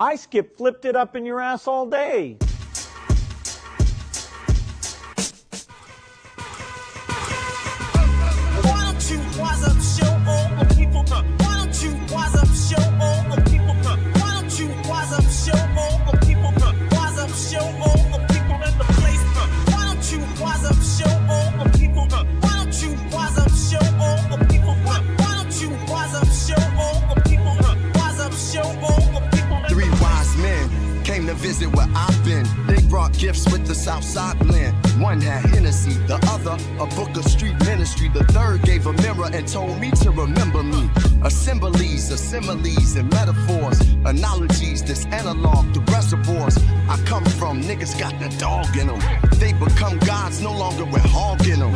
I flipped it up in your ass all day. Why don't you wise up, show all the people? Why don't you wise up, show all the people? Why don't you wise up, show all the people? Wise up, show all the people in the place. Why don't you wise up, show all the people? Why don't you wise up, show all the people? Why don't you wise up, show all the people? Wise up, show all the people. Three wise men came to visit where I've been. They brought gifts with the Southside blend. One had Hennessy, the other a book of street ministry. The third gave a mirror and told me to remember me. Similes and metaphors, analogies that's analog to reservoirs. I come from, niggas got the dog in them. They become gods no longer with hog in them.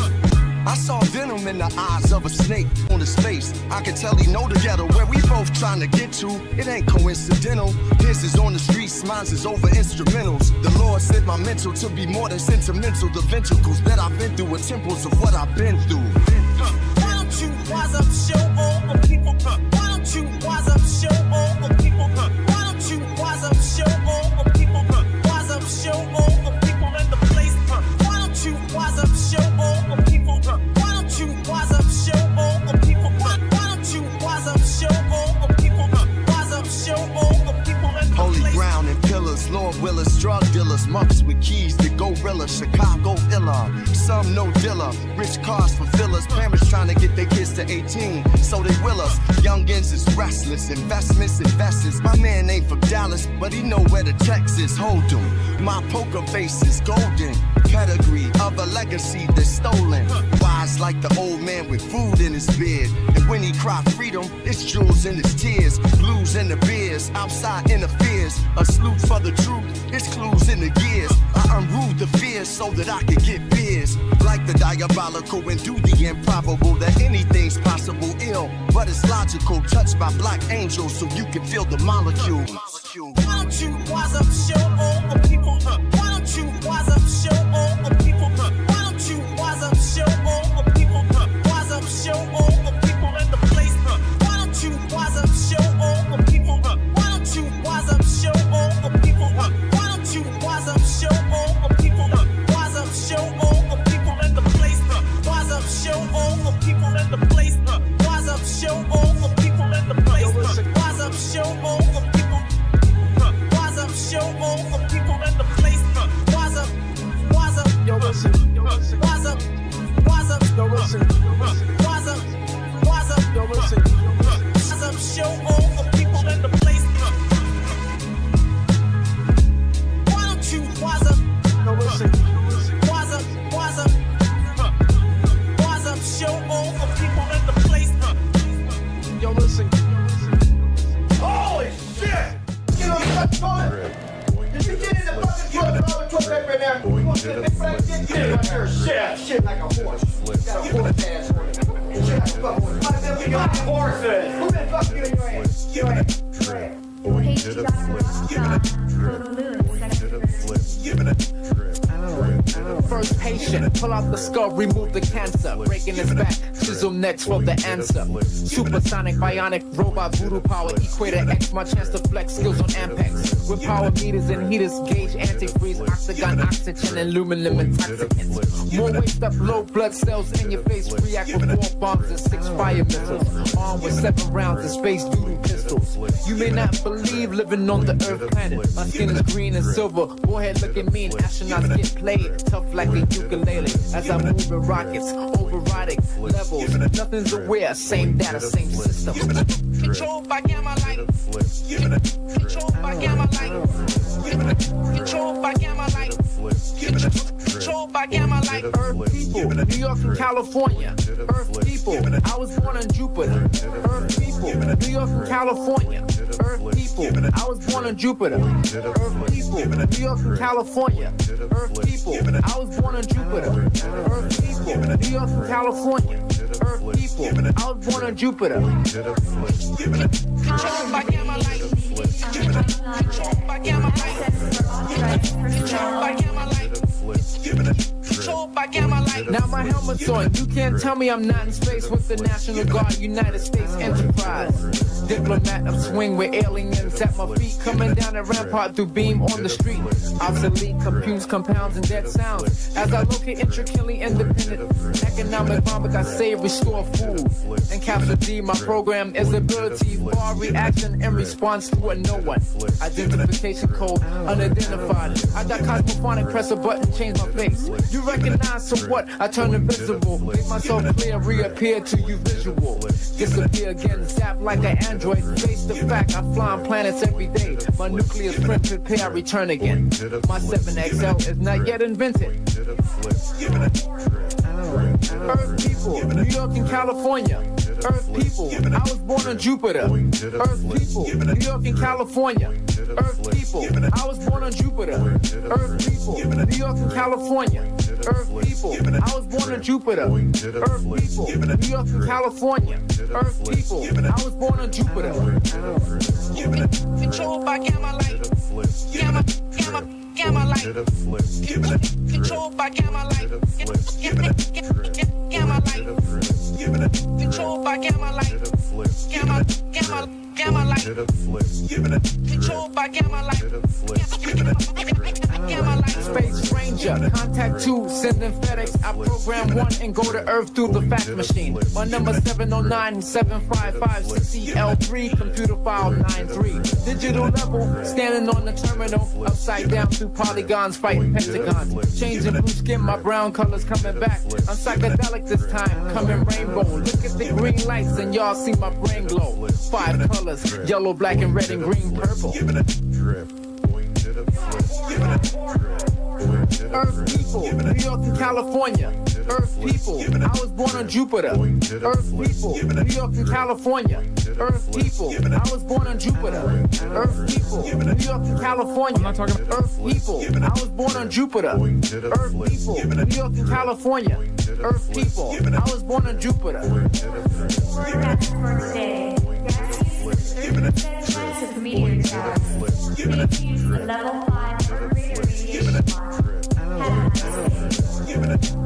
I saw venom in the eyes of a snake on his face. I could tell he know the ghetto where we both trying to get to. It ain't coincidental. His is on the streets, mine's is over instrumentals. The Lord said my mental to be more than sentimental. The ventricles that I've been through are temples of what I've been through. Why don't you wise up, show all the people? Why don't you wise up, show all the people? Why don't you wise up, show all the people? Wise up, show all the people in the place. Why don't you wise up, show all the people? Why don't you wise up, show all the people? Why don't you wise up, show all the people? Wise up, show all the people in the Holy place. ground and pillars, Lord Willis, drug dealers, monks with keys to gorilla, Chicago illa. Some no dealer, rich cars for fillers, parents trying to get their kids to 18, so they will us. Youngins is restless, investments, investors. My man ain't from Dallas, but he know where the Texas hold him. My poker face is golden, pedigree of a legacy that's stolen. Wise like the old man with food in his beard, and when he cry freedom, it's jewels in his tears, blues in the beers, outside interferes. A salute for the truth, it's clues in the gears. I unroot the fears so that I can get beers. Like the diabolical and do the improbable, that anything's possible ill, but it's logical. Touched by black angels so you can feel the molecule. Why don't you wise up, show all the people? Why don't you wise up, show all the people? Why don't you wise up, show all the people? Wise up, show all the people in the place. Why don't you wise up, show all the people? Why don't you wise up, show all the people? Why don't you wise up, show all the people? Wise up, show all the people in the place. Wise up, show all the people in the place. Wise up, show all the people in the place. Wise up, show all the people. Wise up, show all the people in the place. Wise up, yo listen, wise up, yo listen, wise up, yo listen, wise up, show all the people in the place. Why don't you wise up, yo listen, wise up, show all the people in the place. Yo listen. Holy shit! Get on the fucking toilet! Did you get in the fucking toilet right now? You want to get in front of get in there, shit like a horse. Got a horse ass on it. Shit like a fucking horse. Might as well be your horses. Who the fuck you in your ass? You in it. First patient, pull out the skull, remove the cancer. Breaking his back, chisel next for the answer. Supersonic, bionic, robot, voodoo power. Equator X, my chance to flex skills on Ampex. With power meters and heaters, gauge antifreeze, octagon, oxygen, and aluminum intoxicants. More waste up, low blood cells in your face. React with 4 bombs and 6 fire missiles. Armed with 7 rounds and space doodle pistols. You may not believe living on the Earth planet. My skin is green and silver. Forehead looking mean. Astronauts get played tough like a ukulele. As I move in rockets, overriding levels. Nothing's aware. Same data, same system. Controlled by gamma light. Controlled by gamma light. Controlled by gamma light. Controlled by gamma light. Earth people, New York and California. Earth people, I was born on Jupiter. Earth people, New York and California. Earth people, I was born on Jupiter. Earth people, New York and California. Earth people, I was born on Jupiter. Earth people, New York and California. Earth people, I was born on Jupiter. Controlled by gamma light. Controlled by gamma light. Controlled by gamma light. Controlled Now my helmet's on. You can't tell me I'm not in space with the National Guard, United States Enterprise. Diplomat of swing with aliens at my feet, coming down the rampart through beam on the street. Obsolete, confused compounds and dead sounds. As I locate intricately independent, economic vomit, I save, restore food. And capture D, my program is ability, bar reaction in response to a no one. Identification code unidentified. I got cosmophonic, press a button, change my face. You recognize so what? I turn invisible, make myself clear, reappear to you visual. Disappear again, zap like an android. Face the fact, I fly on planets every day. My nucleus print, prepare, return again. My 7XL is not yet invented. Earth people, New York and California. Earth people, I was born on Jupiter. Earth people, New York and California. Earth people, I was born on Jupiter. Earth people, New York and California. Earth people, I was born on Jupiter. Earth people, New York and California. Earth people, I was born on Jupiter. Controlled by gamma light. Gamma light. Controlled by gamma light. Gamma light. Controlled by gamma light. Gamma light. Controlled by gamma light. Gamma light. Space Ranger, contact 2, sending FedEx. I program 1 and go to Earth through the fax machine. My number 709-755-6EL3, computer file 93. Digital level, standing on the terminal, upside down through polygons, fighting pentagons. Changing blue skin, my brown colors coming back. I'm psychedelic this time, coming rainbow. Look at the green lights and y'all see my brain glow. 5 colors, yellow, black, and red, and green, purple. Earth people, New York and California. Earth people, I was born on Jupiter. Earth people, New York and California. Earth people, I was born on Jupiter. Earth people, New York and California. I'm not talking about Earth people, I was born on Jupiter. Earth people, New York and California. Earth people, I was born on Jupiter. Forecast first day. Galaxies of meteor showers. Please use the level 5 Earth radiation launch. Have a nice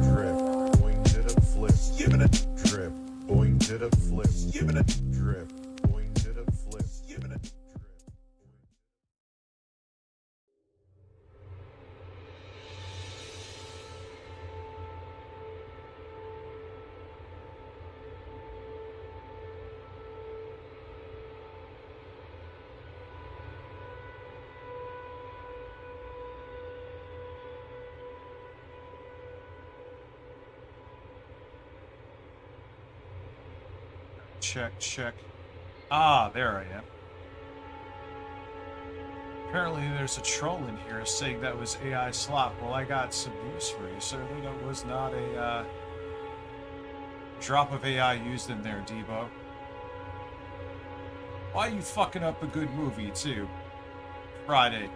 Check. Ah, there I am. Apparently there's a troll in here saying that was AI slop. Well, I got some news for you, sir. That was not a drop of AI used in there, Debo. Why are you fucking up a good movie, too? Friday.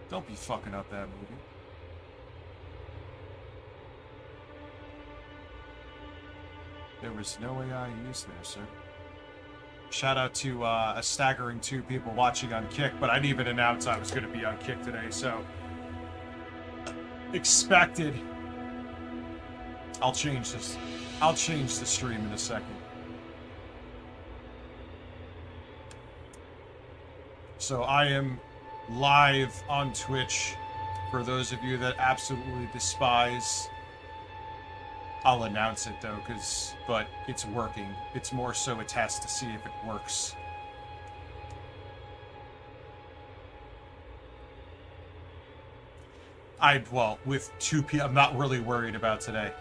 Don't be fucking up that movie. There was no AI used there, sir. Shout out to a staggering 2 people watching on Kick, but I didn't even announce I was going to be on Kick today, so expected. I'll change this. I'll change the stream in a second. So I am live on Twitch for those of you that absolutely despise. I'll announce it though, but it's working. It's more so a test to see if it works. Well, with 2 people, I'm not really worried about today.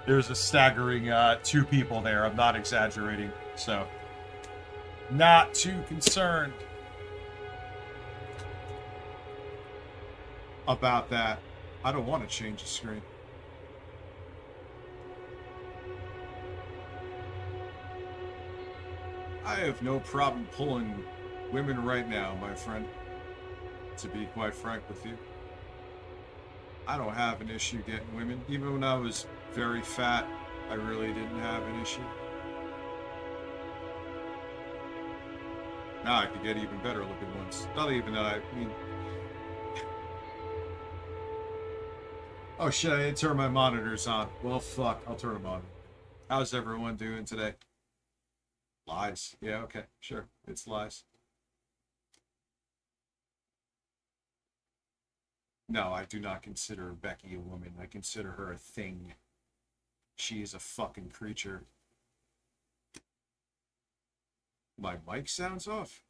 There's a staggering 2 people there. I'm not exaggerating, so not too concerned about that. I don't want to change the screen. I have no problem pulling women right now, my friend. To be quite frank with you. I don't have an issue getting women. Even when I was very fat, I really didn't have an issue. Now I could get even better looking ones. Not even that I mean. Oh shit, I didn't turn my monitors on. Well, fuck, I'll turn them on. How's everyone doing today? Lies. Yeah, okay, sure. It's lies. No, I do not consider Becky a woman. I consider her a thing. She is a fucking creature. My mic sounds off.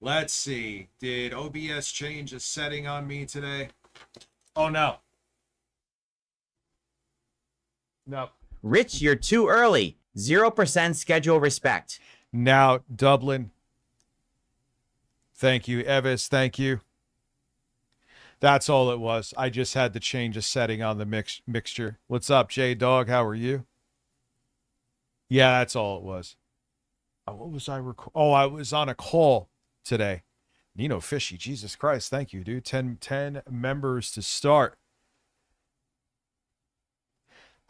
Let's see. Did OBS change a setting on me today? Oh, no. No. Rich, you're too early. 0% schedule respect. Now, Dublin. Thank you. Evis, thank you. That's all it was. I just had to change a setting on the mixture. What's up, J-Dog? How are you? Yeah, that's all it was. What was I Oh, I was on a call today. Nino Fishy, Jesus Christ, thank you, dude. 10 members to start.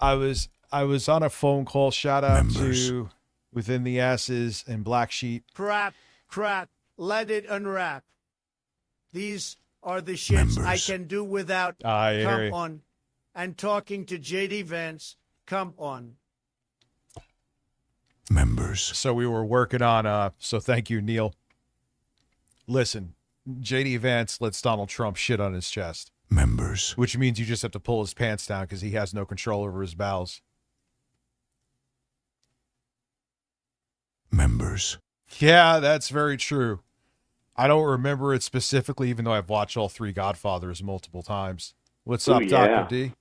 I was on a phone call. Shout out to Within the Asses and Black Sheep. Crap, let it unwrap. These are the shits I can do without. I hear Come you. on. And talking to JD Vance, come on. Members. So we were working on, so thank you, Neil. Listen, JD Vance lets Donald Trump shit on his chest. Members. Which means you just have to pull his pants down because he has no control over his bowels. Members. Yeah, that's very true. I don't remember it specifically, even though I've watched all 3 Godfathers multiple times. What's up, Dr. D?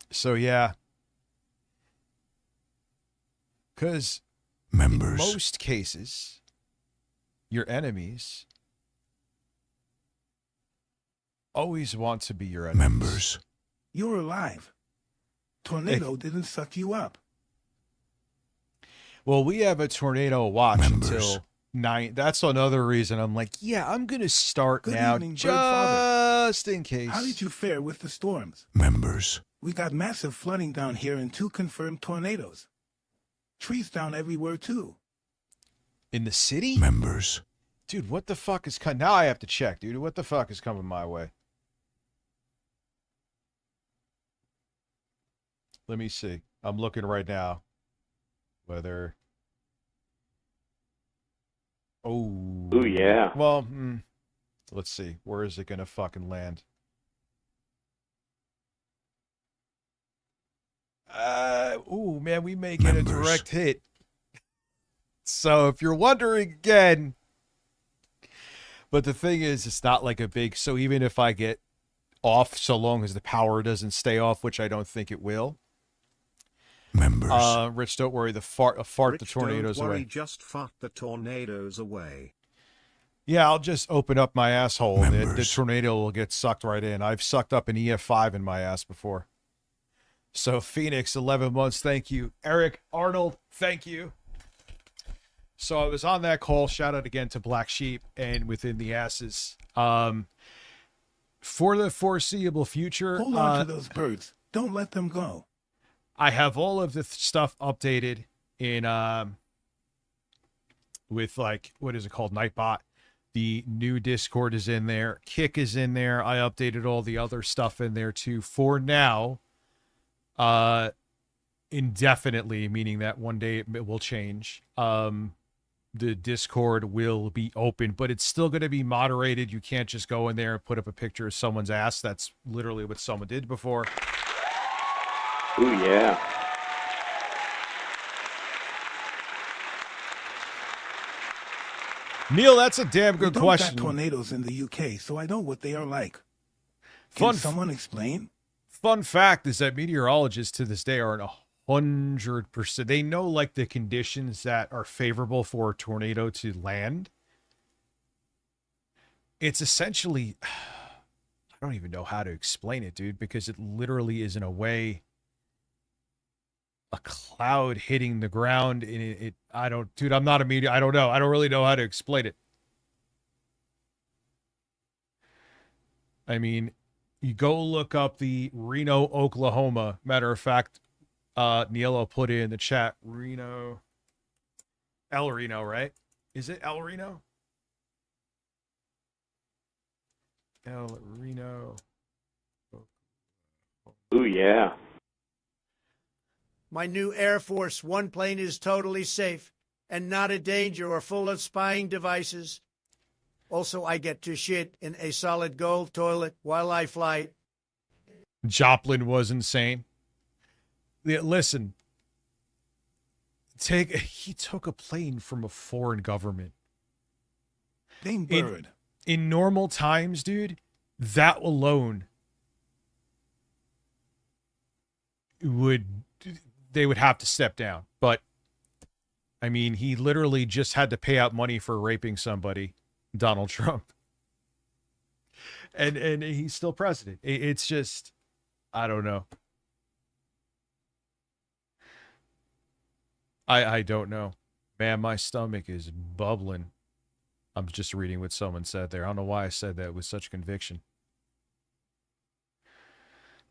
So, yeah. Because in most cases, your enemies always want to be your enemies. Members. You're alive. Tornado didn't suck you up. Well, we have a tornado watch until 9. That's another reason I'm like, yeah, I'm going to start Good now evening, Birdfather. just in case. How did you fare with the storms? Members. We got massive flooding down here and 2 confirmed tornadoes. Trees down everywhere, too. In the city? Members. Dude, what the fuck is coming? Now I have to check, dude. What the fuck is coming my way? Let me see. I'm looking right now. Whether... Oh. Ooh, yeah. Well, let's see. Where is it going to fucking land? Ooh, man, we may get a direct hit. So if you're wondering again... But the thing is, it's not like a big... So even if I get off, so long as the power doesn't stay off, which I don't think it will... Members. Rich, don't worry. Fart Rich, the tornadoes don't worry, away. Just fart the tornadoes away. Yeah, I'll just open up my asshole and the tornado will get sucked right in. I've sucked up an EF5 in my ass before. So Phoenix, 11 months, thank you. Eric Arnold, thank you. So I was on that call. Shout out again to Black Sheep and Within the Asses. For the foreseeable future, Hold on to those birds. Don't let them go. I have all of the stuff updated in with like, what is it called? Nightbot. The new Discord is in there. Kick is in there. I updated all the other stuff in there too for now. Indefinitely, meaning that one day it will change. The Discord will be open, but it's still going to be moderated. You can't just go in there and put up a picture of someone's ass. That's literally what someone did before. Ooh, yeah. Neil, that's a damn good question. We don't got tornadoes in the UK, so I know what they are like. Can someone explain? Fun fact is that meteorologists to this day are 100%. They know like the conditions that are favorable for a tornado to land. It's essentially, I don't even know how to explain it, dude, because it literally is in a way a cloud hitting the ground and I'm not a meteor. I don't know. I don't really know how to explain it. I mean, you go look up the Reno, Oklahoma. Matter of fact, Nielo put in the chat, Reno. El Reno, right? Is it El Reno? El Reno. Ooh, yeah. My new Air Force One plane is totally safe and not a danger or full of spying devices. Also, I get to shit in a solid gold toilet while I fly. Joplin was insane. Yeah, listen. He took a plane from a foreign government. Dame Bird. In normal times, dude, that alone they would have to step down. But I mean, he literally just had to pay out money for raping somebody, Donald Trump. And he's still president. It's just, I don't know. I don't know. Man, my stomach is bubbling. I'm just reading what someone said there. I don't know why I said that with such conviction.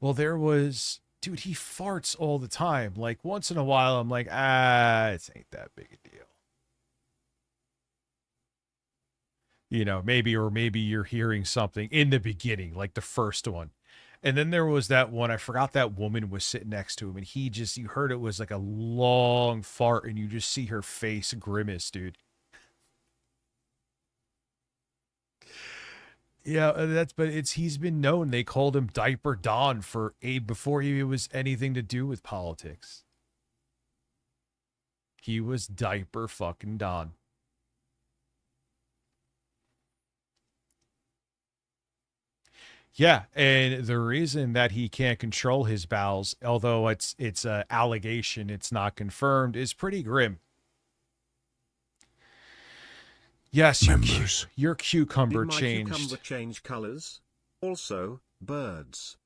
Well, there was... Dude, he farts all the time. Like, once in a while, I'm like, it ain't that big a deal. You know, maybe you're hearing something in the beginning, like the first one. And then there was that one, I forgot that woman was sitting next to him, and you heard it was like a long fart, and you just see her face grimace, dude. Yeah, he's been known. They called him Diaper Don before he was anything to do with politics. He was Diaper fucking Don. Yeah, and the reason that he can't control his bowels, although it's an allegation, it's not confirmed, is pretty grim. Yes, your cucumber changed. Did my cucumber change colors? Also, birds.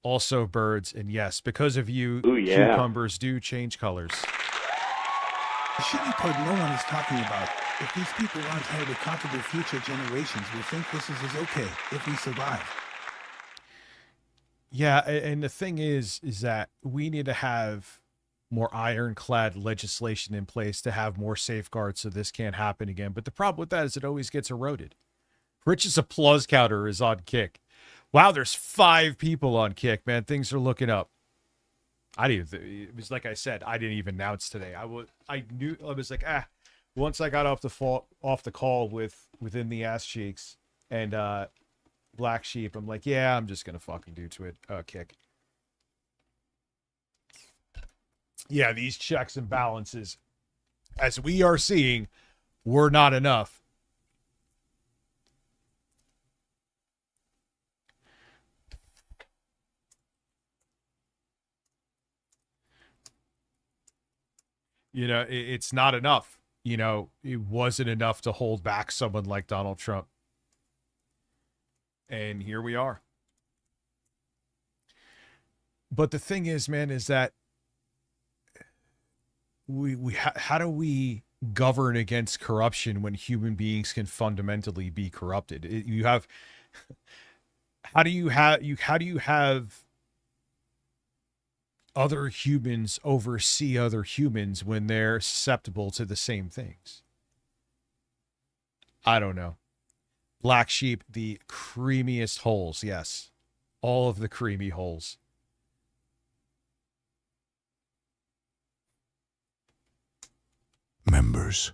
Also birds, and yes, because of you, Ooh, yeah. Cucumbers do change colors. The shitty part no one is talking about. If these people aren't here to conquer the future generations, will think this is okay if we survive. Yeah, and the thing is that we need to have more ironclad legislation in place to have more safeguards so this can't happen again. But the problem with that is it always gets eroded. Rich's applause counter is on Kick. Wow, there's 5 people on Kick, man. Things are looking up. It was like I said, I didn't even announce today. I was like, once I got off the call within the ass cheeks and Black Sheep, I'm like, yeah, I'm just gonna fucking do to it. Kick. Yeah, these checks and balances, as we are seeing, were not enough. You know, it's not enough. You know, it wasn't enough to hold back someone like Donald Trump. And here we are. But the thing is, man, is that how do we govern against corruption when human beings can fundamentally be corrupted? How do you have other humans oversee other humans when they're susceptible to the same things? I don't know. Black Sheep, the creamiest holes. Yes. All of the creamy holes. Members.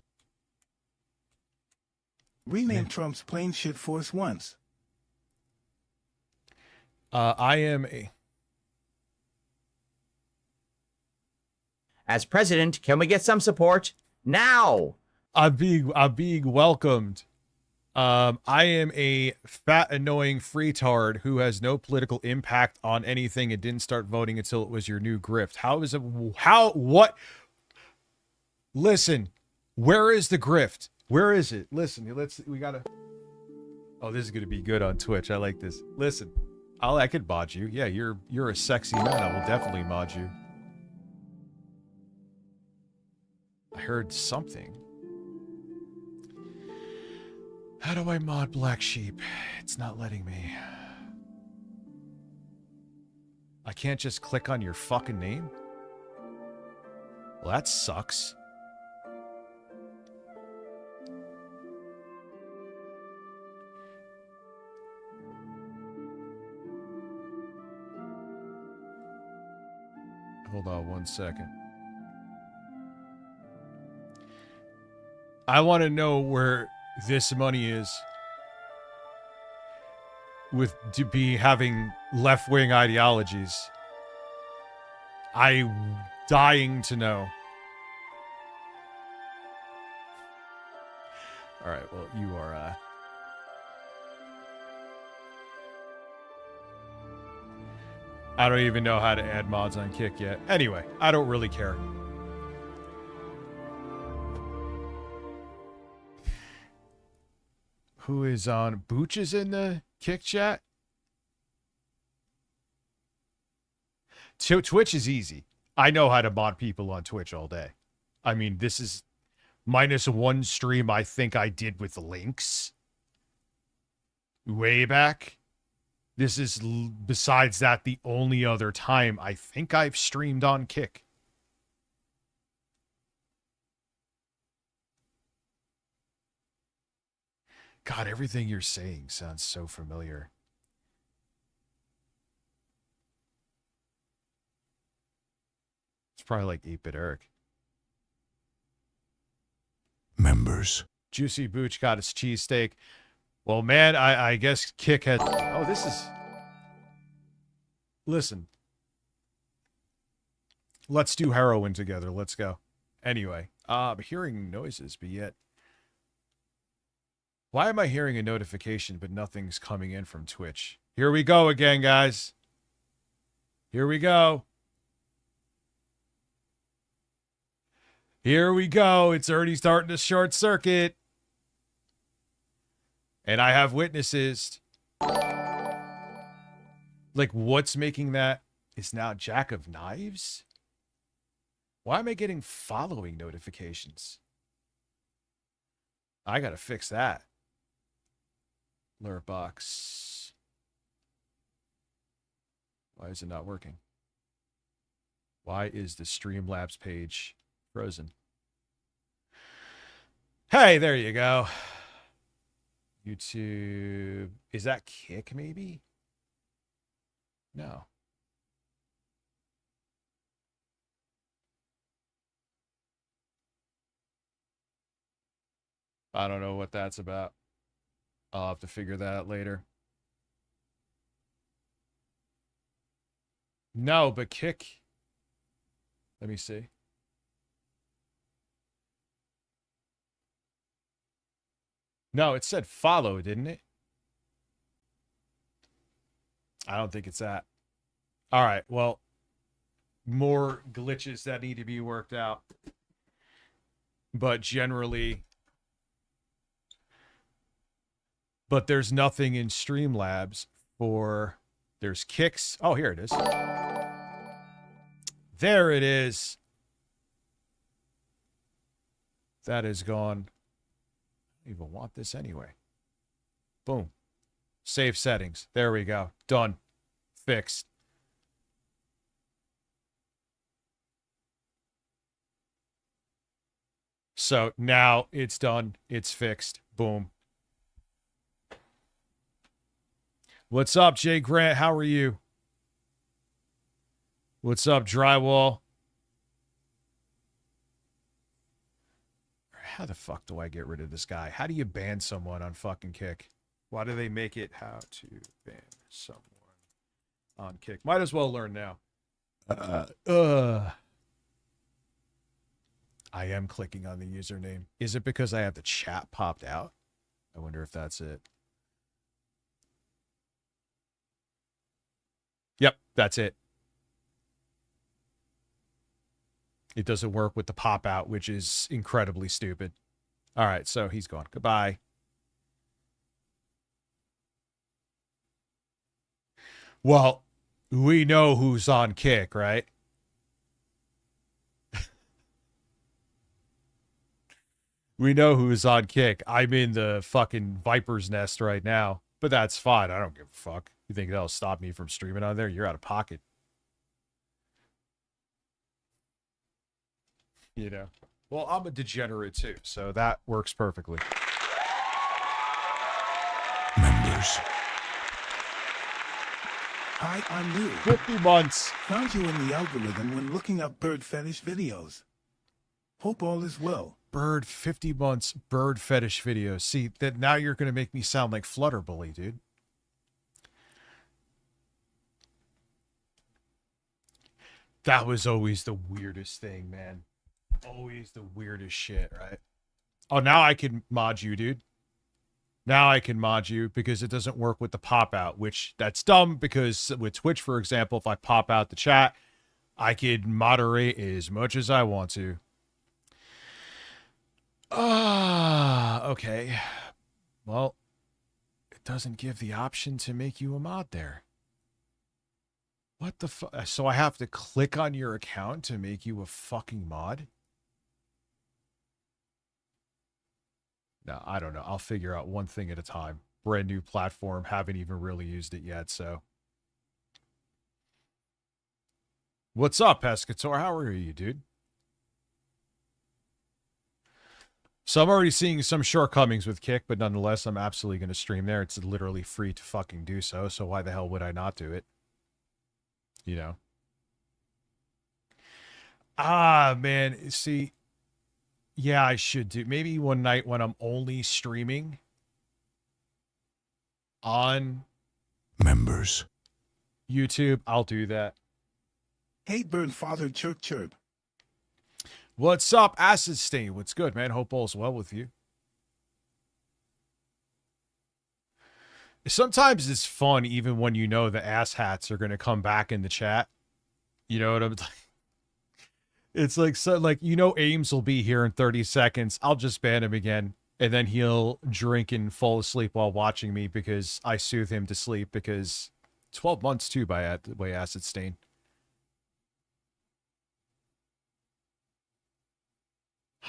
Rename Trump's plane shit force once. I am a... As president, can we get some support now? I'm being welcomed. I am a fat, annoying freetard who has no political impact on anything and didn't start voting until it was your new grift. What? Listen, where is the grift? Where is it? Listen, we gotta... Oh, this is gonna be good on Twitch. I like this. Listen, I could mod you. Yeah, you're a sexy man. I will definitely mod you. I heard something. How do I mod Black Sheep? It's not letting me. I can't just click on your fucking name? Well, that sucks. Hold on 1 second. I want to know where this money is with to be having left-wing ideologies. I'm dying to know. All right, well, you are I don't even know how to add mods on Kick yet. Anyway, I don't really care. Who is on? Booch is in the Kick chat? Twitch is easy. I know how to mod people on Twitch all day. I mean, this is minus one stream I think I did with links. Way back. This is, besides that, the only other time I think I've streamed on Kick. God, everything you're saying sounds so familiar. It's probably like 8-Bit Eric. Members. Juicy Booch got his cheesesteak. Well, man, I guess Kick has... Oh, this is... Listen. Let's do heroin together. Let's go. Anyway, I'm hearing noises, but yet... Why am I hearing a notification, but nothing's coming in from Twitch? Here we go again, guys. Here we go. Here we go. It's already starting to short circuit. And I have witnesses. Like, what's making that? Is now Jack of Knives? Why am I getting following notifications? I gotta fix that. Lure box. Why is it not working? Why is the Streamlabs page frozen? Hey, there you go. YouTube. Is that Kick, maybe? No. I don't know what that's about. I'll have to figure that out later. No, but Kick. Let me see. No, it said follow, didn't it? I don't think it's that. All right, well, more glitches that need to be worked out. But generally... But there's nothing in Streamlabs for... There's Kicks. Oh, here it is. There it is. That is gone. I don't even want this anyway. Boom. Save settings. There we go. Done. Fixed. So now it's done. It's fixed. Boom. What's up, Jay Grant? How are you? What's up, Drywall? How the fuck do I get rid of this guy? How do you ban someone on fucking Kick? Why do they make it how to ban someone on Kick? Might as well learn now. I am clicking on the username. Is it because I have the chat popped out? I wonder if that's it. Yep, that's it. It doesn't work with the pop out, which is incredibly stupid. All right, so he's gone. Goodbye. Well, we know who's on Kick, right? We know who's on Kick. I'm in the fucking Viper's Nest right now, but that's fine. I don't give a fuck. You think that'll stop me from streaming on there? You're out of pocket. You know. Well, I'm a degenerate too, so that works perfectly. Members. Hi, I'm new. 50 months. Found you in the algorithm when looking up bird fetish videos. Hope all is well. 50 months bird fetish videos. See, that now you're going to make me sound like Flutterbully, dude. That was always the weirdest thing, man. Always the weirdest shit, right? Oh, now I can mod you, dude. Now I can mod you because it doesn't work with the pop out, which that's dumb because with Twitch, for example, if I pop out the chat, I could moderate as much as I want to. Okay. Well, it doesn't give the option to make you a mod there. What the fuck? So I have to click on your account to make you a fucking mod? No, I don't know. I'll figure out one thing at a time. Brand new platform. Haven't even really used it yet, so. What's up, Pescator? How are you, dude? So I'm already seeing some shortcomings with Kick, but nonetheless, I'm absolutely going to stream there. It's literally free to fucking do so, so why the hell would I not do it? You know? Ah, man. See, yeah, I should do. Maybe one night when I'm only streaming on Members. YouTube, I'll do that. Hey, bird father chirp chirp. What's up, Acid Stain? What's good, man? Hope all's well with you. Sometimes it's fun, even when you know the asshats are going to come back in the chat. You know what I'm saying? It's like, so, like, you know, Ames will be here in 30 seconds. I'll just ban him again. And then he'll drink and fall asleep while watching me because I soothe him to sleep because 12 months too, by the way, Acid Stain.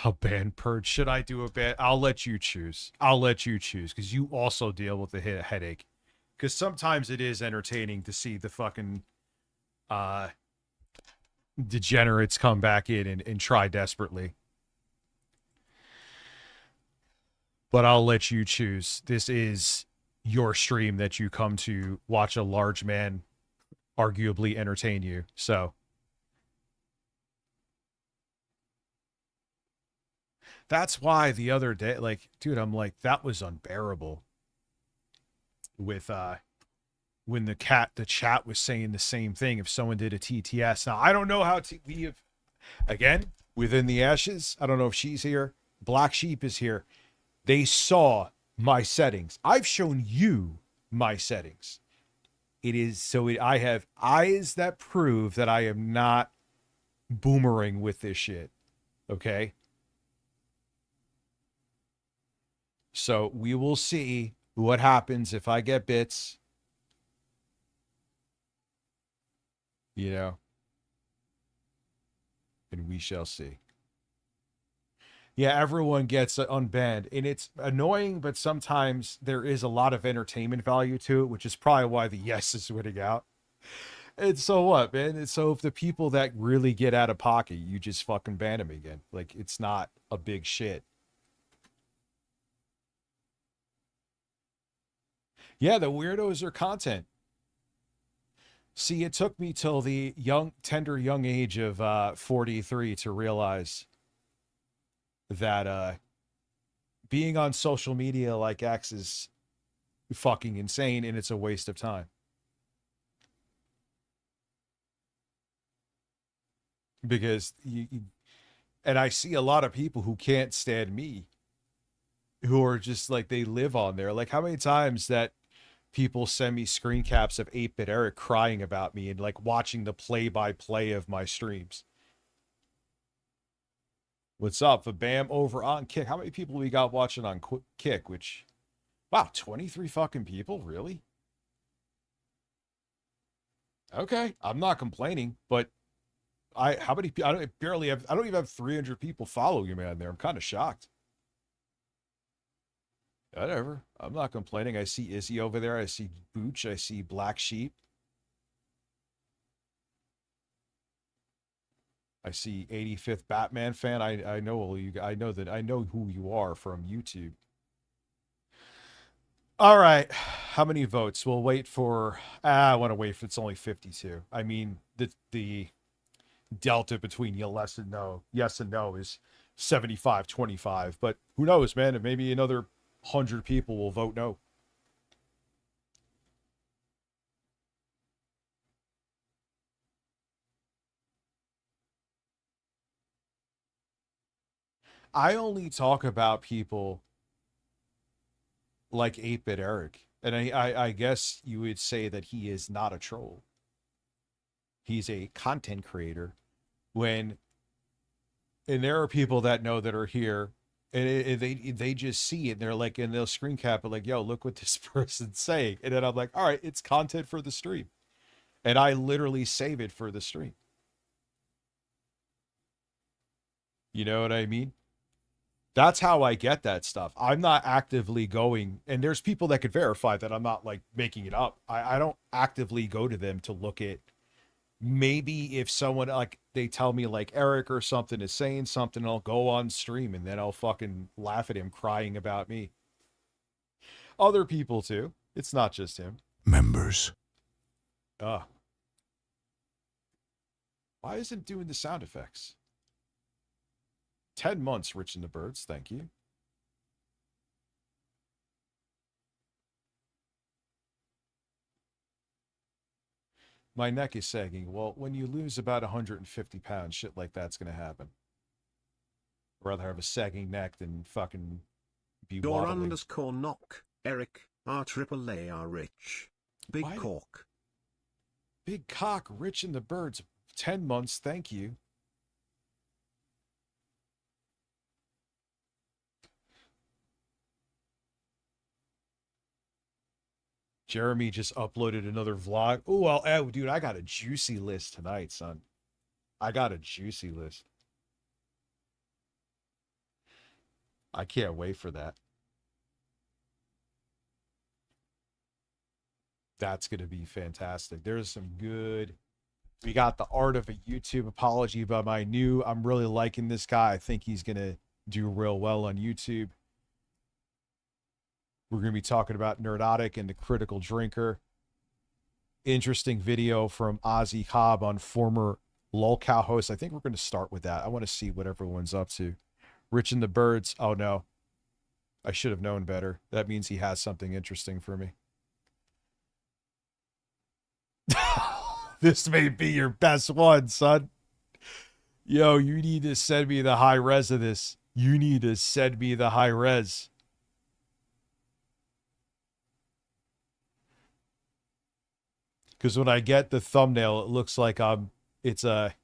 A ban purge. Should I do a ban? I'll let you choose. I'll let you choose because you also deal with the headache. Because sometimes it is entertaining to see the fucking degenerates come back in and try desperately. But I'll let you choose. This is your stream that you come to watch a large man arguably entertain you. So. That's why the other day, like, dude, I'm like, that was unbearable. With when the chat was saying the same thing. If someone did a TTS, now I don't know how we have, again, within the ashes. I don't know if she's here. Black Sheep is here. They saw my settings. I've shown you my settings. It is so I have eyes that prove that I am not boomerang with this shit. Okay. So we will see what happens if I get bits. You know. And we shall see. Yeah, everyone gets unbanned. And it's annoying, but sometimes there is a lot of entertainment value to it, which is probably why the yes is winning out. And so what, man? And so if the people that really get out of pocket, you just fucking ban them again. Like, it's not a big shit. Yeah, the weirdos are content. See, it took me till the tender young age of 43 to realize that being on social media like X is fucking insane and it's a waste of time. Because and I see a lot of people who can't stand me who are just like, they live on there. Like, how many times that people send me screen caps of 8-Bit Eric crying about me and like watching the play-by-play of my streams. What's up? A Bam over on Kick. How many people we got watching on Kick? Which, wow, 23 fucking people? Really? Okay, I'm not complaining, but how many? I don't even have 300 people following me on there. I'm kind of shocked. Whatever. I'm not complaining. I see Izzy over there. I see Booch. I see Black Sheep. I see 85th Batman fan. I know all you. I know who you are from YouTube. All right, how many votes? We'll wait for. I want to wait for. It's only 52. I mean, the delta between yes and no is 75-25. But who knows, man? Maybe another 100 people will vote no. I only talk about people like 8-Bit Eric. And I guess you would say that he is not a troll. He's a content creator. And there are people that know that are here, and they just see it, and they're like, and they'll screen cap it like, yo, look what this person's saying. And then I'm like, all right, it's content for the stream. And I literally save it for the stream. You know what I mean? That's how I get that stuff. I'm not actively going, and there's people that could verify that I'm not like making it up. I don't actively go to them to look at, maybe if someone like they tell me like Eric or something is saying something, I'll go on stream and then I'll fucking laugh at him crying about me. Other people too. It's not just him. Members. Why isn't it doing the sound effects? 10 months, Rich and the Birds. Thank you. My neck is sagging. Well, when you lose about 150 pounds, shit like that's going to happen. I'd rather have a sagging neck than fucking be Door waddling. _ knock. Eric, R-triple-A-R Rich. Big Why- Cork. Big cock, Rich and the Birds. 10 months, thank you. Jeremy just uploaded another vlog. Oh, dude, I got a juicy list tonight, son. I got a juicy list. I can't wait for that. That's going to be fantastic. There's some good. We got the art of a YouTube apology by my new. I'm really liking this guy. I think he's going to do real well on YouTube. We're going to be talking about Nerdotic and the Critical Drinker. Interesting video from Ozzy Cobb on former Lolcow host. I think we're going to start with that. I want to see what everyone's up to. Rich and the Birds. Oh, no. I should have known better. That means he has something interesting for me. This may be your best one, son. Yo, you need to send me the high res of this. You need to send me the high res. Because when I get the thumbnail, it looks like it's a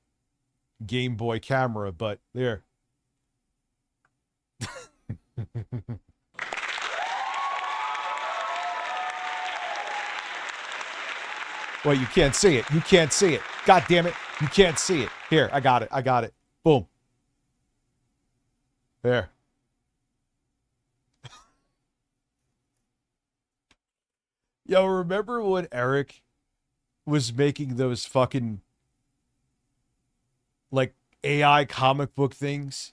Game Boy camera, but there. Well, you can't see it. You can't see it. God damn it. You can't see it. Here, I got it. I got it. Boom. There. Yo, remember when Eric was making those fucking like AI comic book things?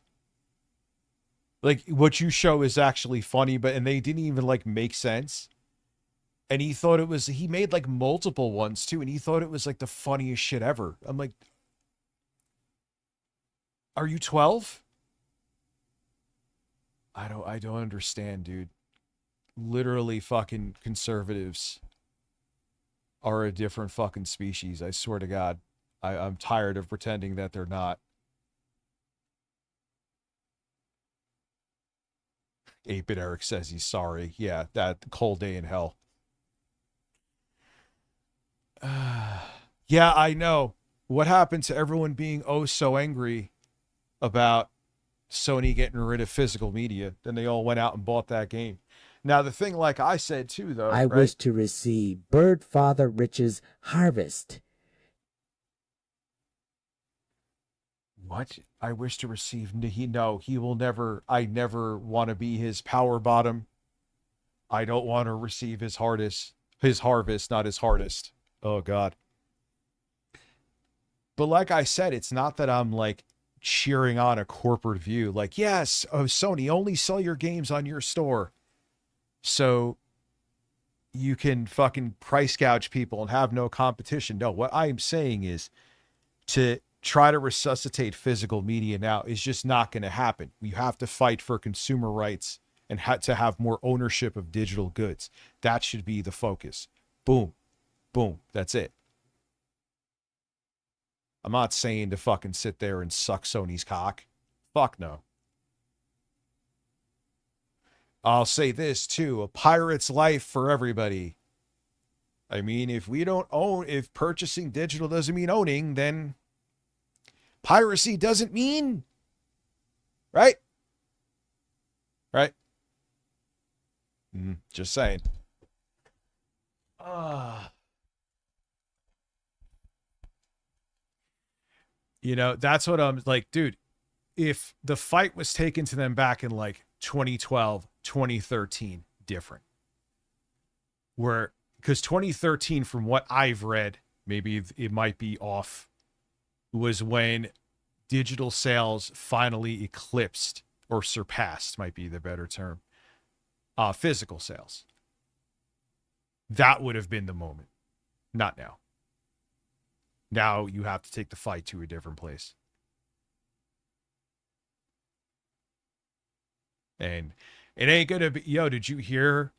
Like what you show is actually funny, and they didn't even like make sense. And he thought he made like multiple ones too, and he thought it was like the funniest shit ever. I'm like, are you 12? I don't understand, dude. Literally fucking conservatives are a different fucking species. I swear to God. I'm tired of pretending that they're not. 8-Bit Eric says he's sorry. Yeah, that cold day in hell. Yeah, I know. What happened to everyone being so angry about Sony getting rid of physical media? Then they all went out and bought that game. Now, the thing, like I said too, though, I wish to receive Bird Father Rich's harvest. What? I wish to receive. He will never. I never want to be his power bottom. I don't want to receive his harvest, not his hardest. Oh, God. But like I said, it's not that I'm like cheering on a corporate view. Like, yes, oh, Sony, only sell your games on your store, so you can fucking price gouge people and have no competition. No, what I am saying is to try to resuscitate physical media now is just not going to happen. You have to fight for consumer rights and to have more ownership of digital goods. That should be the focus. Boom. Boom. That's it. I'm not saying to fucking sit there and suck Sony's cock. Fuck no. I'll say this too, a pirate's life for everybody. I mean, if purchasing digital doesn't mean owning, then piracy doesn't mean, right? Right? Just saying. You know, that's what I'm like, dude. If the fight was taken to them back in like 2012, 2013, different. Because 2013, from what I've read, maybe it might be off, was when digital sales finally eclipsed or surpassed, might be the better term, physical sales. That would have been the moment. Not now. Now you have to take the fight to a different place. And it ain't going to be, yo, did you hear?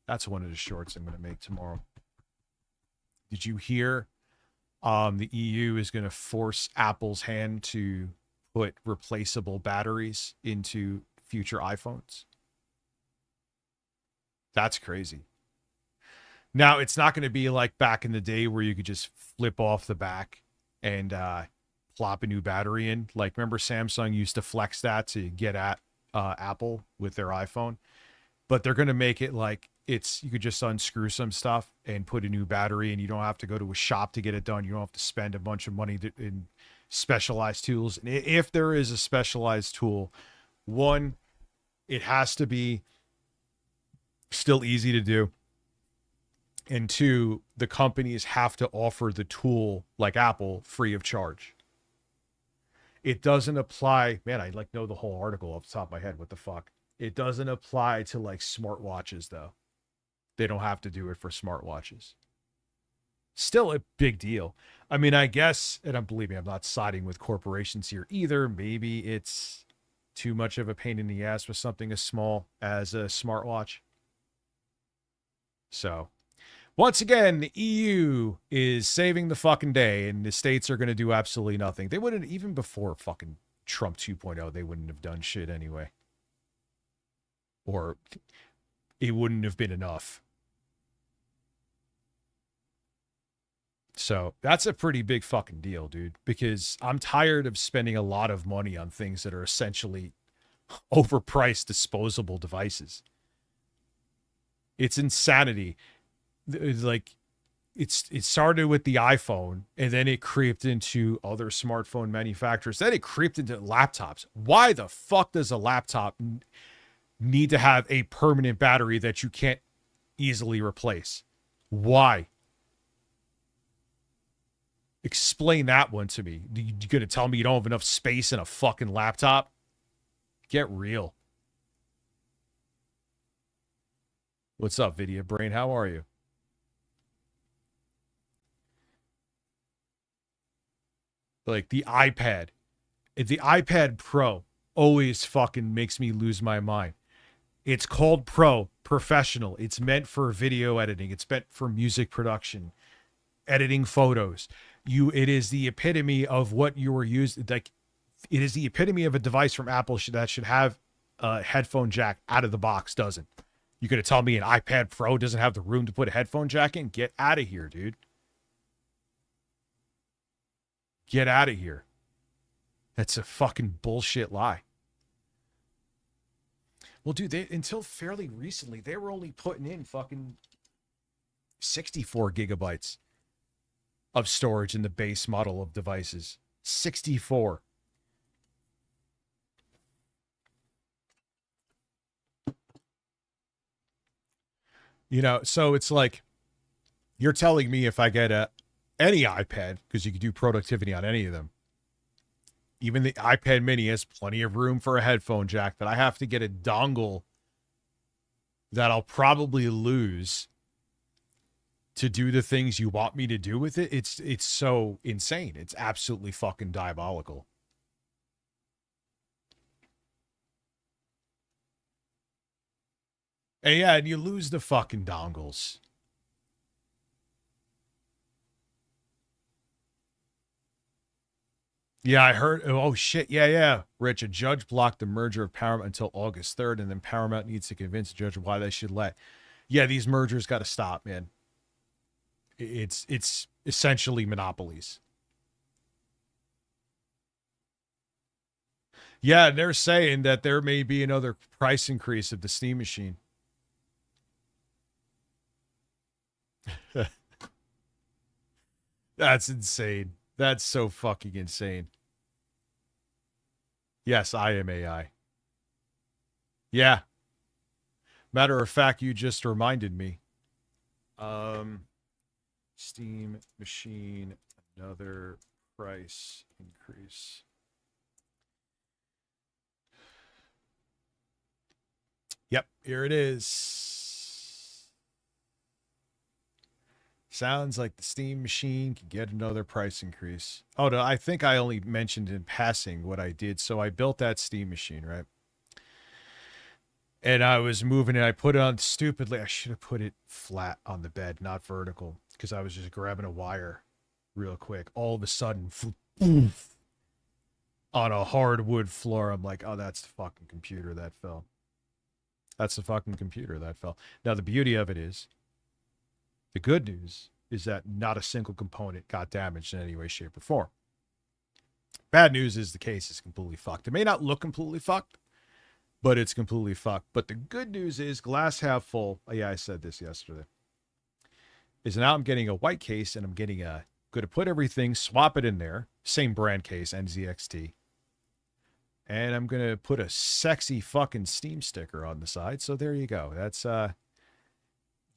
That's one of the shorts I'm going to make tomorrow. Did you hear the EU is going to force Apple's hand to put replaceable batteries into future iPhones? That's crazy. Now, it's not going to be like back in the day where you could just flip off the back and plop a new battery in. Like, remember Samsung used to flex that to get at Apple with their iPhone? But they're going to make it like you could just unscrew some stuff and put a new battery, and you don't have to go to a shop to get it done. You don't have to spend a bunch of money in specialized tools. And if there is a specialized tool, one, it has to be still easy to do. And two, the companies have to offer the tool, like Apple, free of charge. It doesn't apply. Man, I know the whole article off the top of my head. What the fuck? It doesn't apply to like smartwatches, though. They don't have to do it for smartwatches. Still a big deal. I mean, I guess, and believe me, I'm not siding with corporations here either. Maybe it's too much of a pain in the ass with something as small as a smartwatch. So, once again, the EU is saving the fucking day, and the states are going to do absolutely nothing. They wouldn't, even before fucking Trump 2.0, they wouldn't have done shit anyway. Or it wouldn't have been enough. So that's a pretty big fucking deal, dude, because I'm tired of spending a lot of money on things that are essentially overpriced disposable devices. It's insanity. Like, it started with the iPhone, and then it creeped into other smartphone manufacturers. Then it creeped into laptops. Why the fuck does a laptop need to have a permanent battery that you can't easily replace? Why? Explain that one to me. You gonna tell me you don't have enough space in a fucking laptop? Get real. What's up, Video Brain? How are you? Like the iPad Pro always fucking makes me lose my mind. It's called Pro, professional. It's meant for video editing. It's meant for music production, editing photos. It is the epitome of what you were used. Like, it is the epitome of a device from Apple that should have a headphone jack out of the box. Doesn't. You gonna tell me an iPad Pro doesn't have the room to put a headphone jack in? Get out of here, dude. Get out of here. That's a fucking bullshit lie. Well, dude, until fairly recently, they were only putting in fucking 64 gigabytes of storage in the base model of devices. 64. You know, so it's like, you're telling me if I get a any iPad, because you can do productivity on any of them. Even the iPad mini has plenty of room for a headphone jack, that I have to get a dongle that I'll probably lose to do the things you want me to do with it. It's so insane. It's absolutely fucking diabolical. And yeah, and you lose the fucking dongles. Yeah, I heard. Oh, shit. Yeah. Rich, a judge blocked the merger of Paramount until August 3rd, and then Paramount needs to convince the judge why they should let. Yeah, these mergers got to stop, man. It's essentially monopolies. Yeah, they're saying that there may be another price increase of the Steam machine. That's insane. That's so fucking insane. Yes, I am AI. Yeah. Matter of fact, you just reminded me. Steam machine, another price increase. Yep, here it is. Sounds like the Steam machine can get another price increase. Oh, no, I think I only mentioned in passing what I did. So I built that Steam machine, right? And I was moving it. I put it on stupidly. I should have put it flat on the bed, not vertical, because I was just grabbing a wire real quick. All of a sudden, on a hardwood floor, I'm like, oh, that's the fucking computer that fell. That's the fucking computer that fell. Now, the beauty of it is, the good news is that not a single component got damaged in any way, shape, or form. Bad news is the case is completely fucked. It may not look completely fucked, but it's completely fucked. But the good news is, glass half full. Oh, yeah, I said this yesterday. Is now I'm getting a white case, and I'm getting going to put everything, swap it in there. Same brand case, NZXT. And I'm going to put a sexy fucking Steam sticker on the side. So there you go. That's,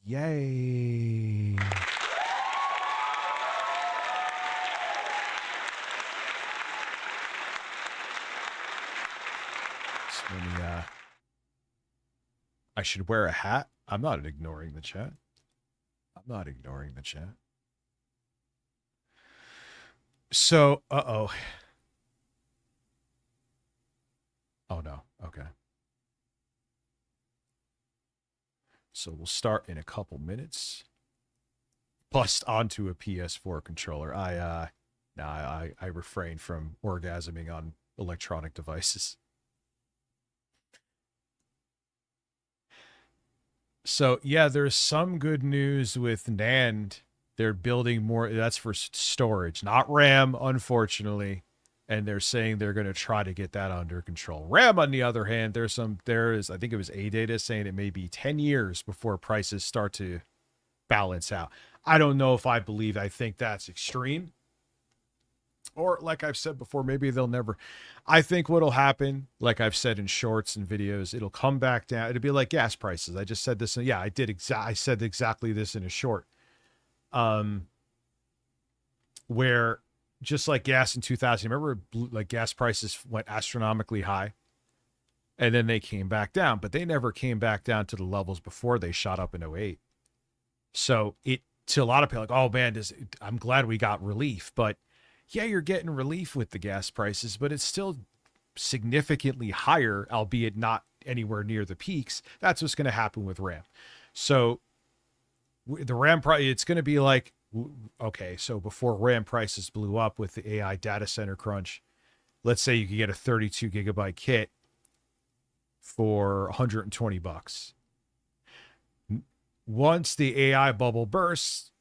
yay. So let me, I should wear a hat. I'm not ignoring the chat. I'm not ignoring the chat. So, uh-oh. Oh, no. Okay. So we'll start in a couple minutes. Bust onto a PS4 controller. I refrain from orgasming on electronic devices. So, yeah, there's some good news with NAND. They're building more. That's for storage, not RAM, unfortunately. And they're saying they're going to try to get that under control. RAM, on the other hand, there is, I think it was AData saying it may be 10 years before prices start to balance out. I don't know if I think that's extreme. Or like I've said before, maybe they'll never. I think what'll happen, like I've said in shorts and videos, it'll come back down. It'll be like gas prices. I just said this. Yeah, I said exactly this in a short. Where just like gas in 2000, remember like gas prices went astronomically high and then they came back down, but they never came back down to the levels before they shot up in 08. So to a lot of people, like, oh man, I'm glad we got relief, but yeah, you're getting relief with the gas prices, but it's still significantly higher, albeit not anywhere near the peaks. That's what's going to happen with RAM. So the RAM price, it's going to be like, okay, so before RAM prices blew up with the AI data center crunch, let's say you could get a 32 gigabyte kit for $120. Once the AI bubble bursts,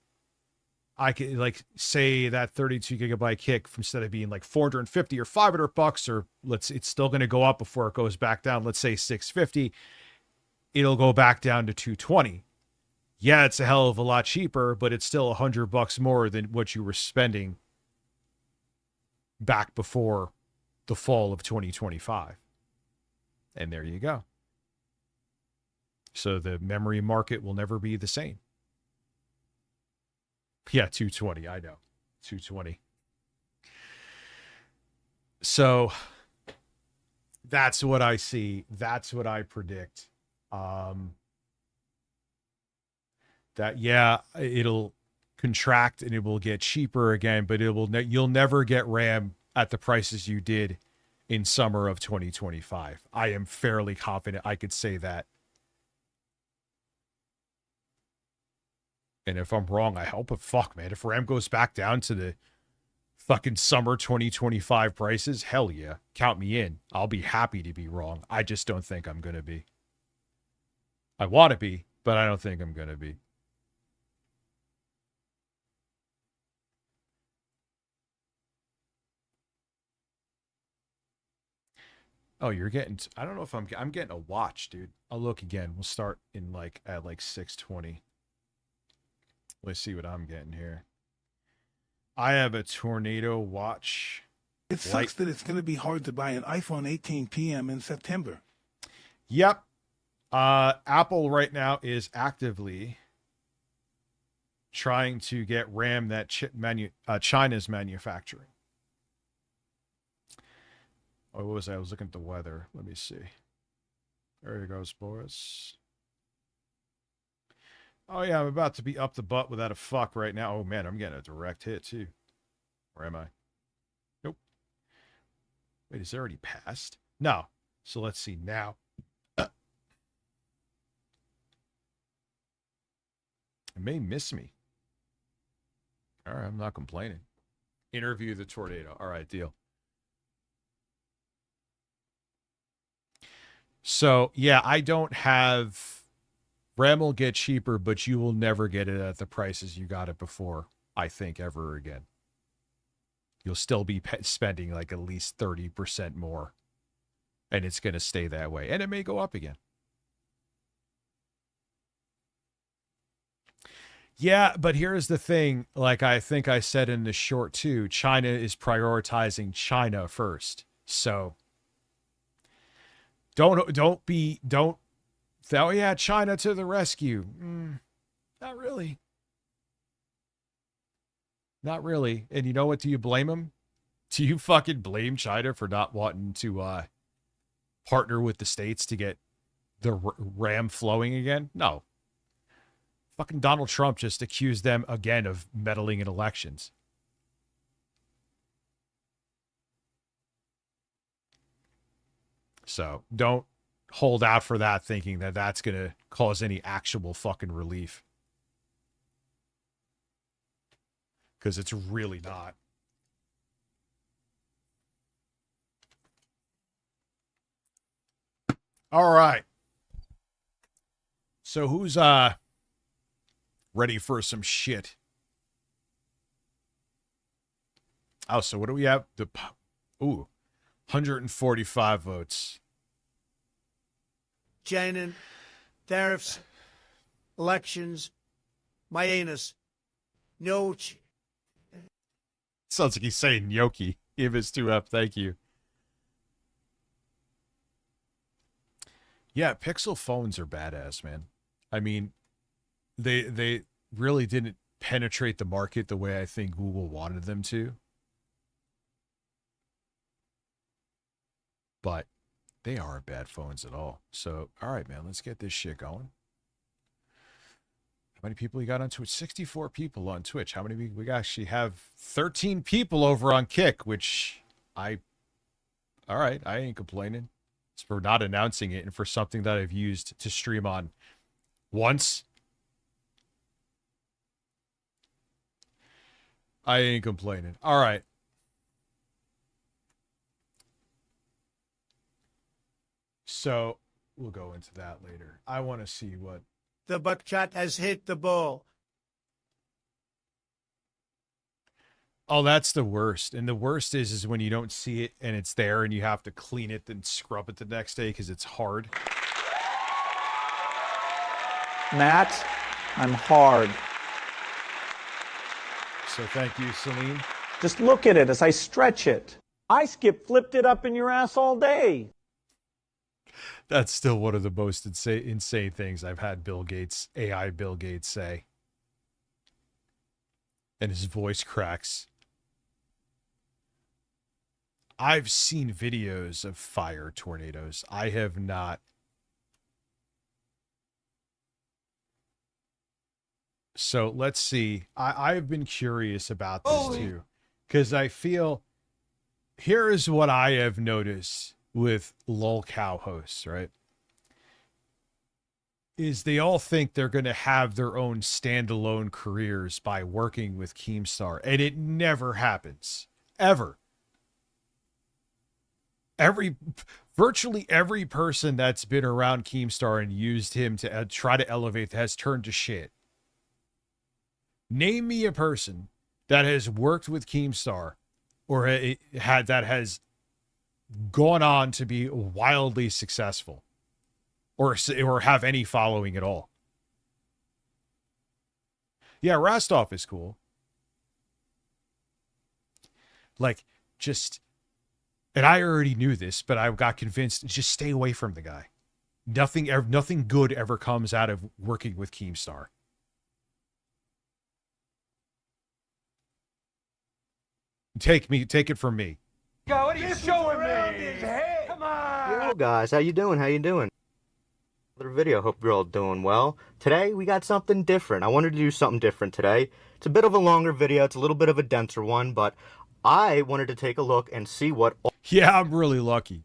I could like say that 32 gigabyte kit, instead of being like $450 or $500, or it's still going to go up before it goes back down. Let's say $650, it'll go back down to $220. Yeah, it's a hell of a lot cheaper, but it's still $100 more than what you were spending back before the fall of 2025. And there you go. So the memory market will never be the same. Yeah, 220. I know. 220. So that's what I see. That's what I predict. That, yeah, it'll contract and it will get cheaper again, but you'll never get RAM at the prices you did in summer of 2025. I am fairly confident I could say that. And if I'm wrong, I hope. But fuck, man, if RAM goes back down to the fucking summer 2025 prices, hell yeah, count me in. I'll be happy to be wrong. I just don't think I'm going to be. I want to be, but I don't think I'm going to be. Oh, you're getting, I don't know if I'm getting a watch, dude. I'll look again. We'll start in like at like 620. Let's see what I'm getting here. I have a Tornado watch. It sucks that it's going to be hard to buy an iPhone 18 PM in September. Yep. Apple right now is actively trying to get RAM that China's manufacturing. Oh, what was that? I was looking at the weather. Let me see. There it goes, boys. Oh, yeah, I'm about to be up the butt without a fuck right now. Oh, man, I'm getting a direct hit, too. Where am I? Nope. Wait, is it already passed? No. So let's see now. It may miss me. All right, I'm not complaining. Interview the tornado. All right, deal. So, yeah, I don't have... RAM will get cheaper, but you will never get it at the prices you got it before, I think, ever again. You'll still be spending like at least 30% more. And it's going to stay that way. And it may go up again. Yeah, but here's the thing. Like I think I said in the short too, China is prioritizing China first. So don't, oh yeah, China to the rescue. Not really. Not really. And you know what? Do you blame them? Do you fucking blame China for not wanting to partner with the States to get the RAM flowing again? No. Fucking Donald Trump just accused them again of meddling in elections. So don't hold out for that thinking that that's going to cause any actual fucking relief. Because it's really not. All right. So who's ready for some shit? Oh, so what do we have? 145 votes. China, tariffs, elections, my anus. No. Sounds like he's saying gnocchi. Give us 2F. Thank you. Yeah, Pixel phones are badass, man. I mean, they really didn't penetrate the market the way I think Google wanted them to. But they aren't bad phones at all. So, all right, man, let's get this shit going. How many people you got on Twitch? 64 people on Twitch. How many we actually have? 13 people over on Kick, which all right, I ain't complaining. It's for not announcing it and for something that I've used to stream on once. I ain't complaining. All right. So we'll go into that later. I want to see what... The buckshot has hit the ball. Oh, that's the worst. And the worst is when you don't see it and it's there and you have to clean it and scrub it the next day because it's hard. Matt, I'm hard. So thank you, Celine. Just look at it as I stretch it. I flipped it up in your ass all day. That's still one of the most insane things I've had AI Bill Gates say. And his voice cracks. I've seen videos of fire tornadoes. I have not. So let's see. I've been curious about this too. Because I feel, here is what I have noticed with lolcow hosts, right? Is they all think they're going to have their own standalone careers by working with Keemstar. And it never happens. Ever. Virtually every person that's been around Keemstar and used him to try to elevate has turned to shit. Name me a person that has worked with Keemstar or that has gone on to be wildly successful or have any following at all. Yeah, Rastov is cool. Like, just, and I already knew this, but I got convinced, just stay away from the guy. Nothing good ever comes out of working with Keemstar. Take it from me. God, what are you showing me? Come on. Yo guys, how you doing? Another video, hope you're all doing well. Today we got something different. I wanted to do something different today. It's a bit of a longer video, it's a little bit of a denser one, but I wanted to take a look and see what... Yeah, I'm really lucky.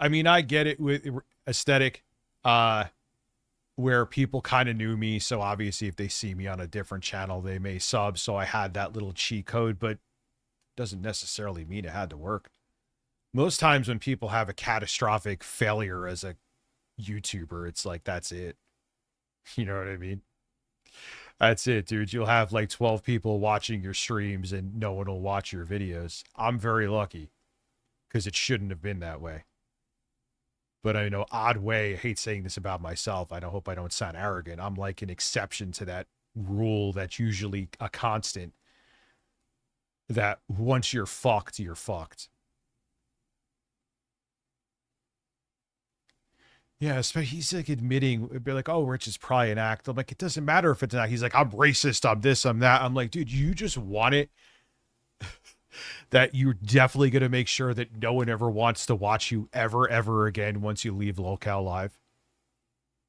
I mean, I get it with aesthetic, where people kind of knew me, so obviously if they see me on a different channel, they may sub, so I had that little cheat code, but doesn't necessarily mean it had to work. Most times when people have a catastrophic failure as a YouTuber, it's like, that's it. You know what I mean? That's it, dude. You'll have like 12 people watching your streams and no one will watch your videos. I'm very lucky because it shouldn't have been that way. But I know, odd way, I hate saying this about myself. I hope I don't sound arrogant. I'm like an exception to that rule that's usually a constant. That once you're fucked, you're fucked. Yeah, he's like admitting, it'd be like, oh, Rich is probably an act. I'm like, it doesn't matter if it's an act. He's like, I'm racist, I'm this, I'm that. I'm like, dude, you just want it that you're definitely going to make sure that no one ever wants to watch you ever again once you leave lolcow live.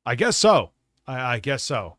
I guess so. I guess so.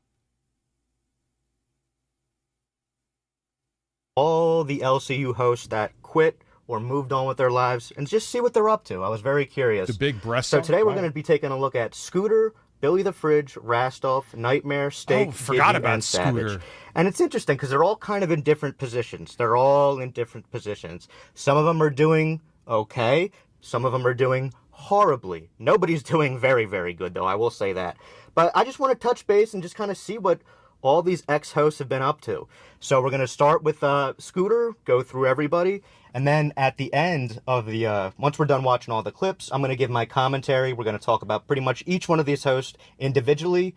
All the LCU hosts that quit or moved on with their lives and just see what they're up to. I was very curious. The big breast. So today we're going to be taking a look at Scooter, Billy the Fridge, Rastov, Nightmare, Steak, forgot Giggy, about and Savage. Scooter. And it's interesting because they're all kind of in different positions. They're all in different positions. Some of them are doing okay. Some of them are doing horribly. Nobody's doing very, very good, though. I will say that. But I just want to touch base and just kind of see what all these ex-hosts have been up to. So we're going to start with Scooter, go through everybody, and then at the end of the, once we're done watching all the clips, I'm going to give my commentary. We're going to talk about pretty much each one of these hosts individually,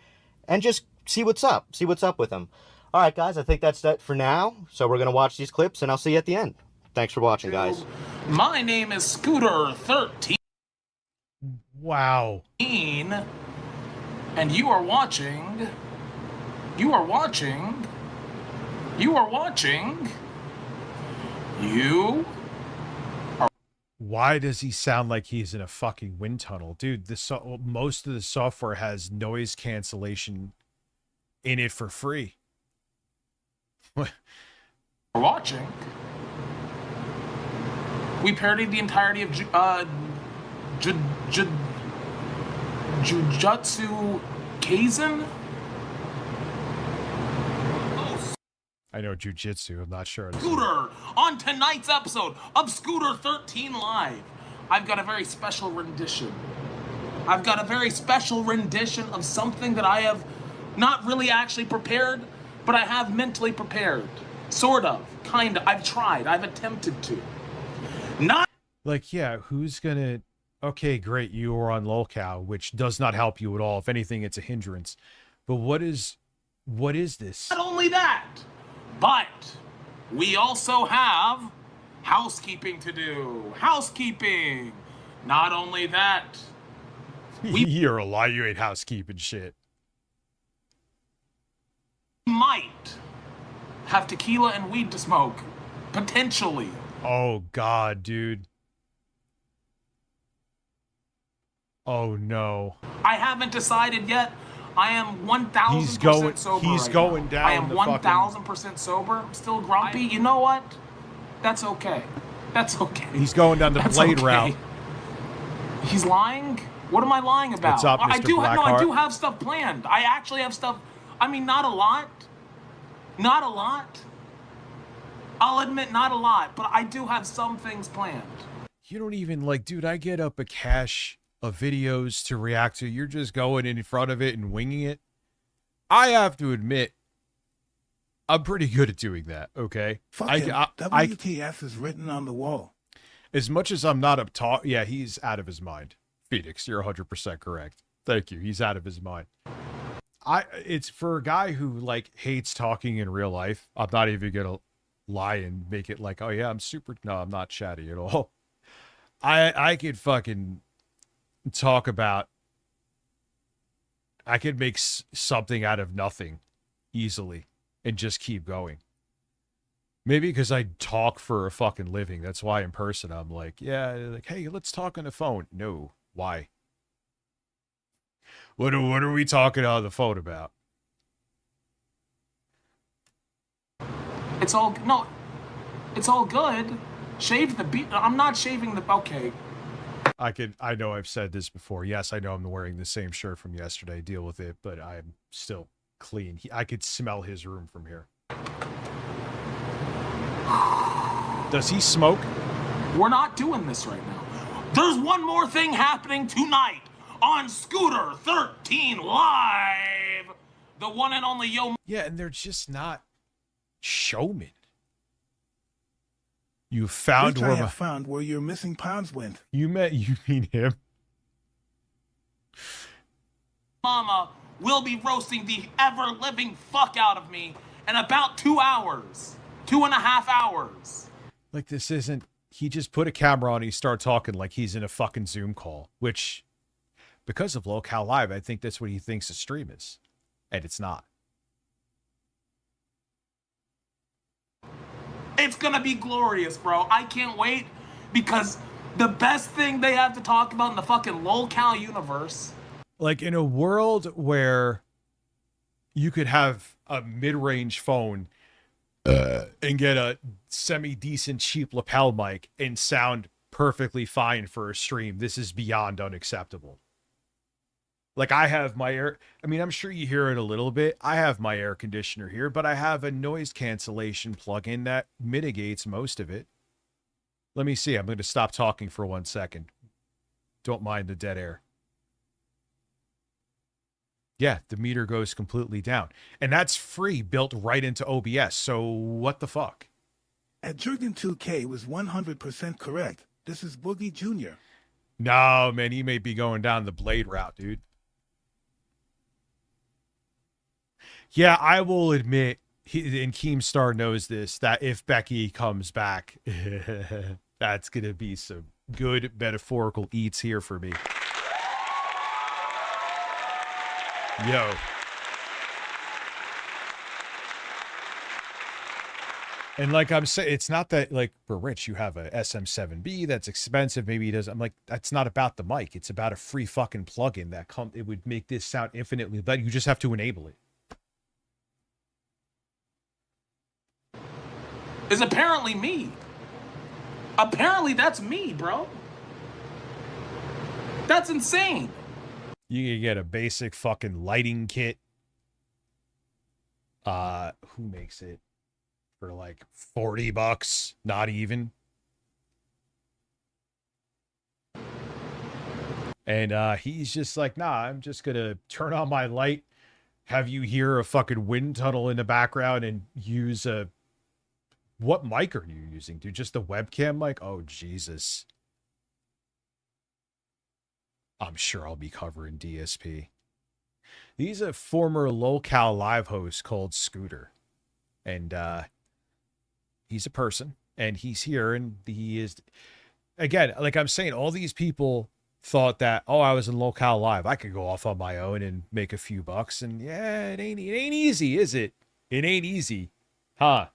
and just see what's up with them. All right, guys, I think that's that for now. So we're going to watch these clips, and I'll see you at the end. Thanks for watching, guys. My name is Scooter13. Wow. And you are watching... You are watching. Why does he sound like he's in a fucking wind tunnel? Dude, most of the software has noise cancellation in it for free. Watching. We parodied the entirety of Jujutsu Kaisen. I know jujitsu, I'm not sure. Scooter, on tonight's episode of Scooter 13 Live, I've got a very special rendition. I've got a very special rendition of something that I have not really actually prepared, but I have mentally prepared. Sort of, kind of. I've tried, I've attempted to. Not like, yeah, who's gonna... Okay, great, you are on lolcow, which does not help you at all. If anything, it's a hindrance. But what is this? Not only that, but we also have housekeeping to do. Housekeeping. Not only that, You're a lie, you ain't housekeeping shit. might have tequila and weed to smoke. Potentially. Oh, God, dude. Oh, no. I haven't decided yet. I am 1,000% sober. He's right going now. down. I am the 1,000% sober. I'm still grumpy. You know what? That's okay. That's okay. He's going down the blade route. He's lying? What am I lying about? What's up, Mr. I do Blackheart? have stuff planned. I actually have stuff. I mean, not a lot. Not a lot. I'll admit, not a lot, but I do have some things planned. You don't even like, dude, I get up a cache of videos to react to. You're just going in front of it and winging it. I have to admit, I'm pretty good at doing that, okay? WTF is written on the wall. As much as I'm not up yeah, he's out of his mind. Phoenix, you're 100% correct. Thank you. He's out of his mind. It's for a guy who like hates talking in real life. I'm not even gonna lie and make it like, oh yeah, no, I'm not chatty at all. I could fucking talk about, I could make something out of nothing easily and just keep going. Maybe because I talk for a fucking living. That's why in person I'm like, yeah, like, hey, let's talk on the phone. No, why? What are we talking on the phone about? It's all good. Shave the beat. I'm not shaving the. Okay. I know I've said this before. Yes, I know I'm wearing the same shirt from yesterday. Deal with it, but I'm still clean. I could smell his room from here. Does he smoke? We're not doing this right now. There's one more thing happening tonight on Scooter 13 Live. The one and only Yo. Yeah, and they're just not showmen. You found Which I have found where your missing pounds went. You mean him? Mama will be roasting the ever-living fuck out of me in about 2 hours. 2.5 hours. Like, this isn't... He just put a camera on and he started talking like he's in a fucking Zoom call. Which, because of Locale Live, I think that's what he thinks a stream is. And it's not. It's gonna be glorious, bro. I can't wait because the best thing they have to talk about in the fucking locale universe. Like, in a world where you could have a mid-range phone and get a semi-decent cheap lapel mic and sound perfectly fine for a stream, this is beyond unacceptable. Like, I have my air... I mean, I'm sure you hear it a little bit. I have my air conditioner here, but I have a noise cancellation plugin that mitigates most of it. Let me see. I'm going to stop talking for 1 second. Don't mind the dead air. Yeah, the meter goes completely down. And that's free, built right into OBS. So what the fuck? At Jurgen 2K was 100% correct. This is Boogie Jr. No, man, he may be going down the blade route, dude. Yeah, I will admit, and Keemstar knows this, that if Becky comes back, that's going to be some good metaphorical eats here for me. Yo. And like I'm saying, it's not that, like, we're rich. You have a SM7B that's expensive. Maybe he does. I'm like, that's not about the mic. It's about a free fucking plugin that it would make this sound infinitely better. You just have to enable it. Is apparently me. Apparently that's me, bro. That's insane. You can get a basic fucking lighting kit. Who makes it? For like $40, not even. And he's just like, nah, I'm just gonna turn on my light, have you hear a fucking wind tunnel in the background, and use a... What mic are you using, dude? Just the webcam mic? Oh, Jesus. I'm sure I'll be covering DSP. He's a former Locale Live host called Scooter. And he's a person, and he's here, and he is... Again, like I'm saying, all these people thought that, oh, I was in Locale Live, I could go off on my own and make a few bucks, and yeah, it ain't easy, is it? It ain't easy. Huh.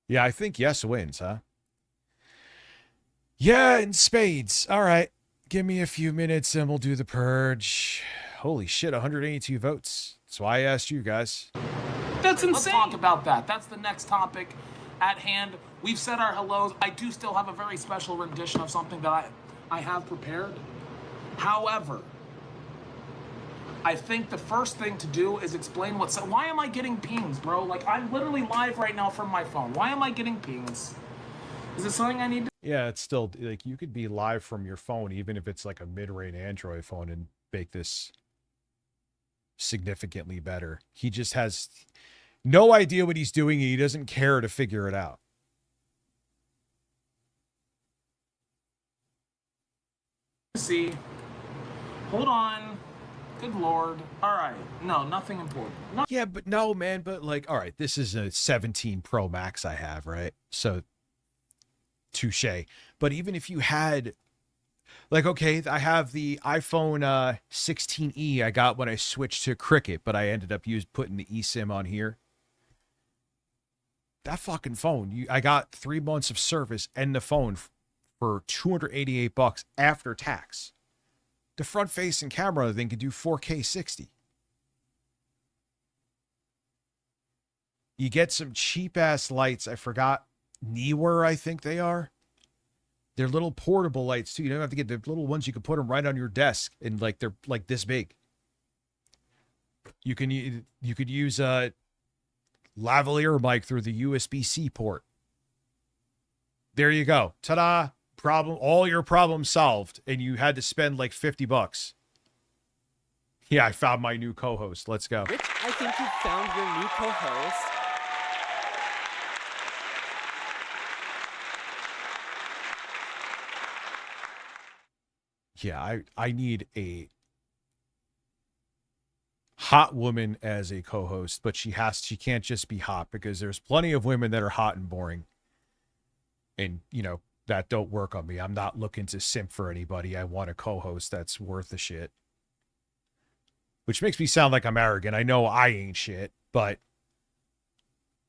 Yeah, I think yes wins, huh? Yeah, in spades. All right. Give me a few minutes and we'll do the purge. Holy shit, 182 votes. That's why I asked you guys. That's insane. Let's talk about that. That's the next topic at hand. We've said our hellos. I do still have a very special rendition of something that I have prepared. However, I think the first thing to do is explain what's... Why am I getting pings, bro? Like, I'm literally live right now from my phone. Why am I getting pings? Is it something I need to... Yeah, it's still, like, you could be live from your phone, even if it's like a mid-range Android phone, and make this significantly better. He just has no idea what he's doing, and he doesn't care to figure it out. See. Hold on. Good Lord. All right. No, nothing important. No. Yeah, but no, man. But like, all right, this is a 17 Pro Max I have, right? So, touche. But even if you had, like, okay, I have the iPhone 16e I got when I switched to Cricket, but I ended up putting the eSIM on here. That fucking phone, I got 3 months of service and the phone for $288 after tax. The front-facing camera thing can do 4K 60. You get some cheap-ass lights. I forgot Neewer, I think they are. They're little portable lights, too. You don't have to get the little ones. You can put them right on your desk, and like they're like this big. You could use a lavalier mic through the USB-C port. There you go. Ta-da! All your problems solved, and you had to spend like $50. Yeah, I found my new co-host. Let's go. Rich, I think you found your new co-host. Yeah, I need a hot woman as a co-host, but she can't just be hot, because there's plenty of women that are hot and boring. And, you know, that don't work on me. I'm not looking to simp for anybody. I want a co-host that's worth the shit. Which makes me sound like I'm arrogant. I know I ain't shit, but,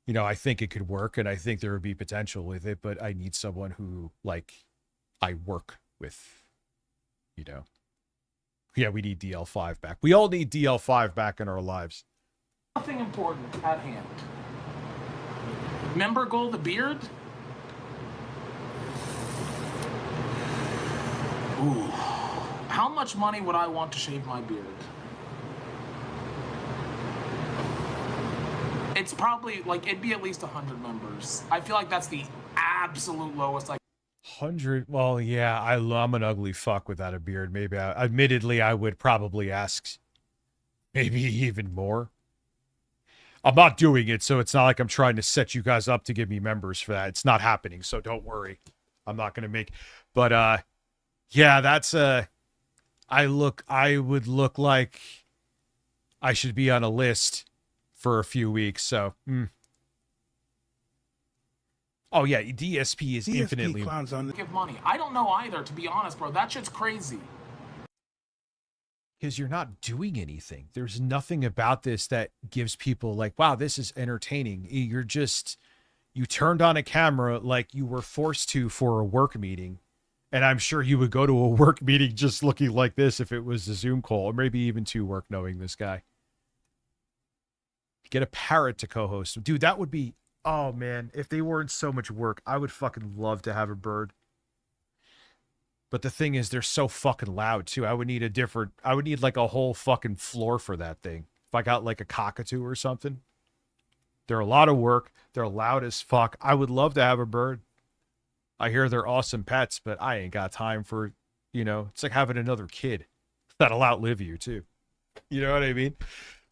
you know, I think it could work, and I think there would be potential with it, but I need someone who, like, I work with, you know. Yeah, we need DL5 back. We all need DL5 back in our lives. Nothing important at hand. Member goal, the beard? Ooh. How much money would I want to shave my beard? It's probably, like, it'd be at least 100 members. I feel like that's the absolute lowest. Like 100. Well, yeah, I'm an ugly fuck without a beard. Maybe, admittedly, I would probably ask maybe even more. I'm not doing it, so it's not like I'm trying to set you guys up to give me members for that. It's not happening, so don't worry. I'm not going to make, but, yeah, that's I would look like I should be on a list for a few weeks. So, oh yeah, DSP is infinitely clowns on give money. I don't know either, to be honest, bro. That shit's crazy. Because you're not doing anything. There's nothing about this that gives people like, wow, this is entertaining. You turned on a camera like you were forced to for a work meeting. And I'm sure you would go to a work meeting just looking like this if it was a Zoom call, or maybe even to work knowing this guy. Get a parrot to co-host. Dude, that would be, oh man, if they weren't so much work, I would fucking love to have a bird. But the thing is, they're so fucking loud too. I would need like a whole fucking floor for that thing. If I got like a cockatoo or something. They're a lot of work. They're loud as fuck. I would love to have a bird. I hear they're awesome pets, but I ain't got time for, you know, it's like having another kid that'll outlive you too. You know what I mean?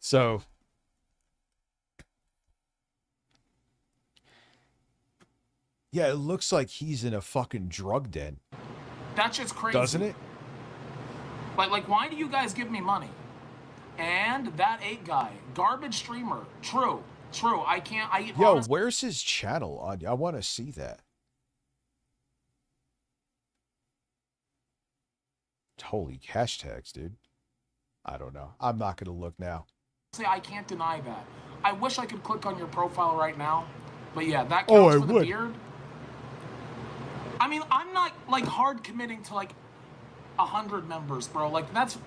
So, yeah, it looks like he's in a fucking drug den. That's just crazy. Doesn't it? Like, why do you guys give me money? And that 8 guy, garbage streamer. True. I can't. Yo, where's his channel? I want to see that. Holy hashtags, dude. I don't know. I'm not going to look now. I can't deny that. I wish I could click on your profile right now, but yeah, that counts Oh, I for the would. beard. I mean, I'm not like hard committing to like 100 members, bro. Like that's.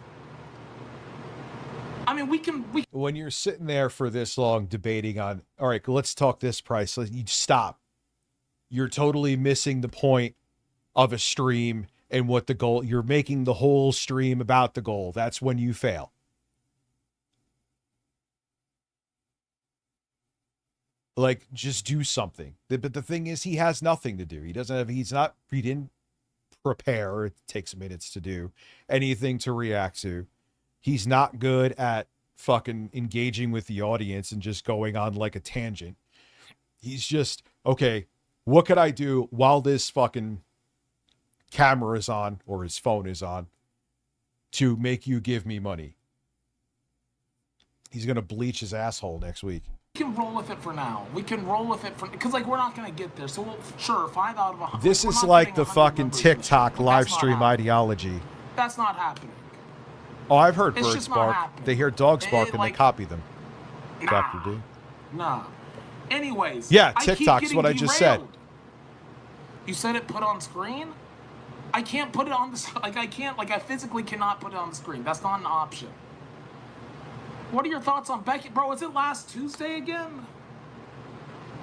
I mean, we when you're sitting there for this long debating on, all right, let's talk this price. You stop. You're totally missing the point of a stream and what the goal. You're making the whole stream about the goal. That's when you fail. Like, just do something. But the thing is, he has nothing to do. He didn't prepare. It takes minutes to do anything to react to. He's not good at fucking engaging with the audience and just going on like a tangent. He's just, okay, what could I do while this fucking camera is on or his phone is on to make you give me money? He's going to bleach his asshole next week. We can roll with it for now. We can roll with it for, because like we're not going to get there. So sure, 5 out of 100. This is like the fucking TikTok live stream ideology. That's not happening. Oh, I've heard It's birds just not bark. happening. They hear dogs bark and like- they copy them. Nah. Dr. D. Nah. Anyways. Yeah, I keep TikTok's getting what I just said. derailed. You said it put on screen? I can't put it on the, like I physically cannot put it on the screen. That's not an option. What are your thoughts on Becky? Bro, is it last Tuesday again?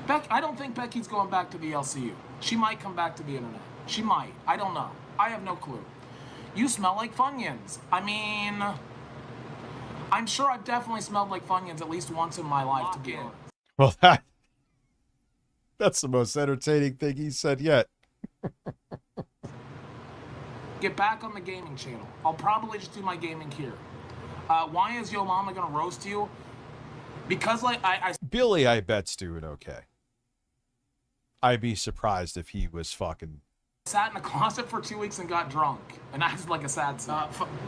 I don't think Becky's going back to the LCU. She might come back to the internet. She might. I don't know. I have no clue. You smell like Funyuns. I mean, I'm sure I've definitely smelled like Funyuns at least once in my life, to be honest. Well, that's the most entertaining thing he said yet. Get back on the gaming channel. I'll probably just do my gaming here. Why is Yo Mama gonna roast you? Because like I Billy, I bet's doing okay. I'd be surprised if he was fucking. sat in a closet for 2 weeks and got drunk, and that's like a sad scene.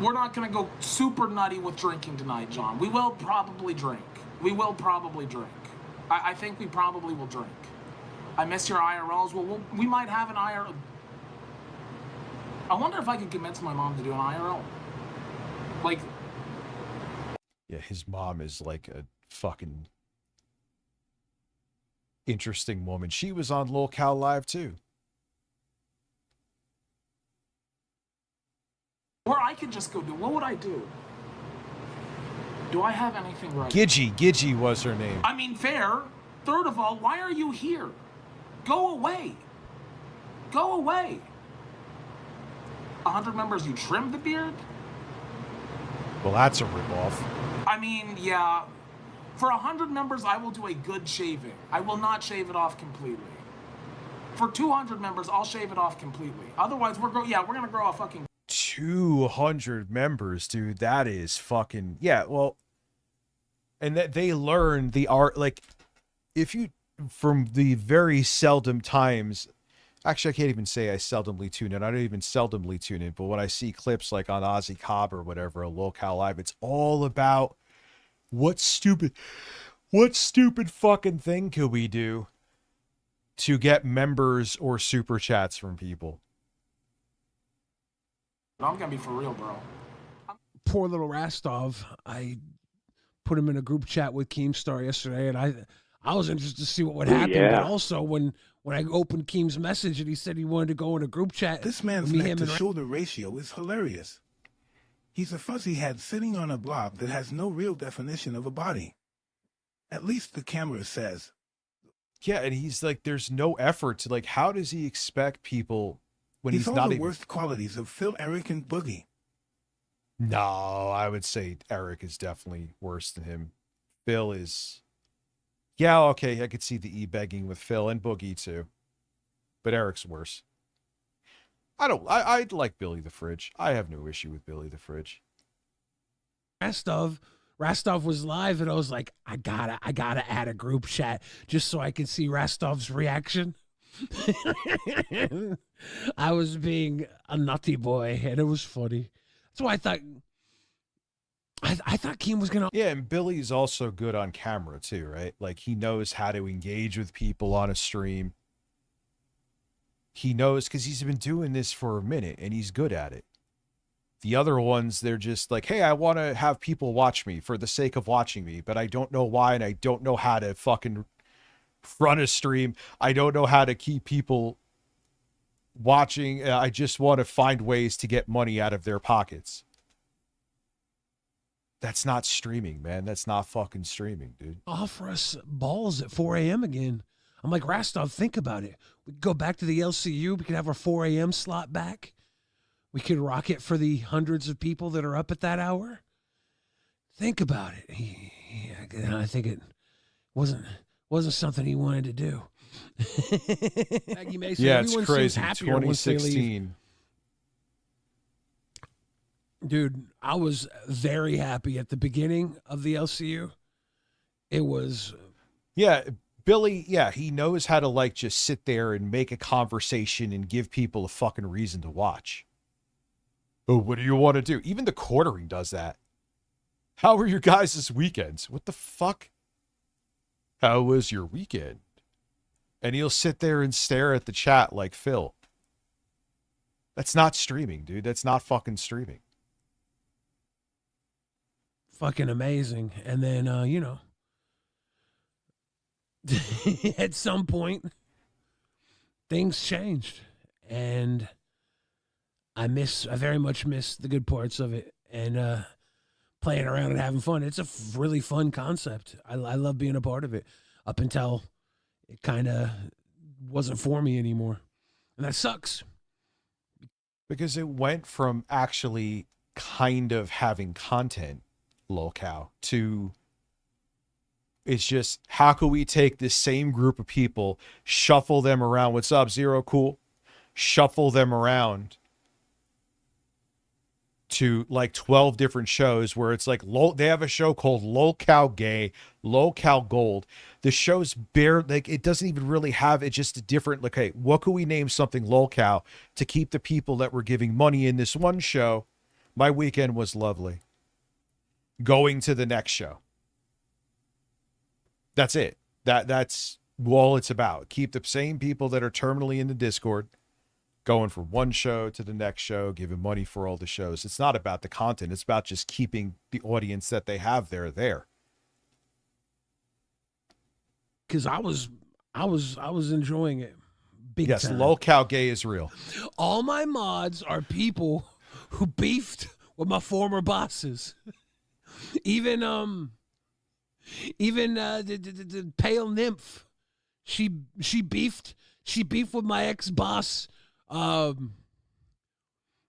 We're not gonna go super nutty with drinking tonight, John. We will probably drink. I think we probably will drink. I miss your IRLs. Well, we might have an IRL. I wonder if I could convince my mom to do an IRL. Like. Yeah, his mom is like a fucking interesting woman. She was on Locale Live too. Or I could just go do. What would I do? Do I have anything right? Gidgy was her name. I mean, fair. Third of all, why are you here? Go away. 100 members, you trimmed the beard? Well, that's a ripoff. I mean, yeah. For 100 members, I will do a good shaving. I will not shave it off completely. For 200 members, I'll shave it off completely. Otherwise, we're gonna grow a fucking 200 members, dude. That is fucking, yeah, well, and that they learn the art, like, if you, from the very seldom times, actually, I can't even say I seldomly tune in. I don't even seldomly tune in, but when I see clips like on Ozzy Cobb or whatever, a Locale Live, it's all about what stupid fucking thing could we do to get members or super chats from people. I'm gonna be for real, bro. Poor little Rastov. I put him in a group chat with Keemstar yesterday, and I was interested to see what would happen. yeah. But also, when I opened Keem's message and he said he wanted to go in a group chat, This man's me, neck him, to and shoulder ratio is hilarious. He's a fuzzy head sitting on a blob that has no real definition of a body. At least the camera says. Yeah, and he's like, there's no effort to, like, how does he expect people when he's all not the even... worst qualities of Phil, Eric, and Boogie. No, I would say Eric is definitely worse than him. Phil is... Yeah, okay, I could see the e-begging with Phil and Boogie too. But Eric's worse. I like Billy the Fridge. I have no issue with Billy the Fridge. Rastov was live, and I was like, I gotta add a group chat just so I can see Rastov's reaction. I was being a nutty boy, and it was funny. That's why I thought Keem was gonna. Yeah, and Billy's also good on camera too, right? Like, he knows how to engage with people on a stream. He knows, because he's been doing this for a minute and he's good at it. The other ones, they're just like, hey, I want to have people watch me for the sake of watching me, but I don't know why, and I don't know how to fucking run a stream. I don't know how to keep people watching. I just want to find ways to get money out of their pockets. That's not streaming, man. That's not fucking streaming, dude. Offer us balls at 4 a.m. again. I'm like, Rastov, think about it. We could go back to the LCU. We could have our 4 a.m. slot back. We could rock it for the hundreds of people that are up at that hour. Think about it. I think it wasn't something he wanted to do. Maggie Mason, yeah, it's everyone crazy. seems happier once they leave. 2016. Dude, I was very happy at the beginning of the LCU. It was... Yeah, Billy, yeah, he knows how to, like, just sit there and make a conversation and give people a fucking reason to watch. Oh, what do you want to do? Even the quartering does that. How were your guys' weekends? What the fuck? How was your weekend? And he'll sit there and stare at the chat like Phil. That's not streaming, dude. That's not fucking streaming. Fucking amazing. And then, at some point, things changed. And I very much miss the good parts of it and playing around and having fun. It's a really fun concept. I love being a part of it up until it kind of wasn't for me anymore. And that sucks. Because it went from actually kind of having content, lolcow, to it's just, how can we take this same group of people, shuffle them around? What's up, Zero? Cool. Shuffle them around to like 12 different shows where it's like they have a show called Lolcow Gay, Lolcow Gold. The show's like it doesn't even really have it, just a different, like, hey, what could we name something Lolcow to keep the people that were giving money in this one show? My weekend was lovely. Going to the next show. That's it. That's all it's about. Keep the same people that are terminally in the Discord going from one show to the next show, giving money for all the shows. It's not about the content. It's about just keeping the audience that they have there. Because I was enjoying it. Big yes, time. Lolcow Gay is real. All my mods are people who beefed with my former bosses. Even the pale nymph, she beefed with my ex-boss.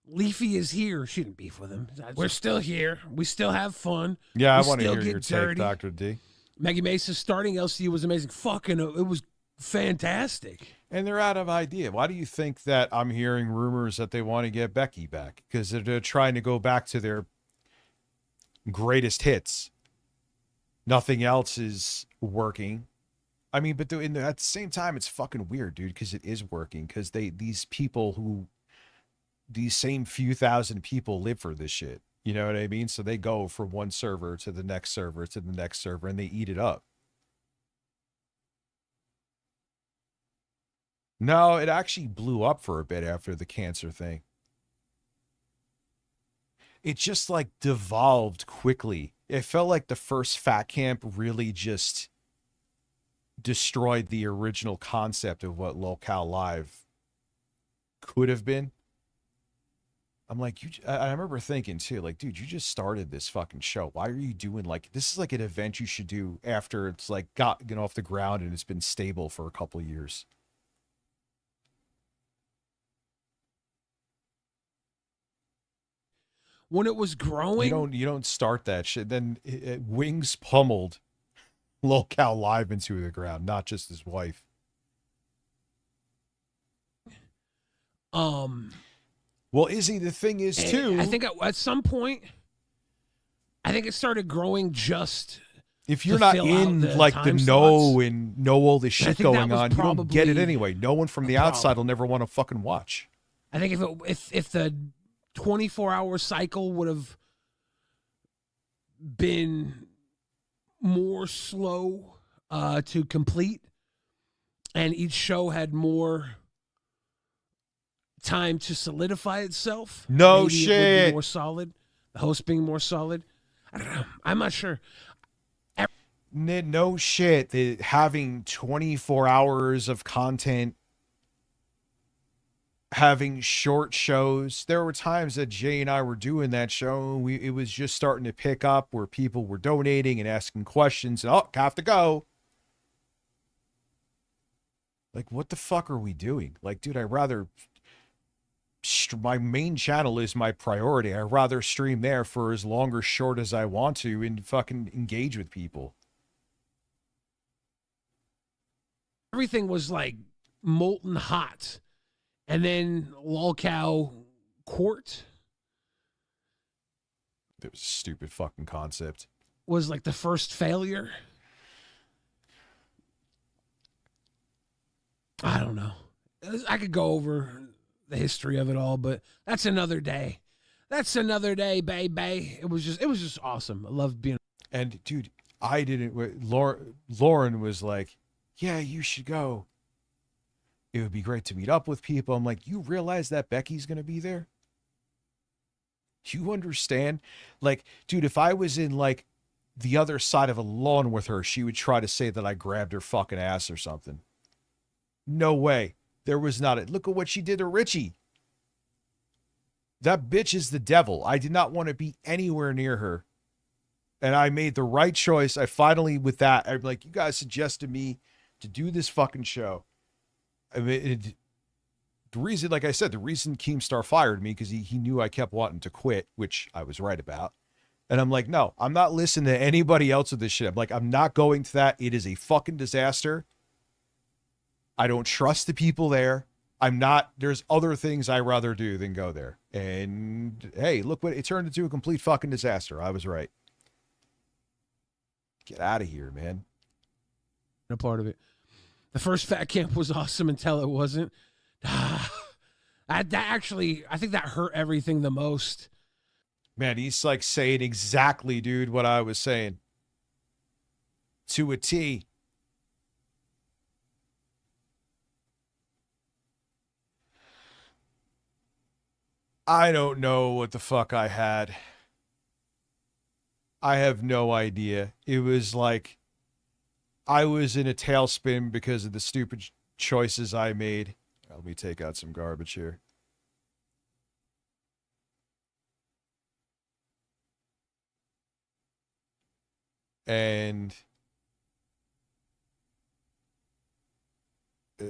Leafy is here. She didn't beef with him. We're still here. We still have fun. Yeah, we I want to still hear get your dirty. take, Dr. D. Maggie Mason starting LCU was amazing. Fucking, it was fantastic. And they're out of idea. Why do you think that I'm hearing rumors that they want to get Becky back? Because they're trying to go back to their greatest hits. Nothing else is working. I mean, but at the same time, it's fucking weird, dude, because it is working. Because these same few thousand people live for this shit. You know what I mean? So they go from one server to the next server to the next server, and they eat it up. No, it actually blew up for a bit after the cancer thing. It just like devolved quickly. It felt like the first Fat Camp really just destroyed the original concept of what Lolcow Live could have been. I'm like, I remember thinking too, like, dude, you just started this fucking show. Why are you doing this is like an event you should do after it's like gotten off the ground and it's been stable for a couple of years. When it was growing, you don't start that shit. Then Wings pummeled Lolcow Live into the ground, not just his wife. Well, Izzy, the thing is too, I think at some point, I think it started growing just. If you're not in the know and know all this shit going on, you don't get it anyway. No one from the outside will never want to fucking watch. I think if the 24-hour cycle would have been more slow to complete, and each show had more time to solidify itself. No Maybe it would shit. be more solid. The host being more solid. I don't know. I'm not sure. No shit. Having 24 hours of content, having short shows. There were times that Jay and I were doing that show, and it was just starting to pick up where people were donating and asking questions, and have to go. Like, what the fuck are we doing? Like, dude, I'd rather... my main channel is my priority. I'd rather stream there for as long or short as I want to and fucking engage with people. Everything was like molten hot. And then Lolcow Court It was a stupid fucking concept. was like the first failure. I don't know. I could go over the history of it all, but that's another day. That's another day, baby. It was just awesome. I loved being. And dude, I didn't. Lauren was like, "Yeah, you should go. It would be great to meet up with people." I'm like, "You realize that Becky's gonna be there? Do you understand? Like, dude, if I was in like the other side of a lawn with her, she would try to say that I grabbed her fucking ass or something. No way. There was not it. Look at what she did to Richie. That bitch is the devil. I did not want to be anywhere near her. And I made the right choice. I finally, with that, I'm like, you guys suggested me to do this fucking show. I mean, the reason, like I said, the reason Keemstar fired me, because he knew I kept wanting to quit, which I was right about. And I'm like, no, I'm not listening to anybody else with this shit. I'm like, I'm not going to that. It is a fucking disaster. I don't trust the people there. There's other things I'd rather do than go there. And hey, look what it turned into, a complete fucking disaster. I was right. Get out of here, man. A part of it. The first fat camp was awesome until it wasn't. That actually, I think that hurt everything the most. Man, he's like saying exactly, dude, what I was saying. To a T. I don't know what the fuck I had. I have no idea. It was like I was in a tailspin because of the stupid choices I made. Let me take out some garbage here. And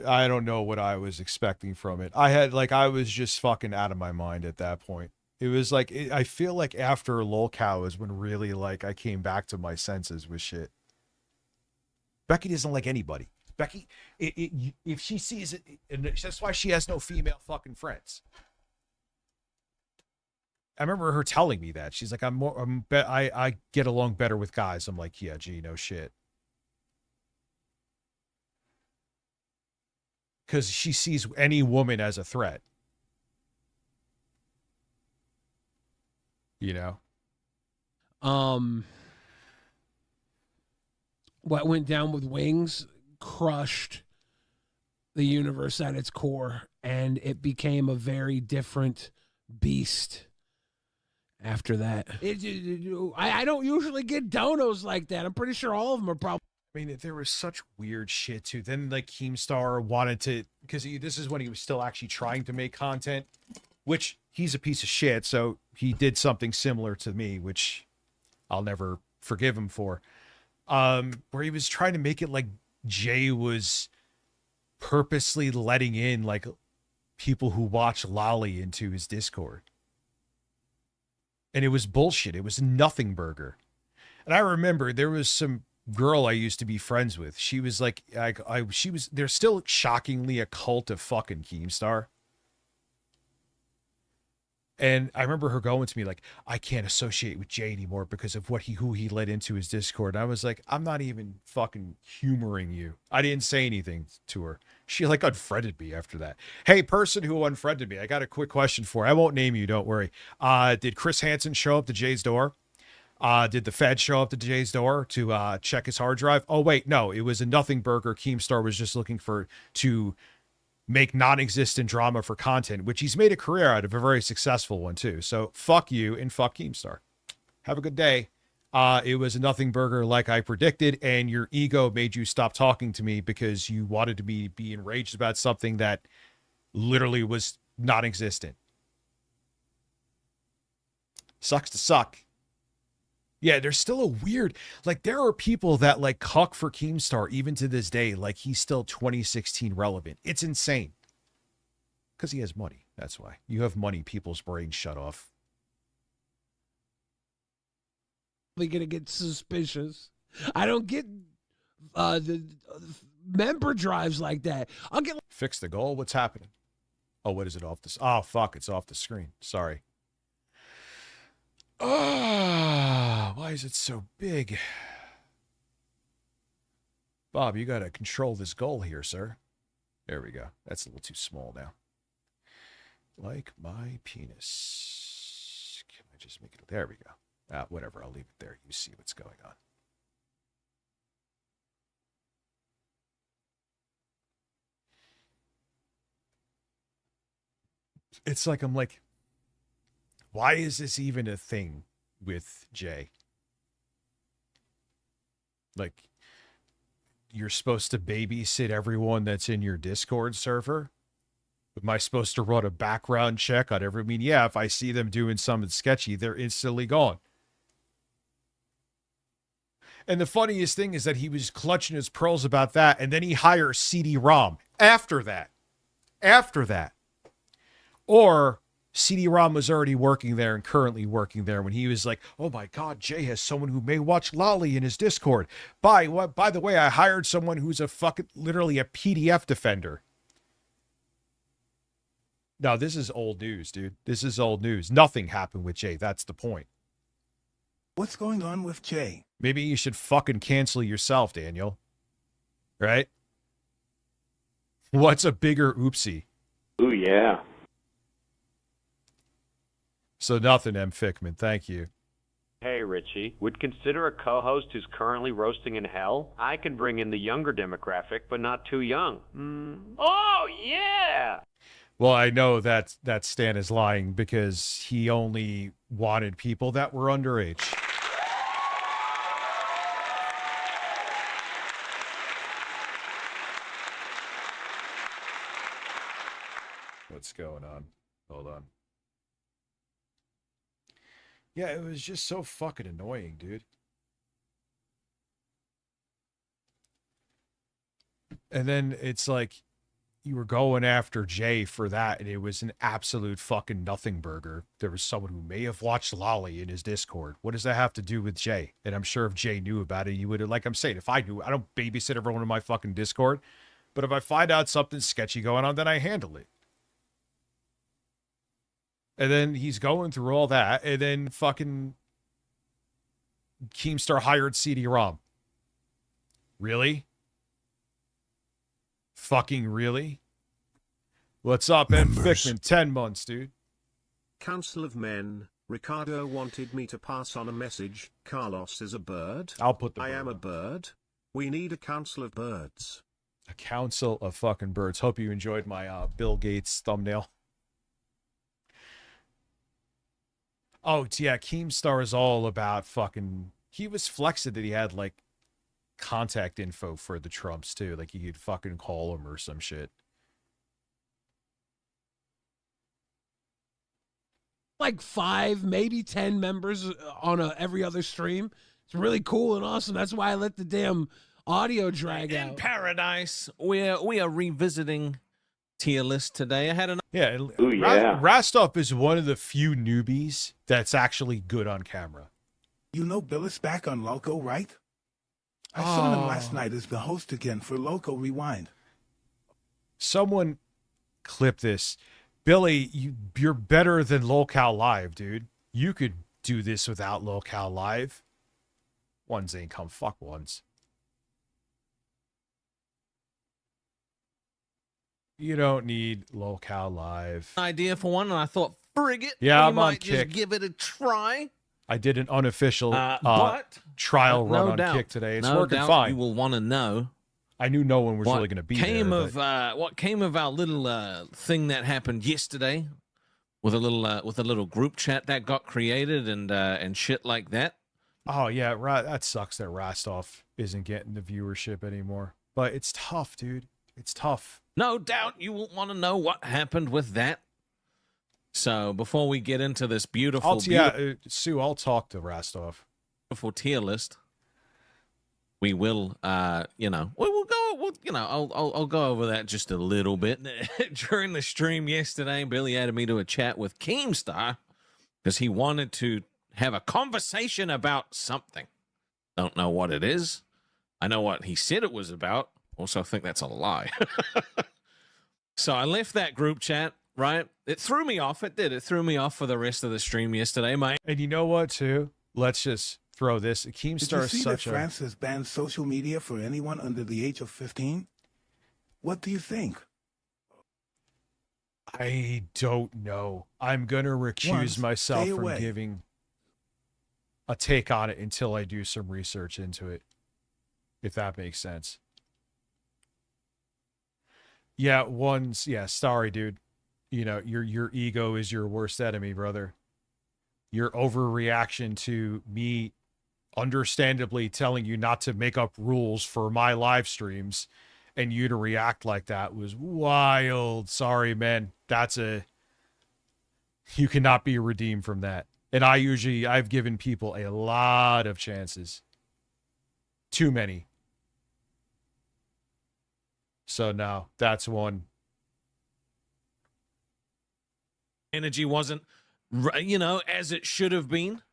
I don't know what I was expecting from it. I was just fucking out of my mind at that point. It was like, I feel like after Lolcow is when really like I came back to my senses with shit. Becky doesn't like anybody. Becky, if she sees it, and that's why she has no female fucking friends. I remember her telling me that. She's like, I get along better with guys. I'm like, yeah, gee, no shit. Because she sees any woman as a threat. You know? What went down with Wings crushed the universe at its core, and it became a very different beast after that. I don't usually get donos like that. I'm pretty sure all of them are probably. I mean, there was such weird shit too. Then like Keemstar wanted to, because this is when he was still actually trying to make content, which he's a piece of shit. So he did something similar to me, which I'll never forgive him for. Where he was trying to make it like Jay was purposely letting in like people who watch Lolly into his Discord. And it was bullshit. It was nothing burger. And I remember there was some girl I used to be friends with. She was like, there's still shockingly a cult of fucking Keemstar. And I remember her going to me like, I can't associate with Jay anymore because of who he led into his Discord. And I was like, I'm not even fucking humoring you. I didn't say anything to her. She like unfriended me after that. Hey, person who unfriended me, I got a quick question for you. I won't name you, don't worry. Did Chris Hansen show up to Jay's door? Did the Fed show up to Jay's door to check his hard drive? Oh, wait, no, it was a nothing burger. Keemstar was just looking to make non-existent drama for content, which he's made a career out of, a very successful one too. So fuck you and fuck Keemstar. Have a good day. It was a nothing burger like I predicted, and your ego made you stop talking to me because you wanted to be enraged about something that literally was non-existent. Sucks to suck. Yeah, there's still a weird, like, there are people that like cuck for Keemstar even to this day, like he's still 2016 relevant. It's insane. Because he has money. That's why. You have money, people's brains shut off. We're gonna get suspicious. I don't get the member drives like that. I'll get. Fix the goal. What's happening? Oh, what is it off this? Oh, fuck. It's off the screen. Sorry. Ah, why is it so big? Bob, you got to control this goal here, sir. There we go. That's a little too small now. Like my penis. Can I just make it? There we go. Whatever. I'll leave it there. You see what's going on. It's like, I'm like, why is this even a thing with Jay? Like, you're supposed to babysit everyone that's in your Discord server? Am I supposed to run a background check on every? I mean, yeah, if I see them doing something sketchy, they're instantly gone. And the funniest thing is that he was clutching his pearls about that, and then he hires CD-ROM after that. After that. Or CD-ROM was already working there and currently working there when he was like, oh my God, Jay has someone who may watch Lolly in his Discord. By the way, I hired someone who's literally a PDF defender. No, this is old news, dude. This is old news. Nothing happened with Jay. That's the point. What's going on with Jay? Maybe you should fucking cancel yourself, Daniel. Right? What's a bigger oopsie? Ooh, yeah. So nothing, M. Fickman. Thank you. Hey, Richie. Would consider a co-host who's currently roasting in hell? I can bring in the younger demographic, but not too young. Oh, yeah! Well, I know that Stan is lying because he only wanted people that were underage. What's going on? Hold on. Yeah, it was just so fucking annoying, dude. And then it's like you were going after Jay for that, and it was an absolute fucking nothing burger. There was someone who may have watched Lolly in his Discord. What does that have to do with Jay? And I'm sure if Jay knew about it, you would have, like I'm saying, if I knew, I don't babysit everyone in my fucking Discord. But if I find out something sketchy going on, then I handle it. And then he's going through all that, and then fucking Keemstar hired CD-ROM. Really? Fucking really? What's up, M. Fickman? 10 months, dude. Council of Men, Ricardo wanted me to pass on a message. Carlos is a bird. I'll put the I am a bird. We need a council of birds. A council of fucking birds. Hope you enjoyed my Bill Gates thumbnail. Oh, yeah, Keemstar is all about fucking... He was flexing that he had, like, contact info for the Trumps, too. Like, you could fucking call him or some shit. Like 5, maybe 10 members on every other stream. It's really cool and awesome. That's why I let the damn audio drag out. In paradise, we are revisiting tier list today. I had an Rastov is one of the few newbies that's actually good on camera. You know Bill is back on Loco, right? I saw him last night as the host again for Loco Rewind. Someone clip this. Billy, you're better than Locale Live, dude. You could do this without Locale Live. Ones ain't come. Fuck ones. You don't need Locale Live. idea for one, and I thought, frig it. Yeah, we I'm might on just Kick. give it a try. I did an unofficial But trial no run on doubt, Kick today. It's no working doubt fine. You will want to know. I knew no one was really going to be there. What came of our little thing that happened yesterday with a little group chat that got created and shit like that. Oh yeah, that sucks that Rostov isn't getting the viewership anymore. But it's tough, dude. It's tough. No doubt you will want to know what happened with that. So before we get into this beautiful, Sue, I'll talk to Rostov. Beautiful tier list. We will, we'll go. I'll go over that just a little bit during the stream yesterday. Billy added me to a chat with Keemstar because he wanted to have a conversation about something. Don't know what it is. I know what he said it was about. Also, I think that's a lie. So I left that group chat. Right? It threw me off. It did. It threw me off for the rest of the stream yesterday, mate. And you know what, too? Let's just throw this. Keemstar is such that France has banned social media for anyone under the age of 15? What do you think? I don't know. I'm going to recuse myself from giving a take on it until I do some research into it, if that makes sense. Yeah, sorry, dude. You know, your ego is your worst enemy, brother. Your overreaction to me understandably telling you not to make up rules for my live streams and you to react like that was wild. Sorry, man. You cannot be redeemed from that. And I've given people a lot of chances. Too many. So no, that's one. Energy wasn't, as it should have been.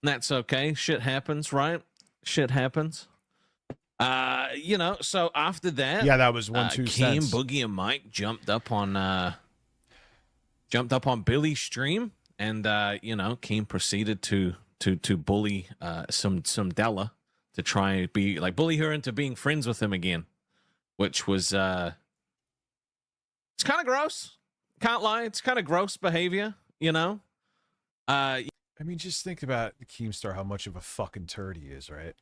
That's okay. Shit happens, right? Shit happens. So after that, yeah, that was 1 2 cents. Boogie, and Mike jumped up on Billy's stream, and Keem proceeded to bully some Della to try be like bully her into being friends with him again, which was it's kind of gross. Can't lie, it's kind of gross behavior, I mean, just think about Keemstar, how much of a fucking turd he is, right?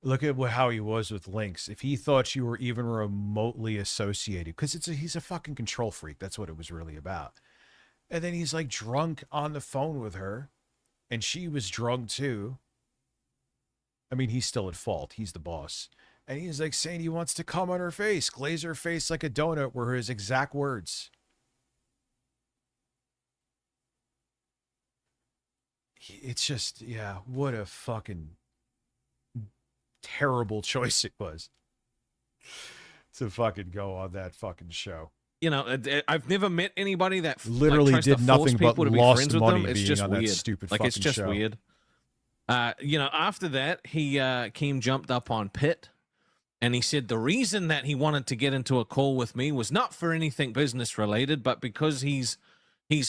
Look at how he was with Lynx. If he thought you were even remotely associated, because he's a fucking control freak. That's what it was really about. And then he's like drunk on the phone with her, and she was drunk too. I mean, he's still at fault. He's the boss. And he's like saying he wants to come on her face, glaze her face like a donut, were his exact words. It's just, yeah, what a fucking terrible choice it was to fucking go on that fucking show. I've never met anybody that literally did nothing but lost money it's being just on weird. That stupid like fucking it's just show. Weird. After that, Keem jumped up on Pitt. And he said the reason that he wanted to get into a call with me was not for anything business related, but because he's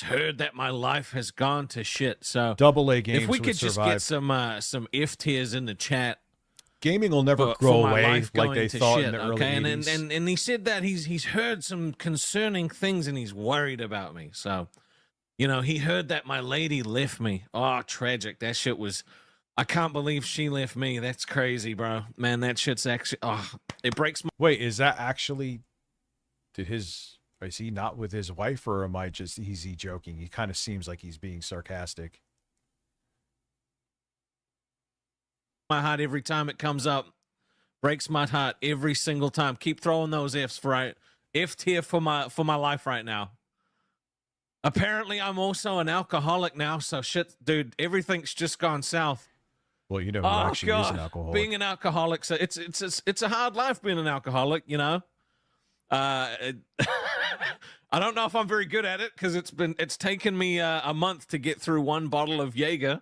heard that my life has gone to shit. So double A games. If we could just survive. get some F tiers in the chat, gaming will never grow away like they thought in the early 80s. And he said that he's heard some concerning things and he's worried about me. So, he heard that my lady left me. Oh, tragic! That shit was. I can't believe she left me. That's crazy, bro. Man, that shit's actually... Oh, it breaks my... Wait, is that actually... Is he not with his wife, or am I just... Is he joking? He kind of seems like he's being sarcastic. My heart every time it comes up. Breaks my heart every single time. Keep throwing those Fs, right? F tier for my life right now. Apparently, I'm also an alcoholic now, so shit, dude, everything's just gone south. Well, who actually is an alcoholic. Being an alcoholic, so it's a hard life being an alcoholic, I don't know if I'm very good at it because it's taken me a month to get through one bottle of Jaeger.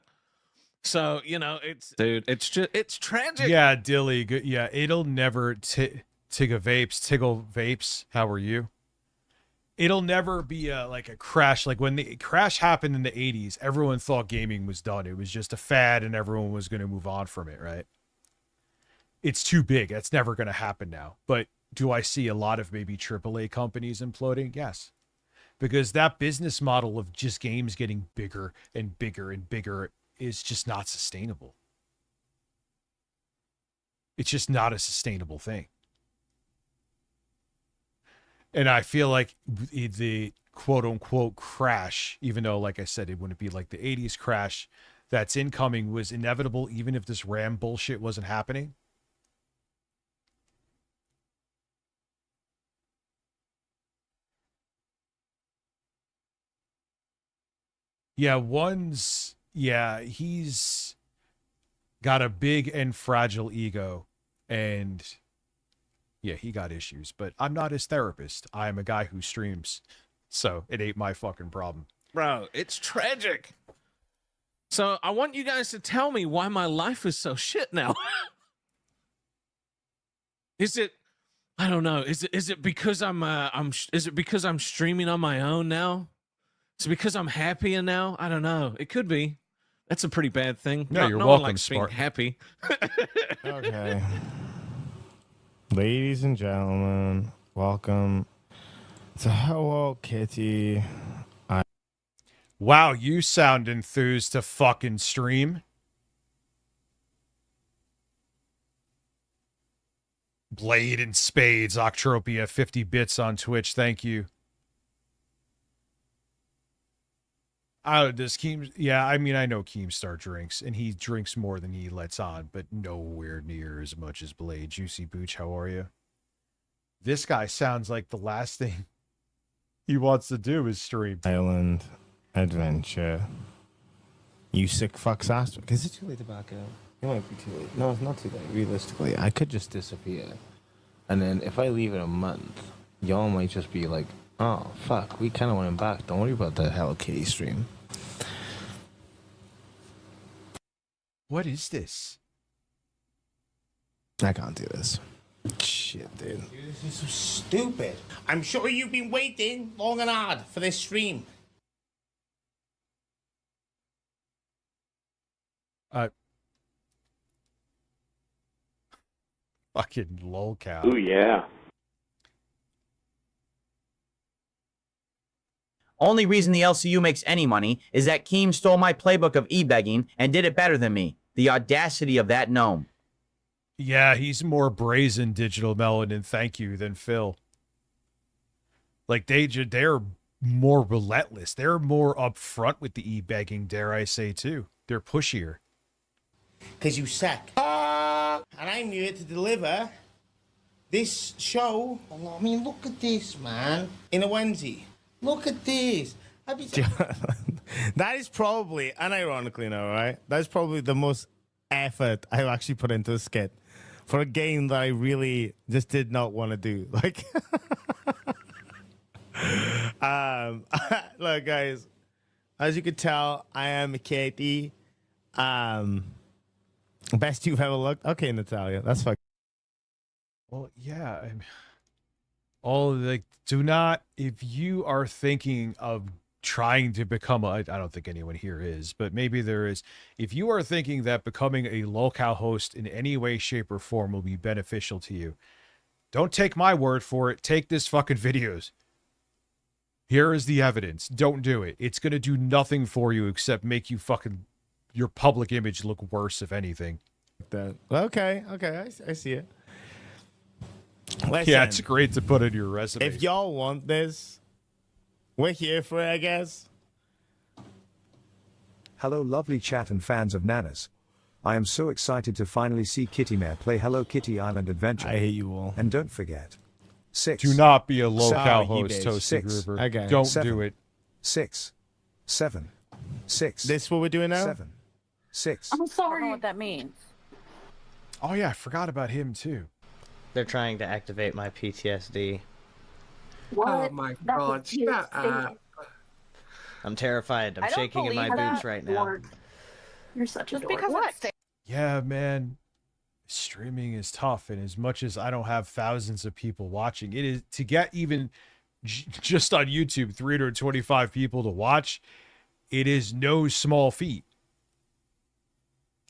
So it's tragic. Yeah, Dilly, good. Yeah, it'll never tickle vapes. How are you? It'll never be like a crash. Like when the crash happened in the 80s, everyone thought gaming was done. It was just a fad and everyone was going to move on from it, right? It's too big. That's never going to happen now. But do I see a lot of maybe AAA companies imploding? Yes. Because that business model of just games getting bigger and bigger and bigger is just not sustainable. It's just not a sustainable thing. And I feel like the quote unquote crash, even though, like I said, it wouldn't be like the 80s crash that's incoming, was inevitable, even if this RAM bullshit wasn't happening. Yeah, he's got a big and fragile ego, and yeah, he got issues, but I'm not his therapist. I am a guy who streams, so it ain't my fucking problem. Bro, it's tragic. So I want you guys to tell me why my life is so shit now. Is it, I don't know. Is it because is it because I'm streaming on my own now? Is it because I'm happier now? I don't know. It could be. That's a pretty bad thing. No, you're no welcome, one likes being Spartan. happy. Okay. Ladies and gentlemen, welcome to Hello Kitty. Wow, you sound enthused to fucking stream. Blade and Spades, Octropia, 50 bits on Twitch. Thank you. Does Keem? Yeah, I mean, I know Keemstar drinks, and he drinks more than he lets on, but nowhere near as much as Blade. Juicy Booch, how are you? This guy sounds like the last thing he wants to do is stream. Island Adventure. You sick fuck's ass. Is it too late to back out? It might be too late. No, it's not too late. Realistically, I could just disappear. And then if I leave in a month, y'all might just be like, oh, fuck, we kind of want him back. Don't worry about the Hello Kitty stream. What is this? I can't do this. Shit, dude. This is so stupid. I'm sure you've been waiting long and hard for this stream. Fucking lolcow. Ooh, yeah. Only reason the LCU makes any money is that Keem stole my playbook of e-begging and did it better than me. The audacity of that gnome. Yeah, he's more brazen, Digital Melon, and thank you than Phil. Like, they're more relentless. They're more upfront with the e-begging, dare I say, too. They're pushier. Because you suck. And I'm here to deliver this show. I mean, look at this, man. In a onesie. Look at this. That is probably, unironically now, right? That is probably the most effort I've actually put into a skit for a game that I really just did not want to do. Like, look, guys, as you can tell, I am a Katie. Best you've ever looked. Okay, Natalia, that's fucking. Well, yeah. Do not, if you are thinking of trying to become I don't think anyone here is, but maybe there is. If you are thinking that becoming a lolcow host in any way, shape, or form will be beneficial to you, don't take my word for it. Take this fucking videos. Here is the evidence. Don't do it. It's going to do nothing for you except make you fucking, your public image look worse, if anything. Okay, I see it. Listen, yeah, it's great to put in your resume. If y'all want this, we're here for it, I guess. Hello, lovely chat and fans of Nanas. I am so excited to finally see Kitty Mare play Hello Kitty Island Adventure. I hate you all. And don't forget, 6. Do not be a lolcow Sorry, host, Toasty 6. Groover. Okay. Don't 7. do it. 6. 7. 6. This what we're doing now? 7. 6. I'm sorry. I don't know what that means. Oh yeah, I forgot about him too. They're trying to activate my PTSD. What? Oh my god, shut up. I'm terrified. I'm shaking in my boots right now. You're such a dork. Because what? Yeah, man. Streaming is tough, and as much as I don't have thousands of people watching, it is to get even just on YouTube 325 people to watch. It is no small feat.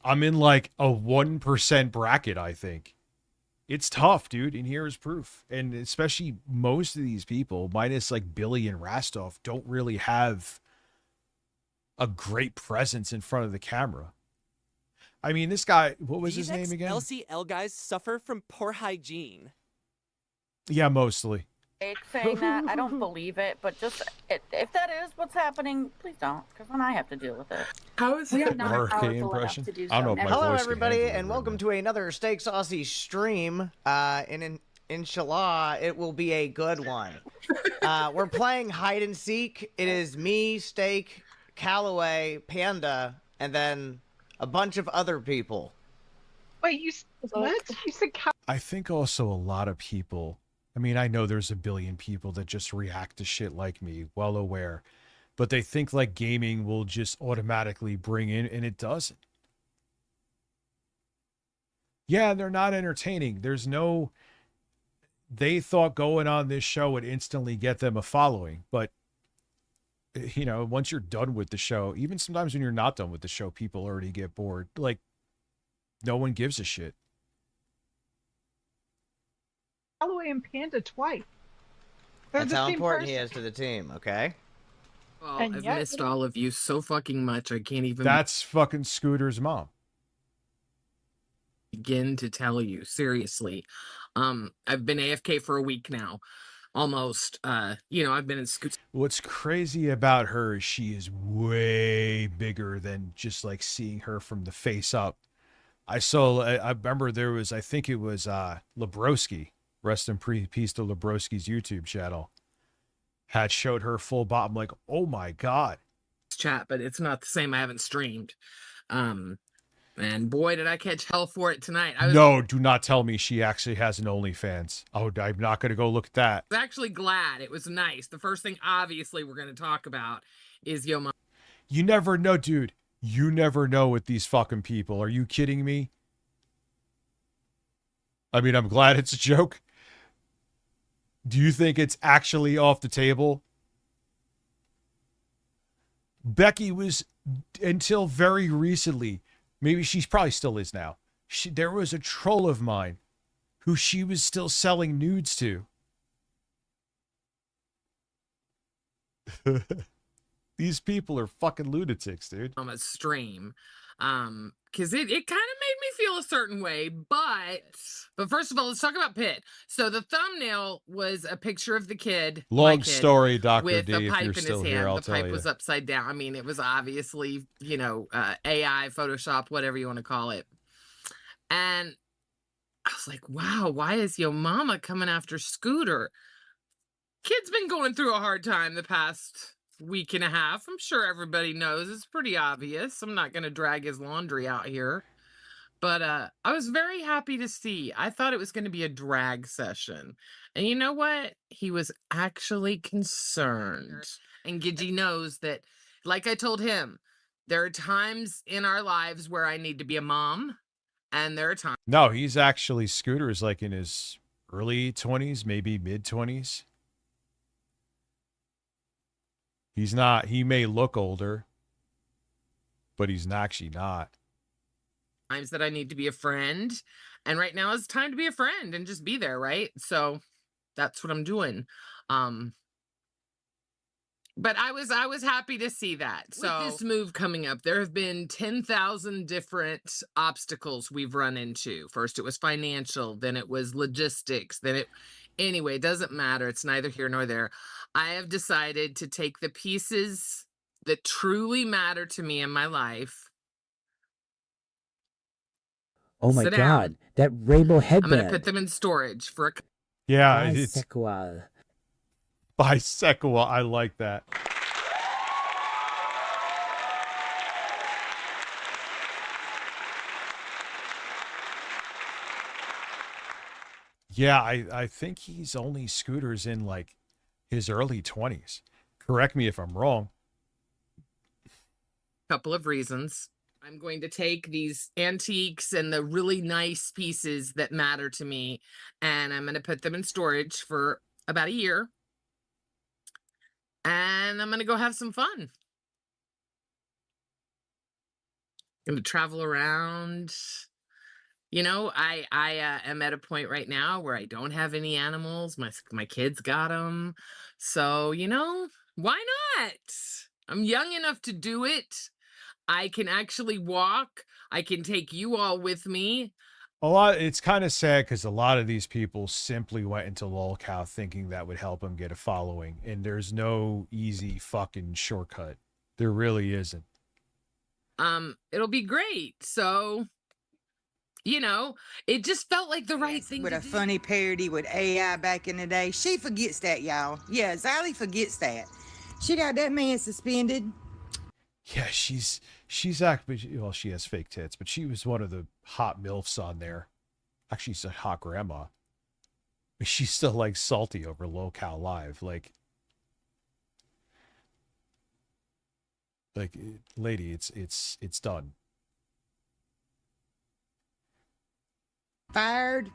I'm in like a 1% bracket, I think. It's tough, dude, and here's proof. And especially most of these people, minus like Billy and Rastov, don't really have a great presence in front of the camera. I mean, this guy, what was his These name again? LCL guys suffer from poor hygiene. Yeah, mostly. Saying that, I don't believe it, but just if that is what's happening, please don't, because then I have to deal with it. How is We it are not RFK powerful impression? enough to do I don't know so. if my Hello, voice can everybody, handle it and right welcome now. to another Steak Saucy stream. Inshallah, it will be a good one. We're playing hide and seek. It is me, Steak, Callaway, Panda, and then a bunch of other people. Wait, what? You said I think also a lot of people, I mean, I know there's a billion people that just react to shit like me, well aware, but they think like gaming will just automatically bring in, and it doesn't. Yeah, they're not entertaining. They thought going on this show would instantly get them a following, but you know, once you're done with the show, even sometimes when you're not done with the show, people already get bored. Like, no one gives a shit. Callaway and Panda twice. They're That's the how same important he person. is to the team, okay? Well, And I've yet- missed all of you so fucking much. I can't even That's fucking Scooter's mom. begin to tell you. Seriously. I've been AFK for a week now. Almost. I've been in Scoot. What's crazy about her is she is way bigger than just like seeing her from the face up. I remember there was, I think it was Lebrowski, rest in peace to Lebrowski's YouTube channel, had showed her full bottom. I'm like, oh my God. Chat, but it's not the same. I haven't streamed. And boy, did I catch hell for it tonight. No, do not tell me she actually has an OnlyFans. Oh, I'm not going to go look at that. I was actually glad. It was nice. The first thing, obviously, we're going to talk about is Yo Mama. You never know, dude. You never know with these fucking people. Are you kidding me? I mean, I'm glad it's a joke. Do you think it's actually off the table? Becky was, until very recently, maybe she probably still is now. There was a troll of mine who she was still selling nudes to. These people are fucking lunatics, dude. On a stream. Because it kind of made me feel a certain way, but first of all, let's talk about Pitt. So the thumbnail was a picture of the kid, Long my kid, story, Dr. with D, a if pipe you're in his still hand. here, I'll the tell pipe you. was upside down. I mean, it was obviously, AI, Photoshop, whatever you want to call it. And I was like, wow, why is Yo Mama coming after Scooter? Kid's been going through a hard time the past week and a half. I'm sure everybody knows. It's pretty obvious. I'm not going to drag his laundry out here. But I was very happy to see. I thought it was going to be a drag session. And you know what? He was actually concerned. And Gidgy knows that, like I told him, there are times in our lives where I need to be a mom. And there are times. No, he's actually, Scooter is like in his early 20s, maybe mid 20s. He's not, he may look older, but he's actually not. Times that I need to be a friend. And right now is time to be a friend and just be there, right? So that's what I'm doing. But I was happy to see that. So with this move coming up, there have been 10,000 different obstacles we've run into. First, it was financial, then it was logistics, anyway, it doesn't matter. It's neither here nor there. I have decided to take the pieces that truly matter to me in my life. Oh my Sit God, down. that rainbow I'm headband. going to put them in storage for a... Yeah, it's Bisexual. bisexual. I like that. Yeah, I think he's only Scooter's in like his early 20s. Correct me if I'm wrong. Couple of reasons. I'm going to take these antiques and the really nice pieces that matter to me, and I'm going to put them in storage for about a year. And I'm going to go have some fun. Going to travel around. You know, I am at a point right now where I don't have any animals. My kids got them. So, why not? I'm young enough to do it. I can actually walk. I can take you all with me. It's kind of sad because a lot of these people simply went into lolcow thinking that would help them get a following, and there's no easy fucking shortcut. There really isn't. It'll be great. So, you know, it just felt like the right thing With to a do. funny parody with AI back in the day. She forgets that, y'all. Yeah, Sally forgets that. She got that man suspended. Yeah, she's actually, well, she has fake tits, but she was one of the hot MILFs on there. Actually, she's a hot grandma. But she's still like salty over lolcow live. Like, lady, it's done. Fired.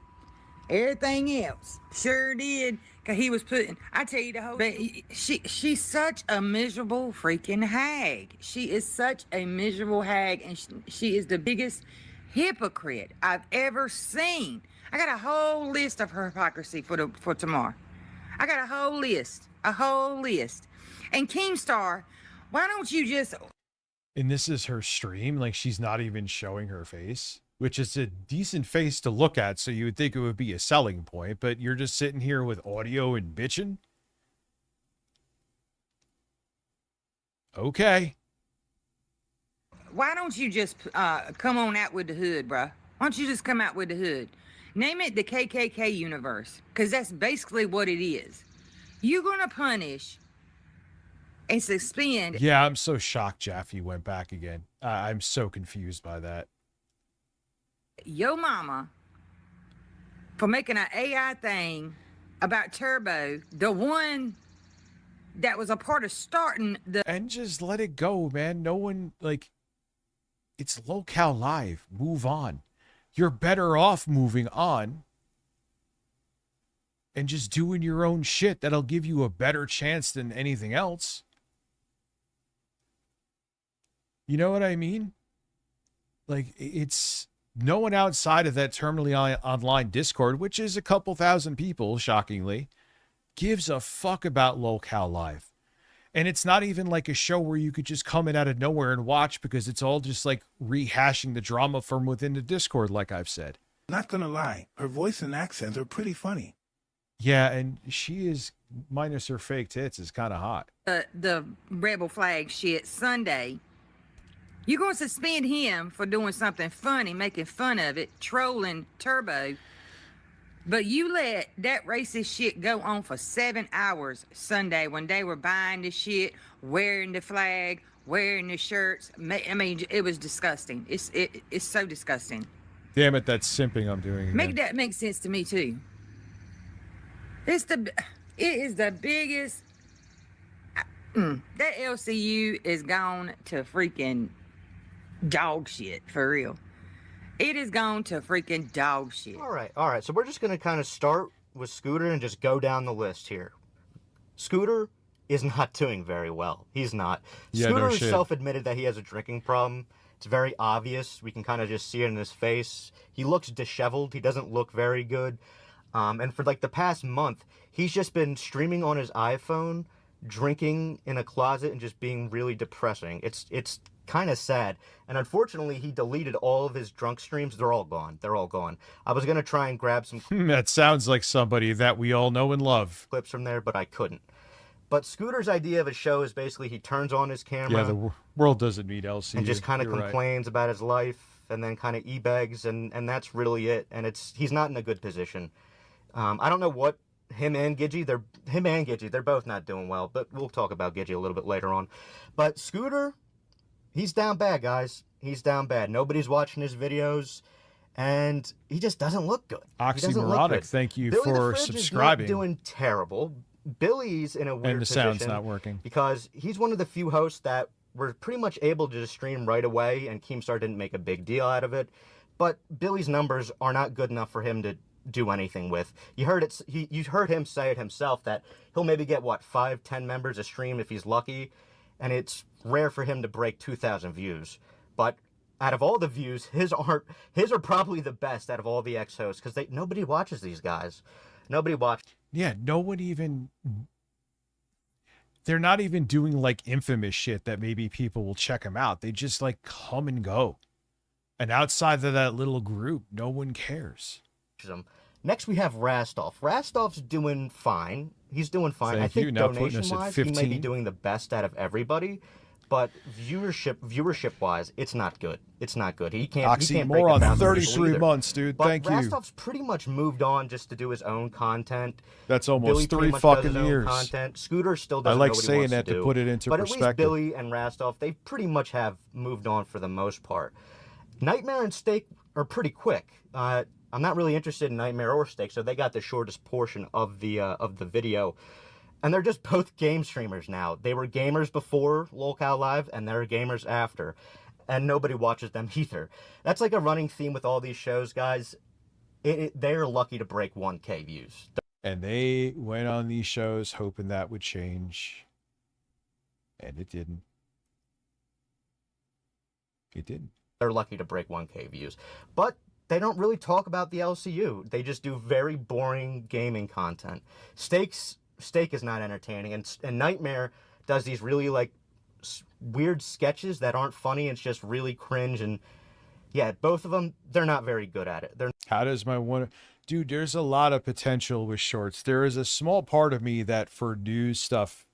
Everything else. Sure did. Cause he was putting, I tell you the whole, but she's such a miserable freaking hag. She is such a miserable hag, and she is the biggest hypocrite I've ever seen. I got a whole list of her hypocrisy for tomorrow. I got a whole list. And Keemstar, why don't you just... And this is her stream. Like, she's not even showing her face, which is a decent face to look at. So you would think it would be a selling point, but you're just sitting here with audio and bitching. Okay. Why don't you just come on out with the hood, bruh? Why don't you just come out with the hood? Name it the KKK universe, because that's basically what it is. You're going to punish and suspend... Yeah, I'm so shocked Jaffe went back again. I'm so confused by that. Yo mama for making an AI thing about Turbo, the one that was a part of starting the... And just let it go, man. No one, like... It's lolcow live. Move on. You're better off moving on and just doing your own shit. That'll give you a better chance than anything else. You know what I mean? Like, it's no one outside of that terminally online Discord, which is a couple thousand people, shockingly, gives a fuck about lolcow live. And it's not even like a show where you could just come in out of nowhere and watch, because it's all just like rehashing the drama from within the Discord, like I've said. Not gonna lie, her voice and accent are pretty funny. Yeah, and she is, minus her fake tits, is kind of hot. The rebel flag shit Sunday. You're going to suspend him for doing something funny, making fun of it, trolling Turbo. But you let that racist shit go on for 7 hours Sunday when they were buying the shit, wearing the flag, wearing the shirts. I mean, it was disgusting. It's so disgusting. Damn it, that's simping I'm doing again. Make that make sense to me too. It is the biggest. That LCU is gone to freaking dog shit, for real. It is gone to freaking dog shit. All right. So we're just going to kind of start with Scooter and just go down the list here. Scooter is not doing very well. He's not. Yeah, Scooter no has shit. self-admitted that he has a drinking problem. It's very obvious. We can kind of just see it in his face. He looks disheveled. He doesn't look very good. And for like the past month, he's just been streaming on his iPhone, drinking in a closet, and just being really depressing. It's kind of sad. And unfortunately, he deleted all of his drunk streams. They're all gone. I was going to try and grab some That sounds like somebody that we all know and love. clips from there, but I couldn't. But Scooter's idea of a show is basically he turns on his camera Yeah, the world doesn't need LCU. and just kind of You're right. complains about his life, and then kind of e-begs, and that's really it. And he's not in a good position. I don't know what him and Gidgey, they're both not doing well, but we'll talk about Gidgey a little bit later on. But Scooter, he's down bad, guys. He's down bad. Nobody's watching his videos, and he just doesn't look good. He doesn't look Oxymoronic, good. thank you Billy the for Fridge subscribing. Is not doing terrible. Billy's in a weird And the position sound's not working. because he's one of the few hosts that were pretty much able to just stream right away, and Keemstar didn't make a big deal out of it. But Billy's numbers are not good enough for him to do anything with. You heard him say it himself that he'll maybe get 5-10 members a stream if he's lucky, and it's rare for him to break 2,000 views. But out of all the views, his are probably the best out of all the ex-hosts, because nobody watches these guys. Nobody watches. Yeah, no one even... they're not even doing like infamous shit that maybe people will check them out. They just like come and go. And outside of that little group, no one cares. Next, we have Rastov. Rastov's doing fine. He's doing fine. Thank I think you. Now putting us at donation-wise, he may be 15. doing the best out of everybody. But viewership-wise, it's not good. It's not good. He can't break Oxymoron, 1,000 people 33 either. months, dude. But Thank you. Rastov's pretty much moved on just to do his own content. That's almost Billy pretty 3 much does fucking his own years. Content. Scooter still I doesn't like know what he saying wants that to to do. put it into but at least perspective. Billy and Rastov, they pretty much have moved on for the most part. Nightmare and Steak are pretty quick. I'm not really interested in Nightmare or Steak, so they got the shortest portion of the video. And they're just both game streamers now. They were gamers before LolCow Live, and they're gamers after. And nobody watches them either. That's like a running theme with all these shows, guys. They're lucky to break 1K views. And they went on these shows hoping that would change. And it didn't. It didn't. They're lucky to break 1K views. But they don't really talk about the LCU. They just do very boring gaming content. Steak is not entertaining, and Nightmare does these really like weird sketches that aren't funny. It's just really cringe, and yeah, both of them, they're not very good at it. How does my one... Dude, there's a lot of potential with shorts. There is a small part of me that for news stuff,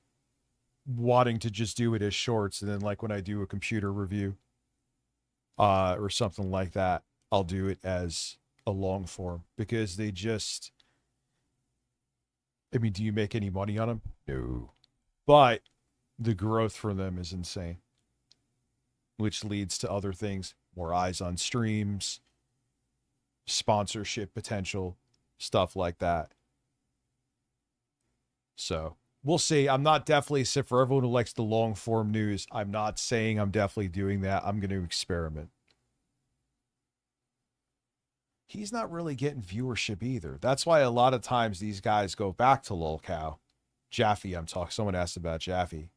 wanting to just do it as shorts, and then like when I do a computer review or something like that, I'll do it as a long form, because they just... I mean, do you make any money on them? No. But the growth for them is insane, which leads to other things. More eyes on streams, sponsorship potential, stuff like that. So we'll see. I'm not definitely, for everyone who likes the long form news, I'm not saying I'm definitely doing that. I'm going to experiment. He's not really getting viewership either. That's why a lot of times these guys go back to LolCow. Jaffe, I'm talking. Someone asked about Jaffe.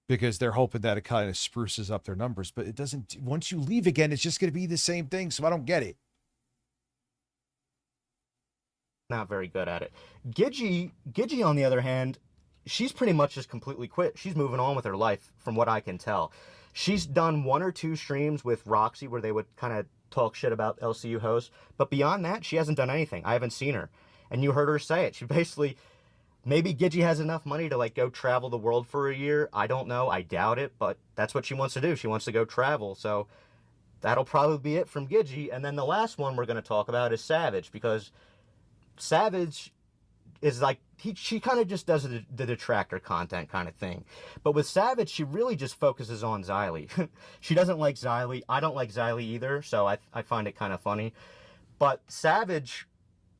Because they're hoping that it kind of spruces up their numbers. But it doesn't. Once you leave again, it's just going to be the same thing. So I don't get it. Not very good at it. Gidgey, on the other hand, she's pretty much just completely quit. She's moving on with her life, from what I can tell. She's done 1 or 2 streams with Roxy where they would kind of talk shit about LCU hosts, but beyond that, she hasn't done anything. I haven't seen her, and you heard her say it. She basically, maybe Gidgey has enough money to like go travel the world for a year. I don't know. I doubt it, but that's what she wants to do. She wants to go travel, so that'll probably be it from Gidgey. And then the last one we're going to talk about is Savage, because Savage is like, she kind of just does the detractor content kind of thing. But with Savage, she really just focuses on Xylee. She doesn't like Xylee. I don't like Xylee either, so I find it kind of funny. But Savage,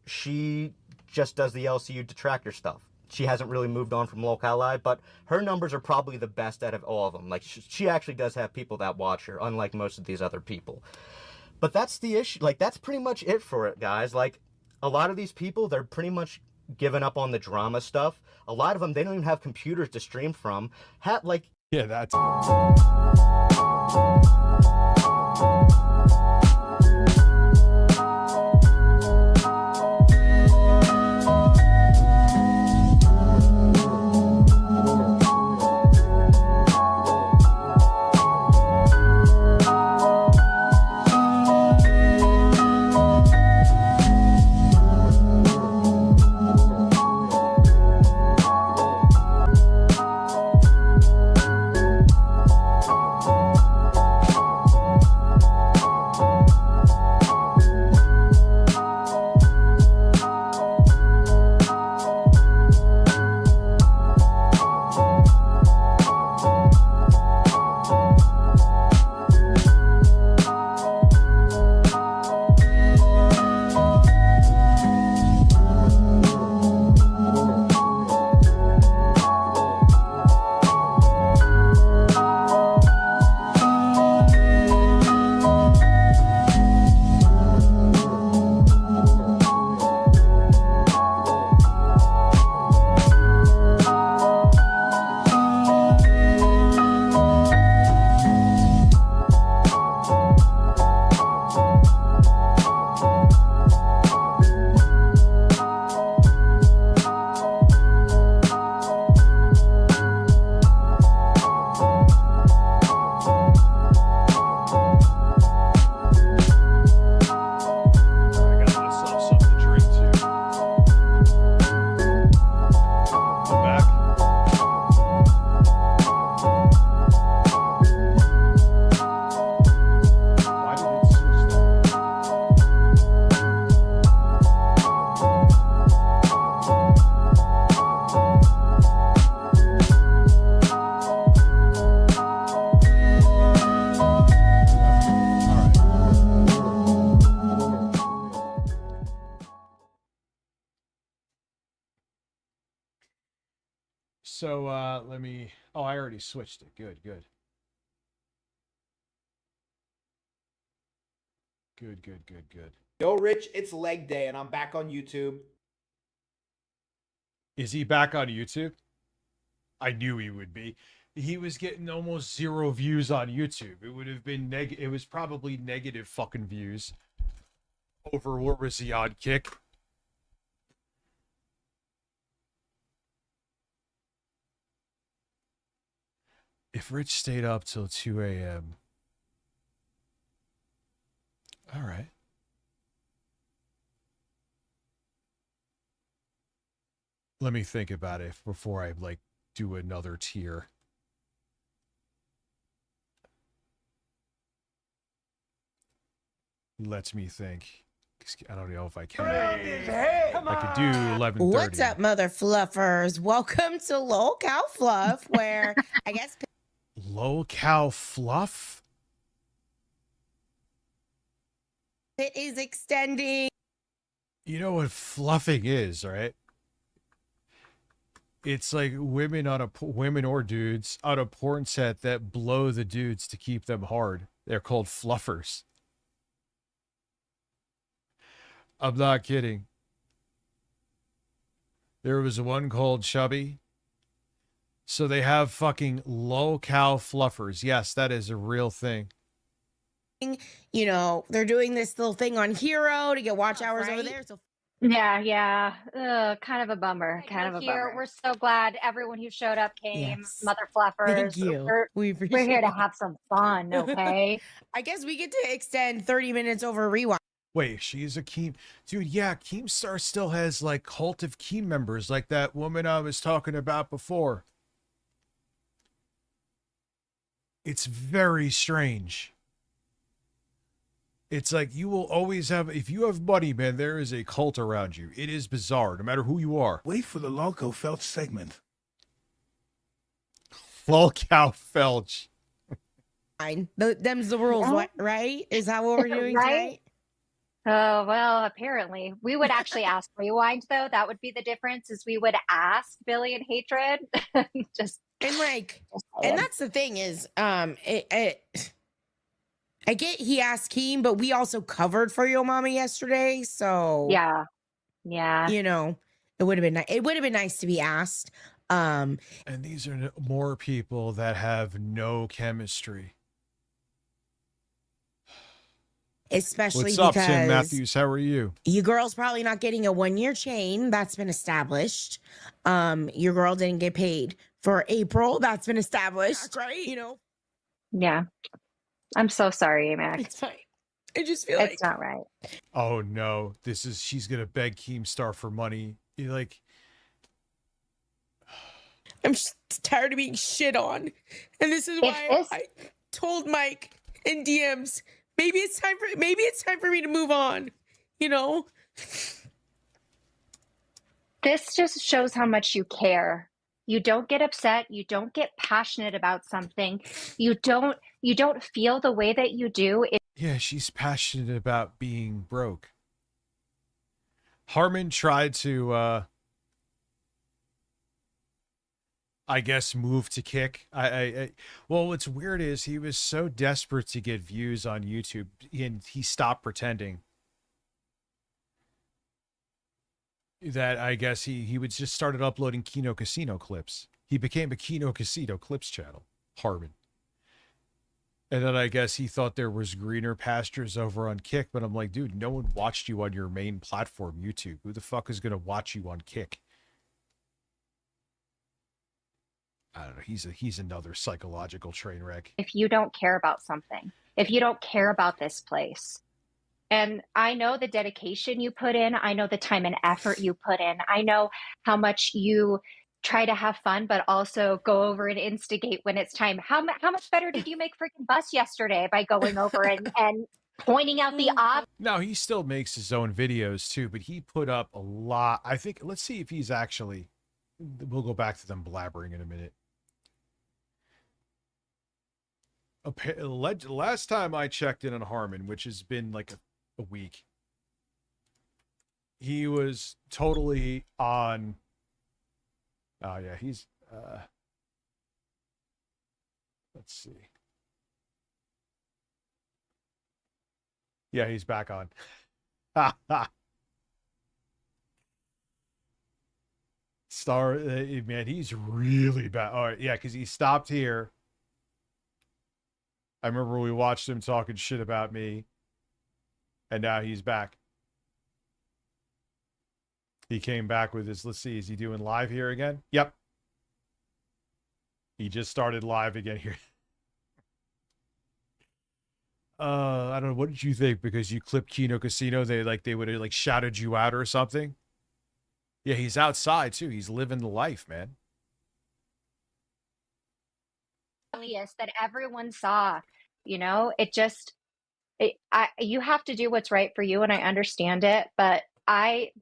she just does the LCU detractor stuff. She hasn't really moved on from LolCow Live, but her numbers are probably the best out of all of them. Like, she actually does have people that watch her, unlike most of these other people. But that's the issue. Like, that's pretty much it for it, guys. Like, a lot of these people, they're pretty much given up on the drama stuff. A lot of them, they don't even have computers to stream from. Yeah, that's... So let me. Oh, I already switched it. Good, good. Good, good, good, good. Yo, Rich, it's leg day and I'm back on YouTube. Is he back on YouTube? I knew he would be. He was getting almost 0 views on YouTube. It would have been it was probably negative fucking views. Over where was he on Kick? If Rich stayed up till 2 a.m. All right. Let me think about it before I like do another tier. Let me think. I don't know if I can. I could do 11:30. What's up, mother fluffers? Welcome to Low Cow Fluff, where I guess Low Cow Fluff. it is extending. You know what fluffing is, right? It's like women or dudes on a porn set that blow the dudes to keep them hard. They're called fluffers. I'm not kidding. There was one called Chubby. So they have fucking low cow fluffers. Yes, that is a real thing. You know, they're doing this little thing on Hero to get watch hours over there. So Yeah. Kind of a bummer. Kind of a bummer. We're so glad everyone who showed up came. Yes. Mother fluffers. Thank you. We're appreciate here to it. have some fun, okay? I guess we get to extend 30 minutes over rewind. Wait, she's a Keem. Dude, yeah, Keemstar still has like cult of Keem members, like that woman I was talking about before. It's very strange. It's like you will always have, if you have money, man, there is a cult around you. It is bizarre, no matter who you are. Wait for the Loco Felch segment. Lolcow Felch. Fine. Them's the rules, right? Is that what we're doing Right? tonight? Oh, well, apparently. We would actually ask Rewind, though. That would be the difference, is we would ask Billy and Hatred. Just And like, and saying. that's the thing is, I get he asked Keem, but we also covered for Yo Mama yesterday, so Yeah. you know, it would have been it would have been nice to be asked. And these are more people that have no chemistry. Especially What's up, because Tim Matthews? How are you? your girl's probably not getting a 1-year chain. That's been established. Your girl didn't get paid for April. That's been established, right? You know, Yeah. I'm so sorry, Mac. it's fine. I just feel It's like not right. Oh no, she's gonna beg Keemstar for money. You're like, I'm just tired of being shit on, and this is why I told Mike in DMs. Maybe it's time for me to move on. You know. This just shows how much you care. You don't get upset, you don't get passionate about something. You don't feel the way that you do. yeah, she's passionate about being broke. Harmon tried to I guess move to Kick. Well, what's weird is he was so desperate to get views on YouTube and he stopped pretending. That I guess he would just started uploading Kino Casino clips. He became a Kino Casino clips channel, Harmon. And then I guess he thought there was greener pastures over on Kick, but I'm like, dude, no one watched you on your main platform, YouTube. Who the fuck is gonna watch you on Kick? I don't know. He's another psychological train wreck. If you don't care about something, if you don't care about this place. And I know the dedication you put in. I know the time and effort you put in. I know how much you try to have fun, but also go over and instigate when it's time. How much better did you make freaking Bus yesterday by going over and pointing out the ob? No, he still makes his own videos too, but he put up a lot. I think, let's see if he's actually, we'll go back to them blabbering in a minute. Last time I checked in on Harmon, which has been like a week, he was totally on. Oh yeah, Let's see. Yeah, he's back on. Star, man, he's really bad. All right, yeah, because he stopped here. I remember we watched him talking shit about me, and now he's back. He came back with this. Let's see, is he doing live here again? Yep. He just started live again here. I don't know. What did you think? Because you clipped Kino Casino, they would have like shouted you out or something. Yeah, he's outside too. He's living the life, man. That everyone saw, you know, you have to do what's right for you, and I understand it, but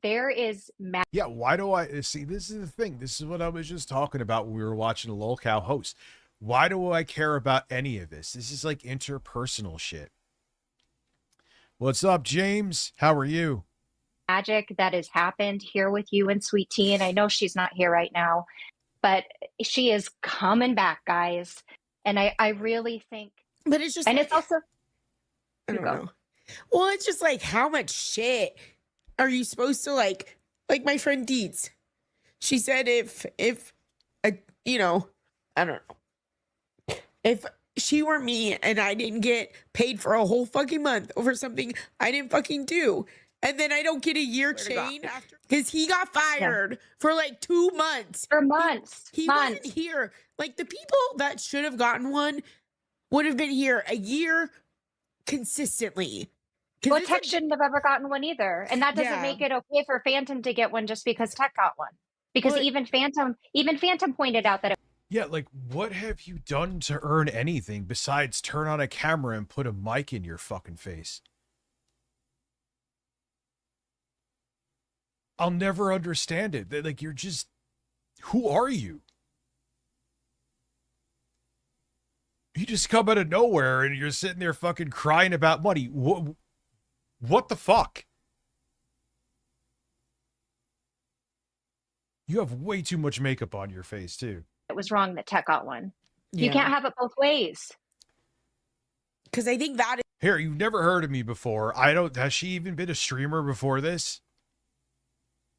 there is yeah, why do I see? This is the thing. This is what I was just talking about when we were watching the lolcow host. Why do I care about any of this? This is like interpersonal shit. What's up, James? How are you? magic that has happened here with you and Sweet Tea, and I know she's not here right now, but she is coming back, guys. And I really think, but it's just, and like, it's also, I don't know. Well, it's just like, how much shit are you supposed to like my friend Deeds? She said if you know, I don't know, if she were me and I didn't get paid for a whole fucking month over something I didn't fucking do, and then I don't get a year chain after, because he got fired for like 2 months. For months. He wasn't here. Like, the people that should have gotten one would have been here a year consistently. well, Tech shouldn't have ever gotten one either. And that doesn't make it okay for Phantom to get one just because Tech got one. Because even Phantom pointed out that Yeah, like, what have you done to earn anything besides turn on a camera and put a mic in your fucking face? I'll never understand it. Like, you're just, who are you? You just come out of nowhere and you're sitting there fucking crying about money. What the fuck? You have way too much makeup on your face, too. it was wrong that Tech got one. You can't have it both ways. Because I think that is... Here, you've never heard of me before. Has she even been a streamer before this?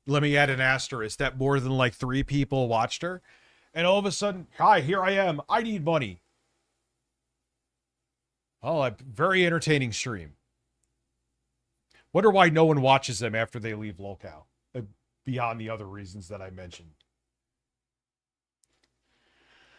Let me add an asterisk that more than like 3 people watched her. And all of a sudden, hi, here I am. I need money. Oh, a very entertaining stream. Wonder why no one watches them after they leave lolcow. Beyond the other reasons that I mentioned.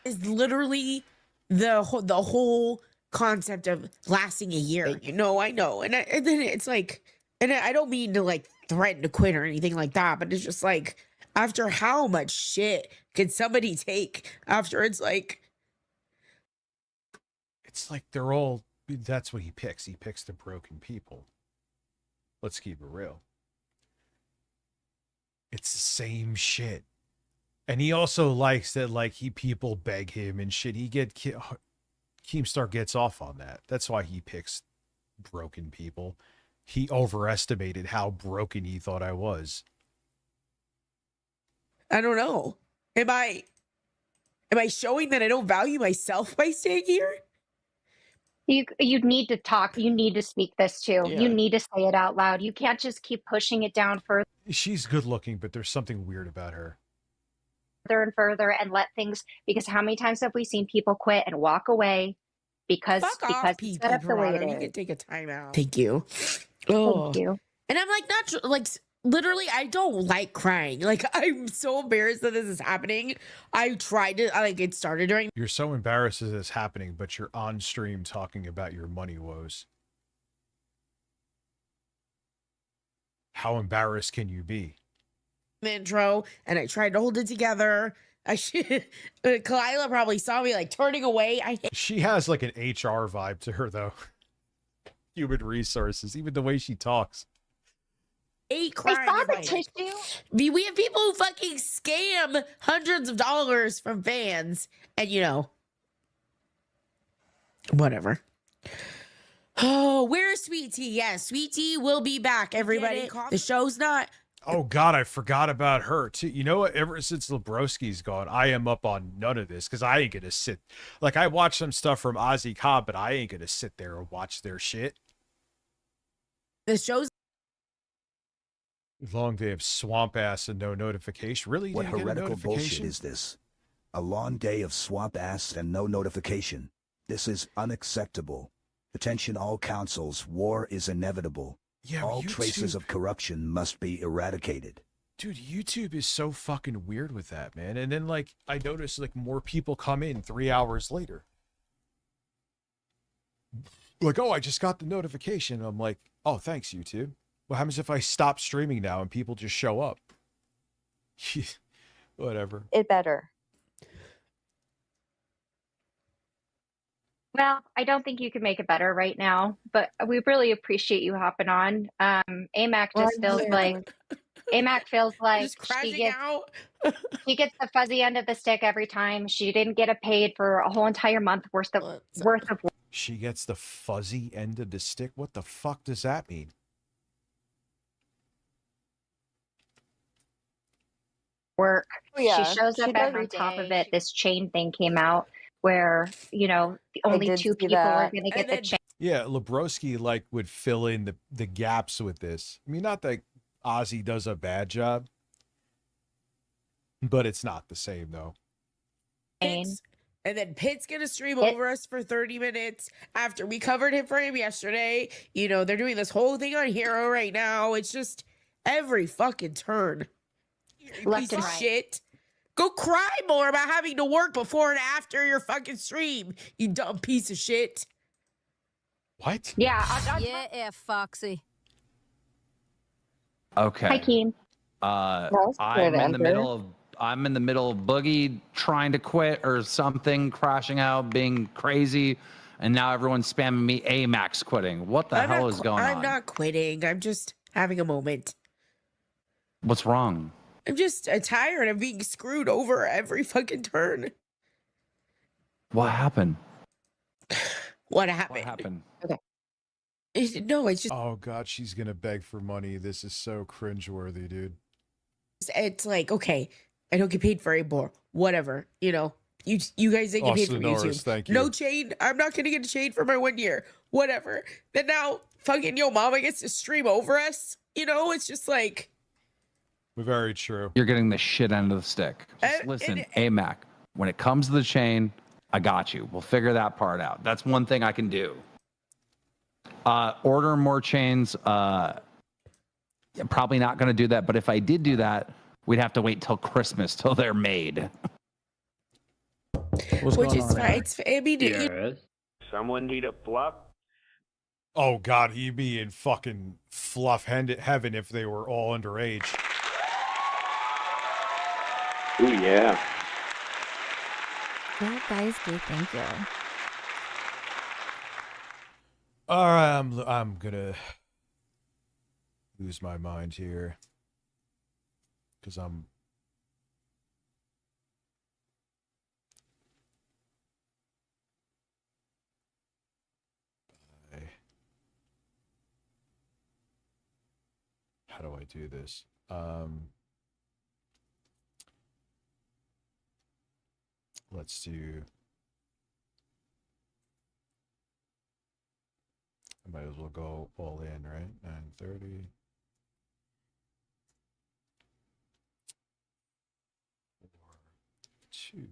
Is literally the whole concept of lasting a year. You know, I know. And then it's like, and I don't mean to like threaten to quit or anything like that, but it's just like, after how much shit can somebody take after it's like they're all, that's what he picks. He picks the broken people. Let's keep it real. It's the same shit. And he also likes that, like, people beg him and shit. Keemstar gets off on that. That's why he picks broken people. He overestimated how broken he thought I was. I don't know. Am I showing that I don't value myself by staying here? You need to talk. You need to speak this too. Yeah. You need to say it out loud. You can't just keep pushing it down further She's good looking, but there's something weird about her. and further and let things, because how many times have we seen people quit and walk away because it's set up the way it You is. can take a timeout. Thank you. Oh. Thank you. And I'm like, not like, literally, I don't like crying. Like, I'm so embarrassed that this is happening. I tried to, like, it started during. You're so embarrassed that this is happening, but you're on stream talking about your money woes. How embarrassed can you be? Intro, and I tried to hold it together. I should. Kalila probably saw me like turning away. She has like an HR vibe to her, though. Human resources, even the way she talks. Crying. I saw the tissue. We have people who fucking scam hundreds of dollars from fans, and you know, whatever. Oh, where's Sweet Tea? Yes, Sweet Tea will be back, everybody. The show's not Oh God, I forgot about her too. You know what? Ever since Lebrowski's gone, I am up on none of this because I ain't gonna sit. Like I watch some stuff from Ozzy Cobb, but I ain't gonna sit there and watch their shit. The show's Long day of swamp ass and no notification. Really? You What didn't get a heretical bullshit notification? is this? A long day of swamp ass and no notification. This is unacceptable. Attention all councils, war is inevitable. Yeah, all traces YouTube- of corruption must be eradicated. Dude, YouTube is so fucking weird with that, man. And then like I noticed like more people come in 3 hours later. Like, oh, I just got the notification. I'm like, oh, thanks, YouTube. What happens if I stop streaming now and people just show up? Whatever. It better. Well, I don't think you can make it better right now, but we really appreciate you hopping on. AMAC just feels like just crashing out. she gets the fuzzy end of the stick every time. She didn't get paid for a whole entire month worth of work. She gets the fuzzy end of the stick. What the fuck does that mean? Work. Oh, yeah. She shows She up does every every top day. of it. This chain thing came out where, the only did two see people are that. going to get the chain. Yeah, Lebrowski like would fill in the gaps with this. I mean, not that Ozzy does a bad job, but it's not the same though. Pitts, and then Pitt's gonna stream over us for 30 minutes after we covered him for him yesterday. They're doing this whole thing on Hero right now. It's just every fucking turn. You Left piece and of right. shit. Go cry more about having to work before and after your fucking stream, you dumb piece of shit. What? Yeah. Foxy. Okay. Hi, Keen. was I'm good, in the Emperor. middle of Boogie trying to quit or something, crashing out, being crazy, and now everyone's spamming me AMAX quitting. What the hell is going I'm on? not quitting. I'm just having a moment. What's wrong? I'm just tired of being screwed over every fucking turn. What happened? What happened? What happened? No, it's just Oh God, she's gonna beg for money. This is so cringeworthy, dude. it's like, okay, I don't get paid for a more. Whatever, you guys didn't get paid Austin from Norris, YouTube. thank you. No chain. I'm not gonna get a chain for my 1 year. Whatever. Then now fucking Yo Mama gets to stream over us. It's just like Very true. You're getting the shit end of the stick. Just listen, AMAC, when it comes to the chain, I got you. We'll figure that part out. That's one thing I can do. Order more chains. Probably not going to do that. But if I did do that, we'd have to wait till Christmas till they're made. which is fine. Someone need a fluff? Oh God, he'd be in fucking fluff heaven if they were all underage. Ooh, yeah. Yeah, guys, thank you. All right, I'm gonna lose my mind here because how do I do this? Let's do. I might as well go all in, right? 9:30. Or 2:30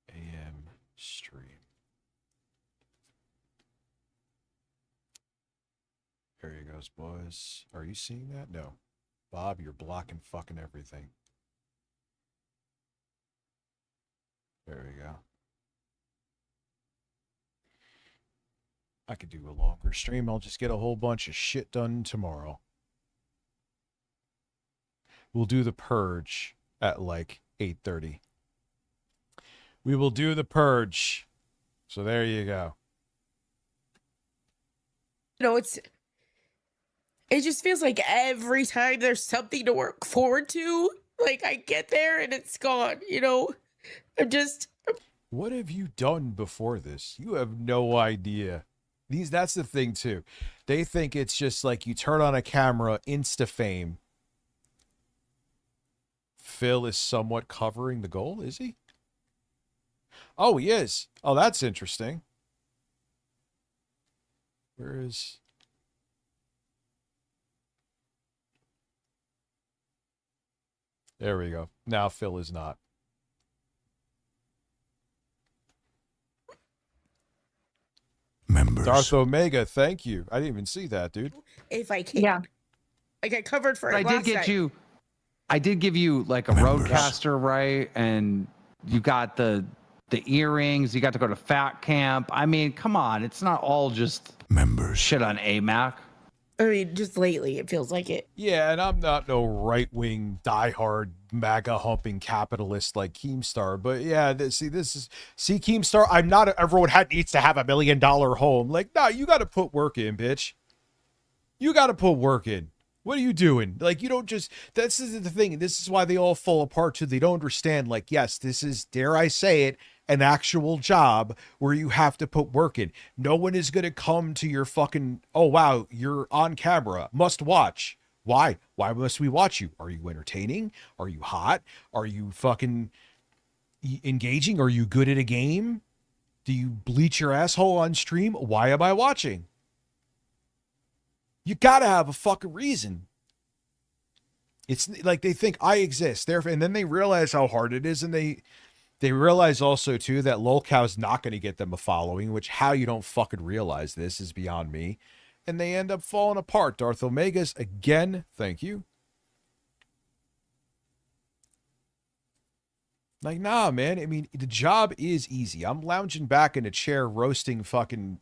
a.m. stream. There you goes, boys. Are you seeing that? No. Bob, you're blocking fucking everything. There we go. I could do a longer stream. I'll just get a whole bunch of shit done tomorrow. We'll do the purge at like 8:30. We will do the purge. So there you go. It just feels like every time there's something to work forward to, like I get there and it's gone, I'm just. What have you done before this? You have no idea. That's the thing too. They think it's just like you turn on a camera, insta fame. Phil is somewhat covering the goal, is he? Oh, he is. Oh, that's interesting. Where is... There we go. Now Phil is not. Members. Darth Omega, thank you. I didn't even see that, dude. If I can. Yeah. I got covered for it I did last get night. you. I did give you like a roadcaster, right? And you got the earrings. You got to go to fat camp. I mean, come on. It's not all just members shit on AMAC. I mean, just lately, it feels like it. Yeah, and I'm not no right-wing, diehard, MAGA-humping capitalist like Keemstar, but yeah, see, Keemstar, I'm not, everyone needs to have $1 million home. Like, nah, you got to put work in, bitch. You got to put work in. What are you doing? Like, you don't just, this is the thing, this is why they all fall apart too. They don't understand, like, yes, this is, dare I say it, an actual job where you have to put work in. No one is going to come to your fucking, oh, wow, you're on camera, must watch. Why? Why must we watch you? Are you entertaining? Are you hot? Are you fucking engaging? Are you good at a game? Do you bleach your asshole on stream? Why am I watching? You got to have a fucking reason. It's like they think I exist. And then they realize how hard it is, and they realize also, too, that Lolcow's not going to get them a following, which how you don't fucking realize this is beyond me. And they end up falling apart. Darth Omega's, again, thank you. Like, nah, man. I mean, the job is easy. I'm lounging back in a chair roasting fucking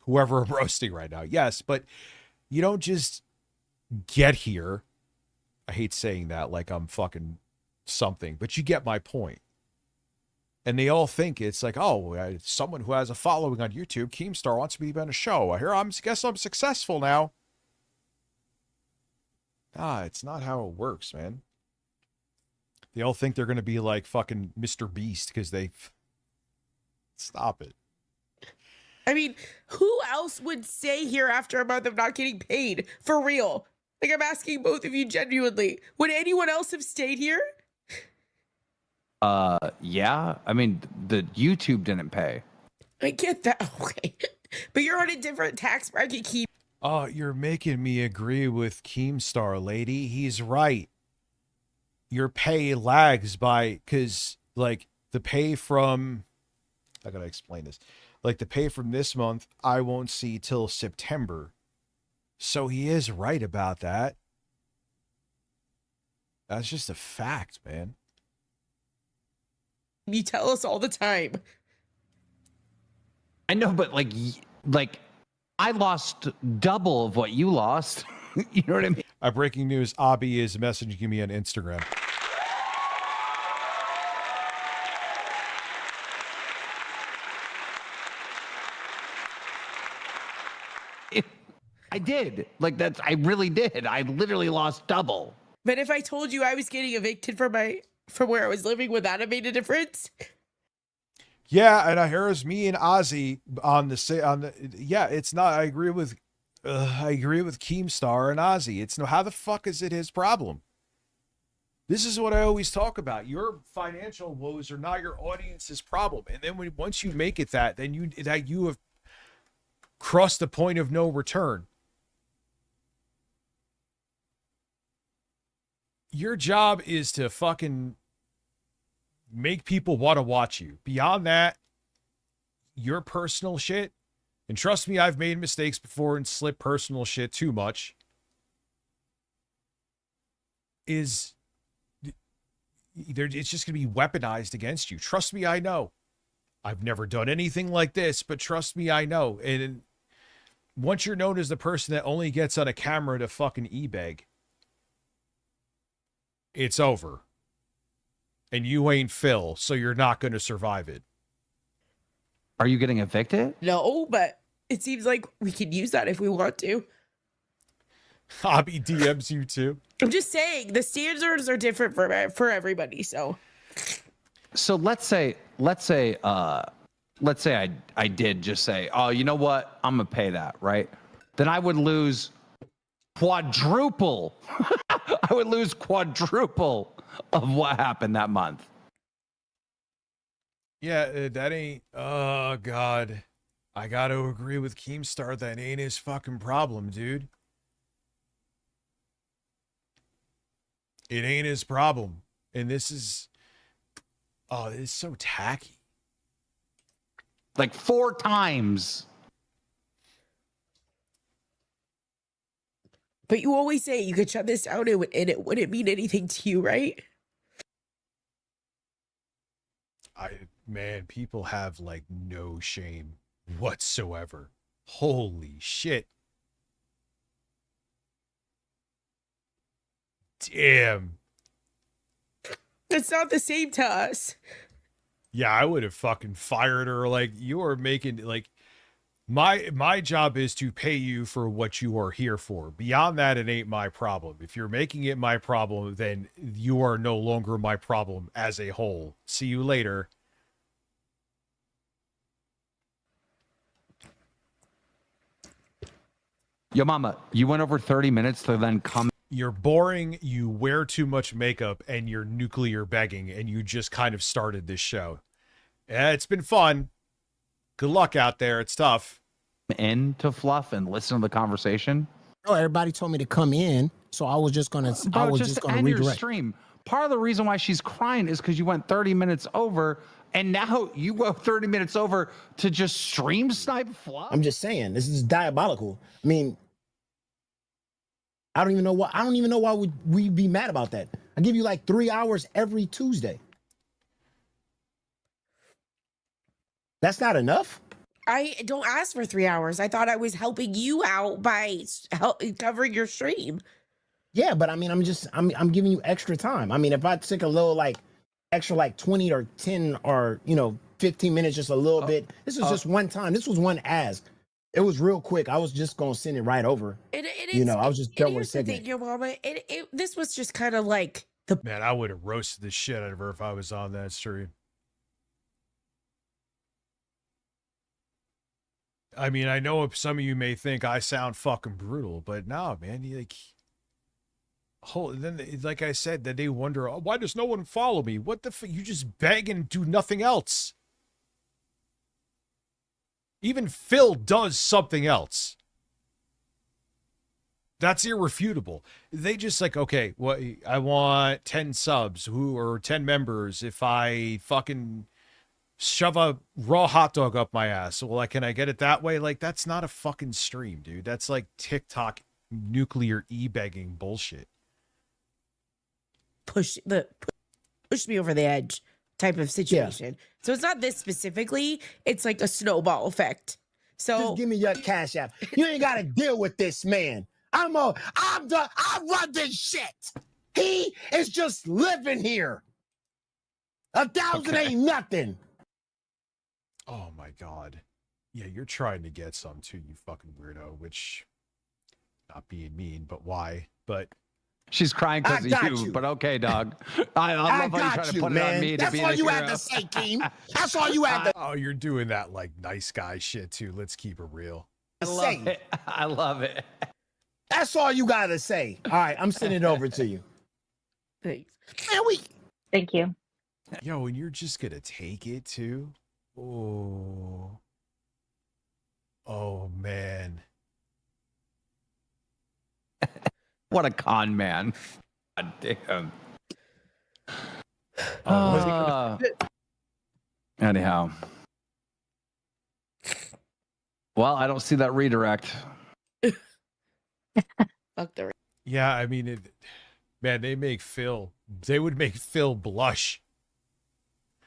whoever I'm roasting right now. Yes, but you don't just get here. I hate saying that like I'm fucking something, but you get my point. And they all think it's like, oh, someone who has a following on YouTube, Keemstar wants me to be on a show. I guess I'm successful now. It's not how it works, man. They all think they're going to be like fucking Mr. Beast because they... Stop it. I mean, who else would stay here after a month of not getting paid? For real. Like, I'm asking both of you genuinely. Would anyone else have stayed here? Yeah. I mean, the YouTube didn't pay. I get that. Okay. But you're on a different tax bracket, Keem. Oh, you're making me agree with Keemstar, lady. He's right. Your pay lags because, like, the pay from... I gotta explain this. Like, the pay from this month, I won't see till September. So he is right about that. That's just a fact, man. You tell us all the time. I know, but like I lost double of what you lost. You know what I mean? Breaking news, Abby is messaging me on Instagram. I did. Like, I really did. I literally lost double. But if I told you I was getting evicted from where I was living, would that have made a difference? Yeah, and I hear it's me and Ozzy yeah, it's not. I agree with Keemstar and Ozzy. It's no, how the fuck is it his problem? This is what I always talk about. Your financial woes are not your audience's problem. And then once you make it that, then you have crossed the point of no return. Your job is to fucking make people want to watch you. Beyond that, your personal shit, and trust me, I've made mistakes before and slipped personal shit too much, it's just going to be weaponized against you. Trust me, I know. I've never done anything like this, but trust me, I know. And once you're known as the person that only gets on a camera to fucking e-beg, it's over. And you ain't Phil, so you're not going to survive it. Are you getting evicted? No, but it seems like we could use that if we want to. Hobby DMs you too. I'm just saying the standards are different for everybody. So let's say let's say I did just say, oh, you know what? I'm going to pay that, right? Then I would lose quadruple. I would lose quadruple of what happened that month. Yeah, that ain't. Oh God, I got to agree with Keemstar. That ain't his fucking problem, dude. It ain't his problem, and this is. Oh, it's so tacky. Like 4 times. But you always say you could shut this down and it wouldn't mean anything to you, right? Man, people have like no shame whatsoever. Holy shit. Damn. It's not the same to us. Yeah, I would have fucking fired her. Like, you are making, like, my job is to pay you for what you are here for. Beyond that, it ain't my problem. If you're making it my problem, then you are no longer my problem as a whole. See you later. Yo, mama, you went over 30 minutes to then come. You're boring, you wear too much makeup, and you're nuclear begging, and you just kind of started this show. Yeah, it's been fun. Good luck out there. It's tough. In to Fluff and listen to the conversation. Oh, everybody told me to come in, so I was just gonna. I was just gonna end your redirect. stream. Part of the reason why she's crying is because you went 30 minutes over, and now you go 30 minutes over to just stream snipe Fluff. I'm just saying, this is diabolical. I mean, I don't even know why. I don't even know why would we be mad about that. I give you like 3 hours every Tuesday. That's not enough. I don't ask for 3 hours. I thought I was helping you out by covering your stream. Yeah, but I mean, I'm giving you extra time. I mean, if I took a little like extra like 20 or 10 or 15 minutes, just a little bit. This was just one time. This was one ask. It was real quick. I was just gonna send it right over. I was just done with a segment. Your mama. This was just kind of like the Man, I would have roasted the shit out of her if I was on that stream. I mean, I know some of you may think I sound fucking brutal, but no, man, then like I said, that they wonder, oh, why does no one follow me? What the fuck? You just beg and do nothing else. Even Phil does something else. That's irrefutable. They just like, okay, well, I want 10 subs or 10 members if I fucking shove a raw hot dog up my ass. Well, like, can I get it that way? Like, that's not a fucking stream, dude. That's like TikTok nuclear e-begging bullshit. push me over the edge type of situation. So it's not this specifically. It's like a snowball effect. So just give me your cash app. You ain't got to deal with this man. I run this shit. He is just living here. 1,000 ain't nothing. Oh my God. Yeah, you're trying to get some too, you fucking weirdo, which, not being mean, but why? But she's crying because of you, but okay, dog. I love how you try to put it on me to be the hero. That's all you had to say, Keem. That's all you had to Oh, you're doing that like nice guy shit too. Let's keep it real. say. I love it. That's all you got to say. All right, I'm sending it over to you. Thanks. Man, Thank you. Yo, and you're just gonna take it too? Oh. Oh man. What a con man. God damn. Anyhow. Well, I don't see that redirect. Fuck the Yeah, I mean, man, they would make Phil blush.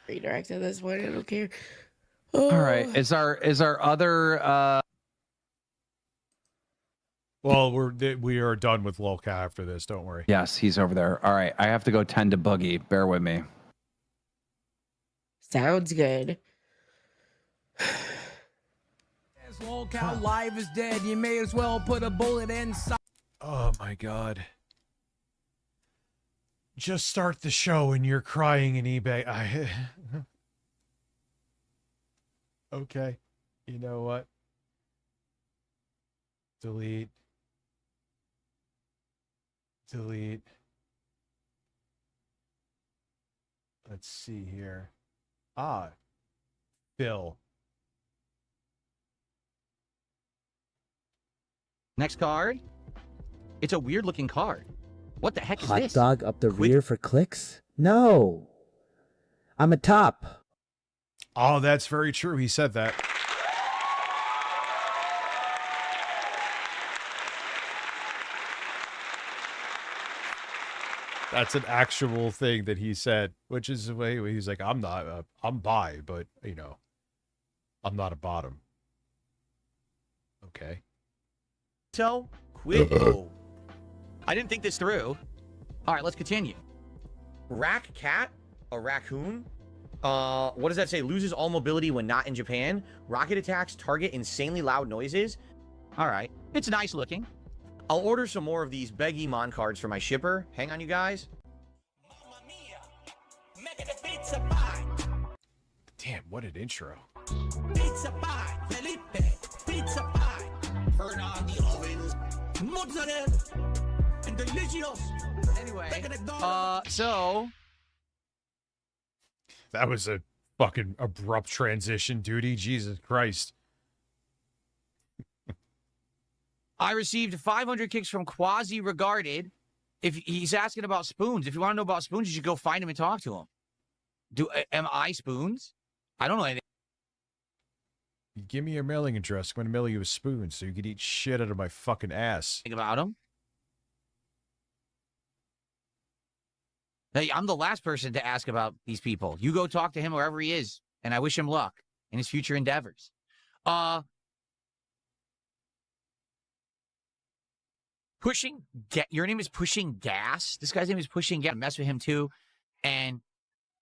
redirect at this point. I don't care. All right. Is our other Well, we are done with Lolcat after this. Don't worry. Yes, he's over there. All right. I have to go tend to Boogie. Bear with me. Sounds good. As Lolcat Live is dead, you may as well put a bullet inside. Oh my God. Just start the show and you're crying in eBay. Okay. You know what? Delete. Delete. Let's see here. Ah. Phil. Next card. It's a weird looking card. What the heck is Hot this? dog up the rear for clicks? No. I'm a top. Oh, that's very true. He said that. That's an actual thing that he said, which is the way he's like, I'm not, I'm bi, but, you know, I'm not a bottom. Okay. So, quit. Oh. I didn't think this through. All right, let's continue. Rack cat, a raccoon. What does that say? Loses all mobility when not in Japan. Rocket attacks target insanely loud noises. All right, it's nice looking. I'll order some more of these Beggy Mon cards for my shipper. Hang on, you guys. Damn, what an intro. Pizza pie, Felipe, pizza pie. Turn on the ovens, mozzarella, and delicious. Anyway, so that was a fucking abrupt transition, duty. Jesus Christ. I received 500 kicks from Quasi Regarded. If he's asking about Spoons, if you want to know about Spoons, you should go find him and talk to him. Am I Spoons? I don't know anything Give me your mailing address. I'm going to mail you a spoon so you can eat shit out of my fucking ass. about him. Hey, I'm the last person to ask about these people. You go talk to him wherever he is, and I wish him luck in his future endeavors. Your name is Pushing Gas. This guy's name is Pushing Gas. I mess with him too, and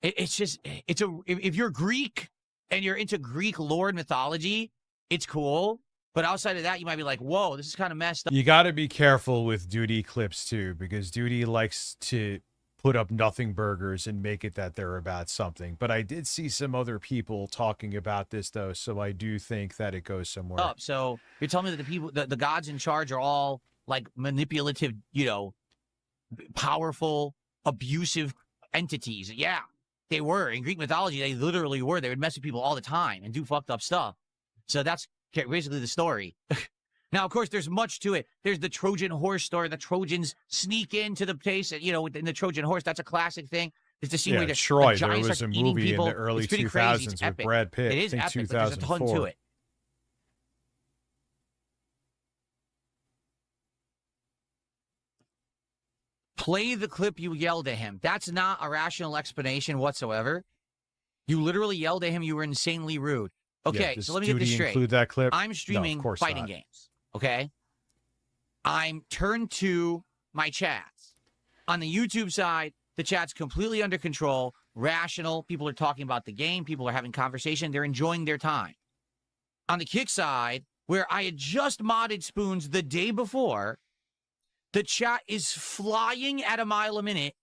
if you're Greek and you're into Greek lore and mythology, it's cool. But outside of that, you might be like, whoa, this is kind of messed up. You got to be careful with Duty clips too, because Duty likes to put up nothing burgers and make it that they're about something. But I did see some other people talking about this though, so I do think that it goes somewhere. So you're telling me that the gods in charge are all like manipulative, powerful, abusive entities. Yeah, they were. In Greek mythology, they literally were. They would mess with people all the time and do fucked up stuff. So that's basically the story. Now, of course, there's much to it. There's the Trojan horse story. The Trojans sneak into the place, in the Trojan horse. That's a classic thing. It's the scene where the Troy. There giants was start a eating movie people. in the early It's pretty crazy. 2000s It's with epic. Brad Pitt. It is I think epic, but there's a ton 2004. to it. Play the clip you yelled at him. That's not a rational explanation whatsoever. You literally yelled at him. You were insanely rude. Okay, does so let me get this Duty straight. include that clip? I'm No, of streaming course fighting not. games. Okay? I'm turned to my chats. On the YouTube side, the chat's completely under control, rational. People are talking about the game. People are having conversation. They're enjoying their time. On the Kick side, where I had just modded Spoons the day before, the chat is flying at a mile a minute.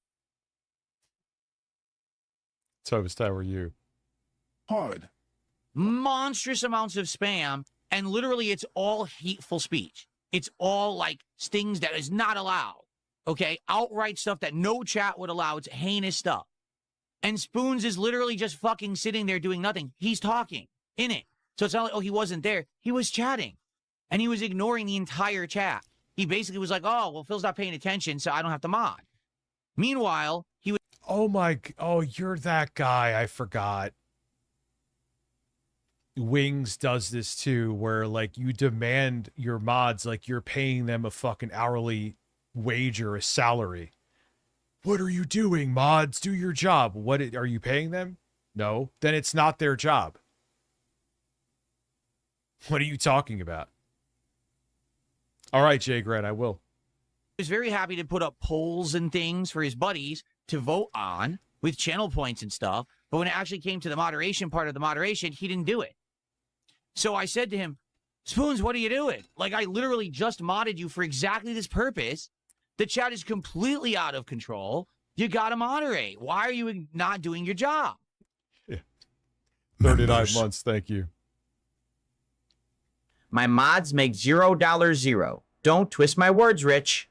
So if that were you. Hard. Monstrous amounts of spam, and literally it's all hateful speech. It's all like things that is not allowed. Okay? Outright stuff that no chat would allow. It's heinous stuff. And Spoons is literally just fucking sitting there doing nothing. He's talking in it. So it's not like, oh, he wasn't there. He was chatting. And he was ignoring the entire chat. He basically was like, oh, well, Phil's not paying attention, so I don't have to mod. Meanwhile, he was... Oh, you're that guy. I forgot. Wings does this too, where like you demand your mods like you're paying them a fucking hourly wage or a salary. What are you doing, mods? Do your job. What are you paying them? No, then it's not their job. What are you talking about? All right, Jay Grant, I will. He was very happy to put up polls and things for his buddies to vote on with channel points and stuff. But when it actually came to the moderation part of the moderation, he didn't do it. So I said to him, Spoons, what are you doing? Like, I literally just modded you for exactly this purpose. The chat is completely out of control. You got to moderate. Why are you not doing your job? 39 months, thank you. My mods make $0 Don't twist my words, Rich.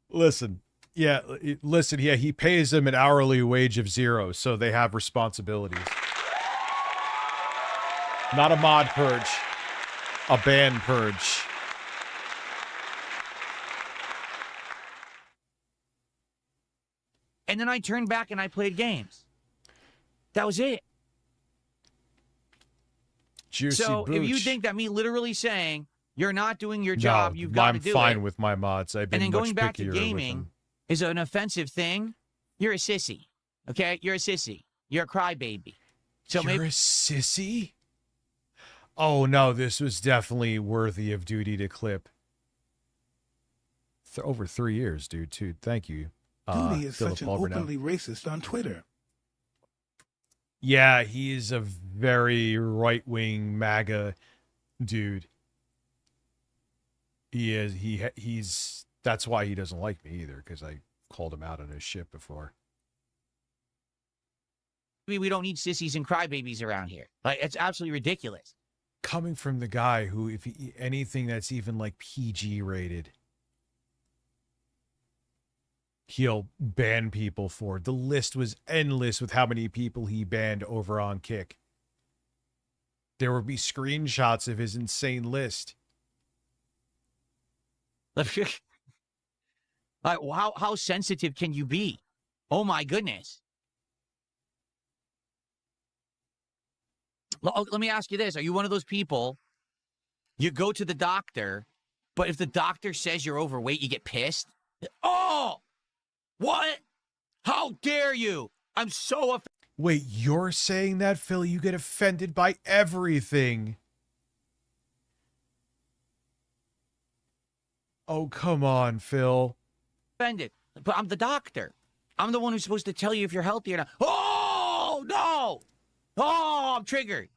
Listen, yeah, he pays them an hourly wage of 0, so they have responsibilities. Not a mod purge, a ban purge. And then I turned back and I played games. That was it. Juicy so if you booch. think that me literally saying you're not doing your job, you've got to do it. I'm fine with my mods. I've been And then going much back to pickier with gaming them. is an offensive thing. You're a sissy. Okay? You're a sissy. You're a crybaby. So You're a sissy? Oh no, this was definitely worthy of duty to clip. Over 3 years, dude. Thank you. Duty is Philip such an Alberno. openly racist on Twitter. Yeah, he is a very right-wing MAGA dude. He is. He's. That's why he doesn't like me either, because I called him out on his shit before. we don't need sissies and crybabies around here. Like, it's absolutely ridiculous. Coming from the guy who, if he, anything that's even like PG rated, he'll ban people for. The list was endless with how many people he banned over on Kick. There would be screenshots of his insane list. Like, how sensitive can you be? Oh my goodness. Let me ask you this. Are you one of those people, you go to the doctor, but if the doctor says you're overweight, you get pissed? Oh, what? How dare you? I'm so offended. Wait, you're saying that, Phil? You get offended by everything. Oh, come on, Phil. Offended. But I'm the doctor. I'm the one who's supposed to tell you if you're healthy or not. Oh, no. Oh, I'm triggered.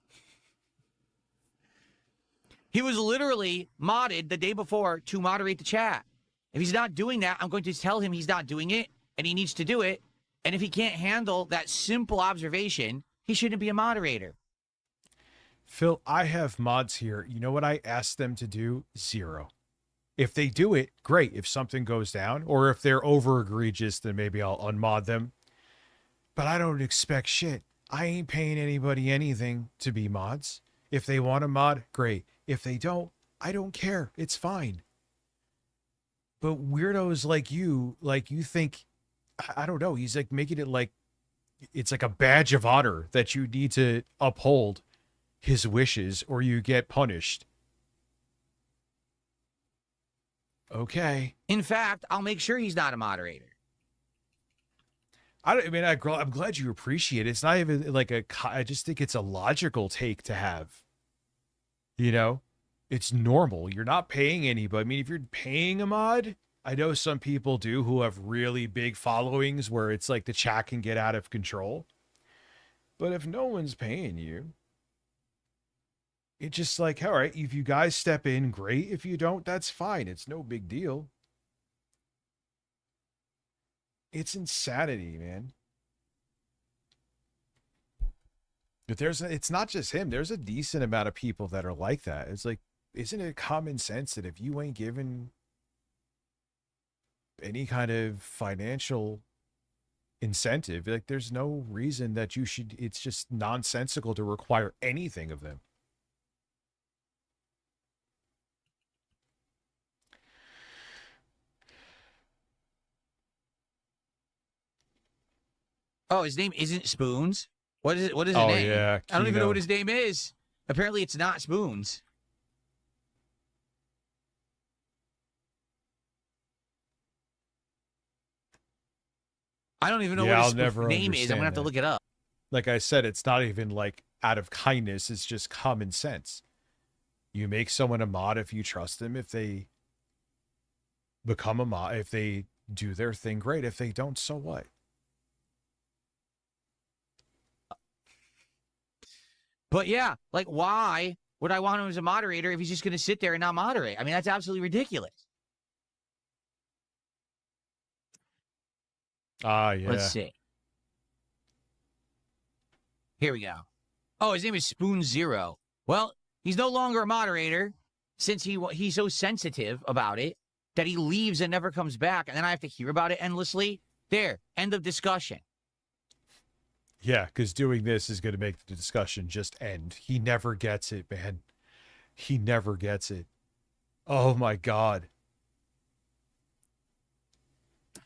He was literally modded the day before to moderate the chat. If he's not doing that, I'm going to tell him he's not doing it, and he needs to do it. And if he can't handle that simple observation, he shouldn't be a moderator. Phil, I have mods here. You know what I asked them to do? 0. If they do it, great. If something goes down, or if they're over egregious, then maybe I'll unmod them. But I don't expect shit. I ain't paying anybody anything to be mods. If they want to mod, great. If they don't, I don't care. It's fine. But weirdos like you think, I don't know, he's like making it like it's like a badge of honor that you need to uphold his wishes or you get punished. Okay. In fact, I'll make sure he's not a moderator. I'm glad you appreciate it. It's not even like I just think it's a logical take to have. You know, it's normal. You're not paying anybody. I mean, if you're paying a mod, I know some people do who have really big followings where it's like the chat can get out of control. But if no one's paying you, it's just like, all right, if you guys step in, great. If you don't, that's fine. It's no big deal. It's insanity, man. But it's not just him. There's a decent amount of people that are like that. It's like, isn't it common sense that if you ain't given any kind of financial incentive, like there's no reason that you should, it's just nonsensical to require anything of them. Oh, his name isn't Spoons? What is it? What is his Oh, name? yeah, I don't even know Kino. what his name is. Apparently, it's not Spoons. I don't even know Yeah, what I'll his never name is. I'm going to have to understand look it up. Like I said, it's not even like out of kindness. It's just common sense. You make someone a mod if you trust them. If they become a mod, if they do their thing, great. If they don't, so what? But yeah, like why would I want him as a moderator if he's just going to sit there and not moderate? I mean, that's absolutely ridiculous. Ah, yeah. Let's see. Here we go. Oh, his name is Spoon Zero. Well, he's no longer a moderator since he's so sensitive about it that he leaves and never comes back, and then I have to hear about it endlessly. There, end of discussion. Yeah, because doing this is going to make the discussion just end. He never gets it, man. He never gets it. Oh my God.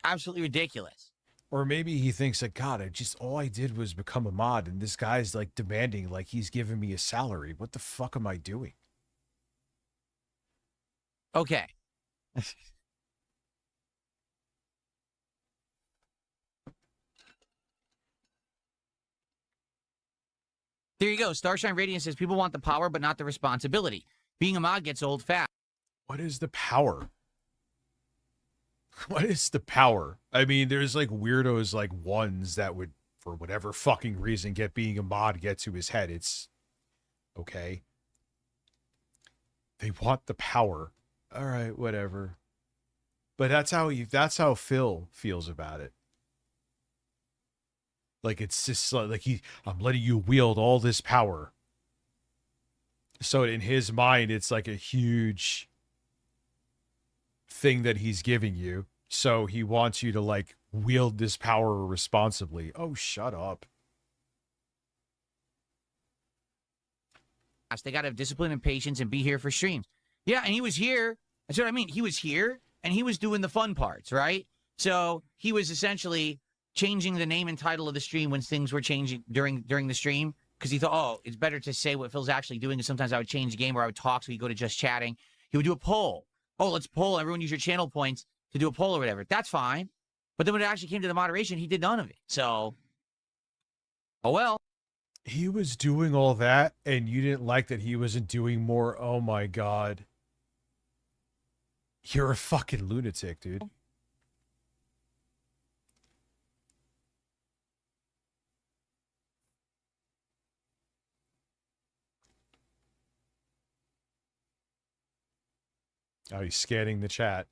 Absolutely ridiculous. Or maybe he thinks that, God, all I did was become a mod, and this guy's like demanding, like he's giving me a salary. What the fuck am I doing? Okay. There you go. Starshine Radiant says people want the power, but not the responsibility. Being a mod gets old fast. What is the power? What is the power? I mean, there's like weirdos like ones that would, for whatever fucking reason, get being a mod get to his head. It's okay. They want the power. All right, whatever. But that's how Phil feels about it. Like it's just like I'm letting you wield all this power. So in his mind, it's like a huge thing that he's giving you. So he wants you to like wield this power responsibly. Oh, shut up. They got to have discipline and patience and be here for streams. Yeah, and he was here. That's what I mean. He was here and he was doing the fun parts, right? So he was essentially changing the name and title of the stream when things were changing during the stream, because he thought, oh, it's better to say what Phil's actually doing. And sometimes I would change the game or I would talk, so he'd go to just chatting. He would do a poll. Oh, let's poll. Everyone use your channel points to do a poll or whatever. That's fine. But then when it actually came to the moderation, he did none of it. So, oh well. He was doing all that, and you didn't like that he wasn't doing more. Oh my God. You're a fucking lunatic, dude. Oh, he's scanning the chat.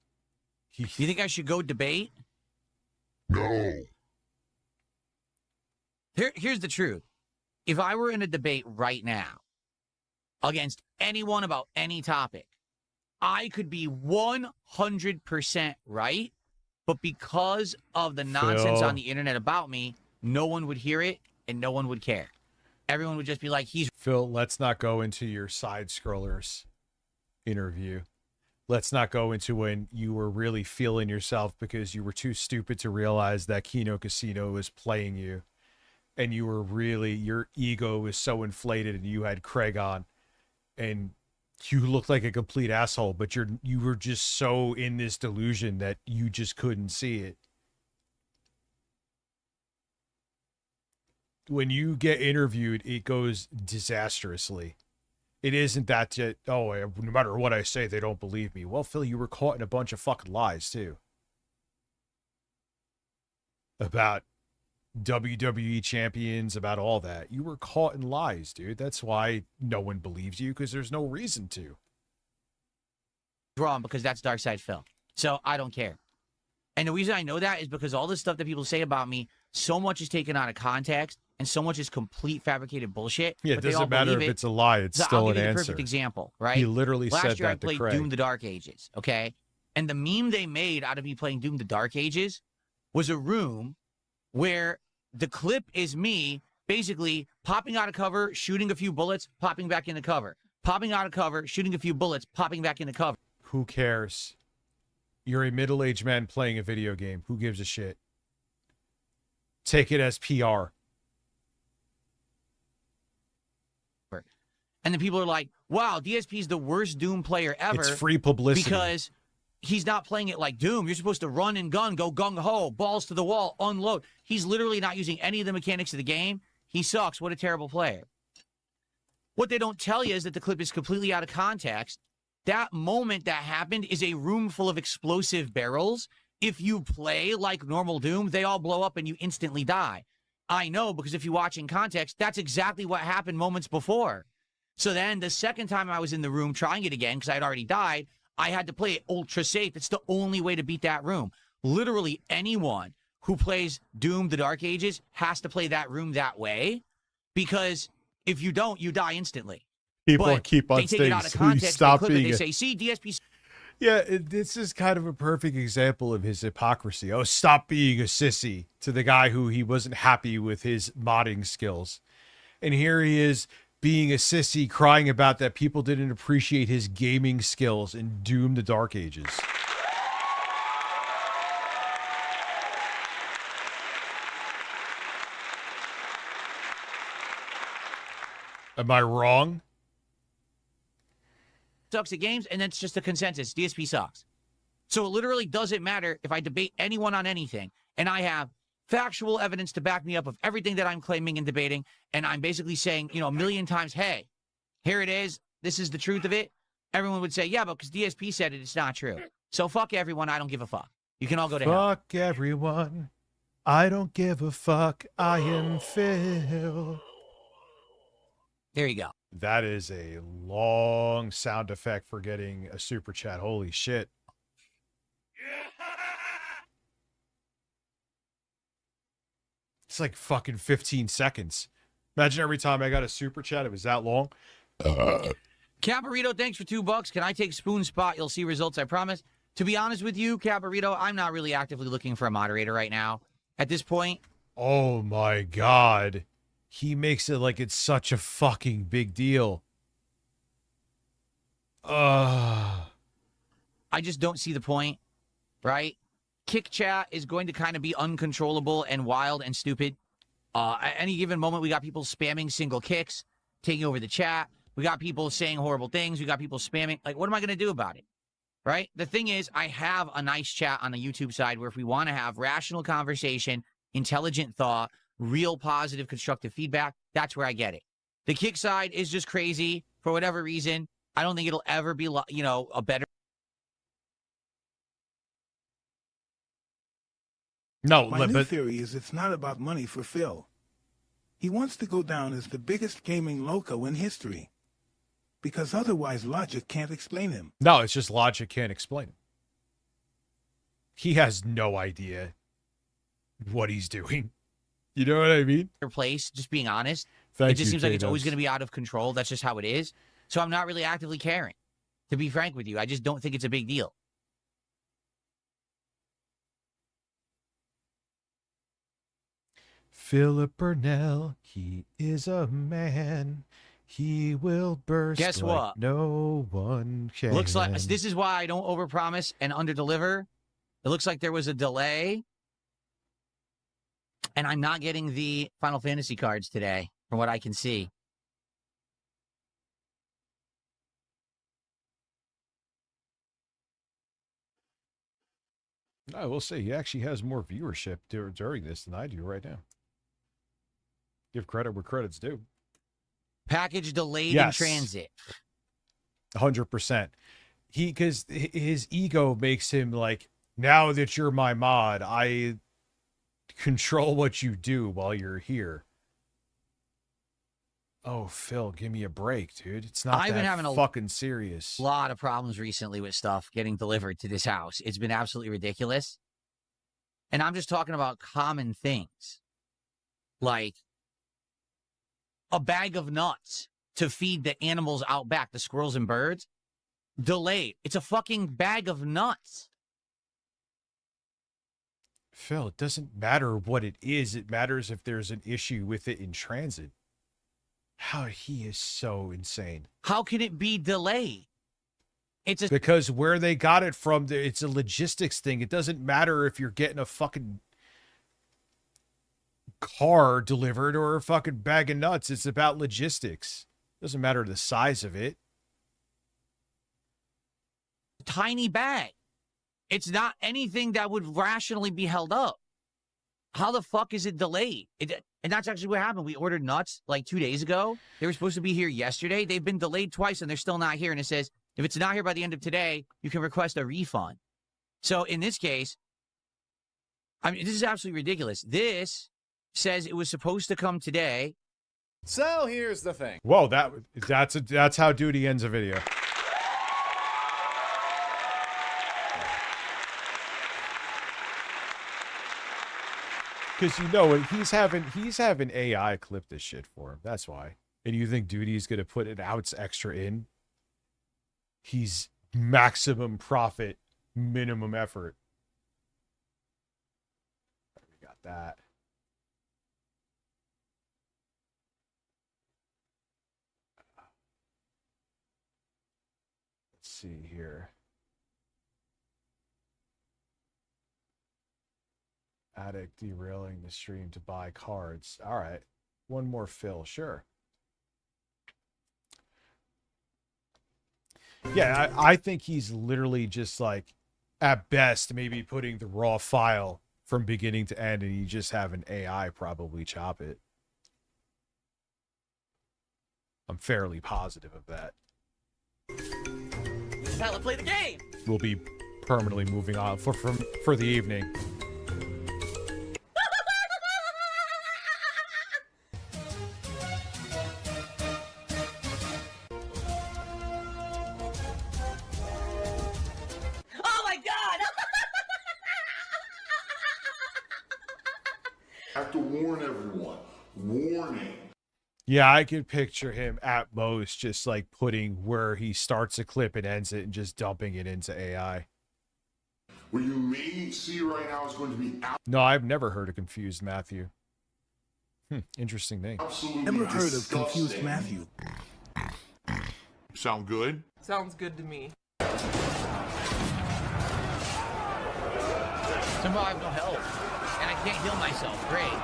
You think I should go debate? No. Here's the truth. If I were in a debate right now against anyone about any topic, I could be 100% right, but because of the nonsense Phil. on the internet about me, no one would hear it and no one would care. Everyone would just be like, Phil, let's not go into your side scrollers interview. Let's not go into when you were really feeling yourself because you were too stupid to realize that Kino Casino was playing you. And you were really, your ego was so inflated and you had Craig on. And you looked like a complete asshole, but you were just so in this delusion that you just couldn't see it. When you get interviewed, it goes disastrously. It isn't that, no matter what I say, they don't believe me. Well, Phil, you were caught in a bunch of fucking lies, too. About WWE champions, about all that. You were caught in lies, dude. That's why no one believes you, because there's no reason to. wrong because that's Dark Side Phil. So I don't care. And the reason I know that is because all this stuff that people say about me, so much is taken out of context and so much is complete fabricated bullshit. Yeah, it doesn't matter if it's a lie. It's so still I'll an give you the answer. perfect example, right? He literally Last said year that I to played Craig. Doom the Dark Ages, okay? And the meme they made out of me playing Doom the Dark Ages was a room where the clip is me basically popping out of cover, shooting a few bullets, popping back into cover. Popping out of cover, shooting a few bullets, popping back into cover. Who cares? You're a middle-aged man playing a video game. Who gives a shit? Take it as PR. And then people are like, wow, DSP is the worst Doom player ever. It's free publicity. Because he's not playing it like Doom. You're supposed to run and gun, go gung-ho, balls to the wall, unload. He's literally not using any of the mechanics of the game. He sucks. What a terrible player. What they don't tell you is that the clip is completely out of context. That moment that happened is a room full of explosive barrels. If you play like normal Doom, they all blow up and you instantly die. I know, because if you watch in context, that's exactly what happened moments before. So then the second time I was in the room trying it again, because I had already died, I had to play it ultra safe. It's the only way to beat that room. Literally anyone who plays Doom the Dark Ages has to play that room that way, because If you don't, you die instantly. People But keep on they take it saying, out of "So you context. They stop clip it. being They a-" say, "See, DSP." Yeah, this is kind of a perfect example of his hypocrisy. Oh, stop being a sissy to the guy who he wasn't happy with his modding skills. And here he is being a sissy, crying about that people didn't appreciate his gaming skills in Doom the Dark Ages. Am I wrong? Sucks at games, and it's just a consensus. DSP sucks. So it literally doesn't matter if I debate anyone on anything, and I have factual evidence to back me up of everything that I'm claiming and debating, and I'm basically saying, you know, a million times, hey, here it is. This is the truth of it. Everyone would say, yeah, but because DSP said it, it's not true. So fuck everyone. I don't give a fuck. You can all go to hell. Fuck everyone. I don't give a fuck. I am Phil. There you go. That is a long sound effect for getting a super chat. Holy shit. It's like fucking 15 seconds. Imagine every time I got a super chat, it was that long. Caparito, thanks for $2. Can I take Spoon spot? You'll see results, I promise. To be honest with you, Caparito, I'm not really actively looking for a moderator right now. At this point. Oh my God. He makes it like it's such a fucking big deal. I just don't see the point, right? Kick chat is going to kind of be uncontrollable and wild and stupid. At any given moment, we got people spamming single kicks, taking over the chat. We got people saying horrible things. We got people spamming. Like, what am I going to do about it? Right? The thing is, I have a nice chat on the YouTube side where if we want to have rational conversation, intelligent thought, real positive, constructive feedback, that's where I get it. The kick side is just crazy for whatever reason. I don't think it'll ever be, you know, a better. No, My new theory is it's not about money for Phil. He wants to go down as the biggest gaming loco in history. Because otherwise logic can't explain him. No, it's just logic can't explain it. He has no idea what he's doing. You know what I mean? Place, just being honest. Thank it just you, seems like it's always K-Dubs. going to be out of control. That's just how it is. So I'm not really actively caring. To be frank with you, I just don't think it's a big deal. Philip Burnell, he is a man. He will burst. Guess like what? No one can. Looks like this is why I don't overpromise and underdeliver. It looks like there was a delay. And I'm not getting the Final Fantasy cards today, from what I can see. I will say he actually has more viewership during this than I do right now. Give credit where credit's due. Package delayed Yes. in transit. 100%. Because his ego makes him like, now that you're my mod, I control what you do while you're here. Oh, Phil, give me a break, dude. It's not I've been that having a fucking serious. lot of problems recently with stuff getting delivered to this house. It's been absolutely ridiculous. And I'm just talking about common things. Like a bag of nuts to feed the animals out back, the squirrels and birds. Delayed. It's a fucking bag of nuts. Phil, it doesn't matter what it is. It matters if there's an issue with it in transit. How he is so insane. How can it be delayed? It's Because where they got it from, it's a logistics thing. It doesn't matter if you're getting a fucking car delivered or a fucking bag of nuts. It's about logistics. Doesn't matter the size of it. tiny bag. It's not anything that would rationally be held up. How the fuck is it delayed? And that's actually what happened. We ordered nuts like 2 days ago. They were supposed to be here yesterday. They've been delayed twice and they're still not here. And it says, if it's not here by the end of today, you can request a refund. So in this case, I mean, this is absolutely ridiculous. This says it was supposed to come today. So here's the thing. Whoa, that's how Duty ends a video. Because you know what, he's having AI clip this shit for him. That's why. and you think Duty's going to put an ounce extra in, he's maximum profit, minimum effort. We got that. Let's see here. Addict derailing the stream to buy cards. All right. One more fill, sure. Yeah, I think he's literally just like, at best, maybe putting the raw file from beginning to end, and you just have an AI probably chop it. I'm fairly positive of that. Tyler, play the game. We'll be permanently moving on for the evening. Oh my god! Have to warn everyone. Warning. Yeah, I could picture him at most just like putting where he starts a clip and ends it and just dumping it into AI. What you may see right now is going to be No, I've never heard of Confused Matthew. Interesting name. absolutely Never heard of disgusting. Confused Matthew. Sound good? Sounds good to me. Somehow I have no health, and I can't heal myself. Great.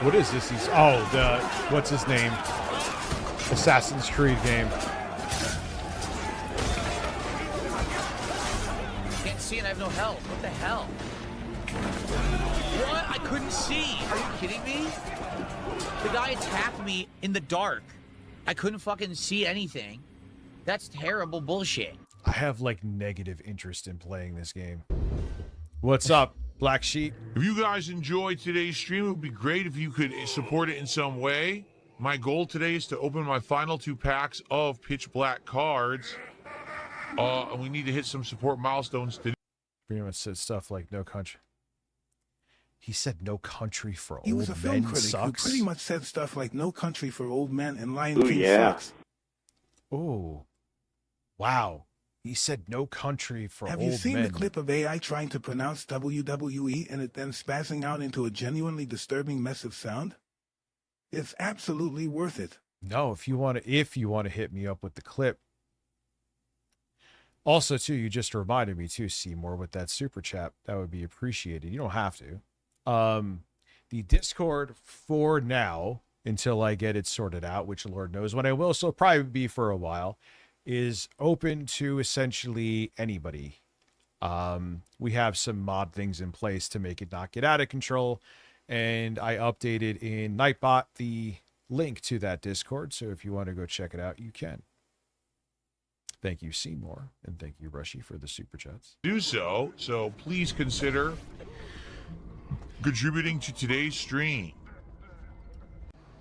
What is this? What's his name? Assassin's Creed game. Can't see and I have no health. What the hell? What? I couldn't see. Are you kidding me? The guy attacked me in the dark. I couldn't fucking see anything. That's terrible bullshit. I have like negative interest in playing this game. What's up, Black Sheep? If you guys enjoyed today's stream, it would be great if you could support it in some way. My goal today is to open my final 2 packs of Pitch Black cards. And we need to hit some support milestones today. Pretty much said stuff like "No Country." He said "No Country for He Old was a film Men" critic who sucks. pretty much said stuff like "No Country for Old Men" and "Lion Ooh, King" yeah. sucks. Oh, wow. He said "No Country for Have Old you seen Men." the clip of AI trying to pronounce WWE and it then spazzing out into a genuinely disturbing mess of sound? It's absolutely worth it. No, if you want to hit me up with the clip. Also, too, you just reminded me too, Seymour, with that super chat. That would be appreciated. You don't have to. The Discord for now, until I get it sorted out, which Lord knows when I will, so it'll probably be for a while, is open to essentially anybody. We have some mod things in place to make it not get out of control, and I updated in Nightbot the link to that Discord, so if you want to go check it out, you can. Thank you, Seymour, and thank you, Rushy, for the super chats. Do so please consider contributing to today's stream.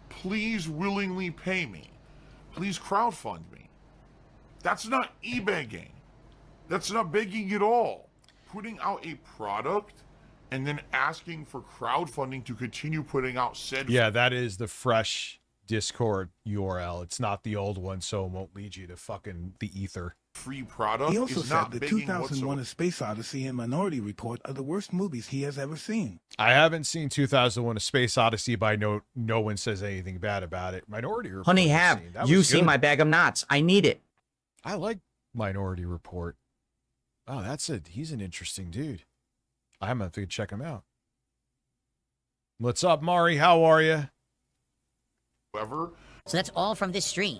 Please willingly pay me. Please crowdfund me. That's not e-begging. That's not begging at all. Putting out a product and then asking for crowdfunding to continue putting out said. Yeah, that is the fresh Discord URL. It's not the old one, so it won't lead you to fucking the ether. Free product. He also is said not the begging 2001: whatsoever. A Space Odyssey and Minority Report are the worst movies he has ever seen. I haven't seen 2001: A Space Odyssey, but no one says anything bad about it. Minority Report. Honey, I've have seen. That you was seen good. my bag of knots? I need it. I like Minority Report. Oh, he's an interesting dude. I'm gonna have to check him out. What's up, Mari? How are you? Whoever. So that's all from this stream.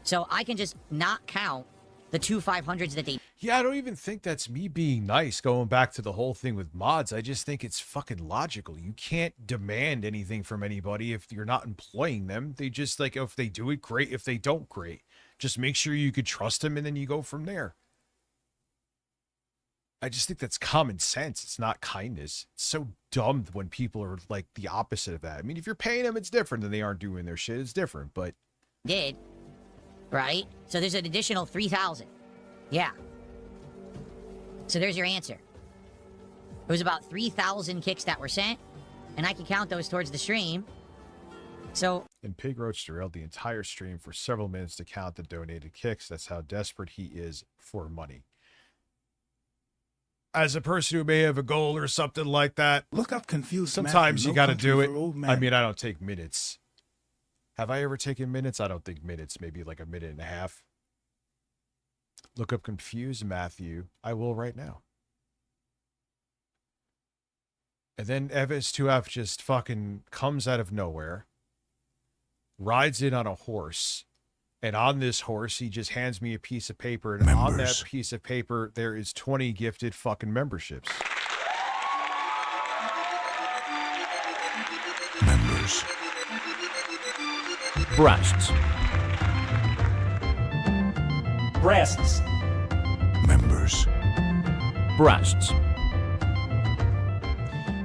So I can just not count the 2 500s that they... Yeah, I don't even think that's me being nice, going back to the whole thing with mods. I just think it's fucking logical. You can't demand anything from anybody if you're not employing them. They just, like, if they do it, great. If they don't, great. Just make sure you could trust them, and then you go from there. I just think that's common sense. It's not kindness. It's so dumb when people are, like, the opposite of that. I mean, if you're paying them, it's different, and they aren't doing their shit. It's different, but... did right? So there's an additional 3,000. Yeah. So there's your answer. It was about 3,000 kicks that were sent, and I can count those towards the stream. So. And Pig Roach derailed the entire stream for several minutes to count the donated kicks. That's how desperate he is for money. As a person who may have a goal or something like that, look up confused. Sometimes Matthew, you no got to country do it. for old men. I mean, I don't take minutes. Have I ever taken minutes? I don't think minutes. Maybe like a minute and a half. Look up confused Matthew. I will right now. And then Evis2F just fucking comes out of nowhere, rides in on a horse, and on this horse, he just hands me a piece of paper, and on that piece of paper, there is 20 gifted fucking memberships. Members. Breasts. Breasts. Members. Breasts.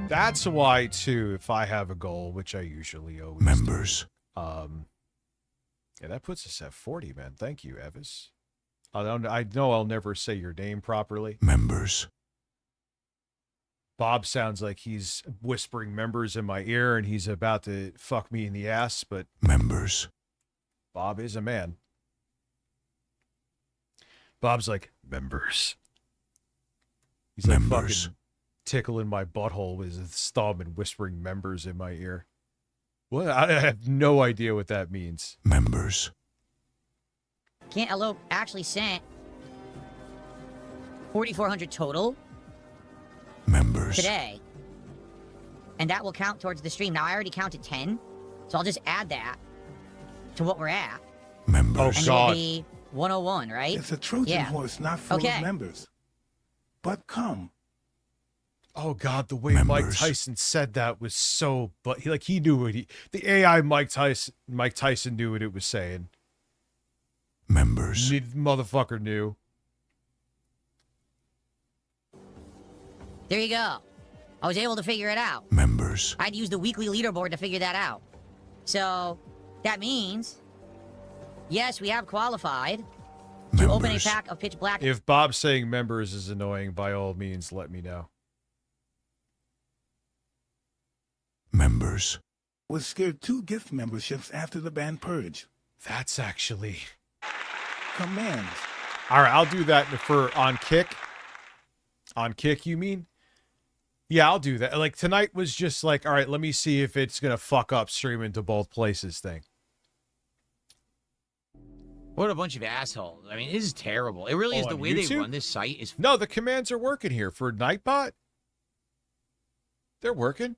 That's why, too, if I have a goal, which I usually always Members. do, yeah, that puts us at 40, man. Thank you, Evis. I know I'll never say your name properly. Members. Bob sounds like he's whispering members in my ear and he's about to fuck me in the ass, but members. Bob is a man. Bob's like, members. He's like fucking tickling my butthole with his thumb and whispering members in my ear. What? I have no idea what that means. Members. Cantaloupe actually sent 4,400 total. Members. Today. And that will count towards the stream. Now, I already counted 10, so I'll just add that to what we're at. Members. And it'll be 101, right? It's a Trojan horse, not full of members. But come. Oh God, the way Mike Tyson said that was so, but he knew what the AI Mike Tyson knew what it was saying. Members. The motherfucker knew. There you go. I was able to figure it out. Members. I'd use the weekly leaderboard to figure that out. So, that means, yes, we have qualified to open a pack of Pitch Black. If Bob saying members is annoying, by all means, let me know. Members. Was scared 2 gift memberships after the ban purge. That's actually commands. All right, I'll do that for on Kick. On Kick, you mean? Yeah, I'll do that. Like tonight was just like, all right, let me see if it's gonna fuck up streaming to both places thing. What a bunch of assholes. I mean, this is terrible. It really is the way they run this site is. No, the commands are working here for Nightbot. They're working.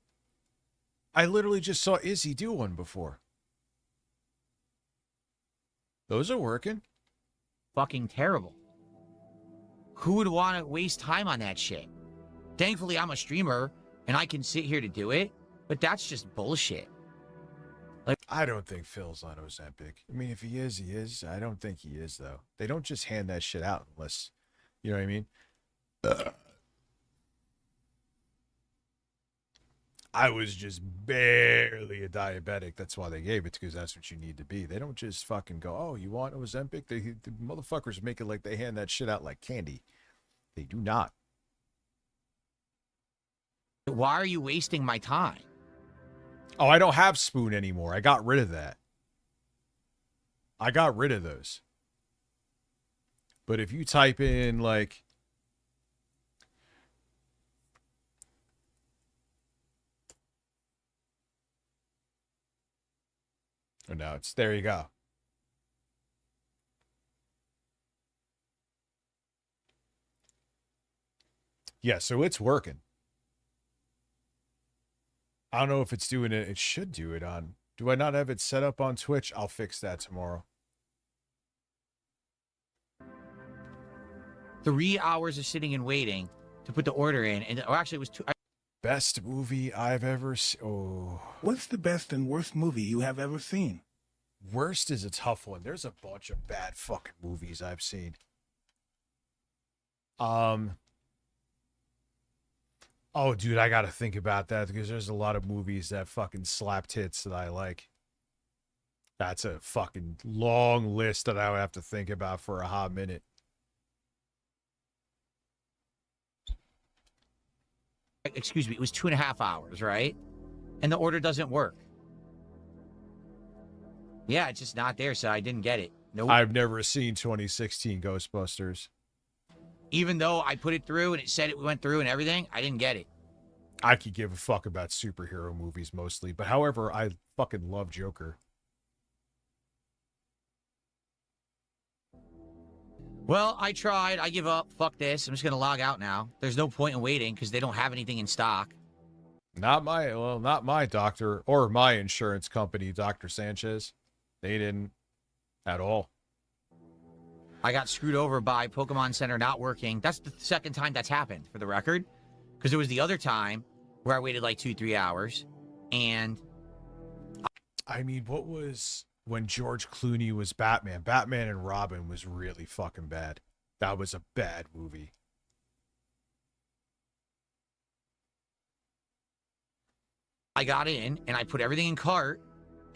I literally just saw Izzy do one before. Those are working. Fucking terrible. Who would want to waste time on that shit? Thankfully, I'm a streamer, and I can sit here to do it, but that's just bullshit. Like, I don't think Phil's on Ozempic. I mean, if he is, he is. I don't think he is, though. They don't just hand that shit out unless, you know what I mean? I was just barely a diabetic. That's why they gave it, because that's what you need to be. They don't just fucking go, oh, you want Ozempic? The motherfuckers make it like they hand that shit out like candy. They do not. Why are you wasting my time? Oh, I don't have Spoon anymore. I got rid of that. I got rid of those. But if you type in, like... Oh, no, it's... There you go. Yeah, so it's working. I don't know if it's doing it. It should do it on. Do I not have it set up on Twitch? I'll fix that tomorrow. 3 hours of sitting and waiting to put the order in, and actually it was 2. Best movie I've ever seen. Oh. What's the best and worst movie you have ever seen? Worst is a tough one. There's a bunch of bad fucking movies I've seen. Oh, dude, I got to think about that because there's a lot of movies that fucking slap tits that I like. That's a fucking long list that I would have to think about for a hot minute. Excuse me, it was 2.5 hours, right? And the order doesn't work. Yeah, it's just not there, so I didn't get it. Nope. I've never seen 2016 Ghostbusters. Even though I put it through and it said it went through and everything, I didn't get it. I could give a fuck about superhero movies mostly, but however, I fucking love Joker. Well, I tried. I give up. Fuck this. I'm just going to log out now. There's no point in waiting because they don't have anything in stock. Not my doctor or my insurance company, Dr. Sanchez. They didn't at all. I got screwed over by Pokemon Center not working. That's the second time that's happened, for the record. Because there was the other time where I waited like 2-3 hours. And I mean, what was when George Clooney was Batman? Batman and Robin was really fucking bad. That was a bad movie. I got in and I put everything in cart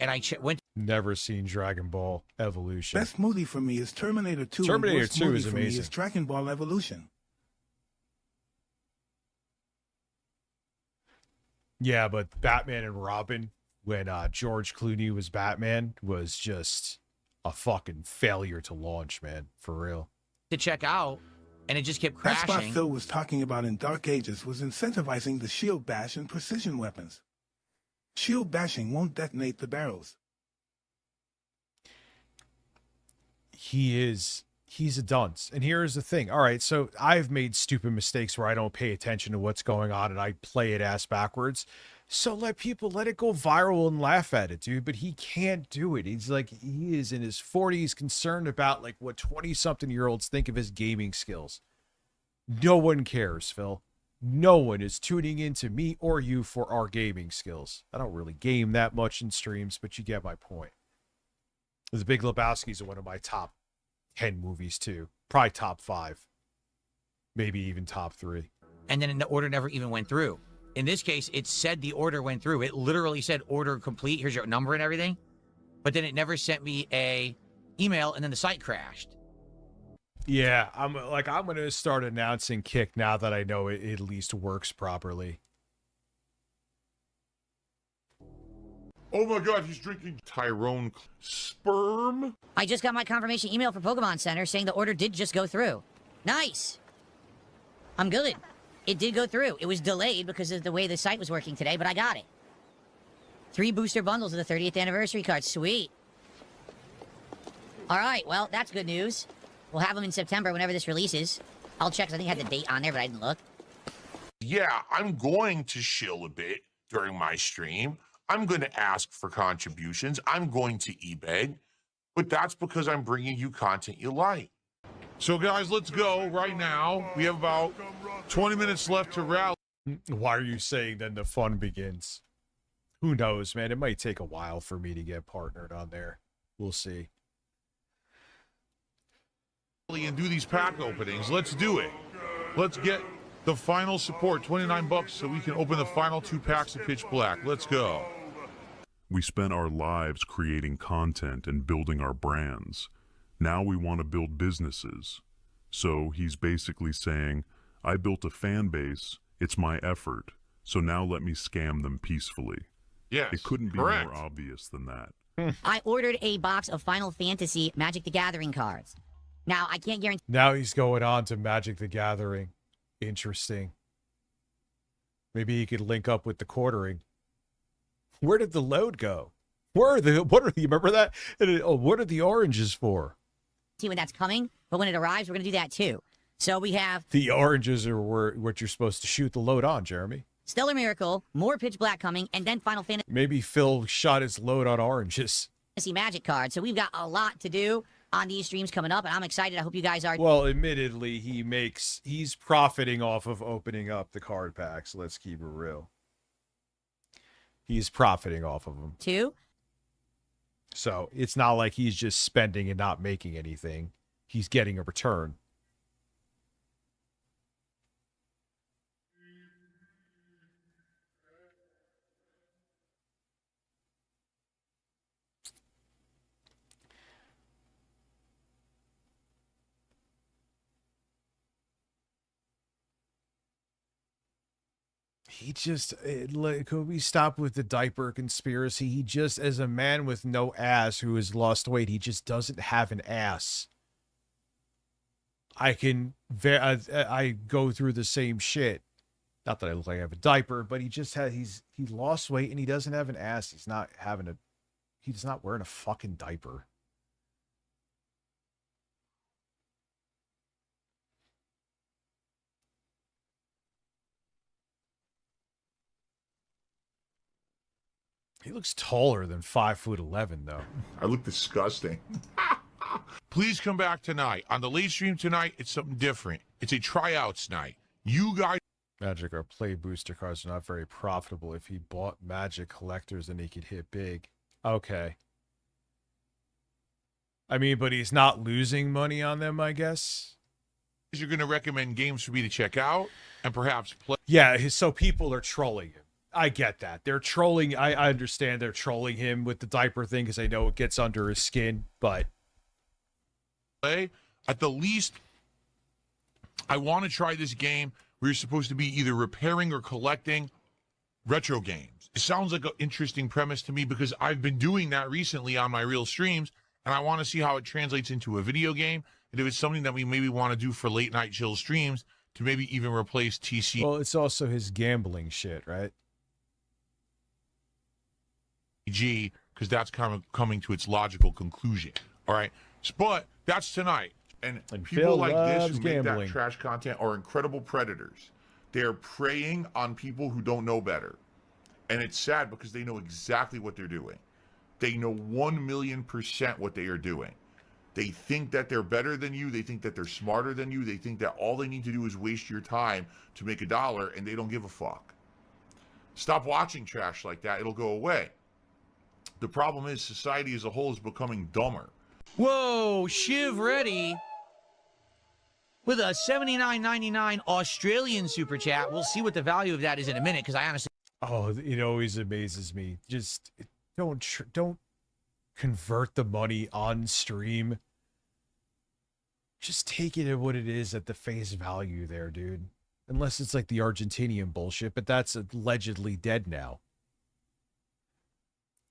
and I went. Never seen Dragon Ball Evolution. Best movie for me is Terminator 2. and Terminator worst 2 movie is for me amazing. is Dragon Ball Evolution. Yeah, but Batman and Robin, when George Clooney was Batman, was just a fucking failure to launch, man. For real. To check out, and it just kept That's crashing. what Phil was talking about in Dark Ages, was incentivizing the shield bash and precision weapons. Shield bashing won't detonate the barrels. He's a dunce. And here's the thing. All right, so I've made stupid mistakes where I don't pay attention to what's going on and I play it ass backwards. So let it go viral and laugh at it, dude. But he can't do it. He's like, he is in his 40s concerned about like what 20-something-year-olds think of his gaming skills. No one cares, Phil. No one is tuning into me or you for our gaming skills. I don't really game that much in streams, but you get my point. The Big Lebowski's are one of my top 10 movies too. Probably top 5. Maybe even top 3. And then the order never even went through. In this case, it said the order went through. It literally said order complete. Here's your number and everything. But then it never sent me a email and then the site crashed. Yeah, I'm going to start announcing Kick now that I know it at least works properly. Oh my god, he's drinking Tyrone sperm? I just got my confirmation email from Pokemon Center saying the order did just go through. Nice. I'm good. It did go through. It was delayed because of the way the site was working today, but I got it. 3 booster bundles of the 30th anniversary cards. Sweet. All right, well, that's good news. We'll have them in September whenever this releases. I'll check, 'cause I think I had the date on there, but I didn't look. Yeah, I'm going to shill a bit during my stream. I'm going to ask for contributions. I'm going to eBay. But that's because I'm bringing you content you like. So, guys, let's go right now. We have about 20 minutes left to rally. Why are you saying then the fun begins? Who knows, man? It might take a while for me to get partnered on there. We'll see. And do these pack openings. Let's do it. Let's get the final support, $29, so we can open the final 2 packs of Pitch Black. Let's go. We spent our lives creating content and building our brands. Now we want to build businesses. So he's basically saying, I built a fan base, it's my effort, so now let me scam them peacefully. Yes, it couldn't be correct. more obvious than that. I ordered a box of Final Fantasy Magic the Gathering cards. Now, I can't guarantee... Now he's going on to Magic the Gathering. Interesting. Maybe he could link up with the quartering. Where did the load go? What are the, remember that? What are the oranges for? See when that's coming, but when it arrives, we're going to do that too. So we have... The oranges are what you're supposed to shoot the load on, Jeremy. Stellar Miracle, more Pitch Black coming, and then Final Maybe Phil shot his load on oranges. Fantasy Magic cards. So we've got a lot to do on these streams coming up, and I'm excited. I hope you guys are. Well, admittedly, he's profiting off of opening up the card packs. Let's keep it real. He's profiting off of them. Too. So it's not like he's just spending and not making anything. He's getting a return. He just, could we stop with the diaper conspiracy? He just, as a man with no ass who has lost weight, he just doesn't have an ass. I I go through the same shit. Not that I look like I have a diaper, but he lost weight and he doesn't have an ass. He's not wearing a fucking diaper. He looks taller than 5'11", though. I look disgusting. Please come back tonight. On the late stream tonight, it's something different. It's a tryouts night. You guys... Magic, our play booster cards are not very profitable. If he bought Magic collectors, then he could hit big. Okay. I mean, but he's not losing money on them, I guess. You're going to recommend games for me to check out and perhaps play. Yeah, so people are trolling him. I get that. They're trolling. I understand they're trolling him with the diaper thing because they know it gets under his skin, but... At the least, I want to try this game where you're supposed to be either repairing or collecting retro games. It sounds like an interesting premise to me because I've been doing that recently on my real streams, and I want to see how it translates into a video game, and if it's something that we maybe want to do for late night chill streams to maybe even replace TC. Well, it's also his gambling shit, right? Because that's kind of coming to its logical conclusion. All right, but that's tonight. And people Phil like this who make gambling. that trash content are incredible predators. They are preying on people who don't know better. And it's sad because they know exactly what they're doing. They know 1,000,000% what they are doing. They think that they're better than you. They think that they're smarter than you. They think that all they need to do is waste your time to make $1, and they don't give a fuck. Stop watching trash like that. It'll go away. The problem is society as a whole is becoming dumber. Whoa, Shiv Reddy with a $79.99 Australian super chat. We'll see what the value of that is in a minute because I honestly... Oh, it always amazes me. Just don't convert the money on stream. Just take it at what it is at the face value there, dude. Unless it's like the Argentinian bullshit, but that's allegedly dead now.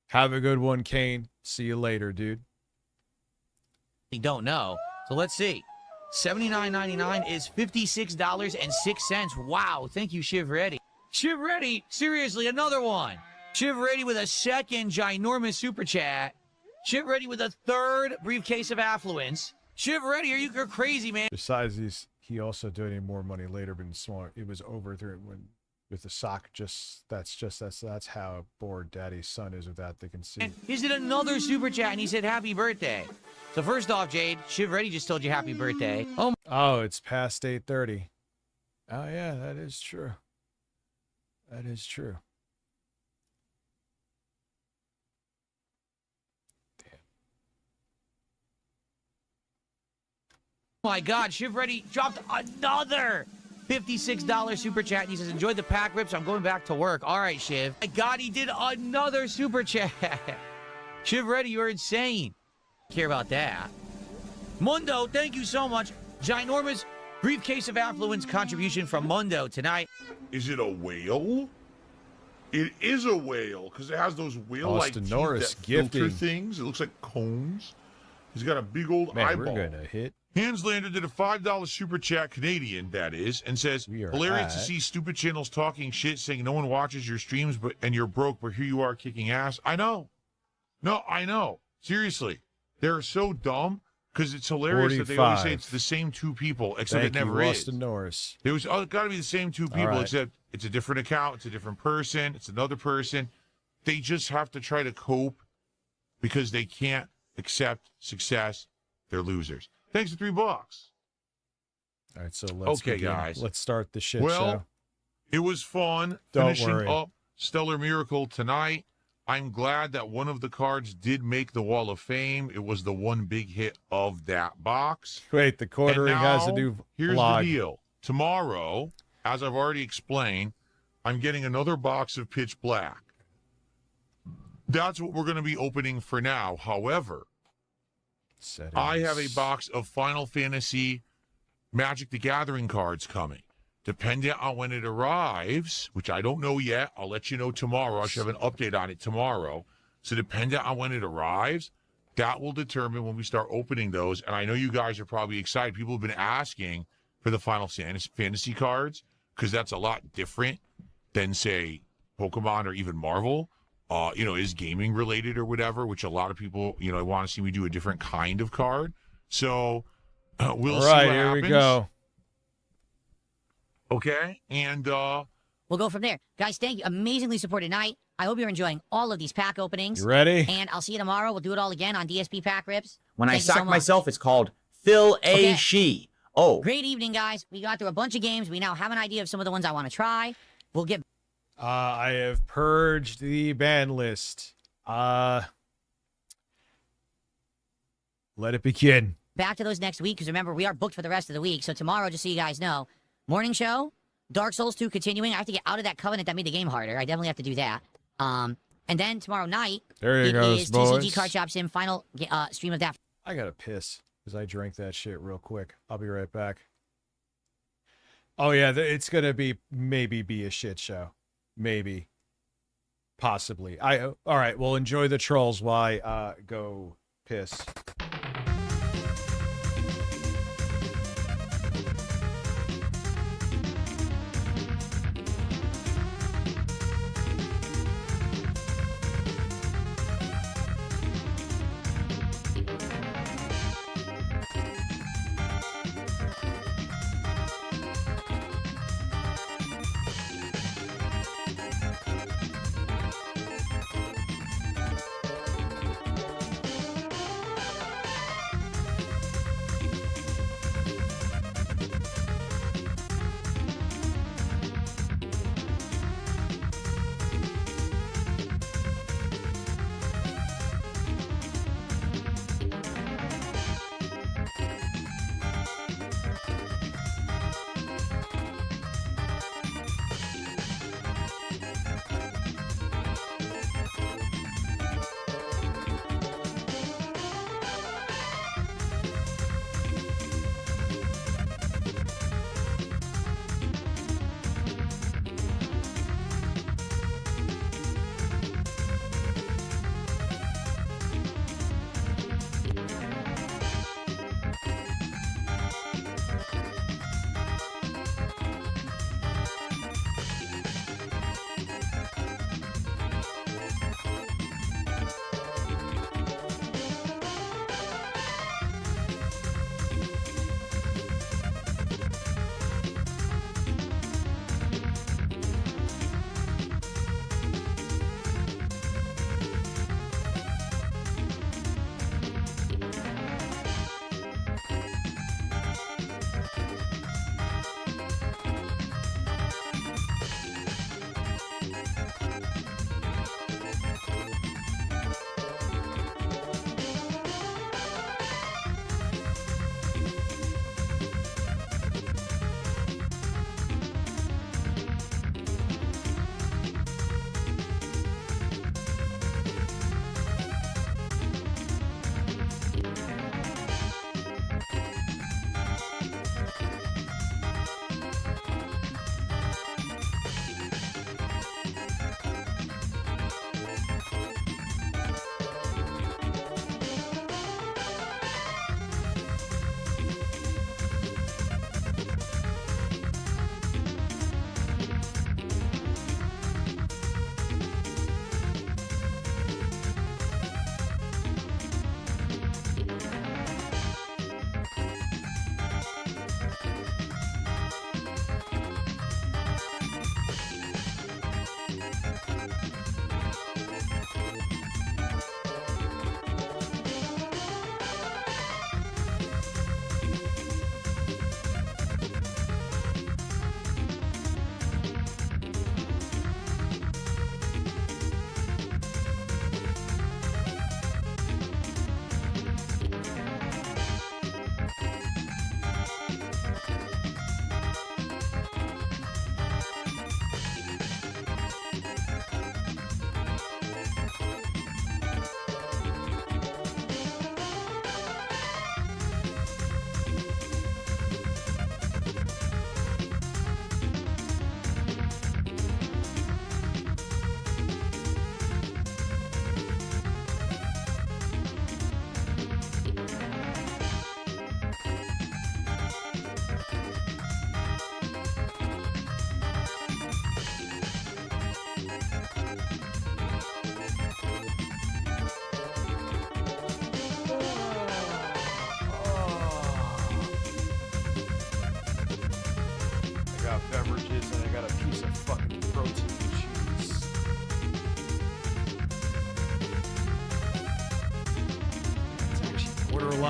Have a good one, Kane. See you later, dude. Don't know. So let's see. $79.99 is $56.06. Wow. Thank you, Shiv Reddy. Shiv Reddy, seriously, another one. Shiv Reddy with a second ginormous super chat. Shiv Reddy with a third briefcase of affluence. Shiv Reddy, you're crazy, man. Besides, he also donated more money later, but smart. It was over when with the sock. That's how bored Daddy's son is with that. They can see. And he did another super chat, and he said happy birthday. So first off, Jade, Shiv Reddy just told you happy birthday. Oh, it's past 8:30. Oh yeah, that is true. That is true. Oh my God, Shiv Reddy dropped another $56 super chat. And he says, enjoy the pack rips. I'm going back to work. All right, Shiv. My God, he did another super chat. Shiv Reddy, you're insane. Care about that. Mundo, thank you so much. Ginormous briefcase of affluence contribution from Mundo tonight. Is it a whale? It is a whale because it has those whale-like teeth that filter things. It looks like combs. He's got a big old eyeball. We're gonna hit. Hanslander did a $5 super chat, Canadian, that is, and says, hilarious to see stupid channels talking shit, saying no one watches your streams and you're broke, but here you are kicking ass. I know. No, I know. Seriously. They're so dumb because it's hilarious that they always say it's the same two people, except it never is. Austin Norris. It was got to be the same two people, except it's a different account, it's a different person, it's another person. They just have to try to cope because they can't accept success. They're losers. Thanks for $3. All right, so let's begin. Guys. Let's start the shit well, show. It was fun finishing up Stellar Miracle tonight. I'm glad that one of the cards did make the Wall of Fame. It was the one big hit of that box. Wait, the quartering has a new here's vlog. the deal. Tomorrow, as I've already explained, I'm getting another box of Pitch Black. That's what we're going to be opening for now. However, I have a box of Final Fantasy Magic the Gathering cards coming. depending on when it arrives, which I don't know yet, I'll let you know tomorrow. I should have an update on it tomorrow. So depending on when it arrives, that will determine when we start opening those. And I know you guys are probably excited. People have been asking for the Final Fantasy cards because that's a lot different than, say, Pokemon or even Marvel. Is gaming related or whatever, which a lot of people, want to see me do a different kind of card. So we'll see what here happens. we go. Okay, and we'll go from there. Guys, thank you. Amazingly supported night. I hope you're enjoying all of these pack openings. You ready? And I'll see you tomorrow. We'll do it all again on DSP Pack Rips. When Thank I you so sock much. myself, it's called Phil A. Okay. She. Oh. Great evening, guys. We got through a bunch of games. We now have an idea of some of the ones I want to try. We'll get... I have purged the ban list. Let it begin. back to those next week, because remember, we are booked for the rest of the week. So tomorrow, just so you guys know, morning show, Dark Souls 2 continuing. I have to get out of that covenant that made the game harder. I definitely have to do that. And then tomorrow night, there you it goes, is boys. TCG Card Shop Sim final stream of that. I gotta piss because I drank that shit real quick. I'll be right back. Oh yeah, it's gonna be a shit show, maybe, possibly. All right. Well, enjoy the trolls while I go piss.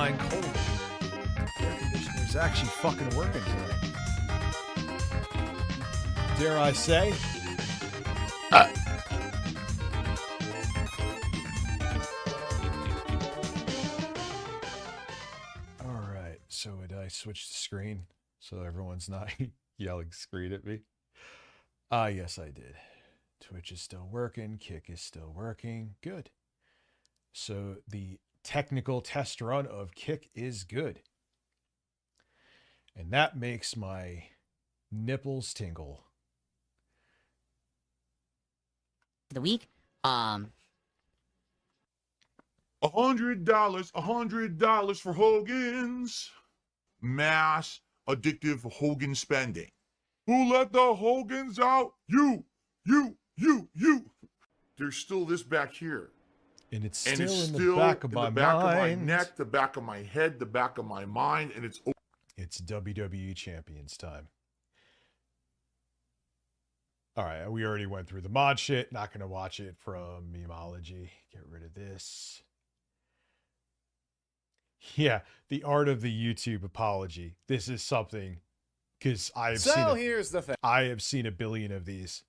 99 cold. The air conditioner's actually fucking working tonight. Dare I say? All right. So did I switch the screen so everyone's not yelling screen at me? Yes, I did. Twitch is still working. Kick is still working. Good. So the technical test run of Kick is good. And that makes my nipples tingle. The week. $100 for Hogan's. Mass addictive Hogan spending. Who let the Hogans out? You. There's still this back here. And it's still in the back of my mind. Neck, the back of my head, the back of my mind, and it's WWE Champions time. All right, we already went through the mod shit. Not going to watch it from Memeology. Get rid of this. Yeah, the art of the YouTube apology. This is something, because Here's the thing. I have seen a billion of these.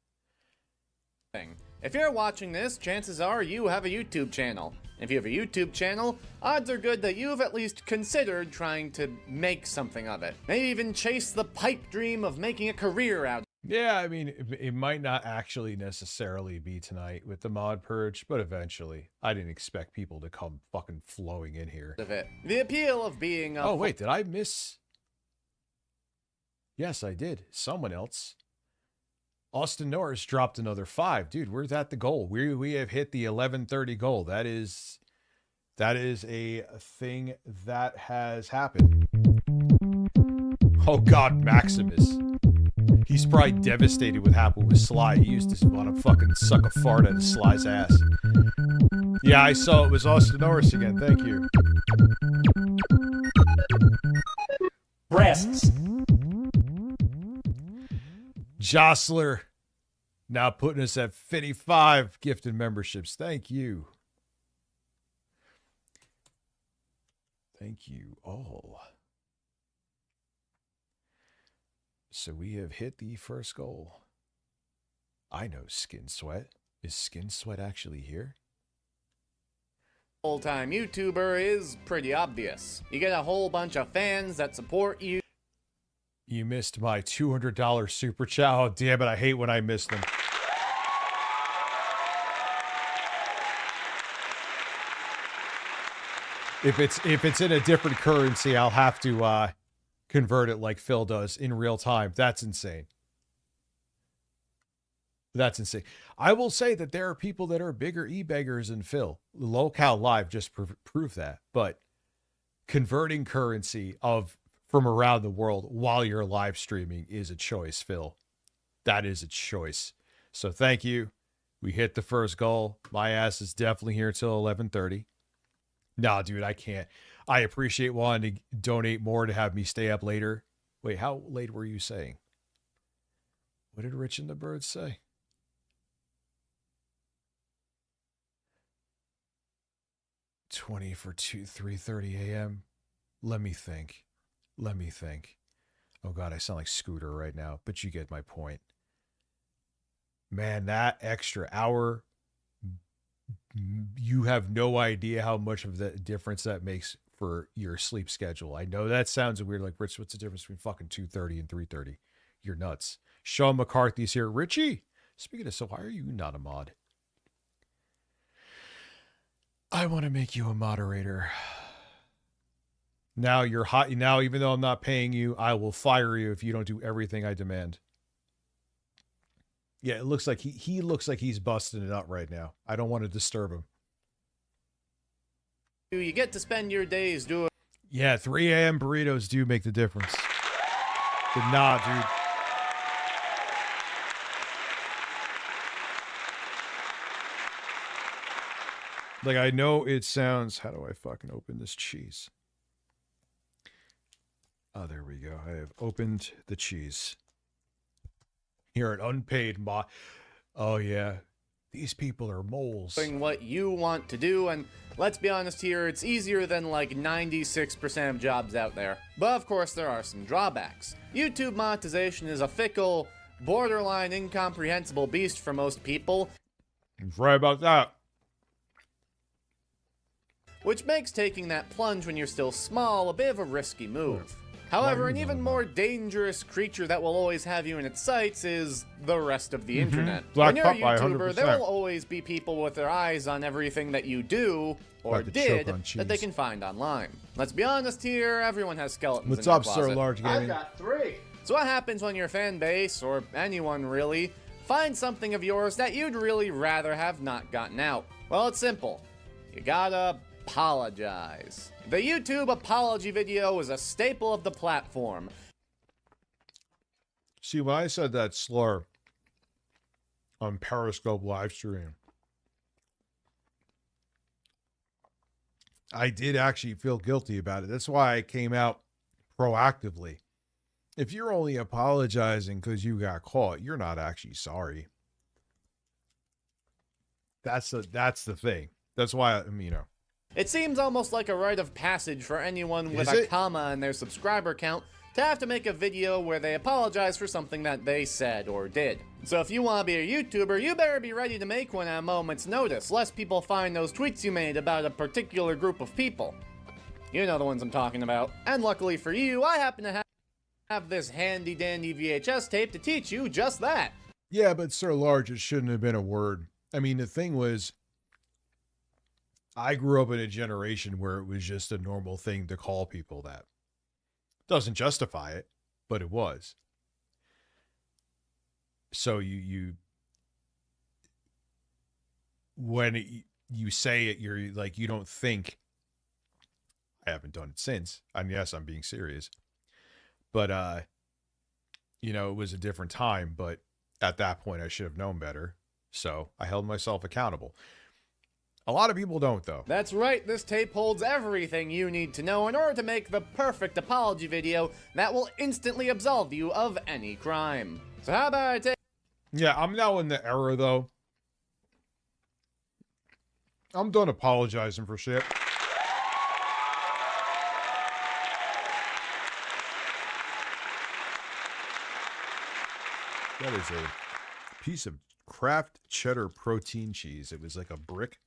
If you're watching this, chances are you have a YouTube channel. If you have a YouTube channel, odds are good that you've at least considered trying to make something of it. Maybe even chase the pipe dream of making a career out. Yeah, I mean, it might not actually necessarily be tonight with the mod purge, but eventually. I didn't expect people to come fucking flowing in here. Of it. The appeal of being a... Oh, wait, did I miss? Yes, I did. Someone else. Austin Norris dropped another 5. Dude, we're at the goal. We have hit the 11:30 goal. That is a thing that has happened. Oh God, Maximus. He's probably devastated what happened with Sly. He used to want to fucking suck a fart out of Sly's ass. Yeah, I saw it was Austin Norris again. Thank you. Breasts. Jostler now putting us at 55 gifted memberships. Thank you. Thank you all. So we have hit the first goal. I know Skin Sweat. Is Skin Sweat actually here? Full-time YouTuber is pretty obvious. You get a whole bunch of fans that support you. You missed my $200 super chat. Oh, damn it. I hate when I miss them. If it's in a different currency, I'll have to convert it like Phil does in real time. That's insane. That's insane. I will say that there are people that are bigger e-beggars than Phil. Locale Live just proved that. But converting currency from around the world while you're live streaming is a choice, Phil. That is a choice. So thank you. We hit the first goal. My ass is definitely here till 11:30. Nah, dude, I can't. I appreciate wanting to donate more to have me stay up later. Wait, how late were you saying? What did Rich and the Birds say? $20 for 3:30 a.m. Let me think. Oh God, I sound like Scooter right now, but you get my point. Man, that extra hour, you have no idea how much of the difference that makes for your sleep schedule. I know that sounds weird, like, Rich, what's the difference between fucking 2:30 and 3:30? You're nuts. Sean McCarthy's here. Richie, speaking of, so why are you not a mod? I want to make you a moderator. Now you're hot. Now, even though I'm not paying you, I will fire you if you don't do everything I demand. Yeah, it looks like he looks like he's busting it up right now. I don't want to disturb him. You get to spend your days doing... Yeah, 3 a.m. burritos do make the difference. But nah, dude. Like, I know it sounds... How do I fucking open this cheese? Oh, there we go. I have opened the cheese. You're an unpaid mod. Oh, yeah. These people are moles. Doing what you want to do, and let's be honest here, it's easier than like 96% of jobs out there. But of course, there are some drawbacks. YouTube monetization is a fickle, borderline incomprehensible beast for most people. He's right about that. Which makes taking that plunge when you're still small a bit of a risky move. However, an even more dangerous creature that will always have you in its sights is the rest of the internet. Black When you're a Popeye, YouTuber, 100%. there will always be people with their eyes on everything that you do or Like the did choke on that they cheese. can find online. Let's be honest here, everyone has skeletons What's in their up, Sir closet. Large Gaming? I've got 3. So what happens when your fan base, or anyone really, finds something of yours that you'd really rather have not gotten out? Well, it's simple. You gotta apologize. The YouTube apology video is a staple of the platform. See, when I said that slur on Periscope live stream, I did actually feel guilty about it. That's why I came out proactively. If you're only apologizing because you got caught, you're not actually sorry. That's the thing. That's why, It seems almost like a rite of passage for anyone with Is a it? comma in their subscriber count to have to make a video where they apologize for something that they said or did. So if you want to be a YouTuber, you better be ready to make one at a moment's notice, lest people find those tweets you made about a particular group of people. You know the ones I'm talking about. And luckily for you, I happen to have this handy-dandy VHS tape to teach you just that. Yeah, but Sir Large, it shouldn't have been a word. I mean, the thing was, I grew up in a generation where it was just a normal thing to call people that. Doesn't justify it, but it was. So when you say it, you're like, you don't think. I haven't done it since. And yes, I'm being serious. But it was a different time, but at that point I should have known better. So I held myself accountable. A lot of people don't, though. That's right, this tape holds everything you need to know in order to make the perfect apology video that will instantly absolve you of any crime. So how about I take... Yeah, I'm now in the era, though. I'm done apologizing for shit. That is a piece of Kraft cheddar protein cheese. It was like a brick.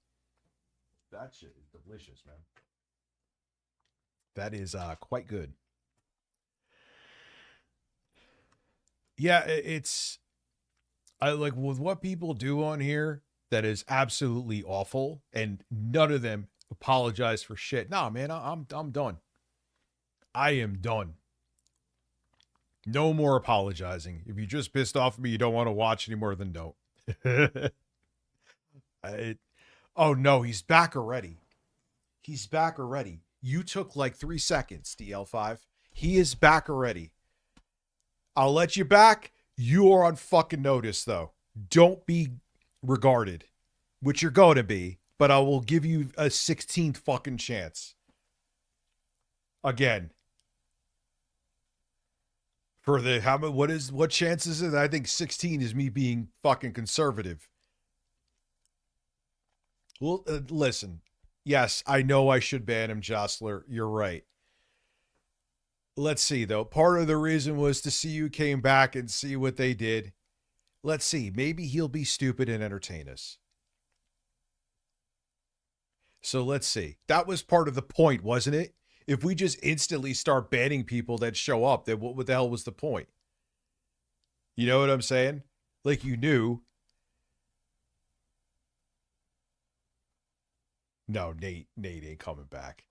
That shit is delicious, man. That is quite good. Yeah, I like with what people do on here that is absolutely awful, and none of them apologize for shit. Nah, man, I'm done. I am done. No more apologizing. If you just pissed off at me, you don't want to watch anymore, then don't. Oh no, he's back already. He's back already. You took like 3 seconds, DL5. He is back already. I'll let you back. You are on fucking notice, though. Don't be regarded, which you're going to be, but I will give you a 16th fucking chance. Again. For the, what chance is it? I think 16 is me being fucking conservative. Well, listen. Yes, I know I should ban him, Jostler. You're right. Let's see, though. Part of the reason was to see you came back and see what they did. Let's see. Maybe he'll be stupid and entertain us. So let's see. That was part of the point, wasn't it? If we just instantly start banning people that show up, then what the hell was the point? You know what I'm saying? Like you knew. No, Nate ain't coming back.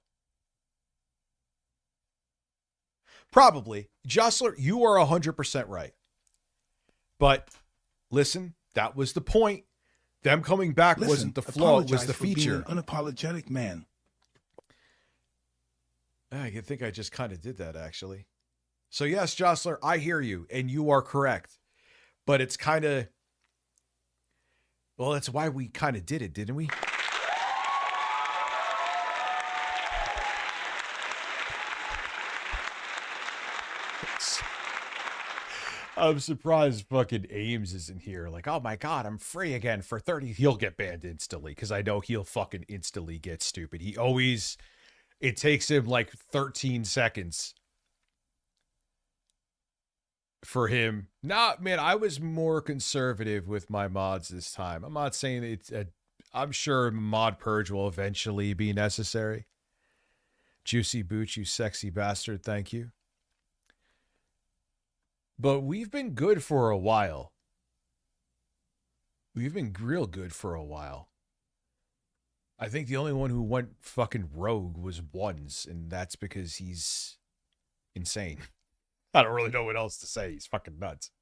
Probably. Jostler, you are 100% right. But listen, that was the point. Them coming back wasn't the flaw, it was the feature. Being an unapologetic man. I think I just kind of did that, actually. So yes, Jostler, I hear you, and you are correct. But it's kind of... Well, that's why we kind of did it, didn't we? I'm surprised fucking Ames isn't here. Like, oh my god, I'm free again for 30. He'll get banned instantly because I know he'll fucking instantly get stupid. He always, it takes him like 13 seconds for him. Nah, man, I was more conservative with my mods this time. I'm not saying it's I'm sure mod purge will eventually be necessary. Juicy Booch, you sexy bastard, thank you. But we've been good for a while. We've been real good for a while. I think the only one who went fucking rogue was Ones, and that's because he's insane. I don't really know what else to say. He's fucking nuts.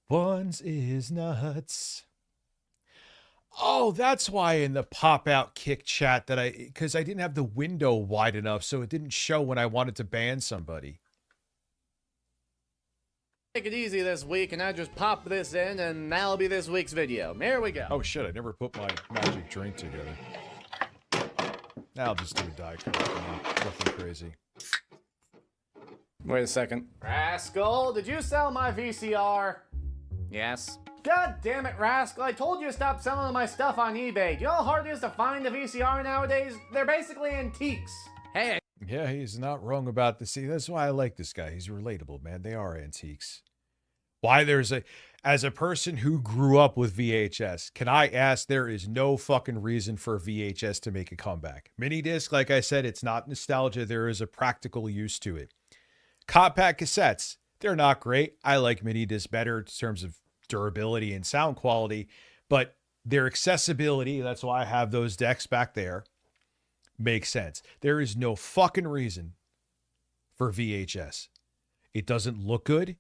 Ones is nuts. Oh, that's why in the pop-out kick chat that because I didn't have the window wide enough, so it didn't show when I wanted to ban somebody. Take it easy this week, and I just pop this in, and that'll be this week's video. Here we go. Oh shit, I never put my magic drink together. Now I'll just do a Diet Coke. Nothing crazy. Wait a second. Rascal, did you sell my VCR? Yes. God damn it, Rascal. I told you to stop selling my stuff on eBay. Do you know how hard it is to find a VCR nowadays? They're basically antiques. Hey. Yeah, he's not wrong about this. See, that's why I like this guy. He's relatable, man. They are antiques. Why as a person who grew up with VHS, can I ask, there is no fucking reason for VHS to make a comeback. Mini disc, like I said, it's not nostalgia. There is a practical use to it. Compact cassettes, they're not great. I like mini disc better in terms of durability and sound quality, but their accessibility, that's why I have those decks back there, makes sense. There is no fucking reason for VHS. It doesn't look good.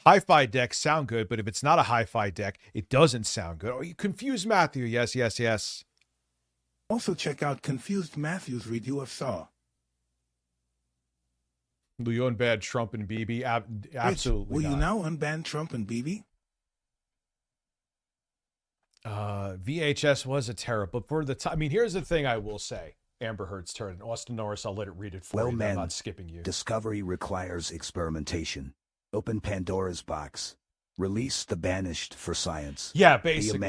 Hi-fi decks sound good, but if it's not a hi-fi deck, it doesn't sound good. Oh, you confused Matthew. Yes, yes, yes. Also check out Confused Matthew's review of Saw. Will you unban Trump and BB? Absolutely Will not. you now unban Trump and BB? VHS was a terrible, but for the time, I mean, here's the thing I will say. Amber Heard's turn. Austin Norris, I'll let it read it for Well, you. man, I'm not skipping you. Discovery requires experimentation. Open Pandora's box. Release the banished for science. Yeah, basically. Be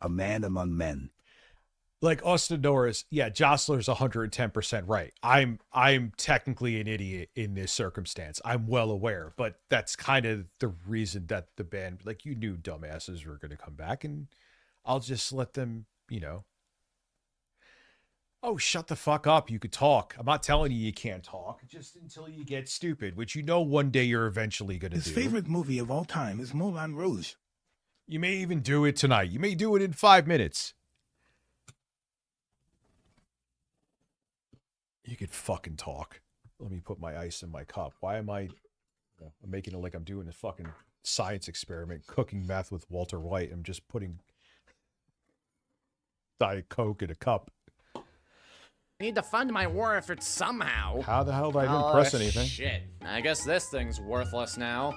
a man among men. Like Austin Norris, yeah, Jostler's 110% right. I'm technically an idiot in this circumstance. I'm well aware, but that's kind of the reason that the band, like, you knew dumbasses were going to come back, and I'll just let them, you know. Oh, shut the fuck up. You could talk. I'm not telling you can't talk, just until you get stupid, which you know one day you're eventually going to do. His favorite movie of all time is Moulin Rouge. You may even do it tonight. You may do it in 5 minutes. You could fucking talk. Let me put my ice in my cup. Why am I'm making it like I'm doing a fucking science experiment, cooking meth with Walter White. I'm just putting Diet Coke in a cup. I need to fund my war effort somehow. How the hell did I didn't press anything? Shit. I guess this thing's worthless now.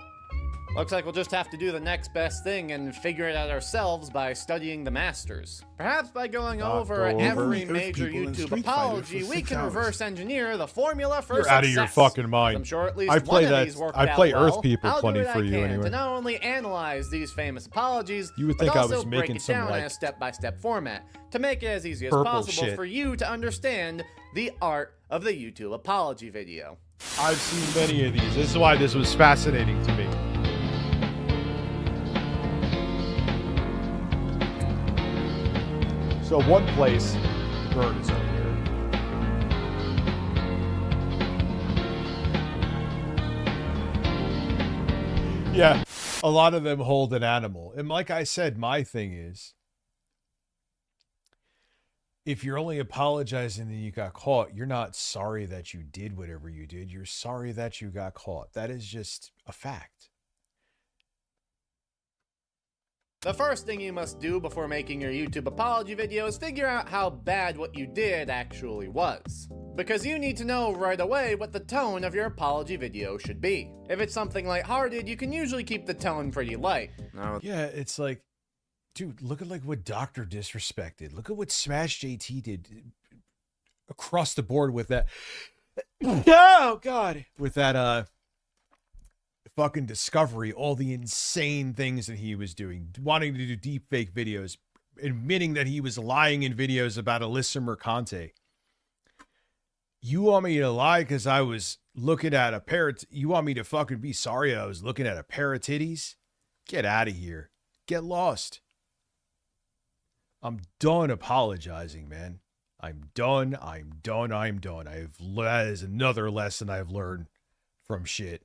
Looks like we'll just have to do the next best thing and figure it out ourselves by studying the masters. Perhaps by going over every major YouTube apology, we can reverse engineer the formula for success. You're out of your fucking mind. I'm sure at least one of these worked out well. I play Earth People I'll plenty do what for I you can anyway. to not only analyze these famous apologies, You would but think I also was break making it some, down like, in a step-by-step format to make it as easy as purple possible shit. for you to understand the art of the YouTube apology video. I've seen many of these. This is why this was fascinating to me. So one place, the bird is over here. Yeah, a lot of them hold an animal. And like I said, my thing is, if you're only apologizing that you got caught, you're not sorry that you did whatever you did. You're sorry that you got caught. That is just a fact. The first thing you must do before making your YouTube apology video is figure out how bad what you did actually was. Because you need to know right away what the tone of your apology video should be. If it's something lighthearted, you can usually keep the tone pretty light. Yeah, it's like, dude, look at like what Dr. disrespected. Look at what Smash JT did across the board with that. Oh God, with that fucking Discovery all the insane things that he was doing, wanting to do deep fake videos, admitting that he was lying in videos about Alyssa Mercante. You want me to lie because I was looking at a pair of... You want me to fucking be sorry I was looking at a pair of titties? Get out of here. Get lost. I'm done apologizing, man. I'm done. That is another lesson I've learned from shit.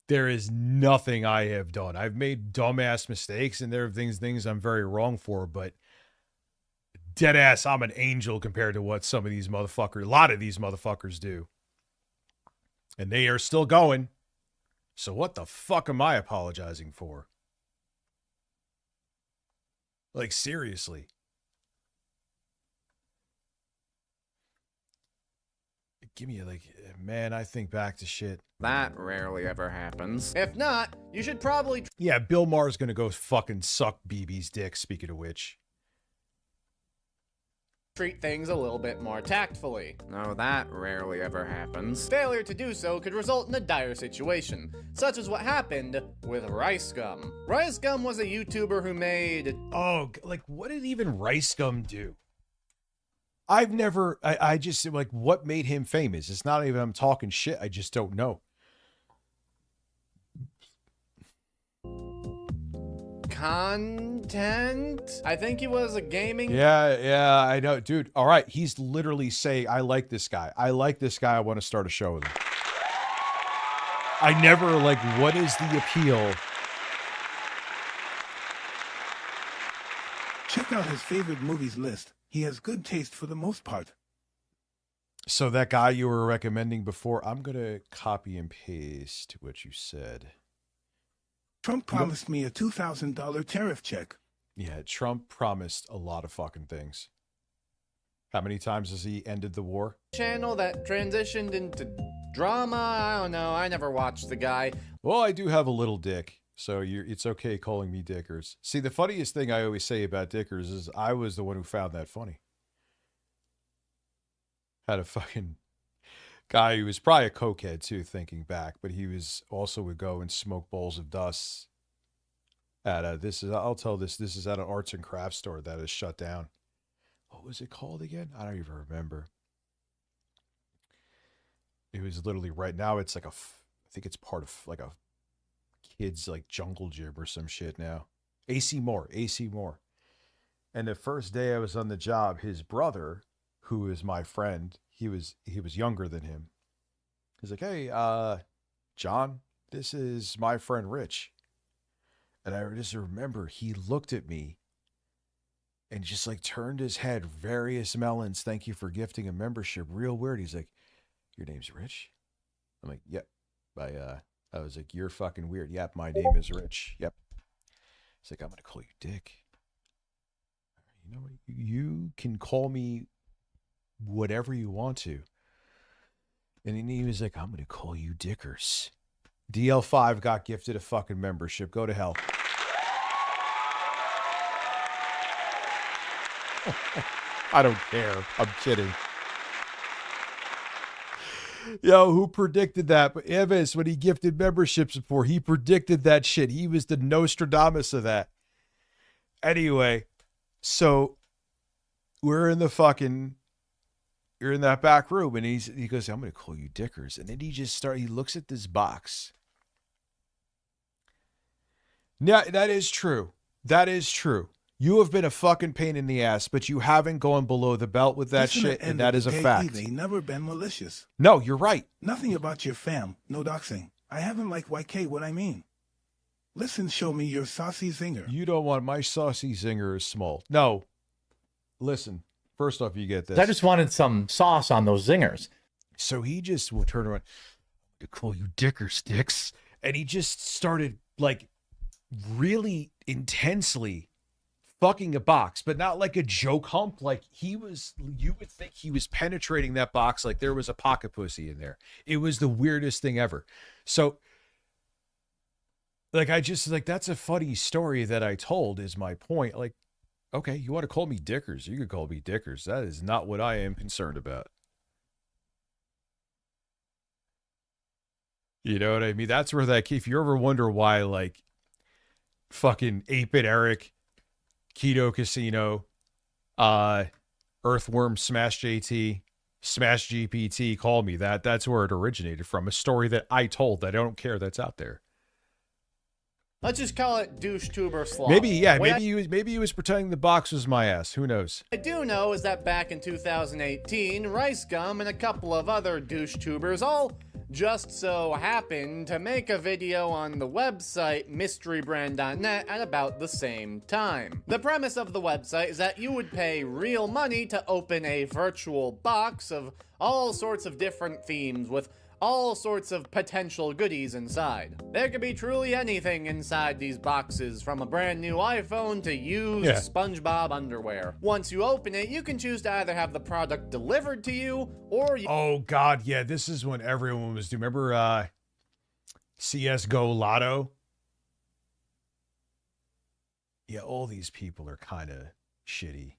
There is nothing I have done. I've made dumbass mistakes, and there are things I'm very wrong for, but dead ass, I'm an angel compared to what some of these motherfuckers, a lot of these motherfuckers do. And they are still going. So what the fuck am I apologizing for? Like, seriously. Give me, like, man, I think back to shit. That rarely ever happens. If not, you should probably... Yeah, Bill Maher's gonna go fucking suck BB's dick, speaking of which. treat things a little bit more tactfully. No, that rarely ever happens. Failure to do so could result in a dire situation, such as what happened with Rice Gum. Rice Gum was a YouTuber who made... Oh, like, what did even Rice Gum do? I've never... I just, like, what made him famous? It's not even I'm talking shit, I just don't know. Content? I think he was a gaming... Yeah, I know. Dude, all right. He's literally saying, I like this guy. I like this guy. I want to start a show with him. I never, like, what is the appeal? Check out his favorite movies list. He has good taste for the most part. So that guy you were recommending before, I'm going to copy and paste what you said. Trump promised me a $2,000 tariff check. Yeah, Trump promised a lot of fucking things. How many times has he ended the war? Channel that transitioned into drama? I don't know. I never watched the guy. Well, I do have a little dick, so it's okay calling me Dickers. See, the funniest thing I always say about Dickers is I was the one who found that funny. Had a fucking guy who was probably a cokehead too, thinking back, but he was also would go and smoke bowls of dust at I'll tell this is at an arts and crafts store that is shut down. What was it called again? I don't even remember. It was literally right now. It's like I think it's part of like a kids like jungle gym or some shit now. AC Moore. And the first day I was on the job, his brother, who is my friend, he was younger than him. He's like, hey, John, this is my friend Rich. And I just remember he looked at me and just like turned his head, various melons, thank you for gifting a membership. Real weird. He's like, your name's Rich? I'm like, yep. I was like, you're fucking weird. Yep, my name is Rich. Yep. He's like, I'm going to call you Dick. You know what? You can call me whatever you want to. And then he was like, I'm going to call you Dickers. DL5 got gifted a fucking membership. Go to hell. I don't care. I'm kidding. Yo, who predicted that? But Evis, when he gifted memberships before, he predicted that shit. He was the Nostradamus of that. Anyway, so we're in you're in that back room, and he goes, I'm going to call you Dickers. And then he looks at this box. Yeah, that is true. That is true. You have been a fucking pain in the ass, but you haven't gone below the belt with that shit, and that is a fact. They never been malicious. No, you're right. Nothing about your fam. No doxing. I haven't like YK what I mean. Listen, show me your saucy zinger. You don't want my saucy zinger is small. No. Listen, first off, you get this. I just wanted some sauce on those zingers. So he just will turn around. I call you Dicker Sticks. And he just started like really intensely fucking a box, but not like a joke hump. Like you would think he was penetrating that box like there was a pocket pussy in there. It was the weirdest thing ever. So like, that's a funny story that I told is my point. Like, okay, you want to call me Dickers? You could call me Dickers. That is not what I am concerned about. You know what I mean? That's where that, if you ever wonder why, like, fucking 8-Bit Eric, Keto Casino, Earthworm Smash JT, Smash GPT called me that's where it originated from. A story that I told that I don't care that's out there. Let's just call it douche tuber sloth. Maybe he was pretending the box was my ass. Who knows? I do know is that back in 2018, Rice Gum and a couple of other douche tubers all just so happened to make a video on the website mysterybrand.net at about the same time. The premise of the website is that you would pay real money to open a virtual box of all sorts of different themes with all sorts of potential goodies inside. There could be truly anything inside these boxes, from a brand new iPhone to used SpongeBob underwear. Once you open it, you can choose to either have the product delivered to you, or you— Oh God, yeah, this is when everyone was doing. Remember CS:GO Lotto? Yeah, all these people are kind of shitty.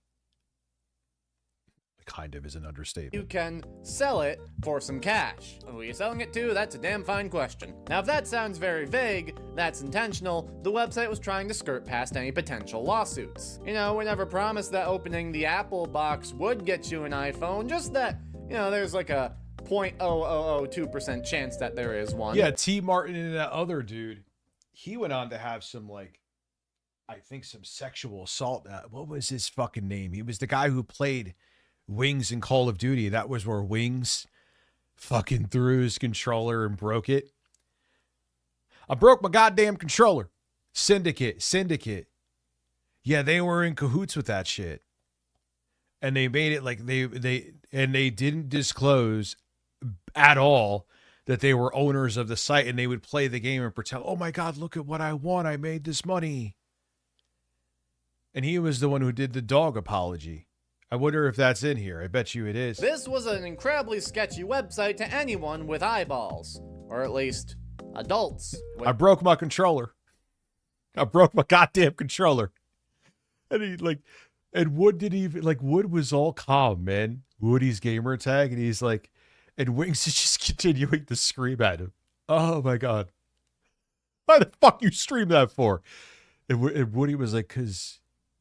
Kind of is an understatement. You can sell it for some cash. Who are you selling it to? That's a damn fine question. Now, if that sounds very vague, that's intentional. The website was trying to skirt past any potential lawsuits. You know, we never promised that opening the Apple box would get you an iPhone, just that, you know, there's like a 0.0002% chance that there is one. Yeah, T. Martin and that other dude, he went on to have some, like, I think some sexual assault. What was his fucking name? He was the guy who played Wings in Call of Duty. That was where Wings fucking threw his controller and broke it. I broke my goddamn controller. Syndicate. Yeah, they were in cahoots with that shit. And they made it like they didn't disclose at all that they were owners of the site, and they would play the game and pretend, oh my God, look at what I won. I made this money. And he was the one who did the dog apology. I wonder if that's in here. I bet you it is. This was an incredibly sketchy website to anyone with eyeballs. Or at least, adults. I broke my controller. I broke my goddamn controller. And he, like, and Wood didn't even, like, Wood was all calm, man. Woody's gamer tag, and he's like, and Wings is just continuing to scream at him. Oh my God. Why the fuck you stream that for? And Woody was like, because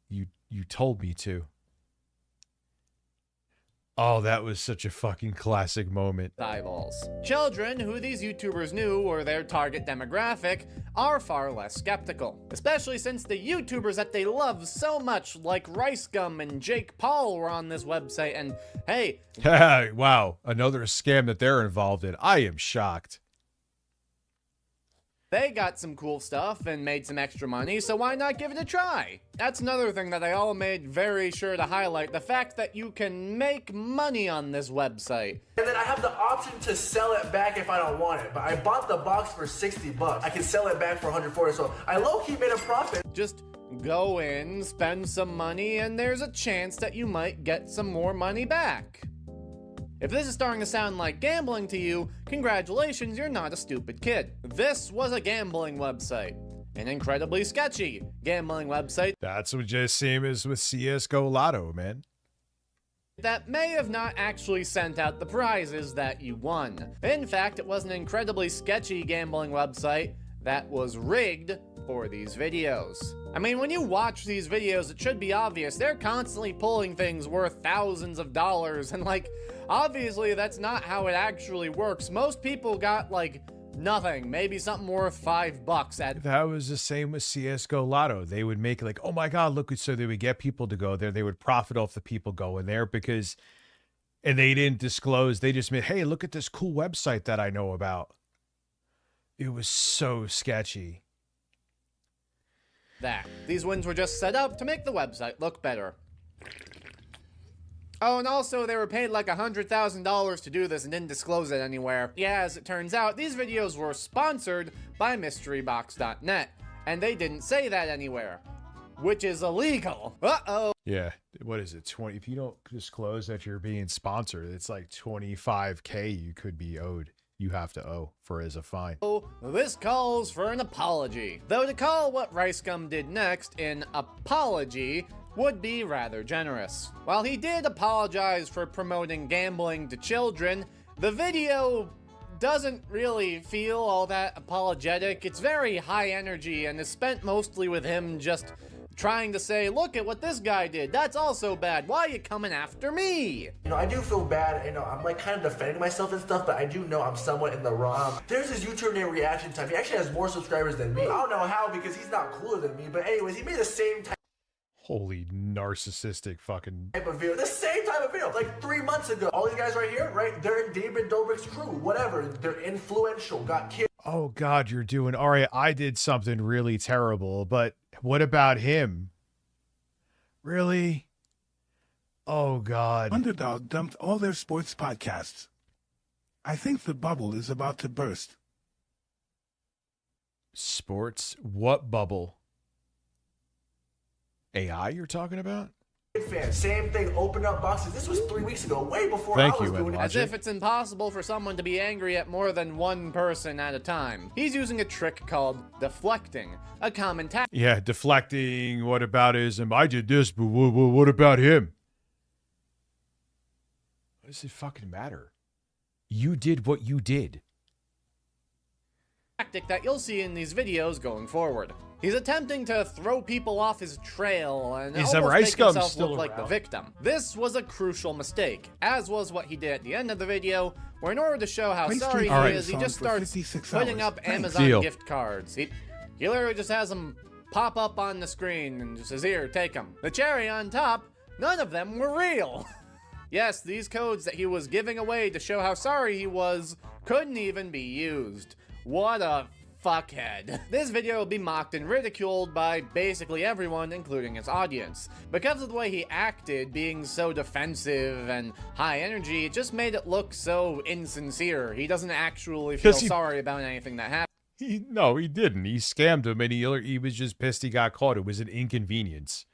you told me to. Oh, that was such a fucking classic moment. Eyeballs. Children who these YouTubers knew were their target demographic are far less skeptical. Especially since the YouTubers that they love so much, like Rice Gum and Jake Paul, were on this website, and hey... Wow, another scam that they're involved in. I am shocked. They got some cool stuff and made some extra money, so why not give it a try? That's another thing that I all made very sure to highlight, the fact that you can make money on this website. And then I have the option to sell it back if I don't want it, but I bought the box for 60 bucks. I can sell it back for 140, so I low-key made a profit. Just go in, spend some money, and there's a chance that you might get some more money back. If this is starting to sound like gambling to you, congratulations, you're not a stupid kid. This was a gambling website. An incredibly sketchy gambling website. That's what just same as with CS:GO Lotto, man. That may have not actually sent out the prizes that you won. In fact, it was an incredibly sketchy gambling website that was rigged for these videos. I mean, when you watch these videos, it should be obvious. They're constantly pulling things worth thousands of dollars, and like, obviously that's not how it actually works. Most people got like nothing, maybe something worth $5 at— That was the same with CS:GO Lotto. They would make like, oh my God, look, so they would get people to go there. They would profit off the people going there because, and they didn't disclose. They just made, hey, look at this cool website that I know about. It was so sketchy. That. These wins were just set up to make the website look better. Oh, and also they were paid like $100,000 to do this and didn't disclose it anywhere. Yeah, as it turns out, these videos were sponsored by MysteryBox.net, and they didn't say that anywhere, which is illegal. Uh-oh. Yeah, what is it, 20? If you don't disclose that you're being sponsored, it's like $25K you could be owed. You have to owe for as a fine. Oh, this calls for an apology. Though to call what Rice Gum did next an apology would be rather generous. While he did apologize for promoting gambling to children, the video doesn't really feel all that apologetic. It's very high energy and is spent mostly with him just trying to say, look at what this guy did. That's also bad. Why are you coming after me? You know, I do feel bad. You know, I'm like kind of defending myself and stuff, but I do know I'm somewhat in the wrong. There's this YouTuber named Reaction Time. He actually has more subscribers than me. I don't know how because he's not cooler than me, but anyways, he made the same Holy narcissistic fucking. type of video. The same type of video, like 3 months ago. All these guys right here, right? They're in David Dobrik's crew, whatever. They're influential, got kids. Oh God, you're doing all right. I did something really terrible, but what about him? Really? Oh God. Underdog dumped all their sports podcasts. I think the bubble is about to burst. Sports? What bubble? AI you're talking about? Fan. Same thing, open up boxes. This was 3 weeks ago, way before Thank I was you, doing it. As if it's impossible for someone to be angry at more than one person at a time. He's using a trick called deflecting, a common tactic. Yeah, deflecting, whataboutism. I did this, but what about him? What does it fucking matter? You did what you did. Tactic that you'll see in these videos going forward. He's attempting to throw people off his trail and Is almost Rice make Gum himself still look like the around? victim. This was a crucial mistake, as was what he did at the end of the video, where in order to show how Play sorry Street he is, he Fighter just song for starts 56 putting hours. up Thanks. Amazon Deal. gift cards. He literally just has them pop up on the screen and just says, here, take them. The cherry on top, none of them were real. Yes, these codes that he was giving away to show how sorry he was couldn't even be used. What a fuckhead. This video will be mocked and ridiculed by basically everyone, including his audience. Because of the way he acted, being so defensive and high energy, it just made it look so insincere. He doesn't actually feel 'Cause he- sorry about anything that happened. No, he didn't. He scammed him, and he was just pissed he got caught. It was an inconvenience.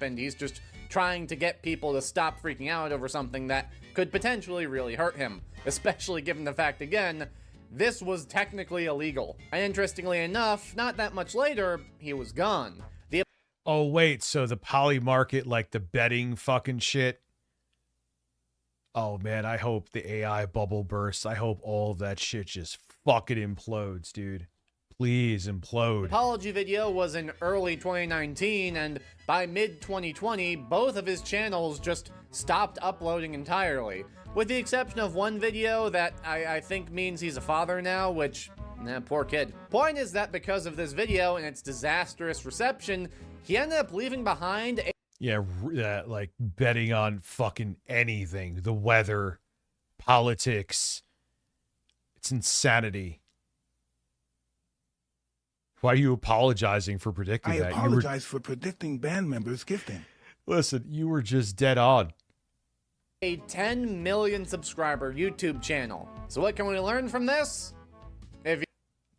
He's just trying to get people to stop freaking out over something that could potentially really hurt him, especially given the fact, again, this was technically illegal. And interestingly enough, not that much later, he was gone. The Oh, wait, so the poly market, like the betting fucking shit? Oh, man, I hope the AI bubble bursts. I hope all of that shit just fucking implodes, dude. Please implode. apology video was in early 2019, and by mid-2020, both of his channels just stopped uploading entirely. With the exception of one video that I think means he's a father now, which, poor kid. Point is that because of this video and its disastrous reception, he ended up leaving behind a Yeah, like betting on fucking anything. The weather, politics. It's insanity. Why are you apologizing for predicting I that? apologize for predicting band members gifting. Listen, you were just dead on. a 10 million subscriber YouTube channel. So what can we learn from this? If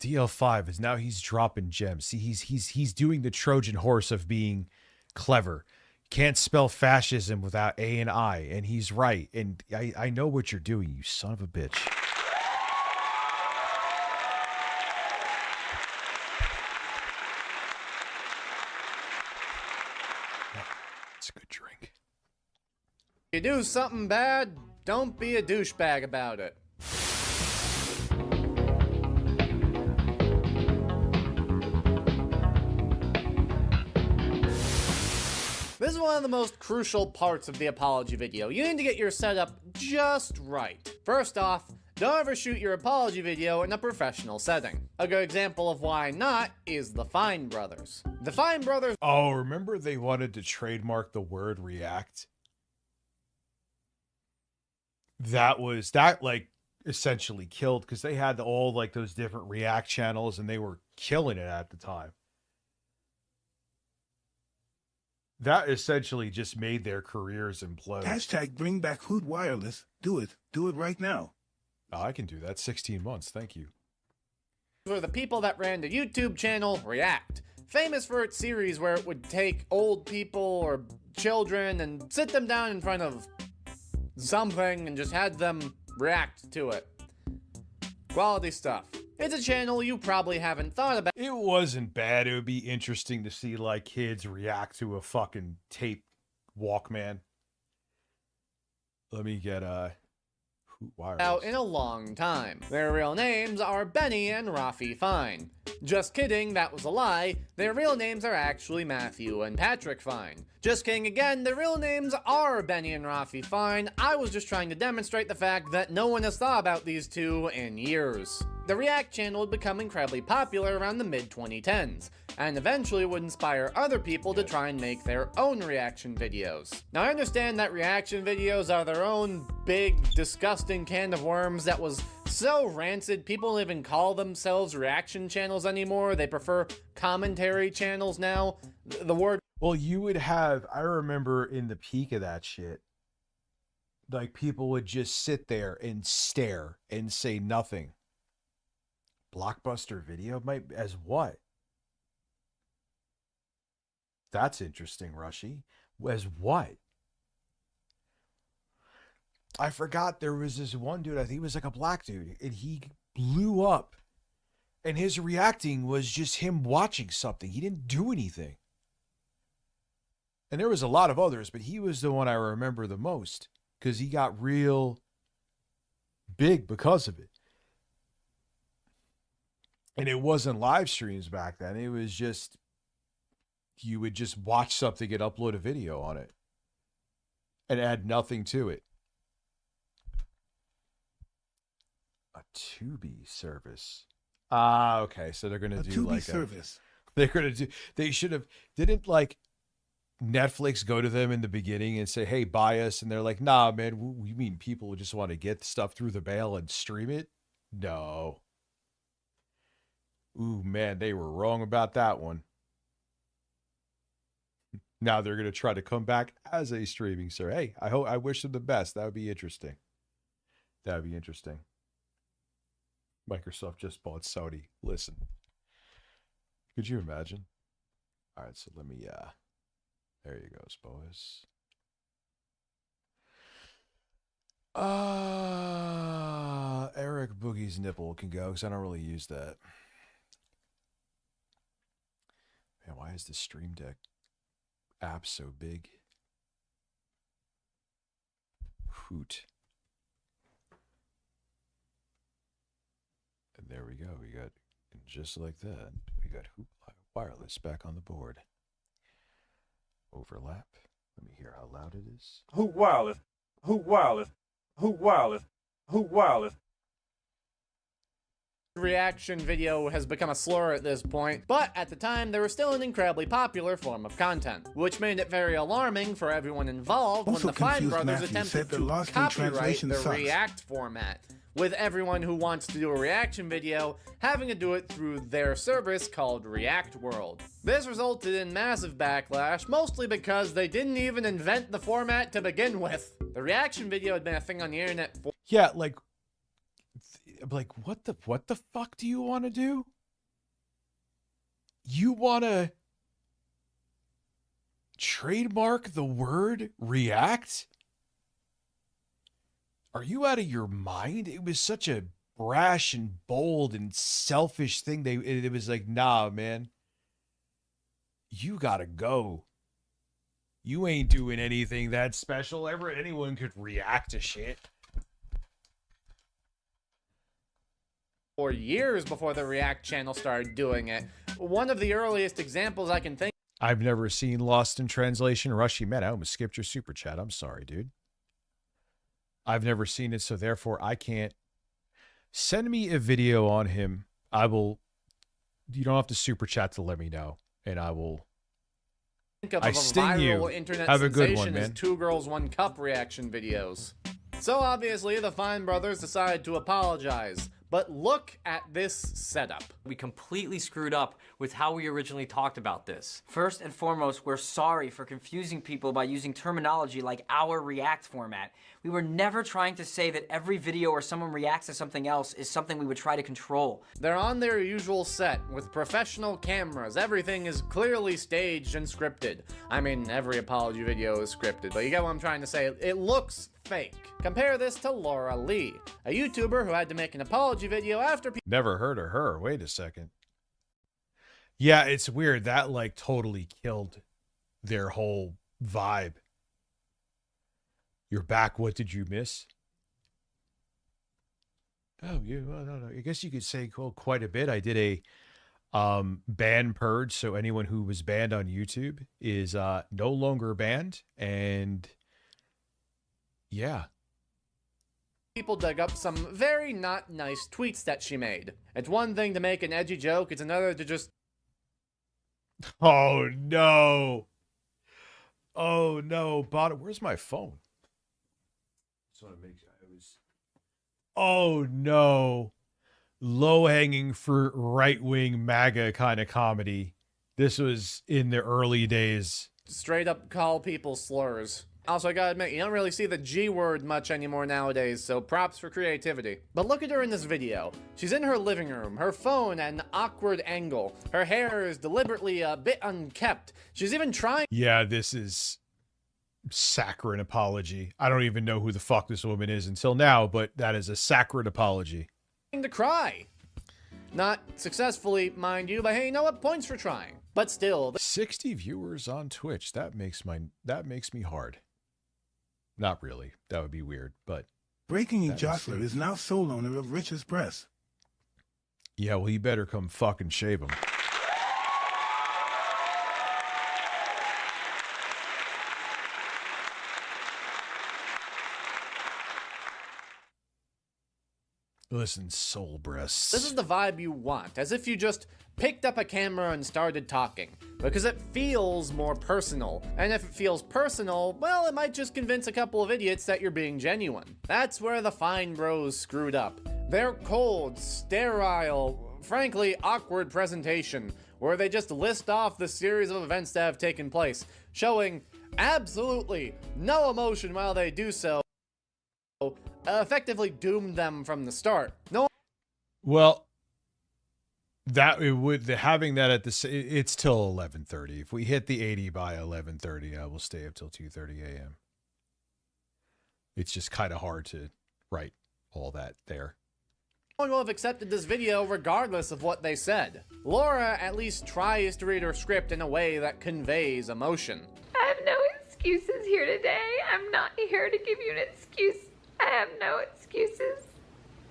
DL5 is now he's dropping gems. See, he's doing the Trojan horse of being clever. Can't spell fascism without A and I, and he's right. And I know what you're doing, you son of a bitch. It's a good drink. you do something bad, don't be a douchebag about it. This is one of the most crucial parts of the apology video. You need to get your setup just right. First off, don't ever shoot your apology video in a professional setting. A good example of why not is the Fine Brothers. The Fine Brothers— Oh, remember they wanted to trademark the word react? That like essentially killed because they had all like those different react channels and they were killing it at the time. That essentially just made their careers implode. Hashtag bring back Hoot Wireless. Do it. Do it right now. Oh, I can do that. 16 months. Thank you. were the people that ran the YouTube channel React, famous for its series where it would take old people or children and sit them down in front of something and just had them react to it. Quality stuff. It's a channel you probably haven't thought about. It wasn't bad. It would be interesting to see like kids react to a fucking tape Walkman. Let me get out in a long time. Their real names are Benny and Rafi Fine. Just kidding, that was a lie. Their real names are actually Matthew and Patrick Fine. Just kidding again, their real names are Benny and Rafi Fine. I was just trying to demonstrate the fact that no one has thought about these two in years. The React channel would become incredibly popular around the mid-2010s, and eventually would inspire other people to try and make their own reaction videos. Now I understand that reaction videos are their own big, disgusting can of worms that was so rancid people don't even call themselves reaction channels anymore. They prefer commentary channels now. The word— Well, you would have, I remember in the peak of that shit, like people would just sit there and stare and say nothing. Blockbuster Video might, as what? That's interesting, Rushy. As what? I forgot there was this one dude, I think he was like a black dude, and he blew up. And his reacting was just him watching something. He didn't do anything. And there was a lot of others, but he was the one I remember the most because he got real big because of it. And it wasn't live streams back then. It was just, you would just watch something and upload a video on it and add nothing to it. A Tubi service. Ah, okay. So they're going to do Tubi like service. They're going to do, they should have, didn't like Netflix go to them in the beginning and say, hey, buy us. And they're like, nah, man, we mean people who just want to get stuff through the mail and stream it? No. Ooh, man, they were wrong about that one. Now they're going to try to come back as a streaming service. Hey, I wish them the best. That would be interesting. That would be interesting. Microsoft just bought Sony. Listen. Could you imagine? All right, so let me, there you go, boys. Eric Boogie's nipple can go because I don't really use that. Man, why is the Stream Deck app so big? Hoot. And there we go. We got, just like that, we got Hoot Wireless back on the board. Overlap. Let me hear how loud it is. Hoot Wireless. Hoot Wireless. Hoot Wireless. Hoot Wireless. Reaction video has become a slur at this point, but at the time they were still an incredibly popular form of content, which made it very alarming for everyone involved when the Fine brothers attempted to copyright the React format, with everyone who wants to do a reaction video having to do it through their service called React World. This resulted in massive backlash, mostly because they didn't even invent the format to begin with. The reaction video had been a thing on the internet for— Yeah, like what the fuck do you want to do? You want to trademark the word react? Are you out of your mind? It was such a brash and bold and selfish thing. It was like, nah, man, you gotta go. You ain't doing anything that special. Anyone could react to shit. For years before the React channel started doing it. One of the earliest examples I can think— I've never seen Lost in Translation. Rushy, man, I almost skipped your super chat. I'm sorry, dude. I've never seen it, so therefore I can't. Send me a video on him. I will. You don't have to super chat to let me know, and I will. Think of I a sting viral you. internet Have a good sensation one, as man. 2 Girls 1 Cup reaction videos. So obviously the Fine brothers decided to apologize. But look at this setup. We completely screwed up with how we originally talked about this. First and foremost, we're sorry for confusing people by using terminology like our React format. We were never trying to say that every video where someone reacts to something else is something we would try to control. They're on their usual set with professional cameras. Everything is clearly staged and scripted. I mean, every apology video is scripted, but you get what I'm trying to say. It looks fake. Compare this to Laura Lee, a YouTuber who had to make an apology video after people— Never heard of her. Wait a second. Yeah, it's weird. That like totally killed their whole vibe. You're back. What did you miss? Oh, yeah. Well, no. I guess you could say quite a bit. I did a ban purge, so anyone who was banned on YouTube is no longer banned, and yeah. People dug up some very not nice tweets that she made. It's one thing to make an edgy joke, it's another to just... Oh, no. Oh, no. Where's my phone? Just want to make sure I was... Oh, no. Low-hanging fruit, right-wing MAGA kind of comedy. This was in the early days. Straight up call people slurs. Also, I gotta admit, you don't really see the G word much anymore nowadays, so props for creativity. But look at her in this video. She's in her living room, her phone at an awkward angle. Her hair is deliberately a bit unkept. She's even trying... Yeah, this is saccharine apology. I don't even know who the fuck this woman is until now, but that is a saccharine apology. ...to cry. Not successfully, mind you, but hey, you know what? Points for trying. But still... 60 viewers on Twitch. That makes me hard. Not really. That would be weird, but... Breaking Jostler is now sole owner of Rich's Press. Yeah, well, you better come fucking shave him. Listen, soul breasts. This is the vibe you want, as if you just picked up a camera and started talking, because it feels more personal. And if it feels personal, well, it might just convince a couple of idiots that you're being genuine. That's where the fine bros screwed up. Their cold, sterile, frankly awkward presentation, where they just list off the series of events that have taken place, showing absolutely no emotion while they do so, effectively doomed them from the start. No. Well, that it would having that at it's till 11:30. If we hit the 80 by 11:30, I will stay up till 2:30 a.m. It's just kind of hard to write all that there. No one will have accepted this video regardless of what they said. Laura at least tries to read her script in a way that conveys emotion. I have no excuses here today. I'm not here to give you an excuse. I have no excuses.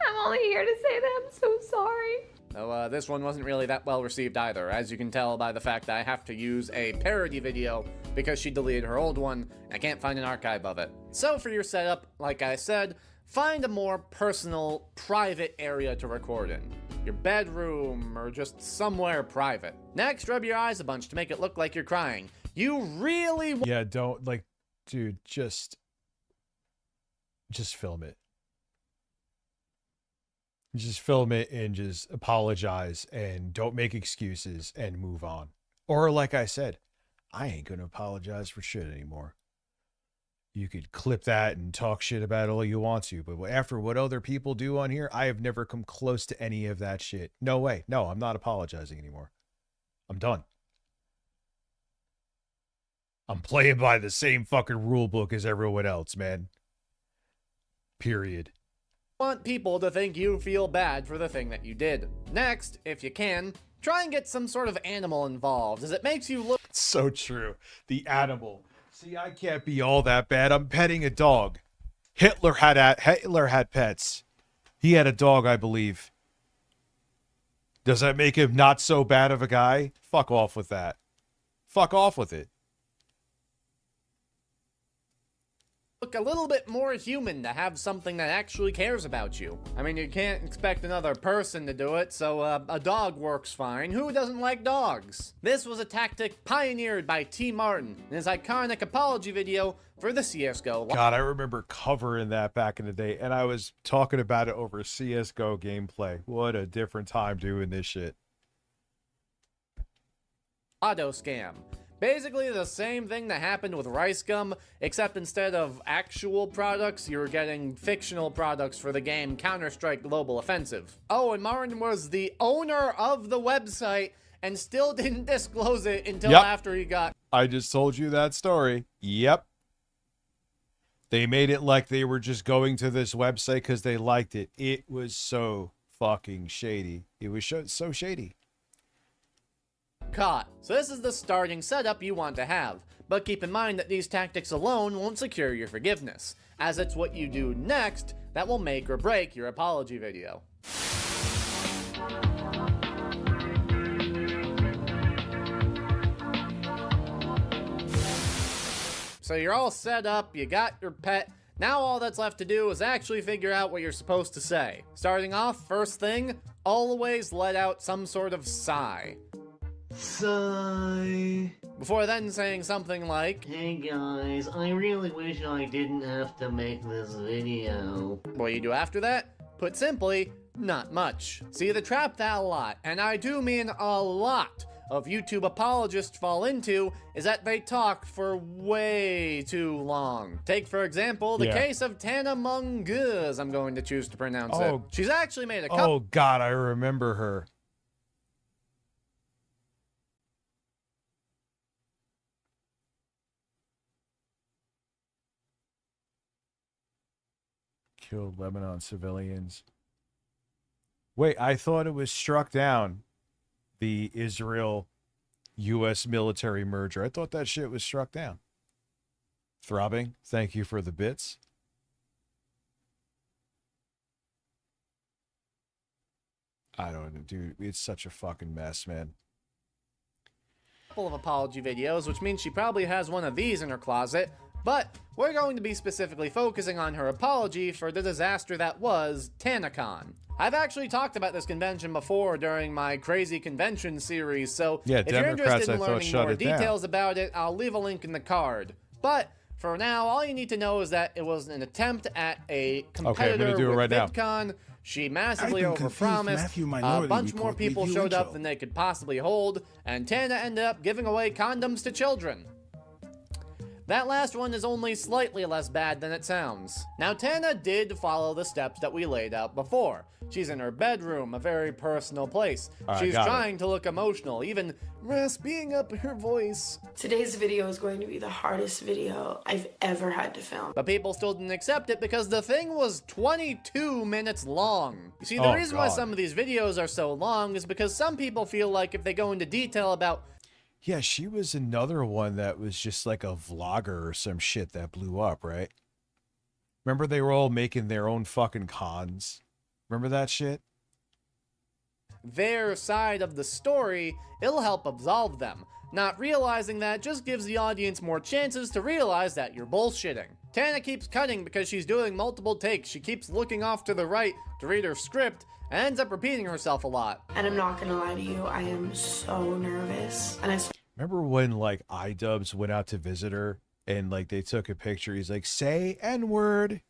I'm only here to say that I'm so sorry. So this one wasn't really that well received either, as you can tell by the fact that I have to use a parody video because she deleted her old one. I can't find an archive of it. So for your setup, like I said, find a more personal, private area to record in. Your bedroom, or just somewhere private. Next, rub your eyes a bunch to make it look like you're crying. You really... Yeah, don't, like, dude, just film it. Just film it and just apologize and don't make excuses and move on. Or like I said, I ain't gonna apologize for shit anymore. You could clip that and talk shit about it all you want to, but after what other people do on here, I have never come close to any of that shit. No way. No, I'm not apologizing anymore. I'm done. I'm playing by the same fucking rule book as everyone else, man. Period. Want people to think you feel bad for the thing that you did. Next, if you can, try and get some sort of animal involved, as it makes you look... So true. The animal. See, I can't be all that bad. I'm petting a dog. Hitler had pets. He had a dog, I believe. Does that make him not so bad of a guy? Fuck off with that. Fuck off with it. Look a little bit more human to have something that actually cares about you. I mean, you can't expect another person to do it, so a dog works fine. Who doesn't like dogs? This was a tactic pioneered by T. Martin in his iconic apology video for the CSGO. God, I remember covering that back in the day, and I was talking about it over CSGO gameplay. What a different time doing this shit. Auto scam. Basically the same thing that happened with Rice Gum, except instead of actual products, you were getting fictional products for the game Counter-Strike Global Offensive. Oh, and Martin was the owner of the website and still didn't disclose it until after he got... I just told you that story. Yep. They made it like they were just going to this website because they liked it. It was so fucking shady. It was so shady. Caught. So this is the starting setup you want to have, but keep in mind that these tactics alone won't secure your forgiveness, as it's what you do next that will make or break your apology video. So you're all set up, you got your pet. Now all that's left to do is actually figure out what you're supposed to say. Starting off, first thing, always let out some sort of sigh. Sigh. Before then saying something like, "Hey guys, I really wish I didn't have to make this video." What you do after that? Put simply, not much. See, the trap that a lot, and I do mean a lot, of YouTube apologists fall into is that they talk for way too long. Take, for example, the case of Tana Mungus, I'm going to choose to pronounce it. She's actually made a couple... Oh, God, I remember her. Killed Lebanon civilians. Wait, I thought it was struck down. The Israel-U.S. military merger. I thought that shit was struck down. Throbbing, thank you for the bits. I don't know, dude. It's such a fucking mess, man. Couple of apology videos, which means she probably has one of these in her closet, but we're going to be specifically focusing on her apology for the disaster that was TanaCon. I've actually talked about this convention before during my crazy convention series, so yeah, if you're interested in learning more details about it, I'll leave a link in the card. But for now, all you need to know is that it was an attempt at a competitor with VidCon. She massively overpromised, a bunch more people showed up than they could possibly hold, and Tana ended up giving away condoms to children. That last one is only slightly less bad than it sounds. Now, Tana did follow the steps that we laid out before. She's in her bedroom, a very personal place. She's trying to look emotional, even rasping up her voice. Today's video is going to be the hardest video I've ever had to film. But people still didn't accept it because the thing was 22 minutes long. You see, the reason why some of these videos are so long is because some people feel like if they go into detail about... Yeah, she was another one that was just like a vlogger or some shit that blew up, right? Remember they were all making their own fucking cons? Remember that shit? Their side of the story, it'll help absolve them. Not realizing that just gives the audience more chances to realize that you're bullshitting. Tana keeps cutting because she's doing multiple takes. She keeps looking off to the right to read her script, and ends up repeating herself a lot. And I'm not gonna lie to you, I am so nervous. And remember when like iDubbbz went out to visit her and like they took a picture? He's like, say N-word.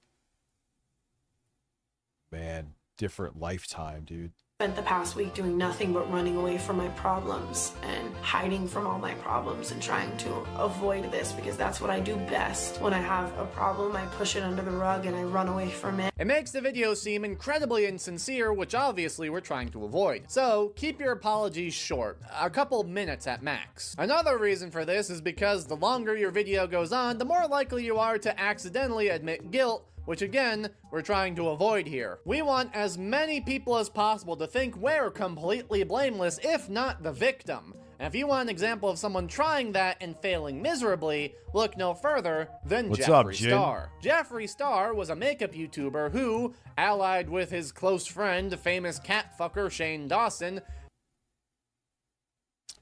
Man, different lifetime, dude. Spent the past week doing nothing but running away from my problems and hiding from all my problems and trying to avoid this because that's what I do best. When I have a problem, I push it under the rug and I run away from it. It makes the video seem incredibly insincere, which obviously we're trying to avoid. So keep your apologies short, a couple minutes at max. Another reason for this is because the longer your video goes on, the more likely you are to accidentally admit guilt, which again, we're trying to avoid here. We want as many people as possible to think we're completely blameless, if not the victim. And if you want an example of someone trying that and failing miserably, look no further than Jeffree Star. Jeffree Star was a makeup YouTuber who, allied with his close friend, famous cat fucker Shane Dawson,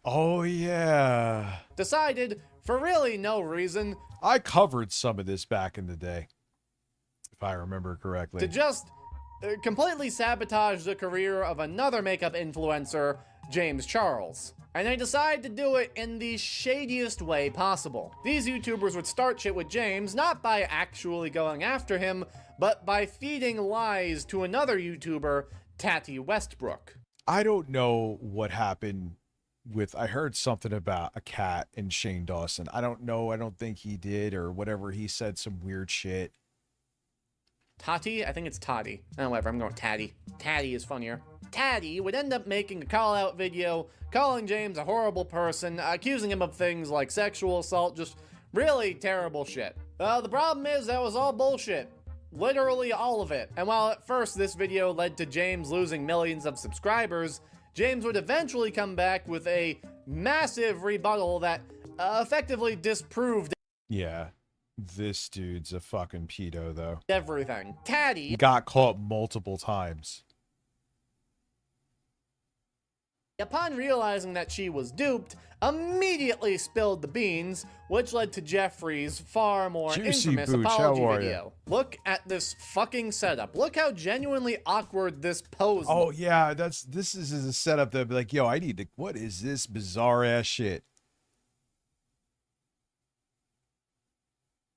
oh yeah, decided, for really no reason, I covered some of this back in the day, if I remember correctly, to just completely sabotage the career of another makeup influencer, James Charles. And they decided to do it in the shadiest way possible. These YouTubers would start shit with James, not by actually going after him, but by feeding lies to another YouTuber, Tati Westbrook. I don't know what happened with, I heard something about a cat and Shane Dawson. I don't know, I don't think he did, or whatever, he said some weird shit. Tati? I think it's Toddy. Oh, whatever, I'm going Tatty. Tatty is funnier. Tatty would end up making a call-out video, calling James a horrible person, accusing him of things like sexual assault, just really terrible shit. The problem is that was all bullshit. Literally all of it. And while at first this video led to James losing millions of subscribers, James would eventually come back with a massive rebuttal that effectively disproved. Yeah. This dude's a fucking pedo, though. everything. Tatty He got caught multiple times. upon realizing that she was duped, immediately spilled the beans, which led to Jeffrey's far more Juicy infamous Booch, apology how are video. Look at this fucking setup. Look how genuinely awkward this pose Oh yeah, this is a setup that be like, yo, I need to. What is this bizarre ass shit?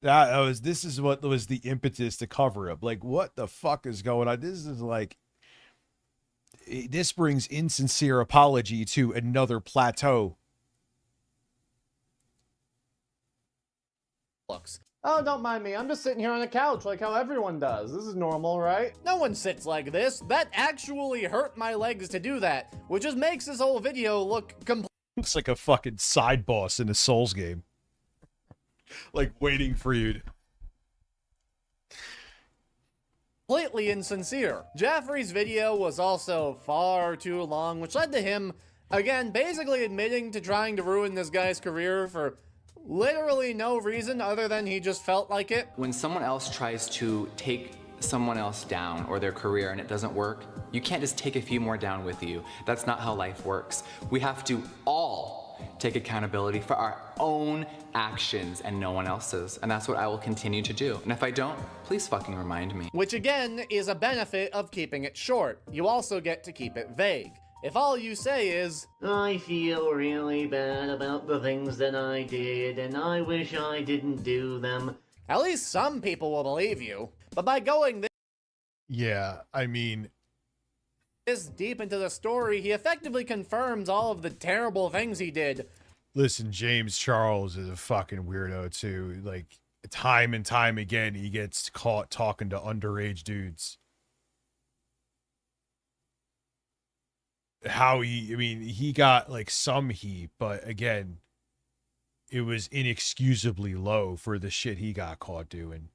This is what was the impetus to cover up. Like, what the fuck is going on? This is like, this brings insincere apology to another plateau. looks. Oh, don't mind me. I'm just sitting here on a couch like how everyone does. This is normal, right? No one sits like this. That actually hurt my legs to do that, which just makes this whole video look Looks like a fucking side boss in a Souls game. Like waiting for you to... completely insincere. Jeffrey's video was also far too long, which led to him, again, basically admitting to trying to ruin this guy's career for literally no reason other than he just felt like it. When someone else tries to take someone else down or their career and it doesn't work, you can't just take a few more down with you. That's not how life works. We have to all take accountability for our own actions and no one else's. And that's what I will continue to do. And if I don't, please fucking remind me. Which again is a benefit of keeping it short. You also get to keep it vague. If all you say is, I feel really bad about the things that I did, and I wish I didn't do them, at least some people will believe you. But by going Yeah, I mean... this deep into the story, he effectively confirms all of the terrible things he did. Listen, James Charles is a fucking weirdo, too. Like, time and time again, he gets caught talking to underage dudes. He got, like, some heat, but again, it was inexcusably low for the shit he got caught doing.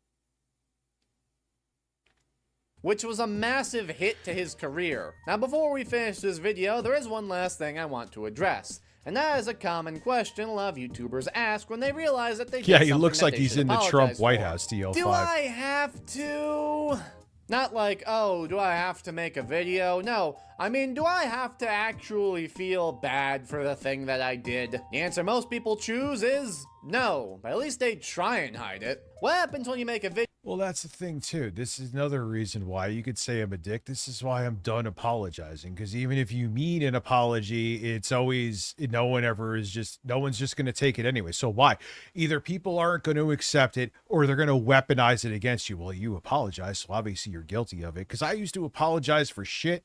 Which was a massive hit to his career. Now, before we finish this video, there is one last thing I want to address. And that is a common question a lot of YouTubers ask when they realize that they did Yeah, he something looks that like they he's should in the Trump apologize White for. House TL5. Do I have to? Not like, oh, do I have to make a video? No, I mean, do I have to actually feel bad for the thing that I did? The answer most people choose is no, but at least they try and hide it. What happens when you make a video? Well, that's the thing, too. This is another reason why you could say I'm a dick. This is why I'm done apologizing. Because even if you mean an apology, it's always, no one's just going to take it anyway. So why? Either people aren't going to accept it or they're going to weaponize it against you. Well, you apologize, so obviously you're guilty of it. Because I used to apologize for shit.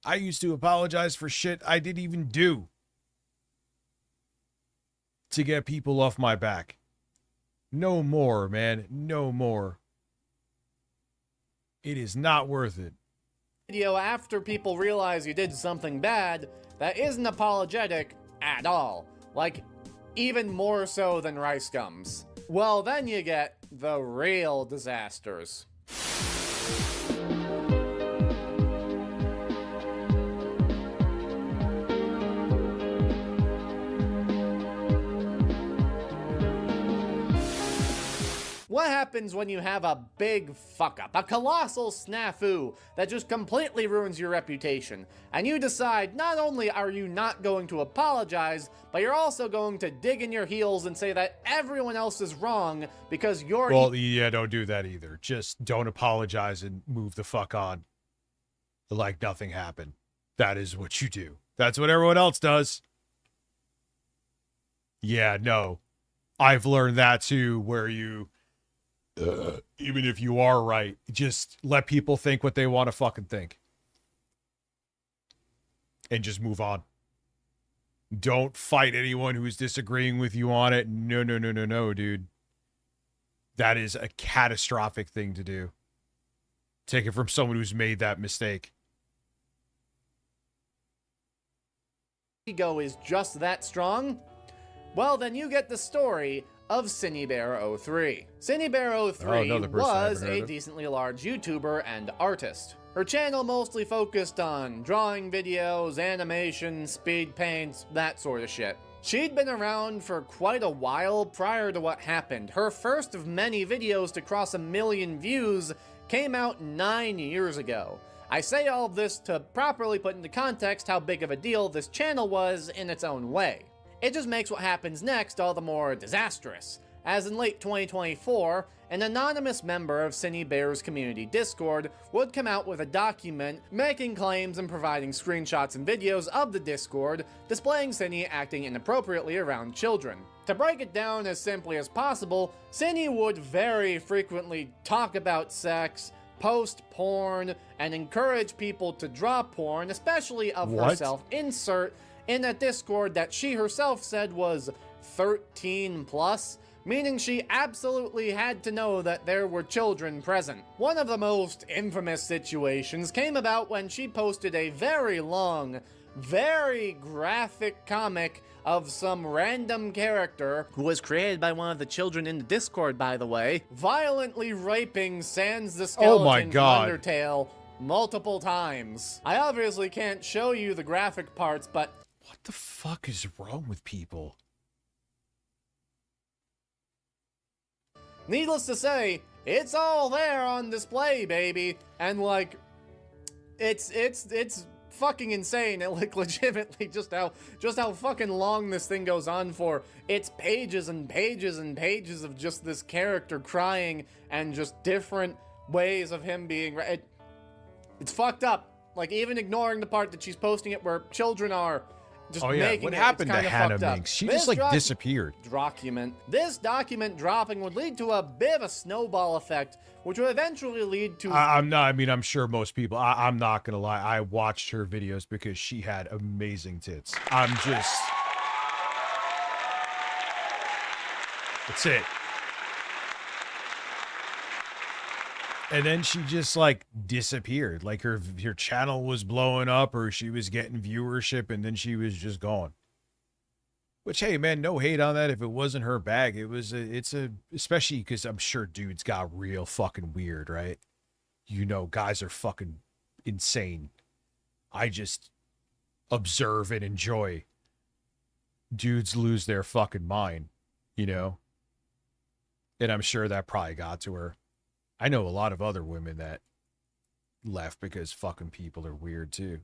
I used to apologize for shit I didn't even do to get people off my back. No more, man. No more. It is not worth it. Video after people realize you did something bad that isn't apologetic at all. Like, even more so than rice gums. Well, then you get the real disasters. What happens when you have a big fuck up, a colossal snafu that just completely ruins your reputation, and you decide not only are you not going to apologize, but you're also going to dig in your heels and say that everyone else is wrong because you're... Well, yeah, don't do that either. Just don't apologize and move the fuck on. Like nothing happened. That is what you do. That's what everyone else does. Yeah, no. I've learned that too, where you... even if you are right, just let people think what they want to fucking think. And just move on. Don't fight anyone who's disagreeing with you on it. No, dude. That is a catastrophic thing to do. Take it from someone who's made that mistake. Ego is just that strong? Well, then you get the story of CineBear03. CineBear03 was a decently large YouTuber and artist. Her channel mostly focused on drawing videos, animation, speed paints, that sort of shit. She'd been around for quite a while prior to what happened. Her first of many videos to cross 1 million views came out 9 years ago. I say all of this to properly put into context how big of a deal this channel was in its own way. It just makes what happens next all the more disastrous, as in late 2024, an anonymous member of Cine Bear's community Discord would come out with a document making claims and providing screenshots and videos of the Discord, displaying Cine acting inappropriately around children. To break it down as simply as possible, Cine would very frequently talk about sex, post porn, and encourage people to draw porn, especially of herself, insert in a Discord that she herself said was 13 plus, meaning she absolutely had to know that there were children present. One of the most infamous situations came about when she posted a very long, very graphic comic of some random character, who was created by one of the children in the Discord, by the way, violently raping Sans the Skeleton from Undertale multiple times. I obviously can't show you the graphic parts, but what the fuck is wrong with people? Needless to say, it's all there on display, baby. And like, it's fucking insane. It like legitimately just how fucking long this thing goes on for. It's pages and pages and pages of just this character crying and just different ways of him being. It's fucked up. Like, even ignoring the part that she's posting it where children are. Just oh yeah, what happened to Hannah Minx? She just like disappeared. This document dropping would lead to a bit of a snowball effect, which would eventually lead to. I'm sure most people. I'm not gonna lie. I watched her videos because she had amazing tits. That's it. And then she just like disappeared. Like her channel was blowing up, or she was getting viewership, and then she was just gone. Which, hey man, no hate on that. If it wasn't her bag, especially because I'm sure dudes got real fucking weird, right? You know, guys are fucking insane. I just observe and enjoy dudes lose their fucking mind, you know? And I'm sure that probably got to her. I know a lot of other women that left because fucking people are weird too.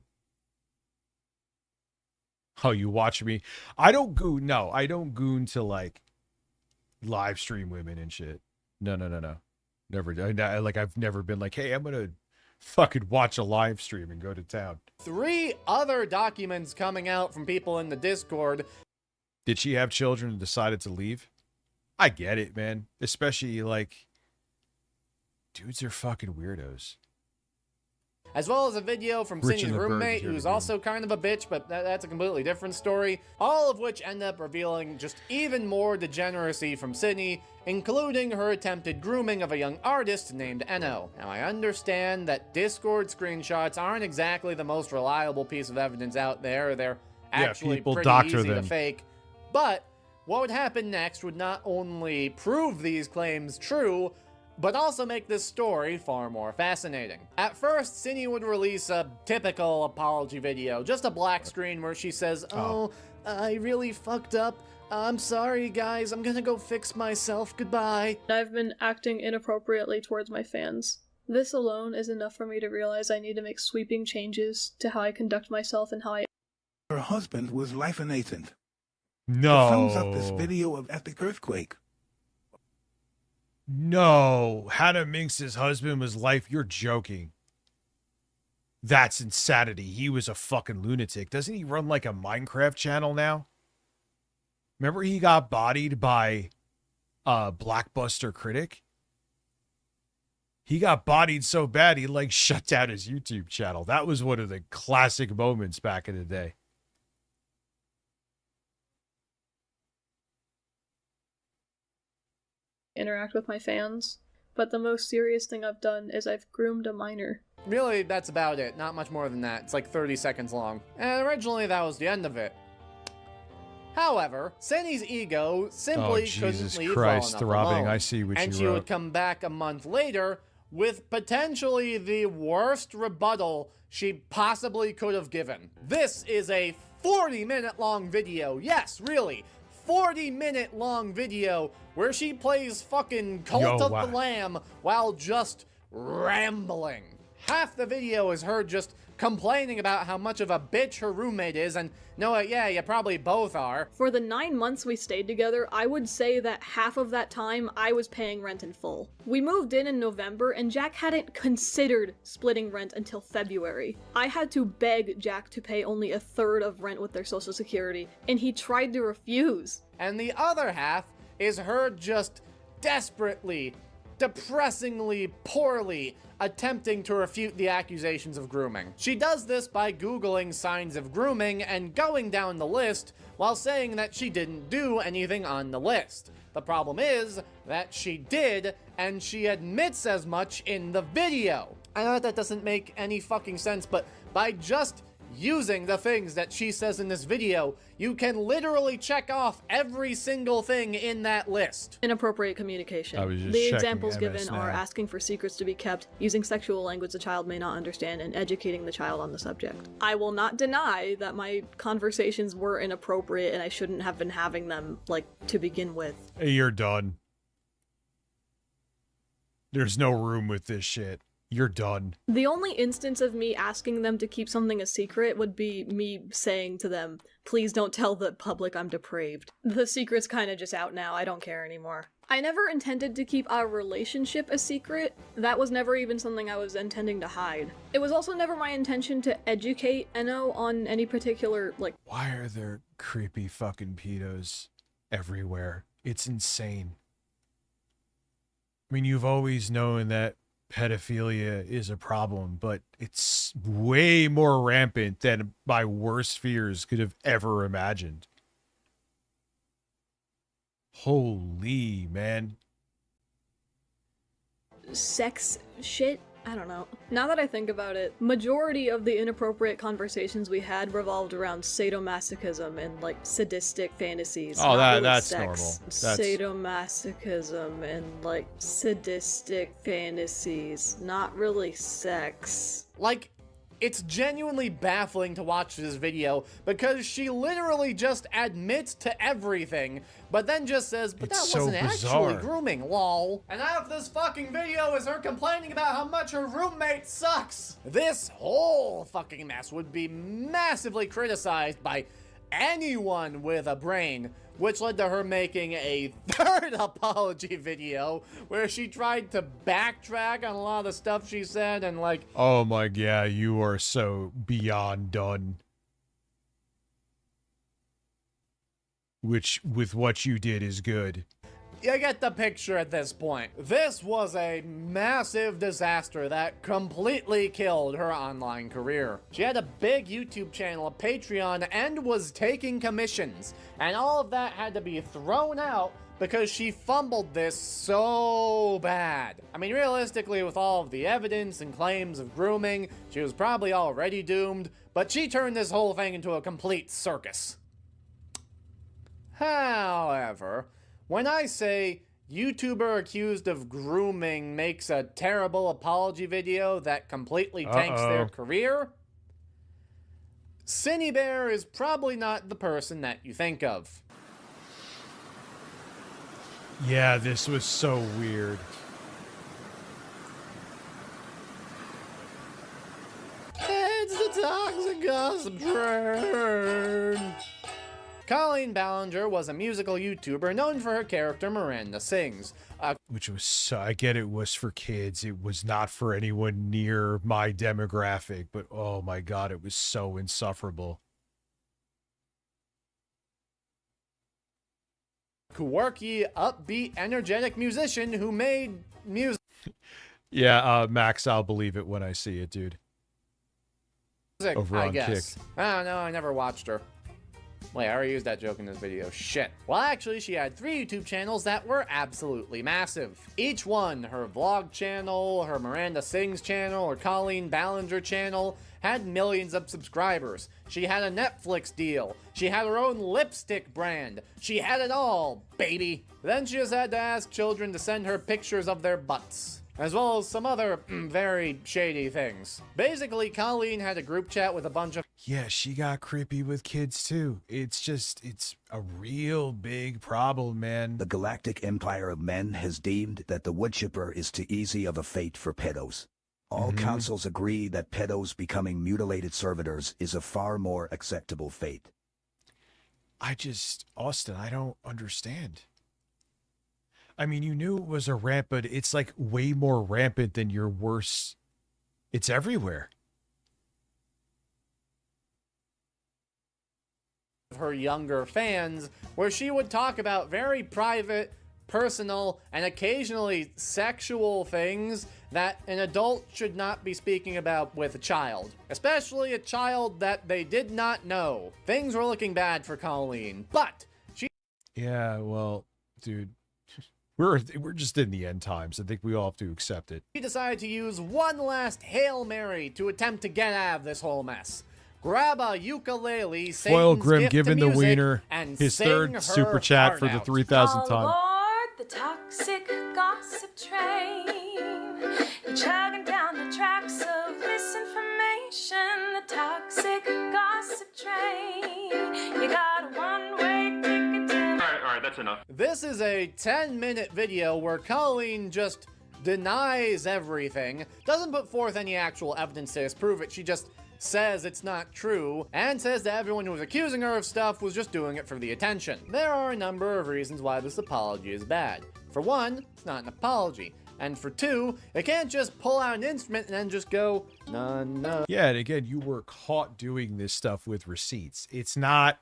Oh, you watch me? I don't goon to like live stream women and shit. No. Never. Like I've never been like, hey, I'm gonna fucking watch a live stream and go to town. 3 other documents coming out from people in the Discord. Did she have children and decided to leave? I get it, man. Especially like, dudes are fucking weirdos. As well as a video from Cine's roommate, who's also kind of a bitch, but that's a completely different story. All of which end up revealing just even more degeneracy from Cine, including her attempted grooming of a young artist named Enno. Now, I understand that Discord screenshots aren't exactly the most reliable piece of evidence out there. They're actually pretty easy to fake. But what would happen next would not only prove these claims true, but also make this story far more fascinating. At first, Cine would release a typical apology video, just a black screen where she says, "Oh, I really fucked up. I'm sorry, guys. I'm gonna go fix myself. Goodbye." I've been acting inappropriately towards my fans. This alone is enough for me to realize I need to make sweeping changes to how I conduct myself and how I... Her husband was life-enatant. No. Thumbs up this video of epic earthquake. No, Hannah Minx's husband was life. You're joking. That's insanity. He was a fucking lunatic. Doesn't he run like a Minecraft channel now? Remember he got bodied by Blackbuster Critic? He got bodied so bad he like shut down his YouTube channel. That was one of the classic moments back in the day. interact with my fans, but the most serious thing I've done is I've groomed a minor. Really, that's about it. Not much more than that. It's like 30 seconds long. And originally that was the end of it. However, Cine's ego simply couldn't leave well enough alone. I see what and you she wrote. would come back a month later with potentially the worst rebuttal she possibly could have given. This is a 40-minute long video. Yes, really. 40-minute long video where she plays fucking Cult of the Lamb while just rambling. Half the video is her just complaining about how much of a bitch her roommate is, and yeah, you probably both are. For the 9 months we stayed together, I would say that half of that time I was paying rent in full. We moved in November, and Jack hadn't considered splitting rent until February. I had to beg Jack to pay only a third of rent with their social security, and he tried to refuse. And the other half is her just desperately, depressingly poorly attempting to refute the accusations of grooming. She does this by Googling signs of grooming and going down the list while saying that she didn't do anything on the list. The problem is that she did, and she admits as much in the video. I know that doesn't make any fucking sense, but by just using the things that she says in this video, you can literally check off every single thing in that list. Inappropriate communication. I was just The checking examples MS given now. are asking for secrets to be kept, using sexual language the child may not understand, and educating the child on the subject. I will not deny that my conversations were inappropriate and I shouldn't have been having them, like, to begin with. Hey, you're done. There's no room with this shit. You're done. The only instance of me asking them to keep something a secret would be me saying to them, please don't tell the public I'm depraved. The secret's kinda just out now, I don't care anymore. I never intended to keep our relationship a secret. That was never even something I was intending to hide. It was also never my intention to educate Enno on any particular, like— Why are there creepy fucking pedos everywhere? It's insane. I mean, you've always known that pedophilia is a problem, but it's way more rampant than my worst fears could have ever imagined. Holy man. sex shit? I don't know. Now that I think about it, majority of the inappropriate conversations we had revolved around sadomasochism and, like, sadistic fantasies. Oh, not really that's sex. normal. Sadomasochism and, like, sadistic fantasies. Not really sex. Like, it's genuinely baffling to watch this video because she literally just admits to everything, but then just says, but It's that wasn't so actually bizarre. grooming, lol. And half this fucking video is her complaining about how much her roommate sucks. This whole fucking mess would be massively criticized by anyone with a brain, which led to her making a third apology video where she tried to backtrack on a lot of the stuff she said and, like, Oh my god, you are so beyond done. Which, with what you did, is good. you get the picture at this point. This was a massive disaster that completely killed her online career. She had a big YouTube channel, a Patreon, and was taking commissions. And all of that had to be thrown out because she fumbled this so bad. I mean, realistically, with all of the evidence and claims of grooming, she was probably already doomed, but she turned this whole thing into a complete circus. However, when I say YouTuber accused of grooming makes a terrible apology video that completely tanks their career, Cinny Bear is probably not the person that you think of. Yeah, this was so weird. It's the toxic gossip train. Colleen Ballinger was a musical YouTuber known for her character Miranda Sings. Which was so, I get it was for kids. It was not for anyone near my demographic, but oh my god, it was so insufferable. Quirky, upbeat, energetic musician who made music. Yeah, Max, I'll believe it when I see it, dude. Over I on guess. Kick. I don't know, I never watched her. Wait, I already used that joke in this video. Shit. Well, actually, she had 3 YouTube channels that were absolutely massive. Each one, her vlog channel, her Miranda Sings channel, or Colleen Ballinger channel, had millions of subscribers. She had a Netflix deal. She had her own lipstick brand. She had it all, baby. Then she just had to ask children to send her pictures of their butts, as well as some other very shady things. Basically, Colleen had a group chat with a bunch of— Yeah, she got creepy with kids too. It's a real big problem, man. The Galactic Empire of Men has deemed that the woodchipper is too easy of a fate for pedos. All councils agree that pedos becoming mutilated servitors is a far more acceptable fate. Austin, I don't understand. I mean, you knew it was a rampant, it's like way more rampant than your worst. It's everywhere. Her younger fans, where she would talk about very private, personal, and occasionally sexual things that an adult should not be speaking about with a child, especially a child that they did not know. Things were looking bad for Colleen, but she... Yeah, well, dude, we're just in the end times. I think we all have to accept it. She decided to use one last Hail Mary to attempt to get out of this whole mess. Grab a ukulele, Foil Satan's Grim gift giving to the music, wiener and his sing third her super chat for the heart out. 3,000th time. Lord, the toxic gossip train. You're chugging down the tracks of misinformation. The toxic gossip train. You got a one-way ticket to... All right, that's enough. This is a 10-minute video where Colleen just denies everything, doesn't put forth any actual evidence to disprove it. She just says it's not true, and says that everyone who was accusing her of stuff was just doing it for the attention. There are a number of reasons why this apology is bad. For one, it's not an apology. And for two, it can't just pull out an instrument and then just go, no. Yeah, and again, you were caught doing this stuff with receipts. It's not,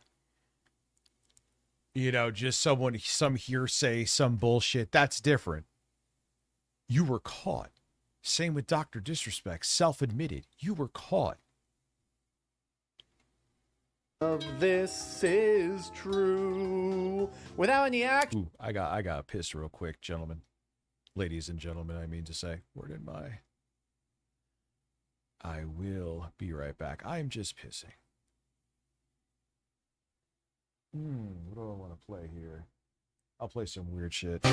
you know, just some hearsay, some bullshit. That's different. You were caught. Same with Dr. Disrespect, self-admitted. You were caught. This is true. Without any action. Ooh, I got pissed real quick, gentlemen. Ladies and gentlemen, I mean to say. Where did my... I will be right back. I'm just pissing. What do I want to play here? I'll play some weird shit.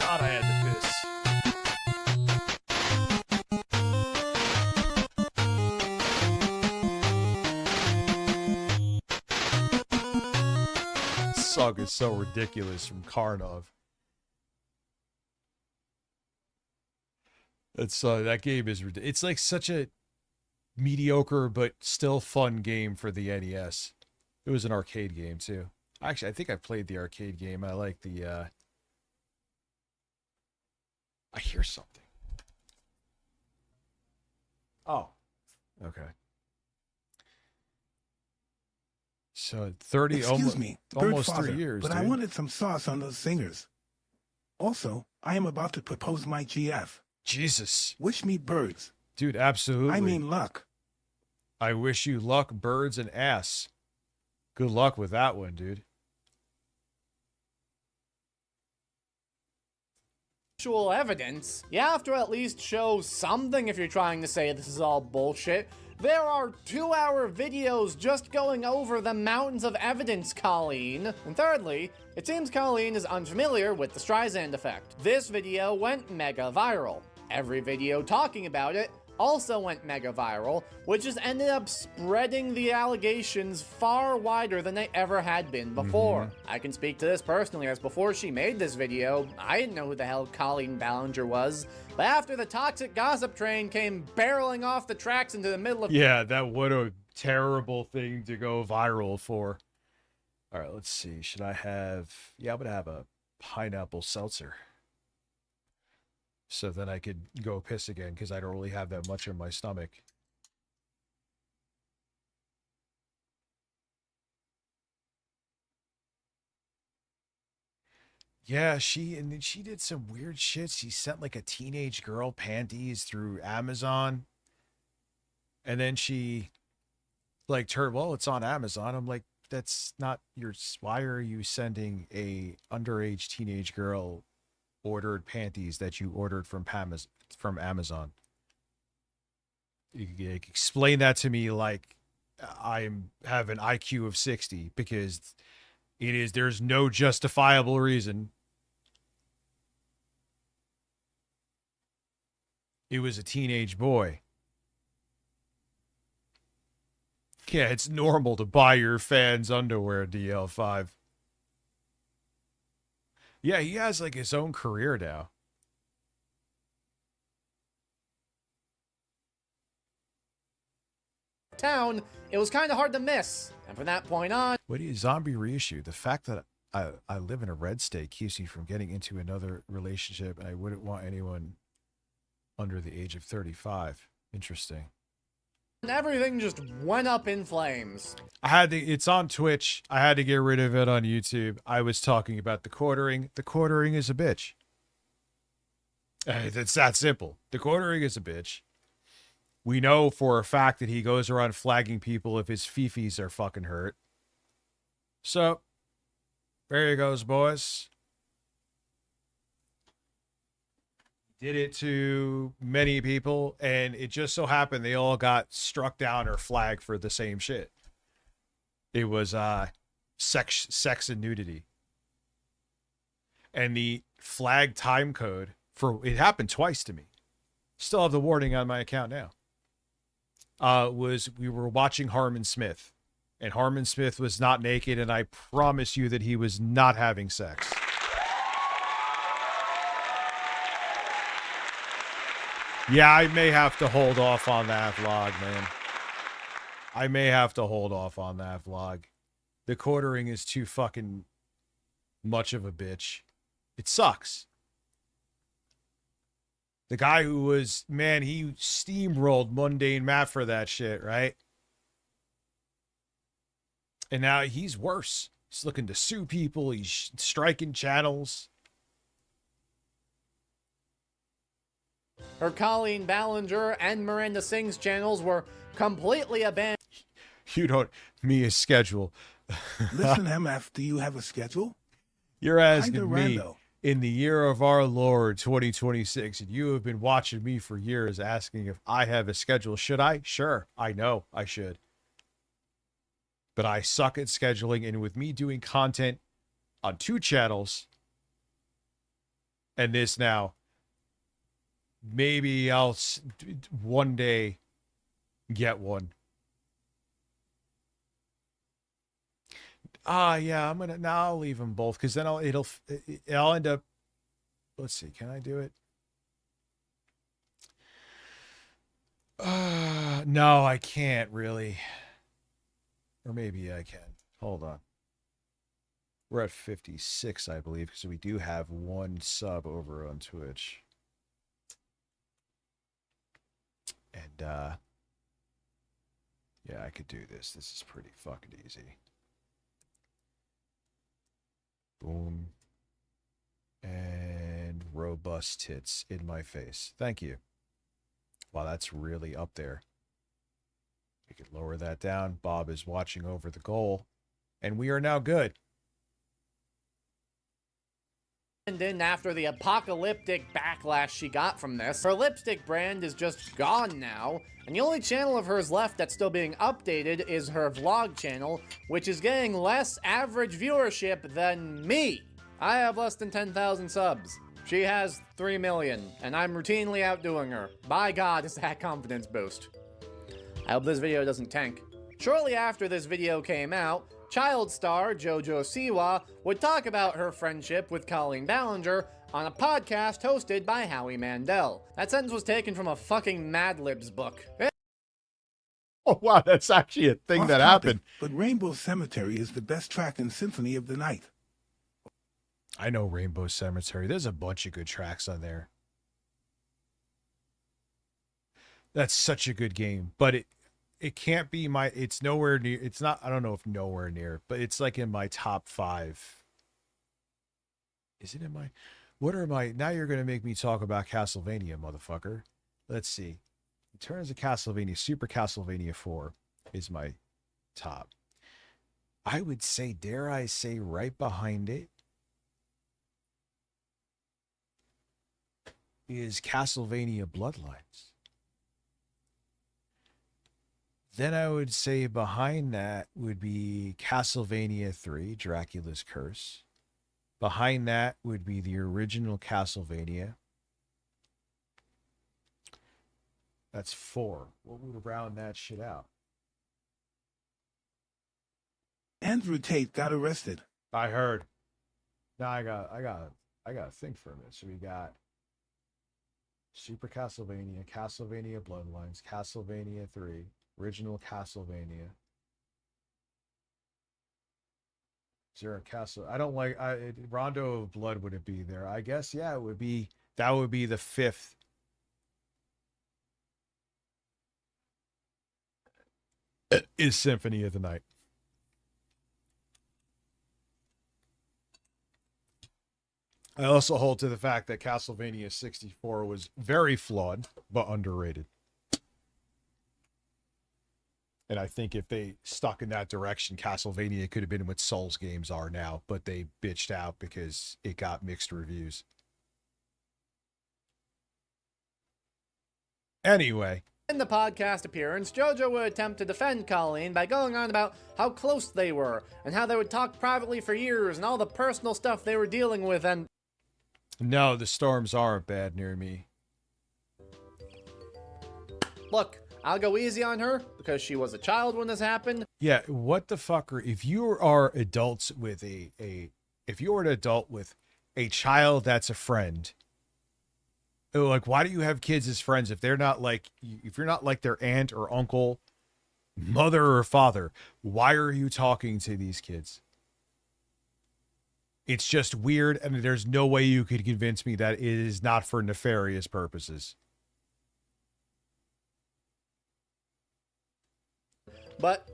God, I had to piss. This song is so ridiculous from Karnov. It's that game is ridiculous. It's like such a mediocre but still fun game for the NES. It was an arcade game too. Actually, I think I played the arcade game. I like the I hear something. Oh. Okay. So 30 Excuse me, almost Birdfather, 3 years. but dude. I wanted some sauce on those singers. Also, I am about to propose my GF. Jesus. Wish me birds. Dude, absolutely. I mean luck. I wish you luck, birds, and ass. Good luck with that one, dude. Actual evidence, you have to at least show something if you're trying to say this is all bullshit. There are 2-hour videos just going over the mountains of evidence, Colleen. And thirdly, it seems Colleen is unfamiliar with the Streisand effect. This video went mega viral. Every video talking about it also went mega viral, which just ended up spreading the allegations far wider than they ever had been before. I can speak to this personally, as before she made this video, I didn't know who the hell Colleen Ballinger was, but after the toxic gossip train came barreling off the tracks into the middle of— Yeah, that what a terrible thing to go viral for. All right, let's see. Should I have... Yeah, I'm going to have a pineapple seltzer. So then I could go piss again, because I don't really have that much in my stomach. Yeah, she did some weird shit. She sent like a teenage girl panties through Amazon. And then she like turned, well, it's on Amazon. I'm like, that's not your... Why are you sending a underage teenage girl ordered panties that you ordered from Amazon? You explain that to me like I have an IQ of 60, because there's no justifiable reason. It was a teenage boy. Yeah, it's normal to buy your fans underwear, DL5. Yeah, he has like his own career now. town, it was kind of hard to miss. And from that point on— What is zombie reissue? The fact that I live in a red state keeps me from getting into another relationship, and I wouldn't want anyone under the age of 35. Interesting. everything just went up in flames. It's on Twitch. I had to get rid of it on YouTube. I was talking about the quartering. The quartering is a bitch. It's that simple. The quartering is a bitch. We know for a fact that he goes around flagging people if his fifis are fucking hurt. So, there you goes, boys. Did it to many people, and it just so happened they all got struck down or flagged for the same shit. It was sex and nudity. And the flag time code for it happened twice to me. Still have the warning on my account now. Was we were watching Harmon Smith, and Harmon Smith was not naked, and I promise you that he was not having sex. Yeah, I may have to hold off on that vlog, man. I may have to hold off on that vlog. The quartering is too fucking much of a bitch. It sucks. The guy who was, man, he steamrolled Mundane Matt for that shit, right? And now he's worse. He's looking to sue people. He's striking channels. Her Colleen Ballinger and Miranda Singh's channels were completely abandoned. You don't, Mia's schedule. Listen, MF, do you have a schedule? You're asking Kinda me rando. in the year of our Lord 2026, and you have been watching me for years asking if I have a schedule. Should I? Sure, I know I should. But I suck at scheduling, and with me doing content on 2 channels and this now, maybe I'll one day get one. Yeah, I'll leave them both, because then I'll end up, let's see, can I do it? No, I can't really. Or maybe I can. Hold on. We're at 56, I believe, because we do have 1 sub over on Twitch. And, yeah, I could do this. This is pretty fucking easy. Boom. And robust tits in my face. Thank you. Wow, that's really up there. We could lower that down. Bob is watching over the goal. And we are now good. And then after the apocalyptic backlash she got from this, her lipstick brand is just gone now, and the only channel of hers left that's still being updated is her vlog channel, which is getting less average viewership than me. I have less than 10,000 subs. She has 3 million, and I'm routinely outdoing her. By God, is that confidence boost. I hope this video doesn't tank. Shortly after this video came out, child star JoJo Siwa would talk about her friendship with Colleen Ballinger on a podcast hosted by Howie Mandel. That sentence was taken from a fucking Mad Libs book. Oh, wow, that's actually a thing that happened. But Rainbow Cemetery is the best track in Symphony of the Night. I know Rainbow Cemetery. There's a bunch of good tracks on there. That's such a good game, but it can't be my, it's nowhere near, it's not, I don't know if nowhere near, but it's like in my top 5. Is it in my, what are my, now you're going to make me talk about Castlevania, motherfucker. Let's see. In terms of Castlevania, Super Castlevania 4 is my top. I would say, dare I say, right behind it is Castlevania Bloodlines. Then I would say behind that would be Castlevania 3, Dracula's Curse. Behind that would be the original Castlevania. That's 4. What would round that shit out? Andrew Tate got arrested. I heard. Now I got to think for a minute. So we got Super Castlevania, Castlevania Bloodlines, Castlevania 3, original Castlevania. Is there a castle? I don't like Rondo of Blood. Would it be there? I guess, yeah, it would be. That would be the 5th. Is Symphony of the Night. I also hold to the fact that Castlevania 64 was very flawed, but underrated. And I think if they stuck in that direction, Castlevania could have been what Souls games are now, but they bitched out because it got mixed reviews. Anyway. In the podcast appearance, JoJo would attempt to defend Colleen by going on about how close they were, and how they would talk privately for years, and all the personal stuff they were dealing with, and... No, the storms aren't bad near me. Look, I'll go easy on her, because she was a child when this happened. Yeah, what the fucker? If you are adults with if you're an adult with a child that's a friend... Like, why do you have kids as friends if they're not like, if you're not like their aunt or uncle, mother or father? Why are you talking to these kids? It's just weird, and there's no way you could convince me that it is not for nefarious purposes. But,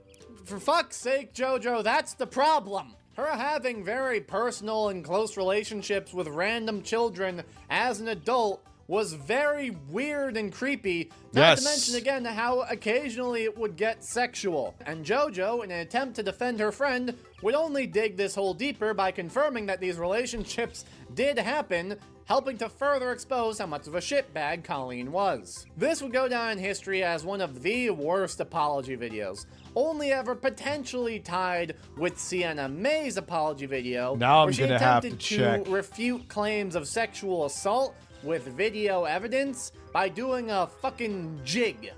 for fuck's sake, JoJo, that's the problem. Her having very personal and close relationships with random children as an adult was very weird and creepy, not to mention again how occasionally it would get sexual. And JoJo, in an attempt to defend her friend, would only dig this hole deeper by confirming that these relationships did happen, helping to further expose how much of a shitbag Colleen was. This would go down in history as one of the worst apology videos, only ever potentially tied with Sienna May's apology video, now where she I'm gonna have to attempted check. to refute claims of sexual assault with video evidence by doing a fucking jig.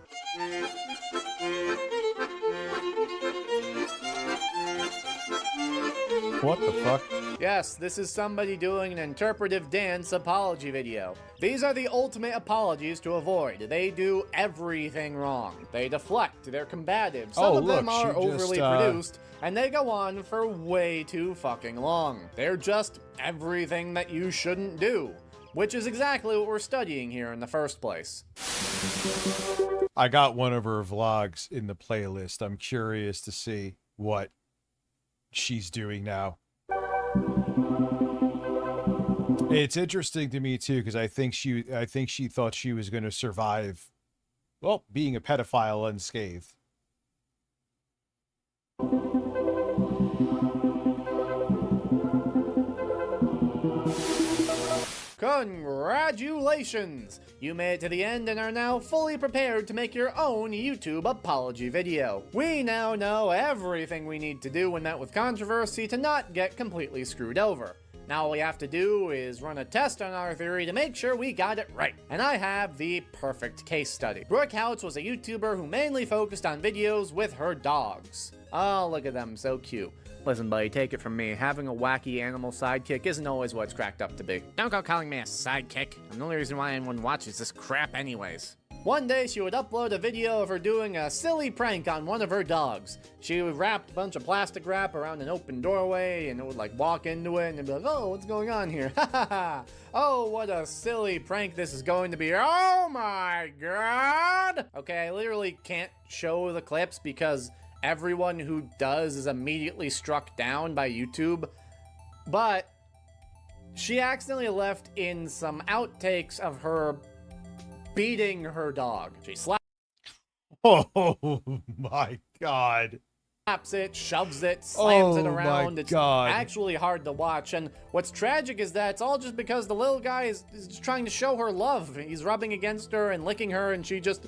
What the fuck? Yes, this is somebody doing an interpretive dance apology video. These are the ultimate apologies to avoid. They do everything wrong. They deflect, they're combative, some of them are overly produced, and they go on for way too fucking long. They're just everything that you shouldn't do, which is exactly what we're studying here in the first place. I got one of her vlogs in the playlist. I'm curious to see what she's doing now. It's interesting to me too, because I think she thought she was going to survive, well, being a pedophile unscathed. Congratulations! You made it to the end and are now fully prepared to make your own YouTube apology video. We now know everything we need to do when met with controversy to not get completely screwed over. Now all we have to do is run a test on our theory to make sure we got it right. And I have the perfect case study. Brooke Houts was a YouTuber who mainly focused on videos with her dogs. Oh, look at them, so cute. Listen, buddy, take it from me. Having a wacky animal sidekick isn't always what it's cracked up to be. Don't go calling me a sidekick. I'm the only reason why anyone watches this crap anyways. One day, she would upload a video of her doing a silly prank on one of her dogs. She would wrap a bunch of plastic wrap around an open doorway, and it would, like, walk into it, and it'd be like, oh, what's going on here? Ha ha ha! Oh, what a silly prank this is going to be. Oh my god! Okay, I literally can't show the clips because everyone who does is immediately struck down by YouTube. But she accidentally left in some outtakes of her beating her dog. She slaps Oh my god. it, shoves it, slams it Oh around. my It's God. actually hard to watch. And what's tragic is that it's all just because the little guy is just trying to show her love. He's rubbing against her and licking her, and she just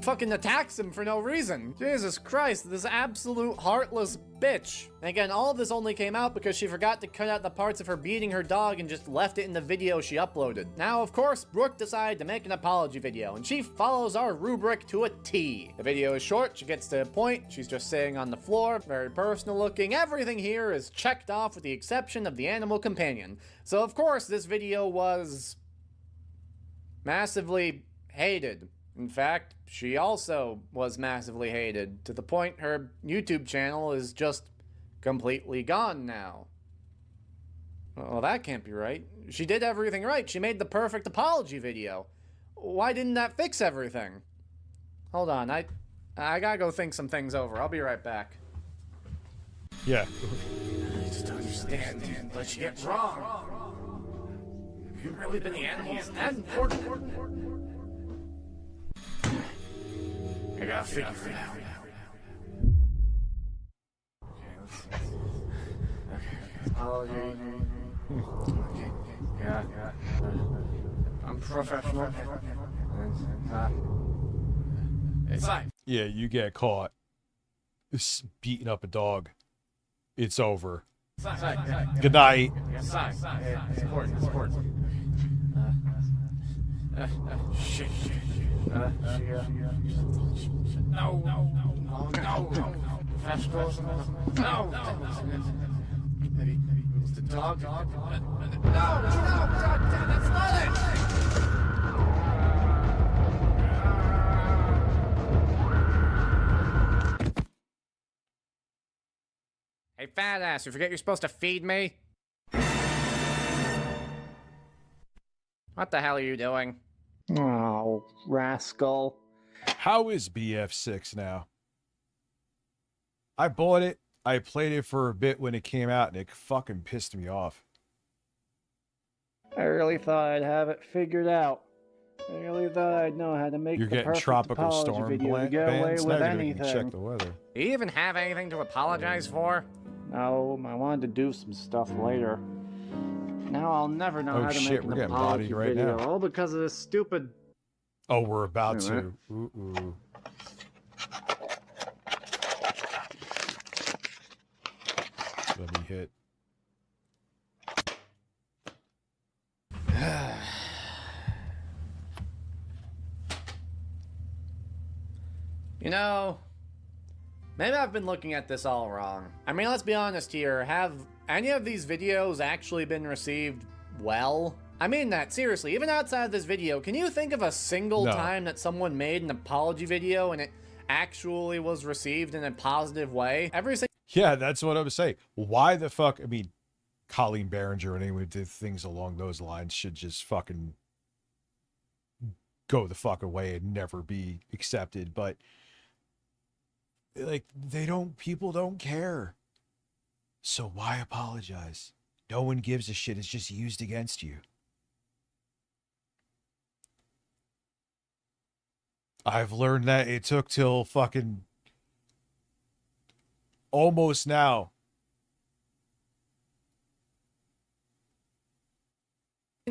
fucking attacks him for no reason. Jesus Christ, this absolute heartless bitch. And again, all of this only came out because she forgot to cut out the parts of her beating her dog and just left it in the video she uploaded. Now, of course, Brooke decided to make an apology video, and she follows our rubric to a T. The video is short, she gets to the point, she's just sitting on the floor, very personal looking. Everything here is checked off with the exception of the animal companion. So, of course, this video was massively hated. In fact, she also was massively hated, to the point her YouTube channel is just completely gone now. Well, that can't be right. She did everything right. She made the perfect apology video. Why didn't that fix everything? Hold on, I gotta go think some things over. I'll be right back. Yeah. I just don't understand, man. But she gets wrong. Have you really been the animals that important? I gotta figure it out. Okay, let's see. Okay. Apology. Okay. Yeah. I'm professional. It's fine. Yeah, you get caught beating up a dog. It's over. Good night. It's important. Shit. No. Vegetables. No. Maybe it's the dog. No, God, that's not it. Hey, fat ass, you forget you're supposed to feed me? What the hell are you doing? Oh, rascal. How is BF6 now? I bought it. I played it for a bit when it came out, and it fucking pissed me off. I really thought I'd have it figured out. I really thought I'd know how to make You're the getting perfect tropical apology storm video to get away bands. with Now you can anything. check the weather. Do you even have anything to apologize for? No, I wanted to do some stuff later. Now I'll never know Oh, how to shit, make we're an getting apology bodied right video, now. all because of this stupid... Oh, we're about Wait a to. minute. Ooh. Let me hit. You know, maybe I've been looking at this all wrong. I mean, let's be honest here. Have any of these videos actually been received well? I mean that, seriously. Even outside of this video, can you think of a single No. time that someone made an apology video and it actually was received in a positive way? Every single Yeah, that's what I was saying. Why the fuck? I mean, Colleen Barringer and anyone who did things along those lines should just fucking go the fuck away and never be accepted. But like, people don't care. So why apologize? No one gives a shit. It's just used against you. I've learned that it took till fucking almost now.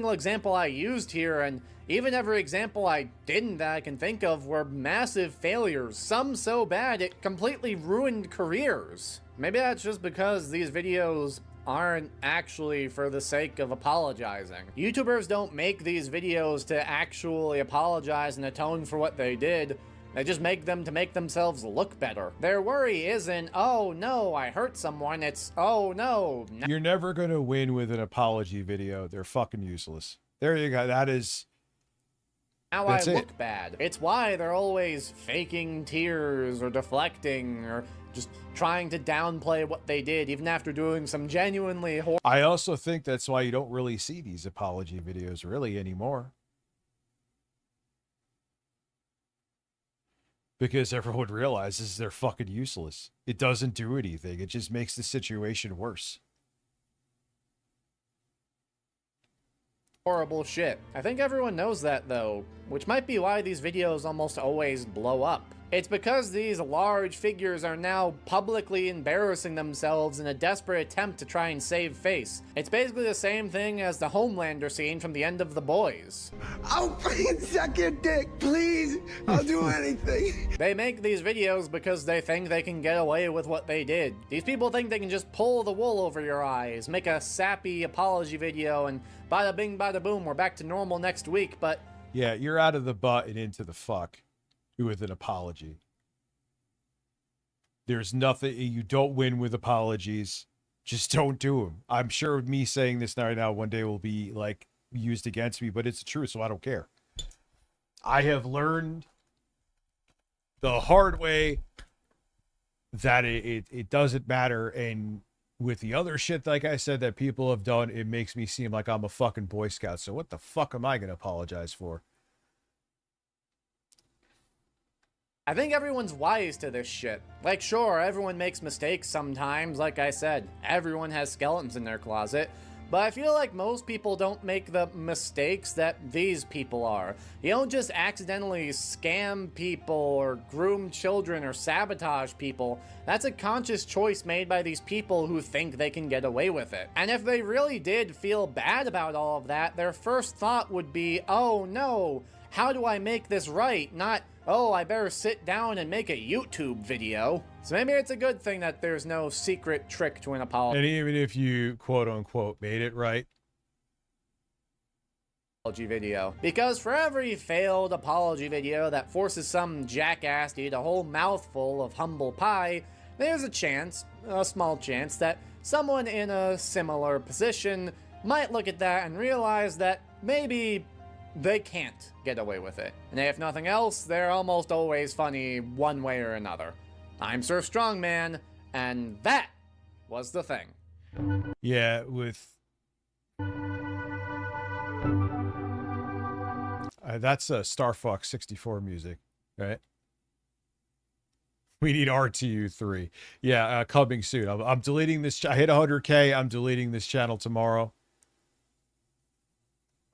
example I used here, and even every example I didn't that I can think of, were massive failures. Some so bad it completely ruined careers. Maybe that's just because these videos aren't actually for the sake of apologizing. YouTubers don't make these videos to actually apologize and atone for what they did. They just make them to make themselves look better. Their worry isn't, oh no, I hurt someone, it's, oh no. You're never going to win with an apology video. They're fucking useless. There you go. That is... Now I look bad. It's why they're always faking tears or deflecting or just trying to downplay what they did, even after doing some genuinely horrible... I also think that's why you don't really see these apology videos really anymore. Because everyone realizes they're fucking useless. It doesn't do anything. It just makes the situation worse. Horrible shit. I think everyone knows that though, which might be why these videos almost always blow up. It's because these large figures are now publicly embarrassing themselves in a desperate attempt to try and save face. It's basically the same thing as the Homelander scene from the end of The Boys. I'll fucking suck your dick, please. I'll do anything. They make these videos because they think they can get away with what they did. These people think they can just pull the wool over your eyes, make a sappy apology video, and bada bing bada boom, we're back to normal next week, but... Yeah, you're out of the butt and into the fuck with an apology. There's nothing, you don't win with apologies. Just don't do them. I'm sure me saying this right now one day will be like used against me, but it's the truth, so I don't care. I have learned the hard way that it doesn't matter, and with the other shit, like I said, that people have done, it makes me seem like I'm a fucking Boy Scout. So what the fuck am I going to apologize for? I think everyone's wise to this shit. Like, sure, everyone makes mistakes sometimes, like I said. Everyone has skeletons in their closet. But I feel like most people don't make the mistakes that these people are. You don't just accidentally scam people or groom children or sabotage people. That's a conscious choice made by these people who think they can get away with it. And if they really did feel bad about all of that, their first thought would be, oh no, how do I make this right? Not, oh, I better sit down and make a YouTube video. So maybe it's a good thing that there's no secret trick to an apology. And even if you, quote unquote, made it right. Video. Because for every failed apology video that forces some jackass to eat a whole mouthful of humble pie, there's a chance, a small chance, that someone in a similar position might look at that and realize that maybe they can't get away with it. And if nothing else, they're almost always funny one way or another. I'm Sir Strongman, and that was the thing. Yeah, with... that's Star Fox 64 music, right? We need RTU3. Yeah, coming soon. I'm deleting this. I hit 100K. I'm deleting this channel tomorrow.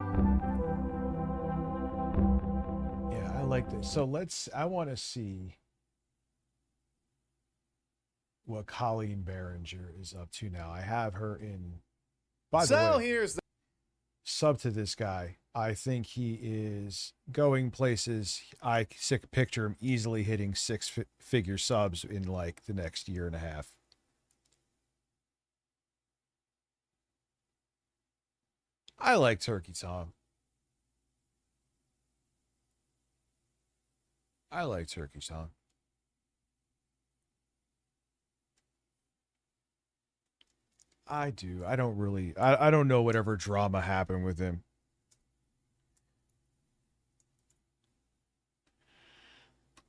Yeah, I like this. So I want to see what Colleen Berenger is up to now. I have her in. By the way, here's the sub to this guy. I think he is going places. I picture him easily hitting six-figure subs in like the next year and a half. I like Turkey Tom. I like Turkey Tom. I do. I don't really. I don't know whatever drama happened with him.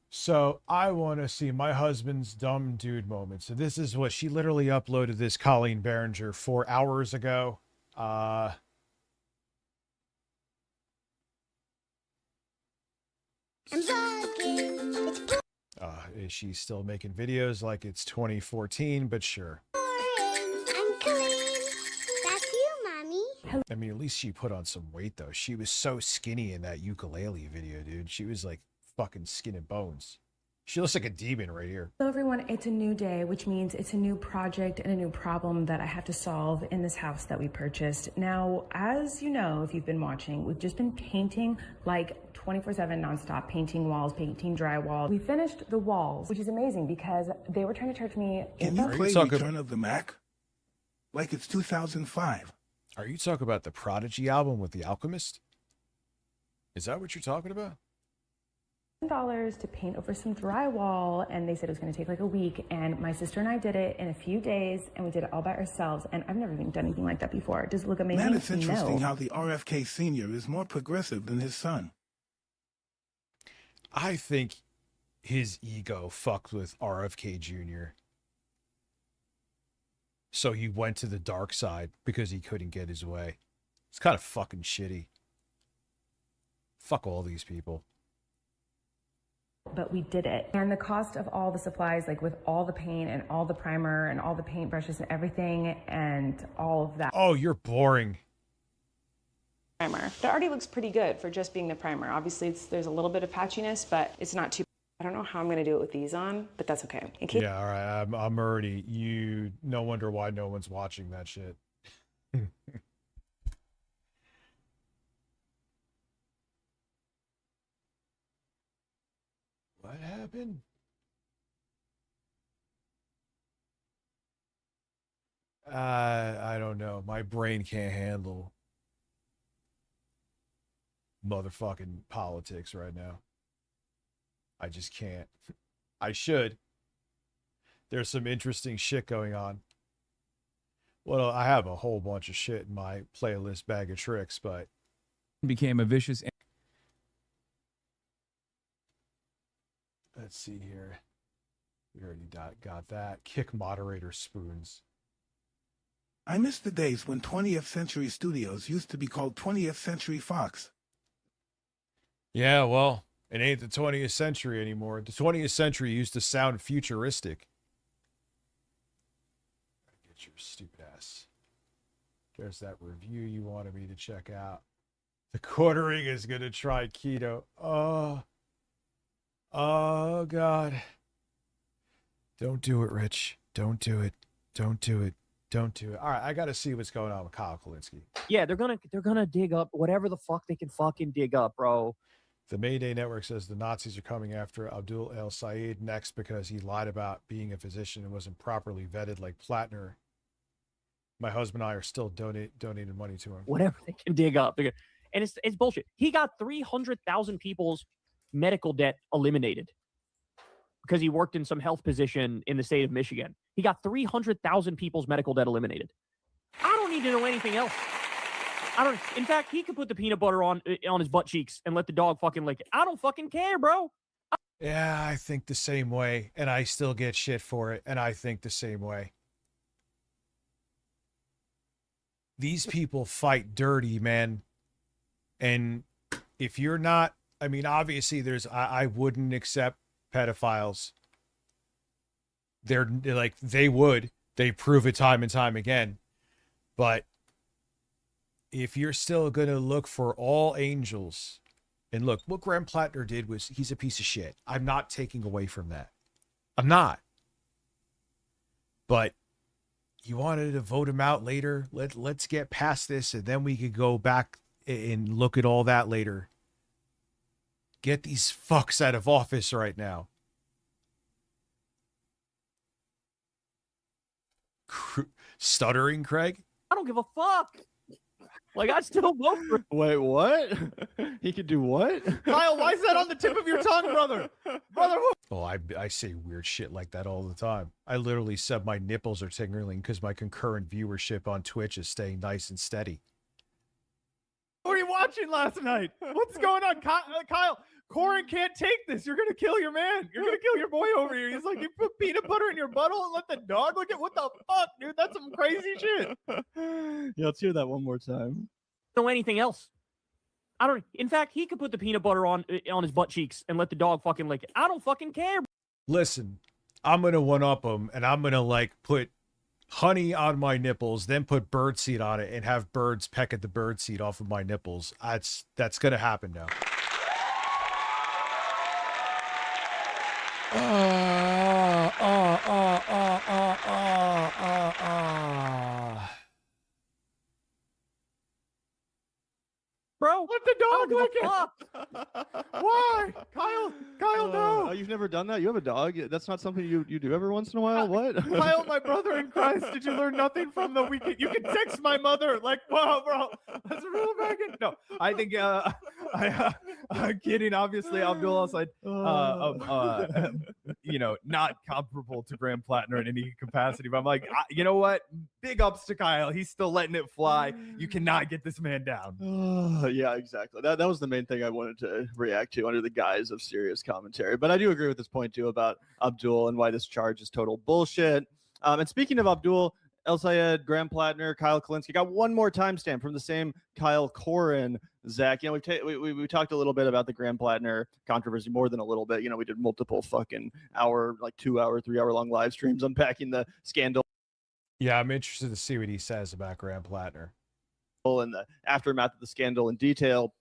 So I want to see my husband's dumb dude moment. So this is what she literally uploaded this Colleen Berenger 4 hours ago. Is she still making videos like it's 2014? But sure. I'm clean. That's you, Mommy. I mean, at least she put on some weight, though. She was so skinny in that ukulele video, dude. She was like fucking skin and bones. She looks like a demon right here. Hello everyone, it's a new day, which means it's a new project and a new problem that I have to solve in this house that we purchased. Now, as you know, if you've been watching, we've just been painting like 24/7 nonstop, painting walls, painting drywall. We finished the walls, which is amazing because they were trying to charge me. Can you play Return of the Mac? like it's 2005. Are you talking about the Prodigy album with The Alchemist? Is that what you're talking about? $10 to paint over some drywall, and they said it was going to take like a week, and my sister and I did it in a few days, and we did it all by ourselves, and I've never even done anything like that before. Does it look amazing? Man, it's interesting No. how the RFK Sr. is more progressive than his son. I think his ego fucked with RFK Jr. So he went to the dark side because he couldn't get his way. It's kind of fucking shitty. Fuck all these people. But we did it. And the cost of all the supplies, like with all the paint and all the primer and all the paint brushes and everything and all of that. Oh, you're boring. Primer. It already looks pretty good for just being the primer. Obviously, there's a little bit of patchiness, but it's not too. I don't know how I'm going to do it with these on, but that's okay. In case Yeah, all right. I'm already. No wonder why no one's watching that shit. What happened? I don't know. My brain can't handle motherfucking politics right now. I just can't. I should. There's some interesting shit going on. Well, I have a whole bunch of shit in my playlist bag of tricks, but became a vicious. Let's see here. We already got that. Kick moderator spoons. I miss the days when 20th Century Studios used to be called 20th Century Fox. Yeah, well, it ain't the 20th century anymore. The 20th century used to sound futuristic. Get your stupid ass. There's that review you wanted me to check out. The quartering is going to try keto. Oh, God. Don't do it, Rich. Don't do it. Don't do it. Don't do it. All right, I got to see what's going on with Kyle Kalinske. Yeah, they're gonna dig up whatever the fuck they can fucking dig up, bro. The Mayday Network says the Nazis are coming after Abdul El Sayed next because he lied about being a physician and wasn't properly vetted like Plattner. My husband and I are still donating money to him. Whatever they can dig up, and it's bullshit. He got 300,000 people's medical debt eliminated because he worked in some health position in the state of Michigan. He got 300,000 people's medical debt eliminated. I don't need to know anything else. In fact, he could put the peanut butter on his butt cheeks and let the dog fucking lick it. I don't fucking care, bro. Yeah, I think the same way, and I still get shit for it, and I think the same way. These people fight dirty, man. And if you're not, I mean, obviously I wouldn't accept pedophiles. They're like, they prove it time and time again. But if you're still going to look for all angels, and look, what Graham Plattner did was, he's a piece of shit. I'm not taking away from that. I'm not. But you wanted to vote him out later. Let's get past this, and then we could go back and look at all that later. Get these fucks out of office right now. Stuttering Craig? I don't give a fuck. Like, I still vote for him. Wait, what? He could do what? Kyle, why is that on the tip of your tongue, brother? Brother, Oh, I say weird shit like that all the time. I literally said my nipples are tingling because my concurrent viewership on Twitch is staying nice and steady. what were you watching last night? What's going on? Kyle, Corin can't take this. You're going to kill your man. You're going to kill your boy over here. He's like, you put peanut butter in your butthole and let the dog lick it? What the fuck, dude? That's some crazy shit. Yeah, let's hear that one more time. Know anything else? In fact, he could put the peanut butter on his butt cheeks and let the dog fucking lick it. I don't fucking care. Listen, I'm going to one-up him, and I'm going to, like, put honey on my nipples, then put birdseed on it, and have birds peck at the birdseed off of my nipples. That's going to happen now. Bro, let the dog lick it. Why? Kyle, Kyle, no. You've never done that? You have a dog? That's not something you do every once in a while? What? Kyle, my brother in Christ, did you learn nothing from the weekend? You can text my mother. Like, wow, bro, that's a real Megan. No, I think I'm kidding. Obviously, Abdul Al-Said, not comparable to Graham Plattner in any capacity. But I'm like, you know what? Big ups to Kyle. He's still letting it fly. You cannot get this man down. Yeah, exactly. That was the main thing I wanted to react to under the guise of serious commentary. But I do agree with this point too about Abdul and why this charge is total bullshit. And speaking of Abdul, El Sayed, Graham Plattner, Kyle Kalinske, got one more timestamp from the same Kyle Koren. Zach, we talked a little bit about the Graham Plattner controversy, more than a little bit. We did multiple fucking hour, like 2 hour, 3 hour long live streams unpacking the scandal. Yeah, I'm interested to see what he says about Graham Plattner and the aftermath of the scandal in detail.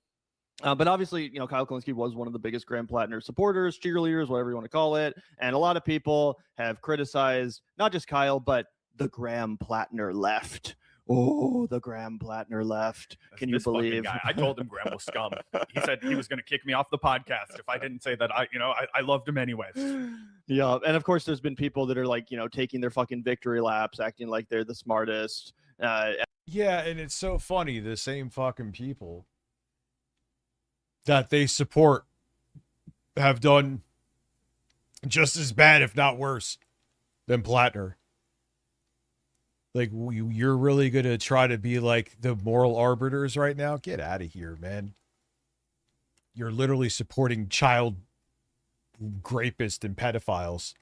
But obviously, Kyle Kalinske was one of the biggest Graham Plattner supporters, cheerleaders, whatever you want to call it. And a lot of people have criticized not just Kyle, but the Graham Plattner left. Oh, the Graham Plattner left. Can you believe? Guy. I told him Graham was scum. He said he was going to kick me off the podcast if I didn't say that. I loved him anyway. Yeah, and of course, there's been people that are like, taking their fucking victory laps, acting like they're the smartest. Yeah, and it's so funny. The same fucking people that they support have done just as bad, if not worse, than Plattner. Like, you're really going to try to be like the moral arbiters right now? Get out of here, man. You're literally supporting child rapists and pedophiles.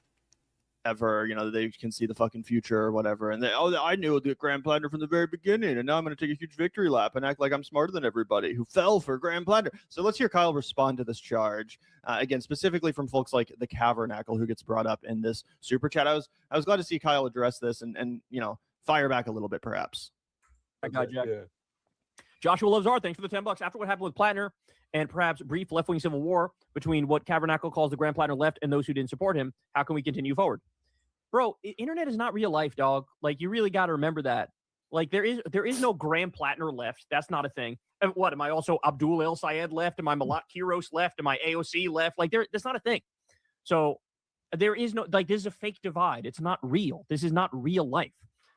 Ever, they can see the fucking future or whatever. And I knew the Graham Plattner from the very beginning, and now I'm going to take a huge victory lap and act like I'm smarter than everybody who fell for Graham Plattner. So let's hear Kyle respond to this charge. Again, specifically from folks like the Cavernacle, who gets brought up in this super chat. I was glad to see Kyle address this and fire back a little bit, perhaps. I got Jack. Yeah. Joshua Lazar, thanks for the $10. After what happened with Plattner and perhaps brief left-wing civil war between what Cavernacle calls the Graham Plattner left and those who didn't support him, how can we continue forward? Bro, internet is not real life, dog. Like, you really got to remember that. Like, there is no Graham Plattner left. That's not a thing. And what, am I also Abdul El Sayed left? Am I Malat Kiros left? Am I AOC left? Like, that's not a thing. So there is no, like, this is a fake divide. It's not real. This is not real life.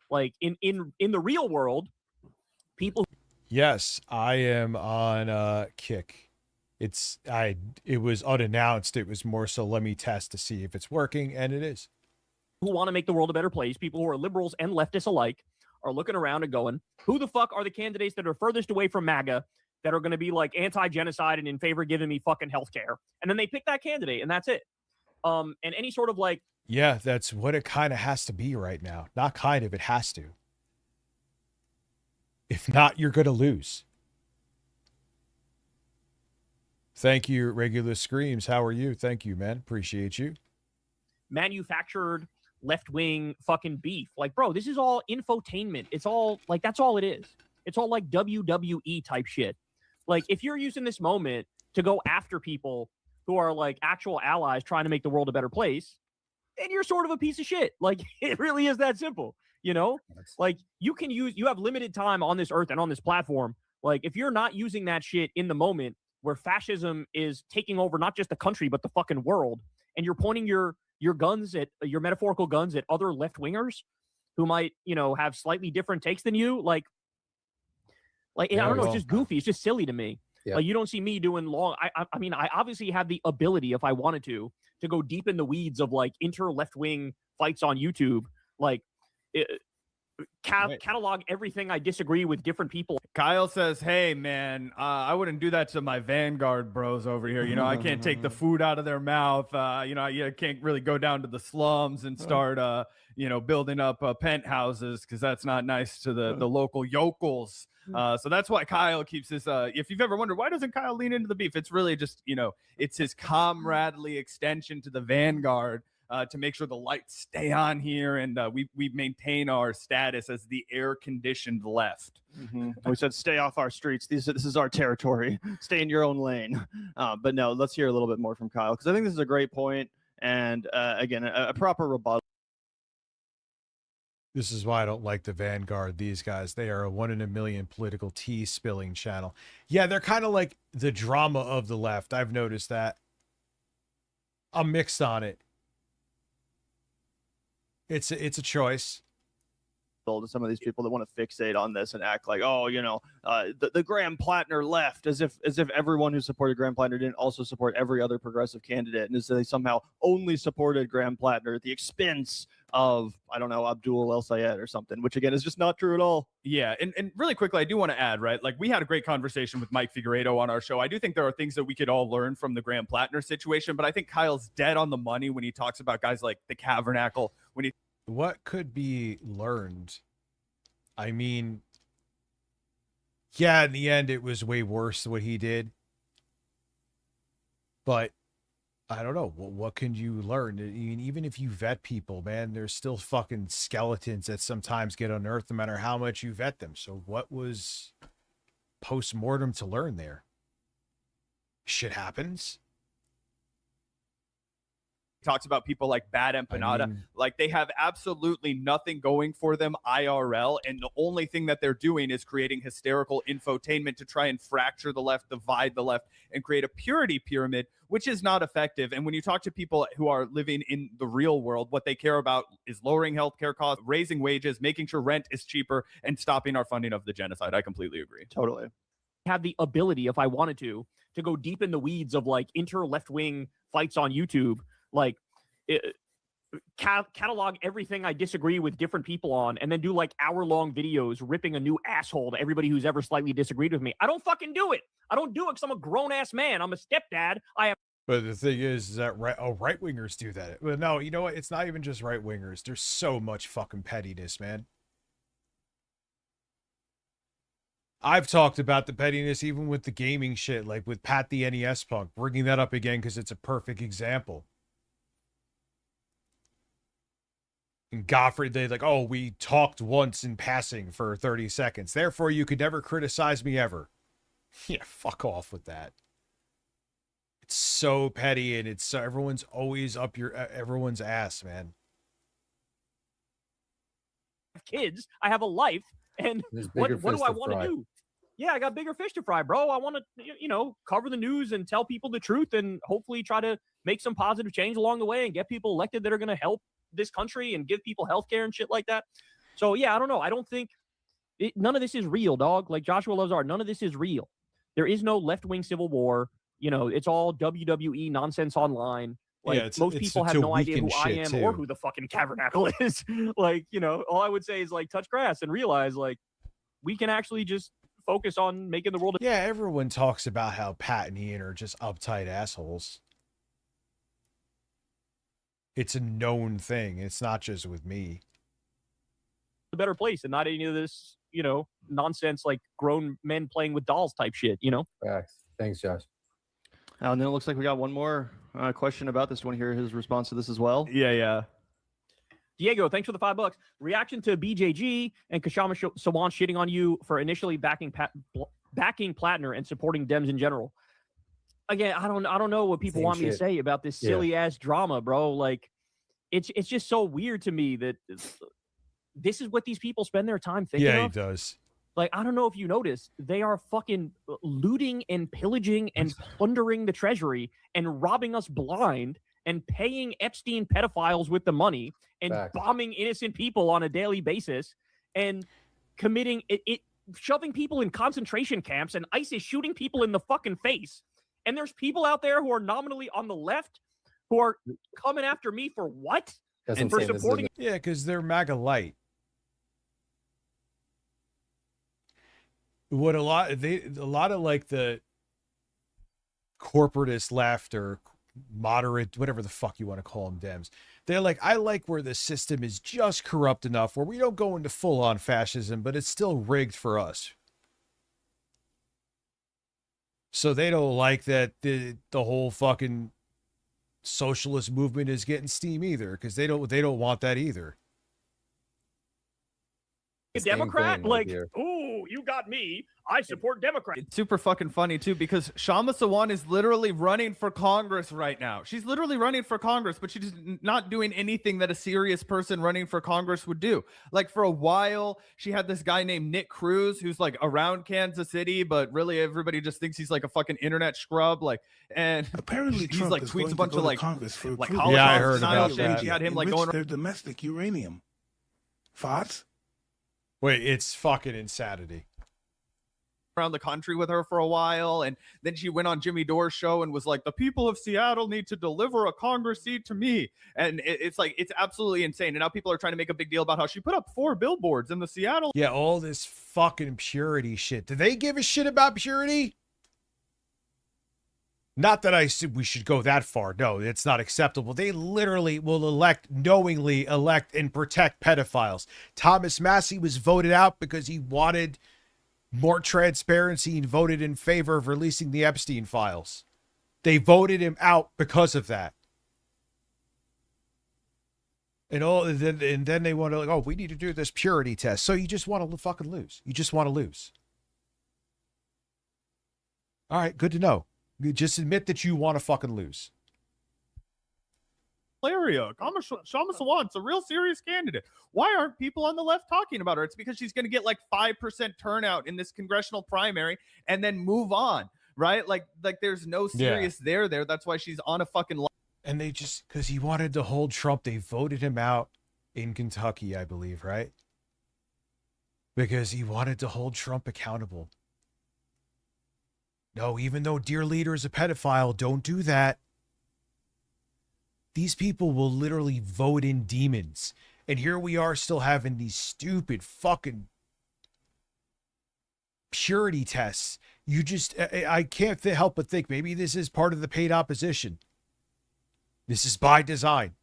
Like, in the real world, people. Yes, I am on Kick. It was unannounced. It was more so let me test to see if it's working, and it is. Who want to make the world a better place, people who are liberals and leftists alike, are looking around and going, who the fuck are the candidates that are furthest away from MAGA that are going to be like anti-genocide and in favor of giving me fucking healthcare? And then they pick that candidate, and that's it. And any sort of like. Yeah, that's what it kind of has to be right now. Not kind of, it has to. If not, you're going to lose. Thank you, Regular Screams. How are you? Thank you, man. Appreciate you. Manufactured left-wing fucking beef. Like, bro, this is all infotainment. It's all, like, that's all it is. It's all, like, WWE type shit. Like, if you're using this moment to go after people who are, like, actual allies trying to make the world a better place, then you're sort of a piece of shit. Like, it really is that simple, Like, you have limited time on this earth and on this platform. Like, if you're not using that shit in the moment where fascism is taking over not just the country, but the fucking world, and you're pointing your guns at your metaphorical guns at other left-wingers who might, have slightly different takes than you. Like, I don't know. It's just goofy. It's just silly to me. Yeah. Like, you don't see me doing long. I mean, I obviously have the ability, if I wanted to go deep in the weeds of like left-wing fights on YouTube, like catalog everything I disagree with different people. Kyle says, hey, man, I wouldn't do that to my Vanguard bros over here. I can't take the food out of their mouth. I can't really go down to the slums and start, building up penthouses because that's not nice to the local yokels. So that's why Kyle keeps this. If you've ever wondered, why doesn't Kyle lean into the beef? It's really just, it's his comradely extension to the Vanguard. To make sure the lights stay on here and we maintain our status as the air-conditioned left. Mm-hmm. We said stay off our streets. This is our territory. Stay in your own lane. But no, let's hear a little bit more from Kyle because I think this is a great point and again a proper rebuttal. This is why I don't like the Vanguard. These guys, they are a 1 in a million political tea spilling channel. Yeah, they're kind of like the drama of the left. I've noticed that. I'm mixed on it. It's a choice. To some of these people that want to fixate on this and act like, oh, the Graham Plattner left, as if everyone who supported Graham Plattner didn't also support every other progressive candidate, and as they somehow only supported Graham Plattner at the expense of, I don't know, Abdul El Sayed or something, which again is just not true at all. Yeah, and really quickly, I do want to add, right? Like, we had a great conversation with Mike Figueredo on our show. I do think there are things that we could all learn from the Graham Plattner situation, but I think Kyle's dead on the money when he talks about guys like the Tabernacle. What could be learned? I mean, yeah, in the end, it was way worse what he did. But I don't know. What can you learn? I mean, even if you vet people, man, there's still fucking skeletons that sometimes get unearthed no matter how much you vet them. So what was post-mortem to learn there? Shit happens. Talks about people like Bad Empanada, like they have absolutely nothing going for them IRL, and the only thing that they're doing is creating hysterical infotainment to try and fracture the left, divide the left, and create a purity pyramid, which is not effective. And when you talk to people who are living in the real world, what they care about is lowering healthcare costs, raising wages, making sure rent is cheaper, and stopping our funding of the genocide. I completely agree. Totally. Have the ability, if I wanted to go deep in the weeds of like inter-left-wing fights on YouTube, like catalog everything I disagree with different people on, and then do like hour-long videos ripping a new asshole to everybody who's ever slightly disagreed with me. I don't fucking do it. I don't do it because I'm a grown-ass man. I'm a stepdad. But the thing is that right-wingers do that. Well, no, you know what? It's not even just right-wingers. There's so much fucking pettiness, man. I've talked about the pettiness even with the gaming shit, like with Pat the NES Punk, bringing that up again because it's a perfect example. And Godfrey, they like, oh, we talked once in passing for 30 seconds. Therefore, you could never criticize me ever. Yeah, fuck off with that. It's so petty, and it's so everyone's always up everyone's ass, man. Kids, I have a life, and what do I want to do? Yeah, I got bigger fish to fry, bro. I want to, cover the news and tell people the truth, and hopefully try to make some positive change along the way and get people elected that are going to help this country and give people healthcare and shit like that. So yeah, I don't know. I don't think none of this is real, dog. Like Joshua loves art. None of this is real. There is no left-wing civil war. It's all WWE nonsense online. Like, yeah, most people have no idea who I am too. or who the fucking Tabernacle is. Like, all I would say is like touch grass and realize like we can actually just focus on making the world. Yeah, everyone talks about how Pat and Ian are just uptight assholes. It's a known thing. It's not just with me. A better place and not any of this, nonsense like grown men playing with dolls type shit, Facts. Thanks, Josh. And then it looks like we got one more question about this. Do you want to hear his response to this as well? Yeah. Diego, thanks for the $5. Reaction to BJG and Kashama Sawan shitting on you for initially backing Plattner and supporting Dems in general. Again, I don't know what people want me to say about this silly ass drama, bro. Like, it's just so weird to me that this is what these people spend their time thinking. Yeah, of. he does. Like, I don't know if you noticed, they are fucking looting and pillaging and plundering the treasury and robbing us blind and paying Epstein pedophiles with the money and bombing innocent people on a daily basis and committing shoving people in concentration camps, and ICE is shooting people in the fucking face. And there's people out there who are nominally on the left who are coming after me for what? And for supporting. Yeah, because they're MAGA light. What a lot of like the corporatist left or moderate, whatever the fuck you want to call them, Dems. They're like, I like where the system is just corrupt enough where we don't go into full on fascism, but it's still rigged for us. So they don't like that the whole fucking socialist movement is getting steam either, because they don't want that either. A Democrat, like, ooh, you got me. I support Democrats. It's super fucking funny too because Shama Sawan is literally running for Congress right now. She's literally running for Congress, but she's not doing anything that a serious person running for Congress would do. Like for a while, she had this guy named Nick Cruz who's like around Kansas City, but really everybody just thinks he's like a fucking internet scrub. Like, and apparently he's Trump like is tweets going a to bunch go of to like Congress for like approval. Yeah, I Holocaust heard denial about shit. that. She had him like Enrich going their domestic uranium. Thoughts? Wait, it's fucking insanity. around the country with her for a while, and then she went on Jimmy Dore's show and was like, the people of Seattle need to deliver a Congress seat to me, and it's like, it's absolutely insane. And now people are trying to make a big deal about how she put up 4 billboards in the Seattle. Yeah, all this fucking purity shit. Do they give a shit about purity? Not that I said we should go that far. No, it's not acceptable. They literally will knowingly elect and protect pedophiles. Thomas Massey was voted out because he wanted more transparency and voted in favor of releasing the Epstein files. They voted him out because of that. And then they want to like, oh, we need to do this purity test. So you just want to fucking lose. You just want to lose. All right, good to know. You just admit that you want to fucking lose. Area. Shama Sawant's a real serious candidate. Why aren't people on the left talking about her? It's because she's going to get like 5% turnout in this congressional primary and then move on, right? Like there's no serious there. That's why she's on a fucking line. And they just, because he wanted to hold Trump, they voted him out in Kentucky, I believe, right? Because he wanted to hold Trump accountable. No, even though dear leader is a pedophile, don't do that. These people will literally vote in demons. And here we are still having these stupid fucking purity tests. You just, I can't help but think maybe this is part of the paid opposition. This is by design.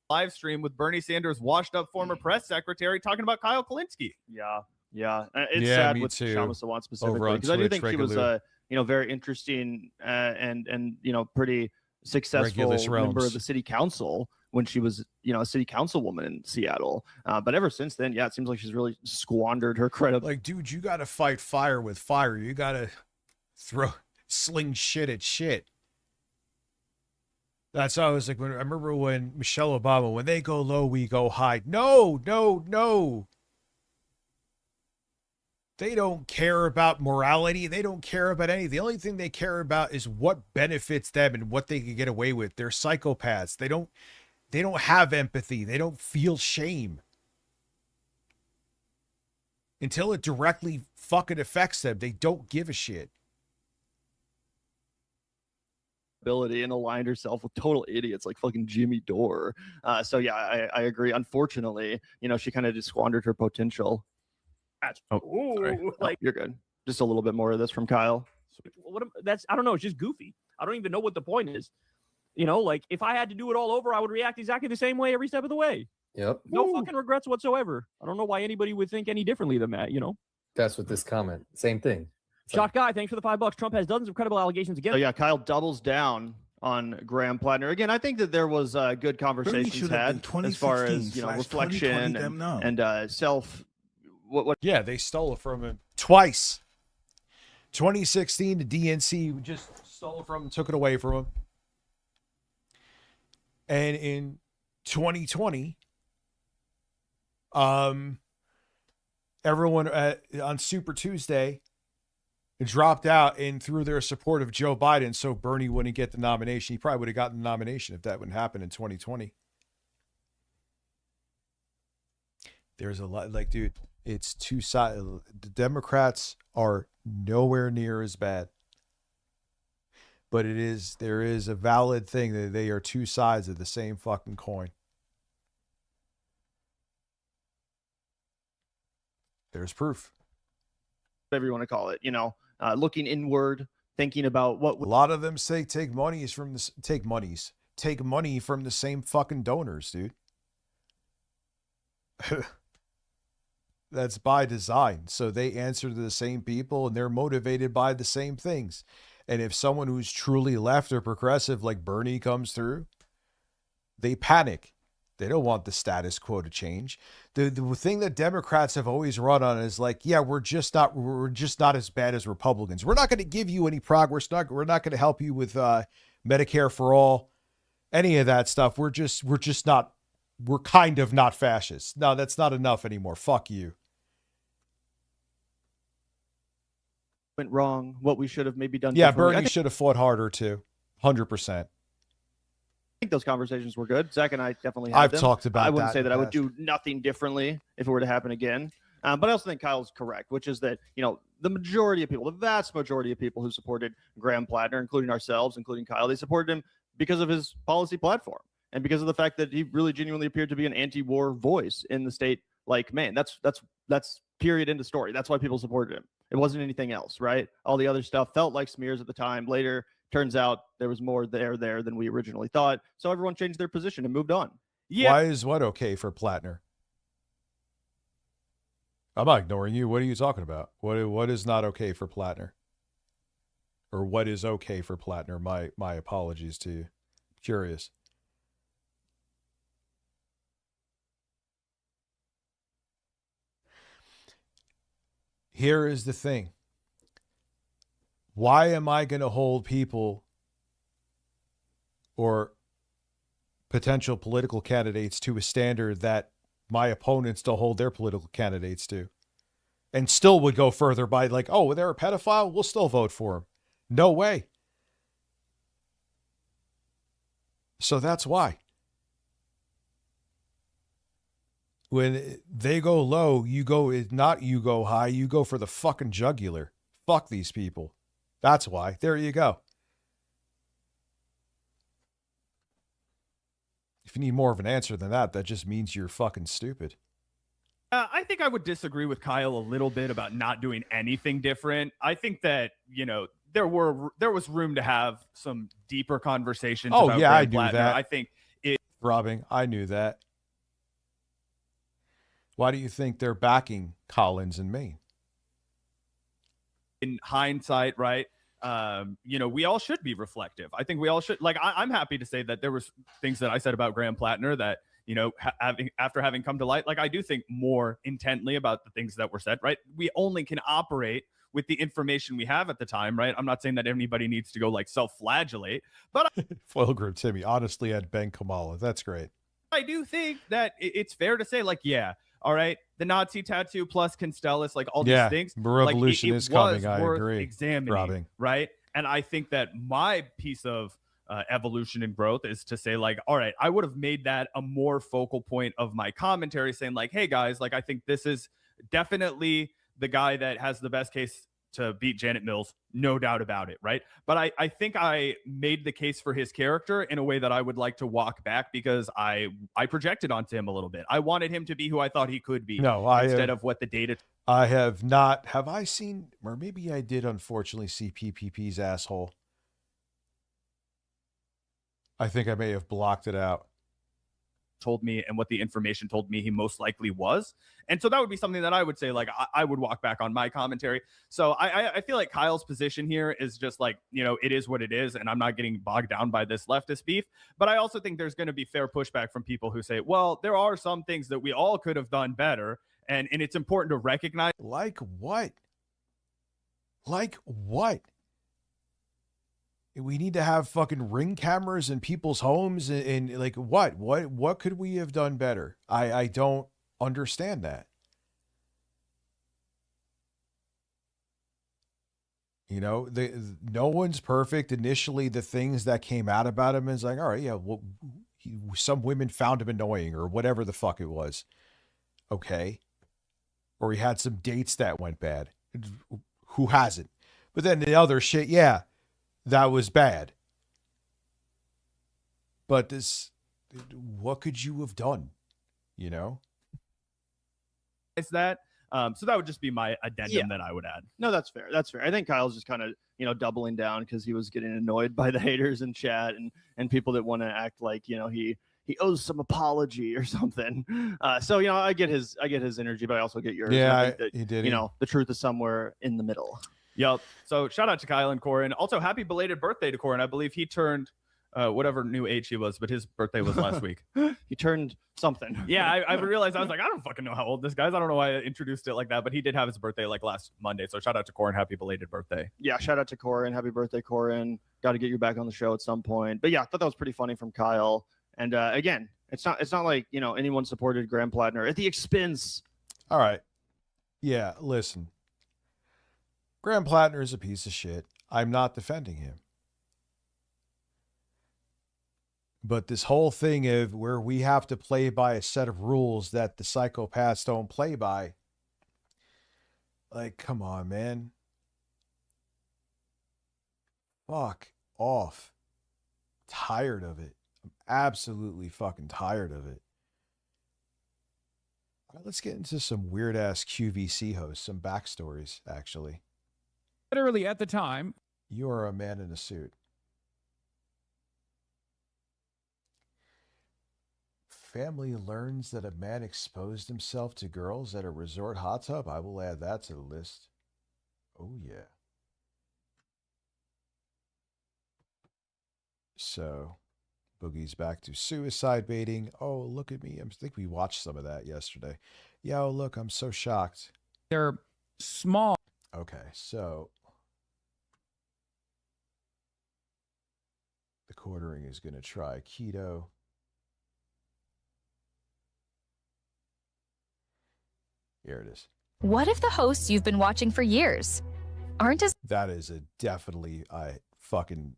Live stream with Bernie Sanders' washed up former press secretary talking about Kyle Kalinske. Yeah. It's Yeah, sad me with too. Shama Sawant specifically Over on because I do Twitch think she was regular. very interesting and pretty successful Regulus member of realms. the city council when she was a city councilwoman in Seattle. But ever since then, yeah, it seems like she's really squandered her credit. Like, dude, you got to fight fire with fire. You got to sling shit at shit. That's how I was like, I remember when Michelle Obama, when they go low, we go high. No. They don't care about morality. They don't care about anything. The only thing they care about is what benefits them and what they can get away with. They're psychopaths. They don't have empathy. They don't feel shame. Until it directly fucking affects them, they don't give a shit. And aligned herself with total idiots like fucking Jimmy Dore. So yeah, I agree. Unfortunately, she kind of just squandered her potential. Like, you're good. Just a little bit more of this from Kyle. I don't know. It's just goofy. I don't even know what the point is. Like if I had to do it all over, I would react exactly the same way every step of the way. Yep. No fucking regrets whatsoever. I don't know why anybody would think any differently than that. That's what this comment. Same thing. Shot guy, thanks for the $5. Trump has dozens of credible allegations against. So yeah, Kyle doubles down on Graham Plattner. Again, I think that there was good conversations had as far as reflection and self. What? Yeah, they stole it from him twice. 2016, the DNC just stole it from him, took it away from him. And in 2020, everyone on Super Tuesday dropped out and threw their support of Joe Biden so Bernie wouldn't get the nomination. He probably would have gotten the nomination if that wouldn't happen in 2020. There's a lot, like, dude, it's two sides. The Democrats are nowhere near as bad. But there is a valid thing that they are two sides of the same fucking coin. There's proof. Whatever you want to call it, looking inward, thinking about what. A lot of them say take money from the same fucking donors, dude. That's by design. So they answer to the same people and they're motivated by the same things. And if someone who's truly left or progressive like Bernie comes through, they panic They don't want the status quo to change. The thing that Democrats have always run on is like, yeah, we're just not as bad as Republicans. We're not going to give you any progress. We're not going to help you with Medicare for all, any of that stuff. We're kind of not fascist. No, that's not enough anymore. Fuck you. Went wrong, what we should have maybe done Yeah, differently. Bernie should have fought harder too. 100%. I think those conversations were good. Zach and I definitely had I've them. talked about I wouldn't that say in that the I would past. do nothing differently if it were to happen again. But I also think Kyle's correct, which is that, the majority of people, the vast majority of people who supported Graham Plattner, including ourselves, including Kyle, they supported him because of his policy platform and because of the fact that he really genuinely appeared to be an anti-war voice in the state. Like, man, that's period, end of story. That's why people supported him. It wasn't anything else, right? All the other stuff felt like smears at the time. Later, turns out there was more there than we originally thought. So everyone changed their position and moved on. Why is what okay for Plattner? I'm not ignoring you. What are you talking about? What is not okay for Plattner? Or what is okay for Plattner? My apologies to you. Curious. Here is the thing. Why am I going to hold people or potential political candidates to a standard that my opponents don't hold their political candidates to? And still would go further by like, oh, they're a pedophile? We'll still vote for him. No way. So that's why. When they go low, you go high, you go for the fucking jugular. Fuck these people. That's why. There you go. If you need more of an answer than that, that just means you're fucking stupid. I think I would disagree with Kyle a little bit about not doing anything different. I think that, there was room to have some deeper conversations about yeah, I Graham knew Plattner. that. I think Robbing, I knew that. Why do you think they're backing Collins in Maine? In hindsight, right? We all should be reflective. I think we all should. Like, I'm happy to say that there was things that I said about Graham Plattner that, after having come to light, like I do think more intently about the things that were said, right? We only can operate with the information we have at the time, right? I'm not saying that anybody needs to go like self-flagellate, but Foil Group Timmy, honestly, I'd bang Kamala. That's great. I do think that it's fair to say, like, yeah, all right, the Nazi tattoo plus Constellus, like all these things, the revolution like, is coming. was I worth agree. examining, Robbing. right? And I think that my piece of evolution and growth is to say, like, all right, I would have made that a more focal point of my commentary, saying like, hey guys, like I think this is definitely the guy that has the best case to beat Janet Mills, no doubt about it, right? But I think I made the case for his character in a way that I would like to walk back because I projected onto him a little bit. I wanted him to be who I thought he could be, instead of what the data. I have not. Have I seen, or maybe I did unfortunately see PPP's asshole. I think I may have blocked it out. Told me and what the information told me he most likely was. And so that would be something that I would say, like, I would walk back on my commentary. So I feel like Kyle's position here is just like, it is what it is. And I'm not getting bogged down by this leftist beef. But I also think there's going to be fair pushback from people who say, well, there are some things that we all could have done better. And it's important to recognize. Like what? Like what? We need to have fucking ring cameras in people's homes and like what could we have done better? I don't understand that. No one's perfect. Initially, the things that came out about him is like, all right, yeah, well, some women found him annoying or whatever the fuck it was. Okay. Or he had some dates that went bad. Who hasn't? But then the other shit, yeah. That was bad. But what could you have done? It's that. So that would just be my addendum that I would add. No, that's fair. That's fair. I think Kyle's just kind of, doubling down because he was getting annoyed by the haters in chat and people that want to act like, he owes some apology or something. So, I get his energy, but I also get yours. Yeah, I think that, he did. The truth is somewhere in the middle. Yep. So shout out to Kyle and Corin. Also, happy belated birthday to Corin. I believe he turned whatever new age he was, but his birthday was last week. He turned something. Yeah, I realized, I was like, I don't fucking know how old this guy is. I don't know why I introduced it like that, but he did have his birthday like last Monday. So shout out to Corin, happy belated birthday. Yeah, shout out to Corin. Happy birthday, Corin. Got to get you back on the show at some point. But yeah, I thought that was pretty funny from Kyle. And again, it's not like, you know, anyone supported Graham Plattner at the expense. All right. Yeah, listen. Graham Plattner is a piece of shit. I'm not defending him. But this whole thing of where we have to play by a set of rules that the psychopaths don't play by, like, come on, man. Fuck off. Tired of it. I'm absolutely fucking tired of it. All right, let's get into some weird-ass QVC hosts, some backstories, actually. Literally at the time. You are a man in a suit. Family learns that a man exposed himself to girls at a resort hot tub. I will add that to the list. Oh, yeah. So, Boogie's back to suicide baiting. Oh, look at me. I think we watched some of that yesterday. Yo, look, I'm so shocked. They're small. Okay, so the quartering is going to try keto. Here it is. What if the hosts you've been watching for years aren't as That is a definitely a fucking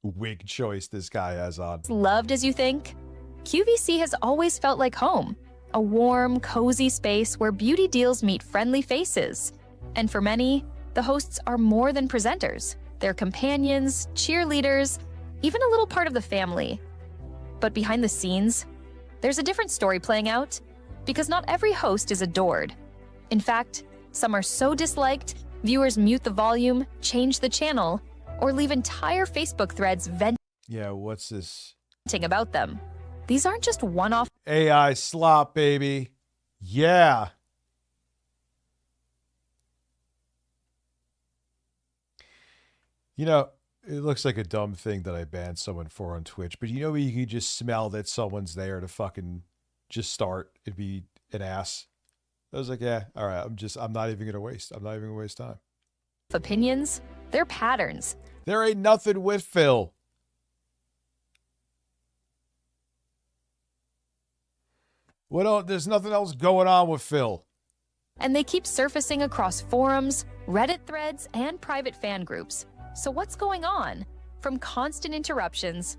wig choice this guy has on. loved as you think? QVC has always felt like home, a warm, cozy space where beauty deals meet friendly faces. And for many, the hosts are more than presenters. They're companions, cheerleaders, even a little part of the family. But behind the scenes, there's a different story playing out, because not every host is adored. In fact, some are so disliked, viewers mute the volume, change the channel, or leave entire Facebook threads venting Yeah, what's this? about them. These aren't just one-off AI slop, baby. Yeah. You know, it looks like a dumb thing that I banned someone for on Twitch, but you know, you can just smell that someone's there to fucking just start. It'd be an ass. I was like, yeah, all right. I'm not even gonna waste time. opinions, they're patterns. There ain't nothing with Phil. There's nothing else going on with Phil. And they keep surfacing across forums, Reddit threads, and private fan groups. So what's going on? From constant interruptions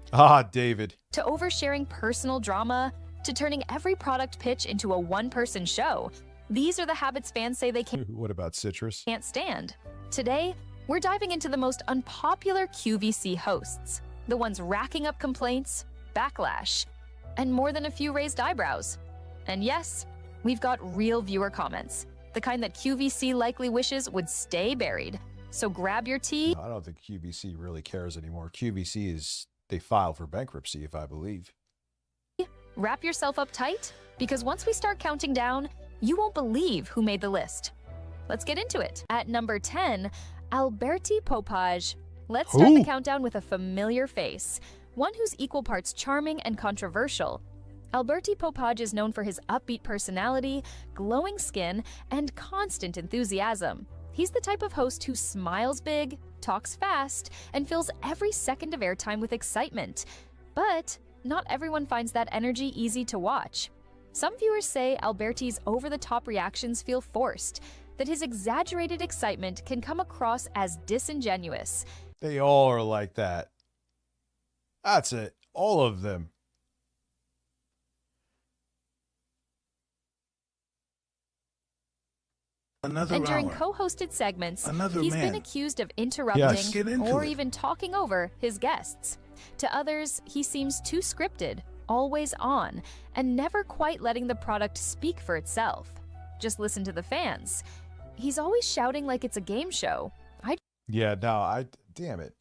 David. to oversharing personal drama to turning every product pitch into a one-person show. These are the habits fans say they What about Citrus? can't stand. Today, we're diving into the most unpopular QVC hosts, the ones racking up complaints, backlash, and more than a few raised eyebrows. And yes, we've got real viewer comments, the kind that QVC likely wishes would stay buried. So grab your tea. I don't think QVC really cares anymore. QVC they filed for bankruptcy, if I believe. Wrap yourself up tight, because once we start counting down, you won't believe who made the list. Let's get into it. At number 10, Alberti Popaj. Let's start the countdown with a familiar face, one who's equal parts charming and controversial. Alberti Popaj is known for his upbeat personality, glowing skin, and constant enthusiasm. He's the type of host who smiles big, talks fast, and fills every second of airtime with excitement. But not everyone finds that energy easy to watch. Some viewers say Alberti's over-the-top reactions feel forced, that his exaggerated excitement can come across as disingenuous. They all are like that. That's it. All of them. Another And during hour. co-hosted segments, Another he's man. been accused of Yes. interrupting Get into or it. even talking over his guests. To others, he seems too scripted, always on, and never quite letting the product speak for itself. Just listen to the fans. He's always shouting like it's a game show. Yeah, no, damn it.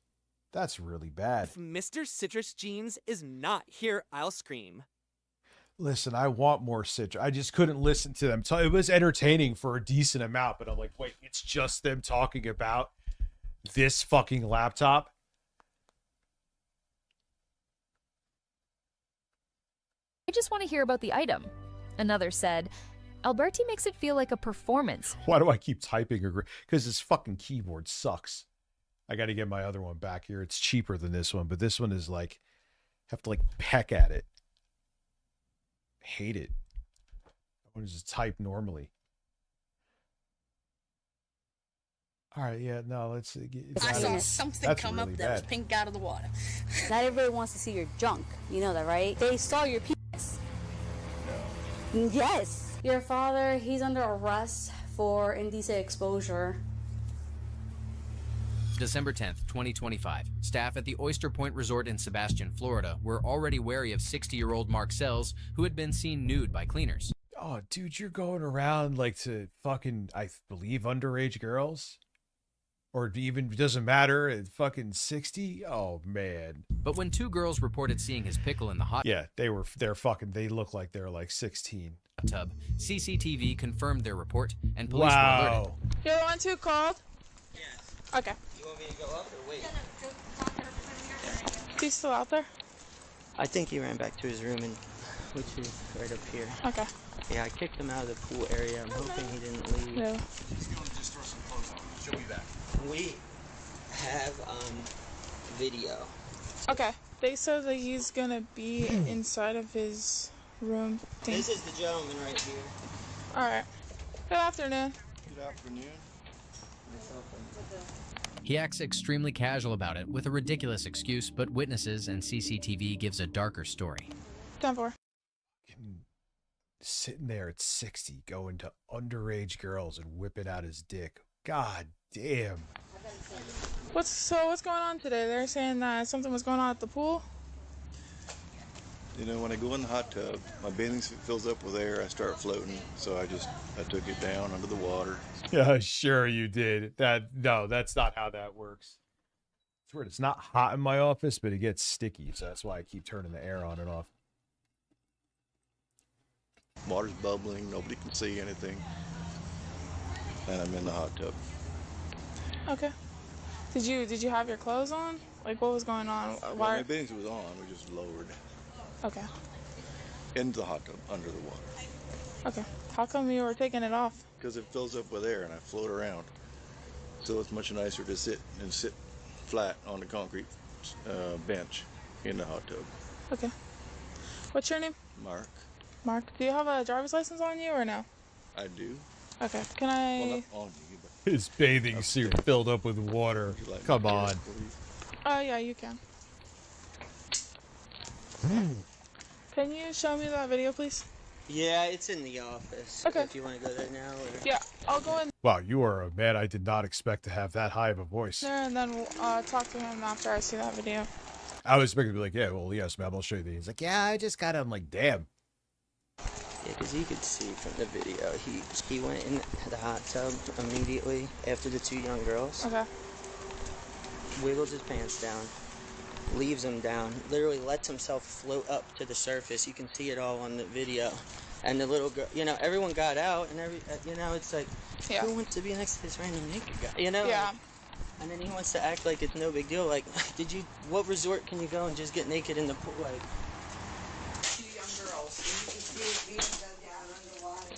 That's really bad. If Mr. Citrus Jeans is not here, I'll scream. Listen, I want more Citrus. I just couldn't listen to them. So it was entertaining for a decent amount, but I'm like, wait, it's just them talking about this fucking laptop? just want to hear about the item. Another said, Alberti makes it feel like a performance. Why do I keep typing? Because this fucking keyboard sucks. I got to get my other one back here. It's cheaper than this one, but this one is like, have to like peck at it. Hate it. I want to just type normally. All right, yeah, no, let's get. I saw something come up that was pink out of the water. Not everybody wants to see your junk. You know that, right? They saw your penis. No. Yes. Your father, he's under arrest for indecent exposure. December 10th, 2025. Staff at the Oyster Point Resort in Sebastian, Florida were already wary of 60-year-old Mark Sells, who had been seen nude by cleaners. Oh, dude, you're going around like to fucking, I believe, underage girls? Or even doesn't matter at fucking 60? Oh, man. But when two girls reported seeing his pickle in the hot yeah, they look like they're like 16. tub, CCTV confirmed their report and police were alerted. You're the one who called? Yes. Okay. You want me to go up or wait? He's still out there? I think he ran back to his room, which is right up here. Okay. Yeah, I kicked him out of the pool area. I'm hoping he didn't leave. No. He's going to just throw some clothes on. She'll be back. We have video. Okay. They said that he's gonna be inside of his room. This is the gentleman right here. Alright. Good afternoon. Good afternoon. He acts extremely casual about it with a ridiculous excuse, but witnesses and CCTV gives a darker story. 10-4. Sitting there at 60, going to underage girls and whipping out his dick. God damn. What's going on today? They're saying that something was going on at the pool? You know, when I go in the hot tub, my bathing suit fills up with air, I start floating, so I took it down under the water. Yeah, sure you did. No, that's not how that works. It's weird. It's not hot in my office, but it gets sticky, so that's why I keep turning the air on and off. Water's bubbling, nobody can see anything, and I'm in the hot tub. Okay. Did you have your clothes on? Like, what was going on? Well, my bathing suit was on, we just lowered Okay. into the hot tub under the water. Okay. How come you were taking it off? Because it fills up with air and I float around. So it's much nicer to sit flat on the concrete bench in the hot tub. Okay. What's your name? Mark, Mark. Do you have a driver's license on you or no? I do. Okay. Can I? Well, not on you, but His bathing suit filled up with water. Come on. Oh, yeah, you can. Can you show me that video, please? Yeah, it's in the office. Okay. If you want to go there now. Or... Yeah, I'll go in Wow, you are a man I did not expect to have that high of a voice. there and then we'll talk to him after I see that video. I was expecting to be like, yeah, well, yes, ma'am, I'll show you these. He's like, yeah, I just got it. I'm like, damn. Yeah, because you could see from the video, he went in the hot tub immediately after the two young girls. Okay. Wiggles his pants down, leaves them down, literally lets himself float up to the surface. You can see it all on the video. And the little girl, you know, everyone got out, and it's like, who wants to be next to this random naked guy? You know? Yeah. And then he wants to act like it's no big deal. Like, what resort can you go and just get naked in the pool? Like, two young girls. And you can see it being dug down underwater.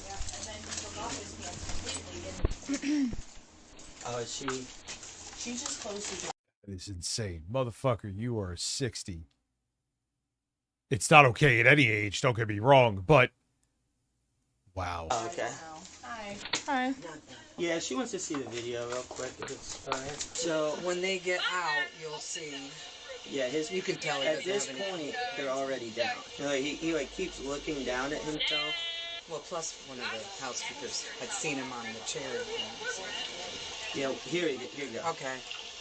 Yeah, and then he took off his pants completely. oh, she's just close to That is insane. Motherfucker, you are 60. It's not okay at any age, don't get me wrong, but wow. Oh, okay. Hi. Hi. Yeah, she wants to see the video real quick if it's alright. So when they get out, you'll see. Yeah, you can tell at this point they're already down. He like keeps looking down at himself. Well, plus one of the housekeepers had seen him on the chair. Yeah, here you go. Okay.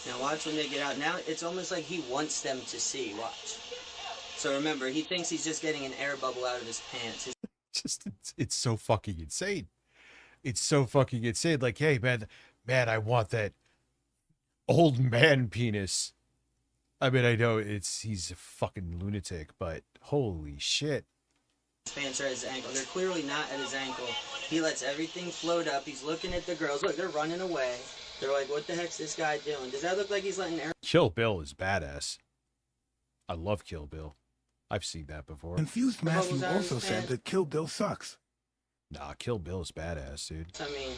Now watch when they get out. Now it's almost like he wants them to see. Watch. So remember, he thinks he's just getting an air bubble out of his pants. It's so fucking insane. It's so fucking insane. Like, hey, man, I want that old man penis. I mean, I know he's a fucking lunatic, but holy shit. His pants are at his ankle. They're clearly not at his ankle. He lets everything float up. He's looking at the girls. Look, they're running away. They're like, what the heck's this guy doing? Does that look like he's letting air? Kill Bill is badass. I love Kill Bill. I've seen that before. Confused Matthew also said that Kill Bill sucks. Nah, Kill Bill is badass, dude. I mean,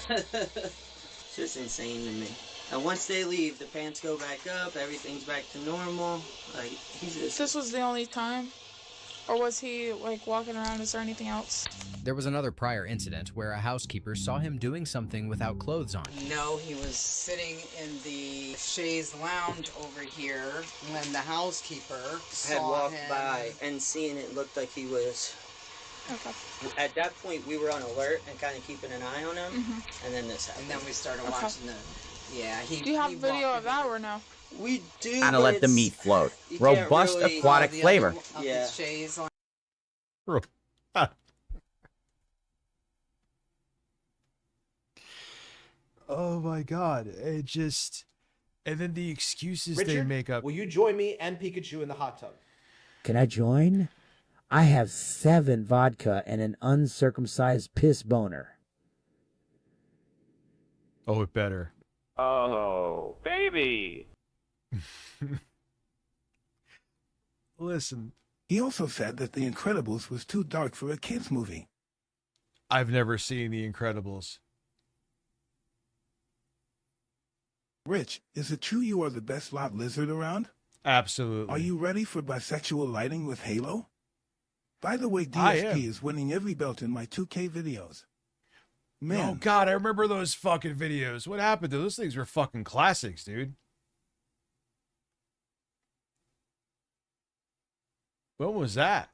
it's just insane to me. And once they leave, the pants go back up, everything's back to normal. Like, he's just... This was the only time? Or was he, like, walking around? Is there anything else? There was another prior incident where a housekeeper saw him doing something without clothes on. No, he was sitting in the chaise lounge over here when the housekeeper had saw walked him. by and seeing it looked like he was... Okay. At that point, we were on alert and kind of keeping an eye on him, Mm-hmm. and then this happened. And then we started Okay. watching the... Yeah, he... Do you have he video walked of that or no? We do, Gotta but let the it's- meat float. you can't Robust really- aquatic the flavor. other of Yeah. the chaise lounge. Oh my god, it just... And then the excuses they Richard, make up. will you join me and Pikachu in the hot tub? Can I join? I have 7 vodka and an uncircumcised piss boner. Oh, it better. Oh, baby. Listen, He also said that The Incredibles was too dark for a kids movie. I've never seen The Incredibles. Rich, is it true you are the best lot lizard around? Absolutely. Are you ready for bisexual lighting with Halo? By the way, I am. DSP is winning every belt in my 2K videos. Oh Man, god, I remember those fucking videos. What happened to those things? Were fucking classics, dude. When was that?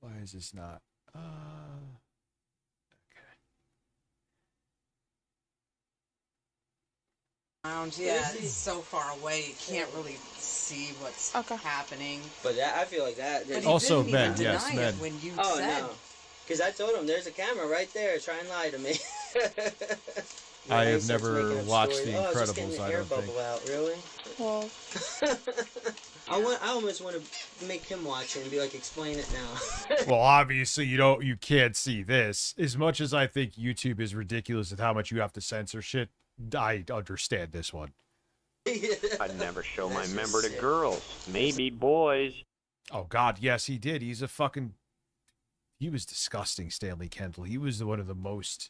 Why is this not? Lounge, yeah, it's so far away you can't really see what's happening. But that, I feel like that... But he Also didn't even men, yes, deny men. it when you Oh, said. no. Because I told him, there's a camera right there. Try and lie to me. I he have starts never making up watched stories. The Oh, it's just getting Incredibles, the I air don't think. bubble out. Really? Well, I almost want to make him watch it and be like, explain it now. Well, obviously you can't see this. As much as I think YouTube is ridiculous with how much you have to censor shit, I understand this one. I'd never show my member to girls. Maybe boys. Oh god, yes, he did. He was disgusting, Stanley Kendall. He was one of the most...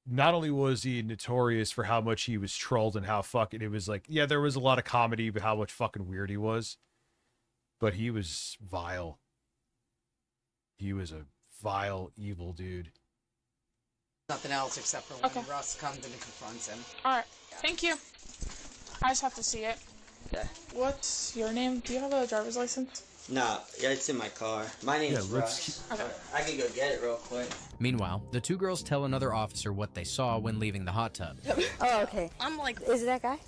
Not only was he notorious for how much he was trolled and how fucking... It was like, yeah, there was a lot of comedy, but how much fucking weird he was. But he was vile. He was a vile, evil dude. Nothing else except for when Russ comes and confronts him. alright. Thank you. I just have to see it. Yeah. What's your name? Do you have a driver's license? Nah, yeah, it's in my car. My name's Yeah, Russ. Okay. I can go get it real quick. Meanwhile, the two girls tell another officer what they saw when leaving the hot tub. Oh, okay. I'm like, Is it that guy?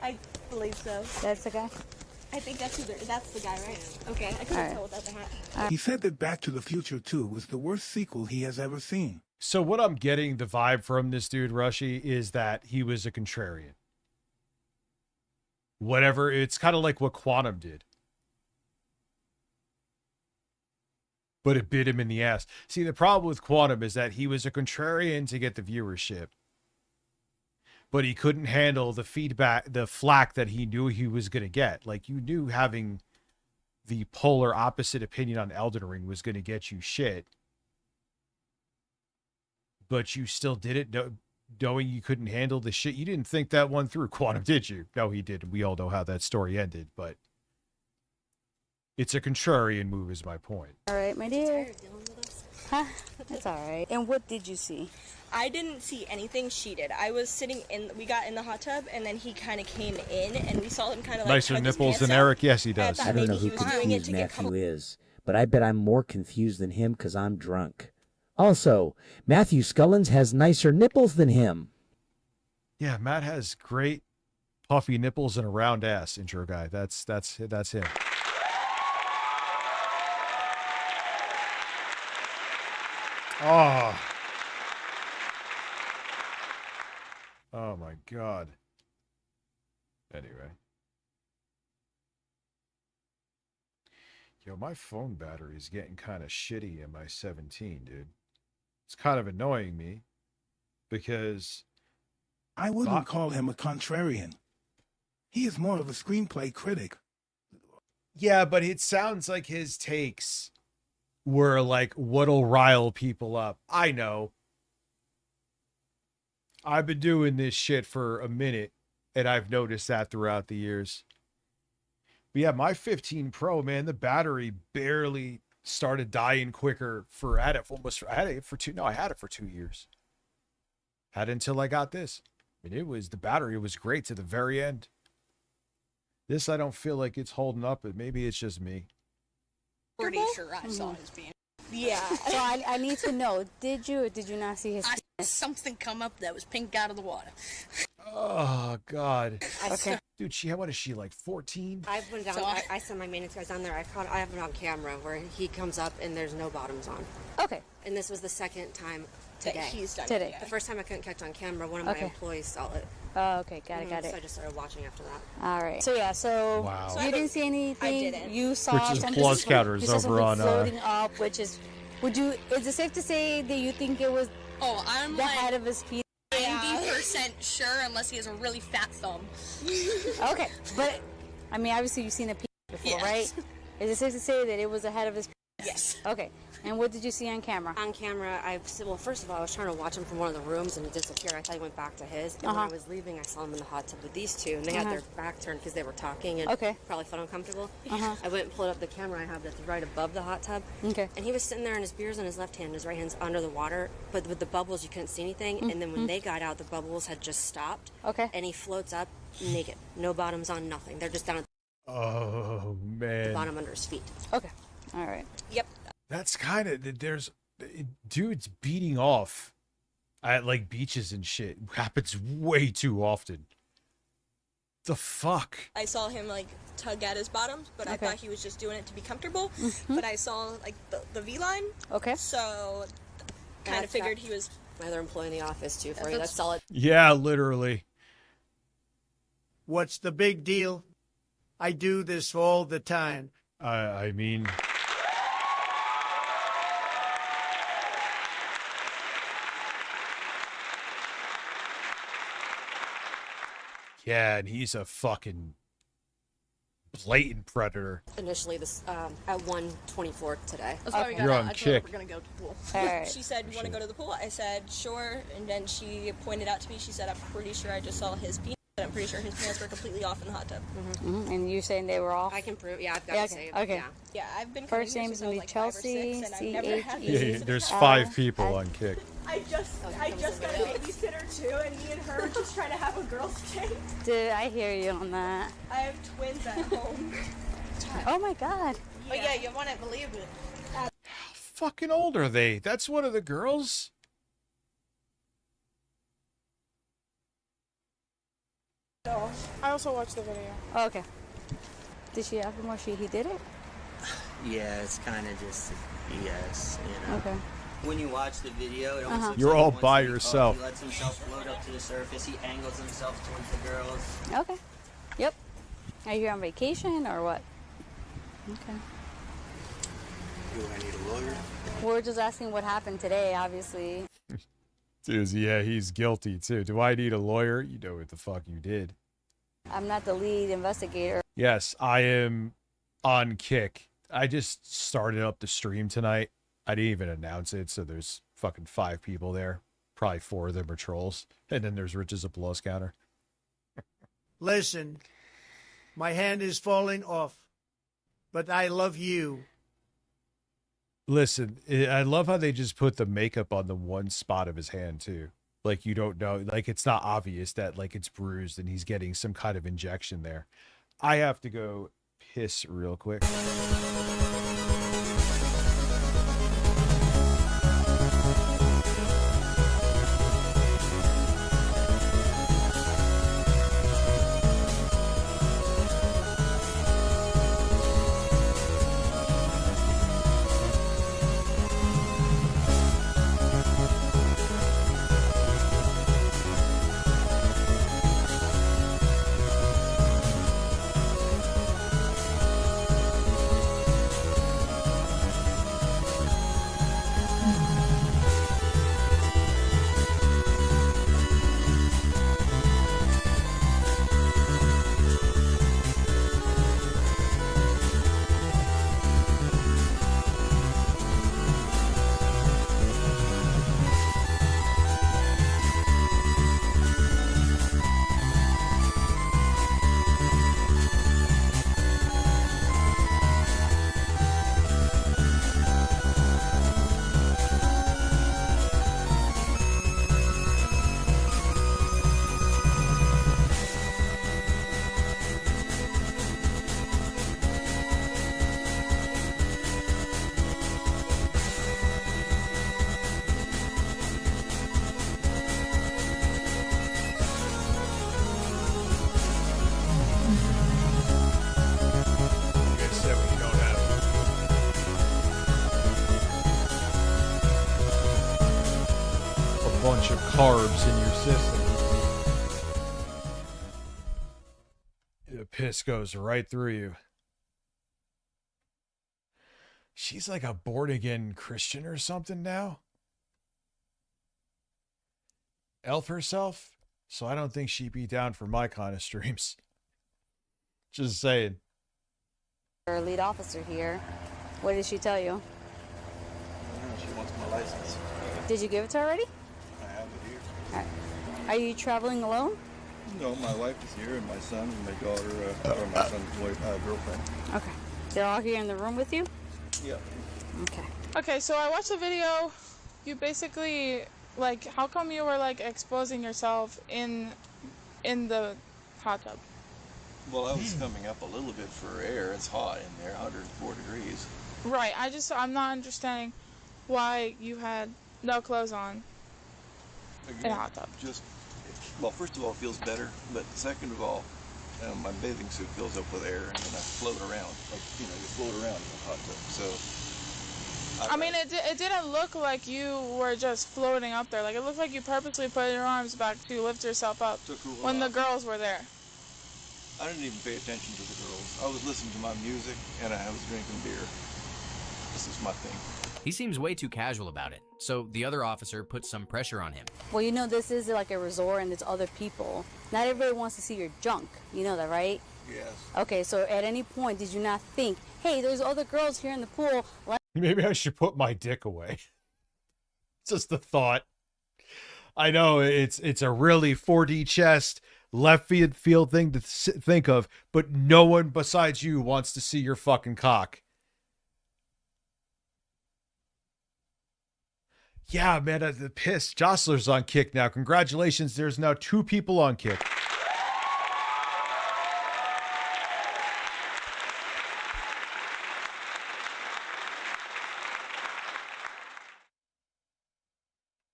I believe so. That's the guy? I think that's the guy, right? Okay, I couldn't Alright. tell without the hat. he said that Back to the Future 2 was the worst sequel he has ever seen. So what I'm getting the vibe from this dude, Rushy, is that he was a contrarian. Whatever, it's kind of like what Quantum did. But it bit him in the ass. See, the problem with Quantum is that he was a contrarian to get the viewership. But he couldn't handle the feedback, the flack that he knew he was going to get. Like, you knew having the polar opposite opinion on Elden Ring was going to get you shit. But you still did it knowing you couldn't handle the shit. You didn't think that one through, Quantum, did you? No, he did. We all know how that story ended, but it's a contrarian move is my point. All right, my dear. Huh? That's all right. And what did you see? I didn't see anything she did. I was sitting we got in the hot tub, and then he kind of came in, and we saw him kind of like Nicer tug his nipples pants than up. Eric? Yes, he does. thought I don't know maybe who he was doing it confused to get Matthew couple- is, but I bet I'm more confused than him because I'm drunk. Also, Matthew Scullins has nicer nipples than him. Yeah, Matt has great puffy nipples and a round ass, intro guy. That's him. Oh. Oh my god. Anyway. Yo, my phone battery is getting kind of shitty in my 17, dude. It's kind of annoying me because I wouldn't call him a contrarian. He is more of a screenplay critic. Yeah, but it sounds like his takes were like what'll rile people up. I know. I've been doing this shit for a minute, and I've noticed that throughout the years. But yeah, my 15 Pro, man, the battery barely started dying quicker for I had it for 2 years. Had it until I got this. I mean, the battery was great to the very end. This I don't feel like it's holding up, but maybe it's just me. Pretty sure I saw his penis. Yeah. So I need to know, did you or did you not see his I penis? saw something come up that was pink out of the water. Oh God. Okay. Dude, what is she, like 14? I went down. I sent my maintenance guys down there. I have it on camera where he comes up and there's no bottoms on. Okay. And this was the second time today. He's done Today. The first time I couldn't catch on camera, one of my Okay. employees saw it. Oh, okay, got it. So I just started watching after that. All right. So yeah, so Wow. you didn't see anything. didn't. You saw Which is something. plus counters you saw over something on, floating up, which is. Is it safe to say that you think it was? Oh, I'm the like head of his penis. 90% sure, unless he has a really fat thumb. Okay, but I mean, obviously you've seen a penis before, Yes. right? Is it safe to say that it was the head of his penis? Yes. Okay. And what did you see on camera? On camera, well, first of all, I was trying to watch him from one of the rooms and he disappeared. I thought he went back to his. And when I was leaving, I saw him in the hot tub with these two, and they had their back turned because they were talking and probably felt uncomfortable. I went and pulled up the camera I have that's right above the hot tub. Okay. And he was sitting there, and his beer's in his left hand, his right hand's under the water, but with the bubbles, you couldn't see anything. And then when they got out, the bubbles had just stopped. Okay. And he floats up naked, no bottoms on, nothing. They're just down at Oh the man. bottom under his feet. Okay. All right. Yep. That's kind of dudes beating off at like beaches and shit happens way too often. The fuck? I saw him like tug at his bottoms, but I thought he was just doing it to be comfortable. But I saw like the V line. Okay. So kind of figured he was my other employee in the office too. For you, that's solid. Yeah, literally. What's the big deal? I do this all the time. I mean, yeah, and he's a fucking blatant predator. Initially, this at 1:24 today. That's why we got You're out. on I told her kick. we're gonna go to the pool. Alright. She said, "You want to go to the pool?" I said, "Sure." And then she pointed out to me. She said, "I'm pretty sure I just saw his penis. I'm pretty sure his pants were completely off in the hot tub." And you saying they were off? I can prove. Yeah, I've got Yeah, to say. okay. Yeah. Yeah, I've been. First coming name here is since I gonna was be like 5 or 6, Chelsea. and I've never had Yeah, there's 5 people on kick. I just got a babysitter too, and me and her were just trying to have a girls' day. Did I hear you on that? I have twins at home. Oh my God. But yeah, you wouldn't believe it. Fucking old are they? That's one of the girls. No, I also watched the video. Oh, okay. Did she ask him why he did it? Yeah, it's kind of just BS, you know. Okay. When you watch the video, it almost looks You're like all he wants by to be yourself. He lets himself float up to the surface. He angles himself towards the girls. Okay. Yep. Are you here on vacation or what? Okay. Do I need a lawyer? We're just asking what happened today, obviously. Dude, yeah, he's guilty too. Do I need a lawyer? You know what the fuck you did. I'm not the lead investigator. Yes, I am on kick. I just started up the stream tonight. I didn't even announce it, so there's fucking 5 people there. Probably 4 of them are trolls. And then there's Rich's applause counter. Listen, my hand is falling off, but I love you. Listen, I love how they just put the makeup on the one spot of his hand too. Like you don't know, like it's not obvious that like it's bruised and he's getting some kind of injection there. I have to go piss real quick. bunch of carbs in your system. The piss goes right through you. She's like a born again Christian or something now. Elf herself, so I don't think she'd be down for my kind of streams. Just saying. Our lead officer here. What did she tell you? She wants my license. Did you give it to her already? I have it here. All right. Are you traveling alone? No, my wife is here, and my son, and my daughter, or my son's wife, girlfriend. Okay. They're all here in the room with you? Yeah. Okay. Okay, so I watched the video. You basically, like, how come you were, like, exposing yourself in the hot tub? Well, I was coming up a little bit for air. It's hot in there, 104 degrees. Right, I'm not understanding why you had no clothes on in a hot tub. Well, first of all, it feels better, but second of all, my bathing suit fills up with air, and then I float around. Like, you float around in a hot tub. So, I mean, it didn't look like you were just floating up there. Like, it looked like you purposely put your arms back to lift yourself up when the girls were there. I didn't even pay attention to the girls. I was listening to my music, and I was drinking beer. This is my thing. He seems way too casual about it, so the other officer put some pressure on him. Well, this is like a resort and there's other people. Not everybody wants to see your junk. You know that, right? Yes. Okay, so at any point, did you not think, hey, there's other girls here in the pool. Maybe I should put my dick away. Just a thought. I know it's a really 4D chest, left field thing to think of, but no one besides you wants to see your fucking cock. Yeah, man, the piss. Jostler's on Kick now. Congratulations. There's now 2 people on Kick.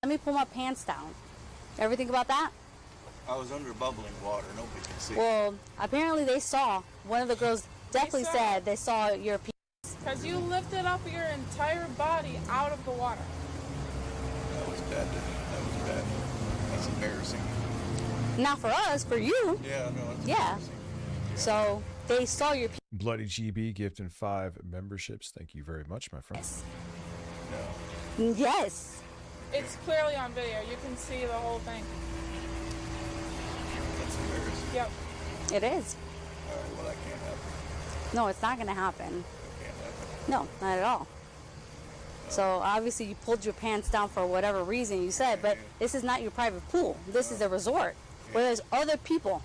Let me pull my pants down. Ever think about that? I was under bubbling water. Nobody can see. Well, apparently they saw. One of the girls definitely said they saw your penis. Because you lifted up your entire body out of the water. That was bad. That was bad. That's embarrassing. Not for us, for you. Yeah, no, it's yeah. embarrassing. So they saw your penis. Bloody GB gifting 5 memberships. Thank you very much, my friend. No. Yes. It's clearly on video. You can see the whole thing. That's embarrassing. Yep. It is. All right, well, that can't happen. No, it's not going to happen. That can't happen. No, not at all. So obviously you pulled your pants down for whatever reason you said, but this is not your private pool. This is a resort where there's other people.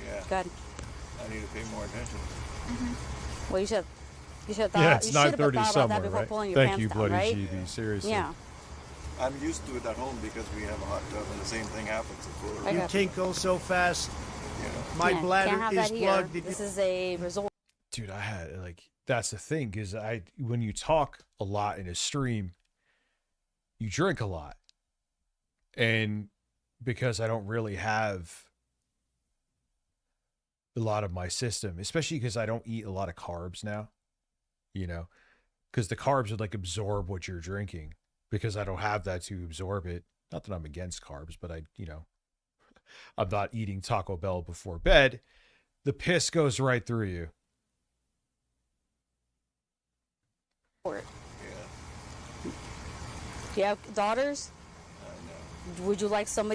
Yeah. Good. I need to pay more attention. Mm-hmm. Well, you should have thought. Yeah, it's you should have 9:30 thought about somewhere, that before right? pulling your Thank pants you, down, Bloody right? GB. Seriously. Yeah. I'm used to it at home because we have a hot tub, and the same thing happens at Florida. You tinkle so fast. My Yeah, bladder can't have is that here. plugged. This is a resort. Dude, I had that's the thing, is when you talk a lot in a stream, you drink a lot. And because I don't really have a lot of my system, especially because I don't eat a lot of carbs now, because the carbs would absorb what you're drinking, because I don't have that to absorb it. Not that I'm against carbs, but I'm not eating Taco Bell before bed. The piss goes right through you. Do you have daughters? Would you like some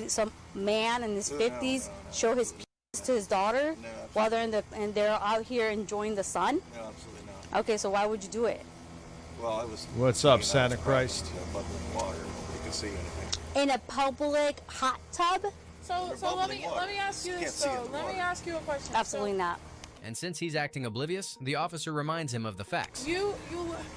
man in his 50s show his penis to his daughter while they're out here enjoying the sun? No, absolutely not. Okay, so why would you do it? Well, I was. What's up, Santa Christ? Bubbling water. Nobody can see anything. In a public hot tub? So let me ask you this though. Let me ask you a question. Absolutely not. And since he's acting oblivious, the officer reminds him of the facts. You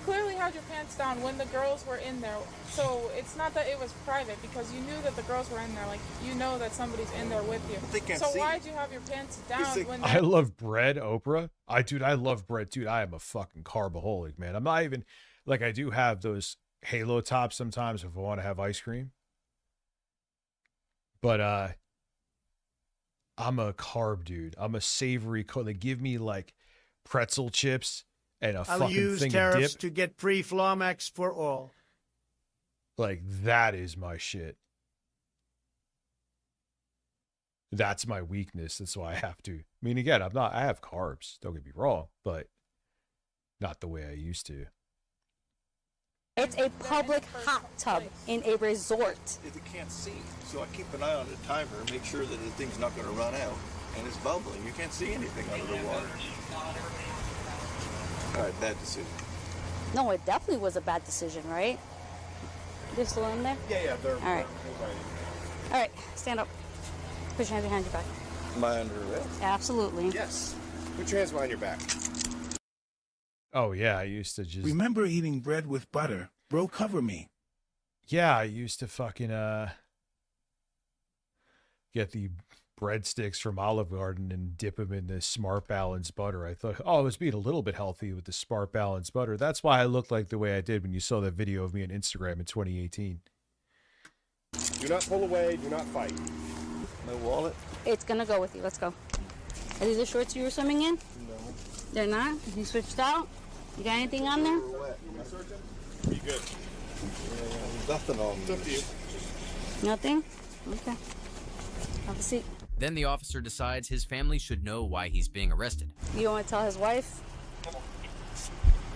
clearly had your pants down when the girls were in there. So it's not that it was private because you knew that the girls were in there. Like, you know that somebody's in there with you. But they can't so see why'd you have your pants down when I love bread, Oprah. I love bread, dude. I am a fucking carbaholic, man. I'm not even, I do have those Halo tops sometimes if I want to have ice cream. But, I'm a carb dude. I'm a savory They give me pretzel chips and a I'll fucking use thing of tariffs dip. to get free Flamax for all. That is my shit. That's my weakness. That's why I have to. I mean, again, I have carbs. Don't get me wrong, but not the way I used to. It's a public hot tub in a resort. They can't see, so I keep an eye on the timer, make sure that the thing's not going to run out, and it's bubbling. You can't see anything under the water. All right, bad decision. No, it definitely was a bad decision, right? They're still in there? Yeah, they're all right. All right, stand up. Put your hands behind your back. Am I under arrest? Absolutely. Yes. Put your hands behind your back. Oh, yeah, I used to just... Remember eating bread with butter? Bro, cover me. Yeah, I used to fucking, get the breadsticks from Olive Garden and dip them in the Smart Balance butter. I thought, oh, I was being a little bit healthy with the Smart Balance butter. That's why I looked like the way I did when you saw that video of me on Instagram in 2018. Do not pull away. Do not fight. No wallet? It's going to go with you. Let's go. Are these the shorts you were swimming in? No. They're not? You switched out? You got anything on there? Be good. Nothing on It's up to you. Nothing? Okay. Have a seat. Then the officer decides his family should know why he's being arrested. You want to tell his wife?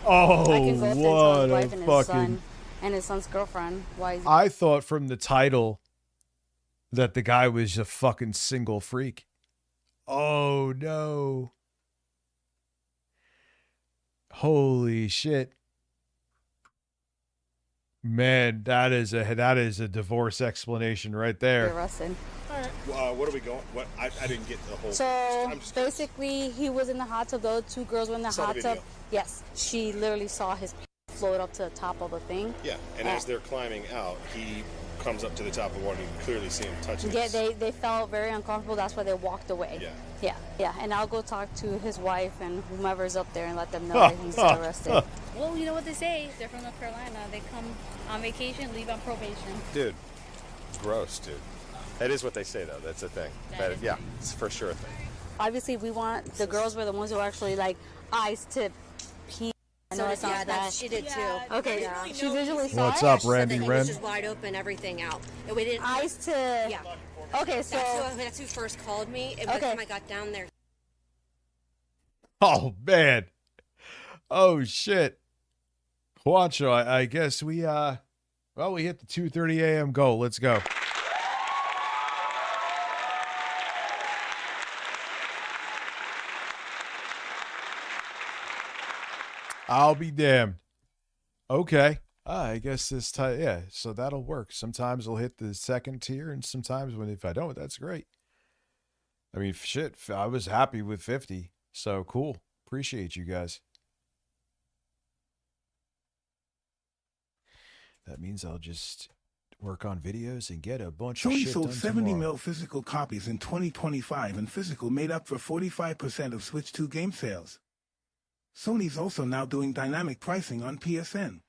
Oh, I can go up there and tell what his a wife and his fucking... son and his son's girlfriend why he's... I thought from the title that the guy was a fucking single freak. Oh, no. Holy shit. Man, that is a divorce explanation right there. arrested. What are we going? What I didn't get the whole. So basically, he was in the hot tub. Those two girls were in the Saw hot the tub. video. Yes, she literally saw his float up to the top of the thing. Yeah, and as they're climbing out, he comes up to the top of the water. You can clearly see him touching. Yeah, his- they felt very uncomfortable. That's why they walked away. Yeah. And I'll go talk to his wife and whomever's up there and let them know that he's arrested. Well, you know what they say. They're from North Carolina. They come on vacation, leave on probation. Dude, gross, dude. That is what they say, though. That's a thing. Yeah, it's for sure a thing. Obviously, we want the girls were the ones who actually like eyes to pee. I know it sounds bad. She did too. Okay, Yeah. she visually saw What's it. up, She said Randy that he Wren? was just wide open, everything out. And we didn't. Eyes to. Yeah. Okay, so That's who first called me. And by the time I got down there, Oh, man. Oh, shit. Juancho, I guess we hit the 2:30 a.m. goal. Let's go. I'll be damned. Okay. I guess this time, yeah, so that'll work. Sometimes I'll hit the second tier, and sometimes if I don't, that's great. I mean, shit, I was happy with 50, so cool. Appreciate you guys. That means I'll just work on videos and get a bunch of Sony shit sold done 70 tomorrow. mil physical copies in 2025, and physical made up for 45% of Switch 2 game sales. Sony's also now doing dynamic pricing on PSN.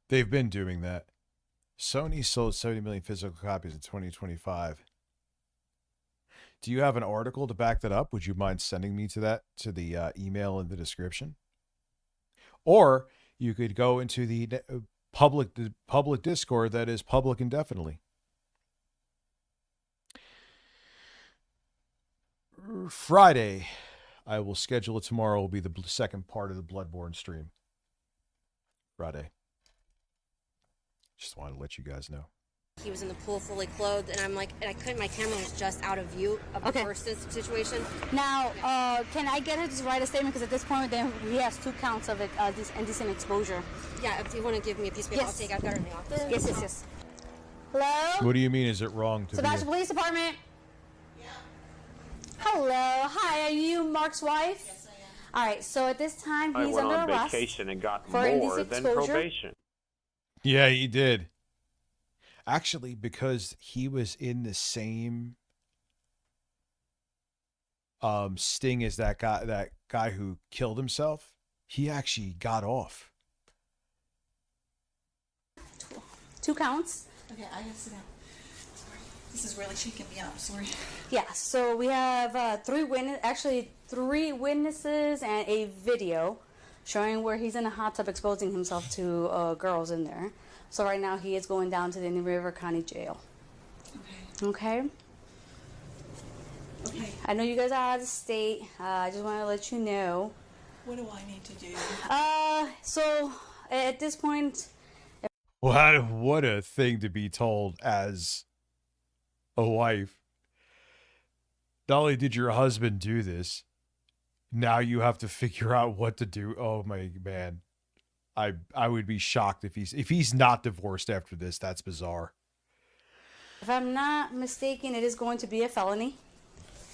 They've been doing that. Sony sold 70 million physical copies in 2025. Do you have an article to back that up? Would you mind sending me to the email in the description? Or you could go into the public Discord that is public indefinitely. Friday, I will schedule it tomorrow. Will be the second part of the Bloodborne stream. Friday. Just wanted to let you guys know. he was in the pool fully clothed, and I'm like, and I couldn't. My camera was just out of view of the first situation. Now, can I get her to write a statement? Because at this point, then he has 2 counts of indecent exposure. Yeah, if you want to give me a piece of paper, I'll take. I've got her in the office. Yes. Hello? What do you mean? Is it wrong to Sebastian be? Police Department. Hello. Hi. Are you Mark's wife? Yes, I am. All right. So at this time, I he's went under on arrest vacation and got for more indecent than exposure. probation. Yeah, he did. Actually, because he was in the same sting as that guy who killed himself, he actually got off. 2 counts. Okay, I have to sit down. Sorry. This is really shaking me up. Sorry. Yeah. So we have 3 witnesses and a video showing where he's in a hot tub exposing himself to girls in there. So right now he is going down to the Indian River County Jail. Okay. Okay. I know you guys are out of state. I just want to let you know. What do I need to do? So at this point, What a thing to be told as a wife. Not only did your husband do this, now you have to figure out what to do. Oh my man. I would be shocked if he's not divorced after this. That's bizarre. if I'm not mistaken, it is going to be a felony.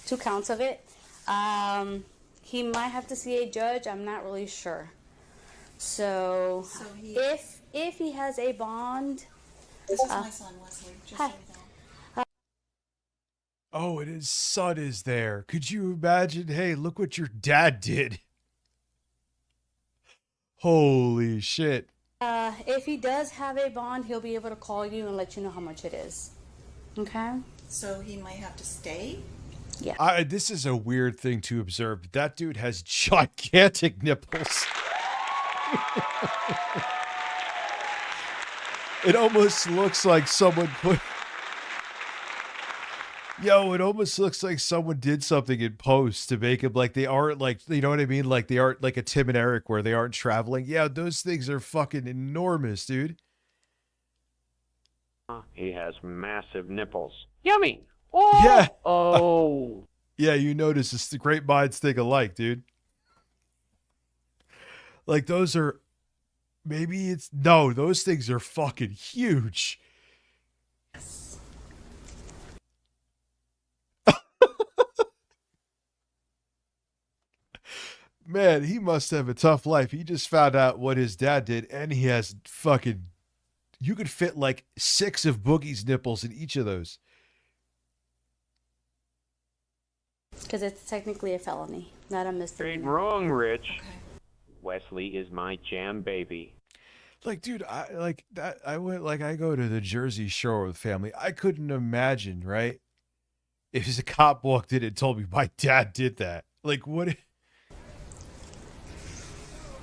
2 counts of it. He might have to see a judge. I'm not really sure. So if he has a bond, This is my son, Wesley. Just so you know. Oh, and his son is there. Could you imagine? Hey, look what your dad did. Holy shit. if he does have a bond, he'll be able to call you and let you know how much it is. Okay? So he might have to stay? Yeah. This is a weird thing to observe. That dude has gigantic nipples. It almost looks like someone put... Yo, it almost looks like someone did something in post to make them like they aren't like, you know what I mean? Like they aren't like a Tim and Eric where they aren't traveling. Yeah, those things are fucking enormous, dude. He has massive nipples. Yummy. Oh. Yeah. Oh. Yeah, you notice it's the great minds think alike, dude. Like those are, maybe it's, no, those things are fucking huge. Man, he must have a tough life. He just found out what his dad did, and he has fucking... You could fit like 6 of Boogie's nipples in each of those. Because it's technically a felony, not a misdemeanor. Ain't wrong, Rich. Okay. Wesley is my jam baby. Like, dude, I go to the Jersey Shore with family. I couldn't imagine, right? If a cop walked in and told me my dad did that. Like, what...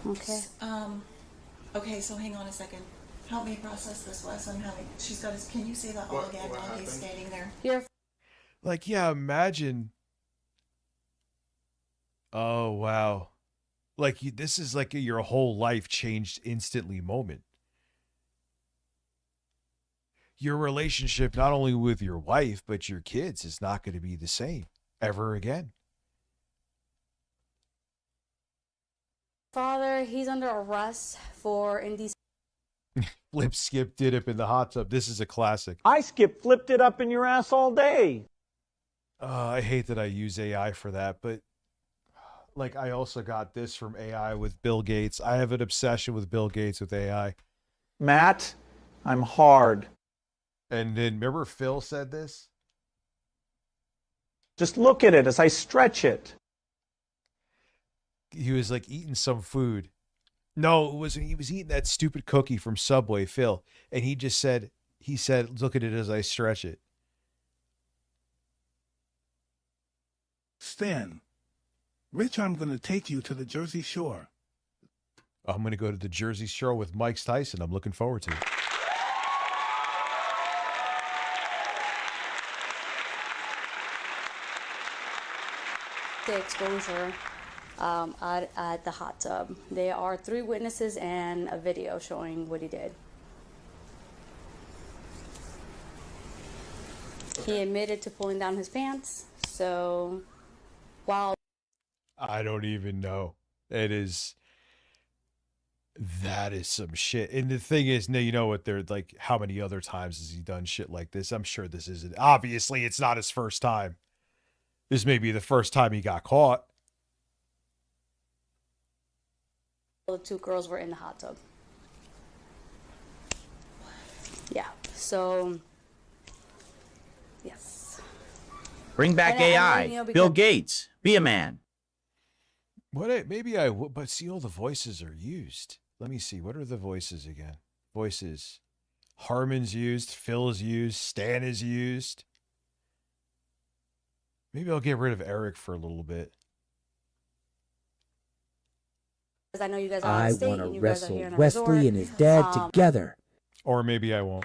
Okay. Okay, so hang on a second. Help me process this, Wes. She's got can you say that all again while he's standing there? Like, yeah, imagine. Oh, wow. Like, this is like your whole life changed instantly moment. Your relationship, not only with your wife, but your kids is not going to be the same ever again. Father, he's under arrest for indecent. Flip, skip, did it in the hot tub. This is a classic. I flipped it up in your ass all day. I hate that I use AI for that, but like I also got this from AI with Bill Gates. I have an obsession with Bill Gates with AI. Matt, I'm hard. And then remember Phil said this? Just look at it as I stretch it. He was like eating some food. No, it wasn't. He was eating that stupid cookie from Subway, Phil. And he said, look at it as I stretch it. Stan, Rich, I'm going to take you to the Jersey Shore. I'm going to go to the Jersey Shore with Mike Tyson. I'm looking forward to it. The exposure at the hot tub. There are 3 witnesses and a video showing what he did. He admitted to pulling down his pants. So while I don't even know. That is some shit. And the thing is, now you know what they're like, how many other times has he done shit like this? I'm sure this isn't, obviously it's not his first time. This may be the first time he got caught. the 2 girls were in the hot tub. Yeah, so yes. Bring back AI. Bill Gates. Be a man. What? Maybe I would, but see, all the voices are used. Let me see. What are the voices again? Voices. Harmon's used. Phil is used. Stan is used. Maybe I'll get rid of Eric for a little bit. I know you guys are I want to wrestle Wesley and his dad together. Or maybe I won't.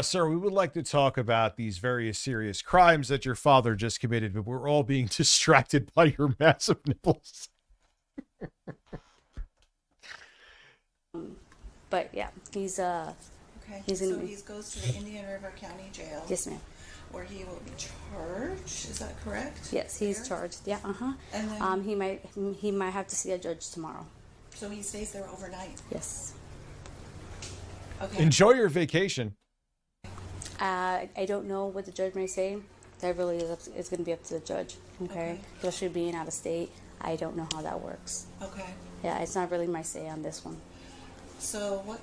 Sir, we would like to talk about these various serious crimes that your father just committed, but we're all being distracted by your massive nipples. But yeah, he's Okay, he's gonna so be. he goes to the Indian River County Jail. Yes, ma'am. Where he will be charged. Is that correct? Yes, he's charged. Yeah, And then, he might have to see a judge tomorrow. so he stays there overnight. Yes. Okay. Enjoy your vacation. I don't know what the judge may say. That really is it's going to be up to the judge. Okay. Especially being out of state, I don't know how that works. Okay. Yeah, it's not really my say on this one. So what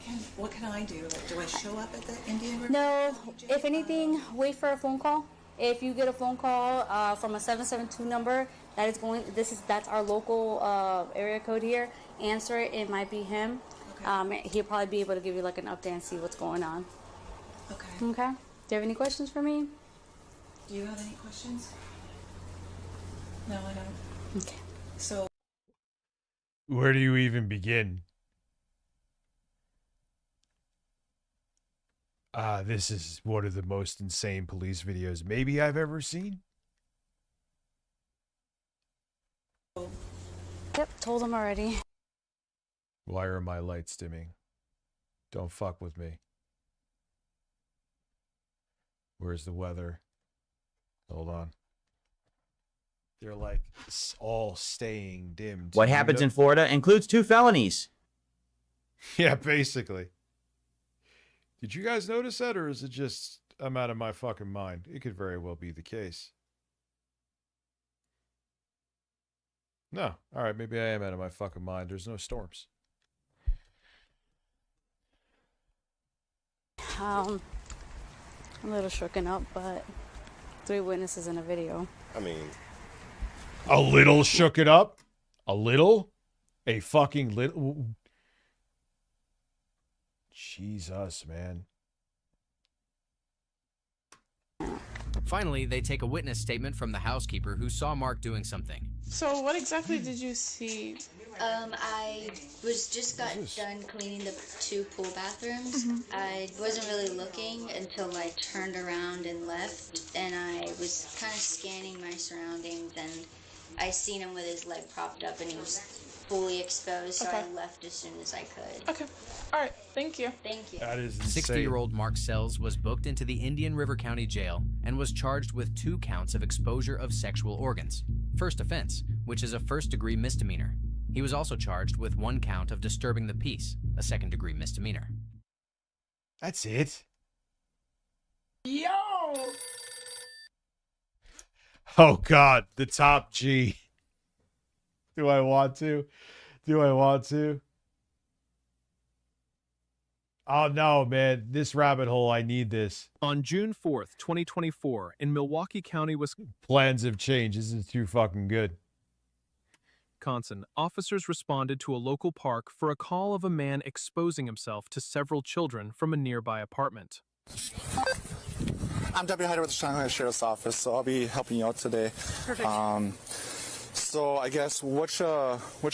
can I do? Like, do I show up at the Indian River? No. If anything, wait for a phone call. If you get a phone call from a 772 number, that's our local area code here. Answer it. It might be him. Okay. He'll probably be able to give you like an update and see what's going on. Okay. Okay. Do you have any questions for me? Do you have any questions? No, I don't. Okay. So. Where do you even begin? This is one of the most insane police videos maybe I've ever seen. Yep, told him already. Why are my lights dimming? Don't fuck with me. Where's the weather? Hold on. They're like all staying dim. What happens in Florida includes 2 felonies. Yeah, basically. Did you guys notice that, or is it just I'm out of my fucking mind? It could very well be the case. No. All right, maybe I am out of my fucking mind. There's no storms. I'm a little shooken up, but 3 witnesses in a video. I mean, a little shook it up? A little? A fucking little? Jesus, man. Finally, they take a witness statement from the housekeeper who saw Mark doing something. So what exactly did you see? I just got done cleaning the 2 pool bathrooms. I wasn't really looking until I turned around and left, and I was kind of scanning my surroundings, and I seen him with his leg propped up, and he was fully exposed, so I left as soon as I could. Okay. All right. Thank you. Thank you. That is insane. 60-year-old Mark Sells was booked into the Indian River County Jail and was charged with 2 counts of exposure of sexual organs. First offense, which is a first-degree misdemeanor. He was also charged with 1 count of disturbing the peace, a second-degree misdemeanor. That's it? Yo! Oh, God. The top G. Do I want to? Do I want to? Oh, no, man. This rabbit hole, I need this. On June 4th, 2024, in Milwaukee County, Plans have changed. This is too fucking good. Wisconsin, officers responded to a local park for a call of a man exposing himself to several children from a nearby apartment. I'm Deputy Hyder with the Shanghai Sheriff's Office, so I'll be helping you out today. Perfect. So I guess which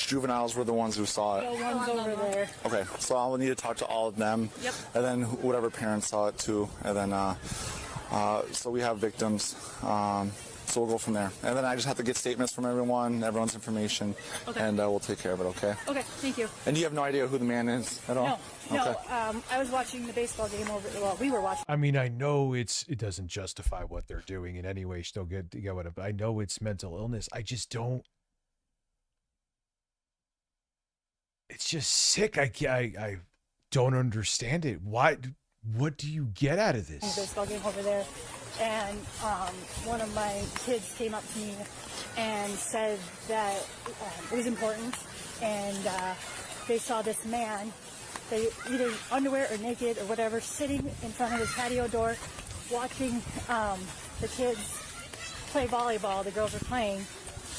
juveniles were the ones who saw it? The ones over there. Okay, so I'll need to talk to all of them. Yep. And then whatever parents saw it too. And then, so we have victims. So we'll go from there. And then I just have to get statements from everyone's information, and we'll take care of it, okay? Okay, thank you. And you have no idea who the man is at all? No, Okay. I was watching the baseball game we were watching. I mean, I know it doesn't justify what they're doing in any way. Still good to get what I know it's mental illness. I just don't. It's just sick. I don't understand it. Why? What do you get out of this? Baseball game over there, and one of my kids came up to me and said that it was important, and they saw this man, they either underwear or naked or whatever, sitting in front of his patio door, watching the kids play volleyball. The girls were playing,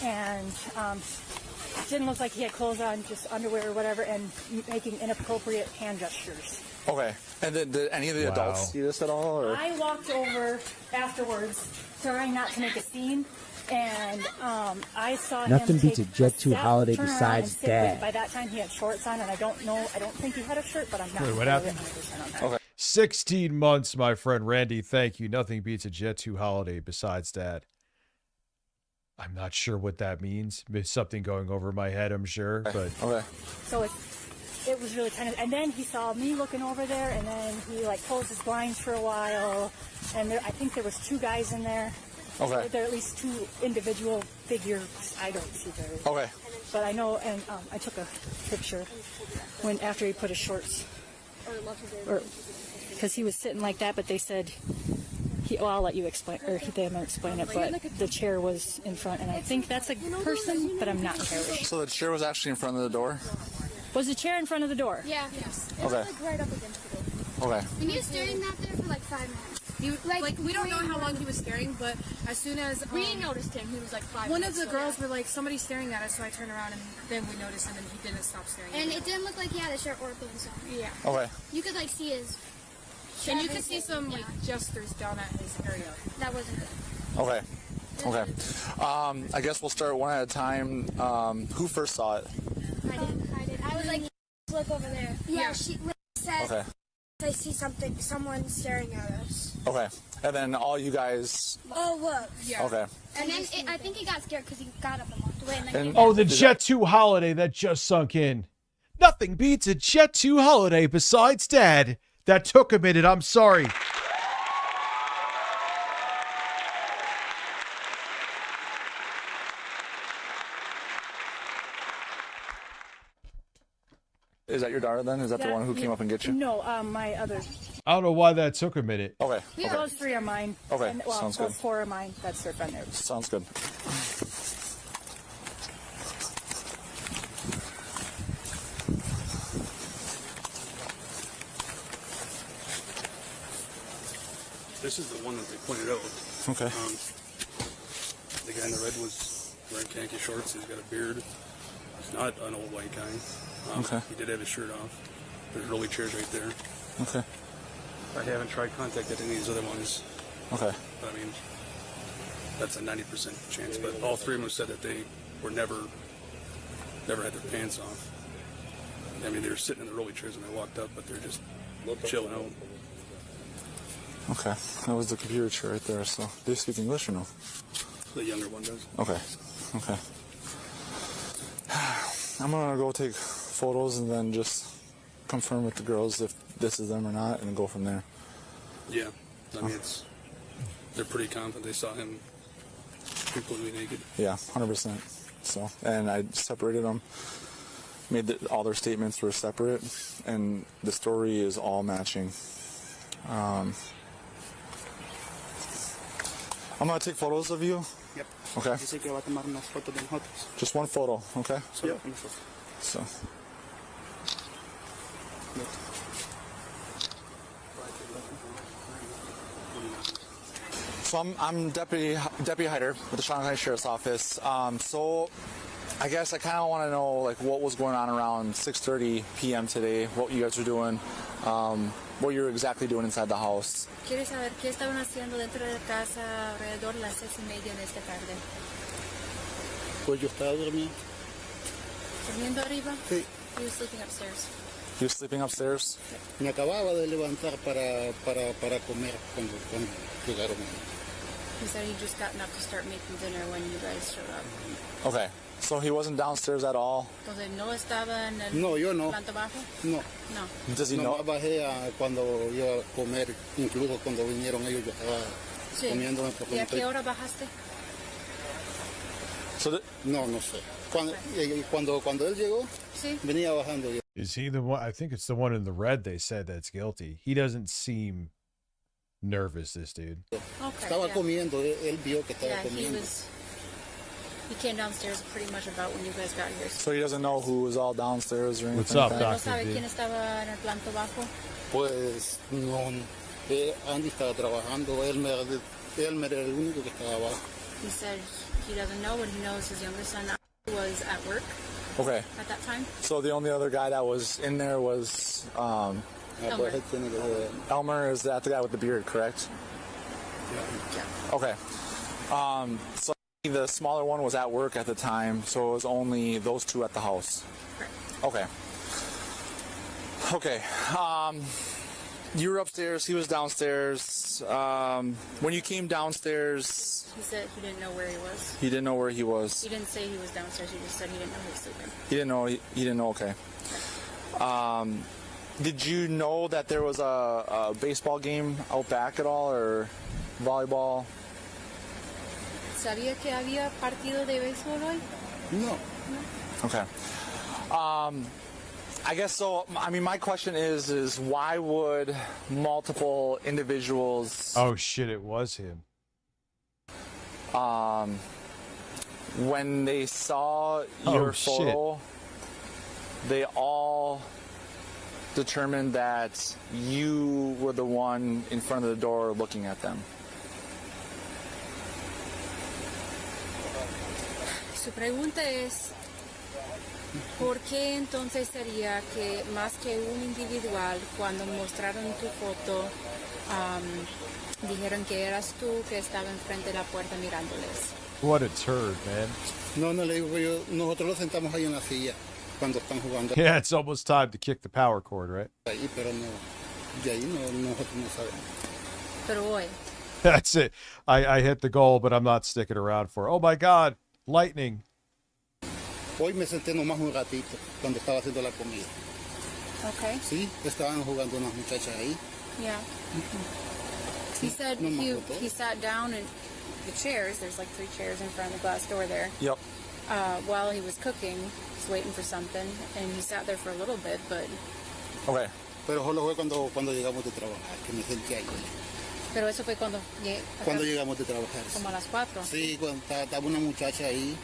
and didn't look like he had clothes on, just underwear or whatever, and making inappropriate hand gestures. Okay. And did any of the adults see this at all? Or? I walked over afterwards, trying not to make a scene, and I saw Nothing him beats take a Jet 2 step, holiday turn around, besides and sit. dad. By that time, he had shorts on, and I don't think he had a shirt, but I'm not Wait, what really happened? 100% on that. Okay. 16 months, my friend Randy. Thank you. Nothing beats a Jet 2 holiday besides Dad. I'm not sure what that means. It's something going over my head, I'm sure. But okay. So it was really kind of, and then he saw me looking over there, and then he like closed his blinds for a while, and I think there was 2 guys in there. Okay. There are at least 2 individual figures. I don't see those. Okay. But I know, and I took a picture after he put his shorts, because he was sitting like that. But they said, I'll let you explain, or they might explain it. But the chair was in front, and I think that's a person, but I'm not entirely sure. So the chair was actually in front of the door? Was the chair in front of the door? Yeah. Yes. Okay. Like right up against the door. Okay. And he was staring out there for like 5 minutes. He was, like we don't know how long he was staring, but as soon as we noticed him, he was like 5 one minutes. Of the girls were like, somebody's staring at us, so I turned around and then we noticed him and he didn't stop staring. And it didn't look like he had a shirt or pants on. Yeah. Okay. You could like see his. And you could see some like gestures down at his area. That wasn't good. Okay. Okay. I guess we'll start one at a time. Who first saw it? I did. I was like, look over there. Yeah. She said. Okay. I see someone staring at us. Okay. And then all you guys... Oh, look. Yeah. Okay. And then I think he got scared because he got up and walked away. And then the Jet 2 holiday that just sunk in. Nothing beats a Jet 2 holiday besides Dad. That took a minute. I'm sorry. Is that your daughter then? Is that the one who came up and get you? No, my other. I don't know why that took a minute. Okay. Yeah, those 3 are mine. Okay, And, sounds good. 4 are mine. That's their friend there. Sounds good. This is the one that they pointed out. Okay. The guy in the red was wearing khaki shorts. He's got a beard. He's not an old white guy. Okay. He did have his shirt off. There's rolly chairs right there. Okay. I haven't tried contacting any of these other ones. Okay. But I mean, that's a 90% chance. But all 3 of them said that they were never had their pants off. I mean, they were sitting in the rolly chairs when they walked up, but they're just chilling out. Okay. That was the computer chair right there. So, do you speak English or no? The younger one does. Okay. Okay. I'm gonna go take photos and then just confirm with the girls if this is them or not, and go from there. Yeah. I mean, they're pretty confident they saw him completely naked. Yeah, 100%. So, and I separated them. All their statements were separate, and the story is all matching. I'm gonna take photos of you. Yep. Okay. Dice que va a tomar unas fotos de nosotros. Just one photo, okay? Yep. So. So I'm Deputy Hyder with the Shanghai Sheriff's Office. So I guess I kind of want to know like what was going on around 6:30 p.m. today, what you guys were doing, what you're exactly doing inside the house. ¿Quieres saber qué estaban haciendo dentro de la casa alrededor de las 6:30 de esta tarde? Pues yo estaba durmiendo. ¿Durmiendo arriba? Sí. He was sleeping upstairs. You were sleeping upstairs? Me acababa de levantar para comer cuando llegaron. He said he just gotten up to start making dinner when you guys showed up. Okay. So he wasn't downstairs at all? Entonces, ¿no estaba en el yo no. planta bajo? No. No. Does he know? Bajé cuando iba a comer, incluso cuando vinieron ellos yo estaba comiendo. ¿Y a qué hora bajaste? So no sé. Cuando él llegó, sí. Venía bajando yo. Is he the one? I think it's the one in the red they said that's guilty. He doesn't seem nervous, this dude. Okay, estaba comiendo, él vio que estaba comiendo. He came downstairs pretty much about when you guys got here. So he doesn't know who was all downstairs or anything? What's up, like Dr. ¿No sabe quién estaba en el planto bajo? Pues no, Andy estaba trabajando, él era el único que estaba abajo. He said he doesn't know, but he knows his younger son was at work. Okay. At that time. So the only other guy that was in there was Elmer. Elmer, is that the guy with the beard, correct? Yeah. Okay. So the smaller one was at work at the time, so it was only those 2 at the house. Correct. Okay. Okay. You were upstairs. He was downstairs. When you came downstairs, He said he didn't know where he was. he didn't know where he was. He didn't say he was downstairs. He just said he didn't know he was sleeping. He didn't know. He didn't know. Okay. Did you know that there was a baseball game out back at all, or volleyball? ¿Sabía que había partido de béisbol hoy? No. Okay. I guess so. I mean, my question is why would multiple individuals? Oh shit! It was him. When they saw your photo, they all determined that you were the one in front of the door looking at them. Su pregunta es, ¿por qué entonces sería que más que un individual, cuando mostraron tu foto, dijeron que eras tú que estaba enfrente de la puerta mirándoles? What a turd, man. No, no le digo yo, nosotros lo sentamos ahí en la silla cuando están jugando. Yeah, it's almost time to kick the power cord, right? Ahí, pero no, de ahí no, nosotros no sabemos. Pero hoy. That's it. I hit the goal, but I'm not sticking around for it. Oh my God, lightning. Hoy me senté nomás un ratito cuando estaba haciendo la comida. Okay. Sí, estaban jugando unas muchachas ahí. Yeah. He said he sat down in the chairs. There's like 3 chairs in front of the glass door there. Yep. While he was cooking, was waiting for something, and he sat there for a little bit, but. Okay. Pero solo fue cuando llegamos de trabajar, que me senté ahí. Pero eso fue cuando llegamos de trabajar. Como a las 4. Sí, cuando estaba una muchacha ahí,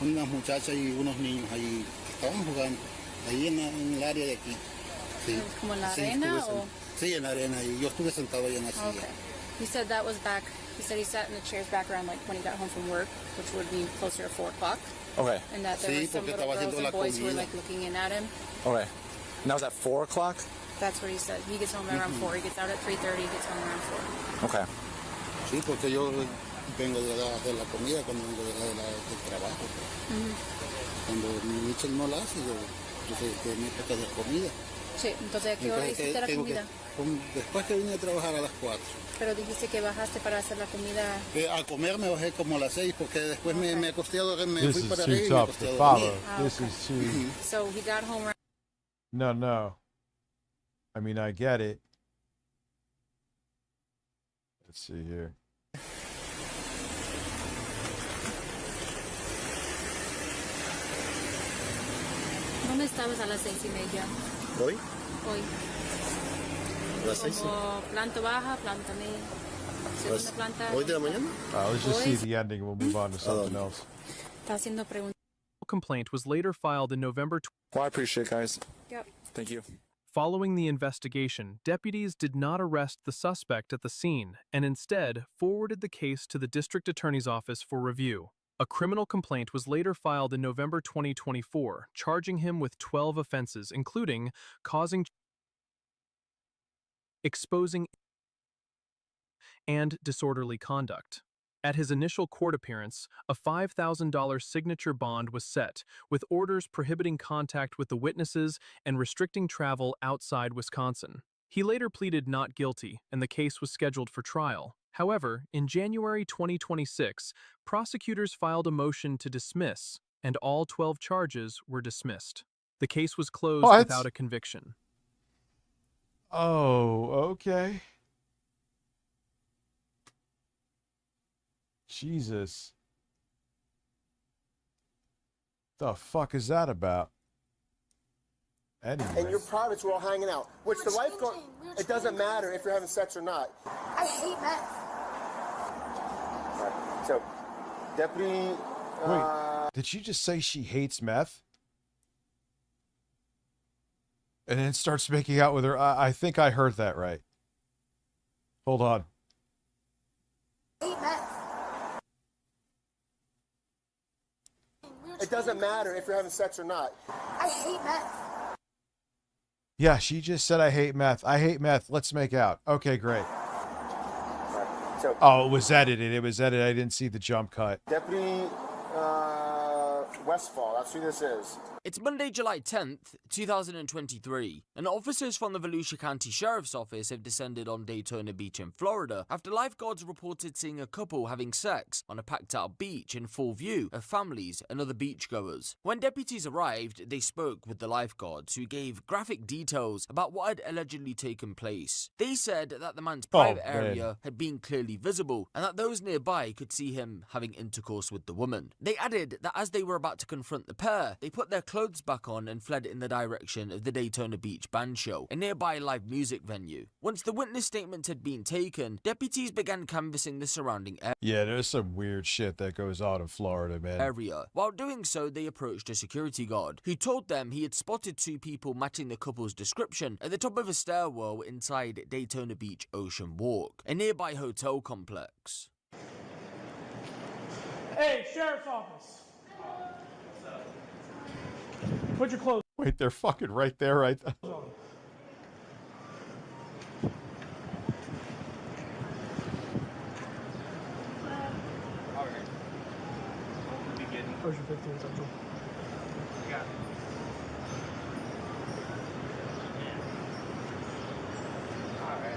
unas muchachas y unos niños ahí que estaban jugando, ahí en el área de aquí. Sí. ¿Como en la arena o? Sí, en la arena, y yo estuve sentado ahí en la silla. Okay. He said that was back. He said he sat in the chairs back around like when he got home from work, which would be closer to 4 o'clock. Okay. And that there were some little girls and boys who were like looking in at him. Okay. And that was at 4 o'clock? That's what he said. He gets home around 4. He gets out at 3:30. He gets home around 4. Okay. Sí, porque yo vengo de hacer la comida cuando vengo del trabajo. Cuando Mitchell no la hace, yo sé que me toca hacer comida. Sí, entonces ¿a qué hora hiciste la comida? Después que vine a trabajar a las 4. Pero dijiste que bajaste para hacer la comida. A comer me bajé como a las 6 porque después me acosté a dormir, me fui para arriba y me tough acosté to a follow. dormir. This is too. So he got home around. No. I mean, I get it. Let's see here. ¿Dónde estabas a las 6:30? ¿Hoy? Hoy. ¿A las 6? Como planta baja, planta media. Segunda planta. ¿Hoy de la mañana? Let's just see the ending. We'll move on to something else. Está haciendo preguntas. Complaint was later filed in November. Well, I appreciate it, guys. Yep. Thank you. Following the investigation, deputies did not arrest the suspect at the scene and instead forwarded the case to the district attorney's office for review. A criminal complaint was later filed in November 2024, charging him with 12 offenses, including causing, exposing, and disorderly conduct. At his initial court appearance, a $5,000 signature bond was set, with orders prohibiting contact with the witnesses and restricting travel outside Wisconsin. He later pleaded not guilty, and the case was scheduled for trial. However, in January 2026, prosecutors filed a motion to dismiss, and all 12 charges were dismissed. The case was closed without a conviction. Oh, okay. Jesus. The fuck is that about? Anyway. And your privates were all hanging out, which the lifeguard, it doesn't matter if you're having sex or not. I hate meth. Right. So, Deputy... Wait, did she just say she hates meth? And then starts making out with her? I think I heard that right. Hold on. I hate meth. It doesn't matter if you're having sex or not. I hate meth. Yeah, she just said I hate meth. I hate meth. Let's make out. Okay, great. Right. So, oh, it was edited. It was edited. I didn't see the jump cut. Deputy Westfall. That's who this is. It's Monday, July 10th, 2023, and officers from the Volusia County Sheriff's Office have descended on Daytona Beach in Florida after lifeguards reported seeing a couple having sex on a packed-out beach in full view of families and other beachgoers. When deputies arrived, they spoke with the lifeguards, who gave graphic details about what had allegedly taken place. They said that the man's private area had been clearly visible, and that those nearby could see him having intercourse with the woman. They added that as they were about to confront the pair, they put their clothes back on and fled in the direction of the Daytona Beach Band Show, a nearby live music venue. Once the witness statements had been taken, deputies began canvassing the surrounding area. Yeah, there's some weird shit that goes on in Florida, man. While doing so, they approached a security guard, who told them he had spotted two people matching the couple's description at the top of a stairwell inside Daytona Beach Ocean Walk, a nearby hotel complex. Hey, Sheriff's Office. Put your clothes. Wait, they're fucking right there, right there. Ocean 15 Central. Yeah.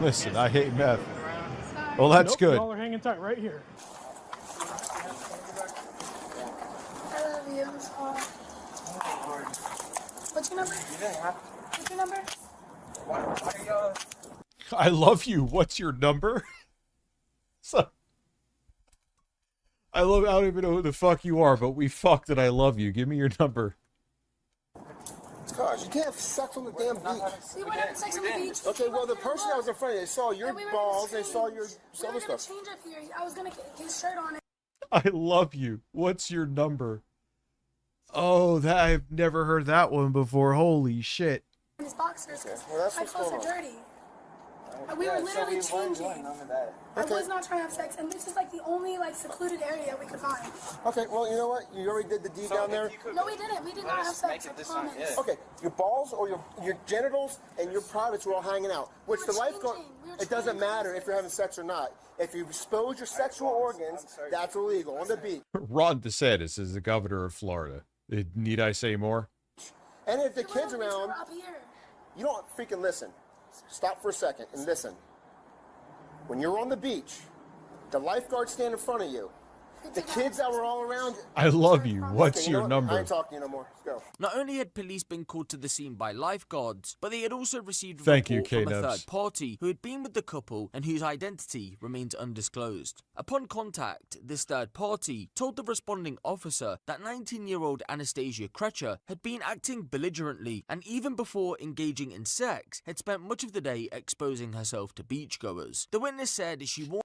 Listen, I hate meth. Well, that's good. Y'all are hanging tight right here. I love you. What's your number? What's your number? I love you. What's your number? So, I don't even know who the fuck you are, but we fucked and I love you. Give me your number. Gosh, you can't have sex on the damn beach. We weren't having sex on the beach. Okay, well, the person that was in front of you, they saw your balls, they saw your other stuff. Change up here. I was gonna get his shirt on. I love you. What's your number? Oh, I've never heard that one before. Holy shit. His boxers. Okay. Well, that's my clothes are dirty. We were literally changing. I was not trying to have sex, and this is like the only secluded area we could find. Okay, well, you know what? You already did the deed down there. No, we didn't. We did not have sex. I promise. Okay, your balls or your genitals and your privates were all hanging out. Which the lifeguard, it doesn't matter if you're having sex or not. If you expose your sexual organs, that's illegal on the beach. Ron DeSantis is the governor of Florida. Need I say more? And if the kids around, you don't freaking listen. Stop for a second and listen. When you're on the beach, the lifeguards stand in front of you. The kids that were all around. I love you. What's your number? I ain't talking to you no more. Let's go. Not only had police been called to the scene by lifeguards, but they had also received a report from a third party who had been with the couple and whose identity remains undisclosed. Upon contact, this third party told the responding officer that 19-year-old Anastasia Krecher had been acting belligerently and even before engaging in sex, had spent much of the day exposing herself to beachgoers. The witness said she warned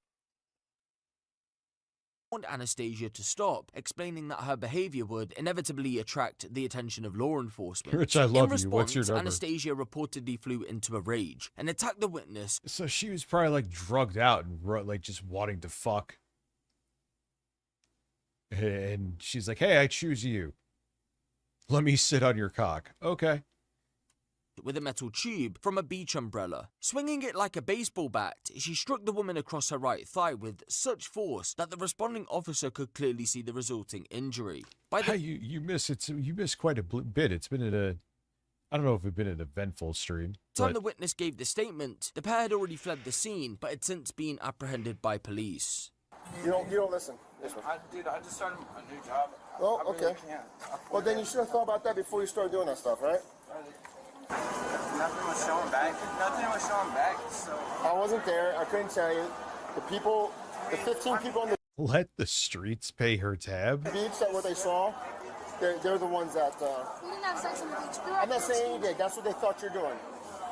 Anastasia to stop, explaining that her behavior would inevitably attract the attention of law enforcement. Rich, I love you. What's your number? Anastasia reportedly flew into a rage and attacked the witness. So she was probably drugged out and just wanting to fuck. And she's like, hey, I choose you. Let me sit on your cock. Okay. With a metal tube from a beach umbrella. Swinging it like a baseball bat, she struck the woman across her right thigh with such force that the responding officer could clearly see the resulting injury. You miss quite a bit. It's been I don't know if it's been an eventful stream. By the time the witness gave the statement, the pair had already fled the scene, but had since been apprehended by police. You don't listen. Dude, I just started a new job. Oh, okay. Well, then you should have thought about that before you started doing that stuff, right? Nothing was showing back. So I wasn't there. I couldn't tell you. The 15 people on the let the streets pay her tab. beach that what they saw, they're the ones that. We didn't have sex on the beach. I'm not saying you did. That's what they thought you're doing.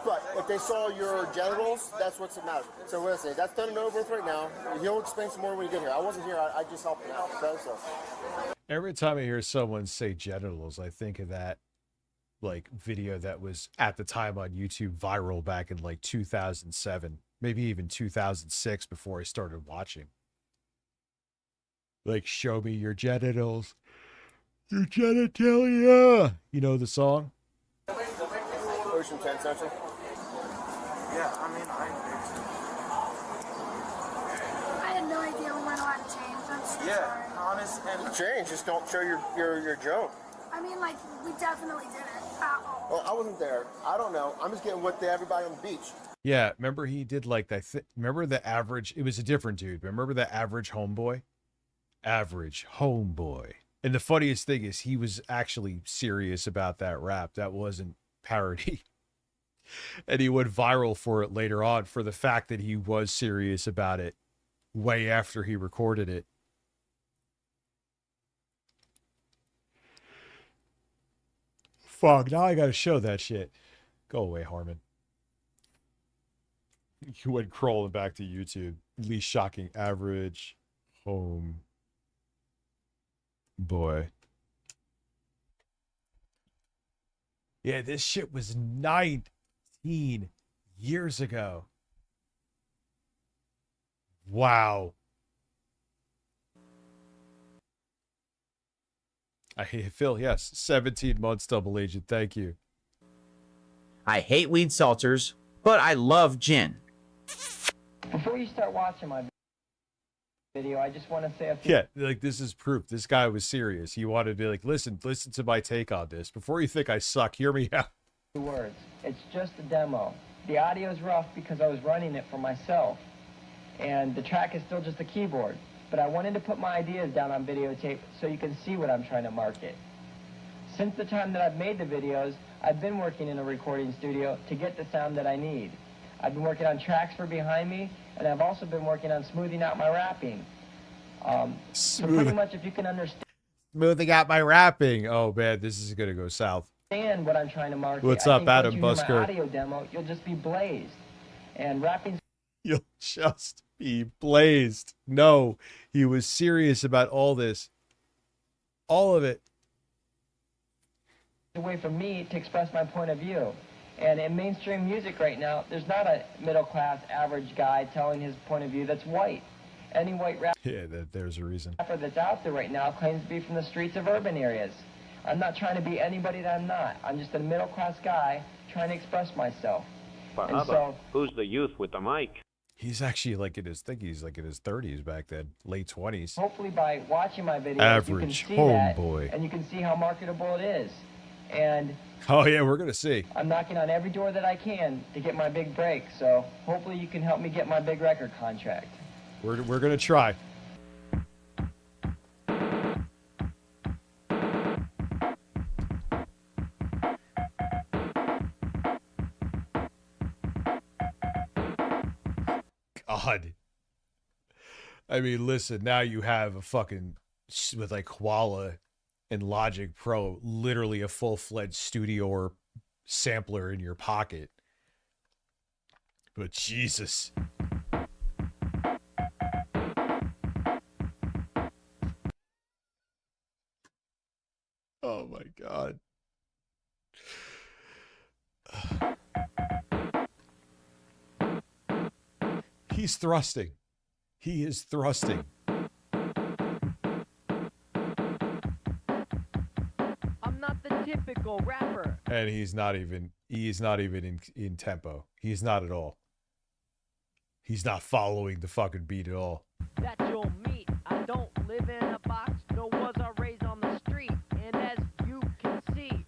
But if they saw your genitals, that's what's the matter. So what I say, that's done and over with right now. He'll explain some more when you get here. I wasn't here. I just helped him out. Okay, so. Every time I hear someone say genitals, I think of that video that was at the time on YouTube viral back in 2007, maybe even 2006 before I started watching. Show me your genitals, your genitalia. You know the song? Ocean 10 Central. Yeah, I mean, I had no idea we weren't allowed to change. I'm so sorry. honest and Change, just don't show your joke. I mean, like, we definitely didn't at all. Well, I wasn't there. I don't know. I'm just getting with everybody on the beach. Yeah, remember he did like that. Remember the average? It was a different dude. But remember the average homeboy? Average homeboy. And the funniest thing is he was actually serious about that rap. That wasn't parody. And he went viral for it later on for the fact that he was serious about it way after he recorded it. Fuck, now I gotta show that shit. Go away, Harmon. You went crawling back to YouTube. Least shocking average home boy. Yeah, this shit was 19 years ago. Wow. I hate Phil. Yes, 17 months double agent. Thank you. I hate weed seltzers, but I love gin. Before you start watching my video, I just want to say a few... Yeah, like this is proof. This guy was serious. He wanted to be like, listen to my take on this. Before you think I suck, hear me out. words. It's just a demo. The audio is rough because I was running it for myself. And the track is still just a keyboard. But I wanted to put my ideas down on videotape so you can see what I'm trying to market. Since the time that I've made the videos, I've been working in a recording studio to get the sound that I need. I've been working on tracks for behind me, and I've also been working on smoothing out my rapping. So pretty much if you can understand Smoothing out my rapping. Oh man, this is gonna go south. what I'm trying to market, What's I up, think Adam once you hear my Busker? audio demo, you'll just be blazed. And rapping's You'll just be blazed. No, he was serious about all this. All of it. a way for me to express my point of view. And in mainstream music right now, there's not a middle-class average guy telling his point of view that's white. Any white Yeah, there's a reason. rapper that's out there right now claims to be from the streets of urban areas. I'm not trying to be anybody that I'm not. I'm just a middle-class guy trying to express myself. And so, Who's the youth with the mic? He's actually like in his 30s back then, late 20s. hopefully by watching my videos, Average you can see that, homeboy. and you can see how marketable it is. And Oh yeah, we're gonna see. I'm knocking on every door that I can to get my big break. So hopefully you can help me get my big record contract. We're gonna try. God. I mean, listen, now you have a fucking, with like Koala and Logic Pro, literally a full-fledged studio or sampler in your pocket. But Jesus. Oh my God. He's thrusting. He is thrusting. I'm not the typical rapper. And he's not even in tempo. He's not at all. He's not following the fucking beat at all. That you'll meet. I don't live in a box, nor was I raised on the street. And as you can see,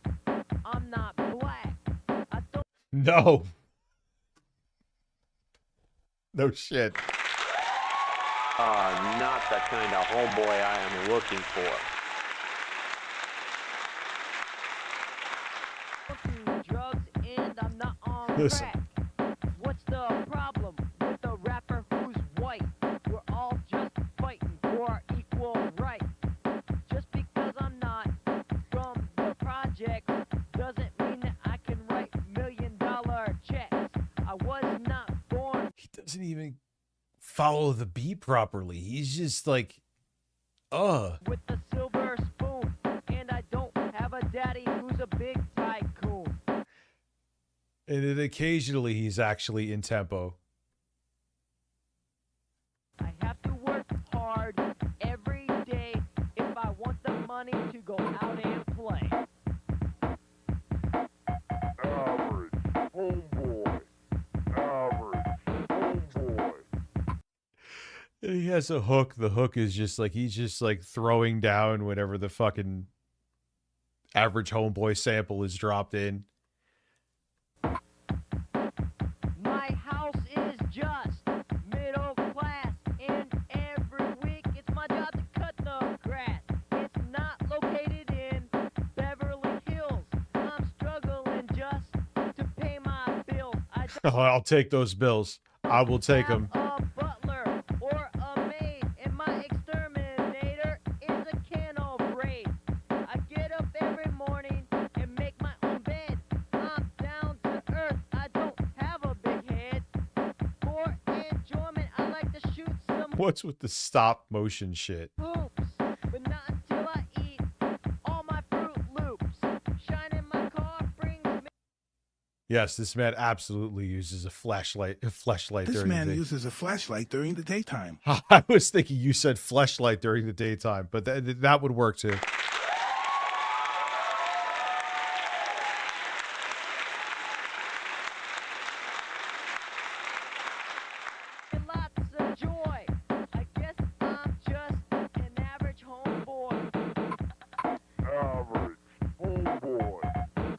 I'm not black. I don't. No. No shit. Not the kind of homeboy I am looking for. Drugs and I'm not on Listen. crack. What's the problem with a rapper who's white? We're all just fighting for our equal rights. Just because I'm not from the project doesn't mean that I can write $1 million checks. I was not born. He doesn't even follow the beat properly. He's just like, with a silver spoon, and I don't have a daddy who's a big tycoon. And then occasionally he's actually in tempo. I have to work hard every day if I want the money to go out and play. Average homeboy. Average homeboy. He has a hook. The hook is just like he's just like throwing down whenever the fucking average homeboy sample is dropped in. My house is just middle class, and every week it's my job to cut the grass. It's not located in Beverly Hills. I'm struggling just to pay my bills. I'll take those bills. I will take them. A butler or a maid, and my exterminator is a can of raid. I get up every morning and make my own bed. I'm down to earth. I don't have a big head. For enjoyment, I like to shoot some What's with the stop motion shit? hoops, but not until I eat all my Fruit Loops. Shining my car brings me. Yes, this man absolutely uses a flashlight. This during man the day. uses a flashlight during the daytime. I was thinking you said flashlight during the daytime, but that would work too. Lots of joy. I guess I'm just an average homeboy. Average homeboy.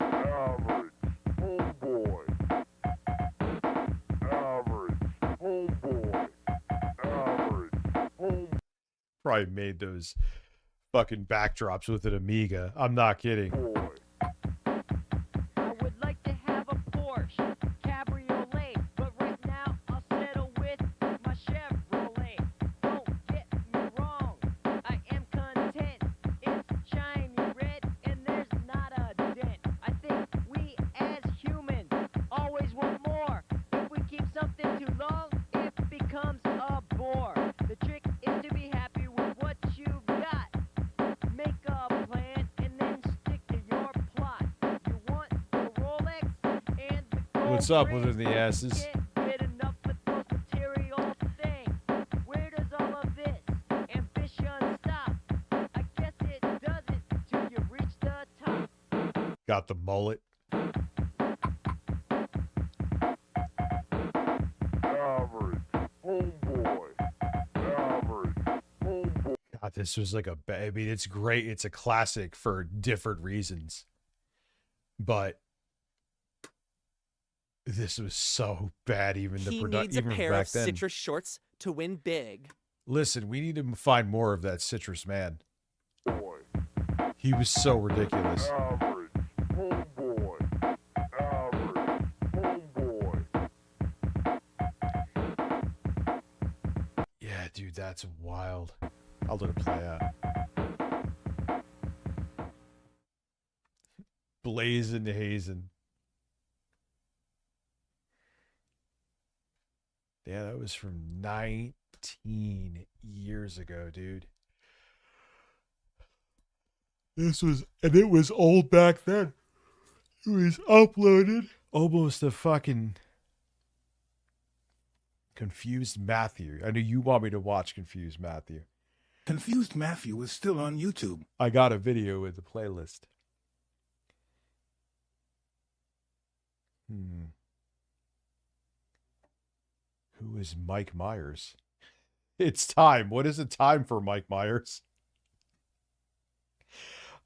Average homeboy. Average homeboy. Average homeboy. Probably made those fucking backdrops with an Amiga. I'm not kidding. I would like to have a Porsche Cabriolet, but right now I'll settle with my Chevrolet. Don't get me wrong, I am content. It's shiny red and there's not a dent. I think we as humans always want more. If we keep something too long, it becomes a bore. The trick is to be happy with what you've got. Make a plan and then stick to your plot. You want the Rolex and the gold What's up ring. within the asses? Get enough of those material things. Where does all of this ambition stop? I guess it doesn't till you reach the top. Got the mullet. Average homeboy. Average homeboy. God, this was like I mean, it's great. It's a classic for different reasons. But this was so bad, even the He production. needs a Even pair back of then. citrus shorts to win big. Listen, we need to find more of that citrus man. He was so ridiculous. Average homeboy. Average homeboy. Yeah, dude, that's wild. I'll let it play out. Blazing hazing. Yeah, that was from 19 years ago, dude. It was old back then. It was uploaded almost a fucking Confused Matthew. I know you want me to watch Confused Matthew. Confused Matthew is still on YouTube. I got a video with the playlist. Who is Mike Myers? It's time. What is it time for, Mike Myers?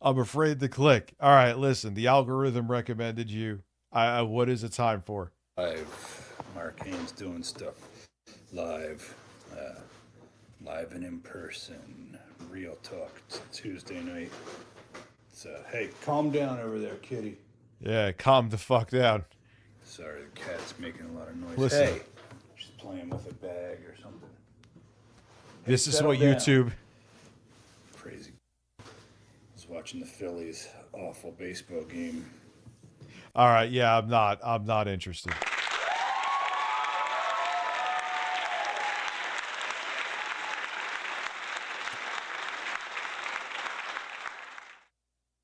I'm afraid to click. All right, listen. The algorithm recommended you. What is it time for? Live. Mark Haynes doing stuff live. Live and in person. Real talk. It's Tuesday night. Hey, calm down over there, kitty. Yeah, calm the fuck down. Sorry, the cat's making a lot of noise. Listen. Hey, she's playing with a bag or something. This is settle what down. YouTube. Crazy. I was watching the Phillies' awful baseball game. All right, yeah, I'm not interested.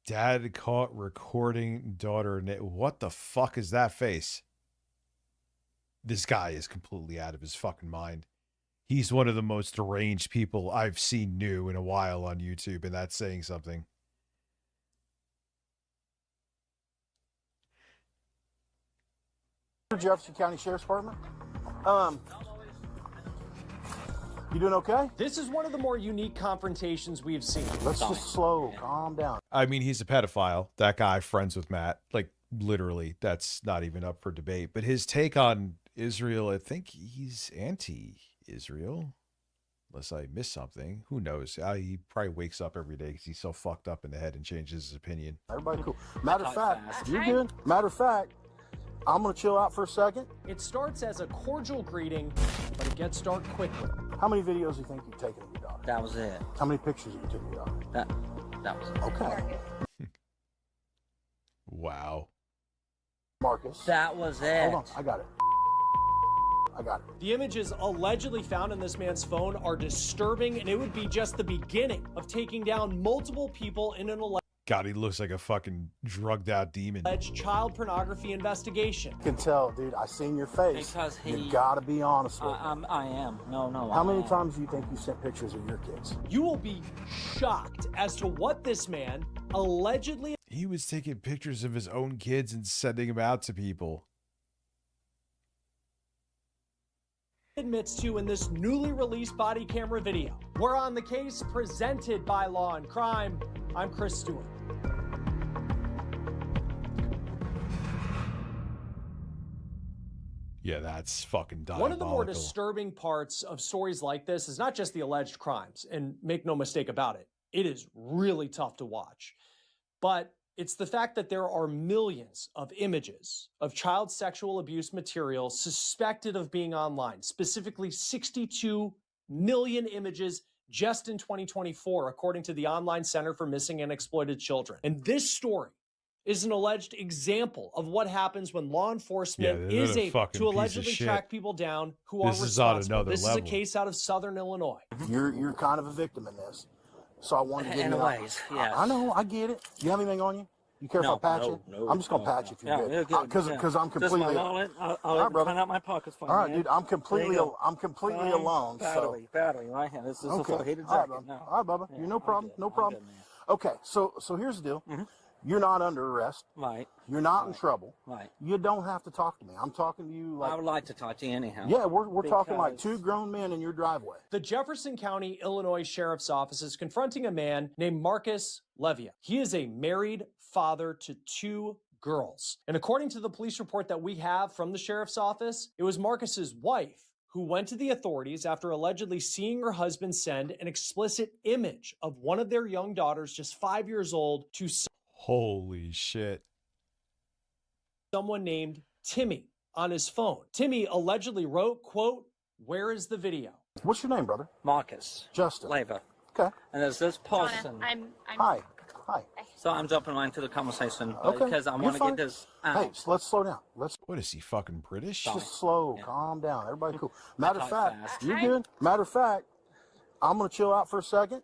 Dad caught recording daughter. What the fuck is that face? This guy is completely out of his fucking mind. He's one of the most deranged people I've seen new in a while on YouTube, and that's saying something. Jefferson County Sheriff's Department. You doing okay? This is one of the more unique confrontations we've seen. Let's just slow, calm down. I mean, he's a pedophile. That guy friends with Matt. Like, literally, that's not even up for debate. But his take on Israel, I think he's anti-Israel. Unless I missed something. Who knows? He probably wakes up every day because he's so fucked up in the head and changes his opinion. Everybody cool. Matter of fact, you good? Matter of fact, I'm going to chill out for a second. It starts as a cordial greeting, but it gets dark quickly. How many videos do you think you've taken of your daughter? That was it. How many pictures have you taken of your daughter? That was it. Okay. Wow. Marcus. That was it. Hold on, I got it. I got it. The images allegedly found in this man's phone are disturbing, and it would be just the beginning of taking down multiple people in an God, he looks like a fucking drugged out demon. alleged child pornography investigation. I can tell, dude. I seen your face. Because You gotta be honest with me. I am. No. How many times do you think you sent pictures of your kids? You will be shocked as to what this man allegedly He was taking pictures of his own kids and sending them out to people. admits to in this newly released body camera video. We're on the case presented by Law and Crime. I'm Chris Stewart. Yeah, that's fucking diabolical. One of the more disturbing parts of stories like this is not just the alleged crimes, and make no mistake about it, it is really tough to watch. But it's the fact that there are millions of images of child sexual abuse material suspected of being online, specifically 62 million images just in 2024, according to the Online Center for Missing and Exploited Children. And this story is an alleged example of what happens when law enforcement is able to allegedly track people down who are responsible. This is a case out of Southern Illinois. You're kind of a victim in this. So I wanted to get I know, I get it. You have anything on you? You care if I patch you? I'm just going to patch you if you're good. Because I'm completely... I'll find out my pockets for you. All right, dude, I'm completely alone. Battery right here. This is a heated jacket. All right, Bubba. You're no problem. No problem. Okay, so here's the deal. You're not under arrest. Right. You're not in trouble. Right. You don't have to talk to me. I'm talking to you like... I would like to talk to you anyhow. Yeah, we're talking like two grown men in your driveway. The Jefferson County, Illinois Sheriff's Office is confronting a man named Marcus Levia. He is a married father to 2 girls. And according to the police report that we have from the Sheriff's Office, it was Marcus's wife who went to the authorities after allegedly seeing her husband send an explicit image of one of their young daughters, just 5 years old, to holy shit, someone named Timmy on his phone. Timmy allegedly wrote, quote, "Where is the video?" What's your name, brother? Marcus. Justin. Leva. Okay. And there's this person. Hi. So I'm jumping right into the conversation Okay. because I want to get this out. Hey, let's slow down. What is he, fucking British? Just slow, calm down. Everybody cool. Matter of fact, you good? Matter of fact, I'm going to chill out for a second.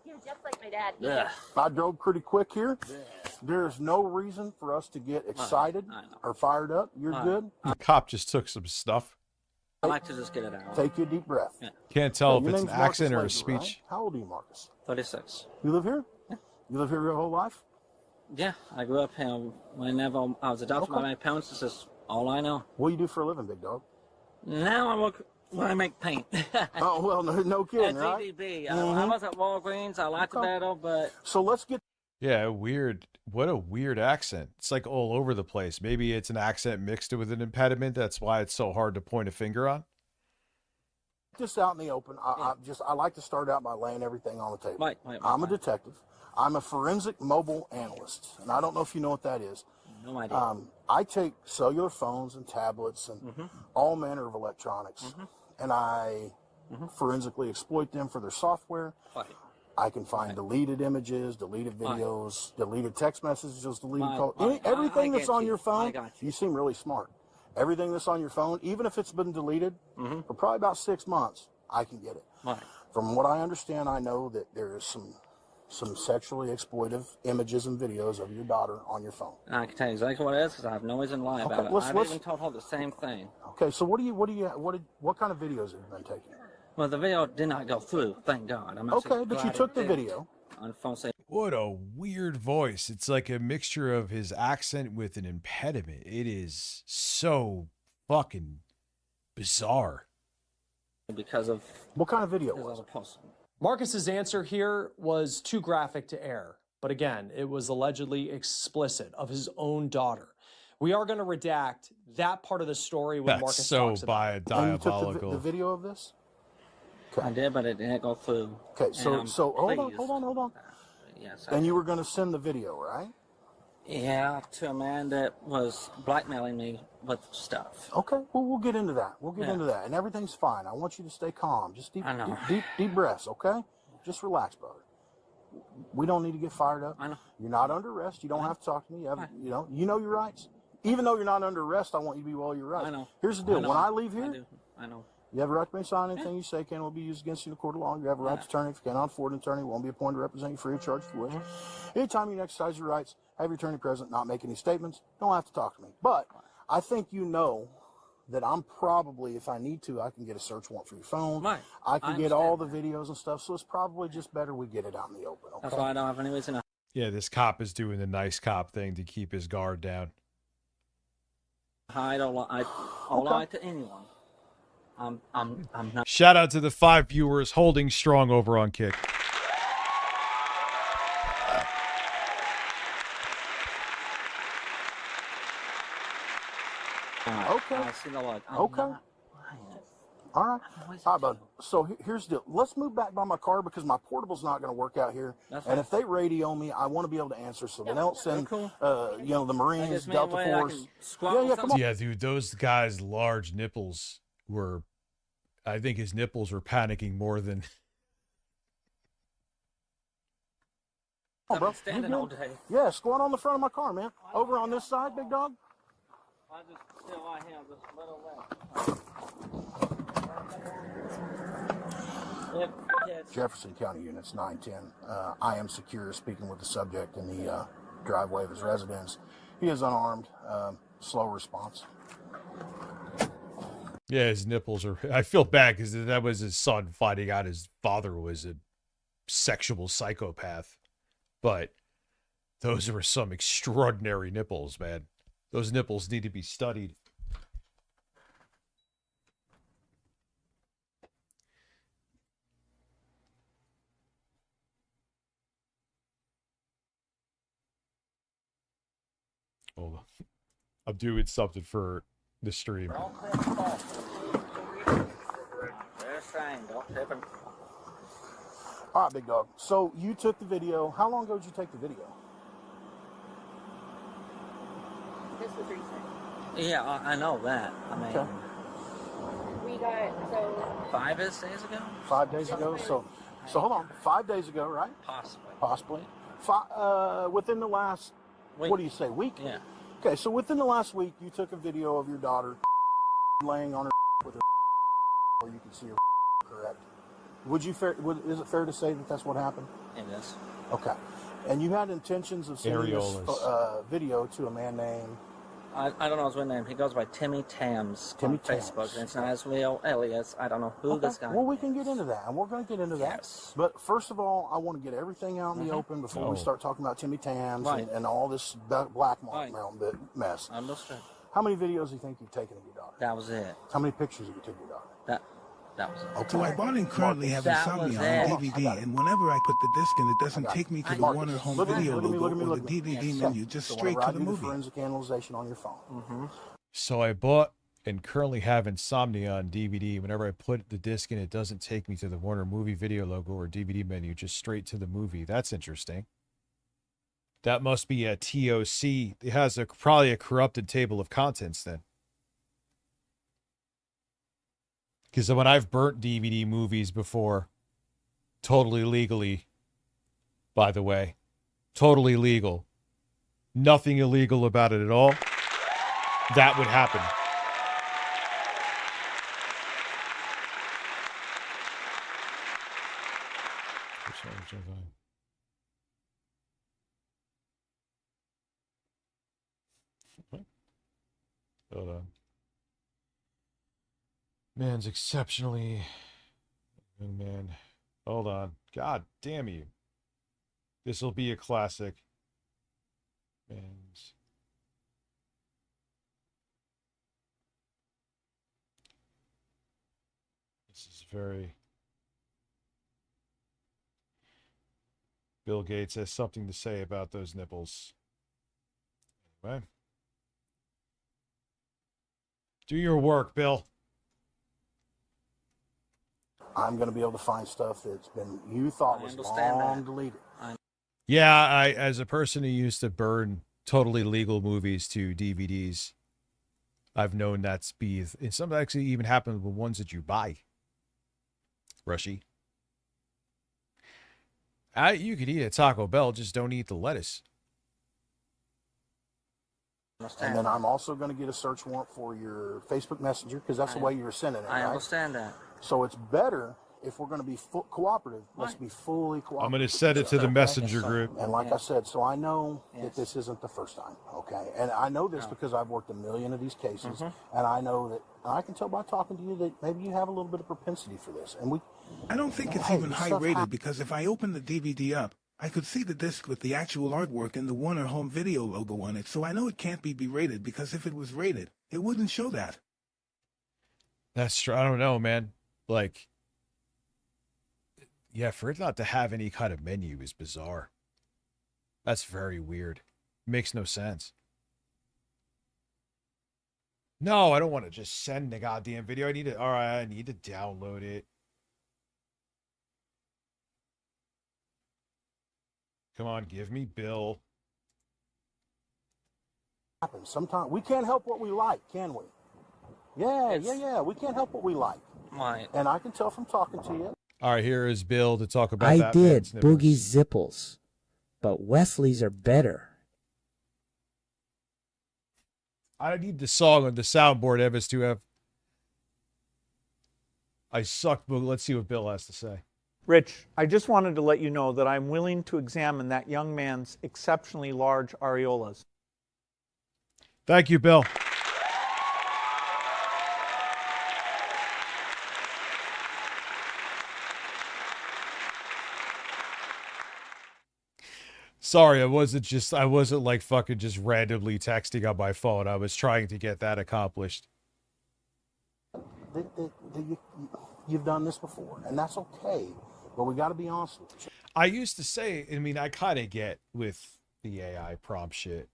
You're just like my dad. Yeah. I drove pretty quick here. There's no reason for us to get excited or fired up. You're good. The cop just took some stuff. I like to just get it out. Take a deep breath. Yeah. Can't tell Your if it's an name's Marcus accent or a Langer, speech. right? How old are you, Marcus? 36. You live here? Yeah. You live here your whole life? Yeah, I grew up here. Whenever I was adopted by my parents, this is all I know. What do you do for a living, big dog? Now I work when I make paint. Oh, well, no kidding, At right? GDB. I was at Walgreens. I like the battle, but... So let's get... Yeah, weird. What a weird accent. It's like all over the place. Maybe it's an accent mixed with an impediment. That's why it's so hard to point a finger on. Just out in the open. I like to start out by laying everything on the table. Right, I'm a detective. I'm a forensic mobile analyst, and I don't know if you know what that is. No idea. I take cellular phones and tablets and all manner of electronics, and I forensically exploit them for their software. Right. I can find deleted images, deleted videos, deleted text messages, deleted calls. Everything that's on your phone, you seem really smart. Everything that's on your phone, even if it's been deleted for probably about 6 months, I can get it. Right. From what I understand, I know that there is some sexually exploitive images and videos of your daughter on your phone. I can tell you exactly what it is because I have no reason to lie about it. I've even told her the same thing. Okay, so what kind of videos have you been taking? Well, the video did not go through, thank God. Okay, but you took the video. On the phone, say, what a weird voice. It's like a mixture of his accent with an impediment. It is so fucking bizarre. Because of what kind of video was it? Marcus's answer here was too graphic to air, but again, it was allegedly explicit of his own daughter. We are going to redact that part of the story when That's Marcus so talks about it. And you took diabolical. the video of this? I did, but it didn't go through. Okay, so And hold on. Yes. And you were going to send the video, right? Yeah, to a man that was blackmailing me with stuff. Okay, well, we'll get into that. We'll get Yeah. into that, and everything's fine. I want you to stay calm. Just I know. deep breaths, okay? Just relax, brother. We don't need to get fired up. I know. You're not under arrest. You don't have to talk to me. You know your rights. Even though you're not under arrest, I want you to be well your rights. I know. Here's the deal. I know. When I leave here, I know. you have a right to remain silent. Anything you say can will be used against you in a court of law. You have a right to attorney. If you cannot afford an attorney, won't be appointed to represent you free of charge if you wish. Anytime you exercise your rights, have your attorney present, not make any statements. Don't have to talk to me. But I think you know that I'm probably, if I need to, I can get a search warrant for your phone. Right. I can get all the videos and stuff. So it's probably just better we get it out in the open. Okay? That's why I don't have any reason to Yeah, this cop is doing the nice cop thing to keep his guard down. hide or lie to anyone. I'm not. Shout out to the 5 viewers holding strong over on Kick. Okay. Okay. All right. All right, bud. So here's the deal. Let's move back by my car because my portable's not going to work out here. That's and fine. if they radio me, I want to be able to answer so they don't send, the Marines, me Delta away, I Force. can squat with Come on. Yeah, dude, those guys' large nipples were, I think his nipples were panicking more than. Come on, bro. Standing You all good? day. Yeah, squat on the front of my car, man. Over on this side, big dog. I just still I have this little way. Jefferson County Units 910. I am secure, speaking with the subject in the driveway of his residence. He is unarmed. Slow response. Yeah, his nipples are. I feel bad because that was his son finding out his father was a sexual psychopath. But those were some extraordinary nipples, man. Those nipples need to be studied. Hold on. I'm doing something for the stream. All right, big dog. So you took the video. How long ago did you take the video? This was recent. Yeah, I know that. I mean, Okay. We got, so 5 days ago? 5 days ago. So hold on. 5 days ago, right? Possibly. Within the last, what do you say, week? Yeah. Okay, so within the last week, you took a video of your daughter laying on her with her where you can see her, correct? Is it fair to say that that's what happened? It is. Okay. And you had intentions of sending this Areolas. video to a man named... I don't know his real name. He goes by Timmy Tams on Facebook. And it's not his real alias. I don't know who this guy is. Well, we can get into that, and we're going to get into that. But first of all, I want to get everything out in the open before we start talking about Timmy Tams and all this black mark mess. Understood. How many videos do you think you've taken of your daughter? That was it. How many pictures have you taken of your daughter? That was it. Okay. So I bought and currently have That Insomnia was on it. DVD, and whenever I put the disc in, it doesn't take me to the Warner Home Video logo or the DVD menu, just straight to the movie. Forensic analyzation on your phone. So I bought and currently have Insomnia on DVD. Whenever I put the disc in, it doesn't take me to the Warner Movie Video logo or DVD menu, just straight to the movie. That's interesting. That must be a TOC. It has probably a corrupted table of contents then. Because when I've burnt DVD movies before, totally legally, by the way, totally legal, nothing illegal about it at all, that would happen. Hold on. Man's exceptionally... Man, hold on. God damn you. This will be a classic. Man's... This is very... Bill Gates has something to say about those nipples. Anyway. Do your work, Bill. I'm going to be able to find stuff that's been, you thought was long deleted. Yeah, I, as a person who used to burn totally legal movies to DVDs, I've known that's be, and some actually even happen with ones that you buy. Rushy. You could eat at Taco Bell, just don't eat the lettuce. And then I'm also going to get a search warrant for your Facebook Messenger, because that's the way you were sending it, I right? understand that. So it's better, if we're going to be cooperative, let's be fully cooperative. I'm going to send it to the messenger group. And like I said, so I know that this isn't the first time, okay? And I know this because I've worked a million of these cases, and I know that, I can tell by talking to you that maybe you have a little bit of propensity for this. And I don't think it's even high rated, because if I open the DVD up, I could see the disc with the actual artwork and the Warner Home Video logo on it, so I know it can't be B-rated, because if it was rated, it wouldn't show that. That's true. I don't know, man. Like, yeah, for it not to have any kind of menu is bizarre. That's very weird. Makes no sense. No, I don't want to just send the goddamn video. I need to, all right, I need to download it. Come on, give me Bill. Sometimes we can't help what we like, can we? Yeah. We can't help what we like. Right. And I can tell from talking to you. All right, here is Bill to talk about I that. did man's nipples. Boogie Zipples, but Wesley's are better. I need the song on the soundboard, Evans, to have. I suck, but let's see what Bill has to say. Rich, I just wanted to let you know that I'm willing to examine that young man's exceptionally large areolas. Thank you, Bill. Sorry, I wasn't like fucking just randomly texting on my phone. I was trying to get that accomplished. You've done this before, and that's okay. But we got to be honest with you. I used to say, I mean, I kind of get with the AI prompt shit.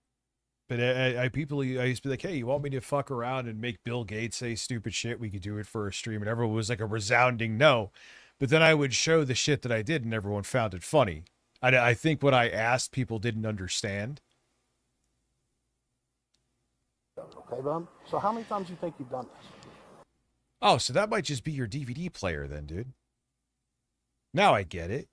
But I used to be like, hey, you want me to fuck around and make Bill Gates say stupid shit? We could do it for a stream. And everyone was like a resounding no. But then I would show the shit that I did and everyone found it funny. I think what I asked, people didn't understand. Okay, bud? So how many times do you think you've done this? Oh, so that might just be your DVD player then, dude. Now I get it.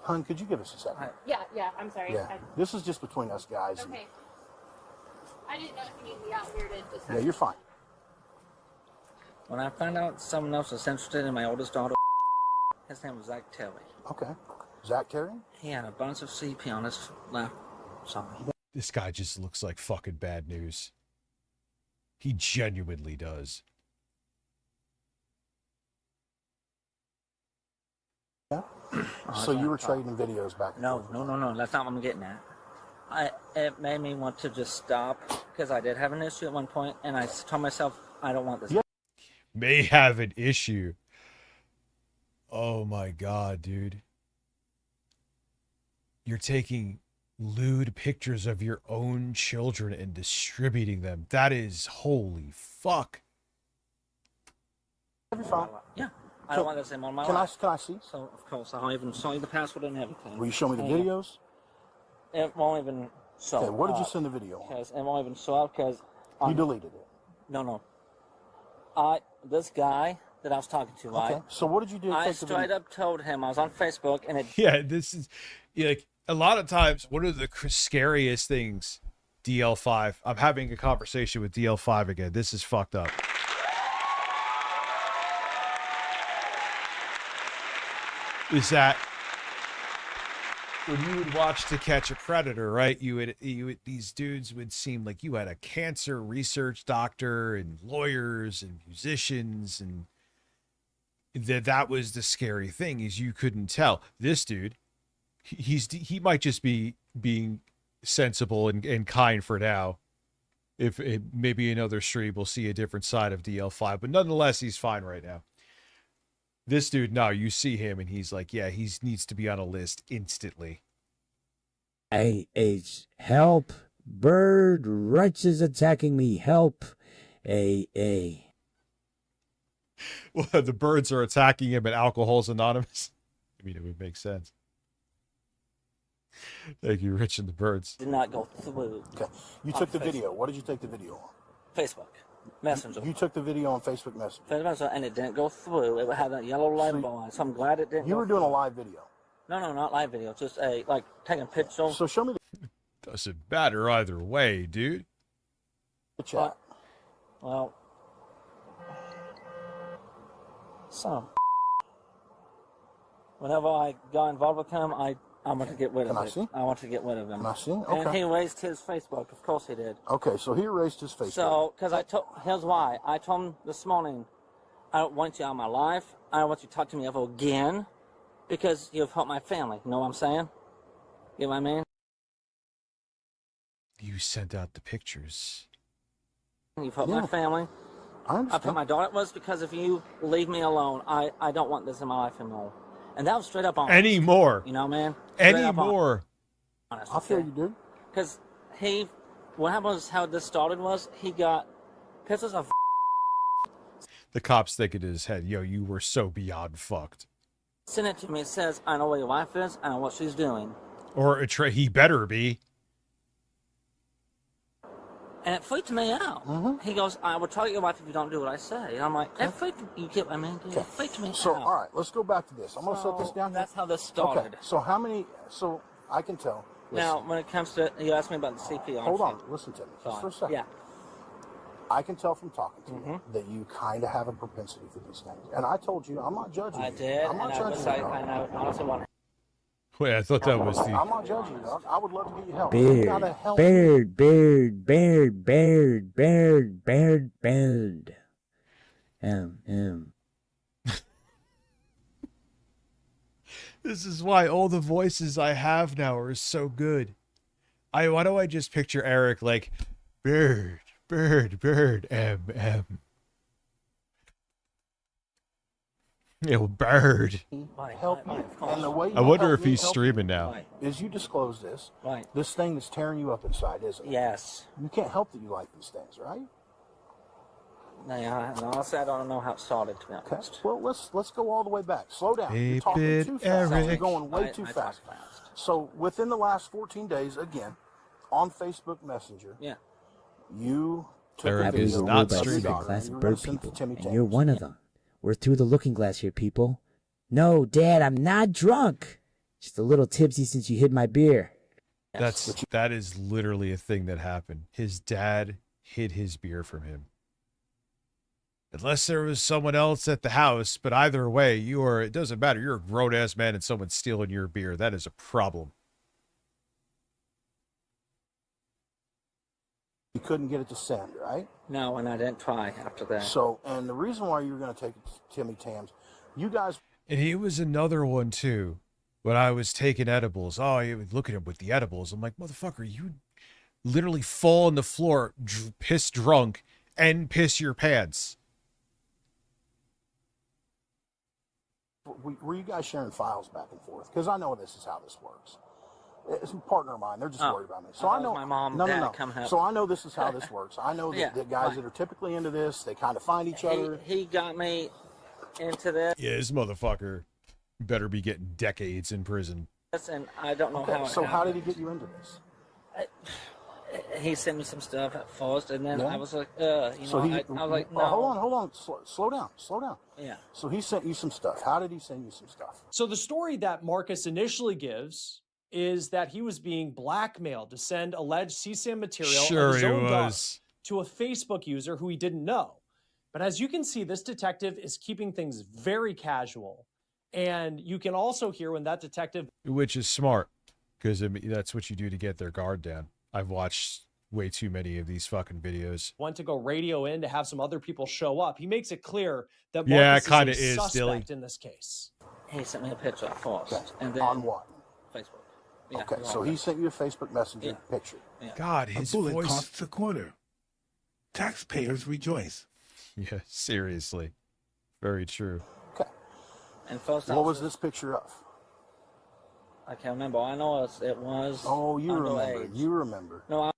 Hun, could you give us a second? Yeah, I'm sorry. Yeah. This is just between us guys. Okay. I didn't know if you needed me out here to just... Yeah, you're fine. When I found out someone else was interested in my oldest daughter, his name was Zach Terry. Okay. Zach Terry? He had a bunch of CP on his left side. This guy just looks like fucking bad news. He genuinely does. Yeah. So you were trading videos back and forth? No. That's not what I'm getting at. It made me want to just stop because I did have an issue at one point, and I told myself I don't want this. May have an issue. Oh my god, dude. You're taking lewd pictures of your own children and distributing them. That is holy fuck. Yeah. I don't want this in on my life. Can I see? So, of course, I'll even show you the password and everything. Will you show me the videos? It won't even show. Okay, where did you send the video on? Because it won't even show up because... You deleted it? No. This guy that I was talking to, Okay, right? so what did you do to I take the video? straight up told him I was on Facebook and it... Yeah, this is... like a lot of times, one of the scariest things, DL5... I'm having a conversation with DL5 again. This is fucked up. Is that when you would watch To Catch a Predator, right? These dudes would seem like you had a cancer research doctor and lawyers and musicians, and that was the scary thing, is you couldn't tell. This dude, he might just be being sensible and kind for now. If maybe another stream we'll see a different side of DL5, but nonetheless, he's fine right now. This dude, no, you see him and he's like, yeah, he needs to be on a list instantly. Help! Bird Wretch is attacking me. Help! Well, the birds are attacking him and Alcohol's Anonymous. I mean, it would make sense. Thank you, Rich and the birds. Did not go through. Okay. You took the video. What did you take the video on? Facebook. Messenger. You took the video on Facebook Messenger. Facebook Messenger, and it didn't go through. It had a yellow label on it, so I'm glad it didn't. You were doing a live video. No, not live video. Just like taking pictures. So show me the Doesn't matter either way, dude. chat. Well, so whenever I got involved with him, I want to get rid of it. I want to get rid of him. Can I see? Okay. And he raised his Facebook. Of course he did. Okay, so he erased his Facebook. So, because here's why. I told him this morning, I don't want you on my life. I don't want you to talk to me ever again because you've hurt my family. You know what I'm saying? You know what I mean? You sent out the pictures. You've hurt my family. I put my daughter. It was because if you leave me alone, I don't want this in my life anymore. And that was straight up honest. Anymore. You know, man? Anymore. Honest, I feel you, dude. Because what happened was how this started was he got pictures of The cop's thinking in his head, yo, you were so beyond fucked. sent it to me. It says, I know where your wife is. I know what she's doing. Or he better be. And it freaked me out. He goes, I will tell your wife if you don't do what I say. And I'm like, that freaked you get what I mean? It freaked me So, out. all right, let's go back to this. I'm going to set this down. That's how this started. Okay, so so I can tell. Now, when it comes to, you asked me about the CPR. Hold on, listen to me just for a second. Yeah. I can tell from talking to you that you kind of have a propensity for these things. And I told you, I'm not judging you. I did, I'm not and judging you. I know, honestly want Wait, I thought that was the... I'm not judging you, dog. I would love to get you help. You gotta help me. Bird. This is why all the voices I have now are so good. Why do I just picture Eric like, bird, M. Yo, bird. Help me. And the way I wonder if he's streaming now. Is you disclose this. Right. This thing that's tearing you up inside, isn't it? Yes. You can't help that you like these things, right? Yeah, honestly, I don't know how it started, to be honest. Well, let's go all the way back. Slow down. You're Beep talking it, too fast. Eric. You're going way too I fast. talk fast. So within the last 14 days, again, on Facebook Messenger, you took Eric a video is not of your streaming. daughter, Class and of you were bird gonna send it to people, Timmy and Tam. you're one of them. We're through the looking glass here, people. No, Dad, I'm not drunk. Just a little tipsy since you hid my beer. That is literally a thing that happened. His dad hid his beer from him. Unless there was someone else at the house, but either way, it doesn't matter. You're a grown-ass man and someone's stealing your beer. That is a problem. You couldn't get it to send, right? No, and I didn't try after that. So, and the reason why you were going to take it to Timmy Tam's, you guys... And he was another one, too. When I was taking edibles. Oh, you would look at him with the edibles. I'm like, motherfucker, you literally fall on the floor, piss drunk, and piss your pants. Were you guys sharing files back and forth? Because I know this is how this works. It's a partner of mine. They're just worried about me. So I know my mom, Dad come help. So I know this is how this works. I know that, that guys that are typically into this, they kind of find each other. He got me into this. Yeah, this motherfucker better be getting decades in prison. And I don't know how. So how did he get you into this? He sent me some stuff at first, and then I was like, I was like, no. Hold on, slow down. Yeah. So he sent you some stuff. How did he send you some stuff? So the story that Marcus initially gives is that he was being blackmailed to send alleged CSAM material of his own daughter to a Facebook user who he didn't know. But as you can see, this detective is keeping things very casual. And you can also hear when that detective... Which is smart, because that's what you do to get their guard down. I've watched way too many of these fucking videos. Went to go radio in to have some other people show up. He makes it clear that Marcus Marcus is a suspect Dilly. In this case. He sent me a picture at first. Okay. And then on what? Facebook. Yeah, okay, so he sent you a Facebook Messenger picture. Yeah. God, A his bullet voice... costs $0.25. taxpayers rejoice. Yeah, seriously. Very true. And first What was this picture of? I can't remember. I know it was. Oh, you underage. remember. You remember. No,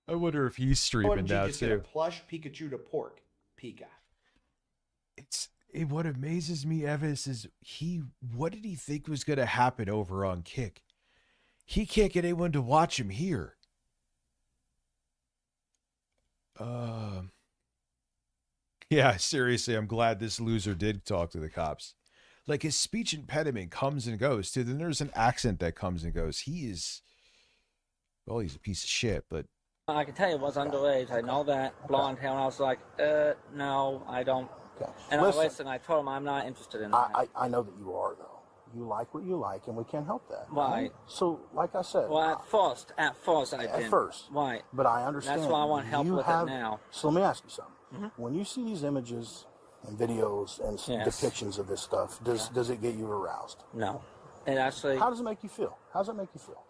I wonder if he's streaming now just get a too. plush Pikachu to pork. Pika. What amazes me, Evis, is what did he think was going to happen over on Kick? He can't get anyone to watch him here. Yeah, seriously, I'm glad this loser did talk to the cops. Like, his speech impediment comes and goes, too. Then there's an accent that comes and goes. He's a piece of shit, but... I can tell you it was underage. I know that. Blonde hair. And I was like, no, I don't. And Listen, I told him I'm not interested in that. I know that you are, though. You like what you like, and we can't help that. Right. So, like I said... Well, at first I did. At first. Right. But I understand. That's why I want help with it now. So let me ask you something. When you see these images and videos and depictions of this stuff, does it get you aroused? No. It actually... How does it make you feel? How does it make you feel?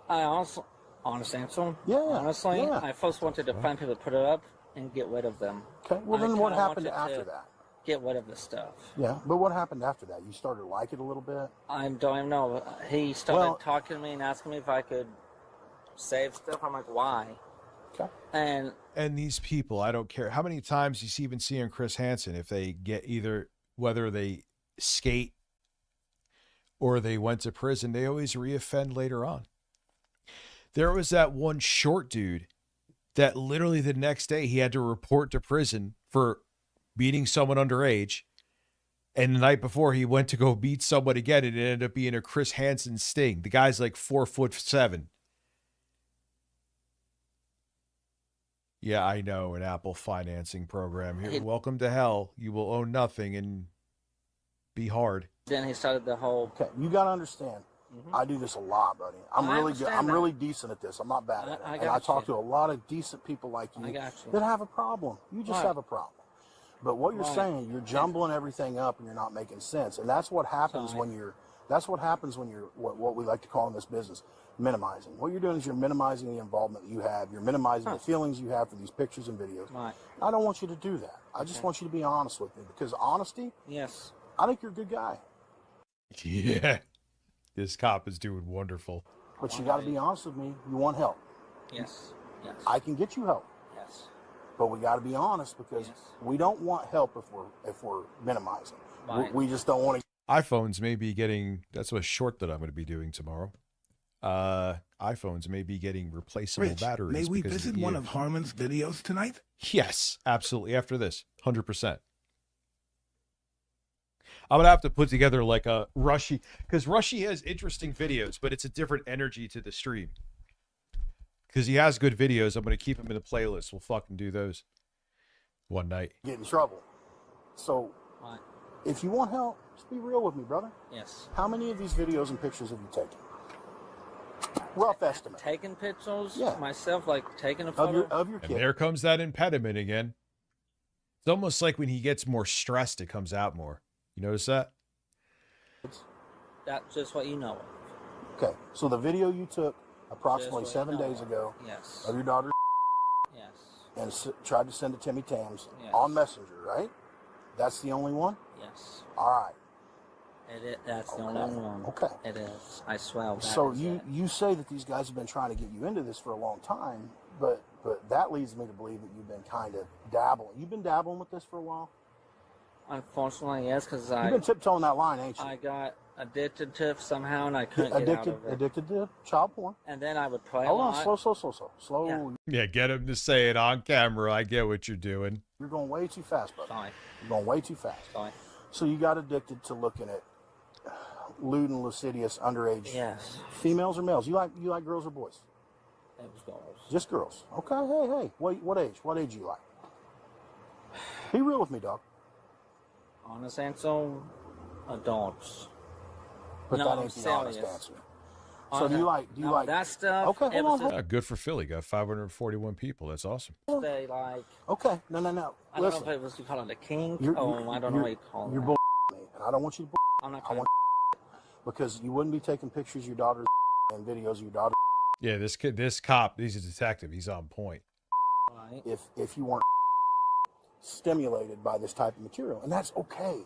I honest answer. Yeah. Honestly, yeah. I first wanted to find people to put it up and get rid of them. Okay. Well, then what happened after that? Get rid of the stuff. Yeah, but what happened after that? You started to like it a little bit? I don't even know. He started talking to me and asking me if I could save stuff. I'm like, why? Okay. And these people, I don't care how many times you even see on Chris Hansen, if they get whether they skate or they went to prison, they always reoffend later on. There was that one short dude that literally the next day he had to report to prison for beating someone underage. And the night before he went to go beat someone again, and it ended up being a Chris Hansen sting. The guy's like 4'7". Yeah, I know, an Apple financing program here. Welcome to hell. You will own nothing and be hard. Then he started the whole... Okay, you got to understand. I do this a lot, buddy. I'm really good. I'm really decent at this. I'm not bad at it. And I talk to a lot of decent people like you that have a problem. You just have a problem. But what you're saying, you're jumbling everything up and you're not making sense. And that's what happens when you're what we like to call in this business, minimizing. What you're doing is you're minimizing the involvement that you have. You're minimizing the feelings you have for these pictures and videos. I don't want you to do that. I just want you to be honest with me, because honesty, I think you're a good guy. Yeah. This cop is doing wonderful. But you got to be honest with me. You want help. Yes. I can get you help. Yes. But we got to be honest, because we don't want help if we're minimizing. We just don't want to. iPhones may be getting, that's a short that I'm going to be doing tomorrow. iPhones may be getting replaceable Rich, batteries. may we visit one of Harmon's videos tonight? Yes, absolutely. After this, 100%. I'm going to have to put together like a Rushy, because Rushy has interesting videos, but it's a different energy to the stream. Because he has good videos. I'm going to keep him in the playlist. We'll fucking do those one night. Get in trouble. So, if you want help, just be real with me, brother. Yes. How many of these videos and pictures have you taken? Rough estimate. Taking pictures? Yeah. Myself, like taking a photo? Of your kid. And there comes that impediment again. It's almost like when he gets more stressed, it comes out more. You notice that? That's just what you know of. Okay, so the video you took approximately 7 days ago of your daughter and tried to send to Timmy Tams on Messenger, right? That's the only one? Yes. All right. That's the only one. Okay. It is. I swear. So you say that these guys have been trying to get you into this for a long time, but that leads me to believe that you've been kind of dabbling. You've been dabbling with this for a while? Unfortunately, yes, because You've been tiptoeing that line, ain't you? I got addicted to it somehow, and I couldn't get out of it. Addicted to child porn. And then I would play Hold a on, lot. slow. Yeah, get him to say it on camera. I get what you're doing. You're going way too fast, brother. Sorry. You're going way too fast. Sorry. So you got addicted to looking at lewd and lascivious underage females or males? You like girls or boys? It was girls. Just girls. Okay, hey. What age? What age you like? Be real with me, dog. Honest answer, adults. But no, that ain't the honest serious. answer. So do you like that stuff? Okay, hold on. Good for Philly. Got 541 people. That's awesome. They like. Okay, no. I don't know if it was you call it a kink. I don't know what you call it. You're bull me, and I don't want you to bull. I'm not. I want because you wouldn't be taking pictures of your daughter and videos of your daughter. Yeah, this cop, he's a detective. He's on point. If you weren't stimulated by this type of material, and that's okay.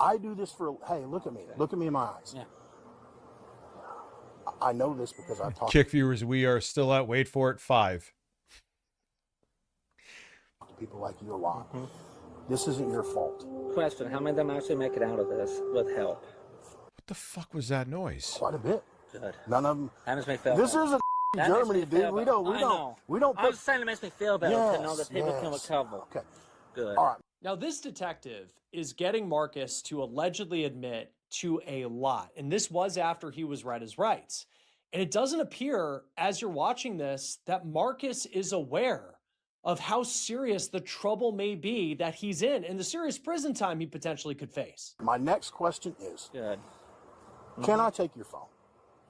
I do this for, hey, look at me in my eyes. Yeah. I know this because I've talked Kick viewers, we are still at, wait for it, 5. to people like you a lot. This isn't your fault. Question, how many of them actually make it out of this with help? What the fuck was that noise? Quite a bit. Good. None of them. That makes me feel This better. isn't That Germany, makes me feel dude. better. We don't I put. was saying it makes me feel better to know that people can Yes. recover. Okay. Good. All right. Now, this detective is getting Marcus to allegedly admit to a lot. And this was after he was read his rights. And it doesn't appear, as you're watching this, that Marcus is aware of how serious the trouble may be that he's in and the serious prison time he potentially could face. My next question is, Good. Can I take your phone?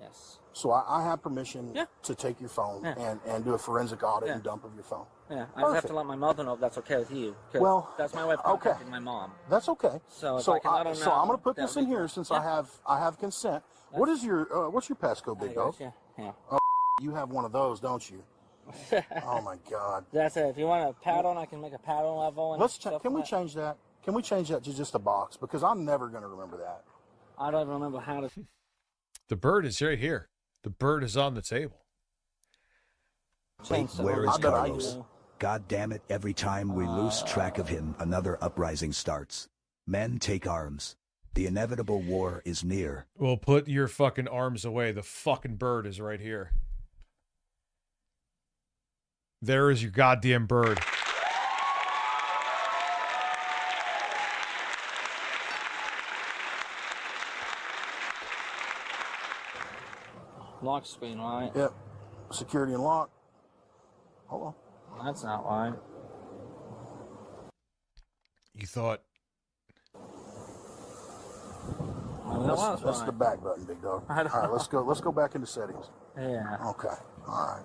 Yes. So I have permission to take your phone and do a forensic audit and dump of your phone. Yeah, I just have to let my mother know if that's okay with you. 'Cause Well, that's my way of contacting my mom. That's okay. So if I can let her so know, I'm going to put that this would in be here great. since I have consent. What is your what's your passcode, big dog? Yeah. Oh, you have one of those, don't you? Oh my God. That's it. If you want a pattern, I can make a pattern level. And Can we change that? Can we change that to just a box? Because I'm never going to remember that. I don't remember how to. The bird is right here. The bird is on the table. Wait, where is Carlos? God damn it, every time we lose track of him, another uprising starts. Men take arms. The inevitable war is near. Well, put your fucking arms away. The fucking bird is right here. There is your goddamn bird. Lock screen, right? Yep. Security and lock. Hold on. That's not right. You thought... That's the back button, big dog. All right, let's go back into settings. Yeah. Okay. All right.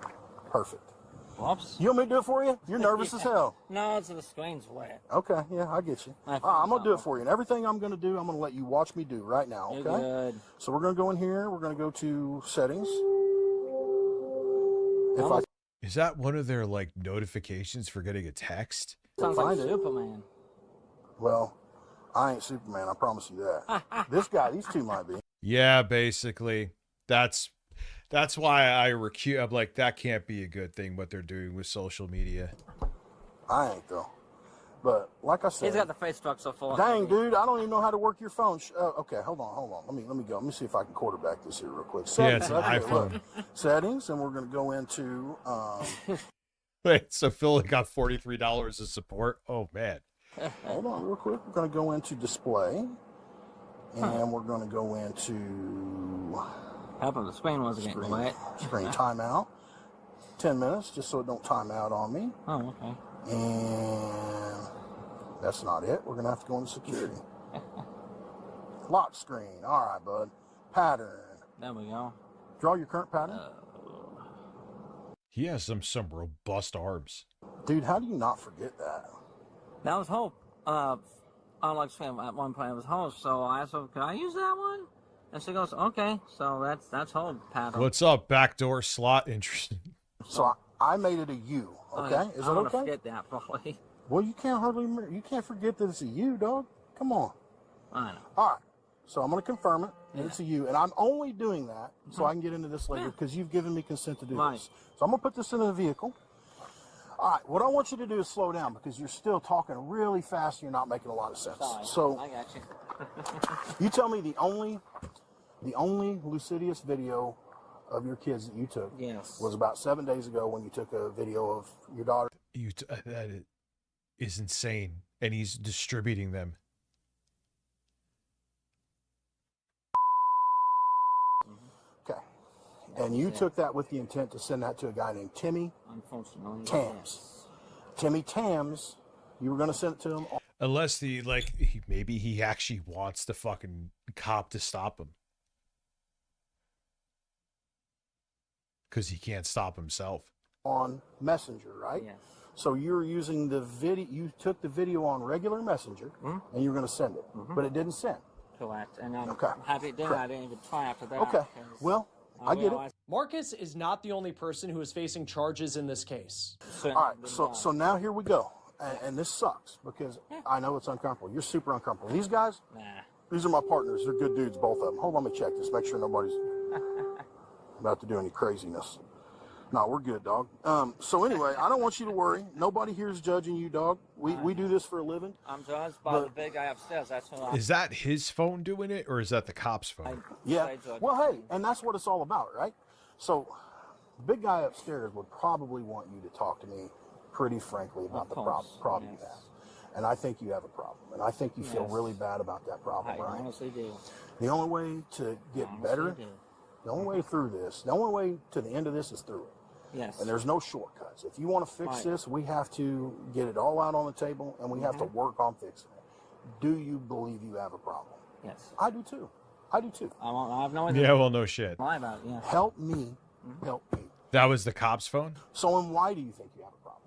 Perfect. Whoops. You want me to do it for you? You're nervous as hell. No, it's the screen's wet. Okay, yeah, I get you. I'm going to do it for you. And everything I'm going to do, I'm going to let you watch me do right now, okay? You're good. So we're going to go in here. We're going to go to settings. Is that one of their, like, notifications for getting a text? Sounds like Superman. Well, I ain't Superman, I promise you that. These two might be. Yeah, basically. That's why I'm like, that can't be a good thing, what they're doing with social media. I ain't, though. But, like I said... He's got the face struck so full. Dang, dude, I don't even know how to work your phone. Okay, hold on. Let me go. Let me see if I can quarterback this here real quick. Settings, Yeah, it's an iPhone. Look. Settings, and we're going to go into... Wait, so Phil got $43 of support? Oh, man. Hold on real quick. We're going to go into display. And we're going to go into... How about the screen wasn't getting wet? Screen timeout. 10 minutes, just so it don't time out on me. Oh, okay. And that's not it. We're going to have to go into security. Lock screen. All right, bud. Pattern. There we go. Draw your current pattern. He has some robust arms. Dude, how do you not forget that? That was Hope. I like saying at one point it was Hope, so I asked her, can I use that one? And she goes, okay, so that's Hope pattern. What's up, backdoor slot? Interesting. So I made it a U, okay? Oh, Is I it don't okay? forget that, probably. Well, you can't forget that it's a U, dog. Come on. I know. All right. So I'm going to confirm it. And it's a U. And I'm only doing that so I can get into this later because you've given me consent to do this. So I'm going to put this into the vehicle. All right. What I want you to do is slow down because you're still talking really fast and you're not making a lot of sense. Sorry. So I got you. you tell me the only Lucidius video of your kids that you took was about 7 days ago when you took a video of your daughter. That is insane. And he's distributing them. Okay. And you took that with the intent to send that to a guy named Timmy Unfortunately, Tams. yes. Timmy Tams, you were going to send it to him? Unless maybe he actually wants the fucking cop to stop him. Because he can't stop himself. On Messenger, right? Yes. So you were using the video, you took the video on regular Messenger, and you were going to send it, but it didn't send. Correct. And I'm Okay. happy to do it. I didn't even try after that. Okay. Well, I get it. realized Marcus is not the only person who is facing charges in this case. All right, so now here we go. And this sucks because I know it's uncomfortable. You're super uncomfortable. These guys, these are my partners. They're good dudes, both of them. Hold on, let me check this. Make sure nobody's about to do any craziness. No, we're good, dog. So anyway, I don't want you to worry. Nobody here is judging you, dog. We do this for a living. I'm judged by the big guy upstairs. That's what I'm... Is that his phone doing it, or is that the cop's phone? Yeah. Well, hey, and that's what it's all about, right? So the big guy upstairs would probably want you to talk to me pretty frankly about the problem you have. And I think you have a problem. And I think you feel really bad about that problem, right? I honestly do. The only way to get better, the only way through this, the only way to the end of this is through it. Yes. And there's no shortcuts. If you want to fix this, we have to get it all out on the table, and we have to work on fixing it. Do you believe you have a problem? Yes. I do too. I do too. I have no idea. Yeah, well, no shit. Lie about it, yeah. Help me. Help me. That was the cop's phone? So, and why do you think you have a problem?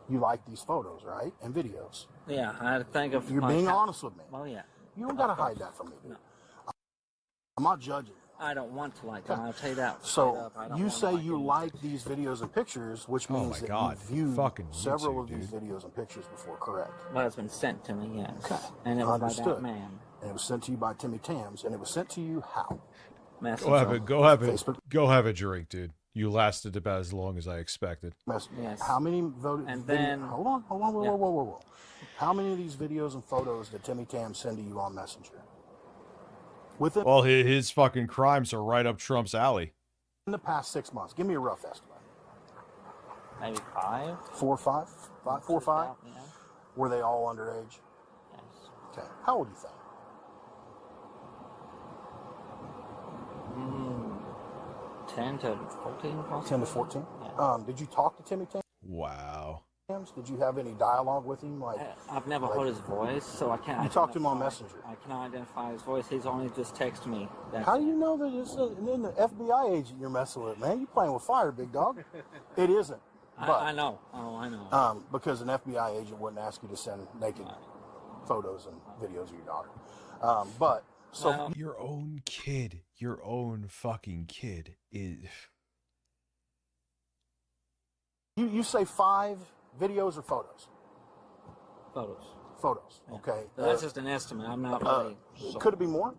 You like these photos, right? And videos. Yeah, I had to think of... You're being honest with me. Well, yeah. You don't got to hide that from me, dude. No. I'm not judging. I don't want to like them. I'll tell you that. So you say you like these videos and pictures, which means that you've viewed several of these videos and pictures before, correct? Well, it's been sent to me, yes. Okay. And it was Understood. by that man. And it was sent to you by Timmy Tams, and it was sent to you how? Go have a drink, dude. You lasted about as long as I expected. Yes. How many voted? And then hold on, whoa. How many of these videos and photos did Timmy Tams send to you on Messenger? Well, his fucking crimes are right up Trump's alley. In the past 6 months, give me a rough estimate. Maybe 5. 4 or 5? 4 or 5? Yeah. Were they all underage? Yes. Okay. How old do you think? 10 to 14, possibly. 10 to 14? Yeah. Did you talk to Timmy Tams? Wow. Did you have any dialogue with him? I've never heard his voice, so I can't. You talked to him on Messenger. I cannot identify his voice. He's only just texted me. How do you know that it's an FBI agent you're messing with, man? You're playing with fire, big dog. It isn't. But, I know. Oh, I know. Because an FBI agent wouldn't ask you to send naked photos and videos of your daughter. Your own kid, your own fucking kid is. You say 5 videos or photos? Photos. Yeah. Okay. That's just an estimate. I'm not really sure. Could it be more?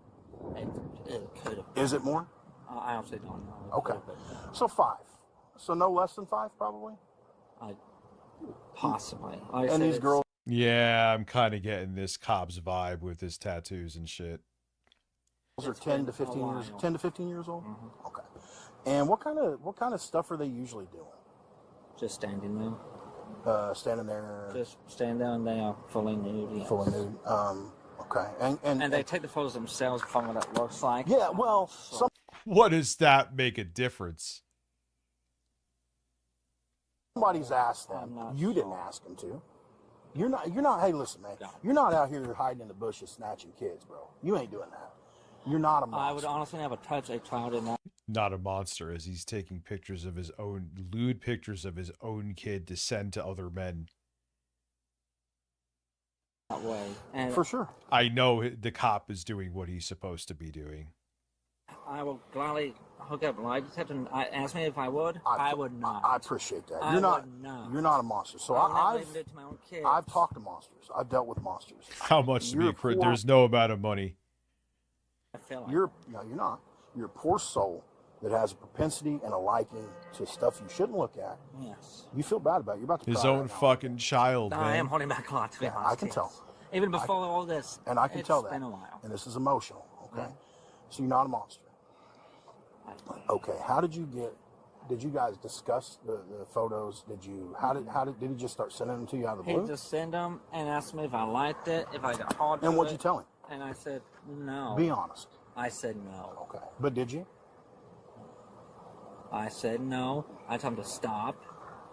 It could have. Is it more? I honestly don't know. Okay. So 5. So no less than 5, probably? Possibly. And these girls. Yeah, I'm kind of getting this cop's vibe with his tattoos and shit. Are 10 to 15 years. 10 to 15 years old. Mm-hmm. Okay. And what kind of stuff are they usually doing? Just standing there. Standing there. Just stand down there, fully nude. Yes. Fully nude. Okay. And they take the photos themselves from what it looks like. Yeah. Well, what does that make a difference? Somebody's asked them. You didn't ask them to. You're not. Hey, listen, man. No. You're not out here hiding in the bushes snatching kids, bro. You ain't doing that. You're not a monster. I would honestly never touch a child in that. Not a monster, as he's taking pictures of his own, lewd pictures of his own kid to send to other men. That way. And for sure. I know the cop is doing what he's supposed to be doing. I will gladly hook up. I just have to ask me if I would. I would not. I appreciate that. You're not a monster. So I've talked to monsters. I've dealt with monsters. How much to be? There's no amount of money. I feel like you're not. You're a poor soul that has a propensity and a liking to stuff you shouldn't look at. Yes. You feel bad about it. You're about to his cry own right now. fucking child. No, man. I am holding back a lot, to be honest. I can tell. Even before all this. And I can tell that. It's been a while. And this is emotional. Okay. So you're not a monster. Okay. How did you get? Did you guys discuss the photos? Did he just start sending them to you out of the blue? He just sent them and asked me if I liked it, if I got hard. And what'd you tell him? And I said no. Be honest. I said no. Okay. But did you? I said no. I told him to stop.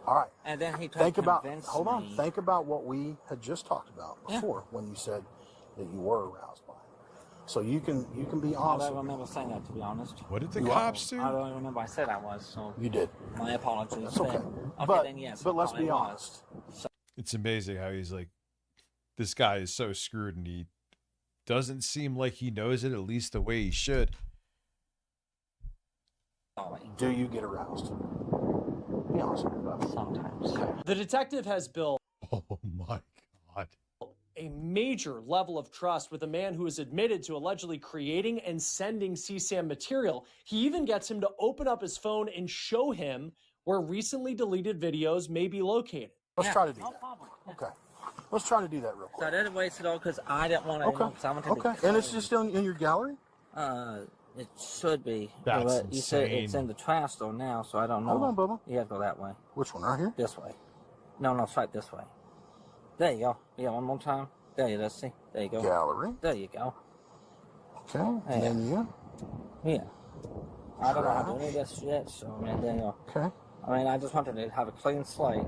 All right. And then he tried to convince me. Hold on. Think about what we had just talked about before when you said that you were aroused by it. So you can be honest. I don't remember saying that, to be honest. What did the cops do? I don't remember I said I was. So you did. My apologies. That's okay. Then yes. But let's be honest. It's amazing how he's like, this guy is so screwed and he doesn't seem like he knows it, at least the way he should. Do you get aroused? Be honest with me about it. Sometimes. Okay. The detective has built Oh my God. a major level of trust with a man who is admitted to allegedly creating and sending CSAM material. He even gets him to open up his phone and show him where recently deleted videos may be located. Let's try to do that. Problem. Okay. Let's try to do that real So I quick. didn't waste it all because I didn't want to. Okay. I want to be Okay. And it's just in your gallery? It should be. That's But you said it's insane. in the trash though now, so I don't know. Hold on, Bubba. You have to go that way. Which one? Right here? This way. No, swipe this way. There you go. Yeah, one more time. There you go. See? There you go. Gallery. There you go. Okay. And then you. Yeah. I don't know how to do any of this yet, so I mean, there you go. Okay. I mean, I just wanted to have a clean slate.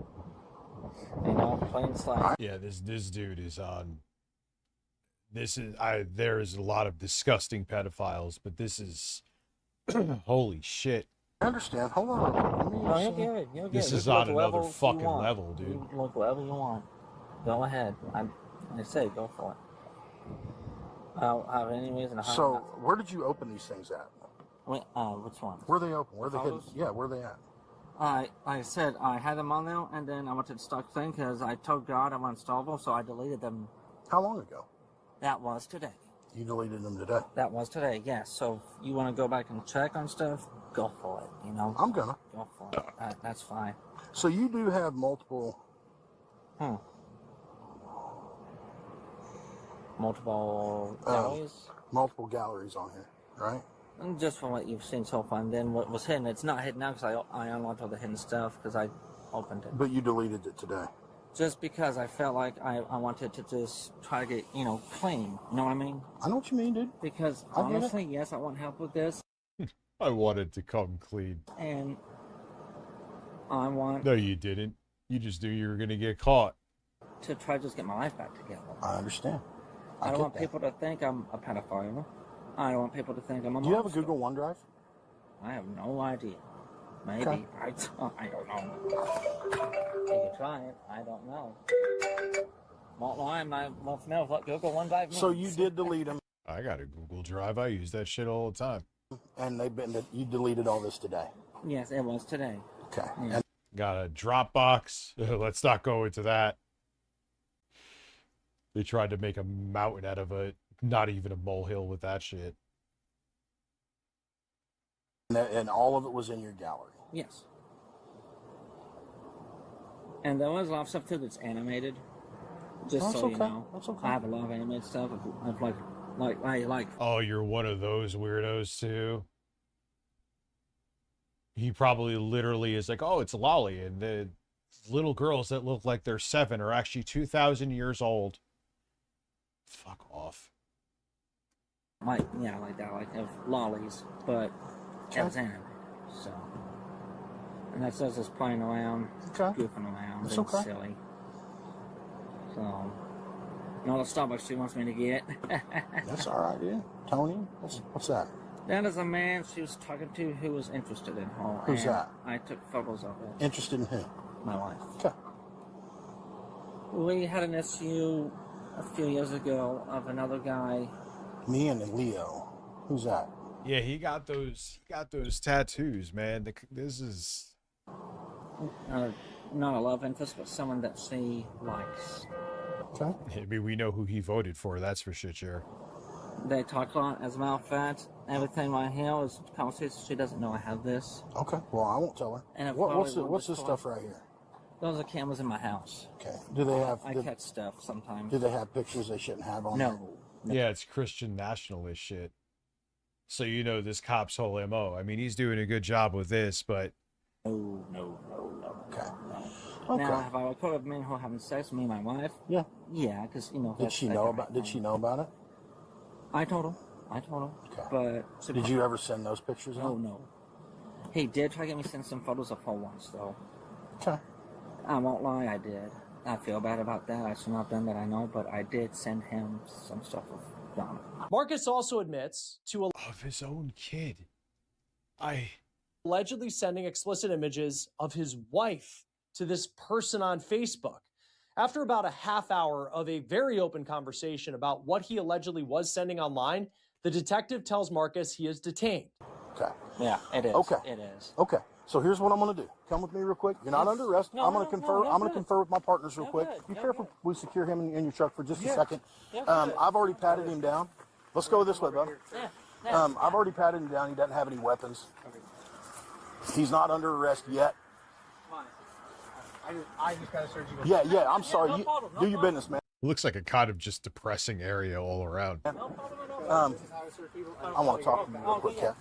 You know, clean slate. Yeah, this dude is on. There is a lot of disgusting pedophiles, but this is holy shit. I understand. Hold on. Let me No, you're good. You're good. This You is can on look another wherever you fucking want. level, dude. You can look wherever you want. Go ahead. I say go for it. I don't have any reason to hide. So, where did you open these things at? Wait, which one? Where are they open? Where are they hidden? Photos? Yeah, where are they at? Like I said, I had them on there, and then I went to the stock thing because I told God I want to install them, so I deleted them. How long ago? That was today. You deleted them today? That was today, yes. So if you want to go back and check on stuff, go for it, you know? I'm gonna. Go for it. That's fine. So you do have multiple... Multiple galleries? Multiple galleries on here, right? And just from what you've seen so far, and then what was hidden, it's not hidden now because I unlocked all the hidden stuff because I opened it. But you deleted it today. Just because I felt like I wanted to just try to get, clean. You know what I mean? I know what you mean, dude. Because I get it. honestly, yes, I want help with this. I wanted to come clean. And I want No, you didn't. You just knew you were going to get caught. to try to just get my life back together. I understand. I don't get want that. people to think I'm a pedophile. I don't want people to think I'm a Do you have a monster. Google OneDrive? I have no idea. Maybe. Okay. I don't know. You can try it. I don't know. Won't lie, I'm not more familiar with what Google OneDrive means. So you did delete them, I got a Google Drive. I use that shit all the time. and you deleted all this today. Yes, it was today. Okay. Yeah. And Got a Dropbox. Let's not go into that. They tried to make a mountain out of not even a molehill with that shit. and all of it was in your gallery. Yes. And there was a lot of stuff too that's animated. Just That's so you okay. know. That's okay. I have a lot of animated stuff of like Oh, you're one of those weirdos too. He probably literally is like, oh, it's Lolly, and the little girls that look like they're 7 are actually 2,000 years old. Fuck off. like that, like of lollies, but it was animated. So, and that's us just playing around, goofing around, That's being okay. silly. So, and all the Starbucks she wants me to get. That's all right, dude. Tony, what's that? That is a man she was talking to who was interested in her. Who's and that? I took photos of it. Interested in who? My wife. Okay. We had an issue a few years ago of another guy. Me and Leo. Who's that? Yeah, he got those tattoos, man. This is Not a love interest, but someone that she likes. Okay. I mean, we know who he voted for. That's for shit, sure. They talk a lot. As a matter of fact, everything right here is conversation. She doesn't know I have this. Okay. Well, I won't tell her. And it What's probably this will stuff right here? Those are cameras in my house. Okay. Do they have? I catch stuff sometimes. Do they have pictures they shouldn't have on? No. Yeah, it's Christian nationalist shit. So you know this cop's whole MO. I mean, he's doing a good job with this, but No. Okay. Now, have I recorded men who are having sex with me and my wife? Yeah. Yeah, because Did she know about? Did she know about it? I told him. Okay. But Did you ever send those pictures out? Oh no. He did try to get me to send some photos of her once, though. Okay. I won't lie, I did. I feel bad about that. I should not have done that, I know, but I did send him some stuff of Donna. Marcus also admits to of his own kid. Allegedly sending explicit images of his wife to this person on Facebook. After about a half hour of a very open conversation about what he allegedly was sending online, the detective tells Marcus he is detained. Okay. Yeah, it is. Okay. It is. Okay. So here's what I'm going to do. Come with me real quick. You're not under arrest. No, I'm going to confer. I'm going to confer with my partners real quick. good. You You're careful. We secure him in your truck for just a second. You're good. I've already patted him down. Let's go this way, bud. I've already patted him down. He doesn't have any weapons. He's not under arrest yet. I just got a surgery. Yeah. I'm sorry. You do your business, man. It looks like a kind of just depressing area all around. I want to talk to you real quick, Kat.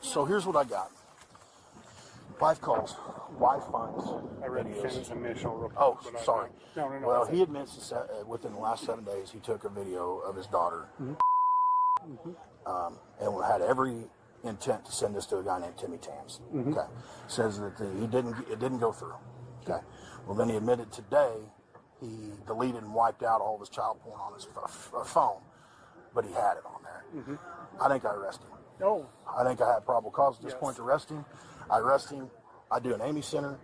So here's what I got. Wife calls. Wife finds videos. Oh, sorry. No. Well, he admits within the last 7 days he took a video of his daughter and had every intent to send this to a guy named Timmy Tams. Okay, says that it didn't go through. Okay, well then he admitted today he deleted and wiped out all of his child porn on his phone, but he had it on there. I think I arrest him. No. I think I had probable cause at this point to arrest him. I arrest him. I do an Amy Center.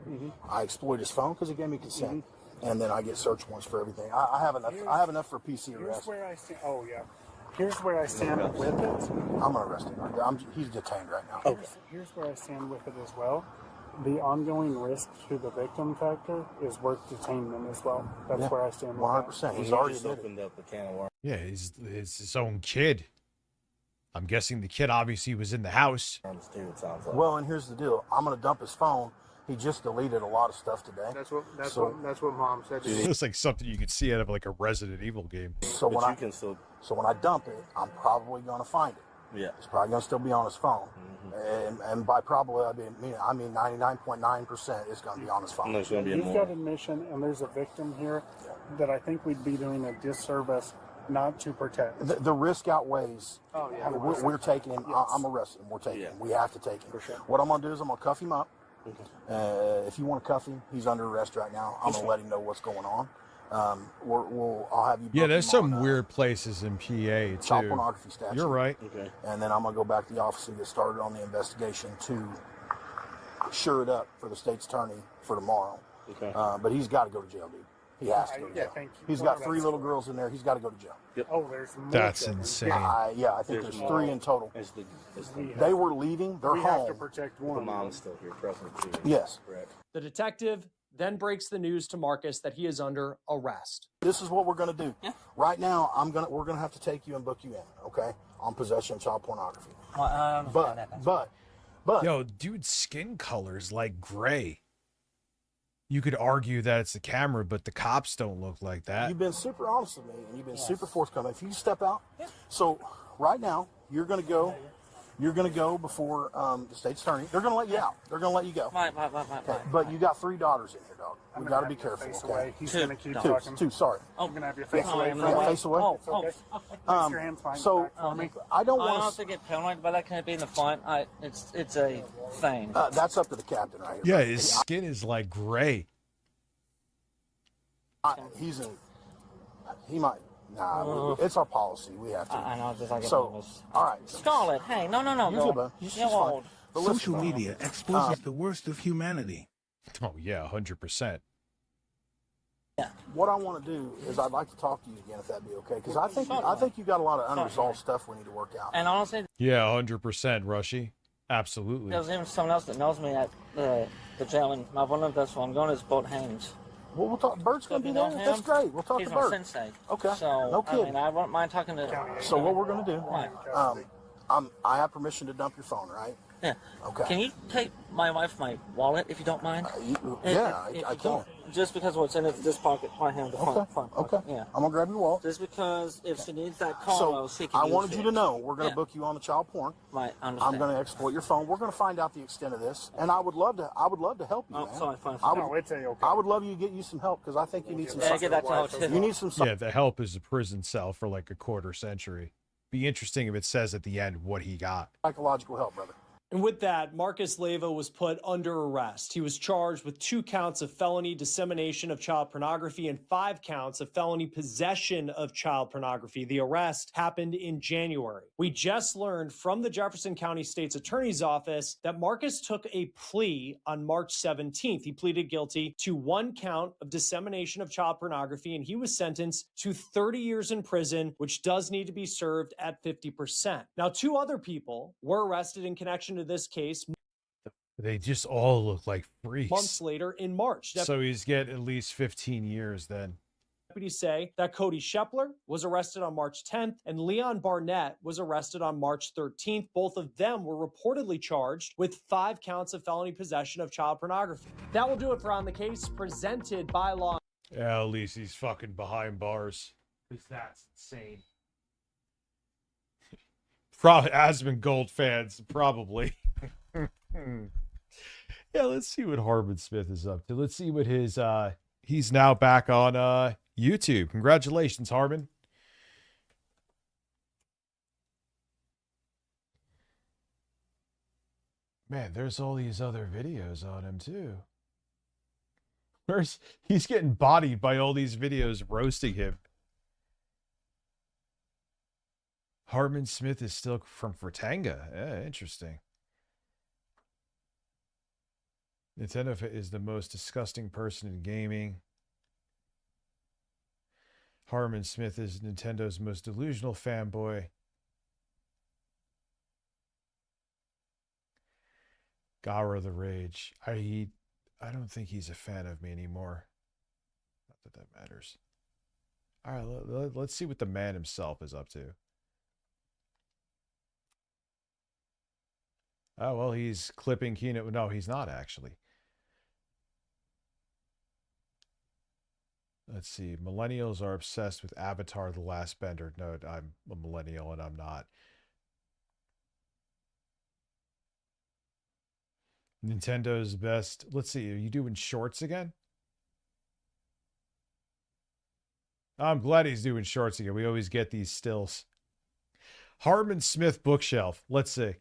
I exploit his phone because he gave me consent, and then I get search warrants for everything. I have enough. I have enough for PC arrest. Here's where I stand. Oh yeah. Here's where I stand with it. I'm gonna arrest him. He's detained right now. Here's where I stand with it as well. The ongoing risk to the victim factor is worth detainment as well. That's where I stand with 100%. He's already opened up a can of worms. Yeah, he's his own kid. I'm guessing the kid obviously was in the house. Well, and here's the deal. I'm going to dump his phone. He just deleted a lot of stuff today. That's what Mom said. It looks like something you could see out of like a Resident Evil game. So when I dump it, I'm probably going to find it. Yeah. It's probably going to still be on his phone. And by probably, I mean 99.9% is going to be on his phone. You've got admission, and there's a victim here that I think we'd be doing a disservice not to protect. The risk outweighs. Oh, yeah. We're taking him. I'm arresting him. We're taking him. We have to take him. For sure. What I'm going to do is I'm going to cuff him up. If you want to cuff him, he's under arrest right now. I'm going to let him know what's going on. I'll have you. Yeah, there's some weird places in PA too. Child pornography statute. You're right. Okay. And then I'm going to go back to the office and get started on the investigation to sure it up for the state's attorney for tomorrow. Okay. But he's got to go to jail, dude. He has to go to jail. He's got 3 little girls in there. He's got to go to jail. Oh, there's more. That's insane. I think there's 3 in total. They were leaving. They're we home. have to protect one. The mom's still here present too. Yes. Correct. The detective then breaks the news to Marcus that he is under arrest. This is what we're going to do. Right now, we're going to have to take you and book you in, okay, on possession of child pornography. But, yo, dude's skin color's like gray. You could argue that it's the camera, but the cops don't look like that. You've been super honest with me, and you've been super forthcoming. If you step out, so right now, you're going to go before the state's attorney. They're going to let you out. They're going to let you go. Right. But you got 3 daughters in here, dog. We got to be careful, okay? He's going to keep 2, talking. 2, sorry. I'm going to have your face away. Face away? Place your hands behind your back for me. I don't I want also get paranoid by that. Can it be in the front? It's a thing. That's up to the captain right here. Yeah, his skin is like gray. He might. Nah, it's our policy. We have to. I know, just like all right. Scarlett, hey, no. You're old. Social media exposes the worst of humanity. Oh yeah, 100%. What I want to do is I'd like to talk to you again if that'd be okay, because I think you got a lot of unresolved stuff we need to work out. And honestly, yeah, 100%, Rushy. Absolutely. There's even someone else that knows me at the jail, and my one of that's where I'm going is Boat Haynes. Well, we'll talk. Bert's going to be there. That's great. We'll talk He's to my Bert. sensei. Okay. So, no kidding. I mean, I wouldn't mind talking to... So what we're going to do, I have permission to dump your phone, right? Yeah. Okay. Can you take my wallet, if you don't mind? I can. Just because what's in it, this pocket, my hand, the front Okay. pocket. Yeah. I'm going to grab your wallet. Just because if she needs that call, so I wanted you to know we're going to book you on the child porn. Right, I I'm understand. going to exploit your phone. We're going to find out the extent of this, and I would love to help you, man. Sorry, fine. I would love you to get you some help because I think you need some. Yeah, get that to help too. You need some. Yeah, the help is a prison cell for like a quarter century. Be interesting if it says at the end what he got. Psychological help, brother. And with that, Marcus Leyva was put under arrest. He was charged with 2 counts of felony dissemination of child pornography and 5 counts of felony possession of child pornography. The arrest happened in January. We just learned from the Jefferson County State's Attorney's Office that Marcus took a plea on March 17th. He pleaded guilty to 1 count of dissemination of child pornography, and he was sentenced to 30 years in prison, which does need to be served at 50%. Now, 2 other people were arrested in connection to into this case They just all look like freaks. months later in March. So he's getting at least 15 years then. Deputies say that Cody Shepler was arrested on March 10th and Leon Barnett was arrested on March 13th. Both of them were reportedly charged with 5 counts of felony possession of child pornography. That will do it for On the Case, presented by Law. Yeah, at least he's fucking behind bars. Because that's insane. Probably Asmund Gold fans, probably. Yeah, let's see what Harbin Smith is up to. Let's see what his he's now back on YouTube. Congratulations, Harbin. Man, there's all these other videos on him too. He's getting bodied by all these videos roasting him. Harbin Smith is still from Fratanga. Yeah, interesting. Nintendo is the most disgusting person in gaming. Harmon Smith is Nintendo's most delusional fanboy. Gara the Rage. I don't think he's a fan of me anymore. Not that that matters. All right, let's see what the man himself is up to. Oh, well, he's clipping Keynote. No, he's not actually. Let's see. Millennials are obsessed with Avatar The Last Bender. No, I'm a millennial and I'm not. Nintendo's best. Let's see. Are you doing shorts again? I'm glad he's doing shorts again. We always get these stills. Harmon Smith bookshelf. Let's see.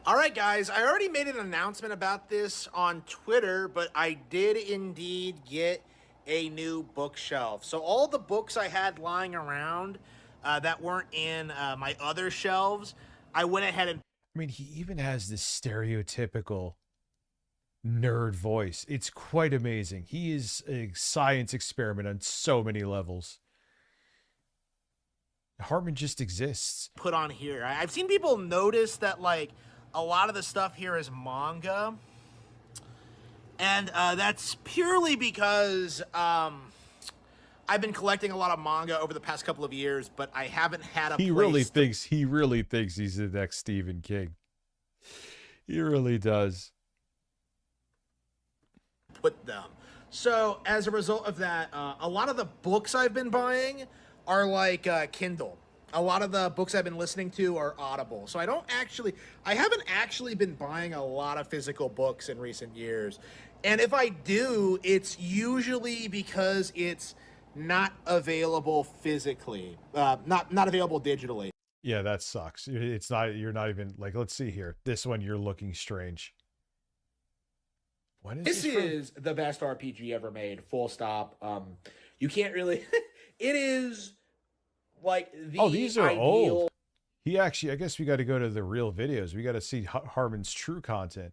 All right, guys, I already made an announcement about this on Twitter, but I did indeed get a new bookshelf. So all the books I had lying around that weren't in my other shelves, I went ahead and... I mean, he even has this stereotypical nerd voice. It's quite amazing. He is a science experiment on so many levels. Hartman just exists. Put on here. I've seen people notice that, like, a lot of the stuff here is manga. And that's purely because I've been collecting a lot of manga over the past couple of years, but I haven't had a He really thinks he's the next Stephen King. He really does. Put them. So as a result of that, a lot of the books I've been buying are like Kindle. A lot of the books I've been listening to are Audible. So I haven't actually been buying a lot of physical books in recent years. And if I do, it's usually because it's not available physically, not available digitally. Yeah, that sucks. It's not, you're not even like, let's see here. This one, you're looking strange. When is This is the best RPG ever made, full stop. You can't really, it is like the these are ideal... old. He actually, I guess we got to go to the real videos. We got to see Harmon's true content.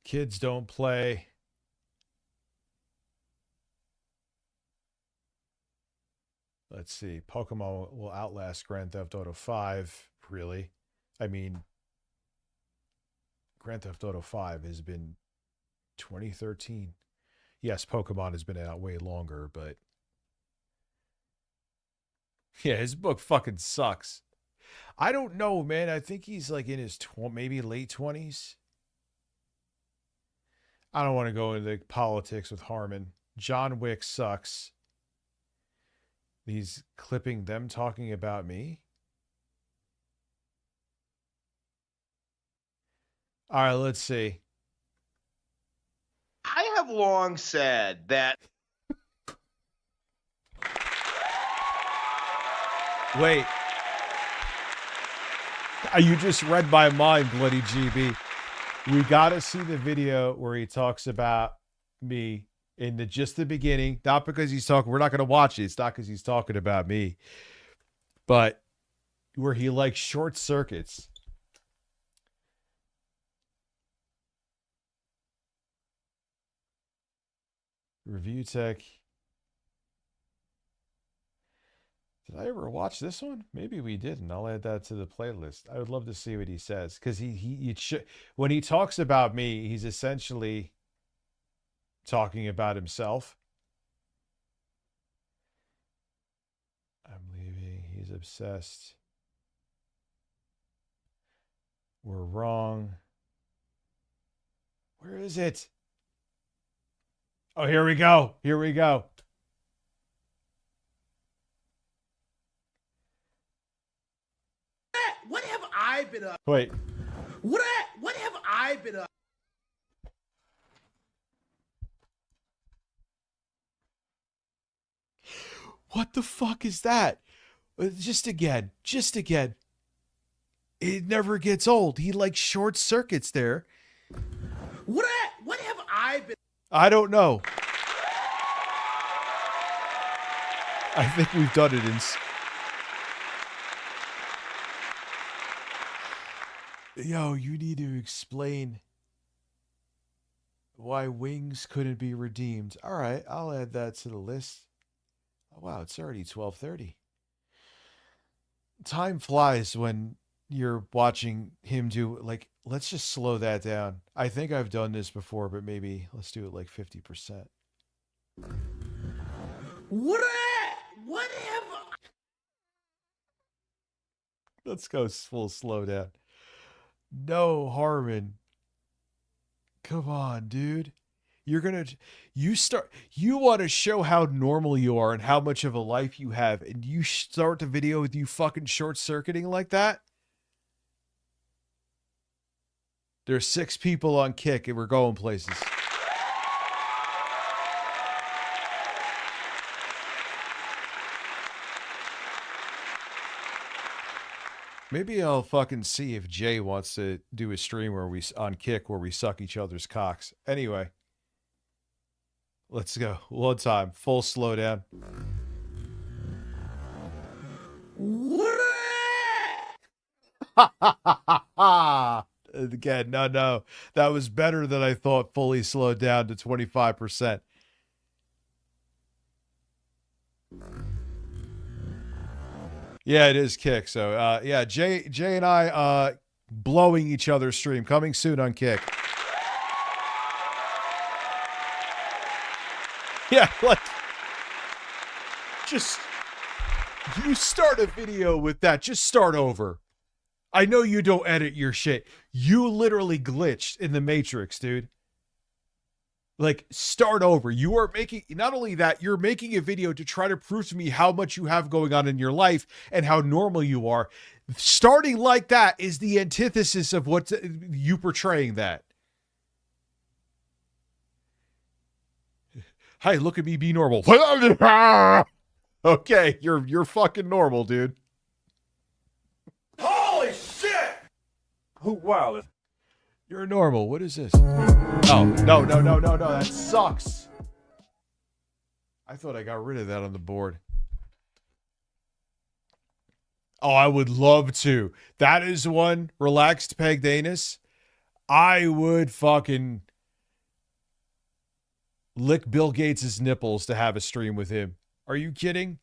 Kids don't play. Let's see. Pokemon will outlast Grand Theft Auto 5. Really? I mean, Grand Theft Auto 5 has been 2013. Yes, Pokemon has been out way longer, but yeah, his book fucking sucks. I don't know, man. I think he's like in his maybe late 20s. I don't want to go into politics with Harmon. John Wick sucks. He's clipping them talking about me. All right, let's see. I have long said that. Wait. You just read my mind, Bloody GB. We got to see the video where he talks about me in just the beginning. Not because he's talking. We're not going to watch it. It's not because he's talking about me. But where he like short circuits. Review tech. Did I ever watch this one? Maybe we didn't. I'll add that to the playlist. I would love to see what he says, because when he talks about me, he's essentially talking about himself. I'm leaving. He's obsessed. We're wrong. Where is it? Oh, here we go. Here we go. What have I been up? Wait. What have I been up? What the fuck is that? Just again. It never gets old. He like short circuits there. What have I been? I don't know. I think we've done it in. Yo, you need to explain why wings couldn't be redeemed. All right, I'll add that to the list. Oh, wow, it's already 12:30. Time flies when you're watching him do, like, let's just slow that down. I think I've done this before, but maybe let's do it like 50%. What have? Let's go full slow down. No, Harmon. Come on, dude. You want to show how normal you are and how much of a life you have, and you start the video with you fucking short-circuiting like that? There's 6 people on Kick and we're going places. Maybe I'll fucking see if Jay wants to do a stream on Kick where we suck each other's cocks. Anyway. Let's go. One time. Full slow down. Again, no. That was better than I thought. Fully slowed down to 25%. Yeah, it is Kick. So, yeah, Jay and I blowing each other's stream. Coming soon on Kick. Yeah, like, just, you start a video with that. Just start over. I know you don't edit your shit. You literally glitched in the Matrix, dude. Like, start over. You are making, not only that, you're making a video to try to prove to me how much you have going on in your life and how normal you are. Starting like that is the antithesis of what you portraying that. Hey, look at me be normal. Okay, you're fucking normal, dude. Holy shit! Who wow. You're normal. What is this? Oh, no. That sucks. I thought I got rid of that on the board. Oh, I would love to. That is one. Relaxed Peg Danis. I would fucking lick Bill Gates' nipples to have a stream with him. Are you kidding?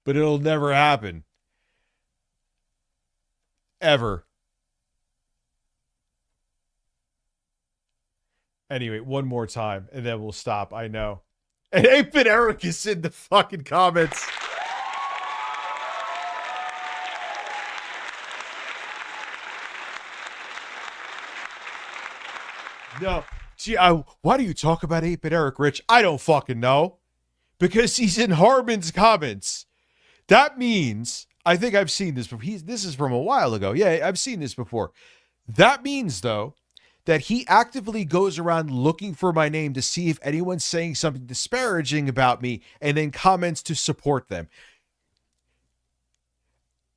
But it'll never happen. Ever. Anyway, one more time, and then we'll stop. I know. And 8-Bit Eric is in the fucking comments. No. Gee, why do you talk about 8-Bit Eric, Rich? I don't fucking know. Because he's in Harmon's comments. That means, I think I've seen this before. This is from a while ago. Yeah, I've seen this before. That means, though, that he actively goes around looking for my name to see if anyone's saying something disparaging about me and then comments to support them.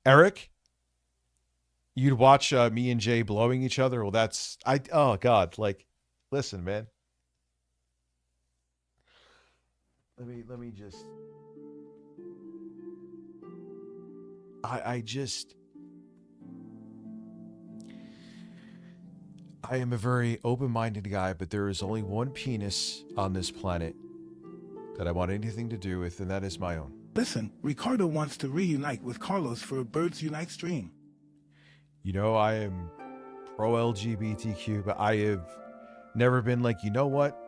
Eric, you'd watch me and Jay blowing each other? Well, that's... oh, God. Like, listen, man. Let me just... I am a very open-minded guy, but there is only one penis on this planet that I want anything to do with, and that is my own. Listen, Ricardo wants to reunite with Carlos for a Birds Unite stream. You know, I am pro-LGBTQ, but I have never been like, you know what?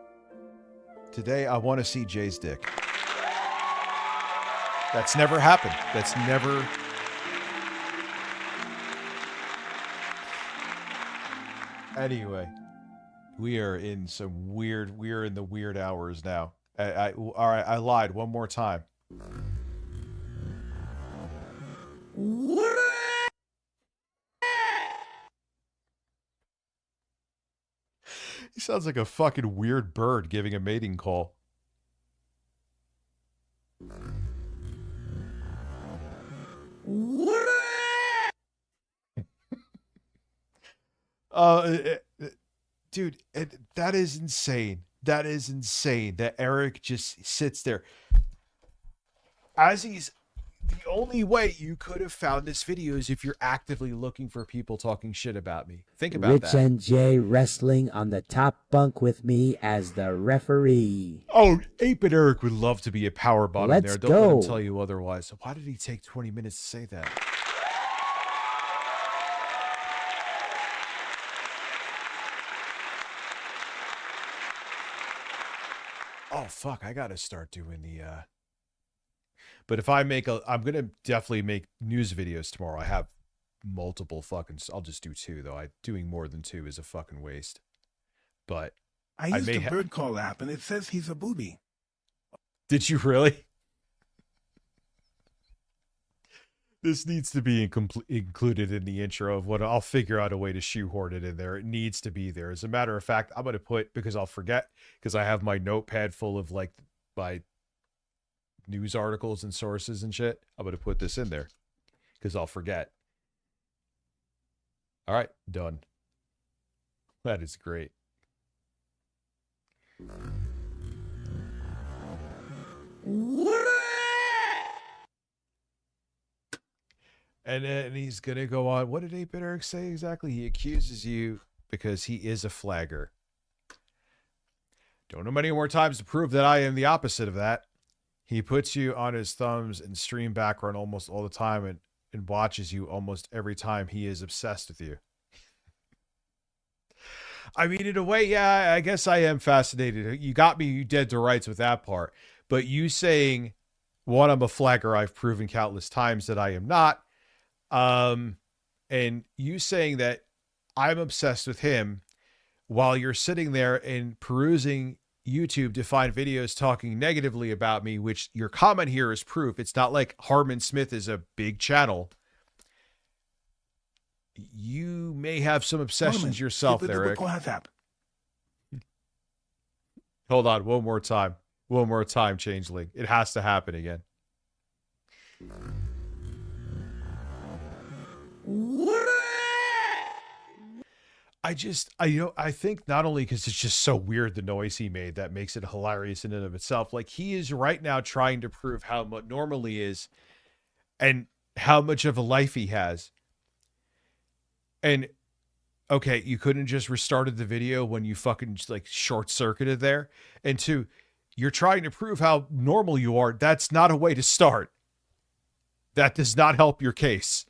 Today, I want to see Jay's dick. That's never happened. That's never... Anyway, we are in the weird hours now. All right, I lied one more time. He sounds like a fucking weird bird giving a mating call. Dude, that is insane. That is insane that Eric just sits there. As he's... The only way you could have found this video is if you're actively looking for people talking shit about me. Think about Rich that. and Jay wrestling on the top bunk with me as the referee. Oh, 8-Bit Eric would love to be a power bottom Let's there. Don't let him go. tell you otherwise. Why did he take 20 minutes to say that? Oh, fuck. I got to start doing the... But if I make I'm going to definitely make news videos tomorrow. I have multiple fucking... I'll just do 2, though. Doing more than 2 is a fucking waste. But I used the bird call app, and it says he's a booby. Did you really? This needs to be included in the intro of what... I'll figure out a way to shoehorn it in there. It needs to be there. As a matter of fact, I'm going to put... Because I'll forget. Because I have my notepad full of, like, my... news articles and sources and shit. I'm going to put this in there because I'll forget. All right, done. That is great. And then he's going to go on. What did 8-Bit Eric say exactly? He accuses you because he is a flagger. Don't know many more times to prove that I am the opposite of that. He puts you on his thumbs and stream background almost all the time and watches you almost every time. He is obsessed with you. I mean, in a way, yeah, I guess I am fascinated. You got me dead to rights with that part. But you saying, one, I'm a flagger, I've proven countless times that I am not. And you saying that I'm obsessed with him while you're sitting there and perusing YouTube to find videos talking negatively about me, which your comment here is proof. It's not like Harmon Smith is a big channel. You may have some obsessions Harmon, yourself there, Eric. Hold on, one more time. One more time, Changeling. It has to happen again. I think not only because it's just so weird the noise he made that makes it hilarious in and of itself. Like, he is right now trying to prove how much normal he is and how much of a life he has. And okay, you couldn't just restarted the video when you fucking like short circuited there. And 2, you're trying to prove how normal you are. That's not a way to start. That does not help your case.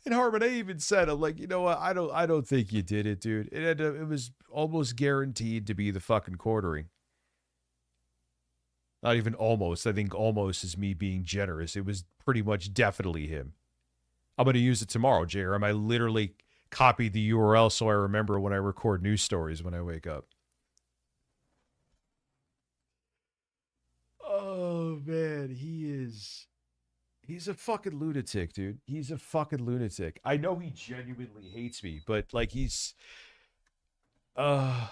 And Harmon, I even said, I'm like, you know what? I don't think you did it, dude. It was almost guaranteed to be the fucking quartering. Not even almost. I think almost is me being generous. It was pretty much definitely him. I'm going to use it tomorrow, JRM. I literally copied the URL so I remember when I record news stories when I wake up. Oh, man. He's a fucking lunatic, dude. He's a fucking lunatic. I know he genuinely hates me, but like God,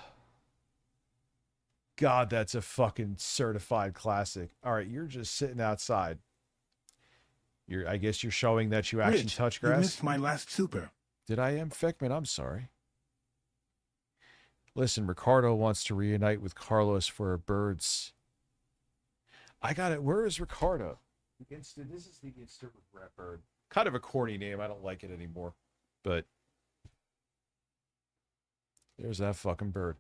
that's a fucking certified classic. All right, you're just sitting outside. I guess you're showing that you actually touch grass. You missed my last super. Did I, Fickman? I'm sorry. Listen, Ricardo wants to reunite with Carlos for a birds. I got it. Where is Ricardo? This is the instant regret bird. Kind of a corny name. I don't like it anymore. But there's that fucking bird.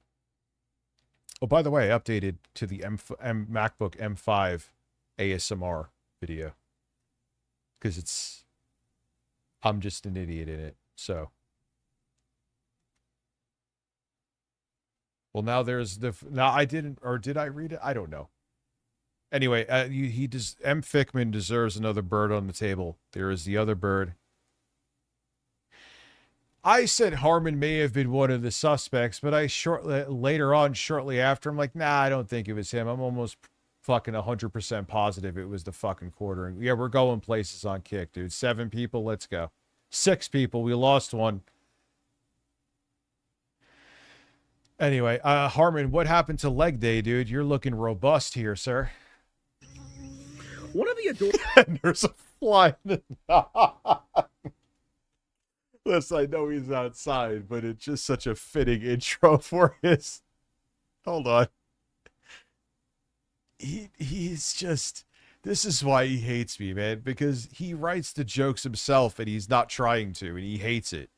Oh, by the way, I updated to the MacBook M5 ASMR video because I'm just an idiot in it. So, well, now I didn't, or did I read it? I don't know. Anyway, M. Fickman deserves another bird on the table. There is the other bird. I said Harmon may have been one of the suspects, but shortly after, I'm like, nah, I don't think it was him. I'm almost fucking 100% positive it was the fucking quartering. Yeah, we're going places on Kick, dude. 7 people, let's go. 6 people, we lost one. Anyway, Harmon, what happened to leg day, dude? You're looking robust here, sir. One of the There's a fly in the Listen, I know he's outside, but it's just such a fitting intro for his. Hold on. He's just. This is why he hates me, man, because he writes the jokes himself and he's not trying to, and he hates it.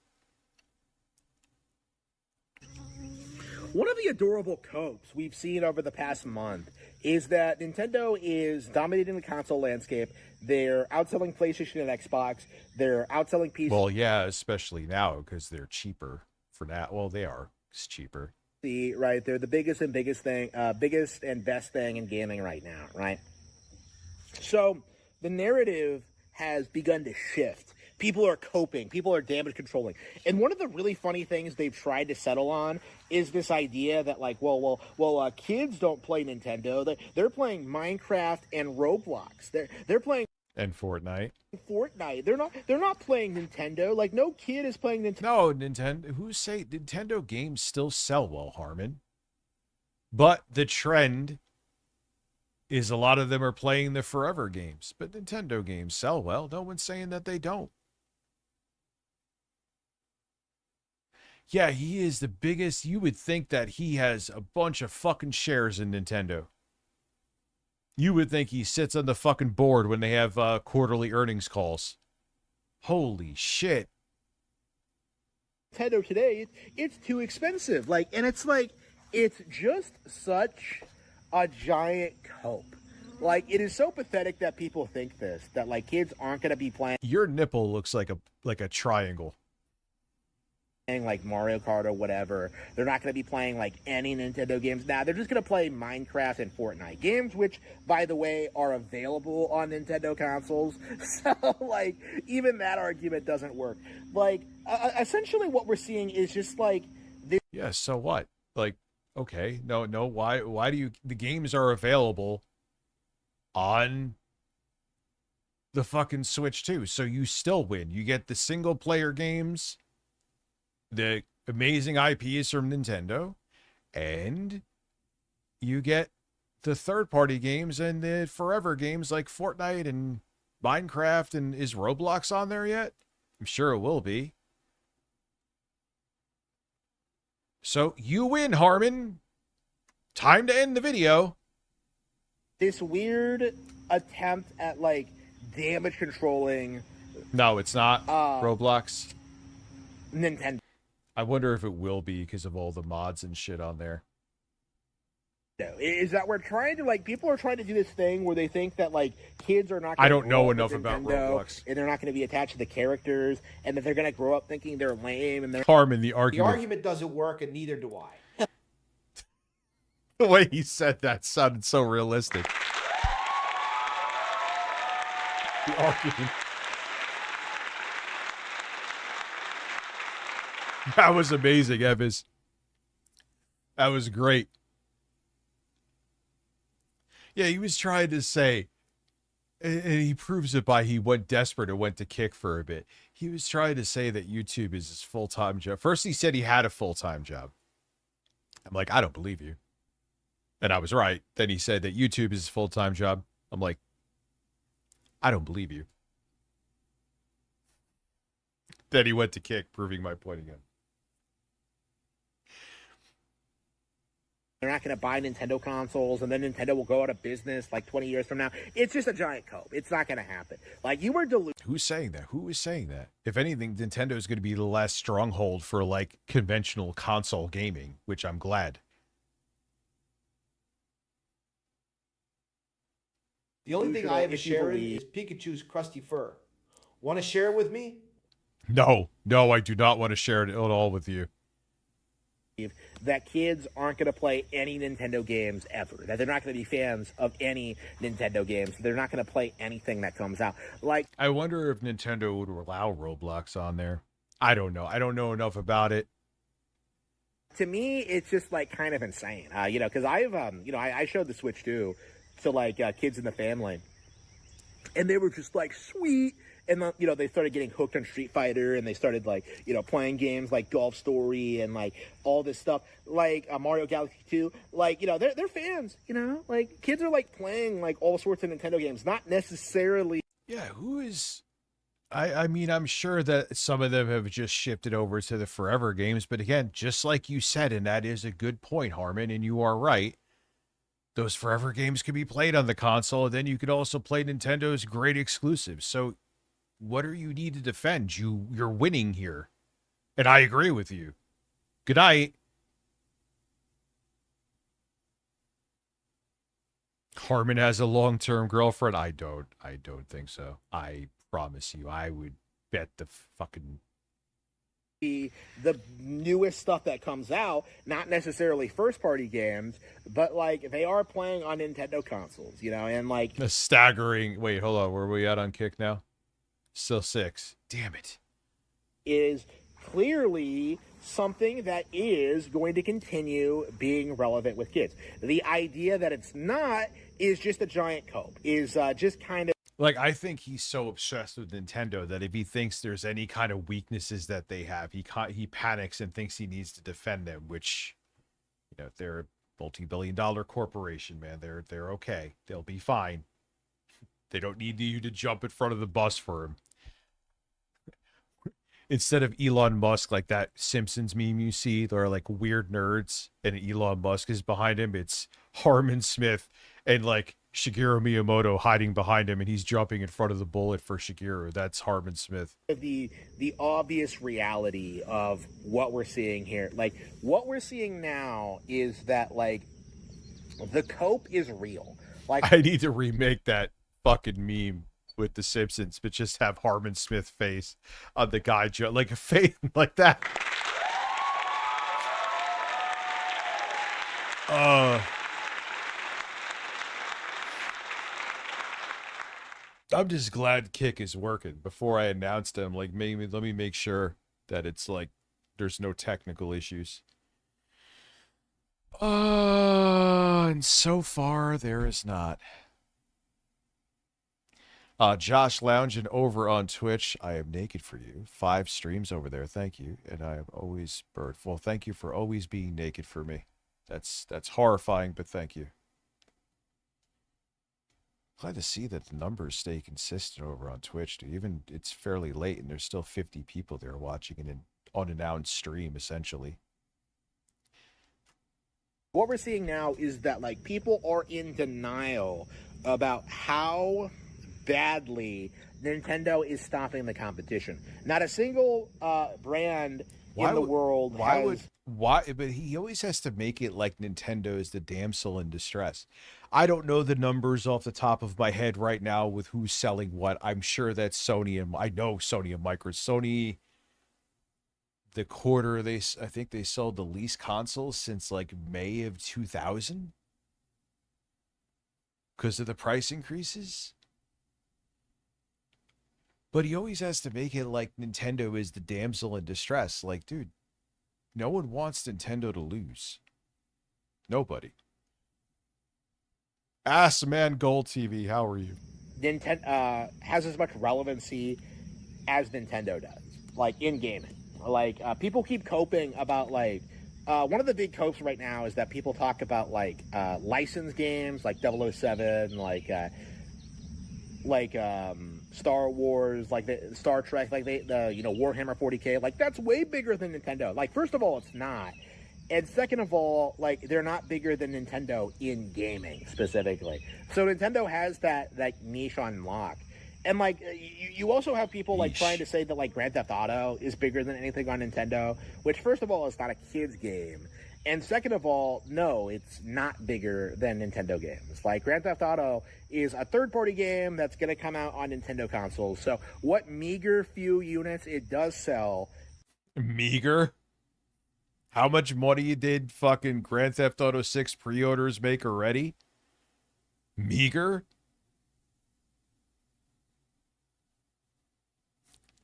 One of the adorable copes we've seen over the past month is that Nintendo is dominating the console landscape. They're outselling PlayStation and Xbox. They're outselling PC. Well, yeah, especially now because they're cheaper for now. Well, they are. It's cheaper. Right? They're the biggest and biggest and best thing in gaming right now, right? So the narrative has begun to shift. People are coping. People are damage controlling. And one of the really funny things they've tried to settle on is this idea that, like, kids don't play Nintendo. They're playing Minecraft and Roblox. They're playing and Fortnite. They're not playing Nintendo. Like, no kid is playing Nintendo. No, Nintendo games still sell well, Harmon. But the trend is a lot of them are playing the forever games. But Nintendo games sell well. No one's saying that they don't. Yeah, he is the biggest. You would think that he has a bunch of fucking shares in Nintendo. You would think he sits on the fucking board when they have quarterly earnings calls. Holy shit. Nintendo today, it's too expensive. It's just such a giant cope. Like, it is so pathetic that people think this, that, like, kids aren't going to be playing. Your nipple looks like a triangle. Like Mario Kart or whatever. They're not going to be playing like any Nintendo games. Now they're just going to play Minecraft and Fortnite games, which, by the way, are available on Nintendo consoles. So, like, even that argument doesn't work. Like, essentially what we're seeing is just like this. Yeah, so what? Like, okay, no, why do the games are available on the fucking Switch too, so you still win. You get the single player games, the amazing IPs from Nintendo, and you get the third-party games and the forever games like Fortnite and Minecraft. And is Roblox on there yet? I'm sure it will be. So you win, Harmon. Time to end the video. This weird attempt at, like, damage controlling. No, it's not. Roblox. Nintendo. I wonder if it will be because of all the mods and shit on there. Is that we're trying to, like, people are trying to do this thing where they think that, like, kids are not. I don't know enough about Roblox, and they're not going to be attached to the characters, and that they're going to grow up thinking they're lame. And they're Harmon, the argument. The argument doesn't work, and neither do I. The way he said that sounded so realistic. The argument. That was amazing, Evans. That was great. Yeah, he was trying to say, and he proves it by he went desperate and went to Kick for a bit. He was trying to say that YouTube is his full-time job. First, he said he had a full-time job. I'm like, I don't believe you. And I was right. Then he said that YouTube is his full-time job. I'm like, I don't believe you. Then he went to Kick, proving my point again. They're not going to buy Nintendo consoles, and then Nintendo will go out of business like 20 years from now. It's just a giant cope. It's not going to happen. Like, you were deluded. Who's saying that? Who is saying that? If anything, Nintendo is going to be the last stronghold for, like, conventional console gaming, which I'm glad. The only thing I have to if you share believe- is Pikachu's crusty fur. Want to share it with me? No, I do not want to share it at all with you. that kids aren't going to play any Nintendo games ever, that they're not going to be fans of any Nintendo games, they're not going to play anything that comes out. Like, I wonder if Nintendo would allow Roblox on there. I don't know. I don't know enough about it. to me, it's just like kind of insane, because I've, I showed the Switch too to like kids in the family, and they were just like, sweet. And they started getting hooked on Street Fighter, and they started like, playing games like Golf Story and like all this stuff, like Mario Galaxy 2. Like, they're fans. Like kids are like playing like all sorts of Nintendo games, not necessarily. Yeah, who is? I mean, I'm sure that some of them have just shifted over to the Forever games, but again, just like you said, and that is a good point, Harmon, and you are right. Those Forever games can be played on the console, and then you could also play Nintendo's great exclusives. So what do you need to defend? You're winning here. And I agree with you. Good night. Harmon has a long-term girlfriend. I don't think so. I promise you, I would bet the fucking The newest stuff that comes out, not necessarily first-party games, but like they are playing on Nintendo consoles, and like a staggering. Wait, hold on. Where are we at on Kick now? Still 6. Damn it. Is clearly something that is going to continue being relevant with kids. The idea that it's not is just a giant cope, is just kind of like, I think he's so obsessed with Nintendo that if he thinks there's any kind of weaknesses that they have, he panics and thinks he needs to defend them, which, they're a multi-billion-dollar corporation, man. They're okay. They'll be fine. They don't need you to jump in front of the bus for him. Instead of Elon Musk, like that Simpsons meme you see, they're like weird nerds, and Elon Musk is behind him. It's Harmon Smith and like Shigeru Miyamoto hiding behind him, and he's jumping in front of the bullet for Shigeru. That's Harmon Smith. the obvious reality of what we're seeing here. Like, what we're seeing now is that like the cope is real. Like, I need to remake that fucking meme with the Simpsons, but just have Harmon Smith face on the guy, like a face like that. I'm just glad Kick is working. Before I announced him, like, maybe let me make sure that it's like there's no technical issues. And so far there is not. Josh lounging over on Twitch. I am naked for you. 5 streams over there. Thank you. And I am always bird. Well, thank you for always being naked for me. That's horrifying, but thank you. Glad to see that the numbers stay consistent over on Twitch. Even it's fairly late and there's still 50 people there watching an unannounced stream, essentially. what we're seeing now is that like people are in denial about how badly Nintendo is stopping the competition. Not a single brand in the world but he always has to make it like Nintendo is the damsel in distress. I don't know the numbers off the top of my head right now with who's selling what. I'm sure that's Sony, and I know Sony and Microsoft. Sony, the quarter I think they sold the least consoles since like May of 2000 because of the price increases. But he always has to make it like Nintendo is the damsel in distress. Like, dude, no one wants Nintendo to lose. Nobody. Ass Man Gold TV, how are you? Nintendo has as much relevancy as Nintendo does, like in gaming. Like people keep coping about like one of the big copes right now is that people talk about like licensed games like 007, like Star Wars, like the Star Trek, like the Warhammer 40K. Like that's way bigger than Nintendo. Like first of all, it's not. And second of all, like they're not bigger than Nintendo in gaming specifically. So Nintendo has that niche on lock. And like you also have people like trying to say that like Grand Theft Auto is bigger than anything on Nintendo, which first of all is not a kid's game. And second of all, no, it's not bigger than Nintendo games. Like, Grand Theft Auto is a third-party game that's going to come out on Nintendo consoles. So what meager few units it does sell. Meager? How much money did fucking Grand Theft Auto 6 pre-orders make already? Meager?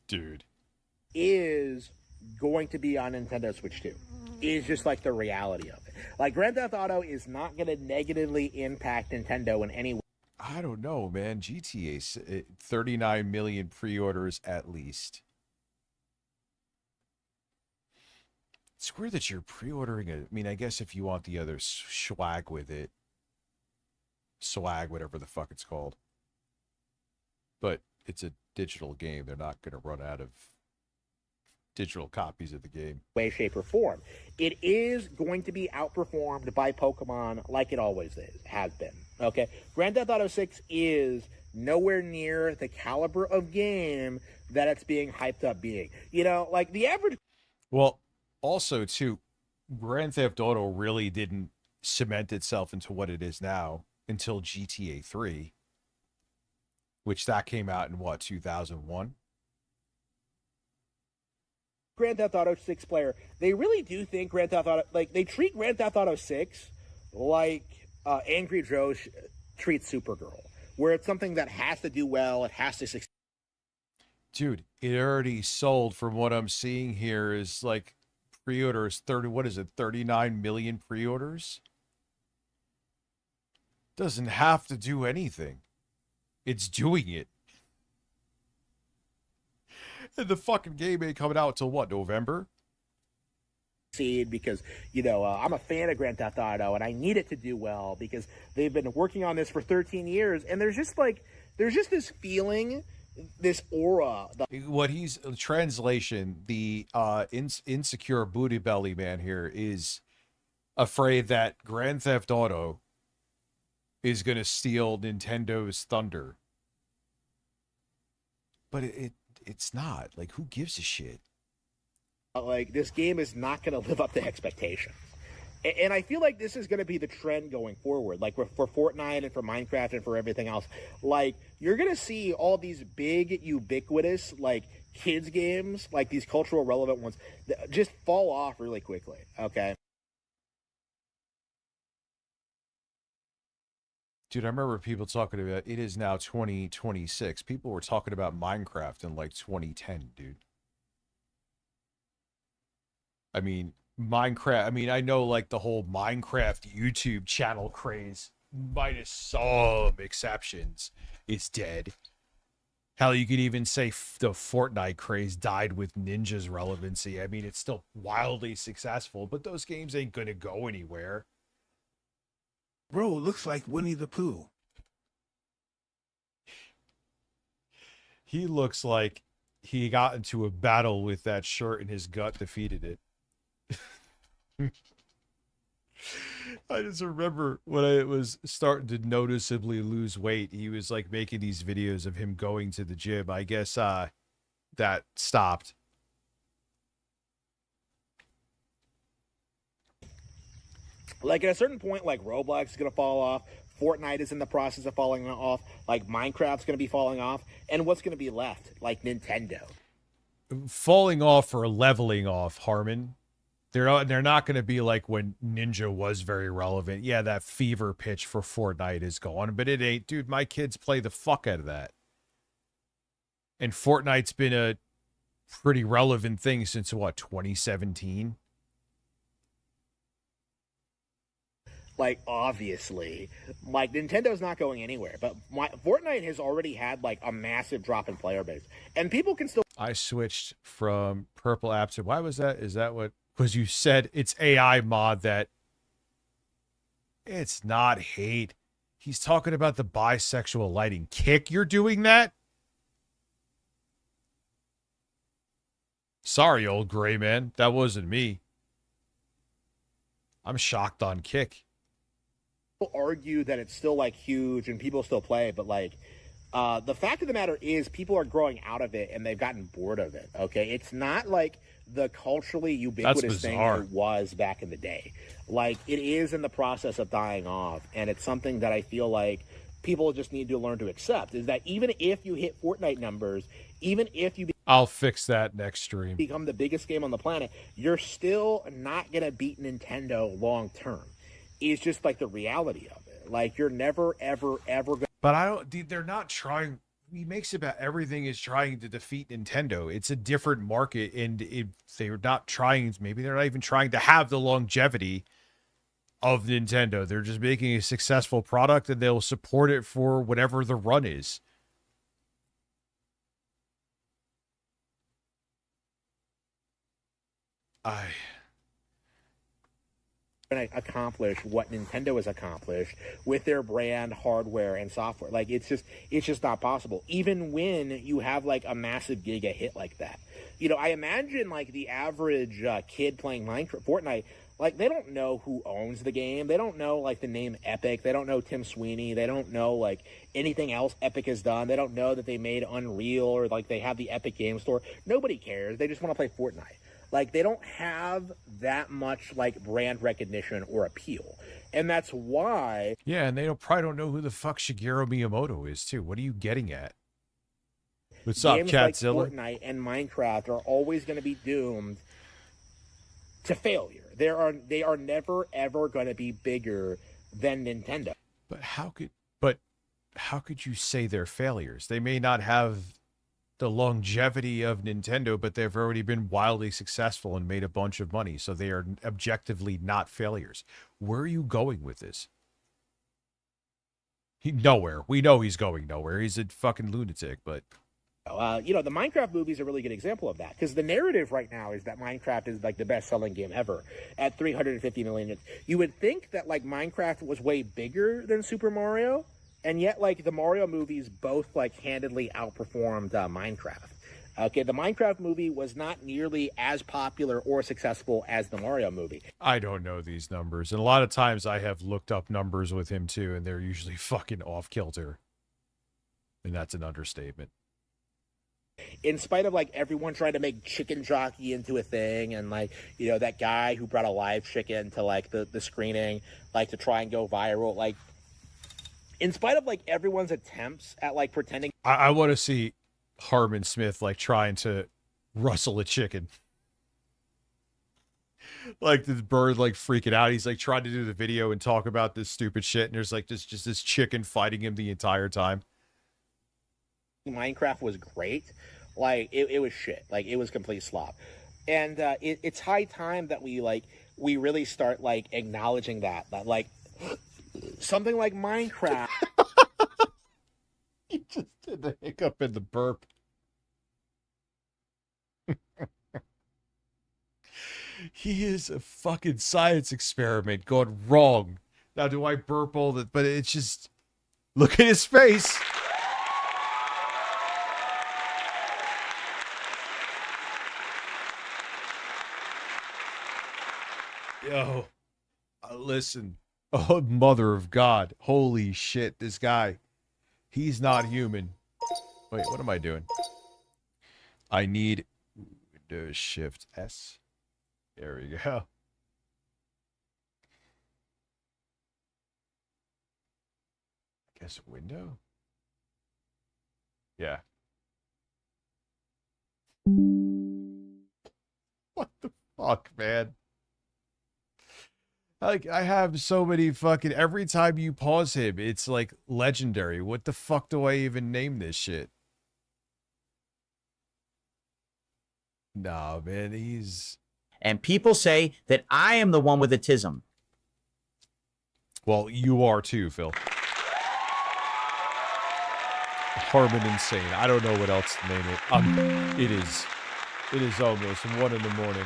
Dude. Is going to be on Nintendo Switch 2. Is just like the reality of it. Like, Grand Theft Auto is not going to negatively impact Nintendo in any way. I don't know, man. GTA 39 million pre-orders at least. It's weird that you're pre-ordering it. I mean, I guess if you want the other swag with it. Swag, whatever the fuck it's called. But it's a digital game. They're not going to run out of digital copies of the game. Way, shape, or form. It is going to be outperformed by Pokemon like it always has been. Okay? Grand Theft Auto 6 is nowhere near the caliber of game that it's being hyped up being. You know, like the average... Well, also, too, Grand Theft Auto really didn't cement itself into what it is now until GTA 3, which that came out in, what, 2001? Grand Theft Auto 6 player, they really do think Grand Theft Auto, like, they treat Grand Theft Auto 6 like Angry Joe treats Supergirl, where it's something that has to do well, it has to succeed. Dude, it already sold, from what I'm seeing here, is like pre-orders 39 million pre-orders? Doesn't have to do anything. It's doing it. And the fucking game ain't coming out till what, November? Because, you know, I'm a fan of Grand Theft Auto and I need it to do well because they've been working on this for 13 years and there's just this feeling, this aura. What he's translation, the insecure booty belly man here is afraid that Grand Theft Auto is going to steal Nintendo's thunder. But it's not. Like, who gives a shit? Like, this game is not going to live up to expectations. And I feel like this is going to be the trend going forward. Like, for Fortnite and for Minecraft and for everything else. Like, you're going to see all these big, ubiquitous, like, kids games, like these cultural relevant ones, that just fall off really quickly, okay? Dude, I remember people talking about, it is now 2026. People were talking about Minecraft in, like, 2010, dude. I mean, Minecraft, I mean, I know, like, the whole Minecraft YouTube channel craze, minus some exceptions, is dead. Hell, you could even say the Fortnite craze died with Ninja's relevancy. I mean, it's still wildly successful, but those games ain't gonna go anywhere. Bro, looks like Winnie the Pooh. He looks like he got into a battle with that shirt and his gut defeated it. I just remember when I was starting to noticeably lose weight, he was like making these videos of him going to the gym. I guess that stopped. Like, at a certain point, like, Roblox is going to fall off. Fortnite is in the process of falling off. Like, Minecraft's going to be falling off. And what's going to be left? Like, Nintendo. Falling off or leveling off, Harmon. They're not going to be like when Ninja was very relevant. Yeah, that fever pitch for Fortnite is gone, but it ain't. Dude, my kids play the fuck out of that. And Fortnite's been a pretty relevant thing since, what, 2017? Like, obviously, like, Nintendo's not going anywhere, but Fortnite has already had, like, a massive drop in player base, and people can still... I switched from purple apps to... Why was that? Is that what... Because you said it's AI mod that... It's not hate. He's talking about the bisexual lighting. Kick, you're doing that? Sorry, old gray man. That wasn't me. I'm shocked on Kick. Argue that it's still, like, huge and people still play, but, like, the fact of the matter is people are growing out of it and they've gotten bored of it, okay? It's not like the culturally ubiquitous thing bizarre. it was back in the day. Like, it is in the process of dying off, and it's something that I feel like people just need to learn to accept, is that even if you hit Fortnite numbers, even if you I'll fix that next stream. become the biggest game on the planet, you're still not going to beat Nintendo long term. It's just like the reality of it. Like, you're never, ever, ever going to... But I don't. They're not trying. He makes about everything is trying to defeat Nintendo. It's a different market, and they're not trying. Maybe they're not even trying to have the longevity of Nintendo. They're just making a successful product, and they'll support it for whatever the run is. going to accomplish what Nintendo has accomplished with their brand, hardware, and software. Like, it's just not possible. Even when you have like a massive giga hit like that, you know, I imagine like the average kid playing Fortnite, like, they don't know who owns the game. They don't know like the name Epic. They don't know Tim Sweeney. They don't know like anything else Epic has done. They don't know that they made Unreal or like they have the Epic Game Store. Nobody cares. They just want to play Fortnite. Like, they don't have that much, like, brand recognition or appeal. And that's why... Yeah, and they probably don't know who the fuck Shigeru Miyamoto is, too. What are you getting at? What's up, Catzilla? Games like Fortnite and Minecraft are always going to be doomed to failure. They are never, ever going to be bigger than Nintendo. But how could you say they're failures? They may not have the longevity of Nintendo, but they've already been wildly successful and made a bunch of money, so they are objectively not failures. Where are you going with this? Nowhere. We know he's going nowhere. He's a fucking lunatic, but... You know, the Minecraft movie is a really good example of that, because the narrative right now is that Minecraft is like the best-selling game ever at 350 million. You would think that like Minecraft was way bigger than Super Mario, and yet, like, the Mario movies both, like, handedly outperformed Minecraft. Okay, the Minecraft movie was not nearly as popular or successful as the Mario movie. I don't know these numbers. And a lot of times I have looked up numbers with him, too, and they're usually fucking off-kilter. And that's an understatement. In spite of, like, everyone trying to make Chicken Jockey into a thing, and, like, you know, that guy who brought a live chicken to, like, the screening, like, to try and go viral, like, in spite of, like, everyone's attempts at, like, pretending... I want to see Harmon Smith, like, trying to rustle a chicken. Like, this bird, like, freaking out. He's, like, trying to do the video and talk about this stupid shit, and there's, like, just this chicken fighting him the entire time. Minecraft was great. Like, it was shit. Like, it was complete slop. And it's high time that we really start, like, acknowledging that, like... Something like Minecraft. You just did the hiccup in the burp. He is a fucking science experiment gone wrong. Now, do I burp all that? But it's just... Look at his face. Yo. Listen. Oh, mother of God. Holy shit, this guy. He's not human. Wait, what am I doing? I need Windows Shift S. There we go. I guess window? Yeah. What the fuck, man? Like, I have so many fucking... Every time you pause him, it's, like, legendary. What the fuck do I even name this shit? Nah, man, he's... And people say that I am the one with autism. Well, you are too, Phil. Harmon Insane. I don't know what else to name it. It is almost 1 in the morning.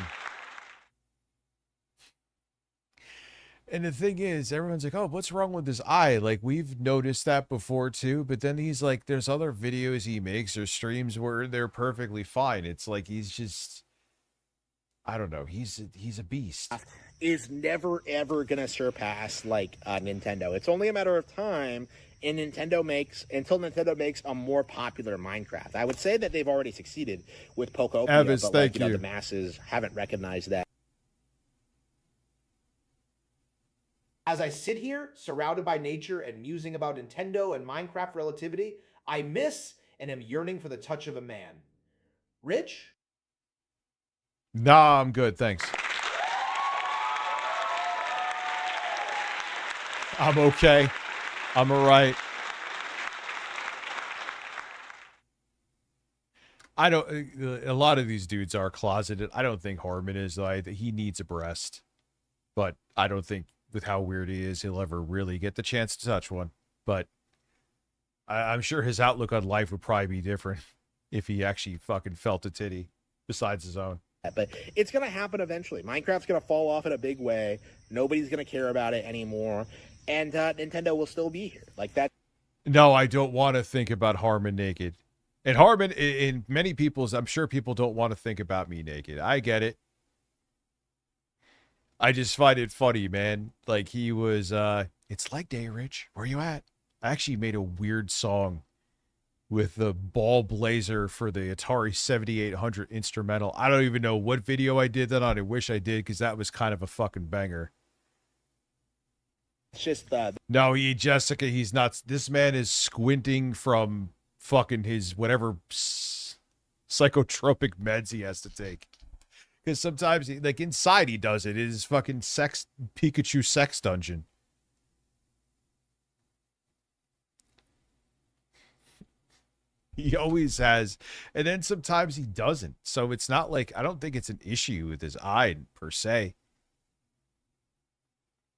And the thing is, everyone's like, oh, what's wrong with his eye? Like, we've noticed that before, too. But then he's like, there's other videos he makes or streams where they're perfectly fine. It's like he's just... I don't know. He's a beast. Is never, ever going to surpass, like, Nintendo. It's only a matter of time until Nintendo makes a more popular Minecraft. I would say that they've already succeeded with Pokopia, Evis, but thank you. the masses haven't recognized that. As I sit here, surrounded by nature and musing about Nintendo and Minecraft relativity, I miss and am yearning for the touch of a man. Rich? Nah, I'm good, thanks. I'm okay. I'm all right. I don't. A lot of these dudes are closeted. I don't think Harmon is. Though. He needs a breast, but I don't think with how weird he is, he'll ever really get the chance to touch one. But I'm sure his outlook on life would probably be different if he actually fucking felt a titty besides his own. But it's going to happen eventually. Minecraft's going to fall off in a big way. Nobody's going to care about it anymore. And Nintendo will still be here. Like that. No, I don't want to think about Harmon naked. And Harmon, in many people's, I'm sure people don't want to think about me naked. I get it. I just find it funny, man. Like he was, it's like day, Rich. Where you at? I actually made a weird song with the ball blazer for the Atari 7800 instrumental. I don't even know what video I did that on. I wish I did because that was kind of a fucking banger. It's just no, Jessica, he's not. This man is squinting from fucking his whatever psychotropic meds he has to take. Because sometimes, like inside, he does it. It is fucking sex Pikachu sex dungeon. He always has, and then sometimes he doesn't. So it's not like I don't think it's an issue with his eye per se.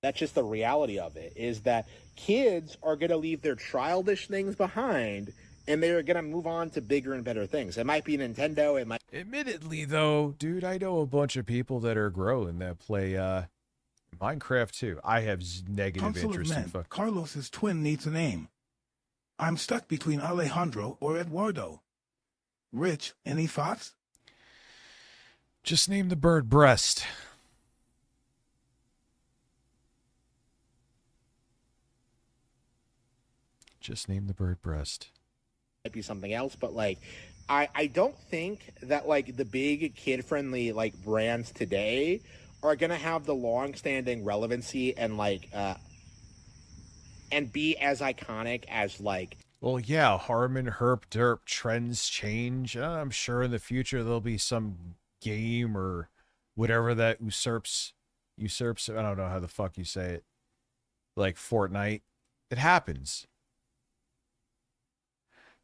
That's just the reality of it. Is that kids are going to leave their childish things behind, and they're going to move on to bigger and better things. It might be Nintendo. It might. Admittedly, though, dude, I know a bunch of people that are growing that play Minecraft too. I have negative Council interest of in Men, Carlos's twin needs a name. I'm stuck between Alejandro or Eduardo. Rich, any thoughts? Just name the bird Breast. Just name the bird Breast. Might be something else, but like I don't think that like the big kid-friendly like brands today are gonna have the long-standing relevancy and like and be as iconic as like. Well, yeah, Harmon, Herp, Derp, trends change. I'm sure in the future there'll be some game or whatever that usurps. I don't know how the fuck you say it. Like Fortnite. It happens.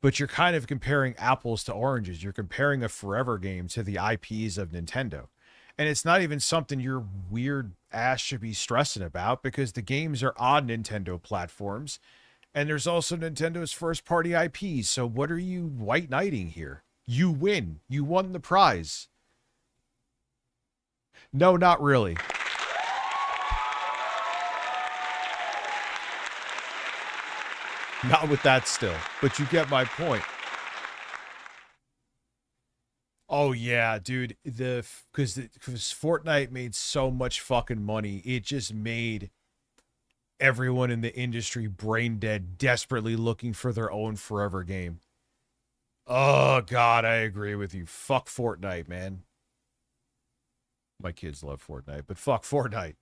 But you're kind of comparing apples to oranges. You're comparing a forever game to the IPs of Nintendo. And it's not even something your weird ass should be stressing about because the games are on Nintendo platforms. And there's also Nintendo's first-party IPs. So what are you white knighting here? You win. You won the prize. No, not really. Not with that still, but you get my point. Oh yeah, dude, because Fortnite made so much fucking money, it just made everyone in the industry brain dead, desperately looking for their own forever game. Oh god, I agree with you. Fuck Fortnite, man. My kids love Fortnite, but fuck Fortnite.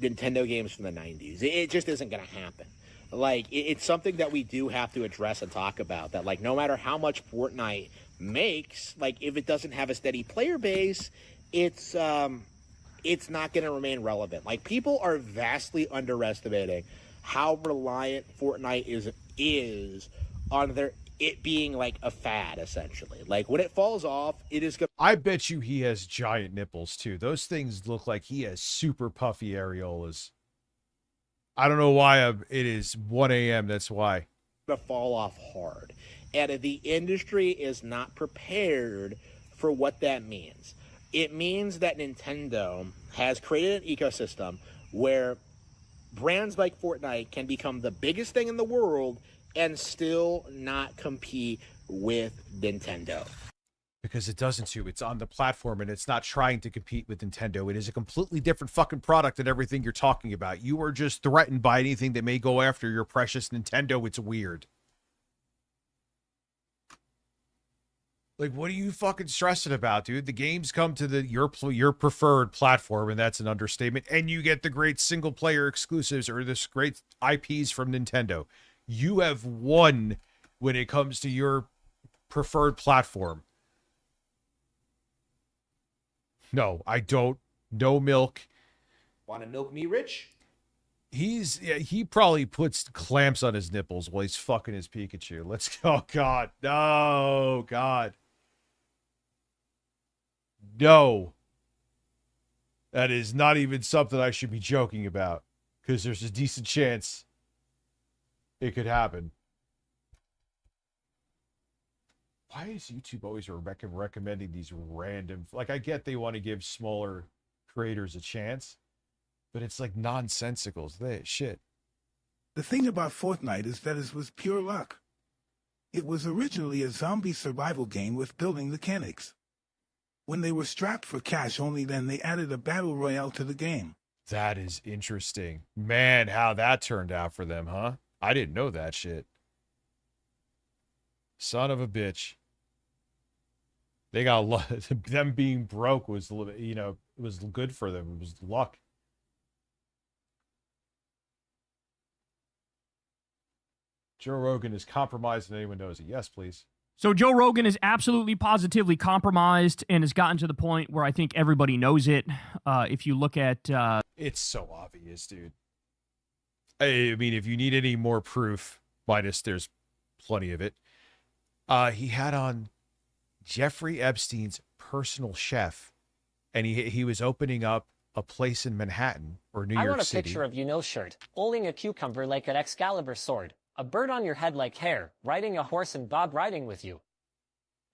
Nintendo games from the 90s. It just isn't going to happen. Like, it's something that we do have to address and talk about. That, like, no matter how much Fortnite makes, like, if it doesn't have a steady player base, it's not going to remain relevant. Like, people are vastly underestimating how reliant Fortnite is on it being, like, a fad, essentially. Like, when it falls off, it is going to... I bet you he has giant nipples, too. Those things look like he has super puffy areolas. I don't know why it is 1 a.m. That's why. To fall off hard. And the industry is not prepared for what that means. It means that Nintendo has created an ecosystem where brands like Fortnite can become the biggest thing in the world and still not compete with Nintendo. Because it doesn't to. It's on the platform and it's not trying to compete with Nintendo. It is a completely different fucking product than everything you're talking about. You are just threatened by anything that may go after your precious Nintendo. It's weird. Like, what are you fucking stressing about, dude? The games come to your preferred platform, and that's an understatement. And you get the great single player exclusives or this great IPs from Nintendo. You have won when it comes to your preferred platform. No, I don't. No milk. Want to milk me, Rich? He probably puts clamps on his nipples while he's fucking his Pikachu. Let's go. Oh, God. No, God. No. That is not even something I should be joking about. Because there's a decent chance it could happen. Why is YouTube always recommending these random... Like, I get they want to give smaller creators a chance, but it's like nonsensicals. Shit. The thing about Fortnite is that it was pure luck. It was originally a zombie survival game with building mechanics. When they were strapped for cash only, then they added a battle royale to the game. That is interesting. Man, how that turned out for them, huh? I didn't know that shit. Son of a bitch. They got them being broke was, you know, it was good for them. It was luck. Joe Rogan is compromised and anyone knows it. Yes, please. So Joe Rogan is absolutely positively compromised and has gotten to the point where I think everybody knows it. If you look at... It's so obvious, dude. I mean, if you need any more proof, minus there's plenty of it. He had on Jeffrey Epstein's personal chef, and he was opening up a place in Manhattan or New York City. I want a picture of you no shirt, holding a cucumber like an Excalibur sword, a bird on your head like hair, riding a horse and Bob riding with you.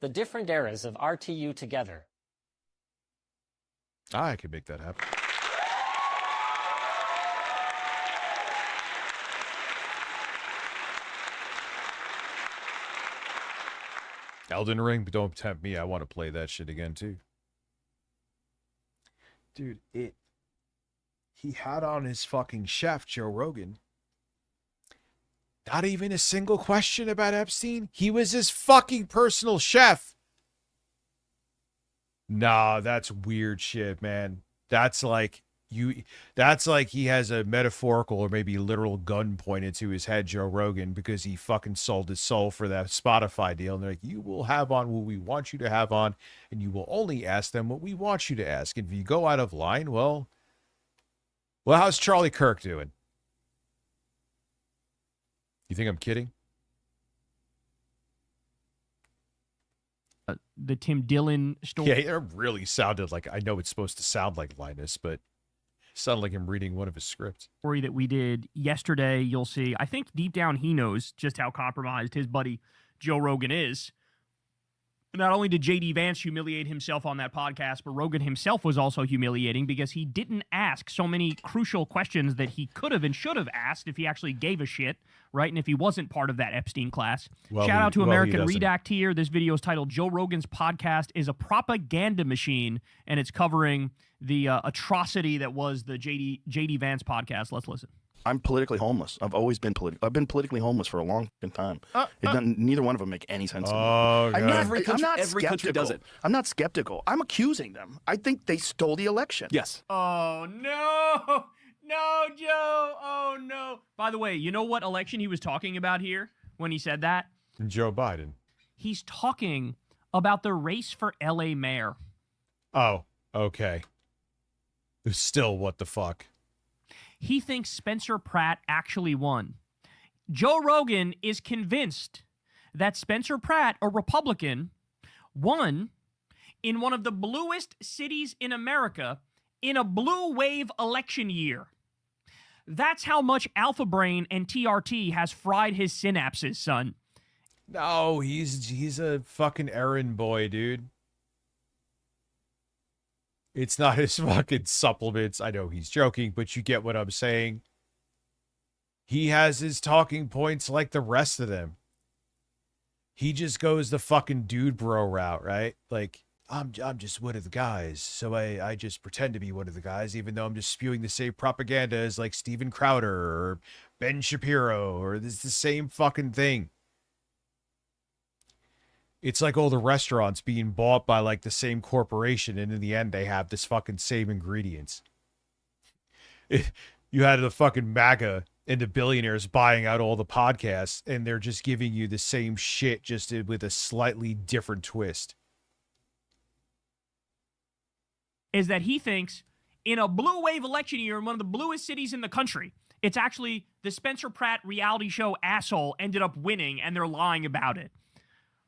The different eras of RTU together. I could make that happen. Elden Ring, but don't tempt me. I want to play that shit again too. Dude, he had on his fucking chef, Joe Rogan. Not even a single question about Epstein. He was his fucking personal chef. Nah, that's weird shit, man. That's like he has a metaphorical or maybe literal gun pointed to his head, Joe Rogan, because he fucking sold his soul for that Spotify deal. And they're like, you will have on what we want you to have on, and you will only ask them what we want you to ask. And if you go out of line, well, how's Charlie Kirk doing? You think I'm kidding? The Tim Dillon story. Yeah, it really sounded like, I know it's supposed to sound like Linus, but it sounded like him reading one of his scripts. Story that we did yesterday, you'll see. I think deep down he knows just how compromised his buddy Joe Rogan is. Not only did J.D. Vance humiliate himself on that podcast, but Rogan himself was also humiliating because he didn't ask so many crucial questions that he could have and should have asked if he actually gave a shit, right? And if he wasn't part of that Epstein class. Shout out to American Redact here. This video is titled Joe Rogan's Podcast is a Propaganda Machine, and it's covering the atrocity that was the J.D. Vance podcast. Let's listen. I'm politically homeless. I've always been I've been politically homeless for a long time. Neither one of them make any sense to me. Every country does it. I'm not skeptical. I'm accusing them. I think they stole the election. Yes. Oh, no. No, Joe. Oh, no. By the way, you know what election he was talking about here when he said that? Joe Biden. He's talking about the race for L.A. mayor. Oh, okay. Still, what the fuck? He thinks Spencer Pratt actually won. Joe Rogan is convinced that Spencer Pratt, a Republican, won in one of the bluest cities in America in a blue wave election year. That's how much Alpha Brain and TRT has fried his synapses, son. No, he's a fucking errand boy, dude. It's not his fucking supplements. I know he's joking, but you get what I'm saying. He has his talking points like the rest of them. He just goes the fucking dude bro route, right? Like, I'm just one of the guys, so I just pretend to be one of the guys, even though I'm just spewing the same propaganda as like Steven Crowder or Ben Shapiro, or this is the same fucking thing. It's like all the restaurants being bought by like the same corporation, and in the end they have this fucking same ingredients. You had the fucking MAGA and the billionaires buying out all the podcasts, and they're just giving you the same shit, just with a slightly different twist. Is that he thinks in a blue wave election year in one of the bluest cities in the country, it's actually the Spencer Pratt reality show asshole ended up winning, and they're lying about it.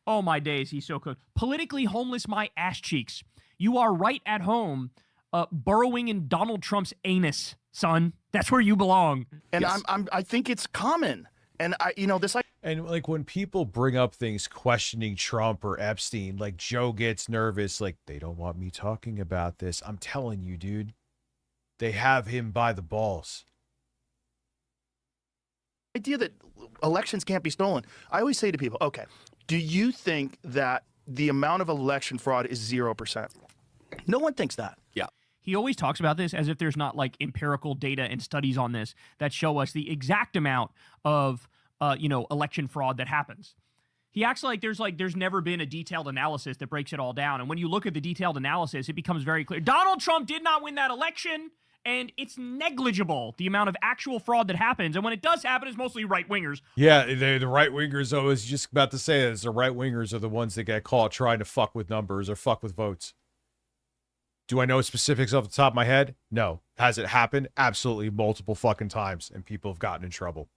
Oh, my days, he's so cooked. Politically homeless, my ass cheeks. You are right at home, burrowing in Donald Trump's anus, son. That's where you belong. And yes. I think it's common. And and like when people bring up things questioning Trump or Epstein, like Joe gets nervous, like they don't want me talking about this. I'm telling you, dude, they have him by the balls. Idea that elections can't be stolen. I always say to people, okay, do you think that the amount of election fraud is 0%? No one thinks that. Yeah. He always talks about this as if there's not like empirical data and studies on this that show us the exact amount of, election fraud that happens. He acts like there's never been a detailed analysis that breaks it all down. And when you look at the detailed analysis, it becomes very clear. Donald Trump did not win that election, and it's negligible, the amount of actual fraud that happens. And when it does happen, it's mostly right-wingers. Yeah, the right-wingers, I was just about to say that the right-wingers are the ones that get caught trying to fuck with numbers or fuck with votes. Do I know specifics off the top of my head? No. Has it happened? Absolutely, multiple fucking times, and people have gotten in trouble.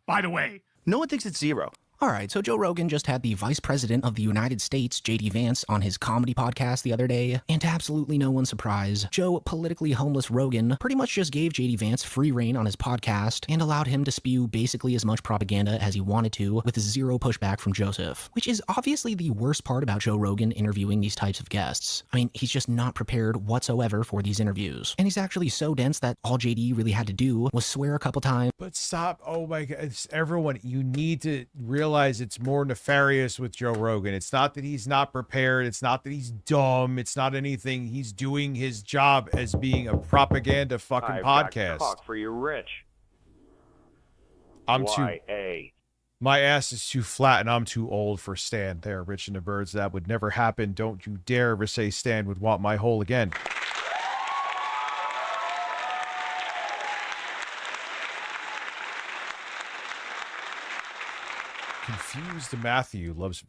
By the way, no one thinks it's 0. All right, so Joe Rogan just had the Vice President of the United States, J.D. Vance, on his comedy podcast the other day, and to absolutely no one's surprise, Joe politically homeless Rogan pretty much just gave J.D. Vance free reign on his podcast and allowed him to spew basically as much propaganda as he wanted to with zero pushback from Joseph, which is obviously the worst part about Joe Rogan interviewing these types of guests. I mean, he's just not prepared whatsoever for these interviews, and he's actually so dense that all J.D. really had to do was swear a couple times. But stop, oh my God, everyone, you need to realize it's more nefarious with Joe Rogan. It's not that he's not prepared. It's not that he's dumb. It's not anything. He's doing his job as being a propaganda fucking podcast. Talk for you, Rich. I'm Y-A. My ass is too flat and I'm too old for Stan. There, Rich and the Birds. That would never happen. Don't you dare ever say Stan would want my hole again. Confused Matthew loves...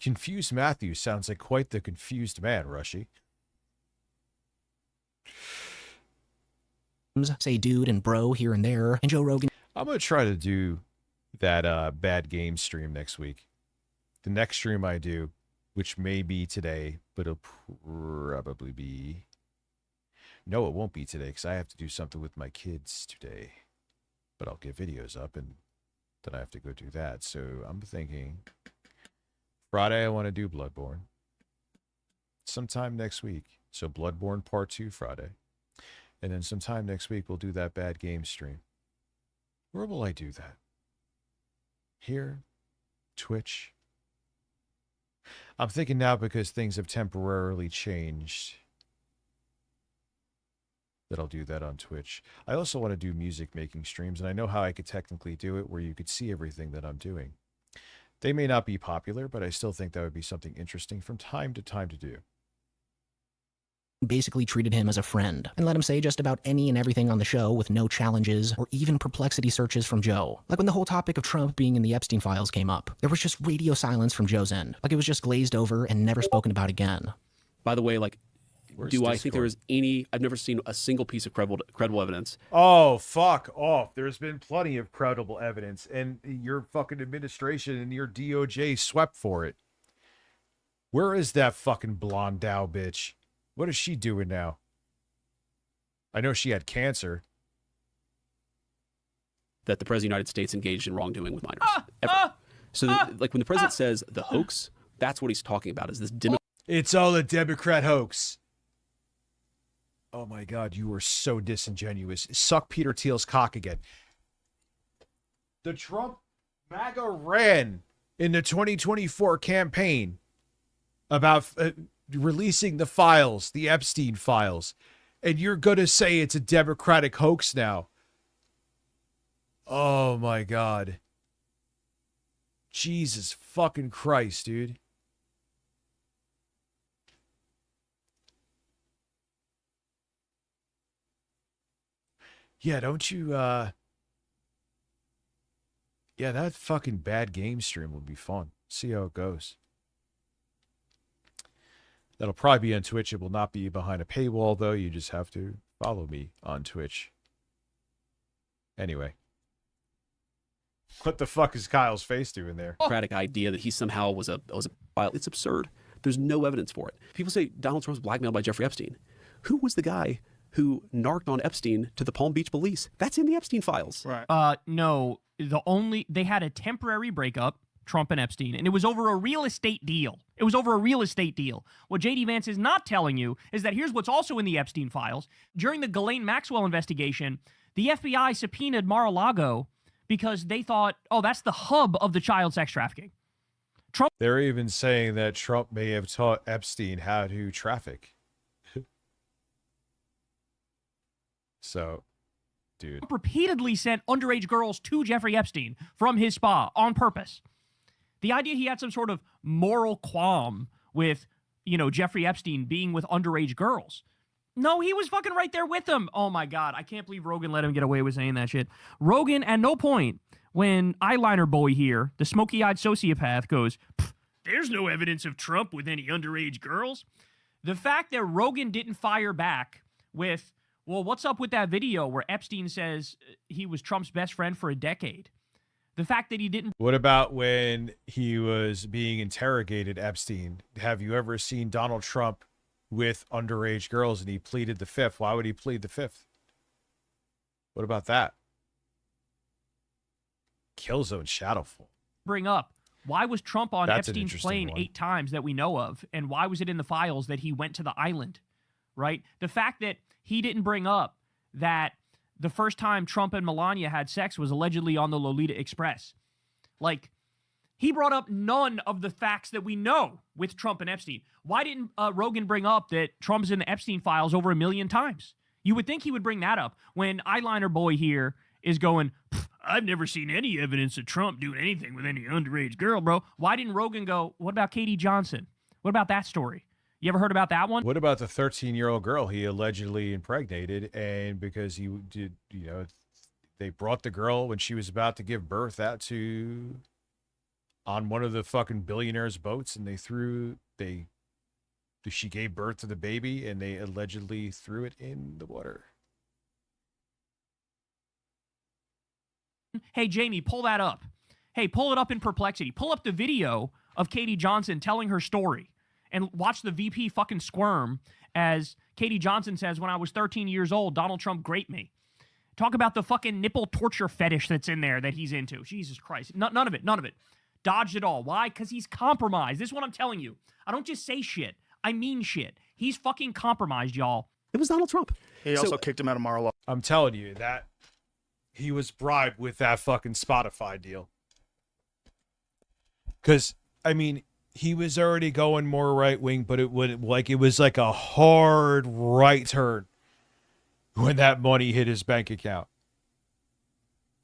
Confused Matthew sounds like quite the confused man, Rushy. Say dude and bro here and there, and Joe Rogan... I'm going to try to do that bad game stream next week. The next stream I do, which may be today, but it'll probably be... No, it won't be today, because I have to do something with my kids today. But I'll get videos up, and then I have to go do that. So I'm thinking Friday I want to do Bloodborne. Sometime next week. So Bloodborne Part 2 Friday. And then sometime next week we'll do that bad game stream. Where will I do that? Here? Twitch? I'm thinking now, because things have temporarily changed, that I'll do that on Twitch. I also want to do music making streams, and I know how I could technically do it where you could see everything that I'm doing. They may not be popular, but I still think that would be something interesting from time to time to do. Basically treated him as a friend and let him say just about any and everything on the show with no challenges or even perplexity searches from Joe. Like when the whole topic of Trump being in the Epstein files came up, there was just radio silence from Joe's end. Like it was just glazed over and never spoken about again. By the way, like, Where's do I Discord? think there is any... I've never seen a single piece of credible evidence. Oh, fuck off. There's been plenty of credible evidence, and your fucking administration and your DOJ swept for it. Where is that fucking blonde Dow bitch? What is she doing now? I know she had cancer. That the President of the United States engaged in wrongdoing with minors. So, like, when the President says the hoax, that's what he's talking about, is this... It's all a Democrat hoax. Oh my God, you are so disingenuous. Suck Peter Thiel's cock again. The Trump MAGA ran in the 2024 campaign about releasing the files, the Epstein files, and you're going to say it's a Democratic hoax now. Oh my God. Jesus fucking Christ, dude. Yeah, don't you, yeah, that fucking bad game stream would be fun. See how it goes. That'll probably be on Twitch. It will not be behind a paywall, though. You just have to follow me on Twitch. Anyway. What the fuck is Kyle's face doing there? Democratic idea that he somehow was a it's absurd. There's no evidence for it. People say Donald Trump was blackmailed by Jeffrey Epstein. Who was the guy who narked on Epstein to the Palm Beach police? That's in the Epstein files. Right. No, they had a temporary breakup, Trump and Epstein, and it was over a real estate deal. It was over a real estate deal. What J.D. Vance is not telling you is that here's what's also in the Epstein files. During the Ghislaine Maxwell investigation, the FBI subpoenaed Mar-a-Lago because they thought, oh, that's the hub of the child sex trafficking. They're even saying that Trump may have taught Epstein how to traffic. So, dude. Trump repeatedly sent underage girls to Jeffrey Epstein from his spa on purpose. The idea he had some sort of moral qualm with, Jeffrey Epstein being with underage girls. No, he was fucking right there with them. Oh my God, I can't believe Rogan let him get away with saying that shit. Rogan, at no point, when eyeliner boy here, the smoky-eyed sociopath, goes, there's no evidence of Trump with any underage girls. The fact that Rogan didn't fire back with, well, what's up with that video where Epstein says he was Trump's best friend for a decade? The fact that he didn't... What about when he was being interrogated, Epstein? Have you ever seen Donald Trump with underage girls and he pleaded the fifth? Why would he plead the fifth? What about that? Killzone Shadowfall. Bring up, why was Trump on That's Epstein's plane 8 times that we know of? And why was it in the files that he went to the island? Right? The fact that he didn't bring up that the first time Trump and Melania had sex was allegedly on the Lolita Express. Like, he brought up none of the facts that we know with Trump and Epstein. Why didn't Rogan bring up that Trump's in the Epstein files over 1 million times? You would think he would bring that up when eyeliner boy here is going, I've never seen any evidence of Trump doing anything with any underage girl, bro. Why didn't Rogan go, what about Katie Johnson? What about that story? You ever heard about that one? What about the 13-year-old girl he allegedly impregnated, and because he did, they brought the girl when she was about to give birth on one of the fucking billionaires' boats, and she gave birth to the baby, and they allegedly threw it in the water. Hey, Jamie, pull that up. Hey, pull it up in Perplexity. Pull up the video of Katie Johnson telling her story. And watch the VP fucking squirm as Katie Johnson says, when I was 13 years old, Donald Trump raped me. Talk about the fucking nipple torture fetish that's in there that he's into. Jesus Christ. None of it. Dodged it all. Why? Because he's compromised. This is what I'm telling you. I don't just say shit. I mean shit. He's fucking compromised, y'all. It was Donald Trump. He also kicked him out of Mar-a-Lago. I'm telling you that he was bribed with that fucking Spotify deal. Because, he was already going more right wing, but it was like a hard right turn when that money hit his bank account.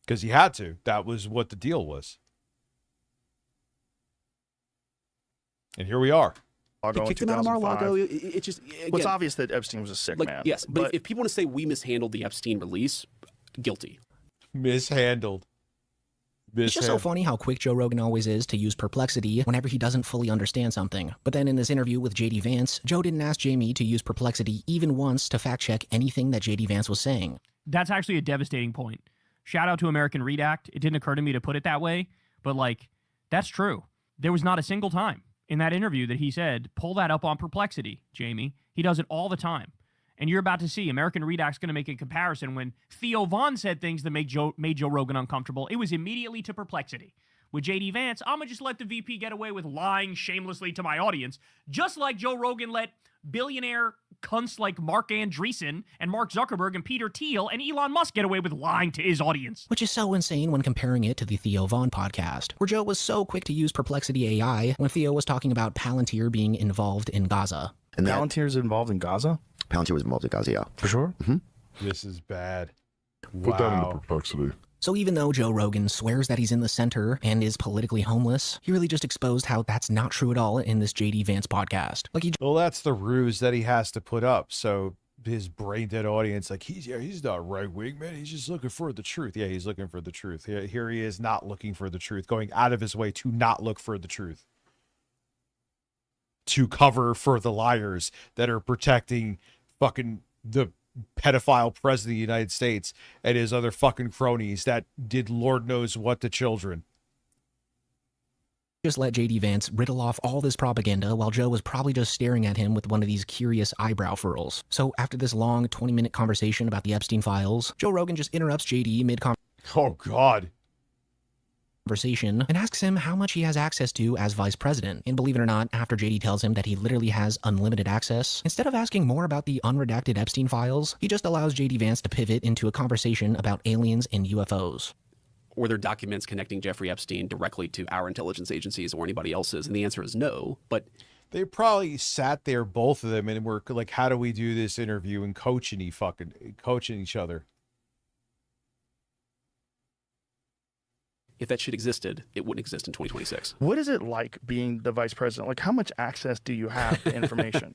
Because he had to. That was what the deal was. And here we are. He kicked him out of Mar-a-Lago. It just, again, it's obvious that Epstein was a sick man. Yes, but if people want to say we mishandled the Epstein release, guilty. Mishandled. It's just so funny how quick Joe Rogan always is to use perplexity whenever he doesn't fully understand something. But then in this interview with J.D. Vance, Joe didn't ask Jamie to use perplexity even once to fact-check anything that J.D. Vance was saying. That's actually a devastating point. Shout out to American Read Act. It didn't occur to me to put it that way, but, that's true. There was not a single time in that interview that he said, pull that up on perplexity, Jamie. He does it all the time. And you're about to see American Read Act's going to make a comparison. When Theo Vaughn said things that made Joe Rogan uncomfortable, it was immediately to perplexity. With J.D. Vance, I'm going to just let the VP get away with lying shamelessly to my audience, just like Joe Rogan let billionaire cunts like Mark Andreessen and Mark Zuckerberg and Peter Thiel and Elon Musk get away with lying to his audience. Which is so insane when comparing it to the Theo Vaughn podcast, where Joe was so quick to use Perplexity AI when Theo was talking about Palantir being involved in Gaza. And Palantir's involved in Gaza? Palantir was involved in Gaza, yeah. For sure? Mm-hmm. This is bad. Put that into Perplexity. So even though Joe Rogan swears that he's in the center and is politically homeless, he really just exposed how that's not true at all in this JD Vance podcast. Well, that's the ruse that he has to put up. So his brain dead audience, like, he's not right wing, man. He's just looking for the truth. Yeah, he's looking for the truth. Here he is not looking for the truth, going out of his way to not look for the truth, to cover for the liars that are protecting fucking the pedophile president of the United States and his other fucking cronies that did Lord knows what to children. Just let JD Vance riddle off all this propaganda while Joe was probably just staring at him with one of these curious eyebrow furls. So after this long 20-minute conversation about the Epstein files, Joe Rogan just interrupts JD mid-conversation. Oh, God. And asks him how much he has access to as vice president. And believe it or not, after JD tells him that he literally has unlimited access, instead of asking more about the unredacted Epstein files, he just allows JD Vance to pivot into a conversation about aliens and UFOs. Were there documents connecting Jeffrey Epstein directly to our intelligence agencies or anybody else's? And the answer is no, but they probably sat there, both of them, and were like, how do we do this interview, and coaching each other. if that shit existed, it wouldn't exist in 2026. What is it like being the vice president? Like, how much access do you have to information?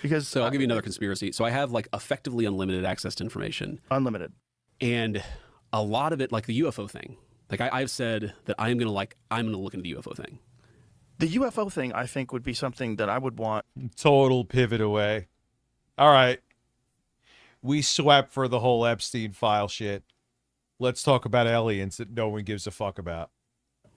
Because so I'll give you another conspiracy. So I have like effectively unlimited access to information. Unlimited. And a lot of it, like the UFO thing. Like I've said that I'm gonna look into the UFO thing. The UFO thing, I think, would be something that I would want. Total pivot away. All right. We swept for the whole Epstein file shit. Let's talk about aliens that no one gives a fuck about.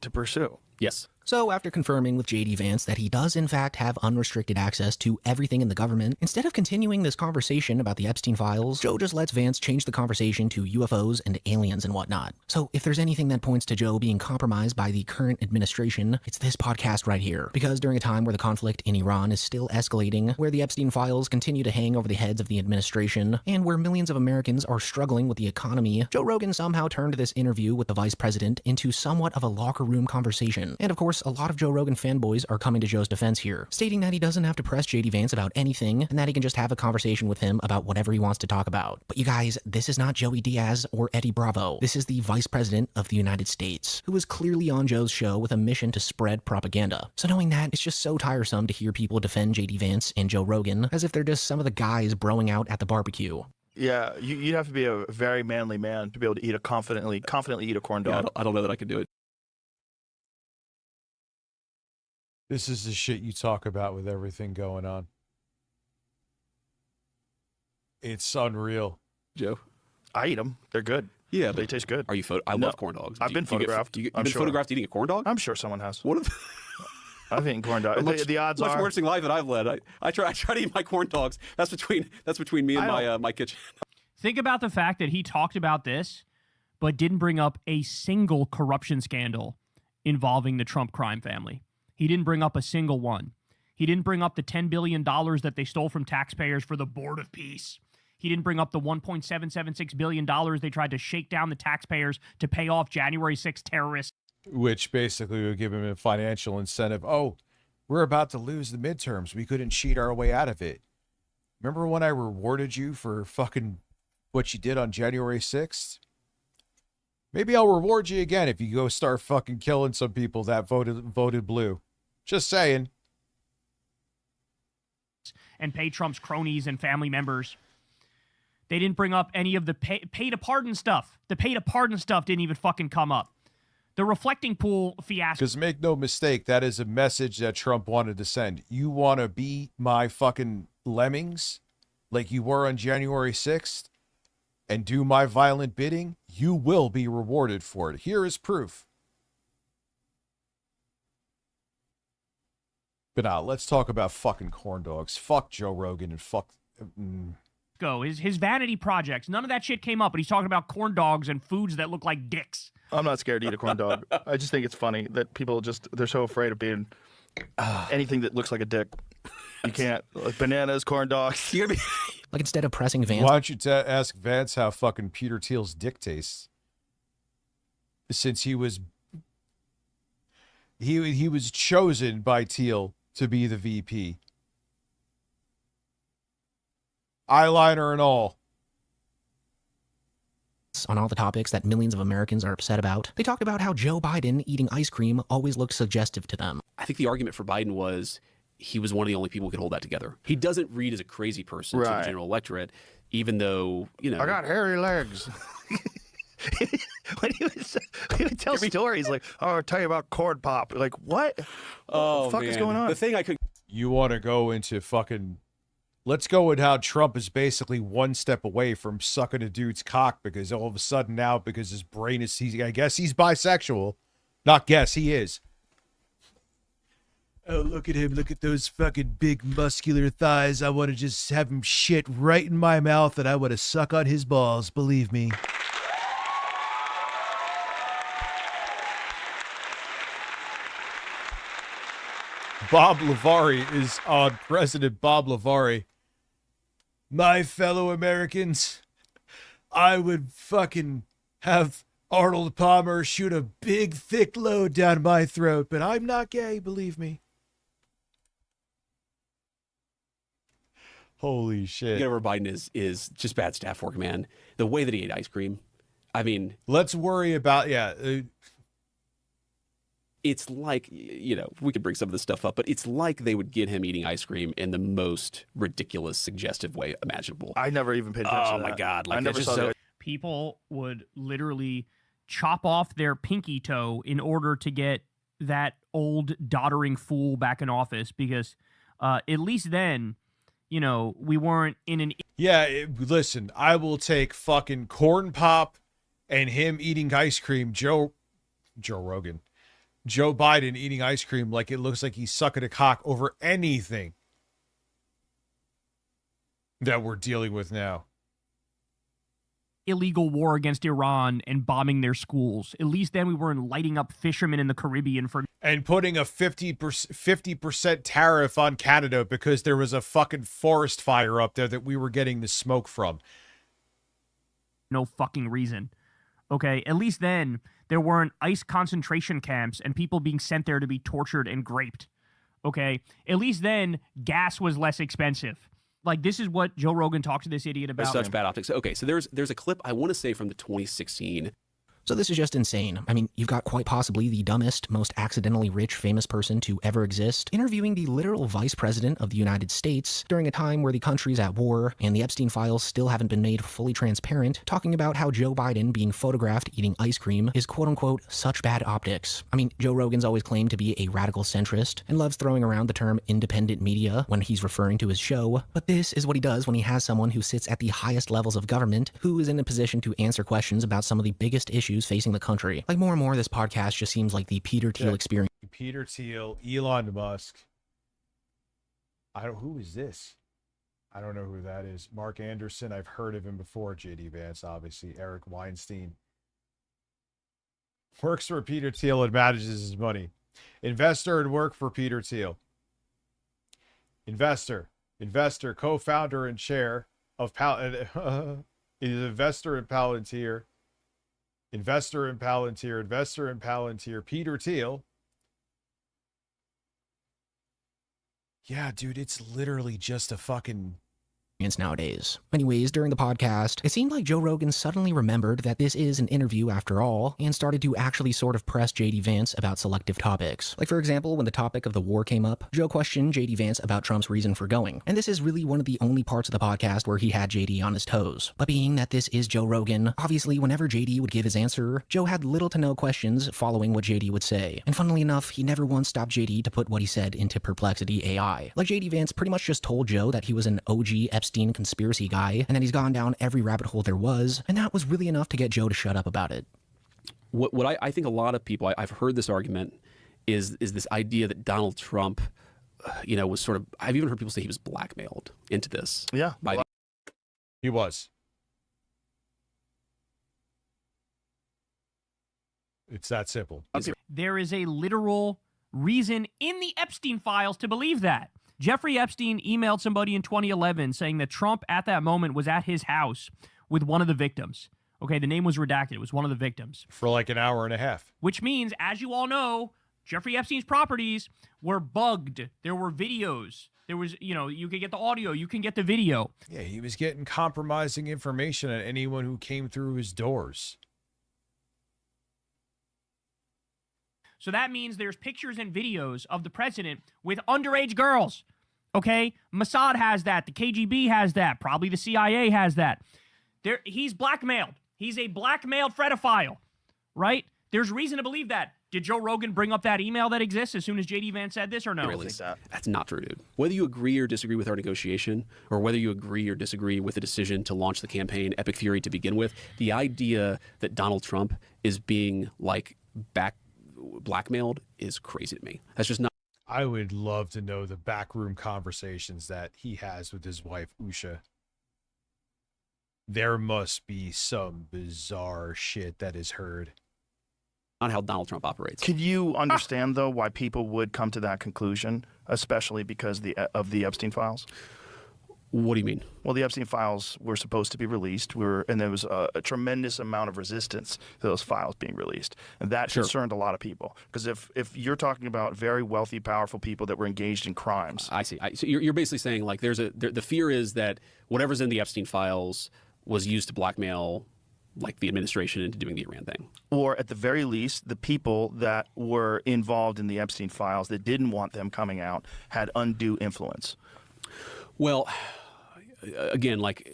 To pursue. Yes. So after confirming with JD Vance that he does in fact have unrestricted access to everything in the government, instead of continuing this conversation about the Epstein files, Joe just lets Vance change the conversation to UFOs and aliens and whatnot. So if there's anything that points to Joe being compromised by the current administration, it's this podcast right here. Because during a time where the conflict in Iran is still escalating, where the Epstein files continue to hang over the heads of the administration, and where millions of Americans are struggling with the economy, Joe Rogan somehow turned this interview with the vice president into somewhat of a locker room conversation. And of course, a lot of Joe Rogan fanboys are coming to Joe's defense here, stating that he doesn't have to press JD Vance about anything and that he can just have a conversation with him about whatever he wants to talk about. But you guys, this is not Joey Diaz or Eddie Bravo. This is the Vice President of the United States, who is clearly on Joe's show with a mission to spread propaganda. So knowing that, it's just so tiresome to hear people defend JD Vance and Joe Rogan as if they're just some of the guys broing out at the barbecue. Yeah, you'd have to be a very manly man to be able to eat confidently eat a corn dog. Yeah, I don't know that I could do it. This is the shit you talk about with everything going on. It's unreal. Joe? I eat them. They're good. Yeah, they taste good. Are you I love corn dogs. I've been photographed. You've been photographed eating a corn dog? I'm sure someone has. What? I've eaten corn dogs. The odds much are worse life that I've led. I try to eat my corn dogs. That's between me and my kitchen. Think about the fact that he talked about this, but didn't bring up a single corruption scandal involving the Trump crime family. He didn't bring up a single one. He didn't bring up the $10 billion that they stole from taxpayers for the Board of Peace. He didn't bring up the $1.776 billion they tried to shake down the taxpayers to pay off January 6th terrorists. Which basically would give him a financial incentive. Oh, we're about to lose the midterms. We couldn't cheat our way out of it. Remember when I rewarded you for fucking what you did on January 6th? Maybe I'll reward you again if you go start fucking killing some people that voted blue. Just saying. And pay Trump's cronies and family members. They didn't bring up any of the pay to pardon stuff. The pay to pardon stuff didn't even fucking come up. The reflecting pool fiasco. Because make no mistake, that is a message that Trump wanted to send. You want to be my fucking lemmings like you were on January 6th and do my violent bidding? You will be rewarded for it. Here is proof. But now, let's talk about fucking corn dogs. Fuck Joe Rogan and fuck... His vanity projects. None of that shit came up, but he's talking about corn dogs and foods that look like dicks. I'm not scared to eat a corn dog. I just think it's funny that people they're so afraid of being anything that looks like a dick. You can't. Like bananas, corn dogs. Like instead of pressing Vance. Why don't you ask Vance how fucking Peter Thiel's dick tastes? Since he was chosen by Thiel to be the VP. Eyeliner and all. On all the topics that millions of Americans are upset about. They talked about how Joe Biden eating ice cream always looked suggestive to them. I think the argument for Biden was he was one of the only people who could hold that together. He doesn't read as a crazy person to the general electorate, even though, you know. I got hairy legs. when he would tell stories like, oh, I'll tell you about corn pop. Like, what? What the fuck is going on? The thing I could. You want to go into fucking. Let's go with how Trump is basically one step away from sucking a dude's cock because all of a sudden now, because his brain is, I guess he's bisexual. Not guess, he is. Oh, look at him. Look at those fucking big muscular thighs. I want to just have him shit right in my mouth and I want to suck on his balls. Believe me. Bob Lavari is on President Bob Lavari. My fellow Americans, I would fucking have Arnold Palmer shoot a big, thick load down my throat, but I'm not gay, believe me. Holy shit. Whatever Biden is just bad staff work, man. The way that he ate ice cream. I mean. Let's worry about, it's like, you know, we could bring some of this stuff up, but it's like they would get him eating ice cream in the most ridiculous, suggestive way imaginable. I never even paid attention to that. Oh, my God. Like, I never saw that. People would literally chop off their pinky toe in order to get that old doddering fool back in office because at least then, you know, we weren't in an... Yeah, listen, I will take fucking corn pop and him eating ice cream, Joe Rogan. Joe Biden eating ice cream like it looks like he's sucking a cock over anything that we're dealing with now. Illegal war against Iran and bombing their schools. At least then we weren't lighting up fishermen in the Caribbean for... And putting a 50% tariff on Canada because there was a fucking forest fire up there that we were getting the smoke from. No fucking reason. Okay, at least then there weren't ICE concentration camps and people being sent there to be tortured and raped. Okay, at least then gas was less expensive. Like, this is what Joe Rogan talked to this idiot about. Such bad optics. Okay, so there's a clip, I want to say, from the 2016. So this is just insane. I mean, you've got quite possibly the dumbest, most accidentally rich, famous person to ever exist interviewing the literal vice president of the United States during a time where the country's at war and the Epstein files still haven't been made fully transparent, talking about how Joe Biden being photographed eating ice cream is quote-unquote such bad optics. I mean, Joe Rogan's always claimed to be a radical centrist and loves throwing around the term independent media when he's referring to his show, but this is what he does when he has someone who sits at the highest levels of government who is in a position to answer questions about some of the biggest issues facing the country. Like, more and more, this podcast just seems like the Peter Thiel experience. Peter Thiel, Elon Musk. Who is this? I don't know who that is. Mark Anderson, I've heard of him before. JD Vance, obviously. Eric Weinstein. Works for Peter Thiel and manages his money. Investor and work for Peter Thiel. Investor, co-founder and chair of is investor in Palantir. Investor in Palantir, Peter Thiel. Yeah, dude, it's literally just a fucking... nowadays. Anyways, during the podcast, it seemed like Joe Rogan suddenly remembered that this is an interview after all, and started to actually sort of press JD Vance about selective topics. Like, for example, when the topic of the war came up, Joe questioned JD Vance about Trump's reason for going. And this is really one of the only parts of the podcast where he had JD on his toes. But being that this is Joe Rogan, obviously whenever JD would give his answer, Joe had little to no questions following what JD would say. And funnily enough, he never once stopped JD to put what he said into Perplexity AI. Like, JD Vance pretty much just told Joe that he was an OG Epstein conspiracy guy, and that he's gone down every rabbit hole there was, and that was really enough to get Joe to shut up about it. What I think a lot of people, I've heard this argument, is this idea that Donald Trump, was sort of, I've even heard people say he was blackmailed into this. Yeah. He was. It's that simple. There is a literal reason in the Epstein files to believe that. Jeffrey Epstein emailed somebody in 2011 saying that Trump at that moment was at his house with one of the victims. Okay, the name was redacted. It was one of the victims. For like an hour and a half. Which means, as you all know, Jeffrey Epstein's properties were bugged. There were videos. There was, you could get the audio, you can get the video. Yeah, he was getting compromising information on anyone who came through his doors. So that means there's pictures and videos of the president with underage girls. Okay? Mossad has that. The KGB has that. Probably the CIA has that. He's blackmailed. He's a blackmailed pedophile, right? There's reason to believe that. Did Joe Rogan bring up that email that exists as soon as J.D. Vance said this or no? That's not true, dude. Whether you agree or disagree with our negotiation, or whether you agree or disagree with the decision to launch the campaign, Epic Theory to begin with, the idea that Donald Trump is being blackmailed is crazy to me. That's just not. I would love to know the backroom conversations that he has with his wife, Usha. There must be some bizarre shit that is heard. Not how Donald Trump operates. Could you understand, though, why people would come to that conclusion, especially because of the Epstein files? What do you mean? Well, the Epstein files were supposed to be released, and there was a tremendous amount of resistance to those files being released, and that concerned a lot of people. Because if you're talking about very wealthy, powerful people that were engaged in crimes, I see. So you're basically saying like the fear is that whatever's in the Epstein files was used to blackmail like the administration into doing the Iran thing. Or at the very least, the people that were involved in the Epstein files that didn't want them coming out had undue influence. Well, again, like,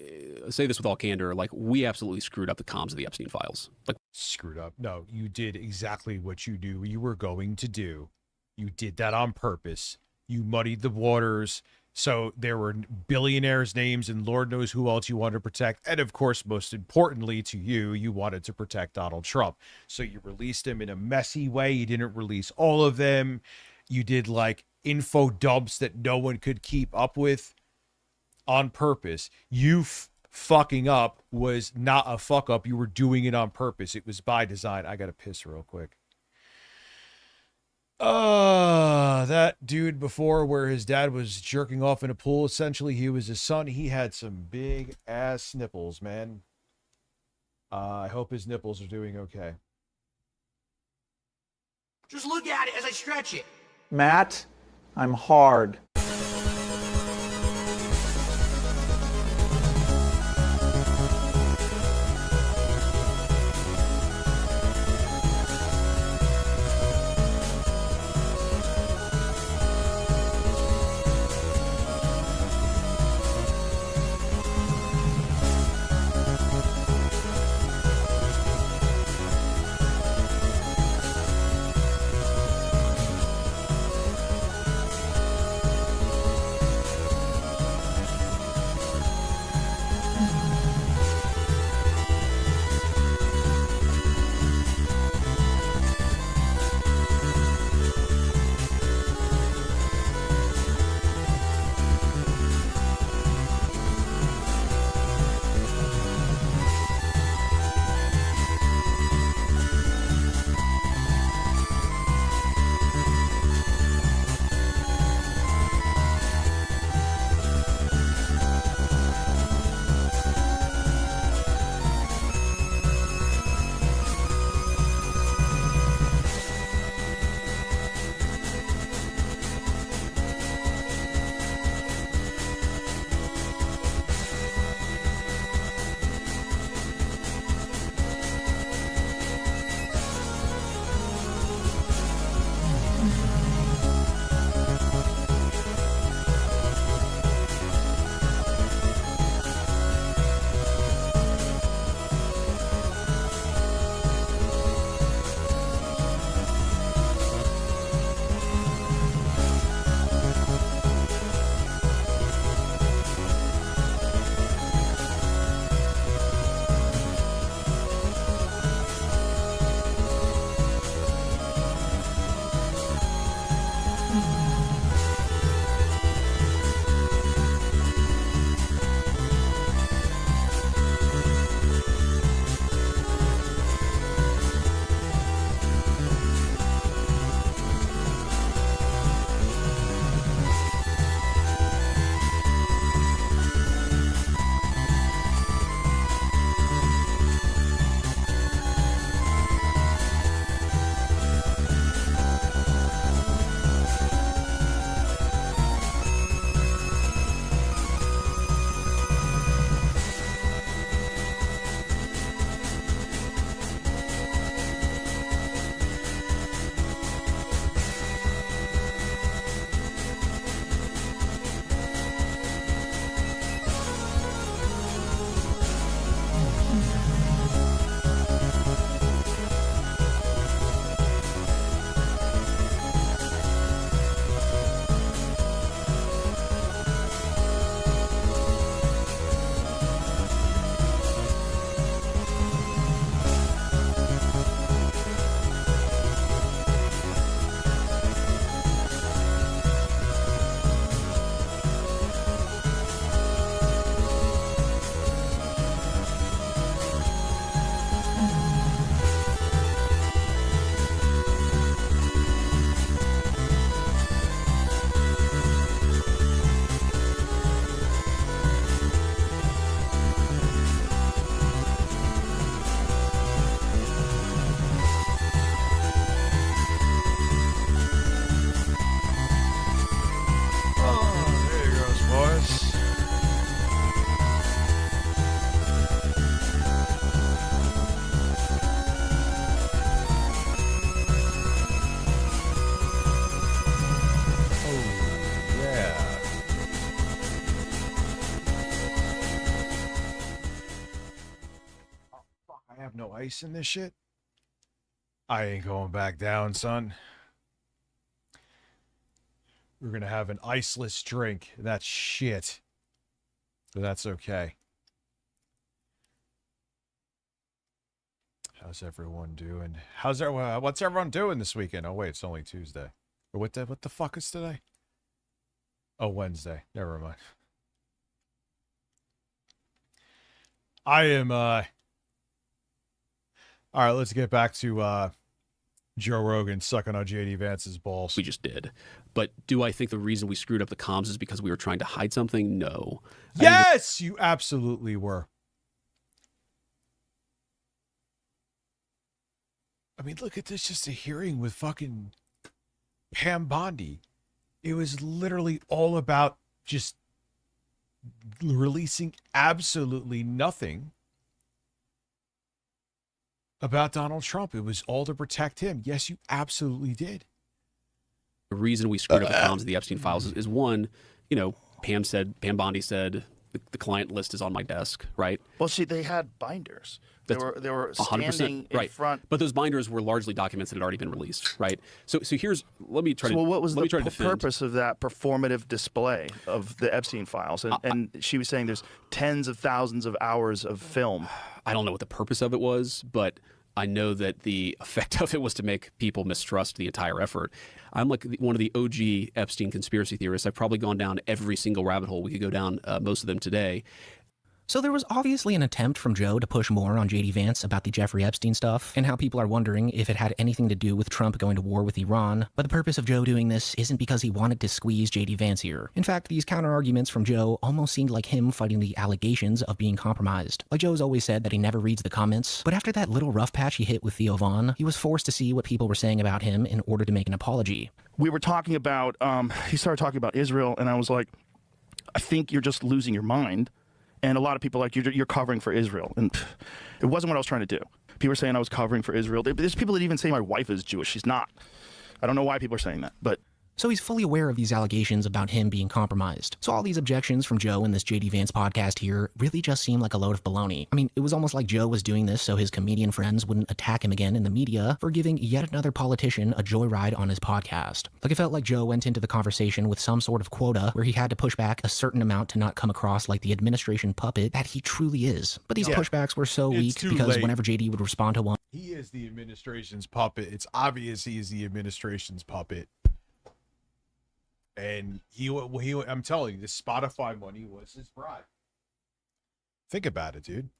say this with all candor, like, we absolutely screwed up the comms of the Epstein files. Like, screwed up? No, you did exactly what you knew you were going to do. You did that on purpose. You muddied the waters. So there were billionaires' names and Lord knows who else you wanted to protect. And of course, most importantly to you, you wanted to protect Donald Trump. So you released him in a messy way. You didn't release all of them. You did like info dumps that no one could keep up with on purpose. You fucking up was not a fuck up. You were doing it on purpose. It was by design. I got to piss real quick. That dude before where his dad was jerking off in a pool, essentially he was his son. He had some big ass nipples, man. I hope his nipples are doing okay. Just look at it as I stretch it. Matt, I'm hard. have no ice in this shit? I ain't going back down, son. We're going to have an iceless drink. That's shit. But that's okay. How's everyone doing? What's everyone doing this weekend? Oh, wait, it's only Tuesday. Or what the fuck is today? Oh, Wednesday. Never mind. I am, all right, let's get back to, Joe Rogan sucking on JD Vance's balls. We just did. But do I think the reason we screwed up the comms is because we were trying to hide something? No. Yes, you absolutely were. I mean, look at this, just a hearing with fucking Pam Bondi. It was literally all about just releasing absolutely nothing about Donald Trump. It was all to protect him. Yes, you absolutely did. The reason we screwed up the comms of the Epstein files is one, Pam Bondi said, the client list is on my desk, right? Well, see, they had binders. They were standing in right. front. But those binders were largely documents that had already been released, right? So let me try to. Well, what was the defend. purpose of that performative display of the Epstein files? And she was saying there's tens of thousands of hours of film. I don't know what the purpose of it was, but I know that the effect of it was to make people mistrust the entire effort. I'm like one of the OG Epstein conspiracy theorists. I've probably gone down every single rabbit hole. We could go down most of them today. So there was obviously an attempt from Joe to push more on JD Vance about the Jeffrey Epstein stuff, and how people are wondering if it had anything to do with Trump going to war with Iran. But the purpose of Joe doing this isn't because he wanted to squeeze JD Vance here. In fact, these counter-arguments from Joe almost seemed like him fighting the allegations of being compromised. Like Joe's always said that he never reads the comments, but after that little rough patch he hit with Theo Vaughn, he was forced to see what people were saying about him in order to make an apology. We were talking about, he started talking about Israel, and I was like, I think you're just losing your mind. And a lot of people are like, you're covering for Israel. And it wasn't what I was trying to do. People were saying I was covering for Israel. There's people that even say my wife is Jewish. She's not. I don't know why people are saying that, but... So he's fully aware of these allegations about him being compromised. So all these objections from Joe in this JD Vance podcast here really just seem like a load of baloney. I mean, it was almost like Joe was doing this so his comedian friends wouldn't attack him again in the media for giving yet another politician a joyride on his podcast. Like, it felt like Joe went into the conversation with some sort of quota where he had to push back a certain amount to not come across like the administration puppet that he truly is. But these pushbacks were so weak because whenever JD would respond to one... He is the administration's puppet. It's obvious he is the administration's puppet. And I'm telling you, the Spotify money was his bribe. Think about it, dude.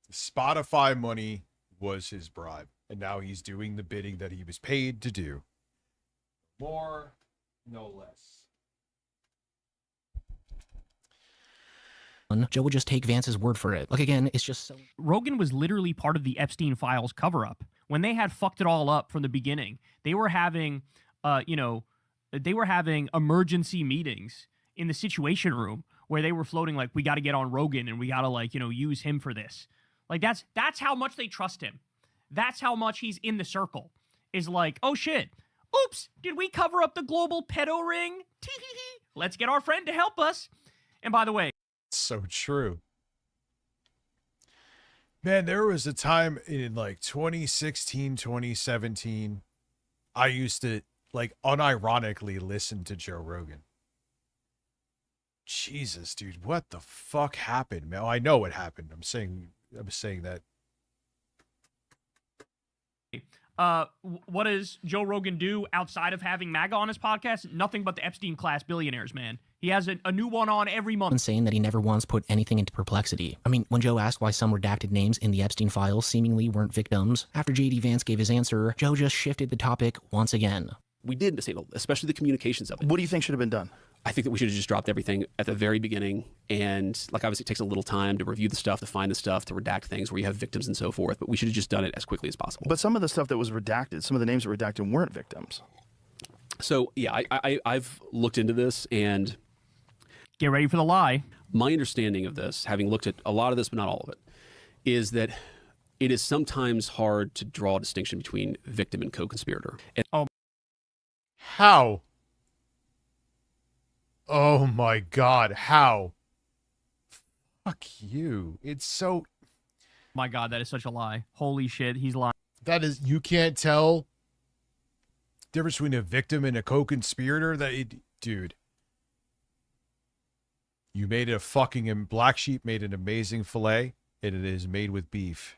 The Spotify money was his bribe. And now he's doing the bidding that he was paid to do. More, no less. Joe would just take Vance's word for it. Like, again, it's just so... Rogan was literally part of the Epstein files cover-up. When they had fucked it all up from the beginning, they were having, emergency meetings in the Situation Room where they were floating like, we got to get on Rogan and we got to use him for this. Like, that's how much they trust him. That's how much he's in the circle. Is like, oh shit, oops, did we cover up the global pedo ring? Tee-hee-hee. Let's get our friend to help us. And by the way, so true. Man, there was a time in like 2016, 2017, I used to like unironically listen to Joe Rogan. Jesus, dude, what the fuck happened, man? Oh, I know what happened. I'm saying that. What does Joe Rogan do outside of having MAGA on his podcast? Nothing but the Epstein class billionaires, man. He has a new one on every month. Saying that he never once put anything into perplexity. I mean, when Joe asked why some redacted names in the Epstein files seemingly weren't victims, after JD Vance gave his answer, Joe just shifted the topic once again. We did disable, especially the communications of it. What do you think should have been done? I think that we should have just dropped everything at the very beginning. And like, obviously it takes a little time to review the stuff, to find the stuff, to redact things where you have victims and so forth. But we should have just done it as quickly as possible. But some of the stuff that was redacted, some of the names that were redacted weren't victims. So yeah, I've looked into this and... Get ready for the lie. My understanding of this, having looked at a lot of this, but not all of it, is that it is sometimes hard to draw a distinction between victim and co-conspirator. How? Oh my God, how? Fuck you. It's so... My God, that is such a lie. Holy shit, he's lying. That is... You can't tell the difference between a victim and a co-conspirator? Dude. You made a fucking... Black Sheep made an amazing filet, and it is made with beef.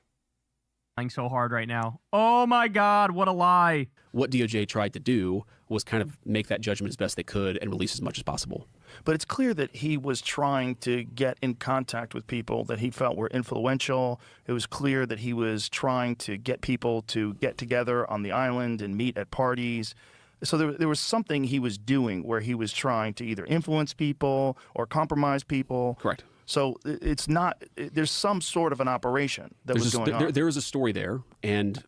Lying so hard right now. Oh my God, what a lie. What DOJ tried to do was kind of make that judgment as best they could and release as much as possible. But it's clear that he was trying to get in contact with people that he felt were influential. It was clear that he was trying to get people to get together on the island and meet at parties. So there was something he was doing where he was trying to either influence people or compromise people. Correct. So it's not, there's some sort of an operation that was going on. There is a story there, and,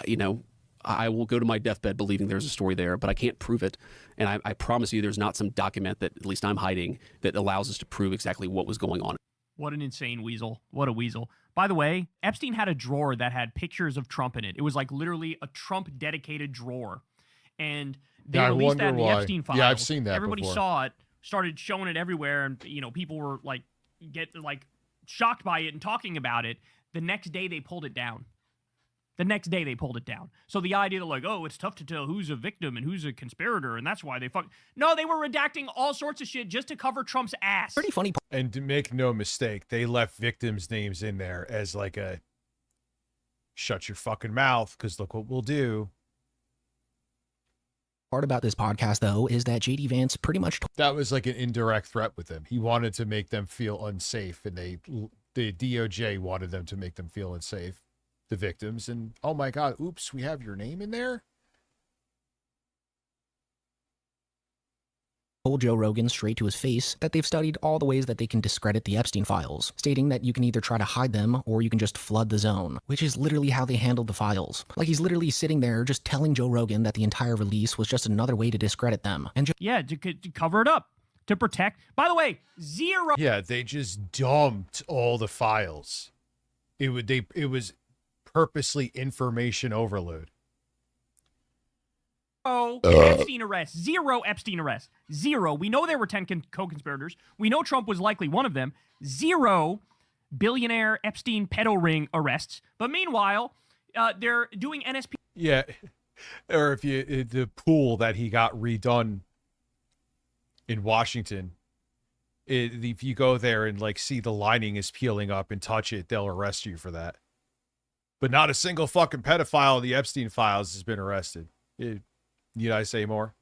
you know, I will go to my deathbed believing there's a story there, but I can't prove it. And I promise you there's not some document that at least I'm hiding that allows us to prove exactly what was going on. What an insane weasel. What a weasel. By the way, Epstein had a drawer that had pictures of Trump in it. It was like literally a Trump-dedicated drawer. And they released that in the Epstein files. Yeah, I've seen that Everybody before. saw it, started showing it everywhere, and, you know, people were like, shocked by it and talking about it. The next day they pulled it down. So the idea that like, oh, it's tough to tell who's a victim and who's a conspirator, and that's why they No, they were redacting all sorts of shit just to cover Trump's ass. Pretty funny. And to make no mistake, they left victims' names in there as like a shut your fucking mouth, because look what we'll do. Part about this podcast, though, is that JD Vance pretty much... That was like an indirect threat with them. He wanted to make them feel unsafe, and the DOJ wanted them to make them feel unsafe, the victims. And, oh my God, oops, we have your name in there? Told Joe Rogan straight to his face that they've studied all the ways that they can discredit the Epstein files, stating that you can either try to hide them or you can just flood the zone, which is literally how they handled the files. Like, he's literally sitting there just telling Joe Rogan that the entire release was just another way to discredit them. And yeah, to cover it up, to protect. By the way, zero. Yeah, they just dumped all the files. It was purposely information overload. Epstein arrests. Zero Epstein arrests. Zero. We know there were 10 co-conspirators. We know Trump was likely one of them. Zero billionaire Epstein pedo ring arrests. But meanwhile, they're doing NSP. Yeah, or the pool that he got redone in Washington, if you go there and like see the lining is peeling up and touch it, they'll arrest you for that. But not a single fucking pedophile in the Epstein files has been arrested. Need I say more?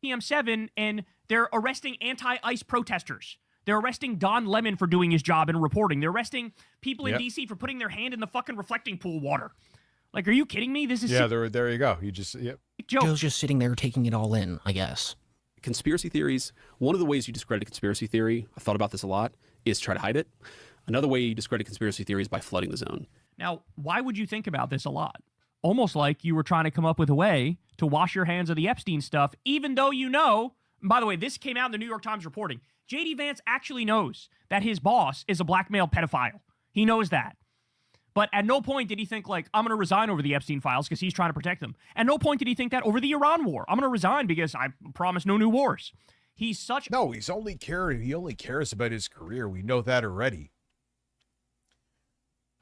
PM7, and they're arresting anti-ICE protesters. They're arresting Don Lemon for doing his job and reporting. They're arresting people in D.C. for putting their hand in the fucking reflecting pool water. Like, are you kidding me? This is there you go. You just Joe's just sitting there taking it all in, I guess. Conspiracy theories, one of the ways you discredit a conspiracy theory, I thought about this a lot, is try to hide it. Another way you discredit conspiracy theory is by flooding the zone. Now, why would you think about this a lot? Almost like you were trying to come up with a way to wash your hands of the Epstein stuff, even though you know, and by the way, this came out in the New York Times reporting, J.D. Vance actually knows that his boss is a blackmail pedophile. He knows that. But at no point did he think, like, I'm going to resign over the Epstein files because he's trying to protect them. At no point did he think that over the Iran war. I'm going to resign because I promise no new wars. He's such... No, he only cares about his career. We know that already.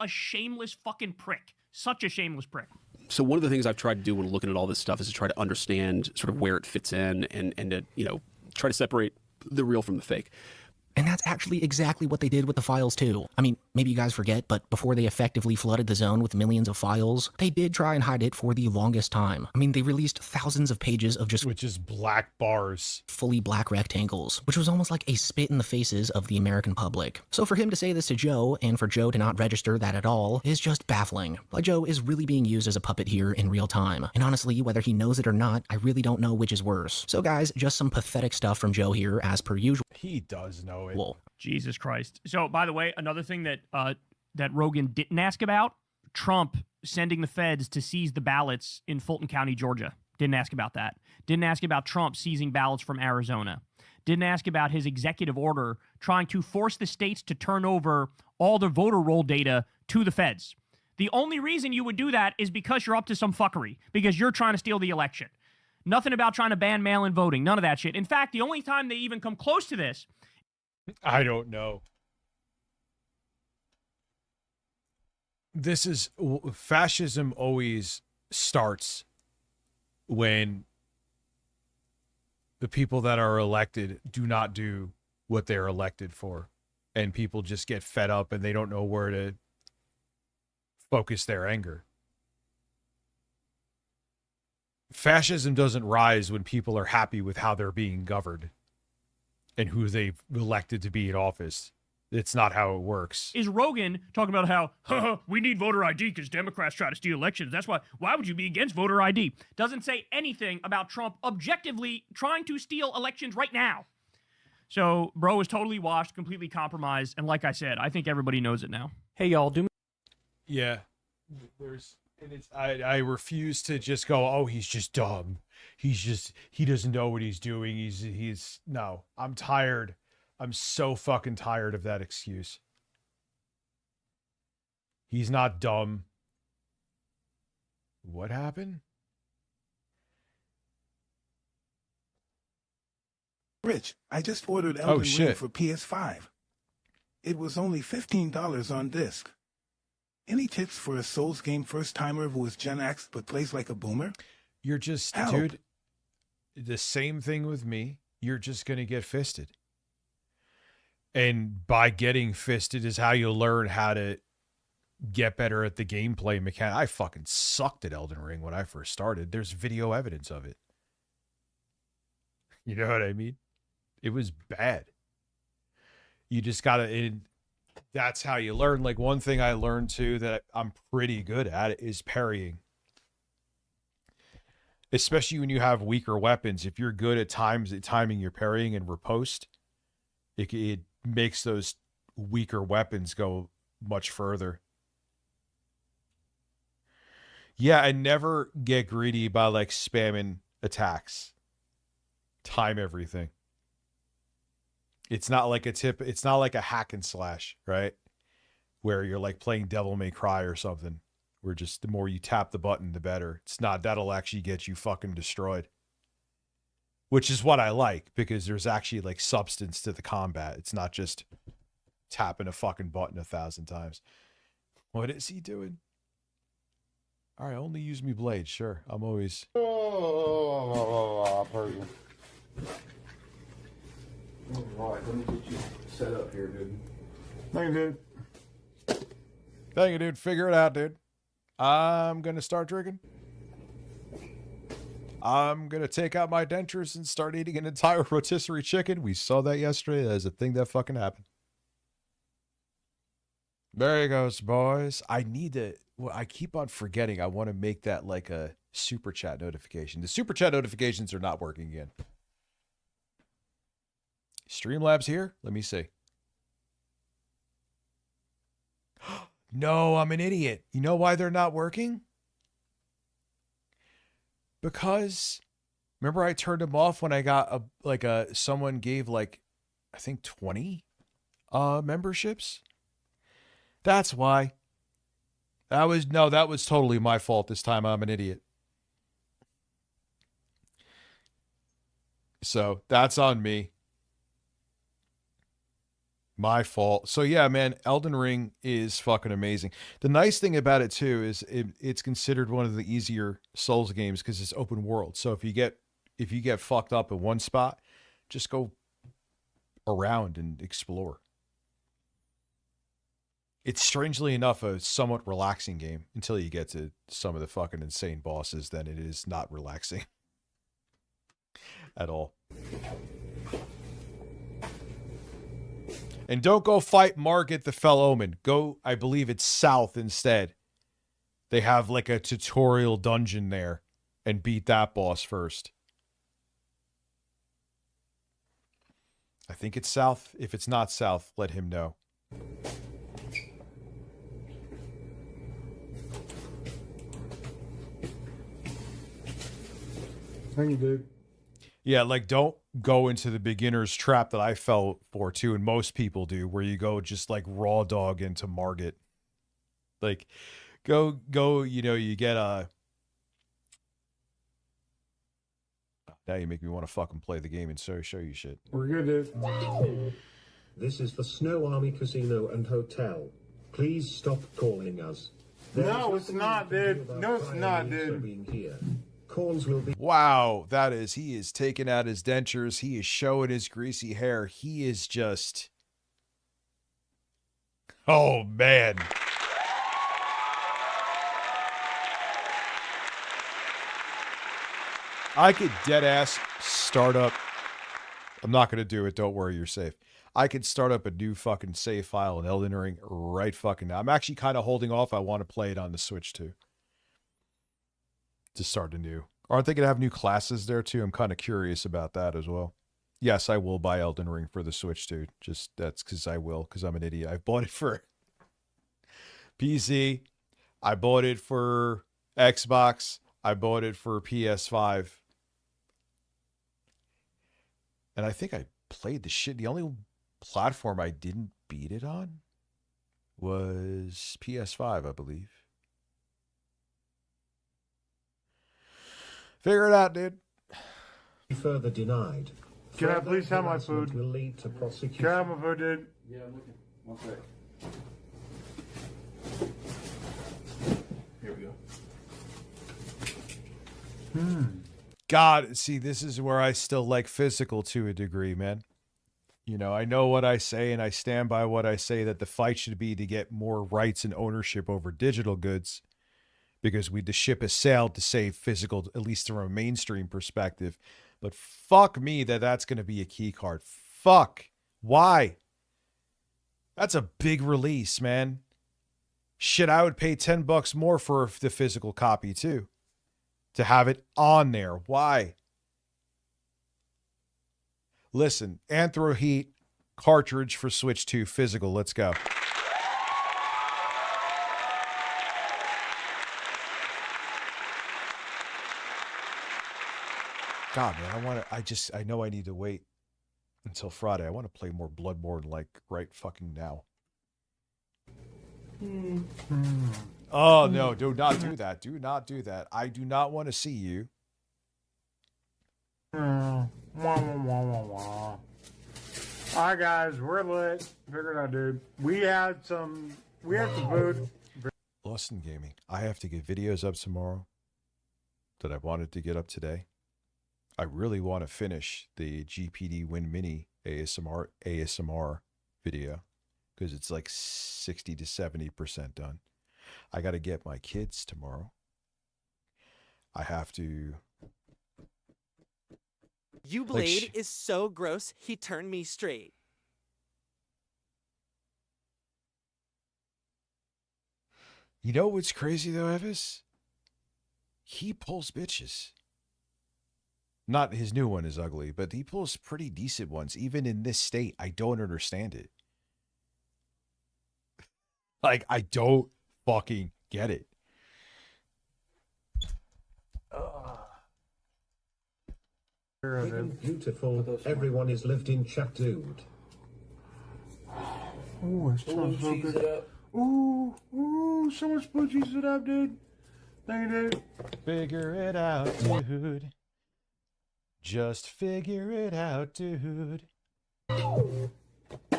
A shameless fucking prick. Such a shameless prick. So one of the things I've tried to do when looking at all this stuff is to try to understand sort of where it fits in and to, you know, try to separate the real from the fake. And that's actually exactly what they did with the files, too. I mean, maybe you guys forget, but before they effectively flooded the zone with millions of files, they did try and hide it for the longest time. I mean, they released thousands of pages of just... Which is black bars. Fully black rectangles, which was almost like a spit in the faces of the American public. So for him to say this to Joe, and for Joe to not register that at all, is just baffling. Like, Joe is really being used as a puppet here in real time. And honestly, whether he knows it or not, I really don't know which is worse. So guys, just some pathetic stuff from Joe here, as per usual. He does know it. Well, Jesus Christ. So, by the way, another thing that that Rogan didn't ask about, Trump sending the feds to seize the ballots in Fulton County, Georgia. Didn't ask about that. Didn't ask about Trump seizing ballots from Arizona. Didn't ask about his executive order trying to force the states to turn over all the voter roll data to the feds. The only reason you would do that is because you're up to some fuckery, because you're trying to steal the election. Nothing about trying to ban mail-in voting, none of that shit. In fact, the only time they even come close to this I don't know. Fascism always starts when the people that are elected do not do what they're elected for. And people just get fed up and they don't know where to focus their anger. Fascism doesn't rise when people are happy with how they're being governed and who they've elected to be in office. It's not how it works. Is Rogan talking about how we need voter ID because Democrats try to steal elections? That's why would you be against voter ID? Doesn't say anything about Trump objectively trying to steal elections right now. So, bro is totally washed, completely compromised, and like I said, I think everybody knows it now. Hey, y'all, do me. Yeah. I refuse to just go, oh, he's just dumb. He doesn't know what he's doing. No, I'm tired. I'm so fucking tired of that excuse. He's not dumb. What happened? Rich, I just ordered Elden Ring for PS5. It was only $15 on disc. Any tips for a Souls game first-timer who is Gen X but plays like a boomer? You're just, dude, the same thing with me. You're just going to get fisted. And by getting fisted is how you'll learn how to get better at the gameplay mechanic. I fucking sucked at Elden Ring when I first started. There's video evidence of it. You know what I mean? It was bad. You just got to... That's how you learn. Like, one thing I learned too that I'm pretty good at is parrying. Especially when you have weaker weapons. If you're good at timing your parrying and riposte, it makes those weaker weapons go much further. Yeah, and never get greedy by like spamming attacks. Time everything. It's not like it's not like a hack and slash, right? Where you're like playing Devil May Cry or something. Where just the more you tap the button, the better. It's not, that'll actually get you fucking destroyed. Which is what I like, because there's actually like substance to the combat. It's not just tapping a fucking button 1,000 times. What is he doing? All right, only use me blade. Sure, I'm always... I've heard you. All right, let me get you set up here, dude. Thank you, dude. Thank you, dude. Figure it out, dude. I'm going to start drinking. I'm going to take out my dentures and start eating an entire rotisserie chicken. We saw that yesterday. That is a thing that fucking happened. There he goes, boys. I need to... Well, I keep on forgetting. I want to make that like a super chat notification. The super chat notifications are not working again. Streamlabs here? Let me see. No, I'm an idiot. You know why they're not working? Because remember I turned them off when I got someone gave like, I think 20 memberships. That's why. That was totally my fault this time. I'm an idiot. So that's on me. My fault. So yeah, man, Elden Ring is fucking amazing. The nice thing about it too is it's considered one of the easier Souls games because it's open world. So if you get fucked up in one spot, just go around and explore. It's strangely enough a somewhat relaxing game until you get to some of the fucking insane bosses. Then it is not relaxing at all. And don't go fight Margit the Fell Omen. Go, I believe it's south instead. They have like a tutorial dungeon there and beat that boss first. I think it's south. If it's not south, let him know. Thank you, dude. Yeah, like don't go into the beginner's trap that I fell for too, and most people do, where you go just like raw dog into Margit. Like go, you know, you get a... Now you make me want to fucking play the game and show you shit. We're good, dude. This is the Snow Army Casino and Hotel. Please stop calling us. No, it's not, dude. No, it's not, dude. Being here. Calls will be. Wow, that is, he is taking out his dentures. He is showing his greasy hair. He is just, oh man. I could dead ass start up. I'm not going to do it. Don't worry, you're safe. I could start up a new fucking save file in Elden Ring right fucking now. I'm actually kind of holding off. I want to play it on the Switch too. To start anew. Aren't they going to have new classes there too? I'm kind of curious about that as well. Yes, I will buy Elden Ring for the Switch too. Just that's because I will, because I'm an idiot. I bought it for PC. I bought it for Xbox. I bought it for PS5. And I think I played the shit. The only platform I didn't beat it on was PS5, I believe. Figure it out, dude. Further denied. Can I please have my food? Will lead to prosecution. Can I have my food, dude? Yeah, I'm looking. One sec. Here we go. God, see, this is where I still like physical to a degree, man. You know, I know what I say and I stand by what I say, that the fight should be to get more rights and ownership over digital goods, because the ship has sailed to save physical, at least from a mainstream perspective. But fuck me that's going to be a key card. Fuck. Why? That's a big release, man. Shit, I would pay $10 more for the physical copy too. To have it on there. Why? Listen, Anthro Heat cartridge for Switch 2 physical. Let's go. God, man, I know I need to wait until Friday. I want to play more Bloodborne like right fucking now. Oh, no, do not do that. Do not do that. I do not want to see you. All right, guys, we're lit. Figure it out, dude. We had some food. Lost in Gaming. I have to get videos up tomorrow that I wanted to get up today. I really want to finish the GPD Win Mini ASMR video because it's like 60 to 70% done. I got to get my kids tomorrow. I have to. Ublade is so gross, he turned me straight. You know what's crazy though, Evis? He pulls bitches. Not his new one is ugly, but he pulls pretty decent ones. Even in this state, I don't understand it. Like, I don't fucking get it. Beautiful. Everyone is lived in chat, dude. Ooh, it's so good. Ooh, so much food. Cheese it up, dude. Thank you, dude. Figure it out, dude. Just figure it out, dude.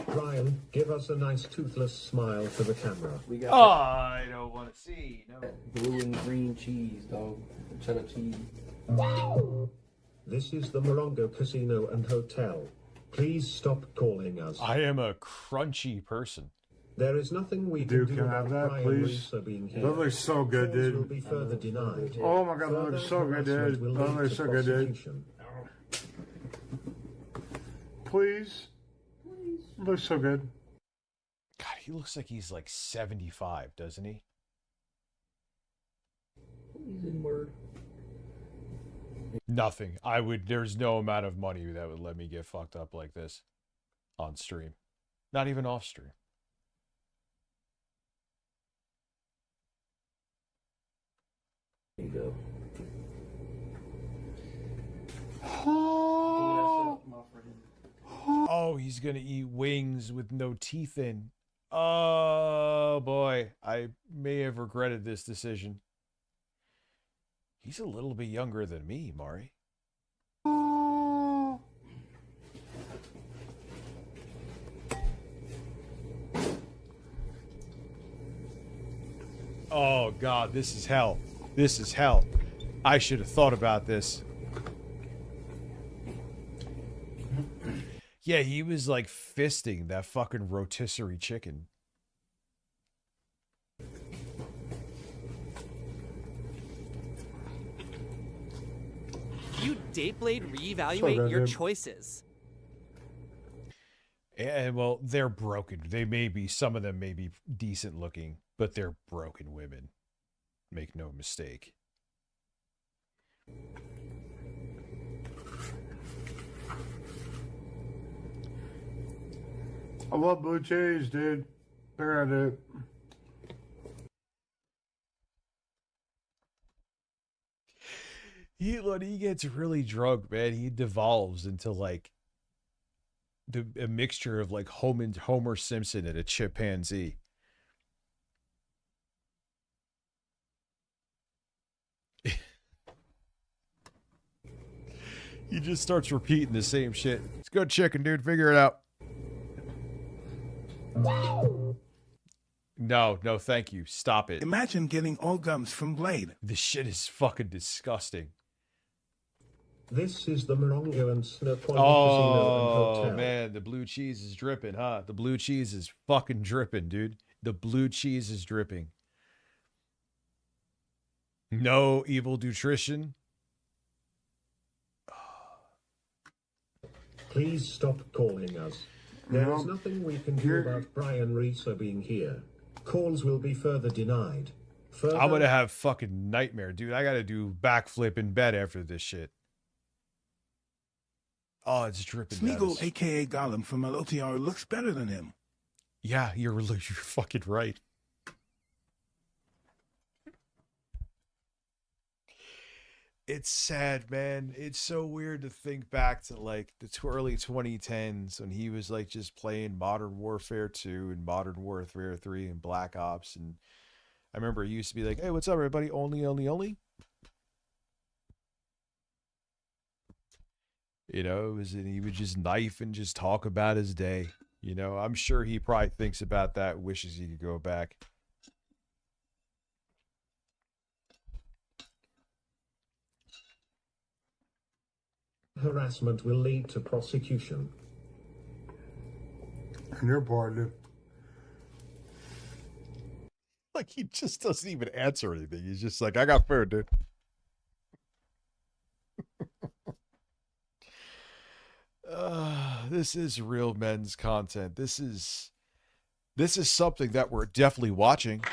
Ryan, give us a nice toothless smile for the camera. We got I don't want to see. No. blue and green cheese, dog. Cheddar cheese. This is the Morongo Casino and Hotel. Please stop calling us. I am a crunchy person. There is nothing we Dude, can can do I have about that, Ryan please? Lisa being here. That looks so good, Calls dude. will be further denied. Oh my god, that looks so good, dude. Will That lead looks to so good, dude. prosecution. Please. Looks so good. God, he looks like he's like 75, doesn't he? Please in word. Nothing. There's no amount of money that would let me get fucked up like this on stream. Not even off stream. There you go. Oh, he's gonna eat wings with no teeth in. Oh boy, I may have regretted this decision. He's a little bit younger than me, Mari. Oh, God, this is hell. This is hell. I should have thought about this. Yeah, he was like fisting that fucking rotisserie chicken. You Dateblade reevaluate your choices. And well, they're broken. They may be, some of them may be decent looking, but they're broken women. Make no mistake. I love blue cheese, dude. There I do. When he gets really drunk, man, he devolves into like a mixture of like Homer Simpson and a chimpanzee. He just starts repeating the same shit. It's good chicken, dude. Figure it out. No, thank you. Stop it. Imagine getting all gums from Blade. This shit is fucking disgusting. This is the Morongo and Snoqualmie Oh, Casino and Hotel. man, the blue cheese is dripping, huh? The blue cheese is fucking dripping, dude. The blue cheese is dripping. No evil nutrition. Please stop calling us. There is nothing we can do about Brian Reeser being here. Calls will be further denied. I'm gonna have fucking nightmare, dude. I gotta do backflip in bed after this shit. Oh, it's dripping. Smeagol, a.k.a. Gollum from LOTR, looks better than him. Yeah, you're fucking right. It's sad, man. It's so weird to think back to like the early 2010s when he was like just playing Modern Warfare 2 and Modern Warfare 3 and Black Ops. And I remember he used to be like, hey, what's up, everybody? Only. You know, he would just knife and just talk about his day. You know, I'm sure he probably thinks about that, wishes he could go back. Harassment will lead to prosecution. And your partner. Like, he just doesn't even answer anything. He's just like, I got food, dude. This is real men's content. This is something that we're definitely watching.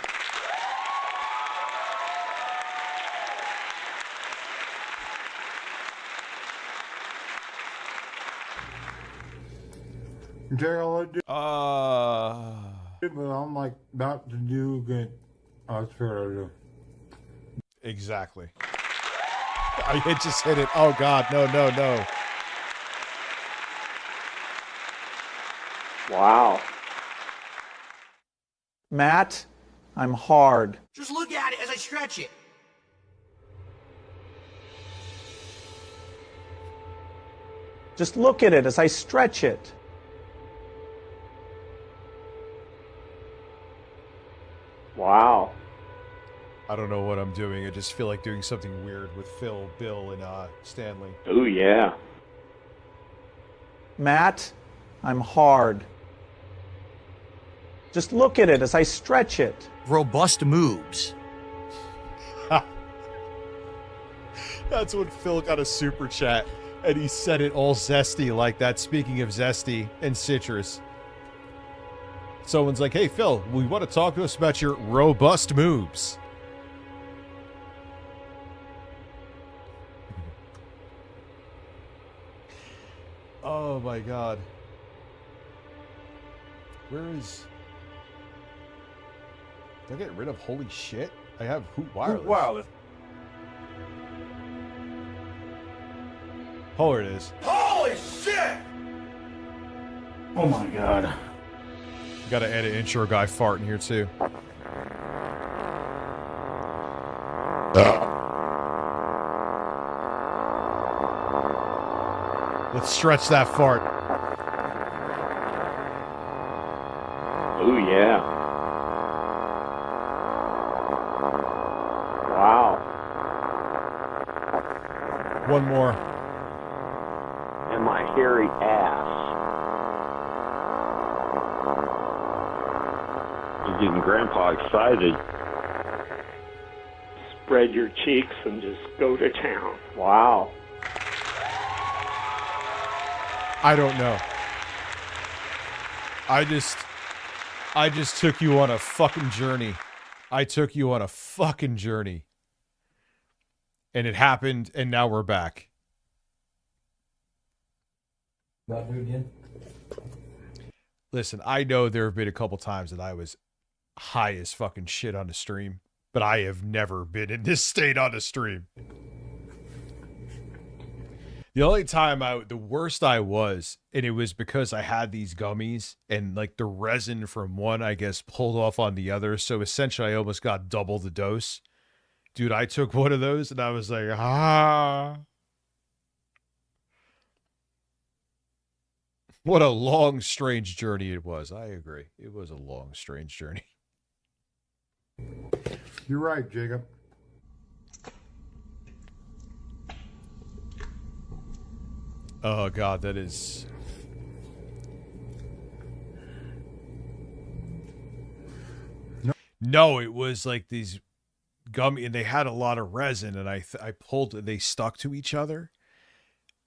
Gerald, but I'm like about to do good. That's what I do. Exactly. I just hit it. Oh God, no. Wow. Matt, I'm hard. Just look at it as I stretch it. Just look at it as I stretch it. Wow. I don't know what I'm doing. I just feel like doing something weird with Phil, Bill, and Stanley. Oh, yeah. Matt, I'm hard. Just look at it as I stretch it. Robust moves. That's when Phil got a super chat, and he said it all zesty like that. Speaking of zesty and citrus. Someone's like, hey, Phil, we want to talk to us about your robust moves. Oh, my God. Where is... Did I get rid of holy shit? I have Hoot Wireless. Hoot Wireless. Oh, there it is. Holy shit! Oh my God. Got to add an intro guy farting here too. Let's stretch that fart. Oh yeah. one more. And my hairy ass. You're getting Grandpa excited. Spread your cheeks and just go to town. Wow. I don't know. I just took you on a fucking journey. I took you on a fucking journey. And it happened, and now we're back. About to do it again? Listen, I know there have been a couple times that I was high as fucking shit on the stream, but I have never been in this state on the stream. The only time the worst I was, and it was because I had these gummies and like the resin from one, I guess, pulled off on the other. So essentially I almost got double the dose. Dude, I took one of those and I was like, ah. What a long, strange journey it was. I agree. It was a long, strange journey. You're right, Jacob. Oh, God, that is... No, it was like these gummy, and they had a lot of resin, and I pulled, they stuck to each other,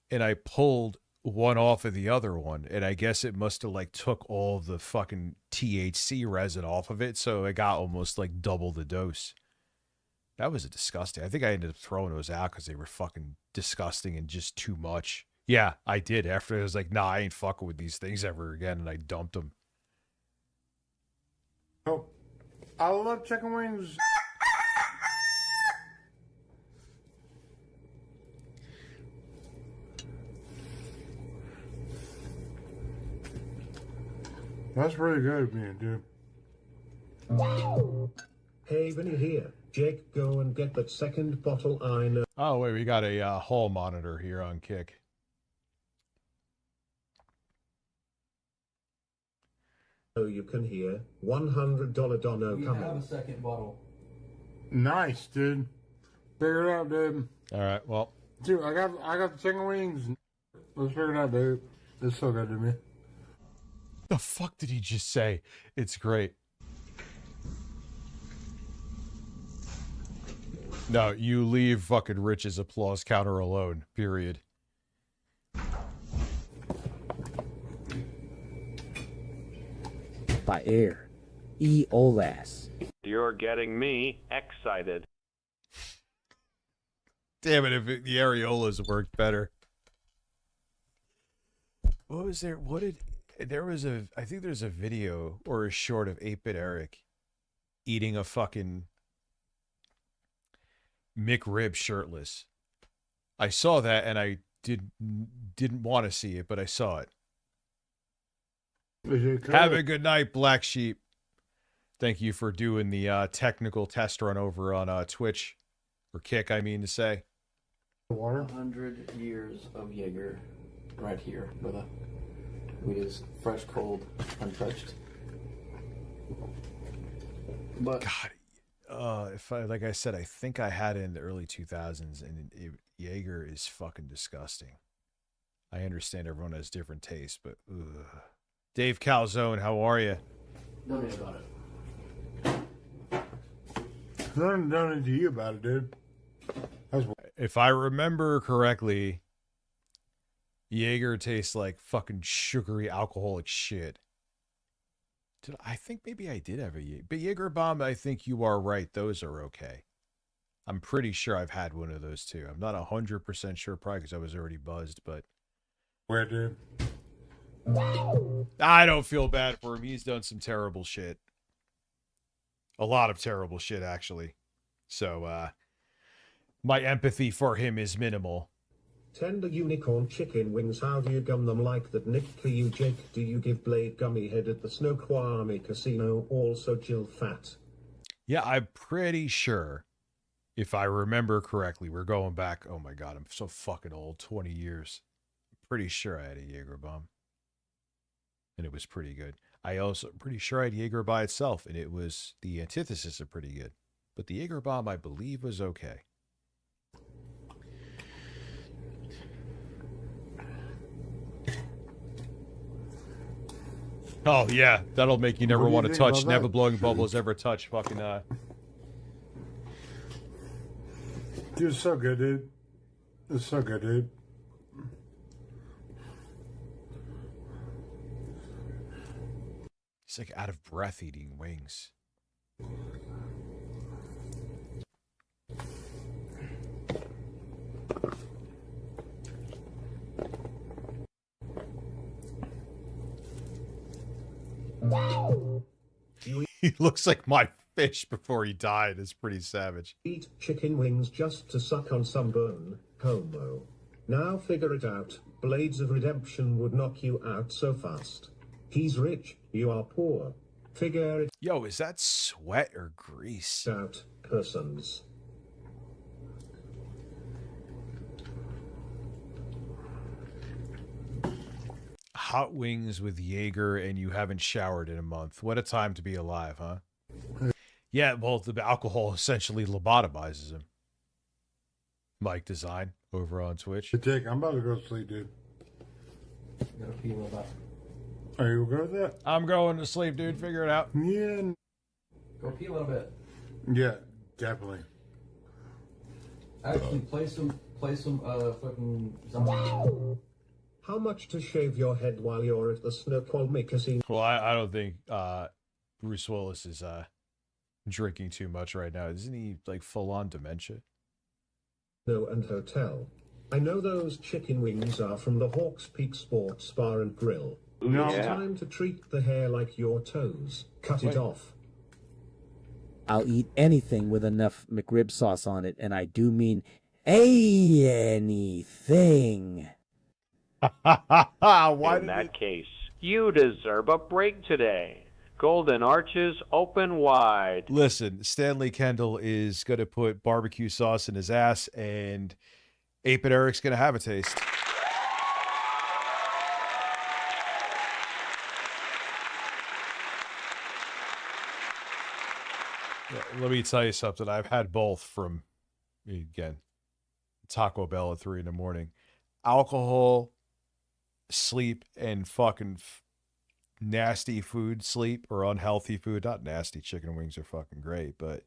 and I pulled one off of the other one, and I guess it must have like took all the fucking THC resin off of it, so I got almost like double the dose. That was disgusting. I think I ended up throwing those out because they were fucking disgusting and just too much. Yeah, I did. After I was like, nah, I ain't fucking with these things ever again, and I dumped them. Oh, I love chicken wings. That's pretty good, man, dude. Hey, Vinny here. Jake, go and get that second bottle I know. Oh, wait, we got a hall monitor here on Kick. You can hear $100 dono We coming. have a second bottle. Nice, dude. Figure it out, dude. All right, well. Dude, I got the chicken wings. Let's figure it out, dude. It's so good to me. The fuck did he just say? It's great. No, you leave fucking Rich's applause counter alone, period. By air. E-O-L-A-S. You're getting me excited. Damn it, if the areolas worked better. What was there? What did... There was I think there's a video or a short of 8-Bit Eric eating a fucking McRib shirtless. I saw that and I didn't want to see it, but I saw it. Have a good night, Black Sheep. Thank you for doing the technical test run over on Twitch. Or Kick, I mean to say. 100 years of Jaeger right here, brother. It is fresh, cold, untouched. But God, if I, like I said, I think I had it in the early 2000s, and Jaeger is fucking disgusting. I understand everyone has different tastes, but ugh. Dave Calzone, how are you? Don't need about it. Nothing done to you about it, dude. If I remember correctly, Jaeger tastes like fucking sugary alcoholic shit. I think maybe I did have a Jaeger. But Jaeger Bomb, I think you are right. Those are okay. I'm pretty sure I've had one of those too. I'm not 100% sure, probably because I was already buzzed, but... Where, dude? I don't feel bad for him. He's done some terrible shit. A lot of terrible shit, actually. So, my empathy for him is minimal. Tender unicorn chicken wings, how do you gum them like that? Nick to you, Jake, do you give Blade gummy head at the Snoqualmie Casino? Also Jill Fat. Yeah, I'm pretty sure, if I remember correctly, we're going back, oh my god, I'm so fucking old, 20 years. I'm pretty sure I had a Jaeger Bomb. And it was pretty good. I also pretty sure I had Jaeger by itself, and it was the antithesis of pretty good. But the Jaeger Bomb, I believe, was okay. Oh yeah, that'll make you never What do you want to think touch. about Never that? blowing bubbles, ever touch. Fucking Dude, it's so good, dude. It's so good, dude. He's like out of breath eating wings. He looks like my fish before he died. It's pretty savage. Eat chicken wings just to suck on some bone, homo. Now figure it out. Blades of Redemption would knock you out so fast. He's rich, you are poor. Figure it Yo, is that sweat or grease? out, persons. Hot wings with Jaeger and you haven't showered in a month. What a time to be alive, huh? Yeah, well, the alcohol essentially lobotomizes him. Mike Design over on Twitch. Hey, Dick, I'm about to go to sleep, dude. Gotta pee a little bit. Are you good with that? I'm going to sleep, dude. Figure it out. Yeah. Go pee a little bit. Yeah, definitely. Actually, play some fucking zombie. How much to shave your head while you're at the Snoqualmie Casino? Well, I don't think Bruce Willis is drinking too much right now. Isn't he like full on dementia? And hotel. I know those chicken wings are from the Hawks Peak Sports Bar and Grill. No. It's time to treat the hair like your toes. Cut it off. I'll eat anything with enough McRib sauce on it, and I do mean anything. In that case, you deserve a break today. Golden arches open wide. Listen, Stanley Kendall is going to put barbecue sauce in his ass, and Ape and Eric's going to have a taste. Yeah, let me tell you something. I've had both from, again, Taco Bell at 3 a.m. Alcohol, sleep, and fucking nasty food, sleep, or unhealthy food. Not nasty. Chicken wings are fucking great, but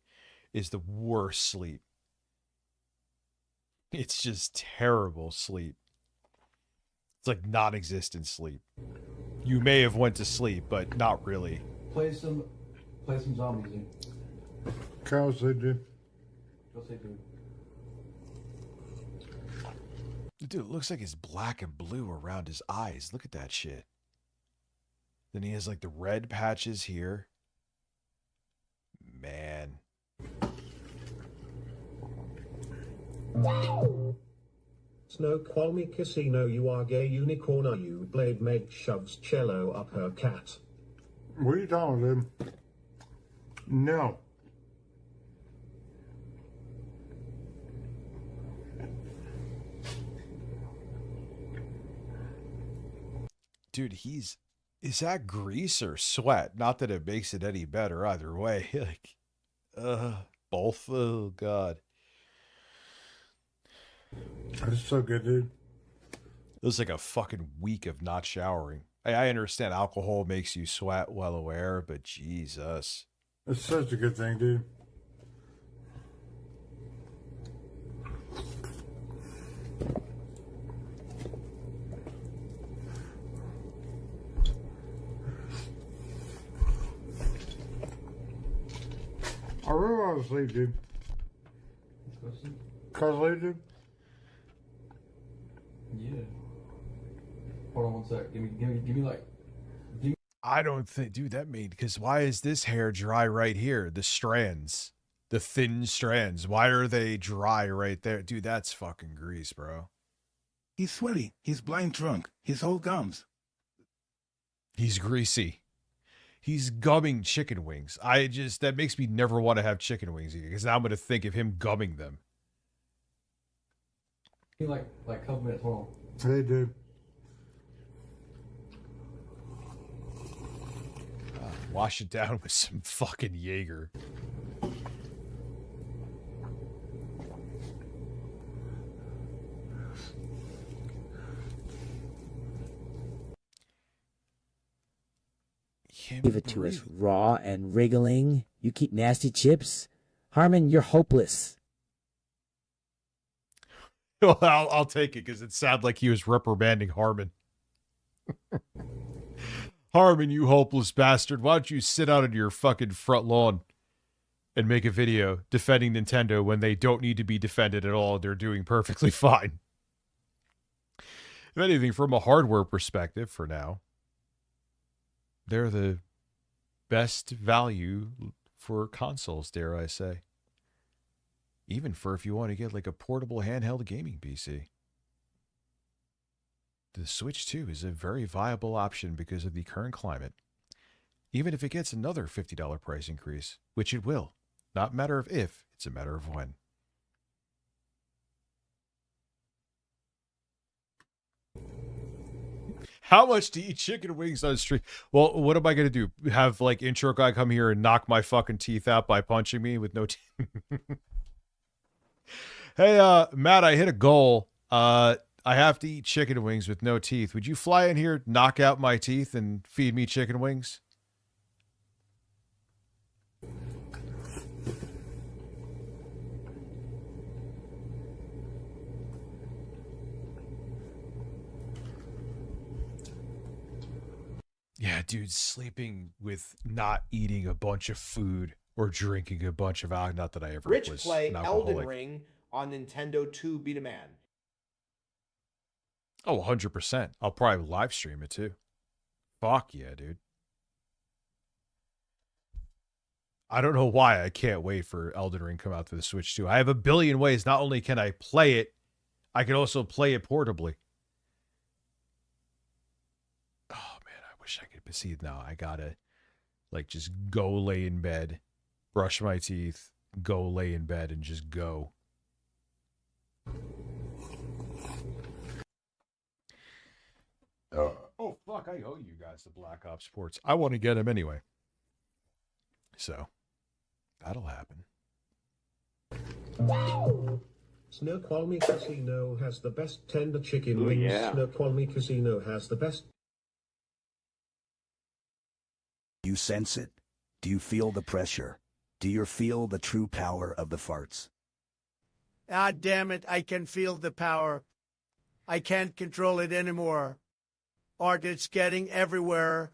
is the worst sleep. It's just terrible sleep. It's like non-existent sleep. You may have went to sleep, but not really. Play some zombies, dude. Go sleep, dude. Go sleep, dude. Dude, it looks like it's black and blue around his eyes. Look at that shit. Then he has like the red patches here. Man. Snoqualmie Casino, you are gay unicorn, are you? Blade Meg shoves cello up her cat. What are you talking about, dude? No. Dude, is that grease or sweat? Not that it makes it any better either way. Like, both. Oh, God. That's so good, dude. It was like a fucking week of not showering. I understand alcohol makes you sweat, well aware, but Jesus. It's such a good thing, dude. I really want to sleep, dude. Can I sleep, dude? Yeah. Hold on one sec. Give me like. I don't think, dude, that made, because why is this hair dry right here? The strands, the thin strands. Why are they dry right there? Dude, that's fucking grease, bro. He's sweaty. He's blind drunk. His whole gums. He's greasy. He's gumming chicken wings. That makes me never want to have chicken wings again, because now I'm going to think of him gumming them. Give me like a couple minutes. Hold on. Hey, dude. Wash it down with some fucking Jaeger. Give it to us raw and wriggling. You keep nasty chips. Harmon, you're hopeless. Well, I'll take it because it sounded like he was reprimanding Harmon. Harmon, you hopeless bastard. Why don't you sit out on your fucking front lawn and make a video defending Nintendo when they don't need to be defended at all? They're doing perfectly fine. If anything, from a hardware perspective for now, they're the best value for consoles, dare I say. Even for if you want to get like a portable handheld gaming PC. The Switch 2 is a very viable option because of the current climate. Even if it gets another $50 price increase, which it will. Not a matter of if, it's a matter of when. How much to eat chicken wings on the street? Well, what am I going to do? Have like intro guy come here and knock my fucking teeth out by punching me with no teeth? Hey, Matt, I hit a goal. I have to eat chicken wings with no teeth. Would you fly in here, knock out my teeth, and feed me chicken wings? Yeah, dude, sleeping with not eating a bunch of food or drinking a bunch of alcohol. Not that I ever Rich was play an Elden alcoholic. Ring on Nintendo 2 Beta Man. Oh, 100%. I'll probably live stream it too. Fuck yeah, dude. I don't know why I can't wait for Elden Ring to come out for the Switch 2. I have a billion ways. Not only can I play it, I can also play it portably. Oh, man, I wish I could see it now. I gotta, like, just go lay in bed, brush my teeth, go lay in bed, and just go. Oh, fuck, I owe you guys the Black Ops ports. I want to get them anyway. So, that'll happen. Snoqualmie Casino has the best tender chicken Ooh, wings. yeah. Snoqualmie Casino has the best. You sense it? Do you feel the pressure? Do you feel the true power of the farts? Ah, damn it, I can feel the power. I can't control it anymore. Art, it's getting everywhere.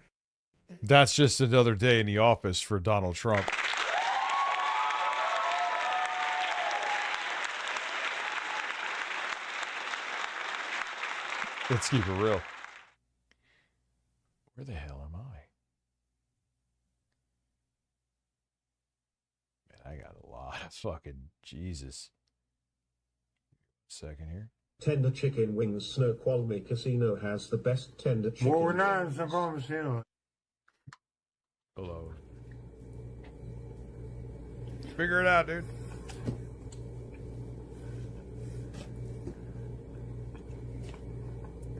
That's just another day in the office for Donald Trump. Let's keep it real. Where the hell am I? Man, I got a lot of fucking Jesus. Second here. Tender chicken wings. Snoqualmie Casino has the best tender chicken Well, we're wings. not in Snoqualmie Casino. Hello. Figure it out, dude.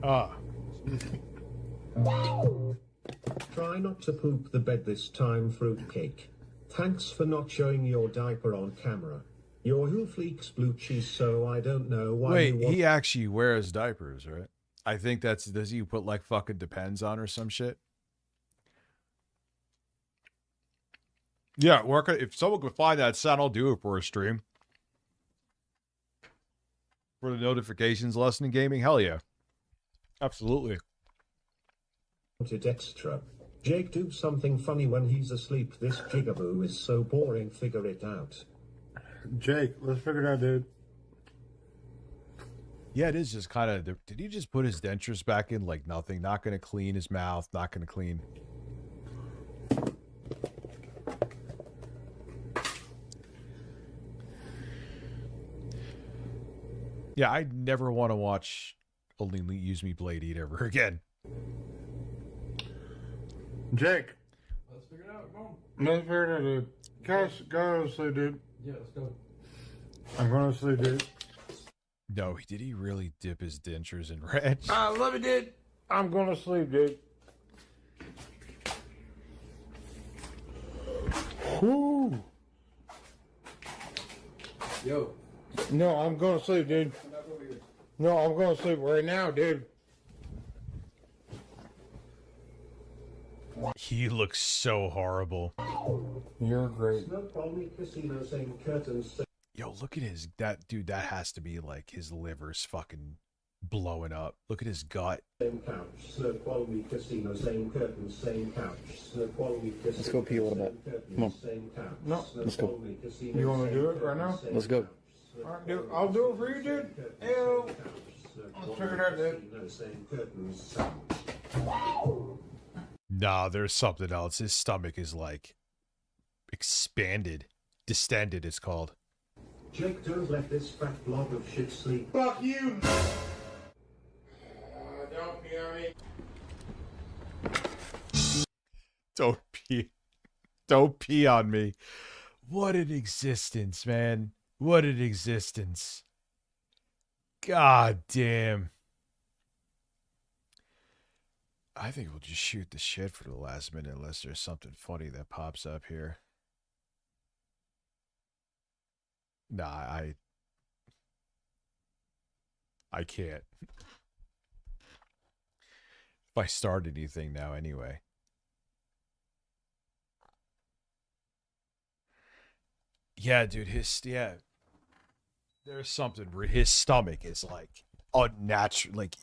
Ah. Try not to poop the bed this time, fruitcake. Thanks for not showing your diaper on camera. Your hoof leaks blue cheese, so I don't know why Wait, you want... he actually wears diapers, right? I think that's, does he put like fucking Depends on or some shit? Yeah, if someone could find that sound, I'll do it for a stream. For the notifications lesson in gaming, hell yeah. Absolutely. ...wanted extra. Jake, do something funny when he's asleep. This jigaboo is so boring. Figure it out. Jake, let's figure it out, dude. Yeah, it is just kind of... Did he just put his dentures back in like nothing? Not going to clean his mouth, not going to clean... Yeah, I never want to watch Only Use Me Blade eat ever again. Jake. Let's figure it out. Come on. Let's figure it out, dude. Guys, go to sleep, dude. Yeah, let's go. I'm going to sleep, dude. No, did he really dip his dentures in red? I love it, dude. I'm going to sleep, dude. Whoo. Yo. No, I'm going to sleep, dude. Come back over here. No, I'm going to sleep right now, dude. He looks so horrible. You're great. Yo, look at his dude. That has to be like his liver's fucking blowing up. Look at his gut. Same couch, Snow quality casino, same curtains, same couch, Snow quality casino. Let's go pee a little bit. Come on. No, let's go. You want to do it right now? Let's go. All right, dude. I'll do it for you, dude. Ew. Let's check it out, dude. Nah, there's something else. His stomach is like expanded, distended. It's called. Jake, don't let this fat blob of shit sleep. Fuck you! Don't pee on me. Don't pee. Don't pee on me. What an existence, man. What an existence. God damn. I think we'll just shoot the shit for the last minute unless there's something funny that pops up here. Nah, I can't. If I start anything now anyway. Yeah, dude, there's something, his stomach is like unnatural, like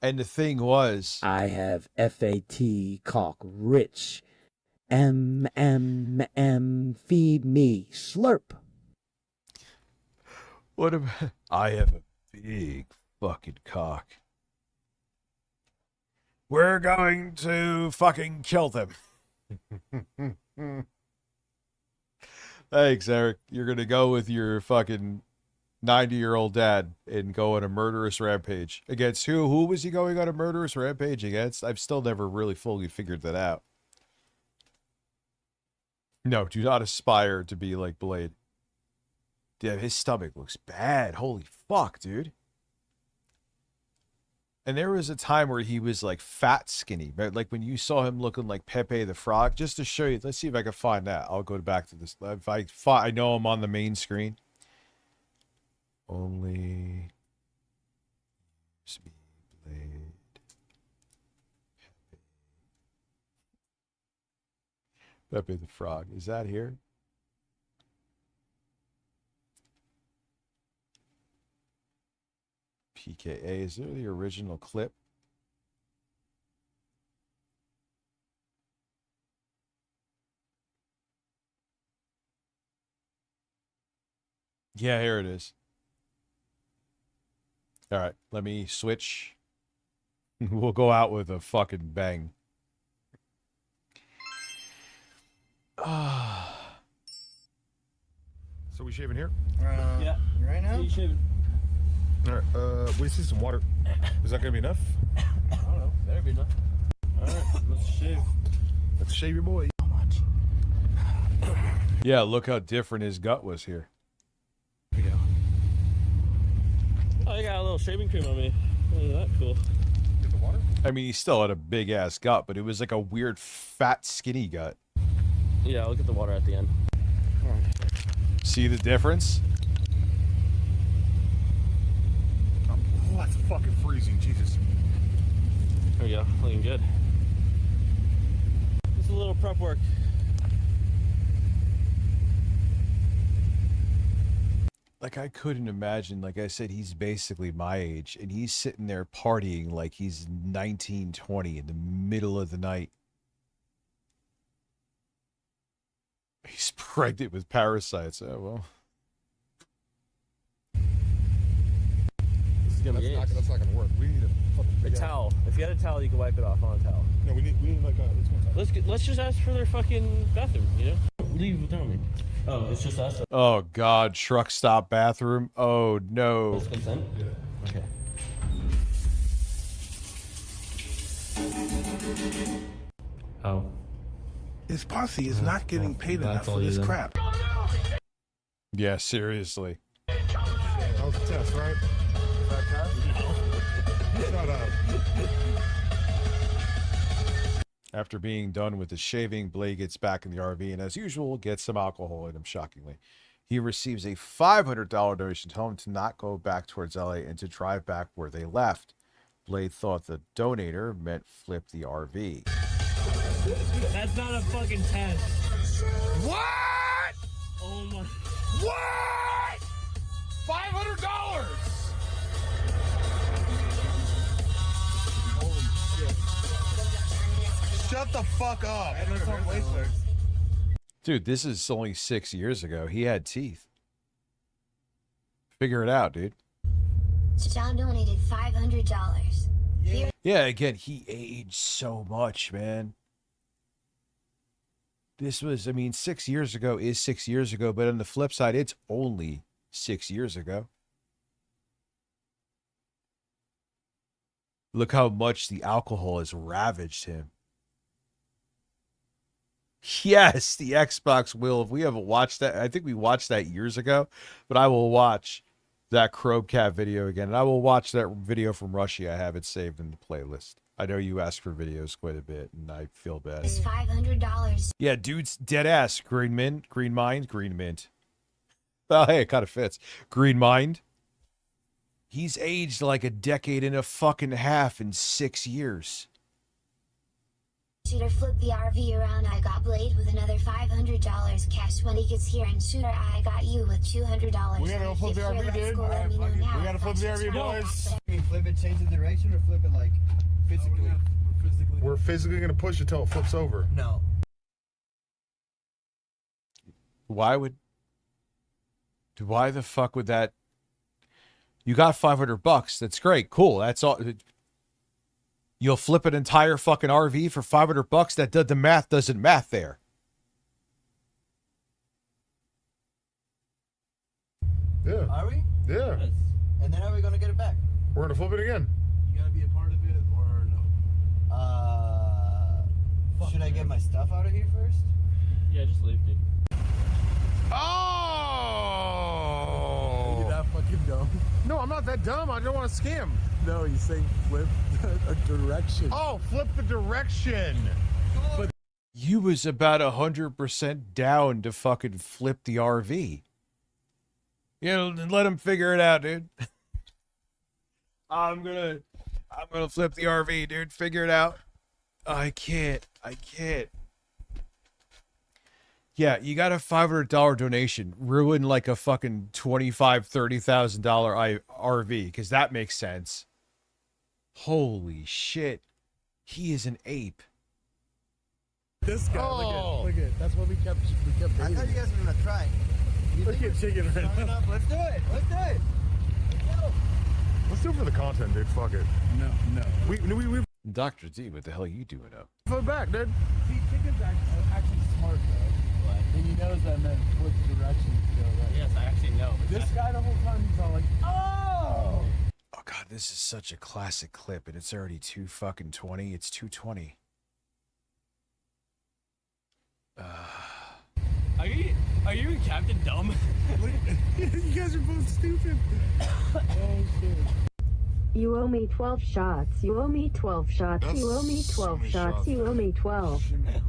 and the thing was, I have FAT cock rich. M, feed me, slurp. What about, I have a big fucking cock. We're going to fucking kill them. Thanks, Eric. You're going to go with your fucking 90-year-old dad and go on a murderous rampage. Against who? Who was he going on a murderous rampage against? I've still never really fully figured that out. No, do not aspire to be like Blade. Damn, his stomach looks bad. Holy fuck, dude. And there was a time where he was like fat skinny. Like when you saw him looking like Pepe the Frog. Just to show you, let's see if I can find that. I'll go back to this. If I know I'm on the main screen. Only Blade. Pepe the Frog. Is that here? PKA. Is there the original clip? Yeah, here it is. All right, let me switch. We'll go out with a fucking bang. So we shaving here? Yeah. Right now? You shaving? All right, we see some water. Is that gonna be enough? I don't know. Better be enough. All right, let's shave. Let's shave your boy. How much? Yeah, look how different his gut was here. Here we go. Oh, you got a little shaving cream on me. Oh, that's cool. Get the water? I mean, he still had a big ass gut, but it was like a weird fat skinny gut. Yeah, I'll get the water at the end. All right. See the difference? Oh, that's fucking freezing, Jesus. There we go, looking good. Just a little prep work. Like, I couldn't imagine, like I said, he's basically my age, and he's sitting there partying like he's 19, 20 in the middle of the night. He's pregnant with parasites. Oh, well. That's not gonna work. We need a fucking big towel. If you had a towel, you can wipe it off on a towel. No, we need like a. Let's just ask for their fucking bathroom. You know, leave without me. Oh, it's just us. Oh God, truck stop bathroom. Oh no. That's consent. Yeah. Okay. Oh. His posse is not getting paid enough for this crap. Yeah, seriously. That was a test, right? Is that cash? Shut up. After being done with the shaving, Blade gets back in the RV and, as usual, gets some alcohol in him, shockingly. He receives a $500 donation to tell him to not go back towards LA and to drive back where they left. Blade thought the donator meant flip the RV. That's not a fucking test. What? Oh my. What? $500. Holy shit! Shut the fuck up. Dude, this is only 6 years ago. He had teeth. Figure it out, dude. John donated $500. Yeah, again, he aged so much, man. This was, I mean, 6 years ago is 6 years ago, but on the flip side, it's only 6 years ago. Look how much the alcohol has ravaged him. Yes, the Xbox will. If we haven't watched that, I think we watched that years ago, but I will watch that Chromecast video again. And I will watch that video from Russia. I have it saved in the playlist. I know you ask for videos quite a bit, and I feel bad. It's $500. Yeah, dude's dead ass. Green mint, green mind, green mint. Well, hey, it kind of fits. Green mind. He's aged like a decade and a fucking half in 6 years. Shooter flipped the RV around. I got Blade with another $500 cash when he gets here. And Shooter, I got you with $200. We gotta go flip the RV, dude. We gotta flip the RV, boys. Flip it, change the direction, or flip it like physically? We're physically gonna push it till it flips over. No. Why the fuck would that? You got $500. That's great. Cool. That's all. You'll flip an entire fucking RV for $500. That the math doesn't math there. Yeah. Are we? Yeah. Yes. And then how are we gonna get it back? We're gonna flip it again. You gotta be a part of it, or no? Should I get my stuff out of here first? Yeah, just leave, dude. Oh! You're not fucking dumb. No, I'm not that dumb. I don't want to scam. No, he's saying flip a direction. Oh, flip the direction. But you was about 100% down to fucking flip the RV. You know, let him figure it out, dude. I'm gonna flip the RV, dude. Figure it out. I can't. Yeah, you got a $500 donation. Ruin like a fucking $25,000-$30,000 RV, because that makes sense. Holy shit. He is an ape. This guy, Oh. look at. That's what we kept I thought you guys were gonna try. Look at chicken right now. Let's do it. Let's do it. Let's do it for the content, dude. Fuck it. No. We Dr. D, what the hell are you doing up? flip back, dude. See, chicken's actually smart though. And he knows that meant flip the direction to go right. Yes, I actually know. This guy the whole time he's all like, oh! Oh god, this is such a classic clip, and it's already 2:20. It's 2:20. Are you Captain Dumb? You guys are both stupid. Oh shit. You owe me 12 shots. You owe me 12 shots. That's You owe me 12 so many shots. shots, You owe me 12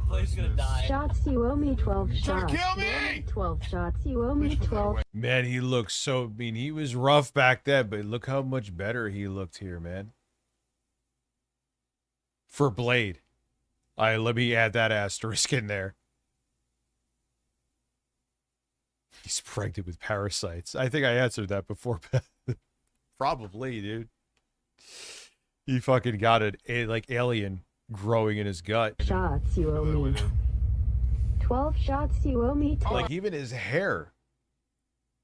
Blade's gonna die. shots. You owe me 12 Trying shots. to kill You owe me! 12 shots. You owe me 12 Man, he looks so mean. He was rough back then, but look how much better he looked here, man. For Blade. Let me add that asterisk in there. He's pregnant with parasites. I think I answered that before. Probably, dude. He fucking got an like alien growing in his gut. shots. You owe me 12 shots. You owe me 12 Like even his hair.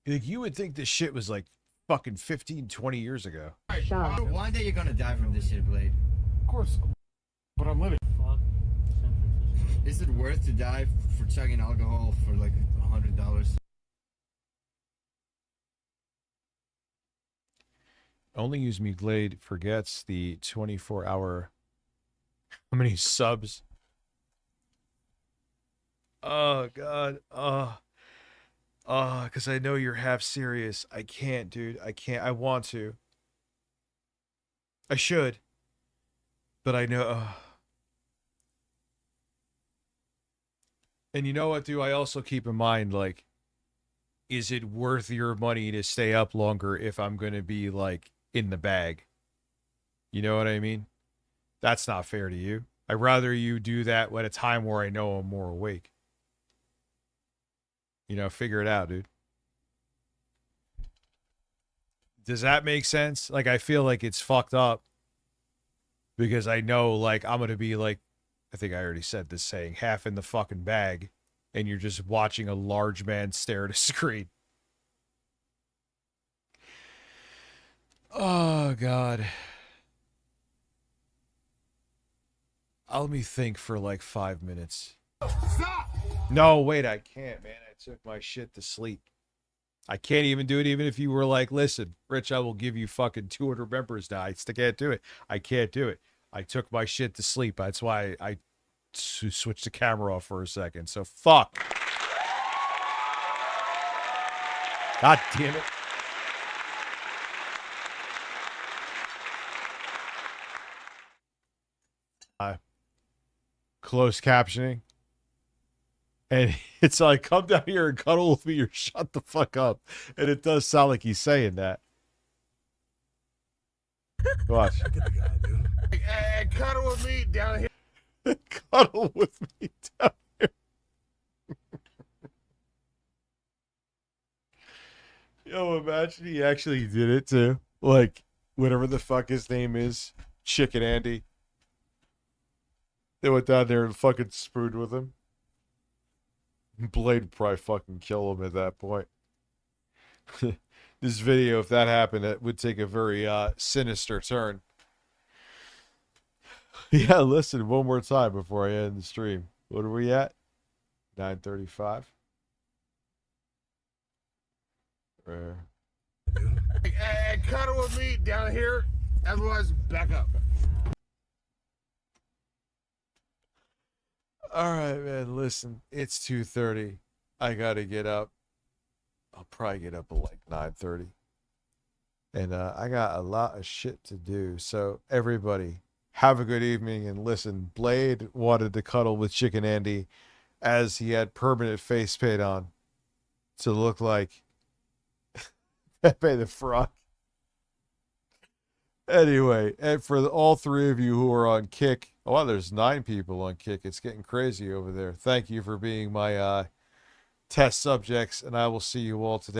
Like you would think this shit was like fucking 15, 20 years ago. shots. One day you're gonna die from this shit, Blade. Of course. But I'm living. Is it worth to die for chugging alcohol for like $100? Only Use Me Glade forgets the 24-hour. How many subs? Oh, God. Because I know you're half serious. I can't, dude. I can't. I want to. I should. But I know. And you know what, dude? I also keep in mind, like, is it worth your money to stay up longer if I'm going to be, like, in the bag? You know what I mean? That's not fair to you. I'd rather you do that at a time where I know I'm more awake. You know, figure it out, dude. Does that make sense? Like, I feel like it's fucked up because I know, like, I'm going to be like, I think I already said this saying, half in the fucking bag, and you're just watching a large man stare at a screen. Oh, God. Let me think for like 5 minutes. Stop! No, wait, I can't, man. I took my shit to sleep. I can't even do it even if you were like, listen, Rich, I will give you fucking 200 members now. I still can't do it. I can't do it. I took my shit to sleep. That's why I switched the camera off for a second. So fuck. God damn it. Closed captioning. And it's like, come down here and cuddle with me or shut the fuck up. And it does sound like he's saying that. Watch. Look at the guy, dude. Hey, cuddle with me down here. Cuddle with me down here. Yo, imagine he actually did it too. Like, whatever the fuck his name is, Chicken Andy. They went down there and fucking spooned with him. Blade would probably fucking kill him at that point. This video, if that happened, it would take a very sinister turn. Yeah, listen one more time before I end the stream. What are we at? 9:35. Hey, cuddle with me down here. Otherwise, back up. All right, man. Listen, it's 2:30. I gotta get up. I'll probably get up at like 9:30. And I got a lot of shit to do. So everybody, have a good evening. And listen, Blade wanted to cuddle with Chicken Andy as he had permanent face paint on to look like Pepe the Frog. Anyway, and for all three of you who are on Kick, oh, wow, there's 9 people on Kick. It's getting crazy over there. Thank you for being my test subjects, and I will see you all today.